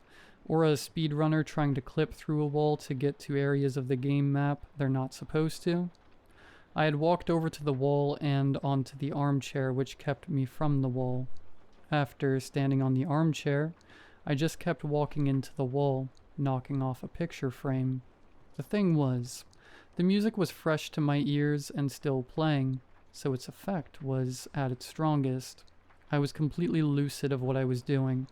[SPEAKER 1] Or a speedrunner trying to clip through a wall to get to areas of the game map they're not supposed to? I had walked over to the wall and onto the armchair, which kept me from the wall. After standing on the armchair, I just kept walking into the wall, knocking off a picture frame. The thing was, the music was fresh to my ears and still playing, so its effect was at its strongest. I was completely lucid of what I was doing,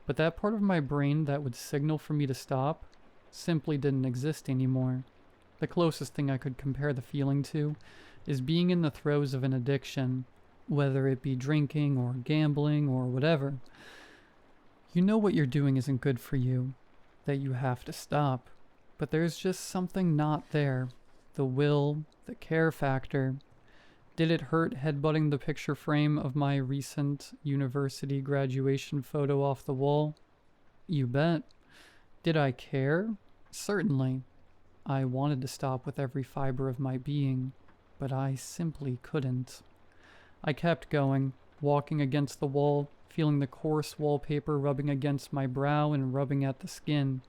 [SPEAKER 1] but that part of my brain that would signal for me to stop simply didn't exist anymore. The closest thing I could compare the feeling to is being in the throes of an addiction, whether it be drinking or gambling or whatever. You know what you're doing isn't good for you, that you have to stop, but there's just something not there. The will, the care factor. Did it hurt headbutting the picture frame of my recent university graduation photo off the wall? You bet. Did I care? Certainly. I wanted to stop with every fiber of my being, but I simply couldn't. I kept going, walking against the wall, feeling the coarse wallpaper rubbing against my brow and rubbing at the skin.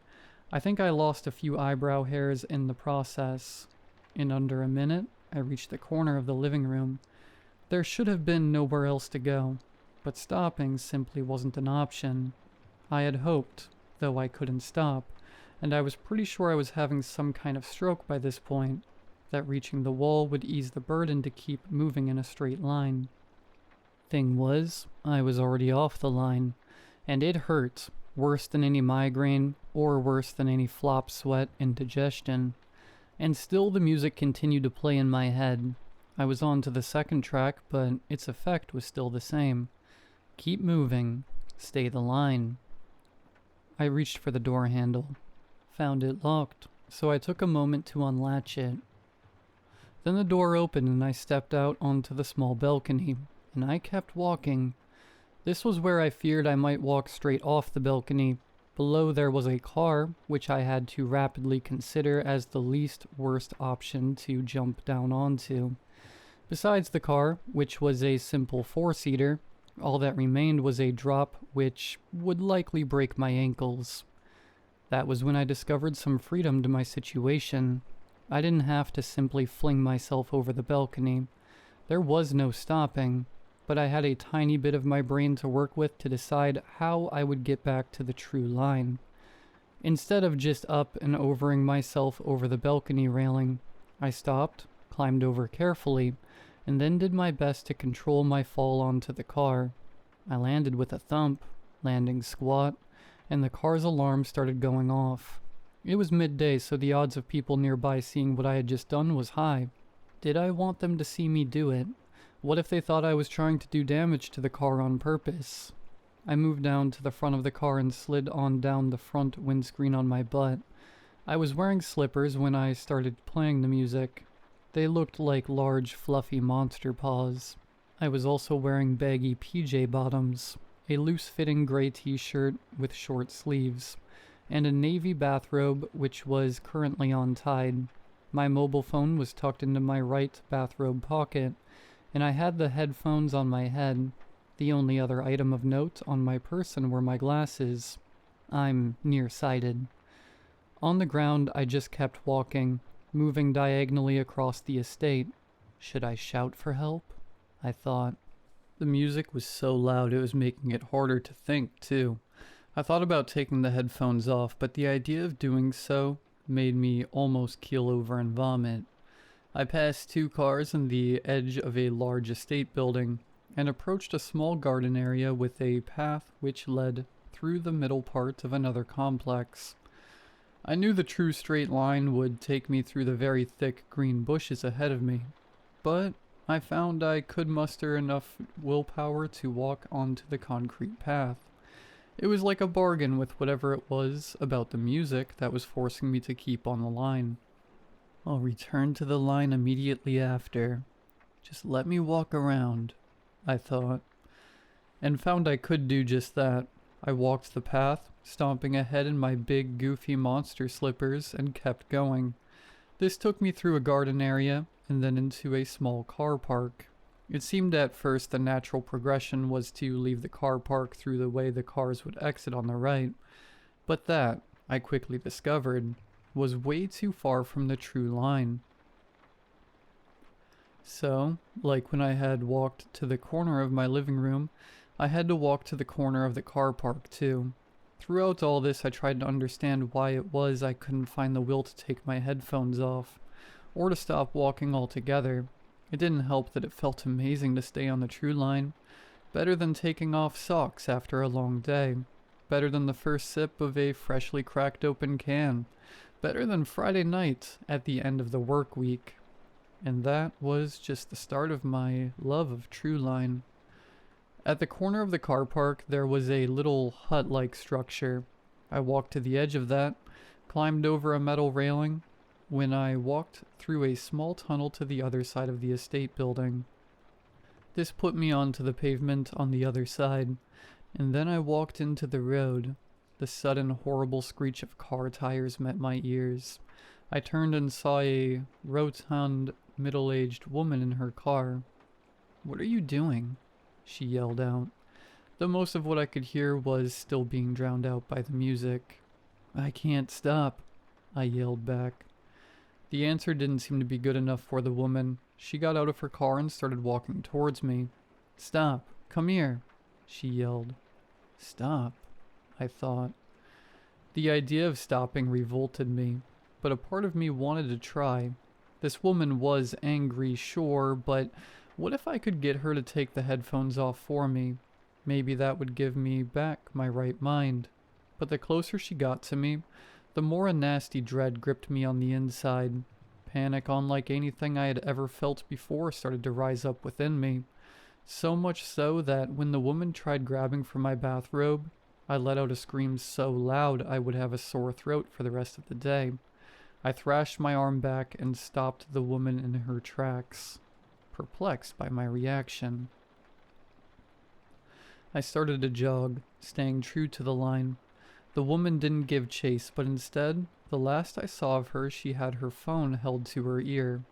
[SPEAKER 1] I think I lost a few eyebrow hairs in the process. In under a minute, I reached the corner of the living room. There should have been nowhere else to go, but stopping simply wasn't an option. I had hoped, though I couldn't stop, and I was pretty sure I was having some kind of stroke by this point, that reaching the wall would ease the burden to keep moving in a straight line. Thing was, I was already off the line, and it hurt, worse than any migraine, or worse than any flop sweat indigestion. And still the music continued to play in my head. I was on to the second track, but its effect was still the same. Keep moving. Stay the line. I reached for the door handle. Found it locked, so I took a moment to unlatch it. Then the door opened and I stepped out onto the small balcony, and I kept walking. This was where I feared I might walk straight off the balcony. Below there was a car, which I had to rapidly consider as the least worst option to jump down onto. Besides the car, which was a simple four-seater, all that remained was a drop which would likely break my ankles. That was when I discovered some freedom to my situation. I didn't have to simply fling myself over the balcony. There was no stopping, but I had a tiny bit of my brain to work with to decide how I would get back to the true line. Instead of just up and overing myself over the balcony railing, I stopped, climbed over carefully, and then did my best to control my fall onto the car. I landed with a thump, landing squat, and the car's alarm started going off. It was midday, so the odds of people nearby seeing what I had just done was high. Did I want them to see me do it? What if they thought I was trying to do damage to the car on purpose? I moved down to the front of the car and slid on down the front windscreen on my butt. I was wearing slippers when I started playing the music. They looked like large, fluffy monster paws. I was also wearing baggy PJ bottoms, a loose-fitting gray t-shirt with short sleeves, and a navy bathrobe which was currently untied. My mobile phone was tucked into my right bathrobe pocket, and I had the headphones on my head. The only other item of note on my person were my glasses. I'm nearsighted. On the ground, I just kept walking, moving diagonally across the estate. Should I shout for help? I thought. The music was so loud it was making it harder to think, too. I thought about taking the headphones off, but the idea of doing so made me almost keel over and vomit. I passed two cars on the edge of a large estate building and approached a small garden area with a path which led through the middle part of another complex. I knew the true straight line would take me through the very thick green bushes ahead of me, but I found I could muster enough willpower to walk onto the concrete path. It was like a bargain with whatever it was about the music that was forcing me to keep on the line. I'll return to the line immediately after. Just let me walk around, I thought, and found I could do just that. I walked the path, stomping ahead in my big, goofy monster slippers, and kept going. This took me through a garden area, and then into a small car park. It seemed at first the natural progression was to leave the car park through the way the cars would exit on the right, but that, I quickly discovered, was way too far from the true line. So, like when I had walked to the corner of my living room, I had to walk to the corner of the car park too. Throughout all this, I tried to understand why it was I couldn't find the will to take my headphones off, or to stop walking altogether. It didn't help that it felt amazing to stay on the true line. Better than taking off socks after a long day. Better than the first sip of a freshly cracked open can. Better than Friday night at the end of the work week. And that was just the start of my love of true line. At the corner of the car park, there was a little hut-like structure. I walked to the edge of that, climbed over a metal railing, when I walked through a small tunnel to the other side of the estate building. This put me onto the pavement on the other side, and then I walked into the road. The sudden horrible screech of car tires met my ears. I turned and saw a rotund, middle-aged woman in her car. "What are you doing?" she yelled out. Though most of what I could hear was still being drowned out by the music. "I can't stop," I yelled back. The answer didn't seem to be good enough for the woman. She got out of her car and started walking towards me. "Stop, come here," she yelled. Stop, I thought. The idea of stopping revolted me, but a part of me wanted to try. This woman was angry, sure, but what if I could get her to take the headphones off for me? Maybe that would give me back my right mind. But the closer she got to me, the more a nasty dread gripped me on the inside. Panic, unlike anything I had ever felt before, started to rise up within me. So much so that when the woman tried grabbing for my bathrobe, I let out a scream so loud I would have a sore throat for the rest of the day. I thrashed my arm back and stopped the woman in her tracks, perplexed by my reaction. I started to jog, staying true to the line. The woman didn't give chase, but instead, the last I saw of her, she had her phone held to her ear.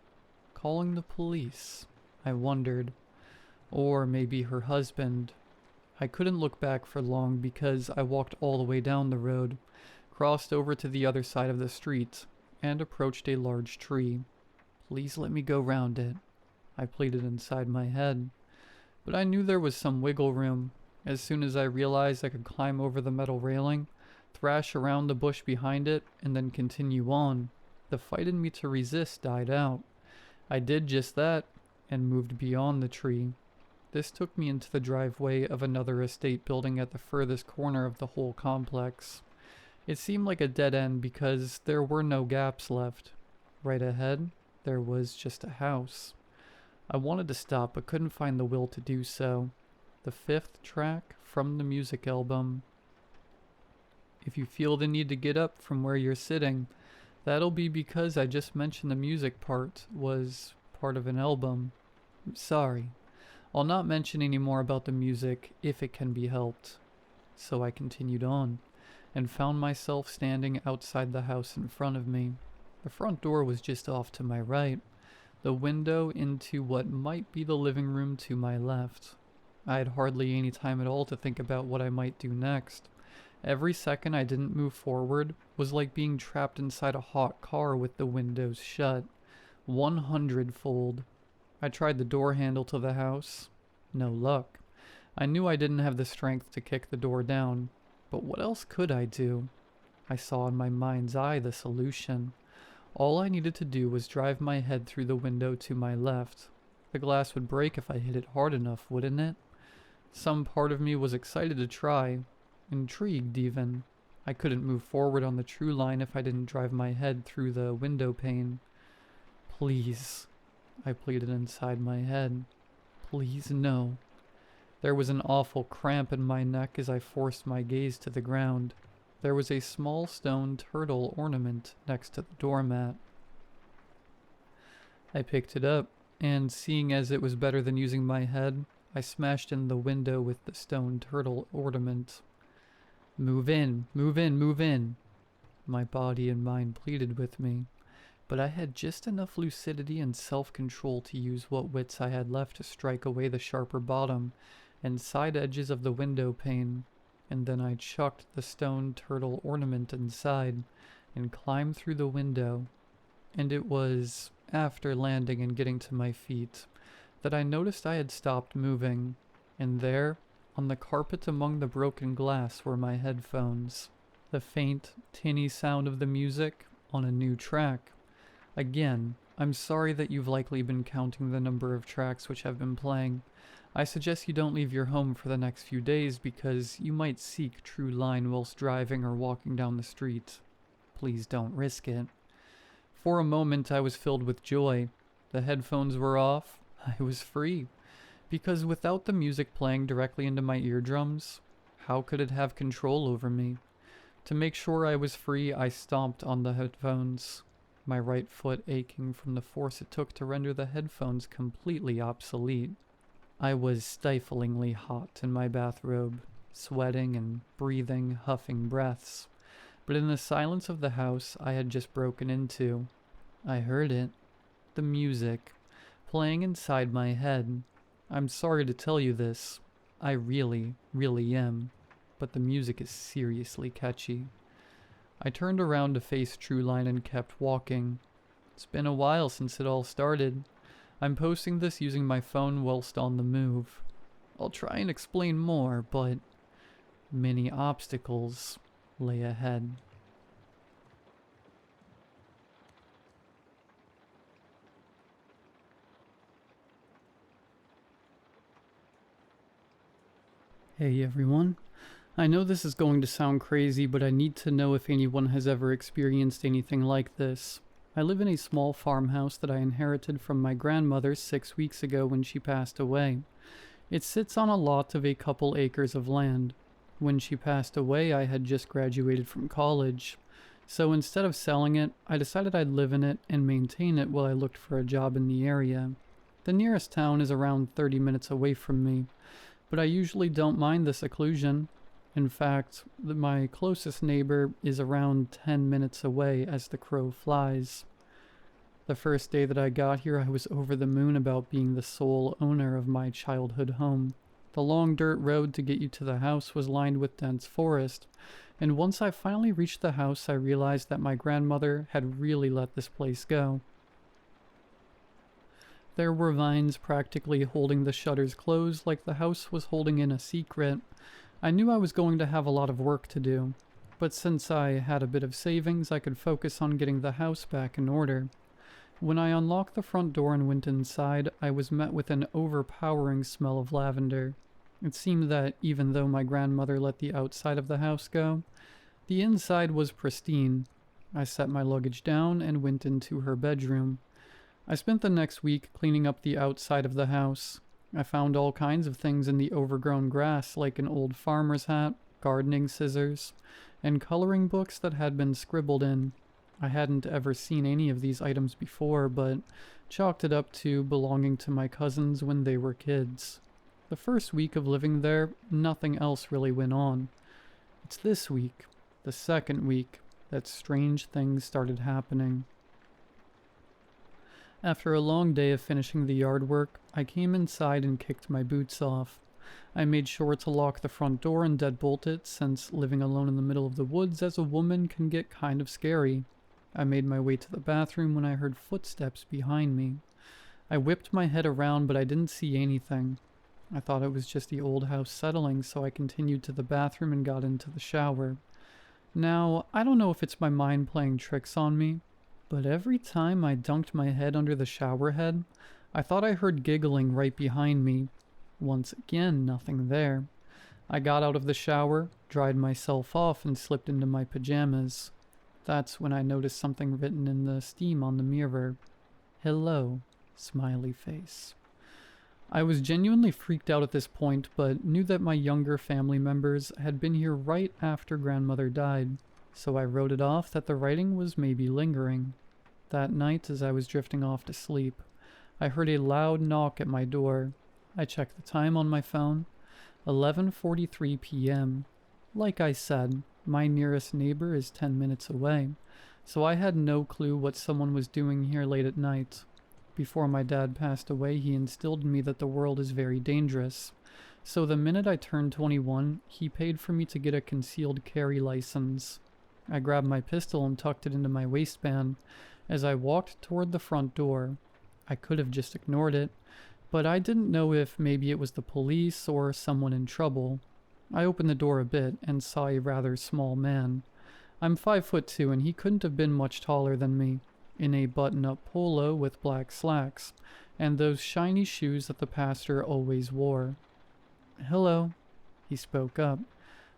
[SPEAKER 1] Calling the police, I wondered. Or maybe her husband. I couldn't look back for long because I walked all the way down the road, crossed over to the other side of the street, and approached a large tree. "Please let me go round it," I pleaded inside my head. But I knew there was some wiggle room. As soon as I realized I could climb over the metal railing, thrash around the bush behind it, and then continue on, the fight in me to resist died out. I did just that, and moved beyond the tree. This took me into the driveway of another estate building at the furthest corner of the whole complex. It seemed like a dead end because there were no gaps left. Right ahead, there was just a house. I wanted to stop but couldn't find the will to do so. The 5th track from the music album. If you feel the need to get up from where you're sitting, that'll be because I just mentioned the music part was part of an album. Sorry. I'll not mention any more about the music if it can be helped. So I continued on, and found myself standing outside the house in front of me. The front door was just off to my right, the window into what might be the living room to my left. I had hardly any time at all to think about what I might do next. Every second I didn't move forward was like being trapped inside a hot car with the windows shut, 100-fold. I tried the door handle to the house. No luck. I knew I didn't have the strength to kick the door down, but what else could I do? I saw in my mind's eye the solution. All I needed to do was drive my head through the window to my left. The glass would break if I hit it hard enough, wouldn't it? Some part of me was excited to try, intrigued even. I couldn't move forward on the true line if I didn't drive my head through the window pane. "Please," I pleaded inside my head. "Please, no." There was an awful cramp in my neck as I forced my gaze to the ground. There was a small stone turtle ornament next to the doormat. I picked it up, and seeing as it was better than using my head, I smashed in the window with the stone turtle ornament. "Move in, move in, move in," my body and mind pleaded with me, but I had just enough lucidity and self-control to use what wits I had left to strike away the sharper bottom and side edges of the window pane, and then I chucked the stone turtle ornament inside and climbed through the window. And it was after landing and getting to my feet that I noticed I had stopped moving, and there, on the carpet among the broken glass, were my headphones. The faint, tinny sound of the music on a new track. Again, I'm sorry that you've likely been counting the number of tracks which have been playing. I suggest you don't leave your home for the next few days because you might seek true line whilst driving or walking down the street. Please don't risk it. For a moment I was filled with joy. The headphones were off. I was free. Because without the music playing directly into my eardrums, how could it have control over me? To make sure I was free, I stomped on the headphones, my right foot aching from the force it took to render the headphones completely obsolete. I was stiflingly hot in my bathrobe, sweating and breathing, huffing breaths. But in the silence of the house I had just broken into, I heard it. The music, playing inside my head. I'm sorry to tell you this. I really, really am. But the music is seriously catchy. I turned around to face Trueline and kept walking. It's been a while since it all started. I'm posting this using my phone whilst on the move. I'll try and explain more, but many obstacles lay ahead. Hey everyone. I know this is going to sound crazy, but I need to know if anyone has ever experienced anything like this. I live in a small farmhouse that I inherited from my grandmother 6 weeks ago when she passed away. It sits on a lot of a couple acres of land. When she passed away, I had just graduated from college. So instead of selling it, I decided I'd live in it and maintain it while I looked for a job in the area. The nearest town is around 30 minutes away from me, but I usually don't mind the seclusion. In fact, my closest neighbor is around 10 minutes away as the crow flies. The first day that I got here, I was over the moon about being the sole owner of my childhood home. The long dirt road to get you to the house was lined with dense forest, and once I finally reached the house, I realized that my grandmother had really let this place go. There were vines practically holding the shutters closed like the house was holding in a secret. I knew I was going to have a lot of work to do, but since I had a bit of savings, I could focus on getting the house back in order. When I unlocked the front door and went inside, I was met with an overpowering smell of lavender. It seemed that even though my grandmother let the outside of the house go, the inside was pristine. I set my luggage down and went into her bedroom. I spent the next week cleaning up the outside of the house. I found all kinds of things in the overgrown grass, like an old farmer's hat, gardening scissors, and coloring books that had been scribbled in. I hadn't ever seen any of these items before, but chalked it up to belonging to my cousins when they were kids. The first week of living there, nothing else really went on. It's this week, the second week, that strange things started happening. After a long day of finishing the yard work, I came inside and kicked my boots off. I made sure to lock the front door and deadbolt it, since living alone in the middle of the woods as a woman can get kind of scary. I made my way to the bathroom when I heard footsteps behind me. I whipped my head around, but I didn't see anything. I thought it was just the old house settling, so I continued to the bathroom and got into the shower. Now, I don't know if it's my mind playing tricks on me, but every time I dunked my head under the shower head, I thought I heard giggling right behind me. Once again, nothing there. I got out of the shower, dried myself off, and slipped into my pajamas. That's when I noticed something written in the steam on the mirror. Hello, smiley face. I was genuinely freaked out at this point, but knew that my younger family members had been here right after grandmother died, so I wrote it off that the writing was maybe lingering. That night, as I was drifting off to sleep, I heard a loud knock at my door. I checked the time on my phone. 11:43 p.m. Like I said, my nearest neighbor is 10 minutes away, so I had no clue what someone was doing here late at night. Before my dad passed away, he instilled in me that the world is very dangerous. So the minute I turned 21, he paid for me to get a concealed carry license. I grabbed my pistol and tucked it into my waistband as I walked toward the front door. I could have just ignored it, but I didn't know if maybe it was the police or someone in trouble. I opened the door a bit and saw a rather small man. I'm 5'2" and he couldn't have been much taller than me, in a button-up polo with black slacks, and those shiny shoes that the pastor always wore. "Hello," he spoke up.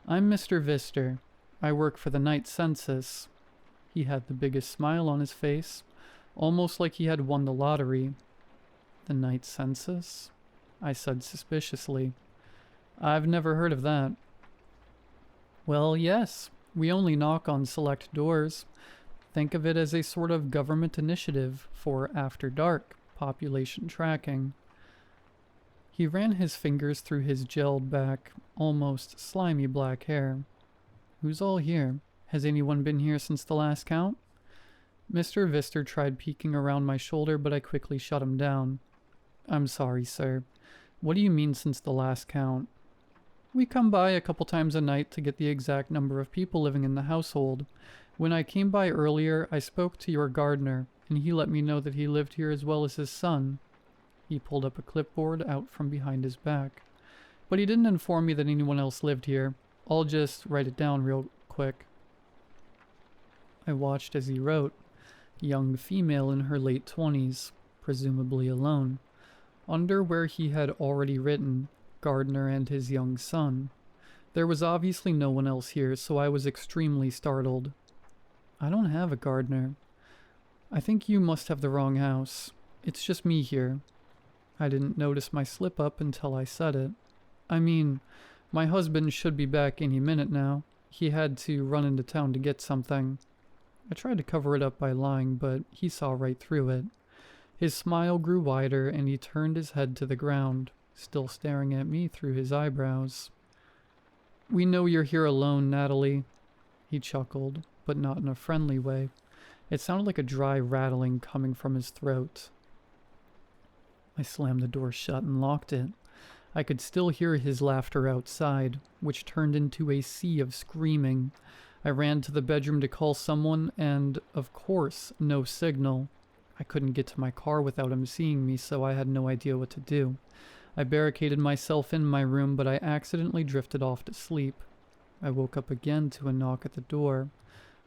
[SPEAKER 1] "I'm Mr. Vister. I work for the night census." He had the biggest smile on his face, almost like he had won the lottery. "The night census?" I said suspiciously. "I've never heard of that." "Well, yes. We only knock on select doors. Think of it as a sort of government initiative for after dark population tracking." He ran his fingers through his gelled back, almost slimy black hair. "Who's all here? Has anyone been here since the last count?" Mr. Vister tried peeking around my shoulder, but I quickly shut him down. "I'm sorry, sir. What do you mean since the last count?" "We come by a couple times a night to get the exact number of people living in the household. When I came by earlier, I spoke to your gardener, and he let me know that he lived here as well as his son." He pulled up a clipboard out from behind his back. "But he didn't inform me that anyone else lived here. I'll just write it down real quick." I watched as he wrote, "Young female in her late 20s, presumably alone." Under where he had already written, "Gardener and his young son." There was obviously no one else here, so I was extremely startled. "I don't have a gardener." "I think you must have the wrong house. It's just me here." I didn't notice my slip-up until I said it. "I mean, my husband should be back any minute now. He had to run into town to get something." I tried to cover it up by lying, but he saw right through it. His smile grew wider, and he turned his head to the ground, still staring at me through his eyebrows. "We know you're here alone, Natalie." He chuckled, but not in a friendly way. It sounded like a dry rattling coming from his throat. I slammed the door shut and locked it. I could still hear his laughter outside, which turned into a sea of screaming. I ran to the bedroom to call someone, and, of course, no signal. I couldn't get to my car without him seeing me, so I had no idea what to do. I barricaded myself in my room, but I accidentally drifted off to sleep. I woke up again to a knock at the door.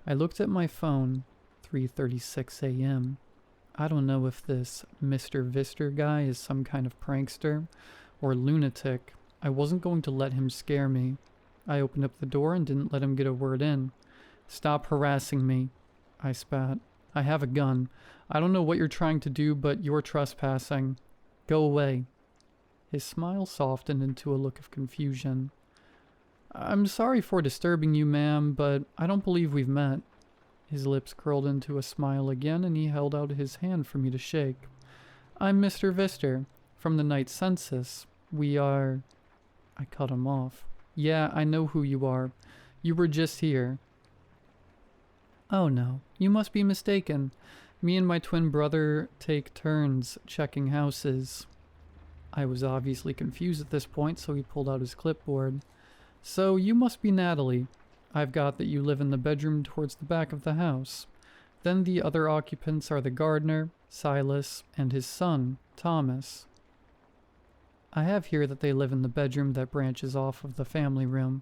[SPEAKER 1] I looked at my phone, 3:36 a.m. I don't know if this Mr. Vister guy is some kind of prankster or lunatic. I wasn't going to let him scare me. I opened up the door and didn't let him get a word in. "Stop harassing me," I spat. "I have a gun. I don't know what you're trying to do, but you're trespassing. Go away." His smile softened into a look of confusion. "I'm sorry for disturbing you, ma'am, but I don't believe we've met." His lips curled into a smile again, and he held out his hand for me to shake. "I'm Mr. Vister, from the night census. We are—" I cut him off. "Yeah, I know who you are. You were just here." "Oh no, you must be mistaken. Me and my twin brother take turns checking houses." I was obviously confused at this point, so he pulled out his clipboard. "So you must be Natalie. I've got that you live in the bedroom towards the back of the house. Then the other occupants are the gardener, Silas, and his son, Thomas." "I have here that they live in the bedroom that branches off of the family room."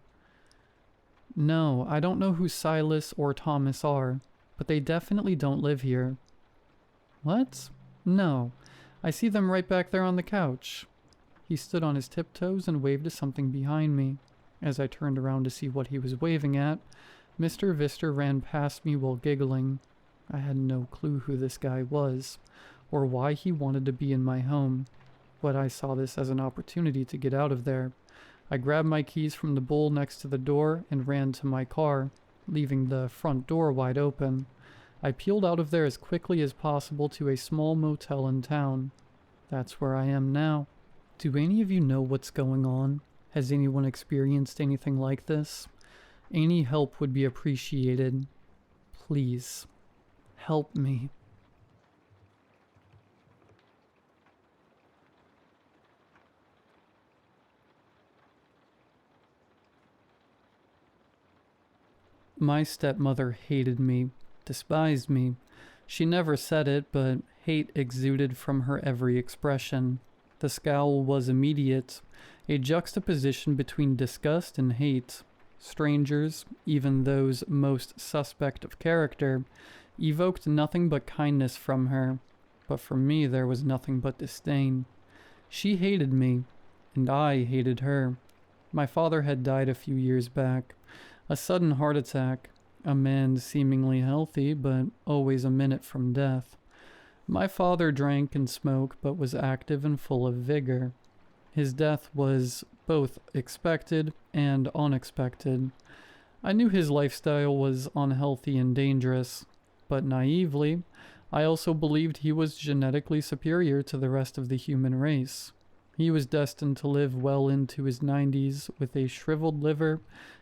[SPEAKER 1] "No, I don't know who Silas or Thomas are, but they definitely don't live here." "What?" "No, I see them right back there on the couch." He stood on his tiptoes and waved to something behind me. As I turned around to see what he was waving at, Mr. Vister ran past me while giggling. I had no clue who this guy was, or why he wanted to be in my home. but I saw this as an opportunity to get out of there. I grabbed my keys from the bowl next to the door and ran to my car, leaving the front door wide open. I peeled out of there as quickly as possible to a small motel in town. That's where I am now. Do any of you know what's going on? Has anyone experienced anything like this? Any help would be appreciated. Please, help me. My stepmother hated me, despised me. She never said it, but hate exuded from her every expression. The scowl was immediate, a juxtaposition between disgust and hate. Strangers, even those most suspect of character, evoked nothing but kindness from her, but from me there was nothing but disdain. She hated me, and I hated her. My father had died a few years back. A sudden heart attack, a man seemingly healthy, but always a minute from death. My father drank and smoked, but was active and full of vigor. His death was both expected and unexpected. I knew his lifestyle was unhealthy and dangerous, but naively, I also believed he was genetically superior to the rest of the human race. He was destined to live well into his 90s with a shriveled liver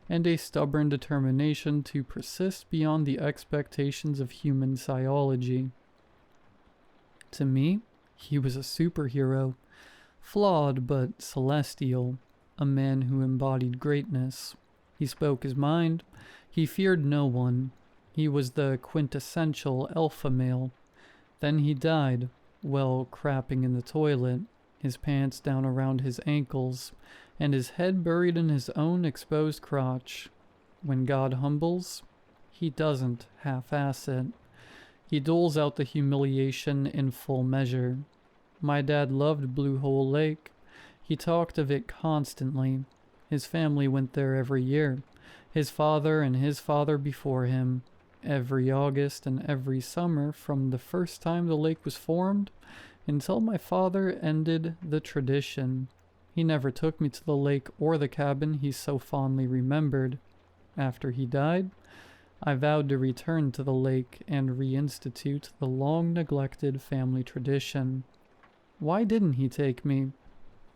[SPEAKER 1] and a stubborn determination to persist beyond the expectations of human physiology. To me, he was a superhero, flawed but celestial, a man who embodied greatness. He spoke his mind. He feared no one. He was the quintessential alpha male. Then he died, while crapping in the toilet, his pants down around his ankles, and his head buried in his own exposed crotch. When God humbles, he doesn't half-ass it. He doles out the humiliation in full measure. My dad loved Blue Hole Lake. He talked of it constantly. His family went there every year. His father and his father before him. Every August and every summer from the first time the lake was formed until my father ended the tradition. He never took me to the lake or the cabin he so fondly remembered. After he died, I vowed to return to the lake and reinstitute the long-neglected family tradition. Why didn't he take me?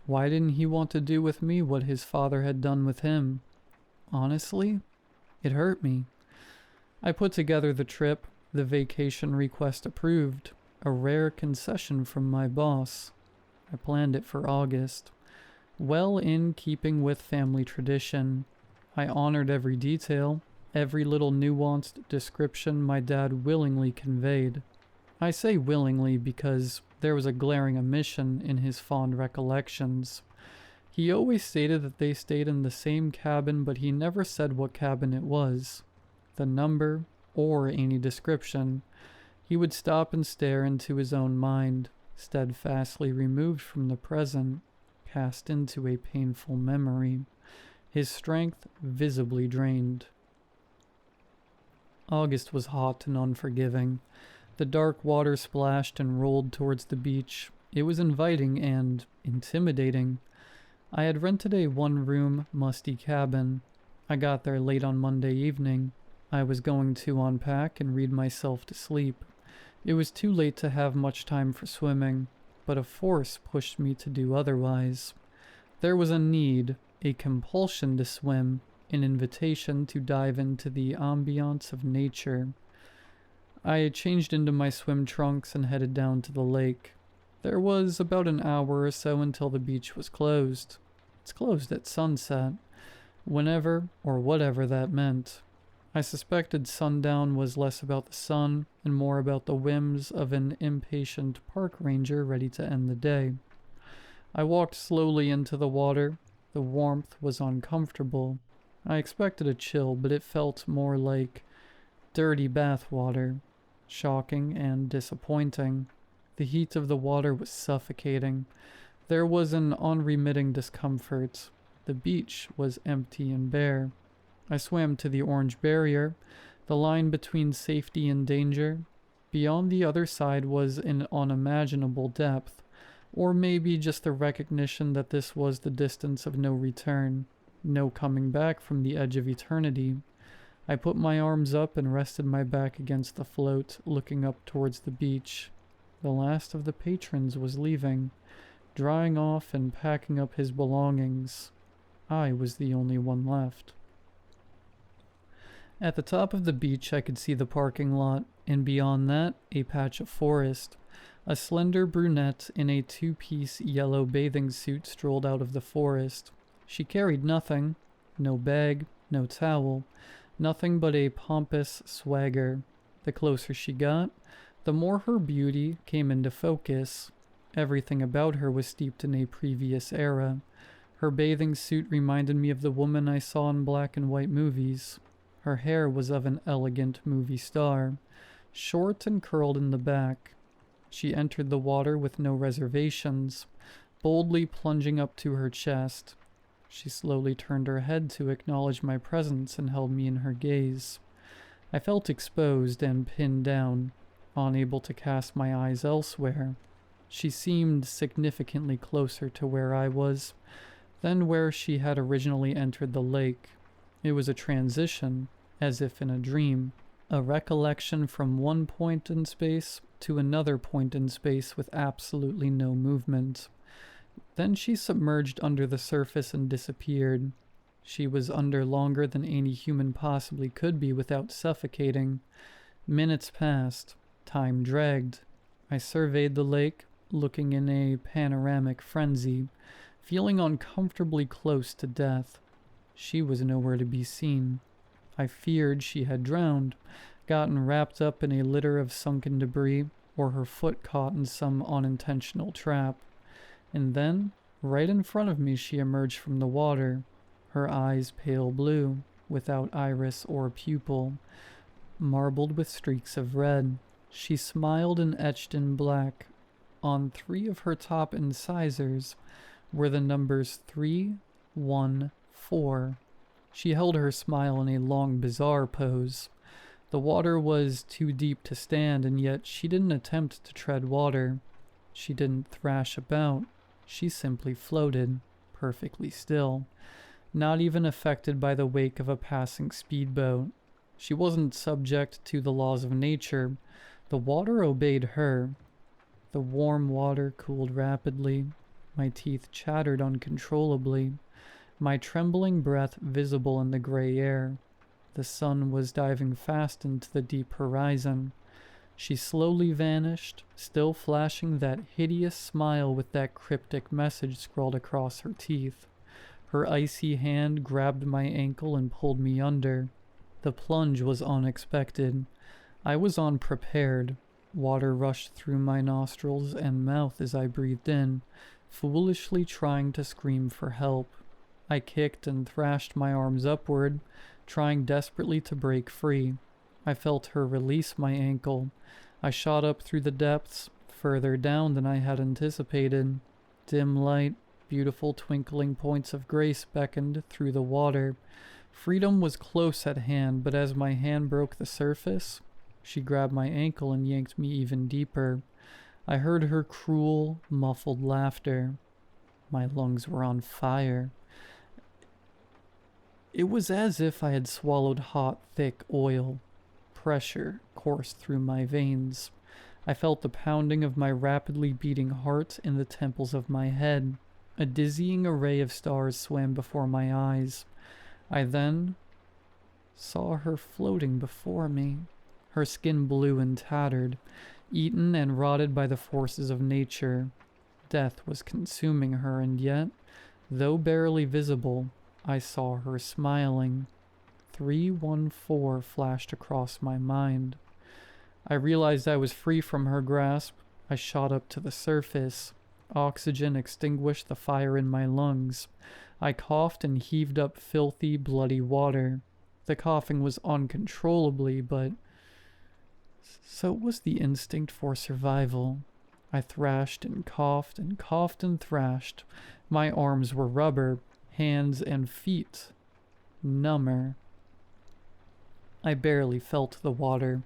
[SPEAKER 1] Why didn't he want to do with me what his father had done with him? Honestly, it hurt me. I put together the trip, the vacation request approved, a rare concession from my boss. I planned it for August. Well in keeping with family tradition, I honored every detail, every little nuanced description my dad willingly conveyed. I say willingly because there was a glaring omission in his fond recollections. He always stated that they stayed in the same cabin, but he never said what cabin it was, the number, or any description. He would stop and stare into his own mind, steadfastly removed from the present, cast into a painful memory, his strength visibly drained. August was hot and unforgiving. The dark water splashed and rolled towards the beach. It was inviting and intimidating. I had rented a one-room, musty cabin. I got there late on Monday evening. I was going to unpack and read myself to sleep. It was too late to have much time for swimming, but a force pushed me to do otherwise. There was a need, a compulsion to swim, an invitation to dive into the ambiance of nature. I changed into my swim trunks and headed down to the lake. There was about an hour or so until the beach was closed. It's closed at sunset, whenever or whatever that meant. I suspected sundown was less about the sun and more about the whims of an impatient park ranger ready to end the day. I walked slowly into the water. The warmth was uncomfortable. I expected a chill, but it felt more like dirty bath water, shocking and disappointing. The heat of the water was suffocating. There was an unremitting discomfort. The beach was empty and bare. I swam to the orange barrier, the line between safety and danger. Beyond the other side was an unimaginable depth, Or maybe just the recognition that this was the distance of no return, no coming back from the edge of eternity. I put my arms up and rested my back against the float, looking up towards the beach. The last of the patrons was leaving, drying off and packing up his belongings. I was the only one left. At the top of the beach I could see the parking lot, and beyond that, a patch of forest. A slender brunette in a two-piece yellow bathing suit strolled out of the forest. She carried nothing, no bag, no towel, nothing but a pompous swagger. The closer she got, the more her beauty came into focus. Everything about her was steeped in a previous era. Her bathing suit reminded me of the woman I saw in black and white movies. Her hair was of an elegant movie star, short and curled in the back. She entered the water with no reservations, boldly plunging up to her chest. She slowly turned her head to acknowledge my presence and held me in her gaze. I felt exposed and pinned down, unable to cast my eyes elsewhere. She seemed significantly closer to where I was than where she had originally entered the lake. It was a transition, as if in a dream, a recollection from one point in space to another point in space with absolutely no movement. Then she submerged under the surface and disappeared. She was under longer than any human possibly could be without suffocating. Minutes passed. Time dragged. I surveyed the lake, looking in a panoramic frenzy, feeling uncomfortably close to death. She was nowhere to be seen. I feared she had drowned, gotten wrapped up in a litter of sunken debris, or her foot caught in some unintentional trap. And then, right in front of me, she emerged from the water, her eyes pale blue, without iris or pupil, marbled with streaks of red. She smiled and etched in black. On 3 of her top incisors were the numbers 3, 1, 4. She held her smile in a long, bizarre pose. The water was too deep to stand, and yet she didn't attempt to tread water. She didn't thrash about. She simply floated, perfectly still, not even affected by the wake of a passing speedboat. She wasn't subject to the laws of nature. The water obeyed her. The warm water cooled rapidly. My teeth chattered uncontrollably, my trembling breath visible in the gray air. The sun was diving fast into the deep horizon. She slowly vanished, still flashing that hideous smile with that cryptic message scrawled across her teeth. Her icy hand grabbed my ankle and pulled me under. The plunge was unexpected. I was unprepared. Water rushed through my nostrils and mouth as I breathed in, foolishly trying to scream for help. I kicked and thrashed my arms upward, trying desperately to break free. I felt her release my ankle. I shot up through the depths, further down than I had anticipated. Dim light, beautiful twinkling points of grace beckoned through the water. Freedom was close at hand, but as my hand broke the surface, she grabbed my ankle and yanked me even deeper. I heard her cruel, muffled laughter. My lungs were on fire. It was as if I had swallowed hot, thick oil. Pressure coursed through my veins. I felt the pounding of my rapidly beating heart in the temples of my head. A dizzying array of stars swam before my eyes. I then saw her floating before me, her skin blue and tattered, eaten and rotted by the forces of nature. Death was consuming her, and yet, though barely visible, I saw her smiling. 314 flashed across my mind. I realized I was free from her grasp. I shot up to the surface. Oxygen extinguished the fire in my lungs. I coughed and heaved up filthy, bloody water. The coughing was uncontrollably, but so was the instinct for survival. I thrashed and coughed and coughed and thrashed. My arms were rubber, hands and feet number. I barely felt the water,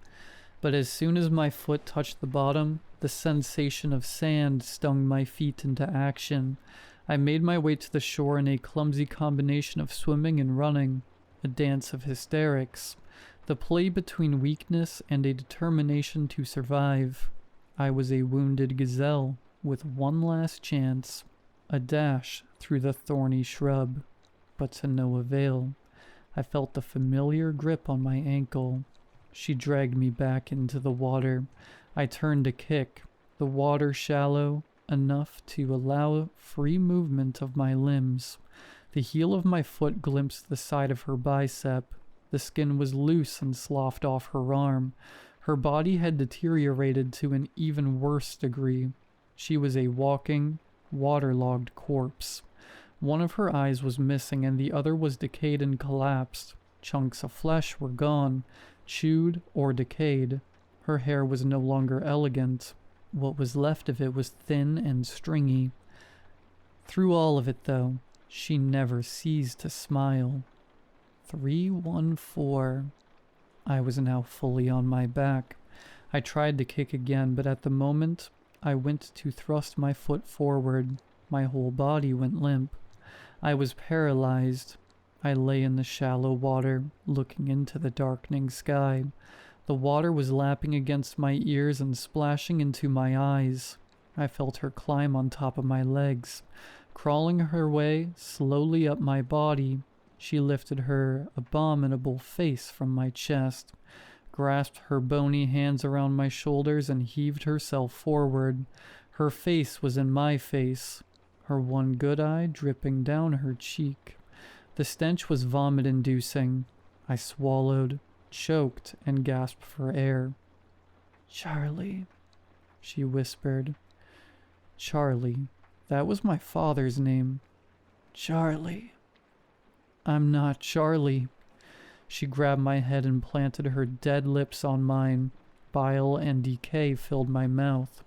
[SPEAKER 1] but as soon as my foot touched the bottom, The sensation of sand stung my feet into action. I made my way to the shore in a clumsy combination of swimming and running, a dance of hysterics, the play between weakness and a determination to survive. I was a wounded gazelle with one last chance, a dash through the thorny shrub, but to no avail. I felt the familiar grip on my ankle. She dragged me back into the water. I turned to kick, the water shallow enough to allow free movement of my limbs. The heel of my foot glimpsed the side of her bicep. The skin was loose and sloughed off her arm. Her body had deteriorated to an even worse degree. She was a walking, waterlogged corpse. One of her eyes was missing and the other was decayed and collapsed. Chunks of flesh were gone, chewed or decayed. Her hair was no longer elegant. What was left of it was thin and stringy. Through all of it, though, she never ceased to smile. 314. I was now fully on my back. I tried to kick again, but at the moment I went to thrust my foot forward, my whole body went limp. I was paralyzed. I lay in the shallow water, looking into the darkening sky. The water was lapping against my ears and splashing into my eyes. I felt her climb on top of my legs. Crawling her way slowly up my body, she lifted her abominable face from my chest, grasped her bony hands around my shoulders and heaved herself forward. Her face was in my face, her one good eye dripping down her cheek. The stench was vomit-inducing. I swallowed, choked, and gasped for air. "Charlie," she whispered. Charlie. That was my father's name. Charlie. "I'm not Charlie." She grabbed my head and planted her dead lips on mine. Bile and decay filled my mouth.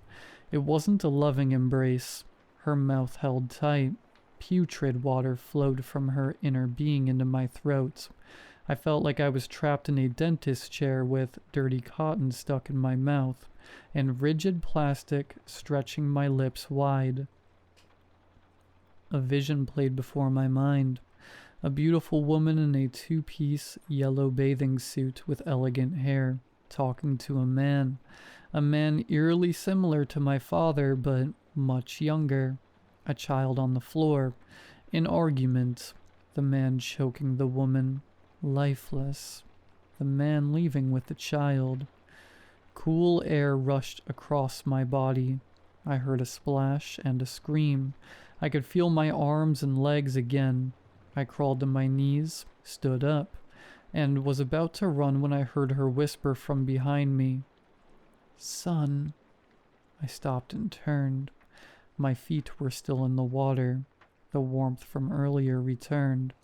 [SPEAKER 1] It wasn't a loving embrace. Her mouth held tight. Putrid water flowed from her inner being into my throat. I felt like I was trapped in a dentist chair with dirty cotton stuck in my mouth, and rigid plastic stretching my lips wide. A vision played before my mind. A beautiful woman in a two-piece yellow bathing suit with elegant hair, talking to a man eerily similar to my father, but much younger. A child on the floor, in argument, the man choking the woman, lifeless, the man leaving with the child. Cool air rushed across my body. I heard a splash and a scream. I could feel my arms and legs again. I crawled to my knees, stood up, and was about to run when I heard her whisper from behind me. "Son." I stopped and turned. My feet were still in the water. The warmth from earlier returned.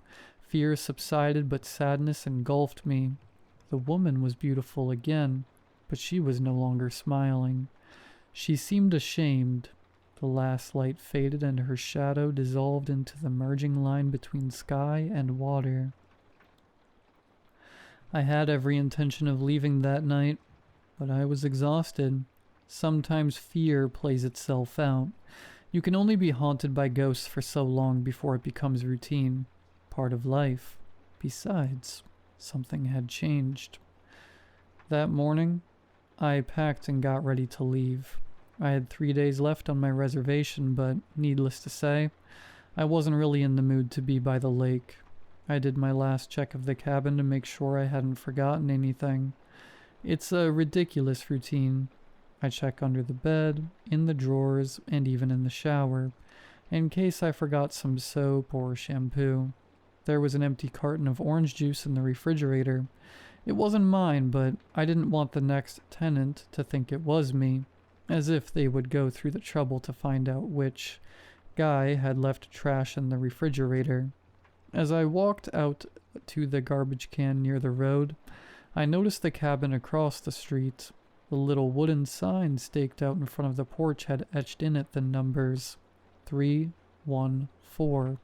[SPEAKER 1] Fear subsided, but sadness engulfed me. The woman was beautiful again, but she was no longer smiling. She seemed ashamed. The last light faded and her shadow dissolved into the merging line between sky and water. I had every intention of leaving that night, but I was exhausted. Sometimes fear plays itself out. You can only be haunted by ghosts for so long before it becomes routine, part of life. Besides, something had changed. That morning, I packed and got ready to leave. I had 3 days left on my reservation, but needless to say, I wasn't really in the mood to be by the lake. I did my last check of the cabin to make sure I hadn't forgotten anything. It's a ridiculous routine. I check under the bed, in the drawers, and even in the shower, in case I forgot some soap or shampoo. There was an empty carton of orange juice in the refrigerator. It wasn't mine, but I didn't want the next tenant to think it was me, as if they would go through the trouble to find out which guy had left trash in the refrigerator. As I walked out to the garbage can near the road, I noticed the cabin across the street. The little wooden sign staked out in front of the porch had etched in it the numbers 314.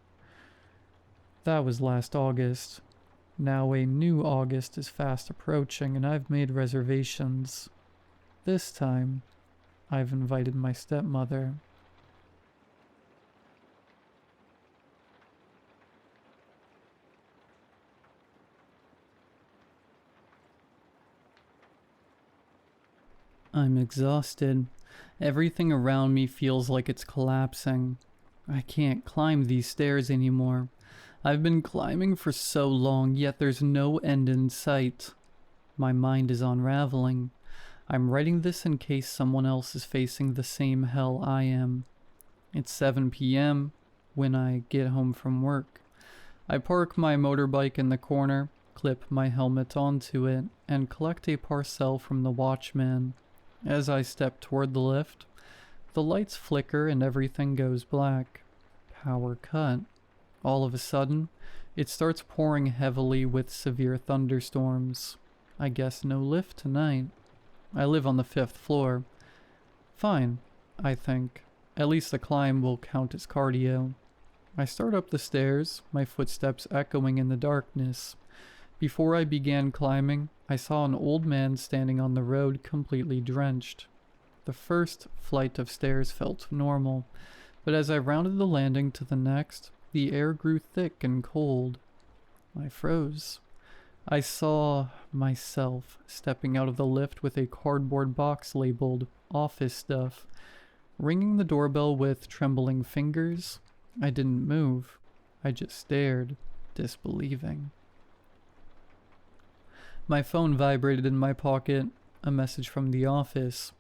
[SPEAKER 1] That was last August. Now a new August is fast approaching, and I've made reservations. This time, I've invited my stepmother. I'm exhausted. Everything around me feels like it's collapsing. I can't climb these stairs anymore. I've been climbing for so long, yet there's no end in sight. My mind is unraveling. I'm writing this in case someone else is facing the same hell I am. It's 7 p.m. when I get home from work. I park my motorbike in the corner, clip my helmet onto it, and collect a parcel from the watchman. As I step toward the lift, the lights flicker and everything goes black. Power cut. All of a sudden, it starts pouring heavily with severe thunderstorms. I guess no lift tonight. I live on the 5th floor. Fine, I think. At least the climb will count as cardio. I start up the stairs, my footsteps echoing in the darkness. Before I began climbing, I saw an old man standing on the road completely drenched. The first flight of stairs felt normal, but as I rounded the landing to the next, the air grew thick and cold. I froze. I saw myself stepping out of the lift with a cardboard box labeled "Office Stuff." Ringing the doorbell with trembling fingers, I didn't move. I just stared, disbelieving. My phone vibrated in my pocket, a message from the office.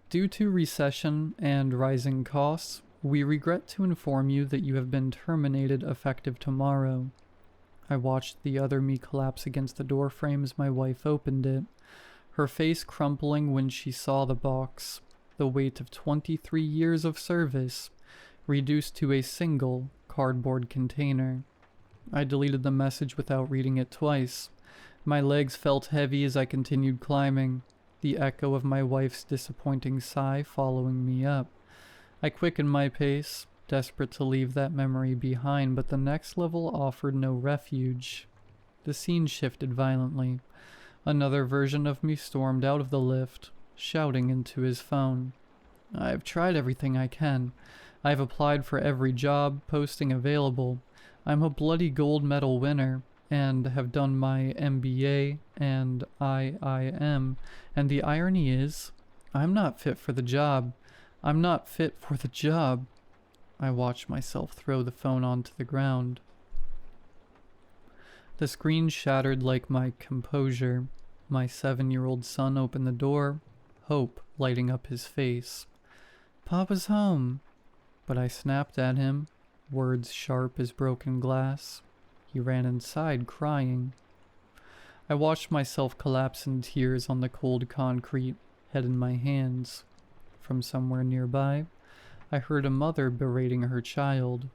[SPEAKER 1] Due to recession and rising costs, we regret to inform you that you have been terminated effective tomorrow. I watched the other me collapse against the doorframe as my wife opened it, her face crumpling when she saw the box, the weight of 23 years of service, reduced to a single cardboard container. I deleted the message without reading it twice. My legs felt heavy as I continued climbing, the echo of my wife's disappointing sigh following me up. I quickened my pace, desperate to leave that memory behind, but the next level offered no refuge. The scene shifted violently. Another version of me stormed out of the lift, shouting into his phone. I've tried everything I can. I've applied for every job posting available. I'm a bloody gold medal winner, and have done my MBA and IIM, and the irony is, I'm not fit for the job. I'm not fit for the job. I watched myself throw the phone onto the ground. The screen shattered like my composure. My 7-year-old son opened the door, hope lighting up his face. "Papa's home." But I snapped at him, words sharp as broken glass. He ran inside, crying. I watched myself collapse in tears on the cold concrete, head in my hands. From somewhere nearby, I heard a mother berating her child.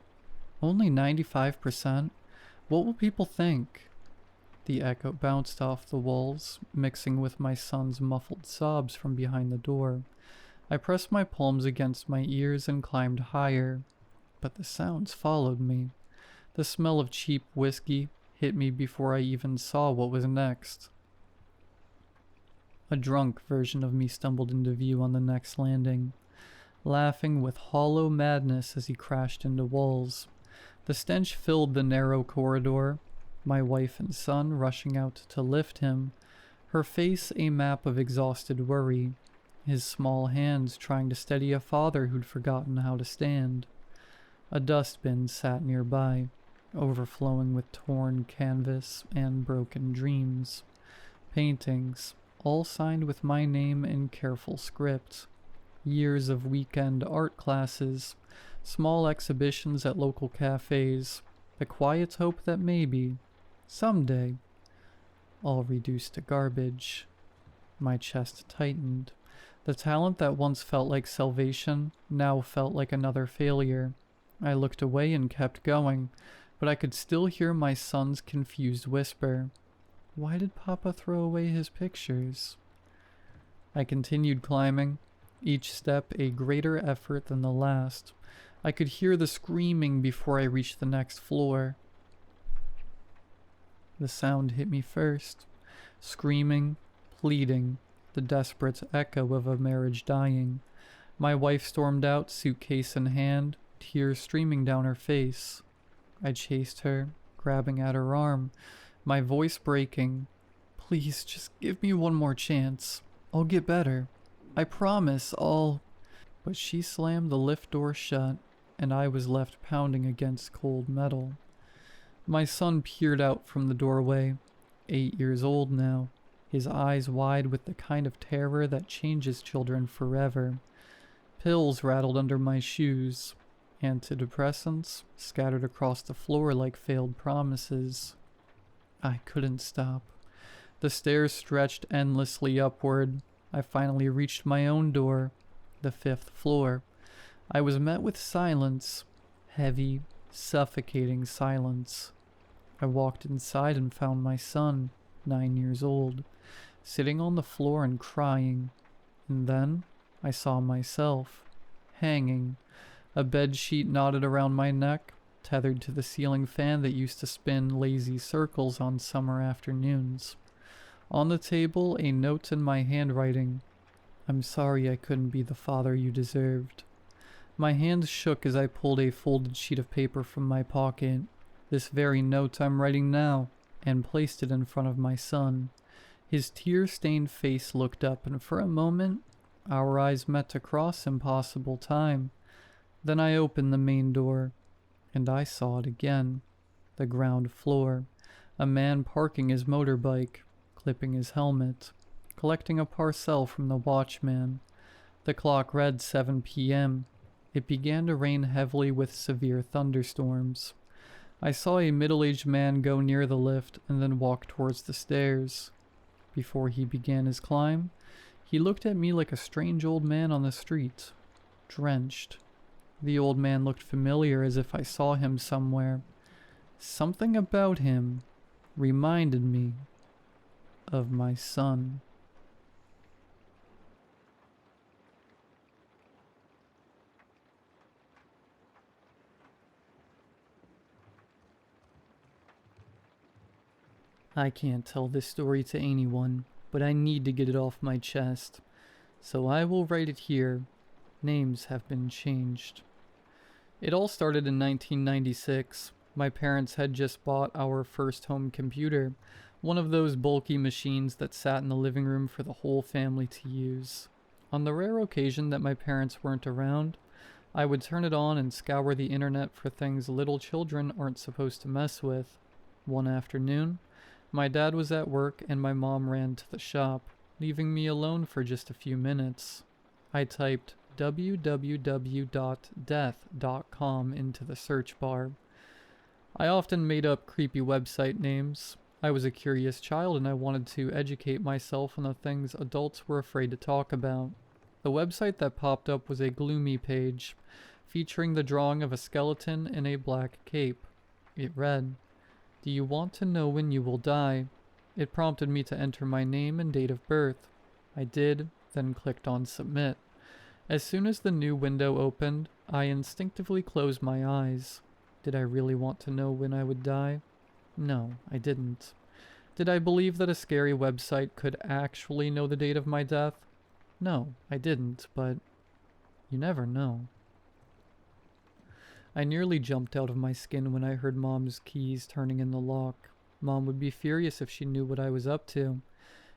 [SPEAKER 1] "Only 95%? What will people think?" The echo bounced off the walls, mixing with my son's muffled sobs from behind the door. I pressed my palms against my ears and climbed higher, but the sounds followed me. The smell of cheap whiskey hit me before I even saw what was next. A drunk version of me stumbled into view on the next landing, laughing with hollow madness as he crashed into walls. The stench filled the narrow corridor, my wife and son rushing out to lift him, her face a map of exhausted worry, his small hands trying to steady a father who'd forgotten how to stand. A dustbin sat nearby, overflowing with torn canvas and broken dreams. Paintings, all signed with my name in careful script. Years of weekend art classes, small exhibitions at local cafes, the quiet hope that maybe, someday, all reduced to garbage. My chest tightened. The talent that once felt like salvation now felt like another failure. I looked away and kept going, but I could still hear my son's confused whisper. Why did Papa throw away his pictures? I continued climbing, each step a greater effort than the last. I could hear the screaming before I reached the next floor. The sound hit me first. Screaming, pleading, the desperate echo of a marriage dying. My wife stormed out, suitcase in hand, tears streaming down her face. I chased her, grabbing at her arm, my voice breaking. Please, just give me one more chance. I'll get better. I promise, I'll... But she slammed the lift door shut, and I was left pounding against cold metal. My son peered out from the doorway, 8 years old now, his eyes wide with the kind of terror that changes children forever. Pills rattled under my shoes, antidepressants scattered across the floor like failed promises. I couldn't stop. The stairs stretched endlessly upward. I finally reached my own door, the 5th floor. I was met with silence, heavy, suffocating silence. I walked inside and found my son, 9 years old, sitting on the floor and crying. And then I saw myself, hanging, a bedsheet knotted around my neck, tethered to the ceiling fan that used to spin lazy circles on summer afternoons. On the table, a note in my handwriting. I'm sorry I couldn't be the father you deserved. My hands shook as I pulled a folded sheet of paper from my pocket, this very note I'm writing now, and placed it in front of my son. His tear-stained face looked up, and for a moment, our eyes met to cross impossible time. Then I opened the main door, and I saw it again. The ground floor. A man parking his motorbike, clipping his helmet, collecting a parcel from the watchman. The clock read 7 p.m. It began to rain heavily with severe thunderstorms. I saw a middle-aged man go near the lift and then walk towards the stairs. Before he began his climb, he looked at me like a strange old man on the street, drenched. The old man looked familiar, as if I saw him somewhere. Something about him reminded me of my son. I can't tell this story to anyone, but I need to get it off my chest. So I will write it here. Names have been changed. It all started in 1996. My parents had just bought our first home computer, one of those bulky machines that sat in the living room for the whole family to use. On the rare occasion that my parents weren't around, I would turn it on and scour the internet for things little children aren't supposed to mess with. One afternoon, my dad was at work and my mom ran to the shop, leaving me alone for just a few minutes. I typed www.death.com into the search bar. I often made up creepy website names. I was a curious child and I wanted to educate myself on the things adults were afraid to talk about. The website that popped up was a gloomy page, featuring the drawing of a skeleton in a black cape. It read, "Do you want to know when you will die?" It prompted me to enter my name and date of birth. I did, then clicked on submit. As soon as the new window opened, I instinctively closed my eyes. Did I really want to know when I would die? No, I didn't. Did I believe that a scary website could actually know the date of my death? No, I didn't, but you never know. I nearly jumped out of my skin when I heard Mom's keys turning in the lock. Mom would be furious if she knew what I was up to.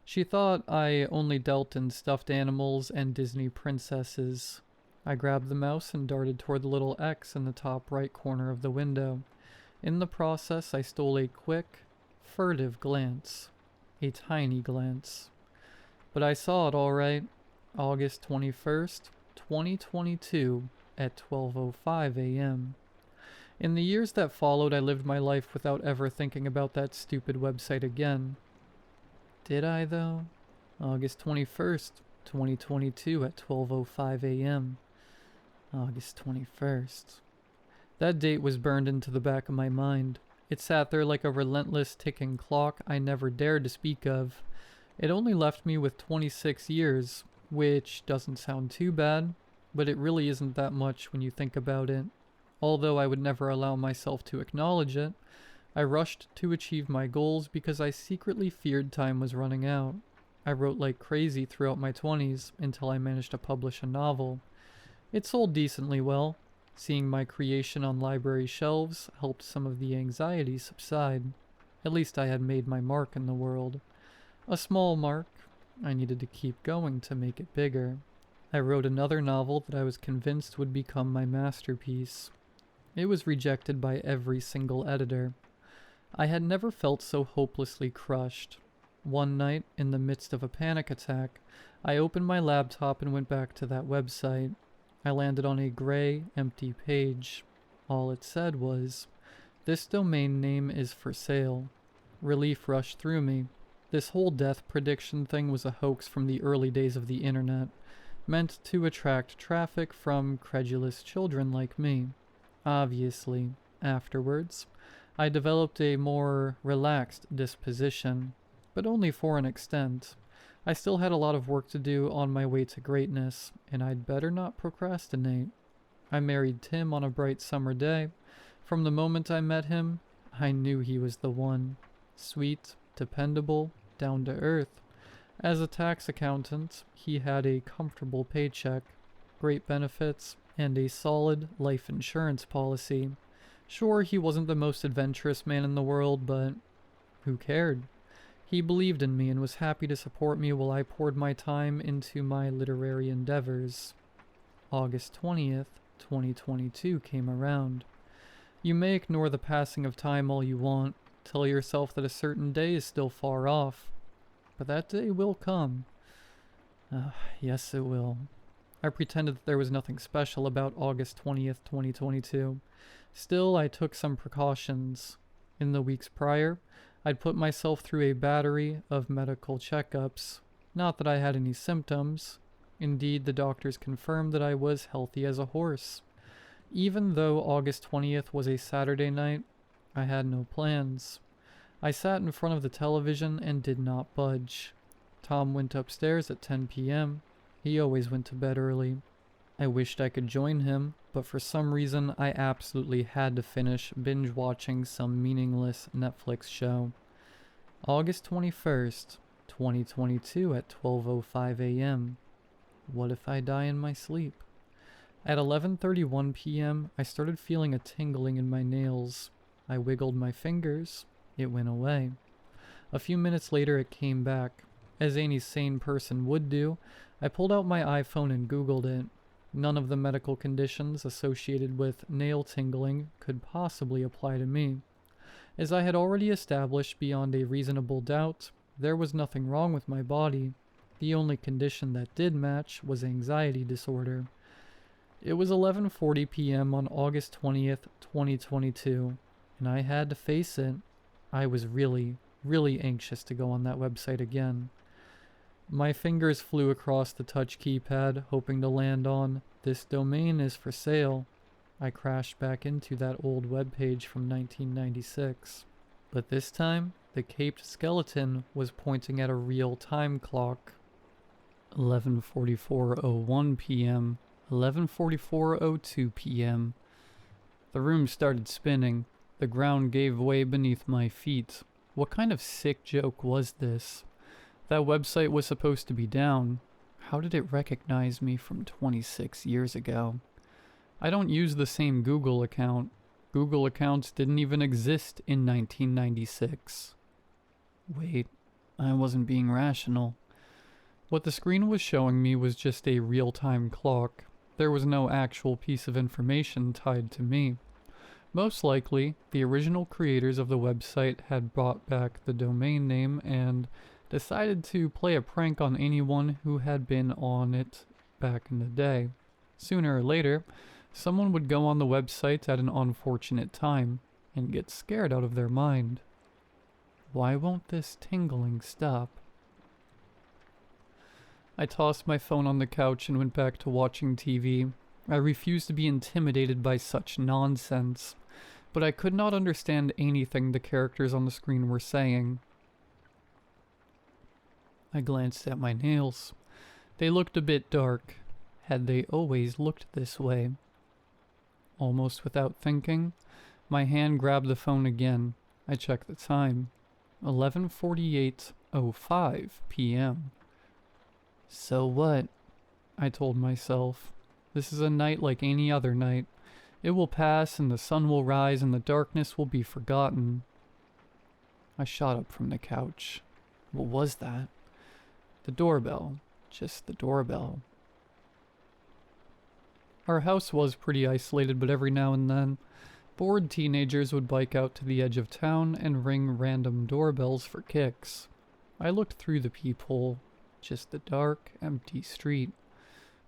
[SPEAKER 1] She thought I only dealt in stuffed animals and Disney princesses. I grabbed the mouse and darted toward the little X in the top right corner of the window. In the process, I stole a quick, furtive glance. A tiny glance. But I saw it all right. August 21st, 2022 at 12:05 a.m. In the years that followed, I lived my life without ever thinking about that stupid website again. Did I, though? August 21st, 2022 at 12:05 a.m. August 21st. That date was burned into the back of my mind. It sat there like a relentless ticking clock I never dared to speak of. It only left me with 26 years, which doesn't sound too bad, but it really isn't that much when you think about it. Although I would never allow myself to acknowledge it, I rushed to achieve my goals because I secretly feared time was running out. I wrote like crazy throughout my 20s until I managed to publish a novel. It sold decently well. Seeing my creation on library shelves helped some of the anxiety subside. At least I had made my mark in the world. A small mark. I needed to keep going to make it bigger. I wrote another novel that I was convinced would become my masterpiece. It was rejected by every single editor. I had never felt so hopelessly crushed. One night, in the midst of a panic attack, I opened my laptop and went back to that website. I landed on a gray, empty page. All it said was, "This domain name is for sale." Relief rushed through me. This whole death prediction thing was a hoax from the early days of the internet, meant to attract traffic from credulous children like me. Obviously, afterwards, I developed a more relaxed disposition, but only for an extent. I still had a lot of work to do on my way to greatness, and I'd better not procrastinate. I married Tim on a bright summer day. From the moment I met him, I knew he was the one. Sweet, dependable, down to earth. As a tax accountant, he had a comfortable paycheck, great benefits, and a solid life insurance policy. Sure, he wasn't the most adventurous man in the world, but who cared? He believed in me and was happy to support me while I poured my time into my literary endeavors. August 20th, 2022 came around. You may ignore the passing of time all you want, tell yourself that a certain day is still far off, but that day will come. Yes, it will. I pretended that there was nothing special about August 20th, 2022. Still, I took some precautions. In the weeks prior, I'd put myself through a battery of medical checkups. Not that I had any symptoms. Indeed, the doctors confirmed that I was healthy as a horse. Even though August 20th was a Saturday night, I had no plans. I sat in front of the television and did not budge. Tom went upstairs at 10 p.m. He always went to bed early. I wished I could join him, but for some reason I absolutely had to finish binge-watching some meaningless Netflix show. August 21st, 2022 at 12:05 a.m. What if I die in my sleep? At 11:31 p.m., I started feeling a tingling in my nails. I wiggled my fingers. It went away. A few minutes later it came back. As any sane person would do, I pulled out my iPhone and Googled it. None of the medical conditions associated with nail tingling could possibly apply to me. As I had already established beyond a reasonable doubt, there was nothing wrong with my body. The only condition that did match was anxiety disorder. It was 11:40 p.m. on August 20th, 2022, and I had to face it. I was really anxious to go on that website again. My fingers flew across the touch keypad, hoping to land on, "This domain is for sale." I crashed back into that old webpage from 1996. But this time, the caped skeleton was pointing at a real time clock. 11:44:01 p.m. 11:44:02 p.m. The room started spinning. The ground gave way beneath my feet. What kind of sick joke was this? That website was supposed to be down. How did it recognize me from 26 years ago? I don't use the same Google account. Google accounts didn't even exist in 1996. Wait, I wasn't being rational. What the screen was showing me was just a real-time clock. There was no actual piece of information tied to me. Most likely, the original creators of the website had brought back the domain name and decided to play a prank on anyone who had been on it back in the day. Sooner or later, someone would go on the website at an unfortunate time and get scared out of their mind. Why won't this tingling stop? I tossed my phone on the couch and went back to watching TV. I refused to be intimidated by such nonsense, but I could not understand anything the characters on the screen were saying. I glanced at my nails. They looked a bit dark. Had they always looked this way? Almost without thinking, my hand grabbed the phone again. I checked the time. 11:48:05 p.m. So what? I told myself. This is a night like any other night. It will pass and the sun will rise and the darkness will be forgotten. I shot up from the couch. What was that? The doorbell. Just the doorbell. Our house was pretty isolated, but every now and then, bored teenagers would bike out to the edge of town and ring random doorbells for kicks. I looked through the peephole. Just the dark, empty street.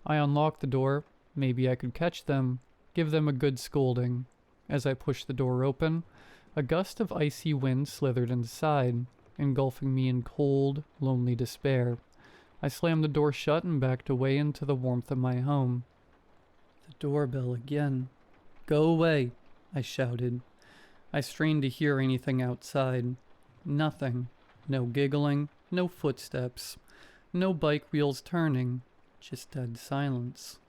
[SPEAKER 1] I unlocked the door. Maybe I could catch them, give them a good scolding. As I pushed the door open, a gust of icy wind slithered inside, engulfing me in cold, lonely despair. I slammed the door shut and backed away into the warmth of my home. The doorbell again. Go away, I shouted. I strained to hear anything outside. Nothing. No giggling, no footsteps, no bike wheels turning, just dead silence.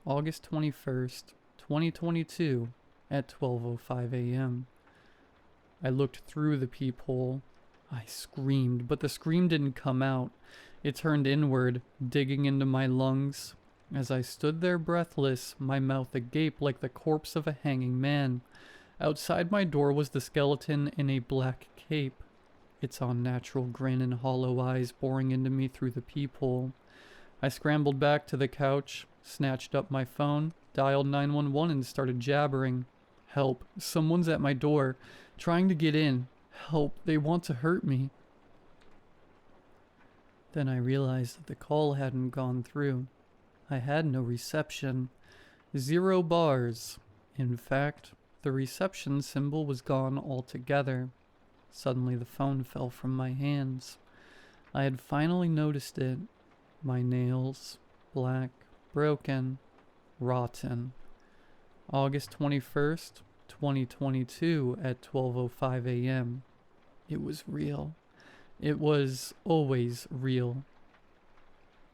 [SPEAKER 1] August 21st, 2022, at 12:05 a.m. I looked through the peephole. I screamed, but the scream didn't come out. It turned inward, digging into my lungs. As I stood there breathless, my mouth agape like the corpse of a hanging man. Outside my door was the skeleton in a black cape, its unnatural grin and hollow eyes boring into me through the peephole. I scrambled back to the couch, snatched up my phone, dialed 911 and started jabbering. Help, someone's at my door, trying to get in. Help, they want to hurt me. Then I realized that the call hadn't gone through. I had no reception. 0 bars. In fact, the reception symbol was gone altogether. Suddenly the phone fell from my hands. I had finally noticed it. My nails, black, broken, rotten. August 21st, 2022 at 12:05 a.m. It was real. It was always real.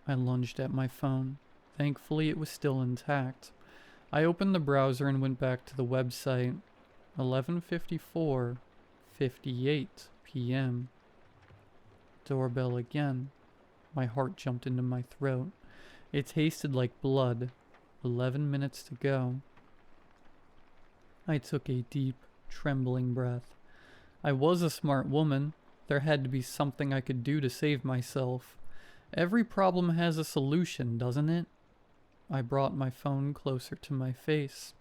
[SPEAKER 1] I lunged at my phone. Thankfully, it was still intact. I opened the browser and went back to the website. 11:54:58 p.m. Doorbell again. My heart jumped into my throat. It tasted like blood. 11 minutes to go. I took a deep, trembling breath. I was a smart woman. There had to be something I could do to save myself. Every problem has a solution, doesn't it? I brought my phone closer to my face,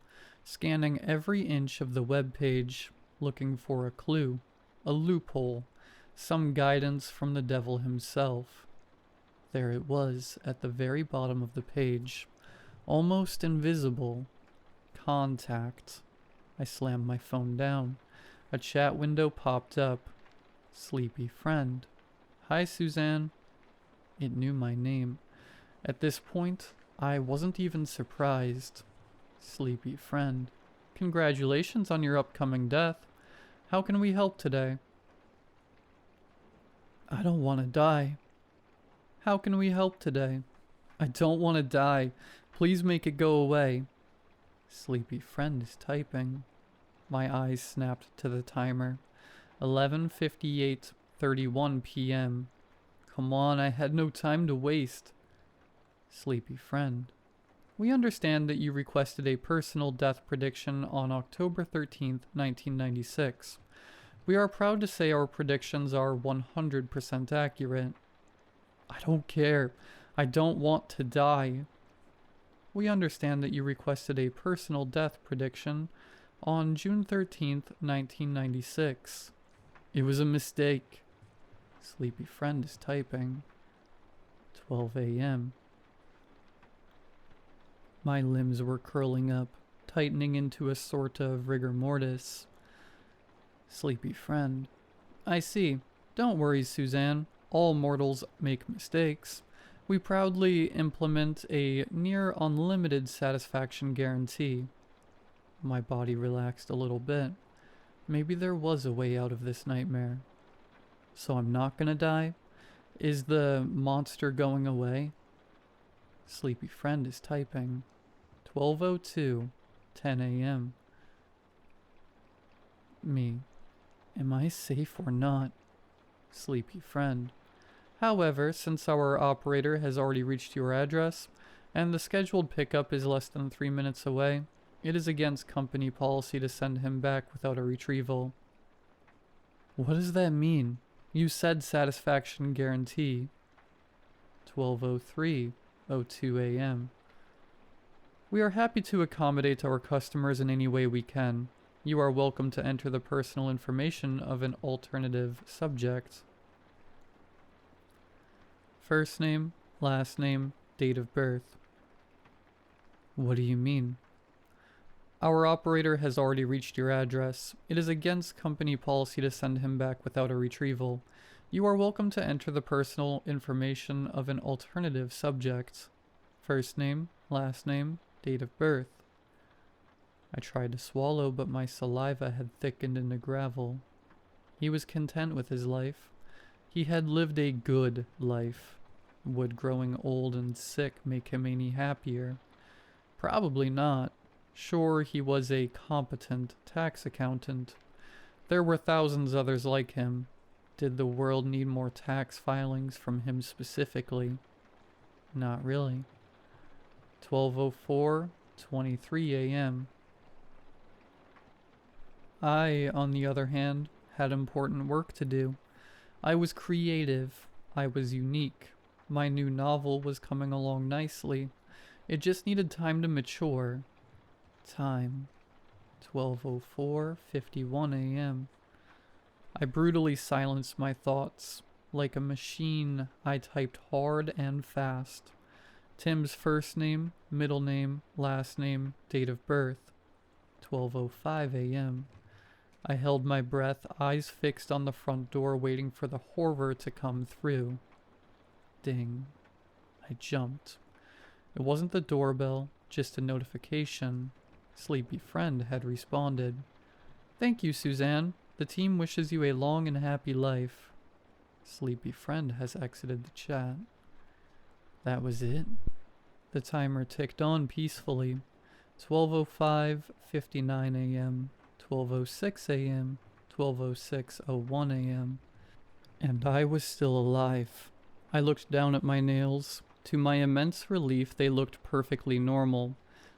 [SPEAKER 1] scanning every inch of the web page, looking for a clue, a loophole, some guidance from the devil himself. There it was at the very bottom of the page, almost invisible. Contact. I slammed my phone down. A chat window popped up. Sleepy friend. Hi, Suzanne. It knew my name. At this point, I wasn't even surprised. Sleepy friend. Congratulations on your upcoming death. How can we help today? I don't want to die. How can we help today? I don't want to die. Please make it go away. Sleepy friend is typing. My eyes snapped to the timer. 11:58:31 p.m. Come on, I had no time to waste. Sleepy friend. We understand that you requested a personal death prediction on October 13th, 1996. We are proud to say our predictions are 100% accurate. I don't care. I don't want to die. We understand that you requested a personal death prediction on June 13th, 1996. It was a mistake. Sleepy friend is typing. 12 a.m. My limbs were curling up, tightening into a sort of rigor mortis. Sleepy friend. I see. Don't worry, Suzanne. All mortals make mistakes. We proudly implement a near unlimited satisfaction guarantee. My body relaxed a little bit. Maybe there was a way out of this nightmare. So I'm not gonna die? Is the monster going away? Sleepy friend is typing. 12:02, 10 a.m. Me. Am I safe or not? Sleepy friend. However, since our operator has already reached your address, and the scheduled pickup is less than 3 minutes away. It is against company policy to send him back without a retrieval. What does that mean? You said satisfaction guarantee. 12:03:02 a.m. We are happy to accommodate our customers in any way we can. You are welcome to enter the personal information of an alternative subject. First name, last name, date of birth. What do you mean? Our operator has already reached your address. It is against company policy to send him back without a retrieval. You are welcome to enter the personal information of an alternative subject. First name, last name, date of birth. I tried to swallow, but my saliva had thickened into gravel. He was content with his life. He had lived a good life. Would growing old and sick make him any happier? Probably not. Sure, he was a competent tax accountant. There were thousands others like him. Did the world need more tax filings from him specifically? Not really. 12:04:23 a.m. I, on the other hand, had important work to do. I was creative. I was unique. My new novel was coming along nicely. It just needed time to mature. Time. 12:04:51 a.m. I brutally silenced my thoughts. Like a machine, I typed hard and fast. Tim's first name, middle name, last name, date of birth. 12:05 a.m. I held my breath, eyes fixed on the front door, waiting for the horror to come through. Ding. I jumped. It wasn't the doorbell, just a notification. Sleepy Friend had responded. Thank you, Suzanne. The team wishes you a long and happy life. Sleepy Friend has exited the chat. That was it. The timer ticked on peacefully. 12:05:59 a.m. 12:06 a.m. 12:06:01 a.m. And I was still alive. I looked down at my nails. To my immense relief, they looked perfectly normal.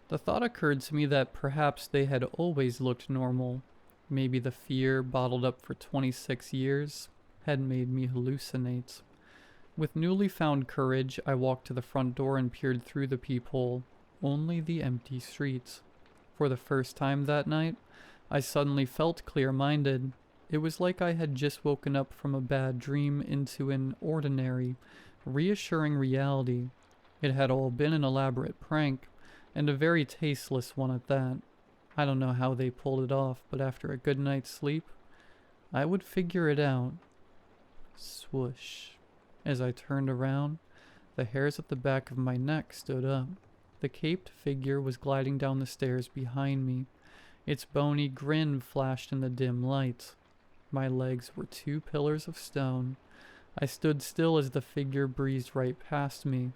[SPEAKER 1] The thought occurred to me that perhaps they had always looked normal. Maybe the fear, bottled up for 26 years, had made me hallucinate. With newly found courage, I walked to the front door and peered through the peephole. Only the empty streets. For the first time that night, I suddenly felt clear-minded. It was like I had just woken up from a bad dream into an ordinary, reassuring reality. It had all been an elaborate prank, and a very tasteless one at that. I don't know how they pulled it off, but after a good night's sleep, I would figure it out. Swoosh. As I turned around, the hairs at the back of my neck stood up. The caped figure was gliding down the stairs behind me. Its bony grin flashed in the dim light. My legs were two pillars of stone. I stood still as the figure breezed right past me.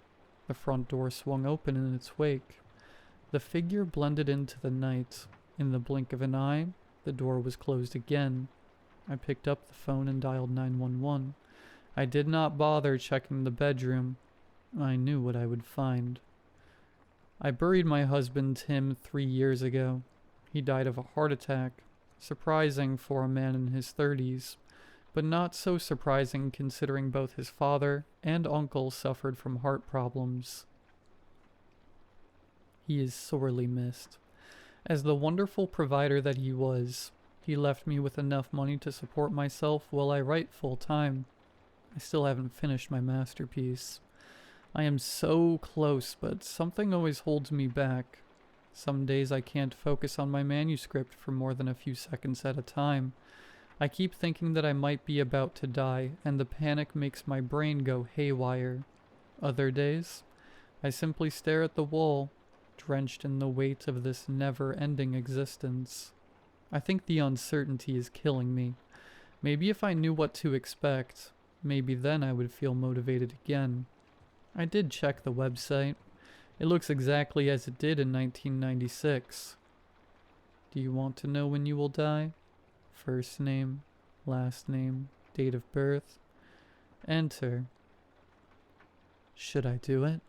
[SPEAKER 1] The front door swung open in its wake. The figure blended into the night. In the blink of an eye, the door was closed again. I picked up the phone and dialed 911. I did not bother checking the bedroom. I knew what I would find. I buried my husband Tim 3 years ago. He died of a heart attack. Surprising for a man in his 30s, but not so surprising considering both his father and uncle suffered from heart problems. He is sorely missed. As the wonderful provider that he was, he left me with enough money to support myself while I write full-time. I still haven't finished my masterpiece. I am so close, but something always holds me back. Some days I can't focus on my manuscript for more than a few seconds at a time. I keep thinking that I might be about to die, and the panic makes my brain go haywire. Other days, I simply stare at the wall, drenched in the weight of this never-ending existence. I think the uncertainty is killing me. Maybe if I knew what to expect, maybe then I would feel motivated again. I did check the website. It looks exactly as it did in 1996. Do you want to know when you will die? First name, last name, date of birth. Enter. Should I do it?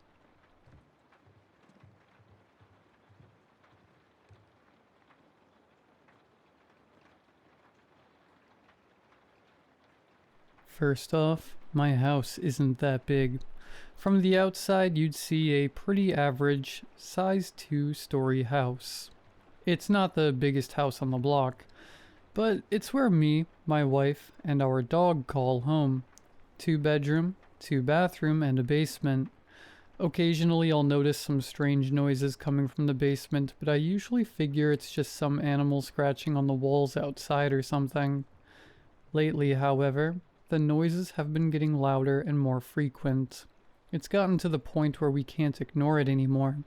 [SPEAKER 1] First off, my house isn't that big. From the outside, you'd see a pretty average size 2-story house. It's not the biggest house on the block, but it's where me, my wife, and our dog call home. 2-bedroom, 2-bathroom, and a basement. Occasionally I'll notice some strange noises coming from the basement, but I usually figure it's just some animal scratching on the walls outside or something. Lately, however, the noises have been getting louder and more frequent. It's gotten to the point where we can't ignore it anymore.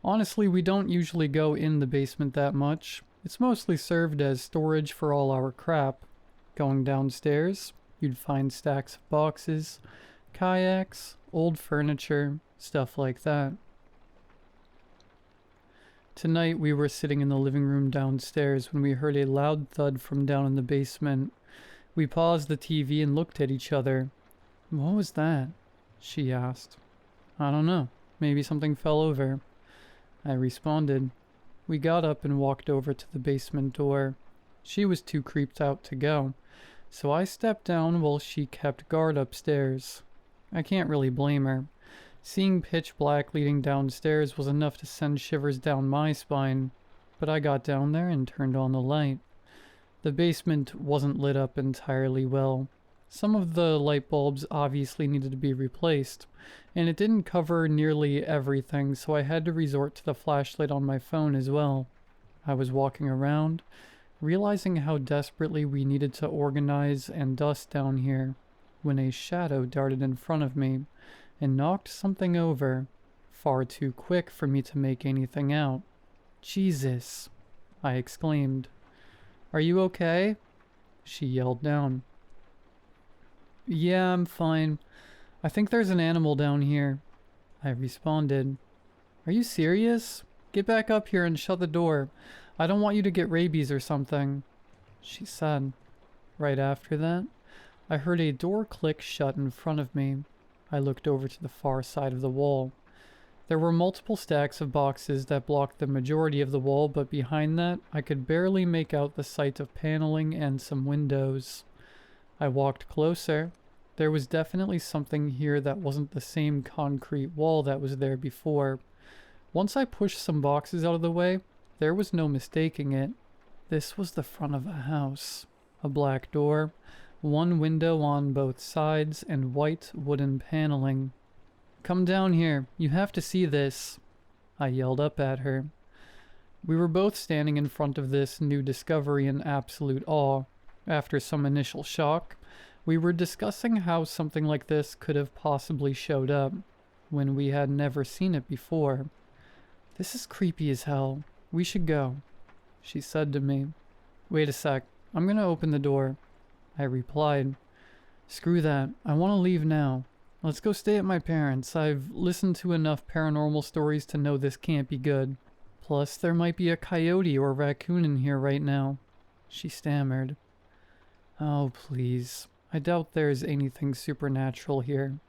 [SPEAKER 1] Honestly, we don't usually go in the basement that much. It's mostly served as storage for all our crap. Going downstairs, you'd find stacks of boxes, kayaks, old furniture, stuff like that. Tonight we were sitting in the living room downstairs when we heard a loud thud from down in the basement. We paused the TV and looked at each other. "What was that?" she asked. "I don't know. Maybe something fell over," I responded. We got up and walked over to the basement door. She was too creeped out to go, so I stepped down while she kept guard upstairs. I can't really blame her. Seeing pitch black leading downstairs was enough to send shivers down my spine, but I got down there and turned on the light. The basement wasn't lit up entirely well. Some of the light bulbs obviously needed to be replaced, and it didn't cover nearly everything, so I had to resort to the flashlight on my phone as well. I was walking around, realizing how desperately we needed to organize and dust down here, when a shadow darted in front of me and knocked something over, far too quick for me to make anything out. "Jesus!" I exclaimed. "Are you okay?" she yelled down. "Yeah, I'm fine. I think there's an animal down here," I responded. "Are you serious? Get back up here and shut the door. I don't want you to get rabies or something," she said. Right after that, I heard a door click shut in front of me. I looked over to the far side of the wall. There were multiple stacks of boxes that blocked the majority of the wall, but behind that, I could barely make out the sight of paneling and some windows. I walked closer. There was definitely something here that wasn't the same concrete wall that was there before. Once I pushed some boxes out of the way, there was no mistaking it. This was the front of a house. A black door, one window on both sides, and white wooden paneling. "Come down here. You have to see this," I yelled up at her. We were both standing in front of this new discovery in absolute awe. After some initial shock, we were discussing how something like this could have possibly showed up, when we had never seen it before. "This is creepy as hell. We should go," she said to me. "Wait a sec. I'm gonna open the door," I replied. "Screw that. I want to leave now. Let's go stay at my parents'. I've listened to enough paranormal stories to know this can't be good. Plus, there might be a coyote or raccoon in here right now," she stammered. "Oh, please. I doubt there's anything supernatural here.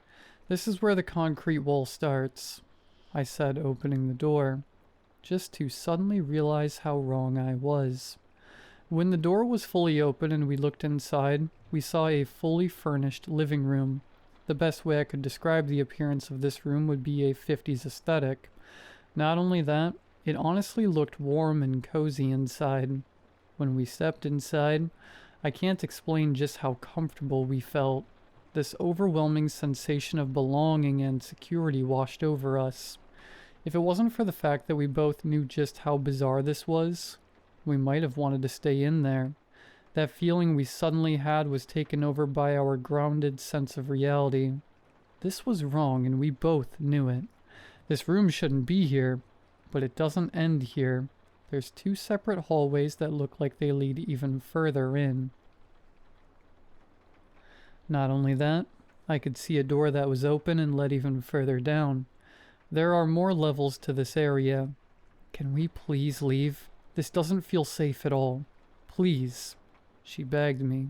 [SPEAKER 1] This is where the concrete wall starts," I said, opening the door, just to suddenly realize how wrong I was. When the door was fully open and we looked inside, we saw a fully furnished living room. The best way I could describe the appearance of this room would be a 50s aesthetic. Not only that, it honestly looked warm and cozy inside. When we stepped inside, I can't explain just how comfortable we felt. This overwhelming sensation of belonging and security washed over us. If it wasn't for the fact that we both knew just how bizarre this was, we might have wanted to stay in there. That feeling we suddenly had was taken over by our grounded sense of reality. This was wrong, and we both knew it. This room shouldn't be here, but it doesn't end here. There's 2 separate hallways that look like they lead even further in. Not only that, I could see a door that was open and led even further down. There are more levels to this area. "Can we please leave? This doesn't feel safe at all. Please," she begged me.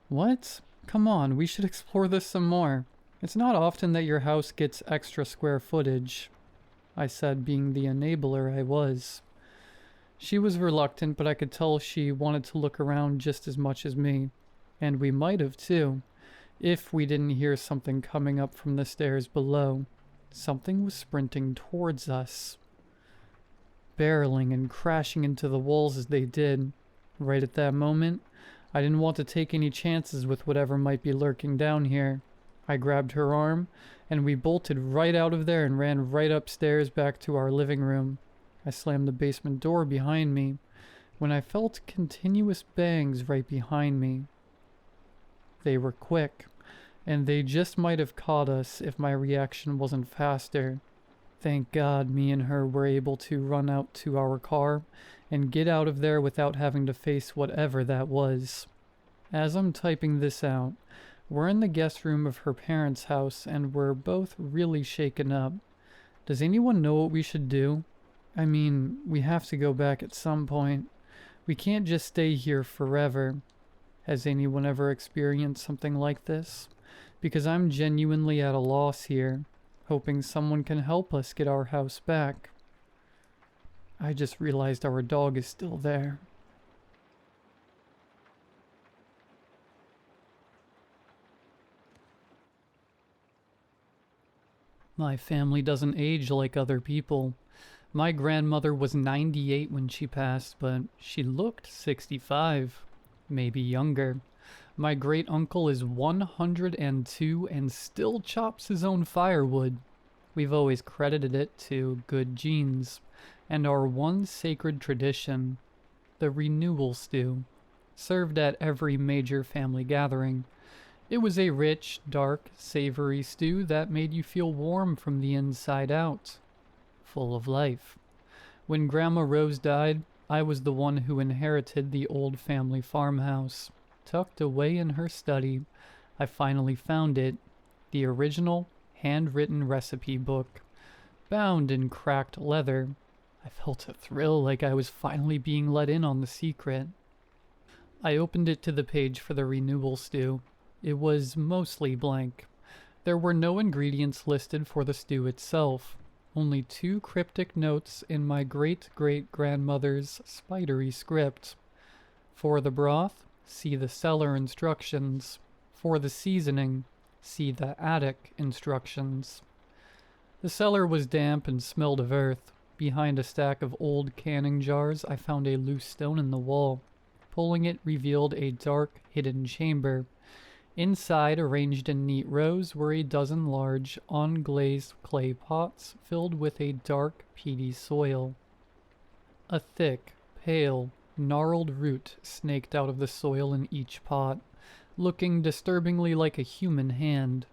[SPEAKER 1] "What? Come on, we should explore this some more. It's not often that your house gets extra square footage," I said, being the enabler I was. She was reluctant, but I could tell she wanted to look around just as much as me. And we might have too. if we didn't hear something coming up from the stairs below. Something was sprinting towards us, barreling and crashing into the walls as they did. Right at that moment, I didn't want to take any chances with whatever might be lurking down here. I grabbed her arm, and we bolted right out of there and ran right upstairs back to our living room. I slammed the basement door behind me when I felt continuous bangs right behind me. They were quick, and they just might have caught us if my reaction wasn't faster. Thank God me and her were able to run out to our car and get out of there without having to face whatever that was. As I'm typing this out, we're in the guest room of her parents' house and we're both really shaken up. Does anyone know what we should do? I mean, we have to go back at some point. We can't just stay here forever. Has anyone ever experienced something like this? Because I'm genuinely at a loss here, hoping someone can help us get our house back. I just realized our dog is still there. My family doesn't age like other people. My grandmother was 98 when she passed, but she looked 65, maybe younger. My great uncle is 102 and still chops his own firewood. We've always credited it to good genes and our one sacred tradition, the renewal stew, served at every major family gathering. It was a rich, dark, savory stew that made you feel warm from the inside out, full of life. When Grandma Rose died, I was the one who inherited the old family farmhouse. Tucked away in her study, I finally found it, the original handwritten recipe book, bound in cracked leather. I felt a thrill like I was finally being let in on the secret. I opened it to the page for the renewal stew. It was mostly blank. There were no ingredients listed for the stew itself, only 2 cryptic notes in my great-great-grandmother's spidery script. For the broth, see the cellar instructions. For the seasoning, see the attic instructions. The cellar was damp and smelled of earth. Behind a stack of old canning jars, I found a loose stone in the wall. Pulling it revealed a dark, hidden chamber. Inside, arranged in neat rows, were a dozen large, unglazed clay pots filled with a dark, peaty soil. A thick, pale, gnarled root snaked out of the soil in each pot, looking disturbingly like a human hand.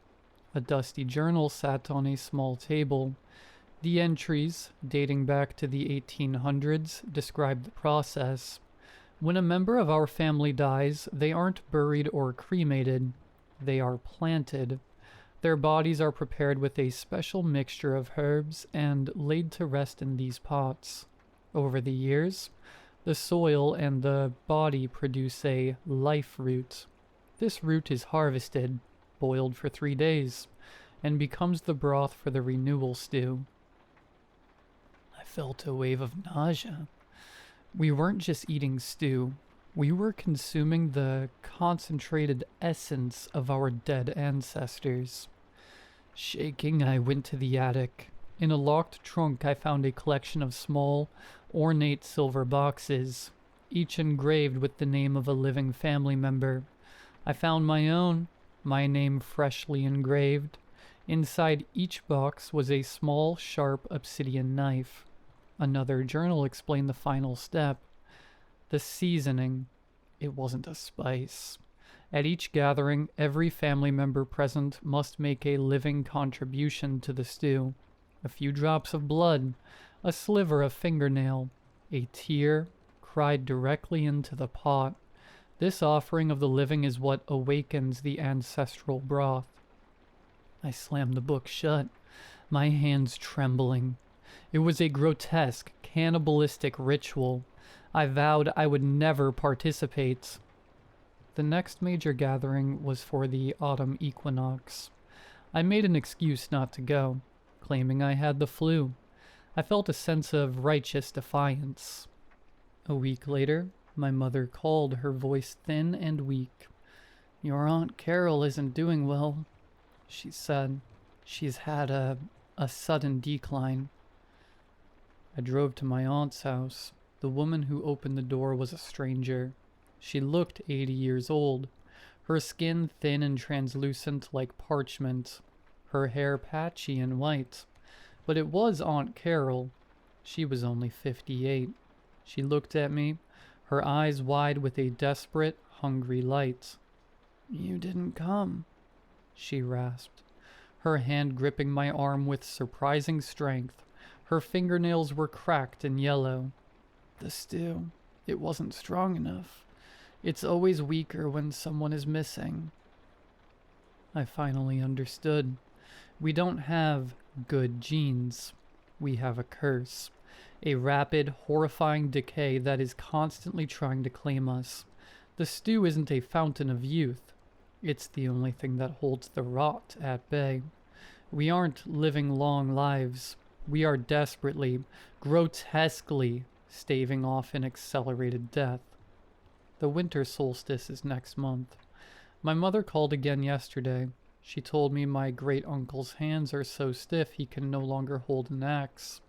[SPEAKER 1] A dusty journal sat on a small table. The entries, dating back to the 1800s, describe the process. When a member of our family dies, they aren't buried or cremated. They are planted. Their bodies are prepared with a special mixture of herbs and laid to rest in these pots. Over the years, the soil and the body produce a life root. This root is harvested, boiled for 3 days, and becomes the broth for the renewal stew. I felt a wave of nausea. We weren't just eating stew. We were consuming the concentrated essence of our dead ancestors. Shaking, I went to the attic. In a locked trunk, I found a collection of small, ornate silver boxes, each engraved with the name of a living family member. I found my own, my name freshly engraved. Inside each box was a small, sharp obsidian knife. Another journal explained the final step. The seasoning. It wasn't a spice. At each gathering, every family member present must make a living contribution to the stew. A few drops of blood, a sliver of fingernail, a tear cried directly into the pot. This offering of the living is what awakens the ancestral broth. I slammed the book shut, my hands trembling. It was a grotesque, cannibalistic ritual. I vowed I would never participate. The next major gathering was for the autumn equinox. I made an excuse not to go, claiming I had the flu. I felt a sense of righteous defiance. A week later, my mother called, her voice thin and weak. "Your Aunt Carol isn't doing well," she said. "She's had a sudden decline." I drove to my aunt's house. The woman who opened the door was a stranger. She looked 80 years old, her skin thin and translucent like parchment, her hair patchy and white. But it was Aunt Carol. She was only 58. She looked at me, her eyes wide with a desperate, hungry light. "You didn't come," she rasped, her hand gripping my arm with surprising strength. Her fingernails were cracked and yellow. "The stew, it wasn't strong enough. It's always weaker when someone is missing." I finally understood. We don't have good genes. We have a curse. A rapid, horrifying decay that is constantly trying to claim us. The stew isn't a fountain of youth. It's the only thing that holds the rot at bay. We aren't living long lives. We are desperately, grotesquely staving off an accelerated death. The winter solstice is next month. My mother called again yesterday. She told me my great-uncle's hands are so stiff he can no longer hold an axe.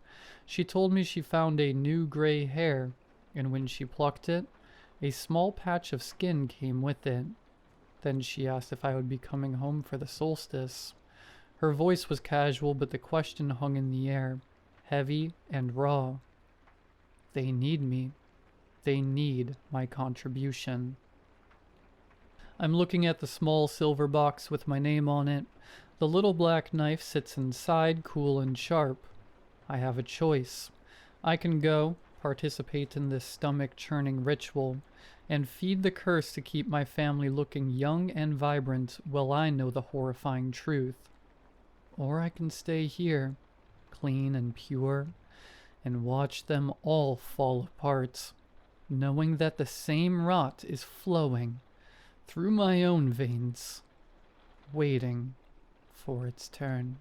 [SPEAKER 1] She told me she found a new gray hair, and when she plucked it, a small patch of skin came with it. Then she asked if I would be coming home for the solstice. Her voice was casual, but the question hung in the air, heavy and raw. They need me. They need my contribution. I'm looking at the small silver box with my name on it. The little black knife sits inside, cool and sharp. I have a choice. I can go, participate in this stomach-churning ritual, and feed the curse to keep my family looking young and vibrant while I know the horrifying truth. Or I can stay here, clean and pure, and watch them all fall apart, knowing that the same rot is flowing through my own veins, waiting for its turn.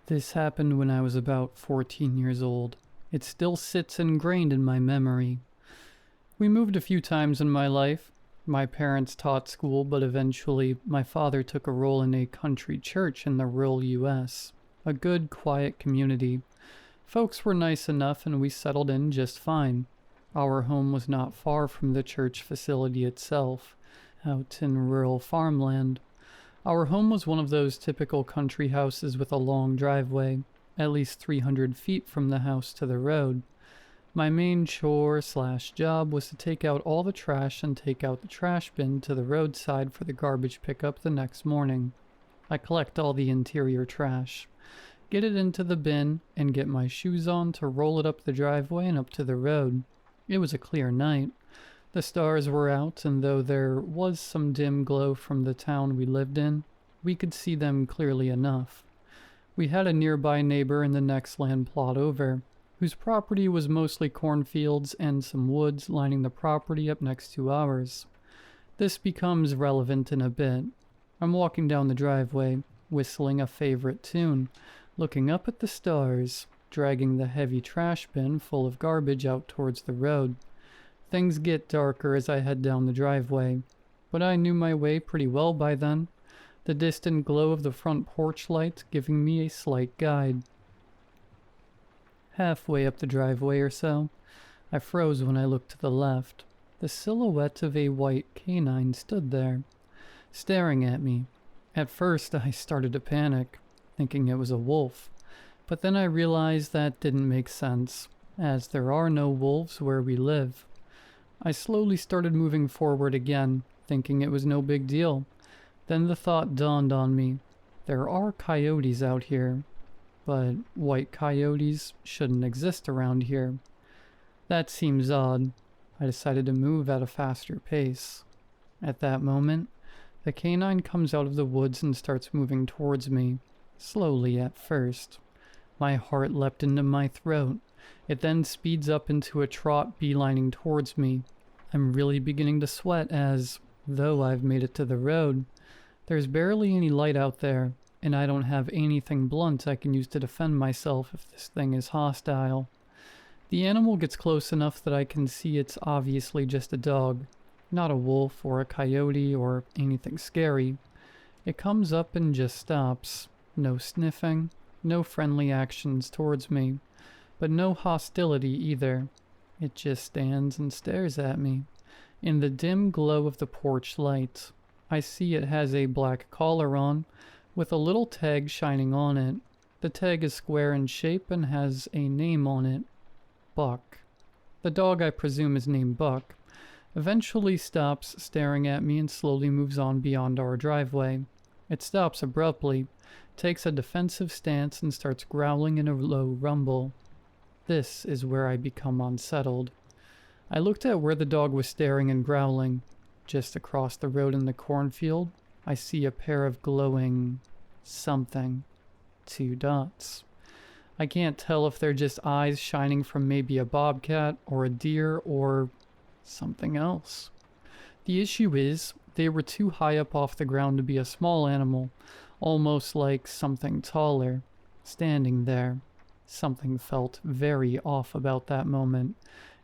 [SPEAKER 1] This happened when I was about 14 years old. It still sits ingrained in my memory. We moved a few times in my life. My parents taught school, but eventually my father took a role in a country church in the rural US. A good, quiet community. Folks were nice enough and we settled in just fine. Our home was not far from the church facility itself, out in rural farmland. Our home was one of those typical country houses with a long driveway, at least 300 feet from the house to the road. My main chore/job was to take out all the trash and take out the trash bin to the roadside for the garbage pickup the next morning. I collect all the interior trash, get it into the bin, and get my shoes on to roll it up the driveway and up to the road. It was a clear night. The stars were out, and though there was some dim glow from the town we lived in, we could see them clearly enough. We had a nearby neighbor in the next land plot over, whose property was mostly cornfields and some woods lining the property up next to ours. This becomes relevant in a bit. I'm walking down the driveway, whistling a favorite tune, looking up at the stars, dragging the heavy trash bin full of garbage out towards the road. Things get darker as I head down the driveway, but I knew my way pretty well by then, the distant glow of the front porch light giving me a slight guide. Halfway up the driveway or so, I froze when I looked to the left. The silhouette of a white canine stood there, staring at me. At first I started to panic, thinking it was a wolf, but then I realized that didn't make sense, as there are no wolves where we live. I slowly started moving forward again, thinking it was no big deal. Then the thought dawned on me. There are coyotes out here, but white coyotes shouldn't exist around here. That seems odd. I decided to move at a faster pace. At that moment, the canine comes out of the woods and starts moving towards me, slowly at first. My heart leapt into my throat. It then speeds up into a trot beelining towards me. I'm really beginning to sweat as, though I've made it to the road, there's barely any light out there. and I don't have anything blunt I can use to defend myself if this thing is hostile. The animal gets close enough that I can see it's obviously just a dog, not a wolf or a coyote or anything scary. It comes up and just stops. No sniffing, no friendly actions towards me, but no hostility either. It just stands and stares at me. In the dim glow of the porch light, I see it has a black collar on, with a little tag shining on it. The tag is square in shape and has a name on it. Buck. The dog, I presume, is named Buck. Eventually stops staring at me and slowly moves on beyond our driveway. It stops abruptly, takes a defensive stance, and starts growling in a low rumble. This is where I become unsettled. I looked at where the dog was staring and growling. Just across the road in the cornfield, I see a pair of glowing something. 2 dots. I can't tell if they're just eyes shining from maybe a bobcat or a deer or something else. The issue is, they were too high up off the ground to be a small animal, almost like something taller, standing there. Something felt very off about that moment,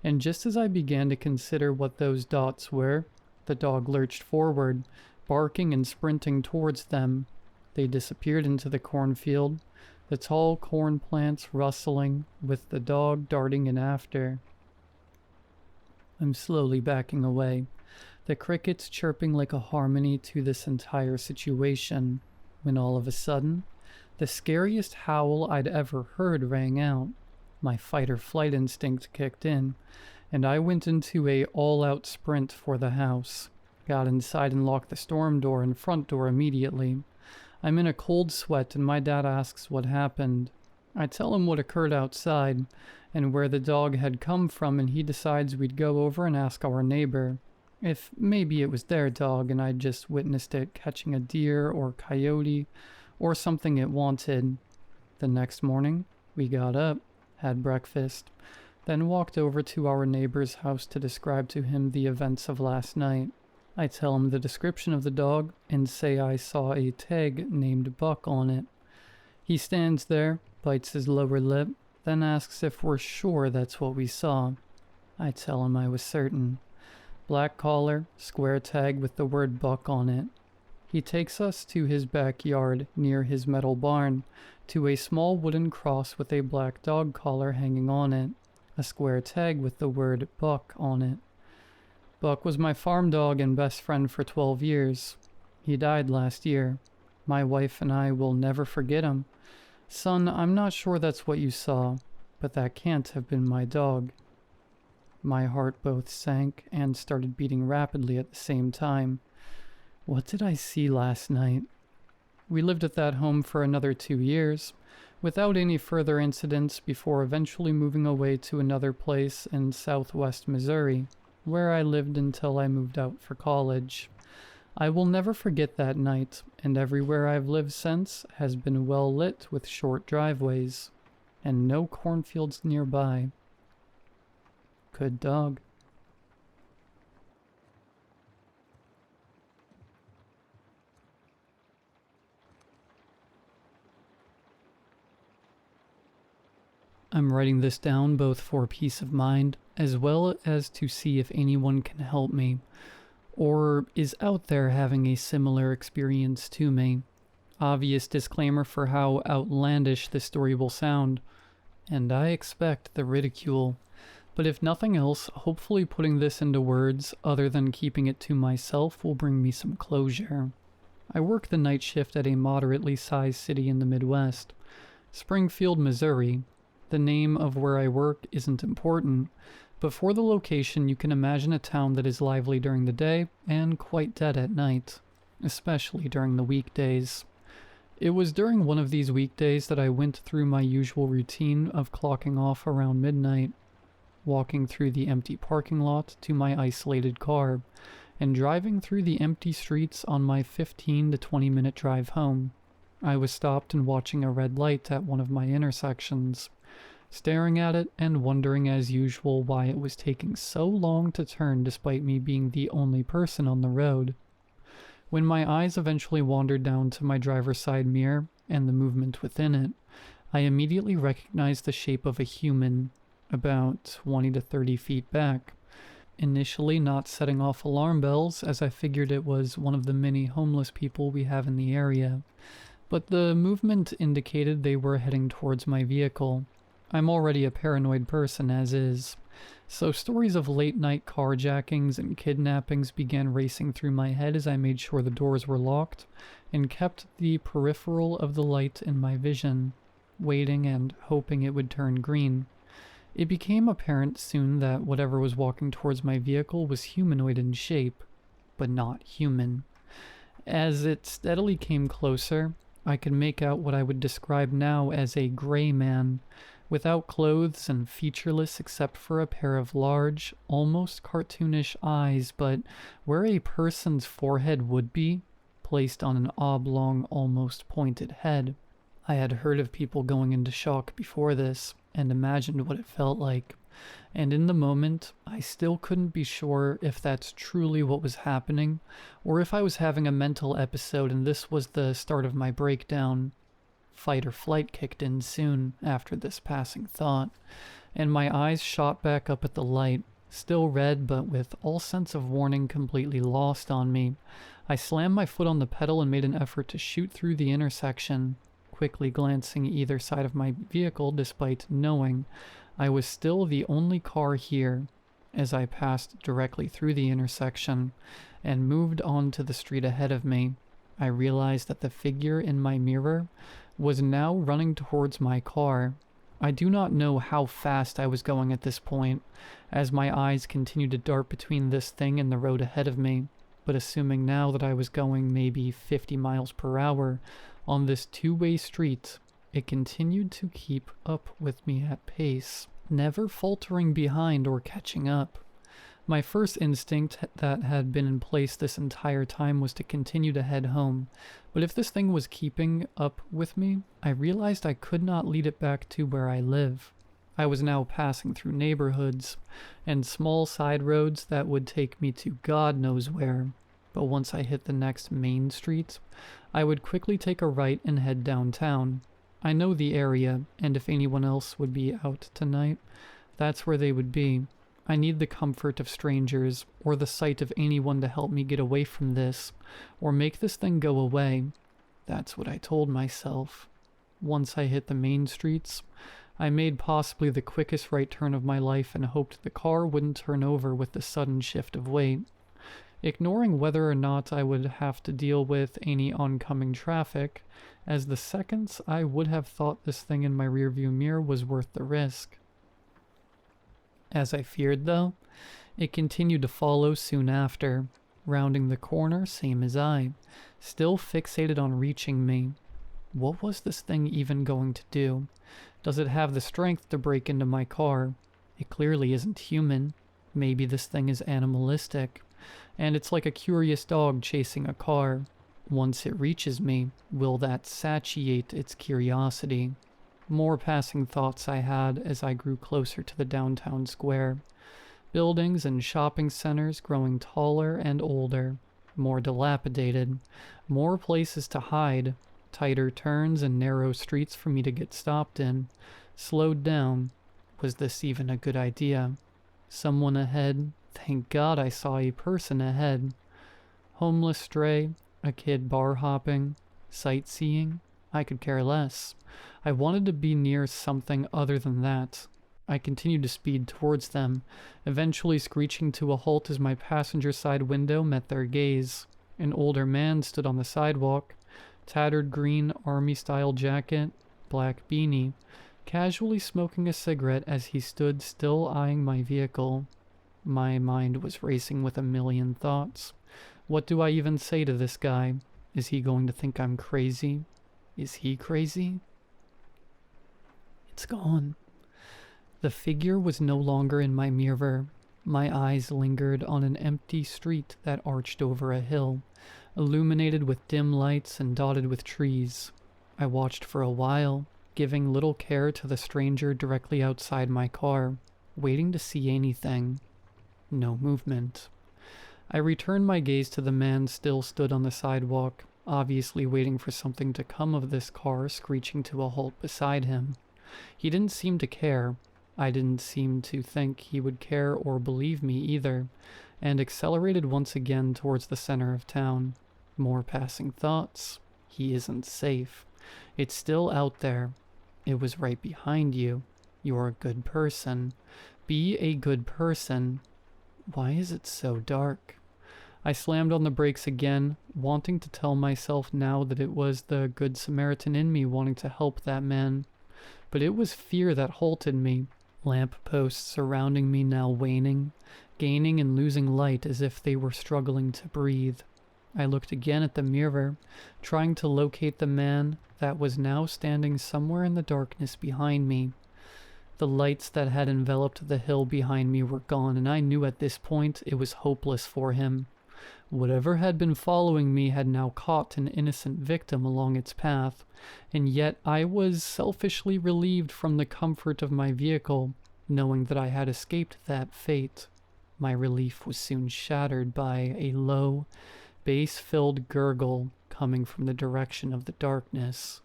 [SPEAKER 1] and just as I began to consider what those dots were, the dog lurched forward, barking and sprinting towards them. They disappeared into the cornfield, the tall corn plants rustling, with the dog darting in after. I'm slowly backing away, the crickets chirping like a harmony to this entire situation, when all of a sudden, the scariest howl I'd ever heard rang out. My fight-or-flight instinct kicked in, and I went into a all-out sprint for the house. Got inside and locked the storm door and front door immediately. I'm in a cold sweat and my dad asks what happened. I tell him what occurred outside and where the dog had come from, and he decides we'd go over and ask our neighbor if maybe it was their dog and I'd just witnessed it catching a deer or coyote or something it wanted. The next morning, we got up, had breakfast, then walked over to our neighbor's house to describe to him the events of last night. I tell him the description of the dog and say I saw a tag named Buck on it. He stands there, bites his lower lip, then asks if we're sure that's what we saw. I tell him I was certain. Black collar, square tag with the word Buck on it. He takes us to his backyard near his metal barn, to a small wooden cross with a black dog collar hanging on it, a square tag with the word Buck on it. Buck was my farm dog and best friend for 12 years. He died last year. My wife and I will never forget him. Son, I'm not sure that's what you saw, but that can't have been my dog. My heart both sank and started beating rapidly at the same time. What did I see last night? We lived at that home for another 2 years, without any further incidents, before eventually moving away to another place in southwest Missouri, where I lived until I moved out for college. I will never forget that night, and everywhere I've lived since has been well lit with short driveways, and no cornfields nearby. Good dog. I'm writing this down both for peace of mind, as well as to see if anyone can help me, or is out there having a similar experience to me. Obvious disclaimer for how outlandish this story will sound, and I expect the ridicule. But if nothing else, hopefully putting this into words other than keeping it to myself will bring me some closure. I work the night shift at a moderately sized city in the Midwest, Springfield, Missouri. The name of where I work isn't important, but for the location you can imagine a town that is lively during the day and quite dead at night, especially during the weekdays. It was during one of these weekdays that I went through my usual routine of clocking off around midnight, walking through the empty parking lot to my isolated car, and driving through the empty streets on my 15 to 20 minute drive home. I was stopped and watching a red light at one of my intersections, staring at it and wondering as usual why it was taking so long to turn despite me being the only person on the road. When my eyes eventually wandered down to my driver's side mirror and the movement within it, I immediately recognized the shape of a human about 20 to 30 feet back. Initially not setting off alarm bells, as I figured it was one of the many homeless people we have in the area, but the movement indicated they were heading towards my vehicle. I'm already a paranoid person as is, so stories of late-night carjackings and kidnappings began racing through my head as I made sure the doors were locked and kept the peripheral of the light in my vision, waiting and hoping it would turn green. It became apparent soon that whatever was walking towards my vehicle was humanoid in shape, but not human. As it steadily came closer, I could make out what I would describe now as a gray man, without clothes and featureless except for a pair of large, almost cartoonish eyes, but where a person's forehead would be, placed on an oblong, almost pointed head. I had heard of people going into shock before this, and imagined what it felt like, and in the moment, I still couldn't be sure if that's truly what was happening, or if I was having a mental episode and this was the start of my breakdown. Fight or flight kicked in soon after this passing thought, and my eyes shot back up at the light, still red but with all sense of warning completely lost on me. I slammed my foot on the pedal and made an effort to shoot through the intersection, quickly glancing either side of my vehicle despite knowing I was still the only car here. As I passed directly through the intersection and moved on to the street ahead of me, I realized that the figure in my mirror was now running towards my car. I do not know how fast I was going at this point, as my eyes continued to dart between this thing and the road ahead of me, but assuming now that I was going maybe 50 miles per hour on this two-way street, it continued to keep up with me at pace, never faltering behind or catching up. My first instinct that had been in place this entire time was to continue to head home, but if this thing was keeping up with me, I realized I could not lead it back to where I live. I was now passing through neighborhoods and small side roads that would take me to God knows where, but once I hit the next main street, I would quickly take a right and head downtown. I know the area, and if anyone else would be out tonight, that's where they would be. I need the comfort of strangers, or the sight of anyone to help me get away from this, or make this thing go away. That's what I told myself. Once I hit the main streets, I made possibly the quickest right turn of my life and hoped the car wouldn't turn over with the sudden shift of weight. Ignoring whether or not I would have to deal with any oncoming traffic, as the seconds I would have thought this thing in my rearview mirror was worth the risk. As I feared, though, it continued to follow soon after, rounding the corner same as I, still fixated on reaching me. What was this thing even going to do? Does it have the strength to break into my car? It clearly isn't human. Maybe this thing is animalistic, and it's like a curious dog chasing a car. Once it reaches me, will that satiate its curiosity? More passing thoughts I had as I grew closer to the downtown square. Buildings and shopping centers growing taller and older, more dilapidated, more places to hide, tighter turns and narrow streets for me to get stopped in. Slowed down. Was this even a good idea? Someone ahead. Thank God I saw a person ahead. Homeless stray, a kid bar hopping, sightseeing. I could care less. I wanted to be near something other than that. I continued to speed towards them, eventually screeching to a halt as my passenger side window met their gaze. An older man stood on the sidewalk, tattered green army-style jacket, black beanie, casually smoking a cigarette as he stood still eyeing my vehicle. My mind was racing with a million thoughts. What do I even say to this guy? Is he going to think I'm crazy? Is he crazy? It's gone. The figure was no longer in my mirror. My eyes lingered on an empty street that arched over a hill, illuminated with dim lights and dotted with trees. I watched for a while, giving little care to the stranger directly outside my car, waiting to see anything. No movement. I returned my gaze to the man still stood on the sidewalk, obviously waiting for something to come of this car screeching to a halt beside him. He didn't seem to care. I didn't seem to think he would care or believe me either, and accelerated once again towards the center of town. More passing thoughts. He isn't safe. It's still out there. It was right behind you. You're a good person. Be a good person. Why is it so dark? I slammed on the brakes again, wanting to tell myself now that it was the Good Samaritan in me wanting to help that man. But it was fear that halted me. Lamp posts surrounding me now waning, gaining and losing light as if they were struggling to breathe. I looked again at the mirror, trying to locate the man that was now standing somewhere in the darkness behind me. The lights that had enveloped the hill behind me were gone, and I knew at this point it was hopeless for him. Whatever had been following me had now caught an innocent victim along its path, and yet I was selfishly relieved from the comfort of my vehicle, knowing that I had escaped that fate. My relief was soon shattered by a low, bass-filled gurgle coming from the direction of the darkness.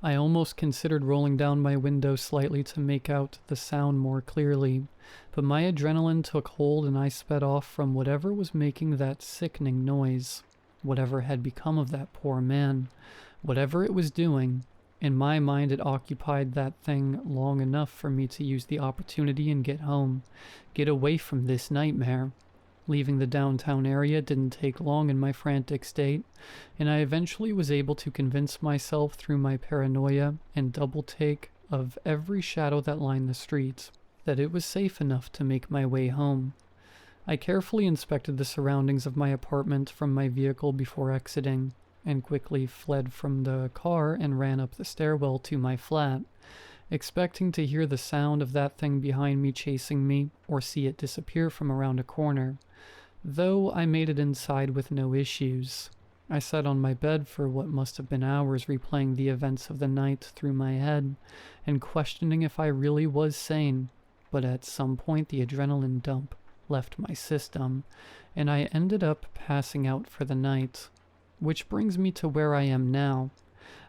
[SPEAKER 1] I almost considered rolling down my window slightly to make out the sound more clearly, but my adrenaline took hold and I sped off from whatever was making that sickening noise. Whatever had become of that poor man, whatever it was doing, in my mind it occupied that thing long enough for me to use the opportunity and get home, get away from this nightmare. Leaving the downtown area didn't take long in my frantic state, and I eventually was able to convince myself through my paranoia and double take of every shadow that lined the streets that it was safe enough to make my way home. I carefully inspected the surroundings of my apartment from my vehicle before exiting, and quickly fled from the car and ran up the stairwell to my flat, expecting to hear the sound of that thing behind me chasing me or see it disappear from around a corner. Though I made it inside with no issues. I sat on my bed for what must have been hours replaying the events of the night through my head and questioning if I really was sane, but at some point the adrenaline dump left my system and I ended up passing out for the night. Which brings me to where I am now.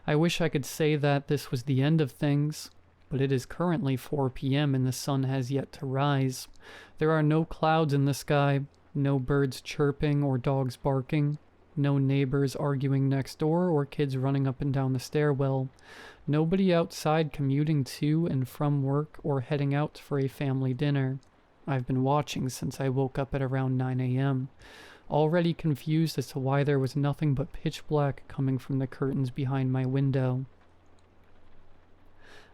[SPEAKER 1] I wish I could say that this was the end of things, but it is currently 4 p.m. and the sun has yet to rise. There are no clouds in the sky, no birds chirping or dogs barking, no neighbors arguing next door or kids running up and down the stairwell, nobody outside commuting to and from work or heading out for a family dinner. I've been watching since I woke up at around 9 a.m., already confused as to why there was nothing but pitch black coming from the curtains behind my window.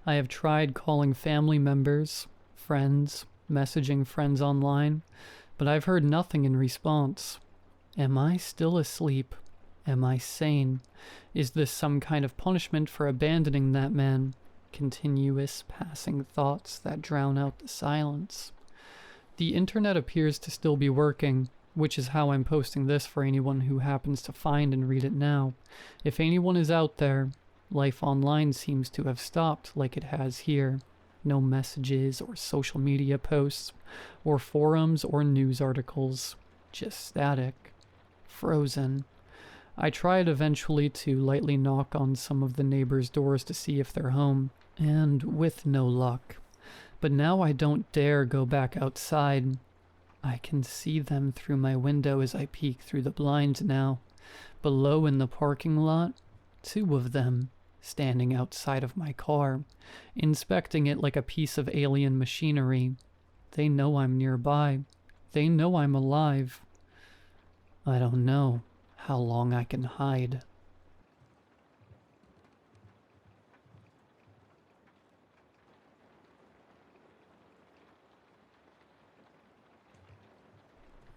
[SPEAKER 1] I have tried calling family members, friends, messaging friends online, but I've heard nothing in response. Am I still asleep? Am I sane? Is this some kind of punishment for abandoning that man? Continuous passing thoughts that drown out the silence. The internet appears to still be working, which is how I'm posting this for anyone who happens to find and read it now. If anyone is out there, life online seems to have stopped like it has here. No messages or social media posts, or forums or news articles. Just static. Frozen. I tried eventually to lightly knock on some of the neighbors' doors to see if they're home, and with no luck. But now I don't dare go back outside. I can see them through my window as I peek through the blinds now. Below in the parking lot, 2 of them, standing outside of my car, inspecting it like a piece of alien machinery. They know I'm nearby. They know I'm alive. I don't know how long I can hide.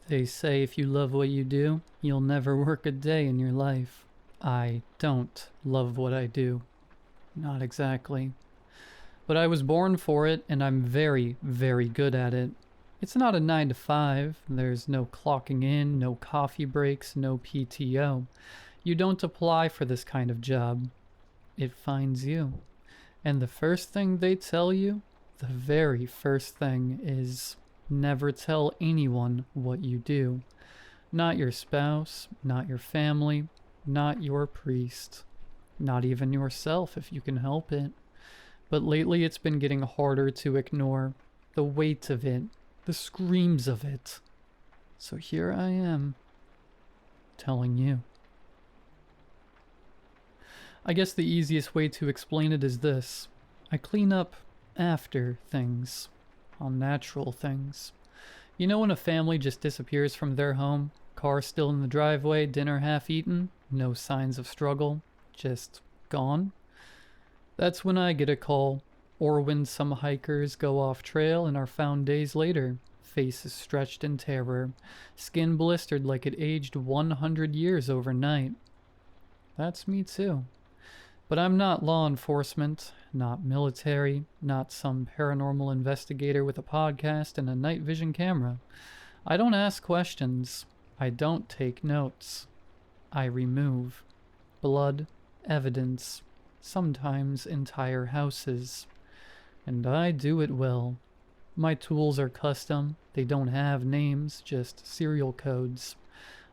[SPEAKER 1] They say if you love what you do, you'll never work a day in your life. I don't love what I do. Not exactly. But I was born for it, and I'm very, very good at it. It's not a 9 to 5. There's no clocking in, no coffee breaks, no PTO. You don't apply for this kind of job. It finds you. And the first thing they tell you, the very first thing is, Never tell anyone what you do. Not your spouse, not your family, not your priest. Not even yourself if you can help it. But lately it's been getting harder to ignore. The weight of it, the screams of it. So here I am, telling you. I guess the easiest way to explain it is this. I clean up after things, unnatural things. You know when a family just disappears from their home, car still in the driveway, dinner half eaten, no signs of struggle, just gone? That's when I get a call, or when some hikers go off trail and are found days later, faces stretched in terror, skin blistered like it aged 100 years overnight. That's me too. But I'm not law enforcement, not military, not some paranormal investigator with a podcast and a night vision camera. I don't ask questions. I don't take notes. I remove blood, evidence, sometimes entire houses. And I do it well. My tools are custom. They don't have names, just serial codes.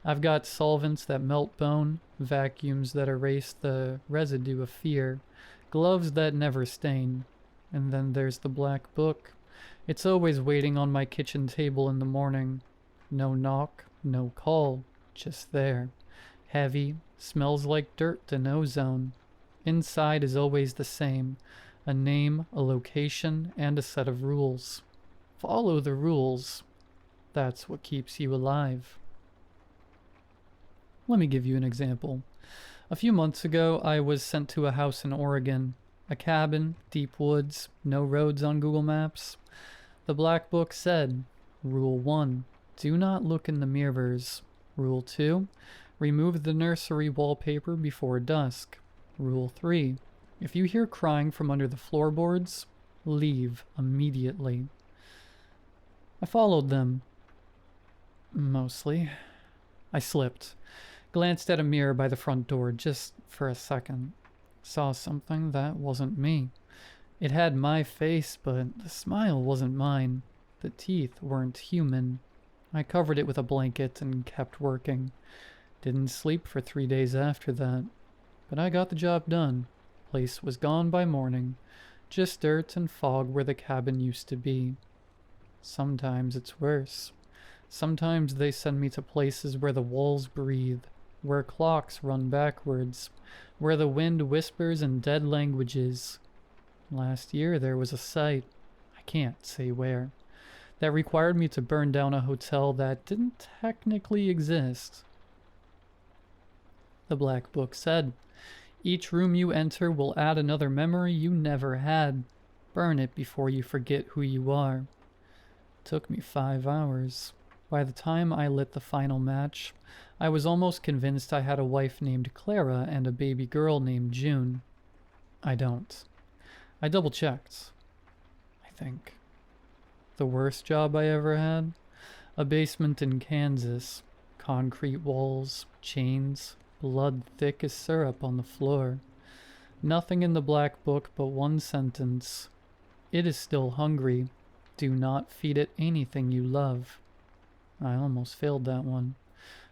[SPEAKER 1] I've got solvents that melt bone, vacuums that erase the residue of fear, gloves that never stain. And then there's the black book. It's always waiting on my kitchen table in the morning. No knock, no call, just there. Heavy, smells like dirt and ozone. Inside is always the same. A name, a location, and a set of rules. Follow the rules. That's what keeps you alive. Let me give you an example. A few months ago, I was sent to a house in Oregon. A cabin, deep woods, no roads on Google Maps. The black book said, Rule 1, do not look in the mirrors. Rule 2, remove the nursery wallpaper before dusk. Rule 3, if you hear crying from under the floorboards, leave immediately. I followed them. Mostly. I slipped. Glanced at a mirror by the front door just for a second. Saw something that wasn't me. It had my face, but the smile wasn't mine. The teeth weren't human. I covered it with a blanket and kept working. Didn't sleep for 3 days after that. But I got the job done. Place was gone by morning. Just dirt and fog where the cabin used to be. Sometimes it's worse. Sometimes they send me to places where the walls breathe, where clocks run backwards, where the wind whispers in dead languages. Last year there was a site, I can't say where, that required me to burn down a hotel that didn't technically exist. The black book said, each room you enter will add another memory you never had. Burn it before you forget who you are. Took me 5 hours. By the time I lit the final match, I was almost convinced I had a wife named Clara and a baby girl named June. I don't. I double-checked. I think. The worst job I ever had? A basement in Kansas. Concrete walls, chains, blood thick as syrup on the floor. Nothing in the black book but one sentence. It is still hungry. Do not feed it anything you love. I almost failed that one.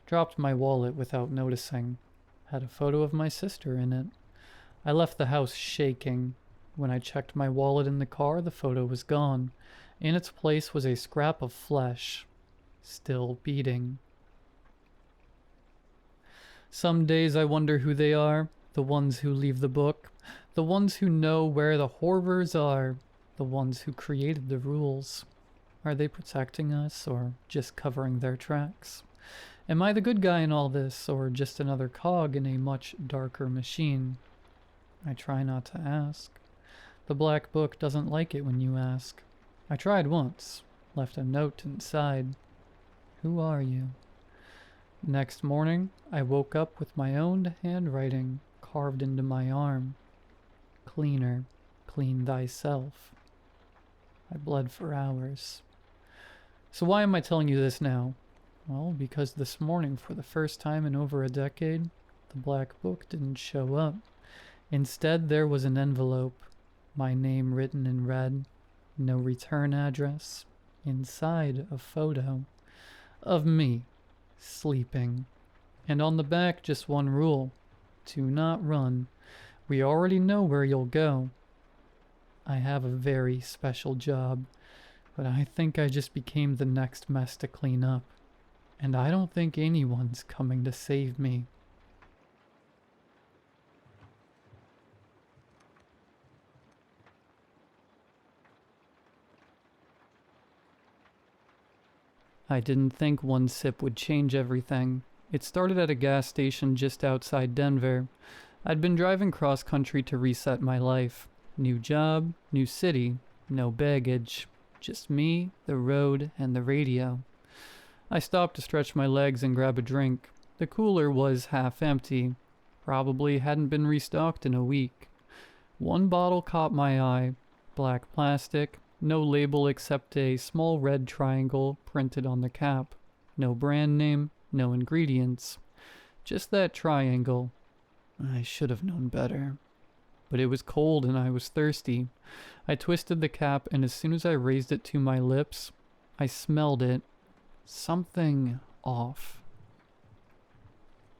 [SPEAKER 1] Dropped my wallet without noticing. Had a photo of my sister in it. I left the house shaking. When I checked my wallet in the car, the photo was gone. In its place was a scrap of flesh. Still beating. Some days I wonder who they are. The ones who leave the book. The ones who know where the horrors are. The ones who created the rules. Are they protecting us, or just covering their tracks? Am I the good guy in all this, or just another cog in a much darker machine? I try not to ask. The black book doesn't like it when you ask. I tried once, left a note inside. Who are you? Next morning, I woke up with my own handwriting carved into my arm. Cleaner, clean thyself. I bled for hours. So why am I telling you this now? Well, because this morning, for the first time in over a decade, the black book didn't show up. Instead, there was an envelope, my name written in red, no return address, Inside a photo of me sleeping. And on the back, just one rule: do not run. We already know where you'll go. I have a very special job, but I think I just became the next mess to clean up. And I don't think anyone's coming to save me. I didn't think one sip would change everything. It started at a gas station just outside Denver. I'd been driving cross country to reset my life. New job, new city, no baggage. Just me, the road, and the radio. I stopped to stretch my legs and grab a drink. The cooler was half empty. Probably hadn't been restocked in a week. One bottle caught my eye. Black plastic, no label except a small red triangle printed on the cap. No brand name, no ingredients. Just that triangle. I should have known better. But it was cold and I was thirsty. I twisted the cap, and as soon as I raised it to my lips, I smelled it. Something off.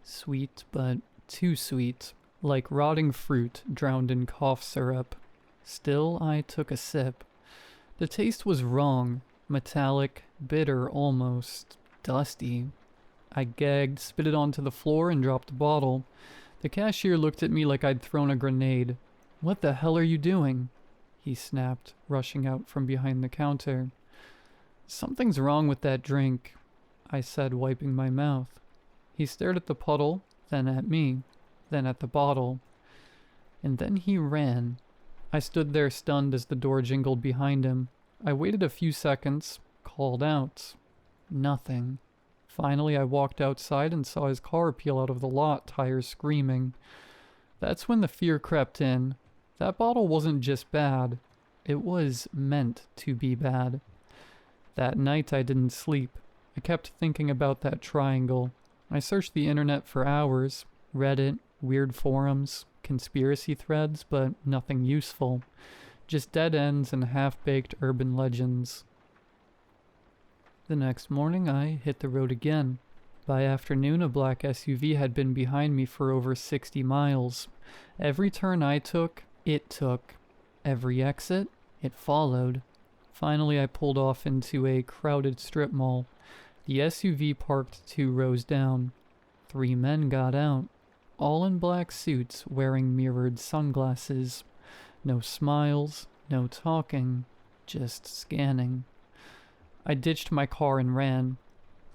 [SPEAKER 1] Sweet, but too sweet. Like rotting fruit drowned in cough syrup. Still, I took a sip. The taste was wrong. Metallic, bitter almost, dusty. I gagged, spit it onto the floor, and dropped the bottle. The cashier looked at me like I'd thrown a grenade. "What the hell are you doing?" he snapped, rushing out from behind the counter. "Something's wrong with that drink," I said, wiping my mouth. He stared at the puddle, then at me, then at the bottle. And then he ran. I stood there stunned as the door jingled behind him. I waited a few seconds, called out. Nothing. Finally, I walked outside and saw his car peel out of the lot, tires screaming. That's when the fear crept in. That bottle wasn't just bad. It was meant to be bad. That night I didn't sleep. I kept thinking about that triangle. I searched the internet for hours. Reddit, weird forums, conspiracy threads, but nothing useful. Just dead ends and half-baked urban legends. The next morning, I hit the road again. By afternoon, a black SUV had been behind me for over 60 miles. Every turn I took, it took. Every exit, it followed. Finally, I pulled off into a crowded strip mall. The SUV parked 2 rows down. 3 men got out, all in black suits wearing mirrored sunglasses. No smiles, no talking, just scanning. I ditched my car and ran.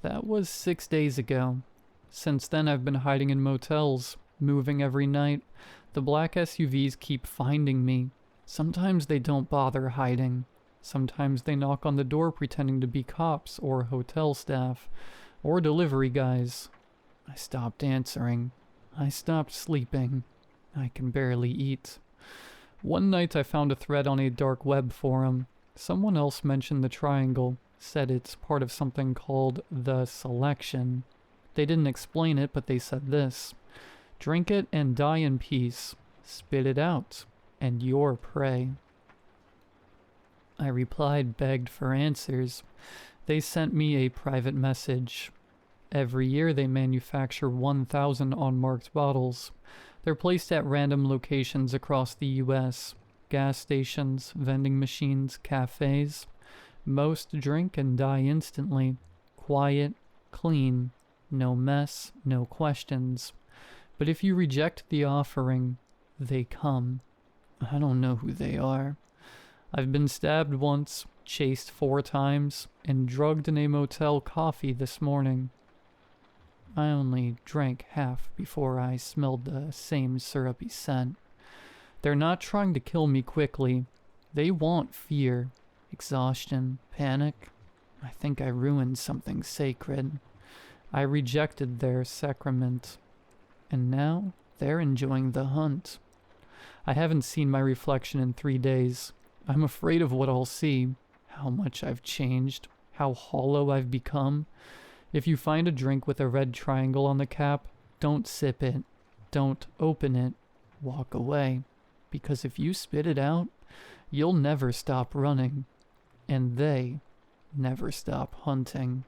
[SPEAKER 1] That was 6 days ago. Since then, I've been hiding in motels, moving every night. The black SUVs keep finding me. Sometimes they don't bother hiding. Sometimes they knock on the door pretending to be cops or hotel staff or delivery guys. I stopped answering. I stopped sleeping. I can barely eat. One night I found a thread on a dark web forum. Someone else mentioned the triangle, said it's part of something called the selection. They didn't explain it, but they said this: drink it and die in peace. Spit it out, and you're prey. I replied, begged for answers. They sent me a private message. Every year they manufacture 1,000 unmarked bottles. They're placed at random locations across the US. Gas stations, vending machines, cafes. Most drink and die instantly. Quiet, clean, no mess, no questions. But if you reject the offering, they come. I don't know who they are. I've been stabbed once, chased 4 times, and drugged in a motel coffee this morning. I only drank half before I smelled the same syrupy scent. They're not trying to kill me quickly. They want fear, exhaustion, panic. I think I ruined something sacred. I rejected their sacrament. And now they're enjoying the hunt. I haven't seen my reflection in 3 days. I'm afraid of what I'll see, how much I've changed, how hollow I've become. If you find a drink with a red triangle on the cap, don't sip it. Don't open it. Walk away. Because if you spit it out, you'll never stop running. And they never stop hunting.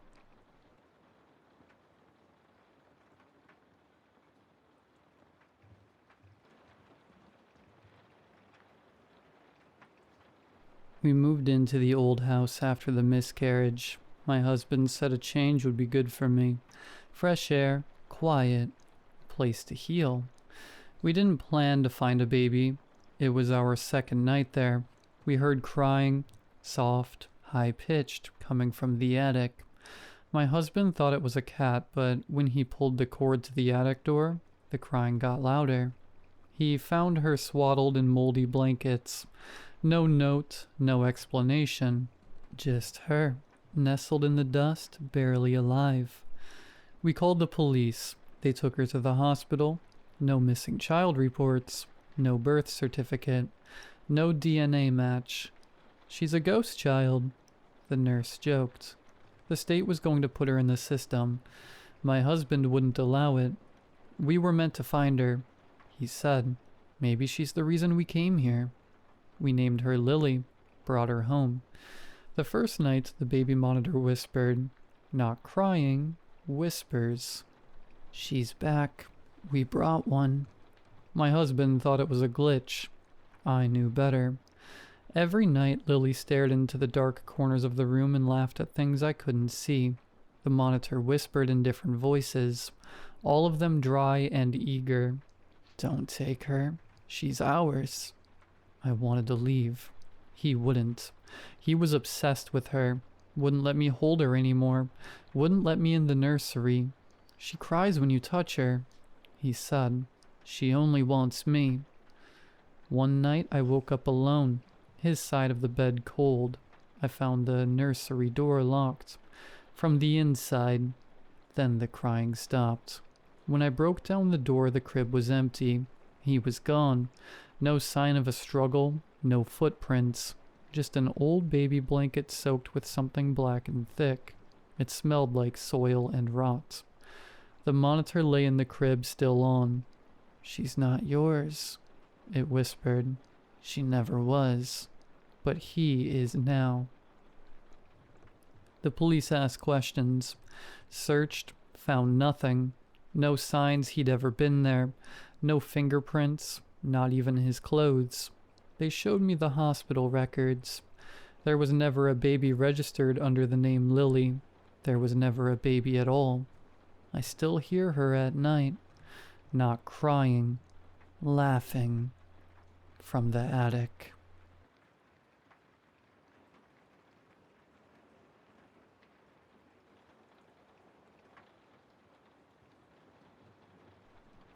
[SPEAKER 1] We moved into the old house after the miscarriage. My husband said a change would be good for me. Fresh air, quiet, place to heal. We didn't plan to find a baby. It was our second night there. We heard crying, soft, high-pitched, coming from the attic. My husband thought it was a cat, but when he pulled the cord to the attic door, the crying got louder. He found her swaddled in moldy blankets. No note, no explanation. Just her, nestled in the dust, barely alive. We called the police. They took her to the hospital. No missing child reports. No birth certificate. No DNA match. She's a ghost child, the nurse joked. The state was going to put her in the system. My husband wouldn't allow it. We were meant to find her. He said, maybe she's the reason we came here. We named her Lily, brought her home. The first night, the baby monitor whispered, not crying, whispers. She's back. We brought one. My husband thought it was a glitch. I knew better. Every night, Lily stared into the dark corners of the room and laughed at things I couldn't see. The monitor whispered in different voices, all of them dry and eager. Don't take her. She's ours. I wanted to leave. He wouldn't. He was obsessed with her. Wouldn't let me hold her anymore. Wouldn't let me in the nursery. She cries when you touch her. He said, she only wants me. One night I woke up alone, his side of the bed cold. I found the nursery door locked. From the inside, then the crying stopped. When I broke down the door, the crib was empty. He was gone. No sign of a struggle, no footprints. Just an old baby blanket soaked with something black and thick. It smelled like soil and rot. The monitor lay in the crib, still on. She's not yours, it whispered. She never was. But he is now. The police asked questions. Searched, found nothing. No signs he'd ever been there. No fingerprints, not even his clothes. They showed me the hospital records. There was never a baby registered under the name Lily. There was never a baby at all. I still hear her at night, not crying, laughing, from the attic.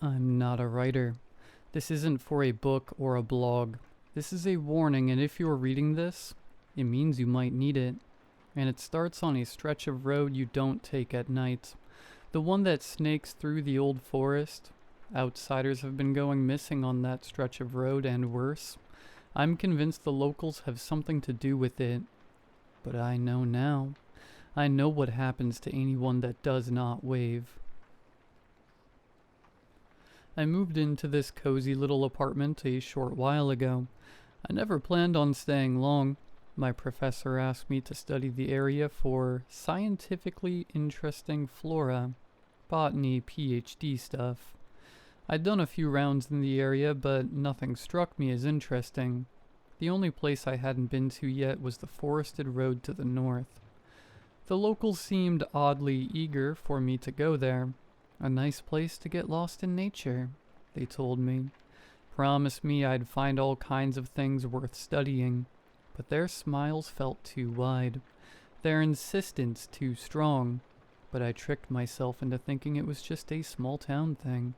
[SPEAKER 1] I'm not a writer. This isn't for a book or a blog. This is a warning, and if you're reading this, it means you might need it. And it starts on a stretch of road you don't take at night. The one that snakes through the old forest. Outsiders have been going missing on that stretch of road, and worse. I'm convinced the locals have something to do with it. But I know now. I know what happens to anyone that does not wave. I moved into this cozy little apartment a short while ago. I never planned on staying long. My professor asked me to study the area for scientifically interesting flora, botany PhD stuff. I'd done a few rounds in the area, but nothing struck me as interesting. The only place I hadn't been to yet was the forested road to the north. The locals seemed oddly eager for me to go there. A nice place to get lost in nature, they told me. Promised me I'd find all kinds of things worth studying. But their smiles felt too wide. Their insistence too strong. But I tricked myself into thinking it was just a small town thing.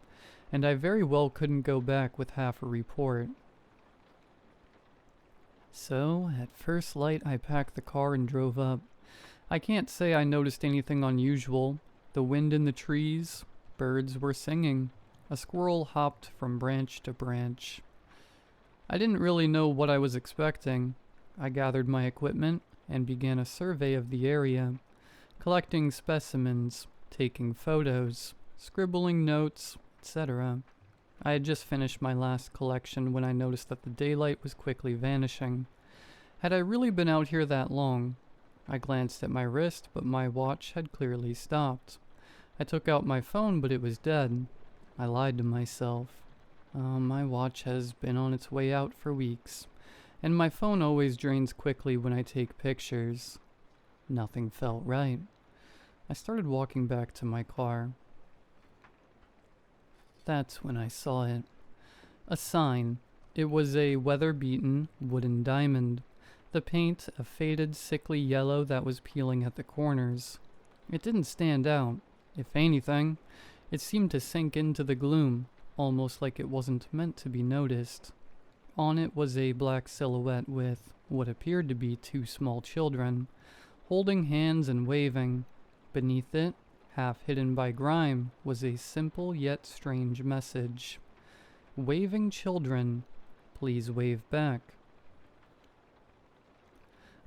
[SPEAKER 1] And I very well couldn't go back with half a report. So, at first light, I packed the car and drove up. I can't say I noticed anything unusual. The wind in the trees, birds were singing. A squirrel hopped from branch to branch. I didn't really know what I was expecting. I gathered my equipment and began a survey of the area, collecting specimens, taking photos, scribbling notes, etc. I had just finished my last collection when I noticed that the daylight was quickly vanishing. Had I really been out here that long? I glanced at my wrist, but my watch had clearly stopped. I took out my phone, but it was dead. I lied to myself. My watch has been on its way out for weeks, and my phone always drains quickly when I take pictures. Nothing felt right. I started walking back to my car. That's when I saw it. A sign. It was a weather-beaten wooden diamond. The paint a faded, sickly yellow that was peeling at the corners. It didn't stand out. If anything, it seemed to sink into the gloom, almost like it wasn't meant to be noticed. On it was a black silhouette with what appeared to be two small children, holding hands and waving. Beneath it, half hidden by grime, was a simple yet strange message. Waving children, please wave back.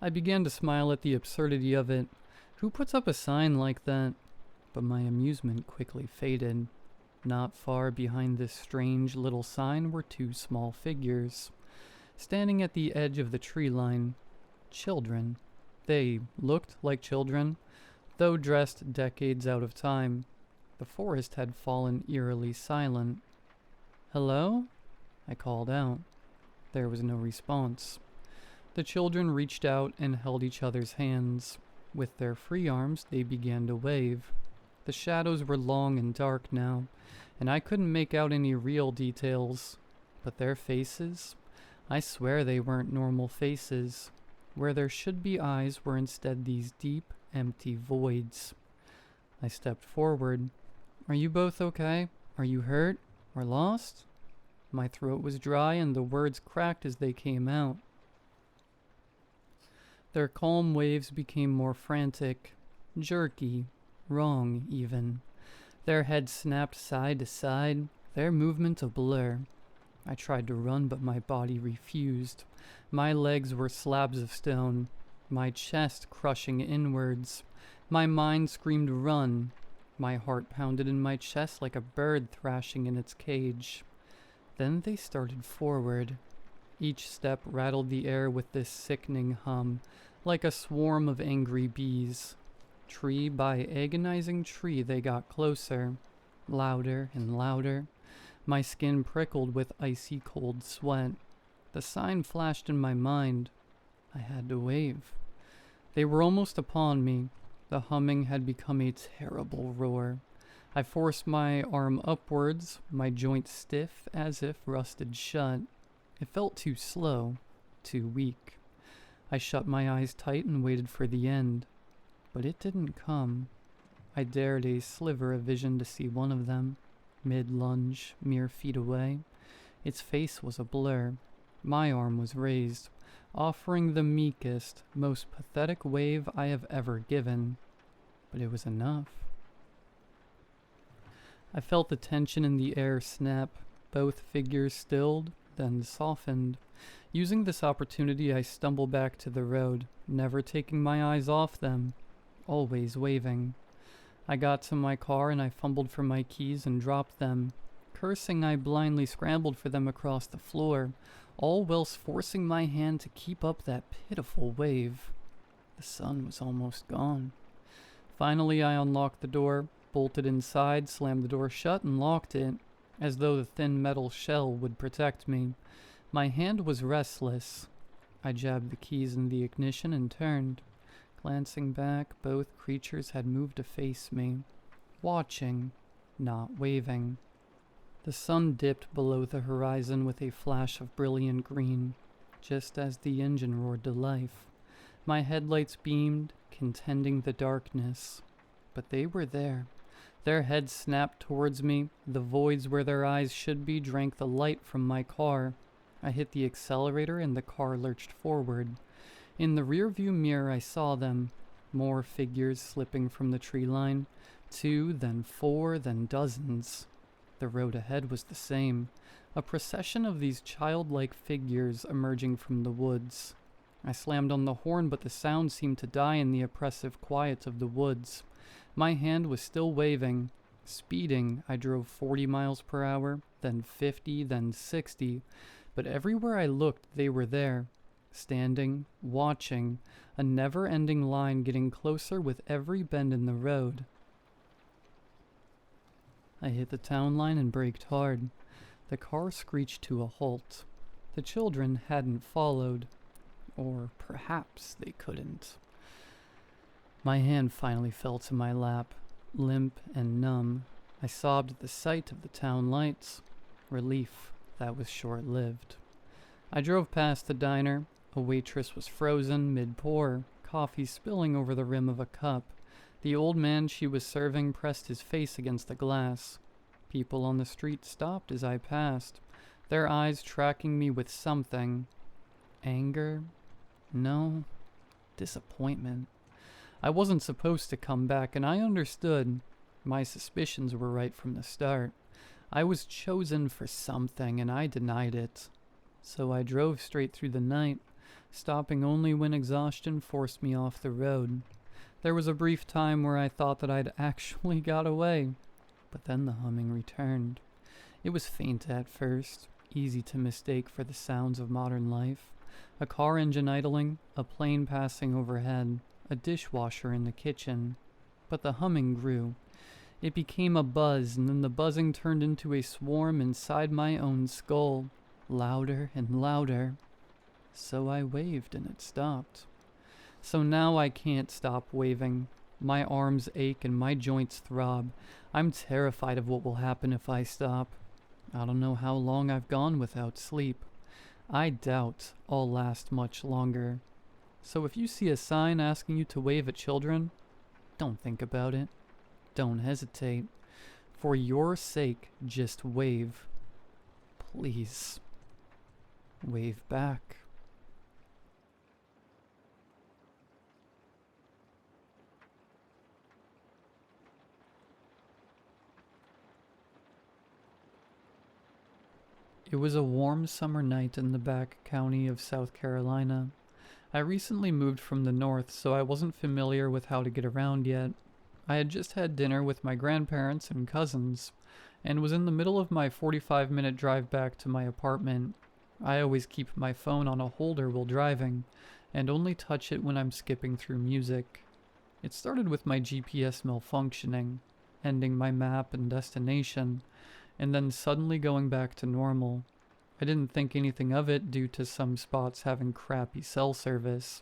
[SPEAKER 1] I began to smile at the absurdity of it. Who puts up a sign like that? But my amusement quickly faded. Not far behind this strange little sign were two small figures, standing at the edge of the tree line. Children. They looked like children, though dressed decades out of time. The forest had fallen eerily silent. "Hello?" I called out. There was no response. The children reached out and held each other's hands. With their free arms, they began to wave. The shadows were long and dark now, and I couldn't make out any real details. But their faces? I swear they weren't normal faces. Where there should be eyes were instead these deep, empty voids. I stepped forward. "Are you both okay? Are you hurt? Or lost?" My throat was dry and the words cracked as they came out. Their calm waves became more frantic, jerky, wrong even. Their heads snapped side to side, their movement a blur. I tried to run, but my body refused. My legs were slabs of stone, my chest crushing inwards. My mind screamed run. My heart pounded in my chest like a bird thrashing in its cage. Then they started forward. Each step rattled the air with this sickening hum, like a swarm of angry bees. Tree by agonizing tree they got closer, louder and louder. My skin prickled with icy cold sweat. The sign flashed in my mind. I had to wave. They were almost upon me. The humming had become a terrible roar. I forced my arm upwards, my joints stiff as if rusted shut. It felt too slow, too weak. I shut my eyes tight and waited for the end. But it didn't come. I dared a sliver of vision to see one of them, mid-lunge, mere feet away. Its face was a blur. My arm was raised, offering the meekest, most pathetic wave I have ever given. But it was enough. I felt the tension in the air snap. Both figures stilled, then softened. Using this opportunity, I stumbled back to the road, never taking my eyes off them, always waving. I got to my car and I fumbled for my keys and dropped them. Cursing, I blindly scrambled for them across the floor, all whilst forcing my hand to keep up that pitiful wave. The sun was almost gone. Finally, I unlocked the door, bolted inside, slammed the door shut, and locked it, as though the thin metal shell would protect me. My hand was restless. I jabbed the keys in the ignition and turned. Glancing back, both creatures had moved to face me, watching, not waving. The sun dipped below the horizon with a flash of brilliant green, just as the engine roared to life. My headlights beamed, contending the darkness. But they were there. Their heads snapped towards me. The voids where their eyes should be drank the light from my car. I hit the accelerator and the car lurched forward. In the rearview mirror I saw them. More figures slipping from the tree line. 2, then 4, then dozens. The road ahead was the same. A procession of these childlike figures emerging from the woods. I slammed on the horn, but the sound seemed to die in the oppressive quiet of the woods. My hand was still waving. Speeding, I drove 40 miles per hour, then 50, then 60. But everywhere I looked, they were there. standing, watching, a never-ending line getting closer with every bend in the road. I hit the town line and braked hard. The car screeched to a halt. The children hadn't followed. Or perhaps they couldn't. My hand finally fell to my lap, limp and numb. I sobbed at the sight of the town lights. Relief that was short-lived. I drove past the diner. A waitress was frozen mid-pour, coffee spilling over the rim of a cup. The old man she was serving pressed his face against the glass. People on the street stopped as I passed, their eyes tracking me with something. Anger? No. Disappointment. I wasn't supposed to come back, and I understood. My suspicions were right from the start. I was chosen for something, and I denied it. So I drove straight through the night, stopping only when exhaustion forced me off the road. There was a brief time where I thought that I'd actually got away, but then the humming returned. It was faint at first, easy to mistake for the sounds of modern life. A car engine idling, a plane passing overhead, a dishwasher in the kitchen. But the humming grew. It became a buzz, and then the buzzing turned into a swarm inside my own skull, louder and louder. So I waved and it stopped. So now I can't stop waving. My arms ache and my joints throb. I'm terrified of what will happen if I stop. I don't know how long I've gone without sleep. I doubt I'll last much longer. So if you see a sign asking you to wave at children, don't think about it. Don't hesitate. For your sake, just wave. Please. Wave back. It was a warm summer night in the back county of South Carolina. I recently moved from the north, so I wasn't familiar with how to get around yet. I had just had dinner with my grandparents and cousins, and was in the middle of my 45-minute drive back to my apartment. I always keep my phone on a holder while driving, and only touch it when I'm skipping through music. It started with my GPS malfunctioning, ending my map and destination, and then suddenly going back to normal. I didn't think anything of it due to some spots having crappy cell service.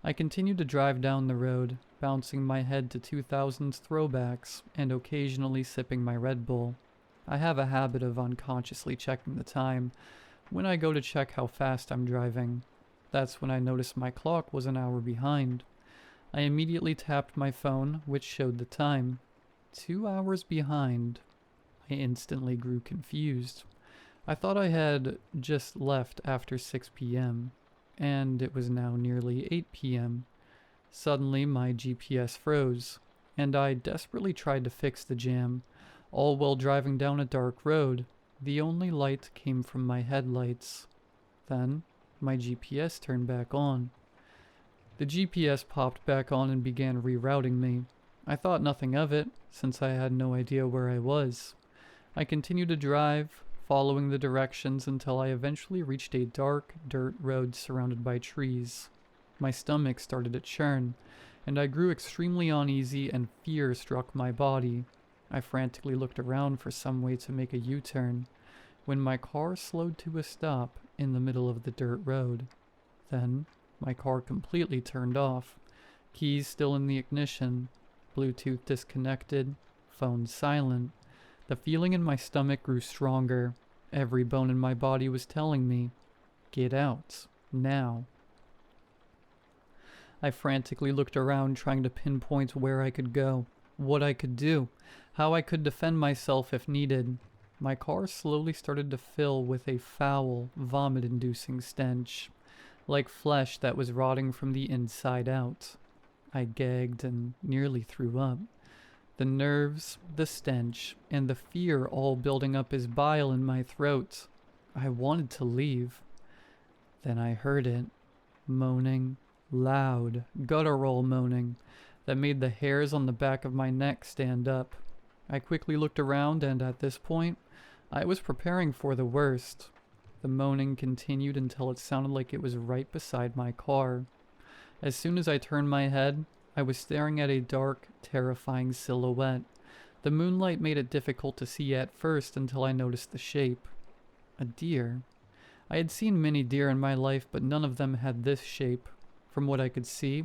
[SPEAKER 1] I continued to drive down the road, bouncing my head to 2000s throwbacks and occasionally sipping my Red Bull. I have a habit of unconsciously checking the time when I go to check how fast I'm driving. That's when I noticed my clock was an hour behind. I immediately tapped my phone, which showed the time. 2 hours behind. I instantly grew confused. I thought I had just left after 6 p.m., and it was now nearly 8 p.m. Suddenly, my GPS froze, and I desperately tried to fix the jam, all while driving down a dark road. The only light came from my headlights. Then, my GPS turned back on. The GPS popped back on and began rerouting me. I thought nothing of it, since I had no idea where I was. I continued to drive, following the directions until I eventually reached a dark dirt road surrounded by trees. My stomach started to churn, and I grew extremely uneasy and fear struck my body. I frantically looked around for some way to make a U-turn, when my car slowed to a stop in the middle of the dirt road. Then, my car completely turned off, keys still in the ignition, Bluetooth disconnected, phone silent. The feeling in my stomach grew stronger. Every bone in my body was telling me, "Get out, now." I frantically looked around, trying to pinpoint where I could go, what I could do, how I could defend myself if needed. My car slowly started to fill with a foul, vomit-inducing stench, like flesh that was rotting from the inside out. I gagged and nearly threw up. The nerves, the stench, and the fear all building up as bile in my throat. I wanted to leave. Then I heard it, moaning, loud, guttural moaning, that made the hairs on the back of my neck stand up. I quickly looked around, and at this point, I was preparing for the worst. The moaning continued until it sounded like it was right beside my car. As soon as I turned my head, I was staring at a dark, terrifying silhouette. The moonlight made it difficult to see at first until I noticed the shape. A deer. I had seen many deer in my life, but none of them had this shape. From what I could see,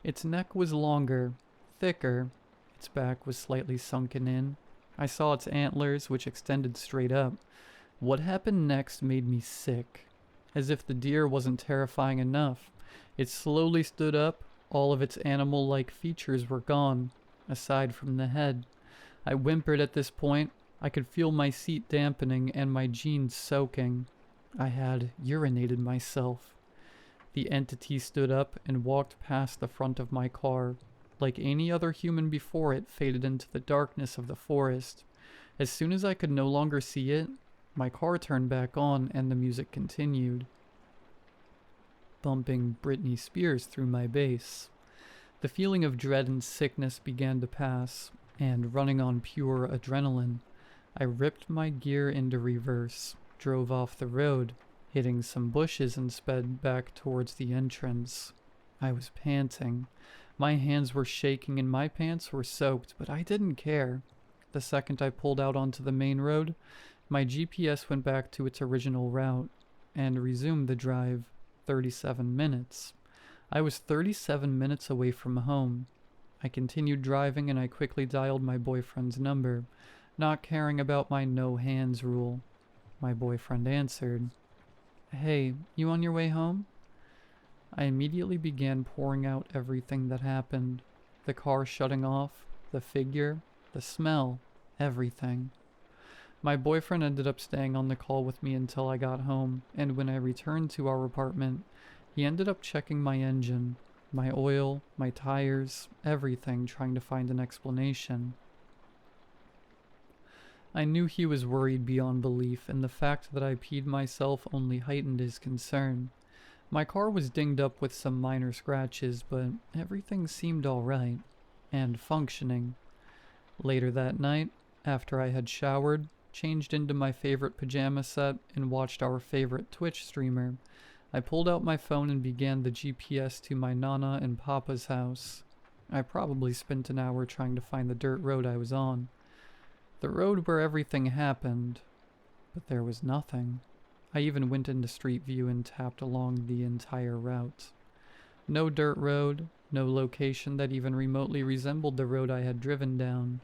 [SPEAKER 1] its neck was longer, thicker, its back was slightly sunken in. I saw its antlers, which extended straight up. What happened next made me sick. As if the deer wasn't terrifying enough, it slowly stood up. All of its animal-like features were gone, aside from the head. I whimpered at this point. I could feel my seat dampening and my jeans soaking. I had urinated myself. The entity stood up and walked past the front of my car. Like any other human before it, faded into the darkness of the forest. As soon as I could no longer see it, my car turned back on and the music continued, bumping Britney Spears through my bass. The feeling of dread and sickness began to pass, and running on pure adrenaline, I ripped my gear into reverse, drove off the road, hitting some bushes and sped back towards the entrance. I was panting. My hands were shaking and my pants were soaked, but I didn't care. The second I pulled out onto the main road, my GPS went back to its original route and resumed the drive. 37 minutes. I was 37 minutes away from home. I continued driving and I quickly dialed my boyfriend's number, not caring about my no hands rule. My boyfriend answered. "Hey, you on your way home?" I immediately began pouring out everything that happened. The car shutting off, the figure, the smell, everything. My boyfriend ended up staying on the call with me until I got home, and when I returned to our apartment, he ended up checking my engine, my oil, my tires, everything, trying to find an explanation. I knew he was worried beyond belief, and the fact that I peed myself only heightened his concern. My car was dinged up with some minor scratches, but everything seemed alright, and functioning. Later that night, after I had showered, changed into my favorite pajama set, and watched our favorite Twitch streamer, I pulled out my phone and began the GPS to my Nana and Papa's house. I probably spent an hour trying to find the dirt road I was on. The road where everything happened, but there was nothing. I even went into Street View and tapped along the entire route. No dirt road, no location that even remotely resembled the road I had driven down.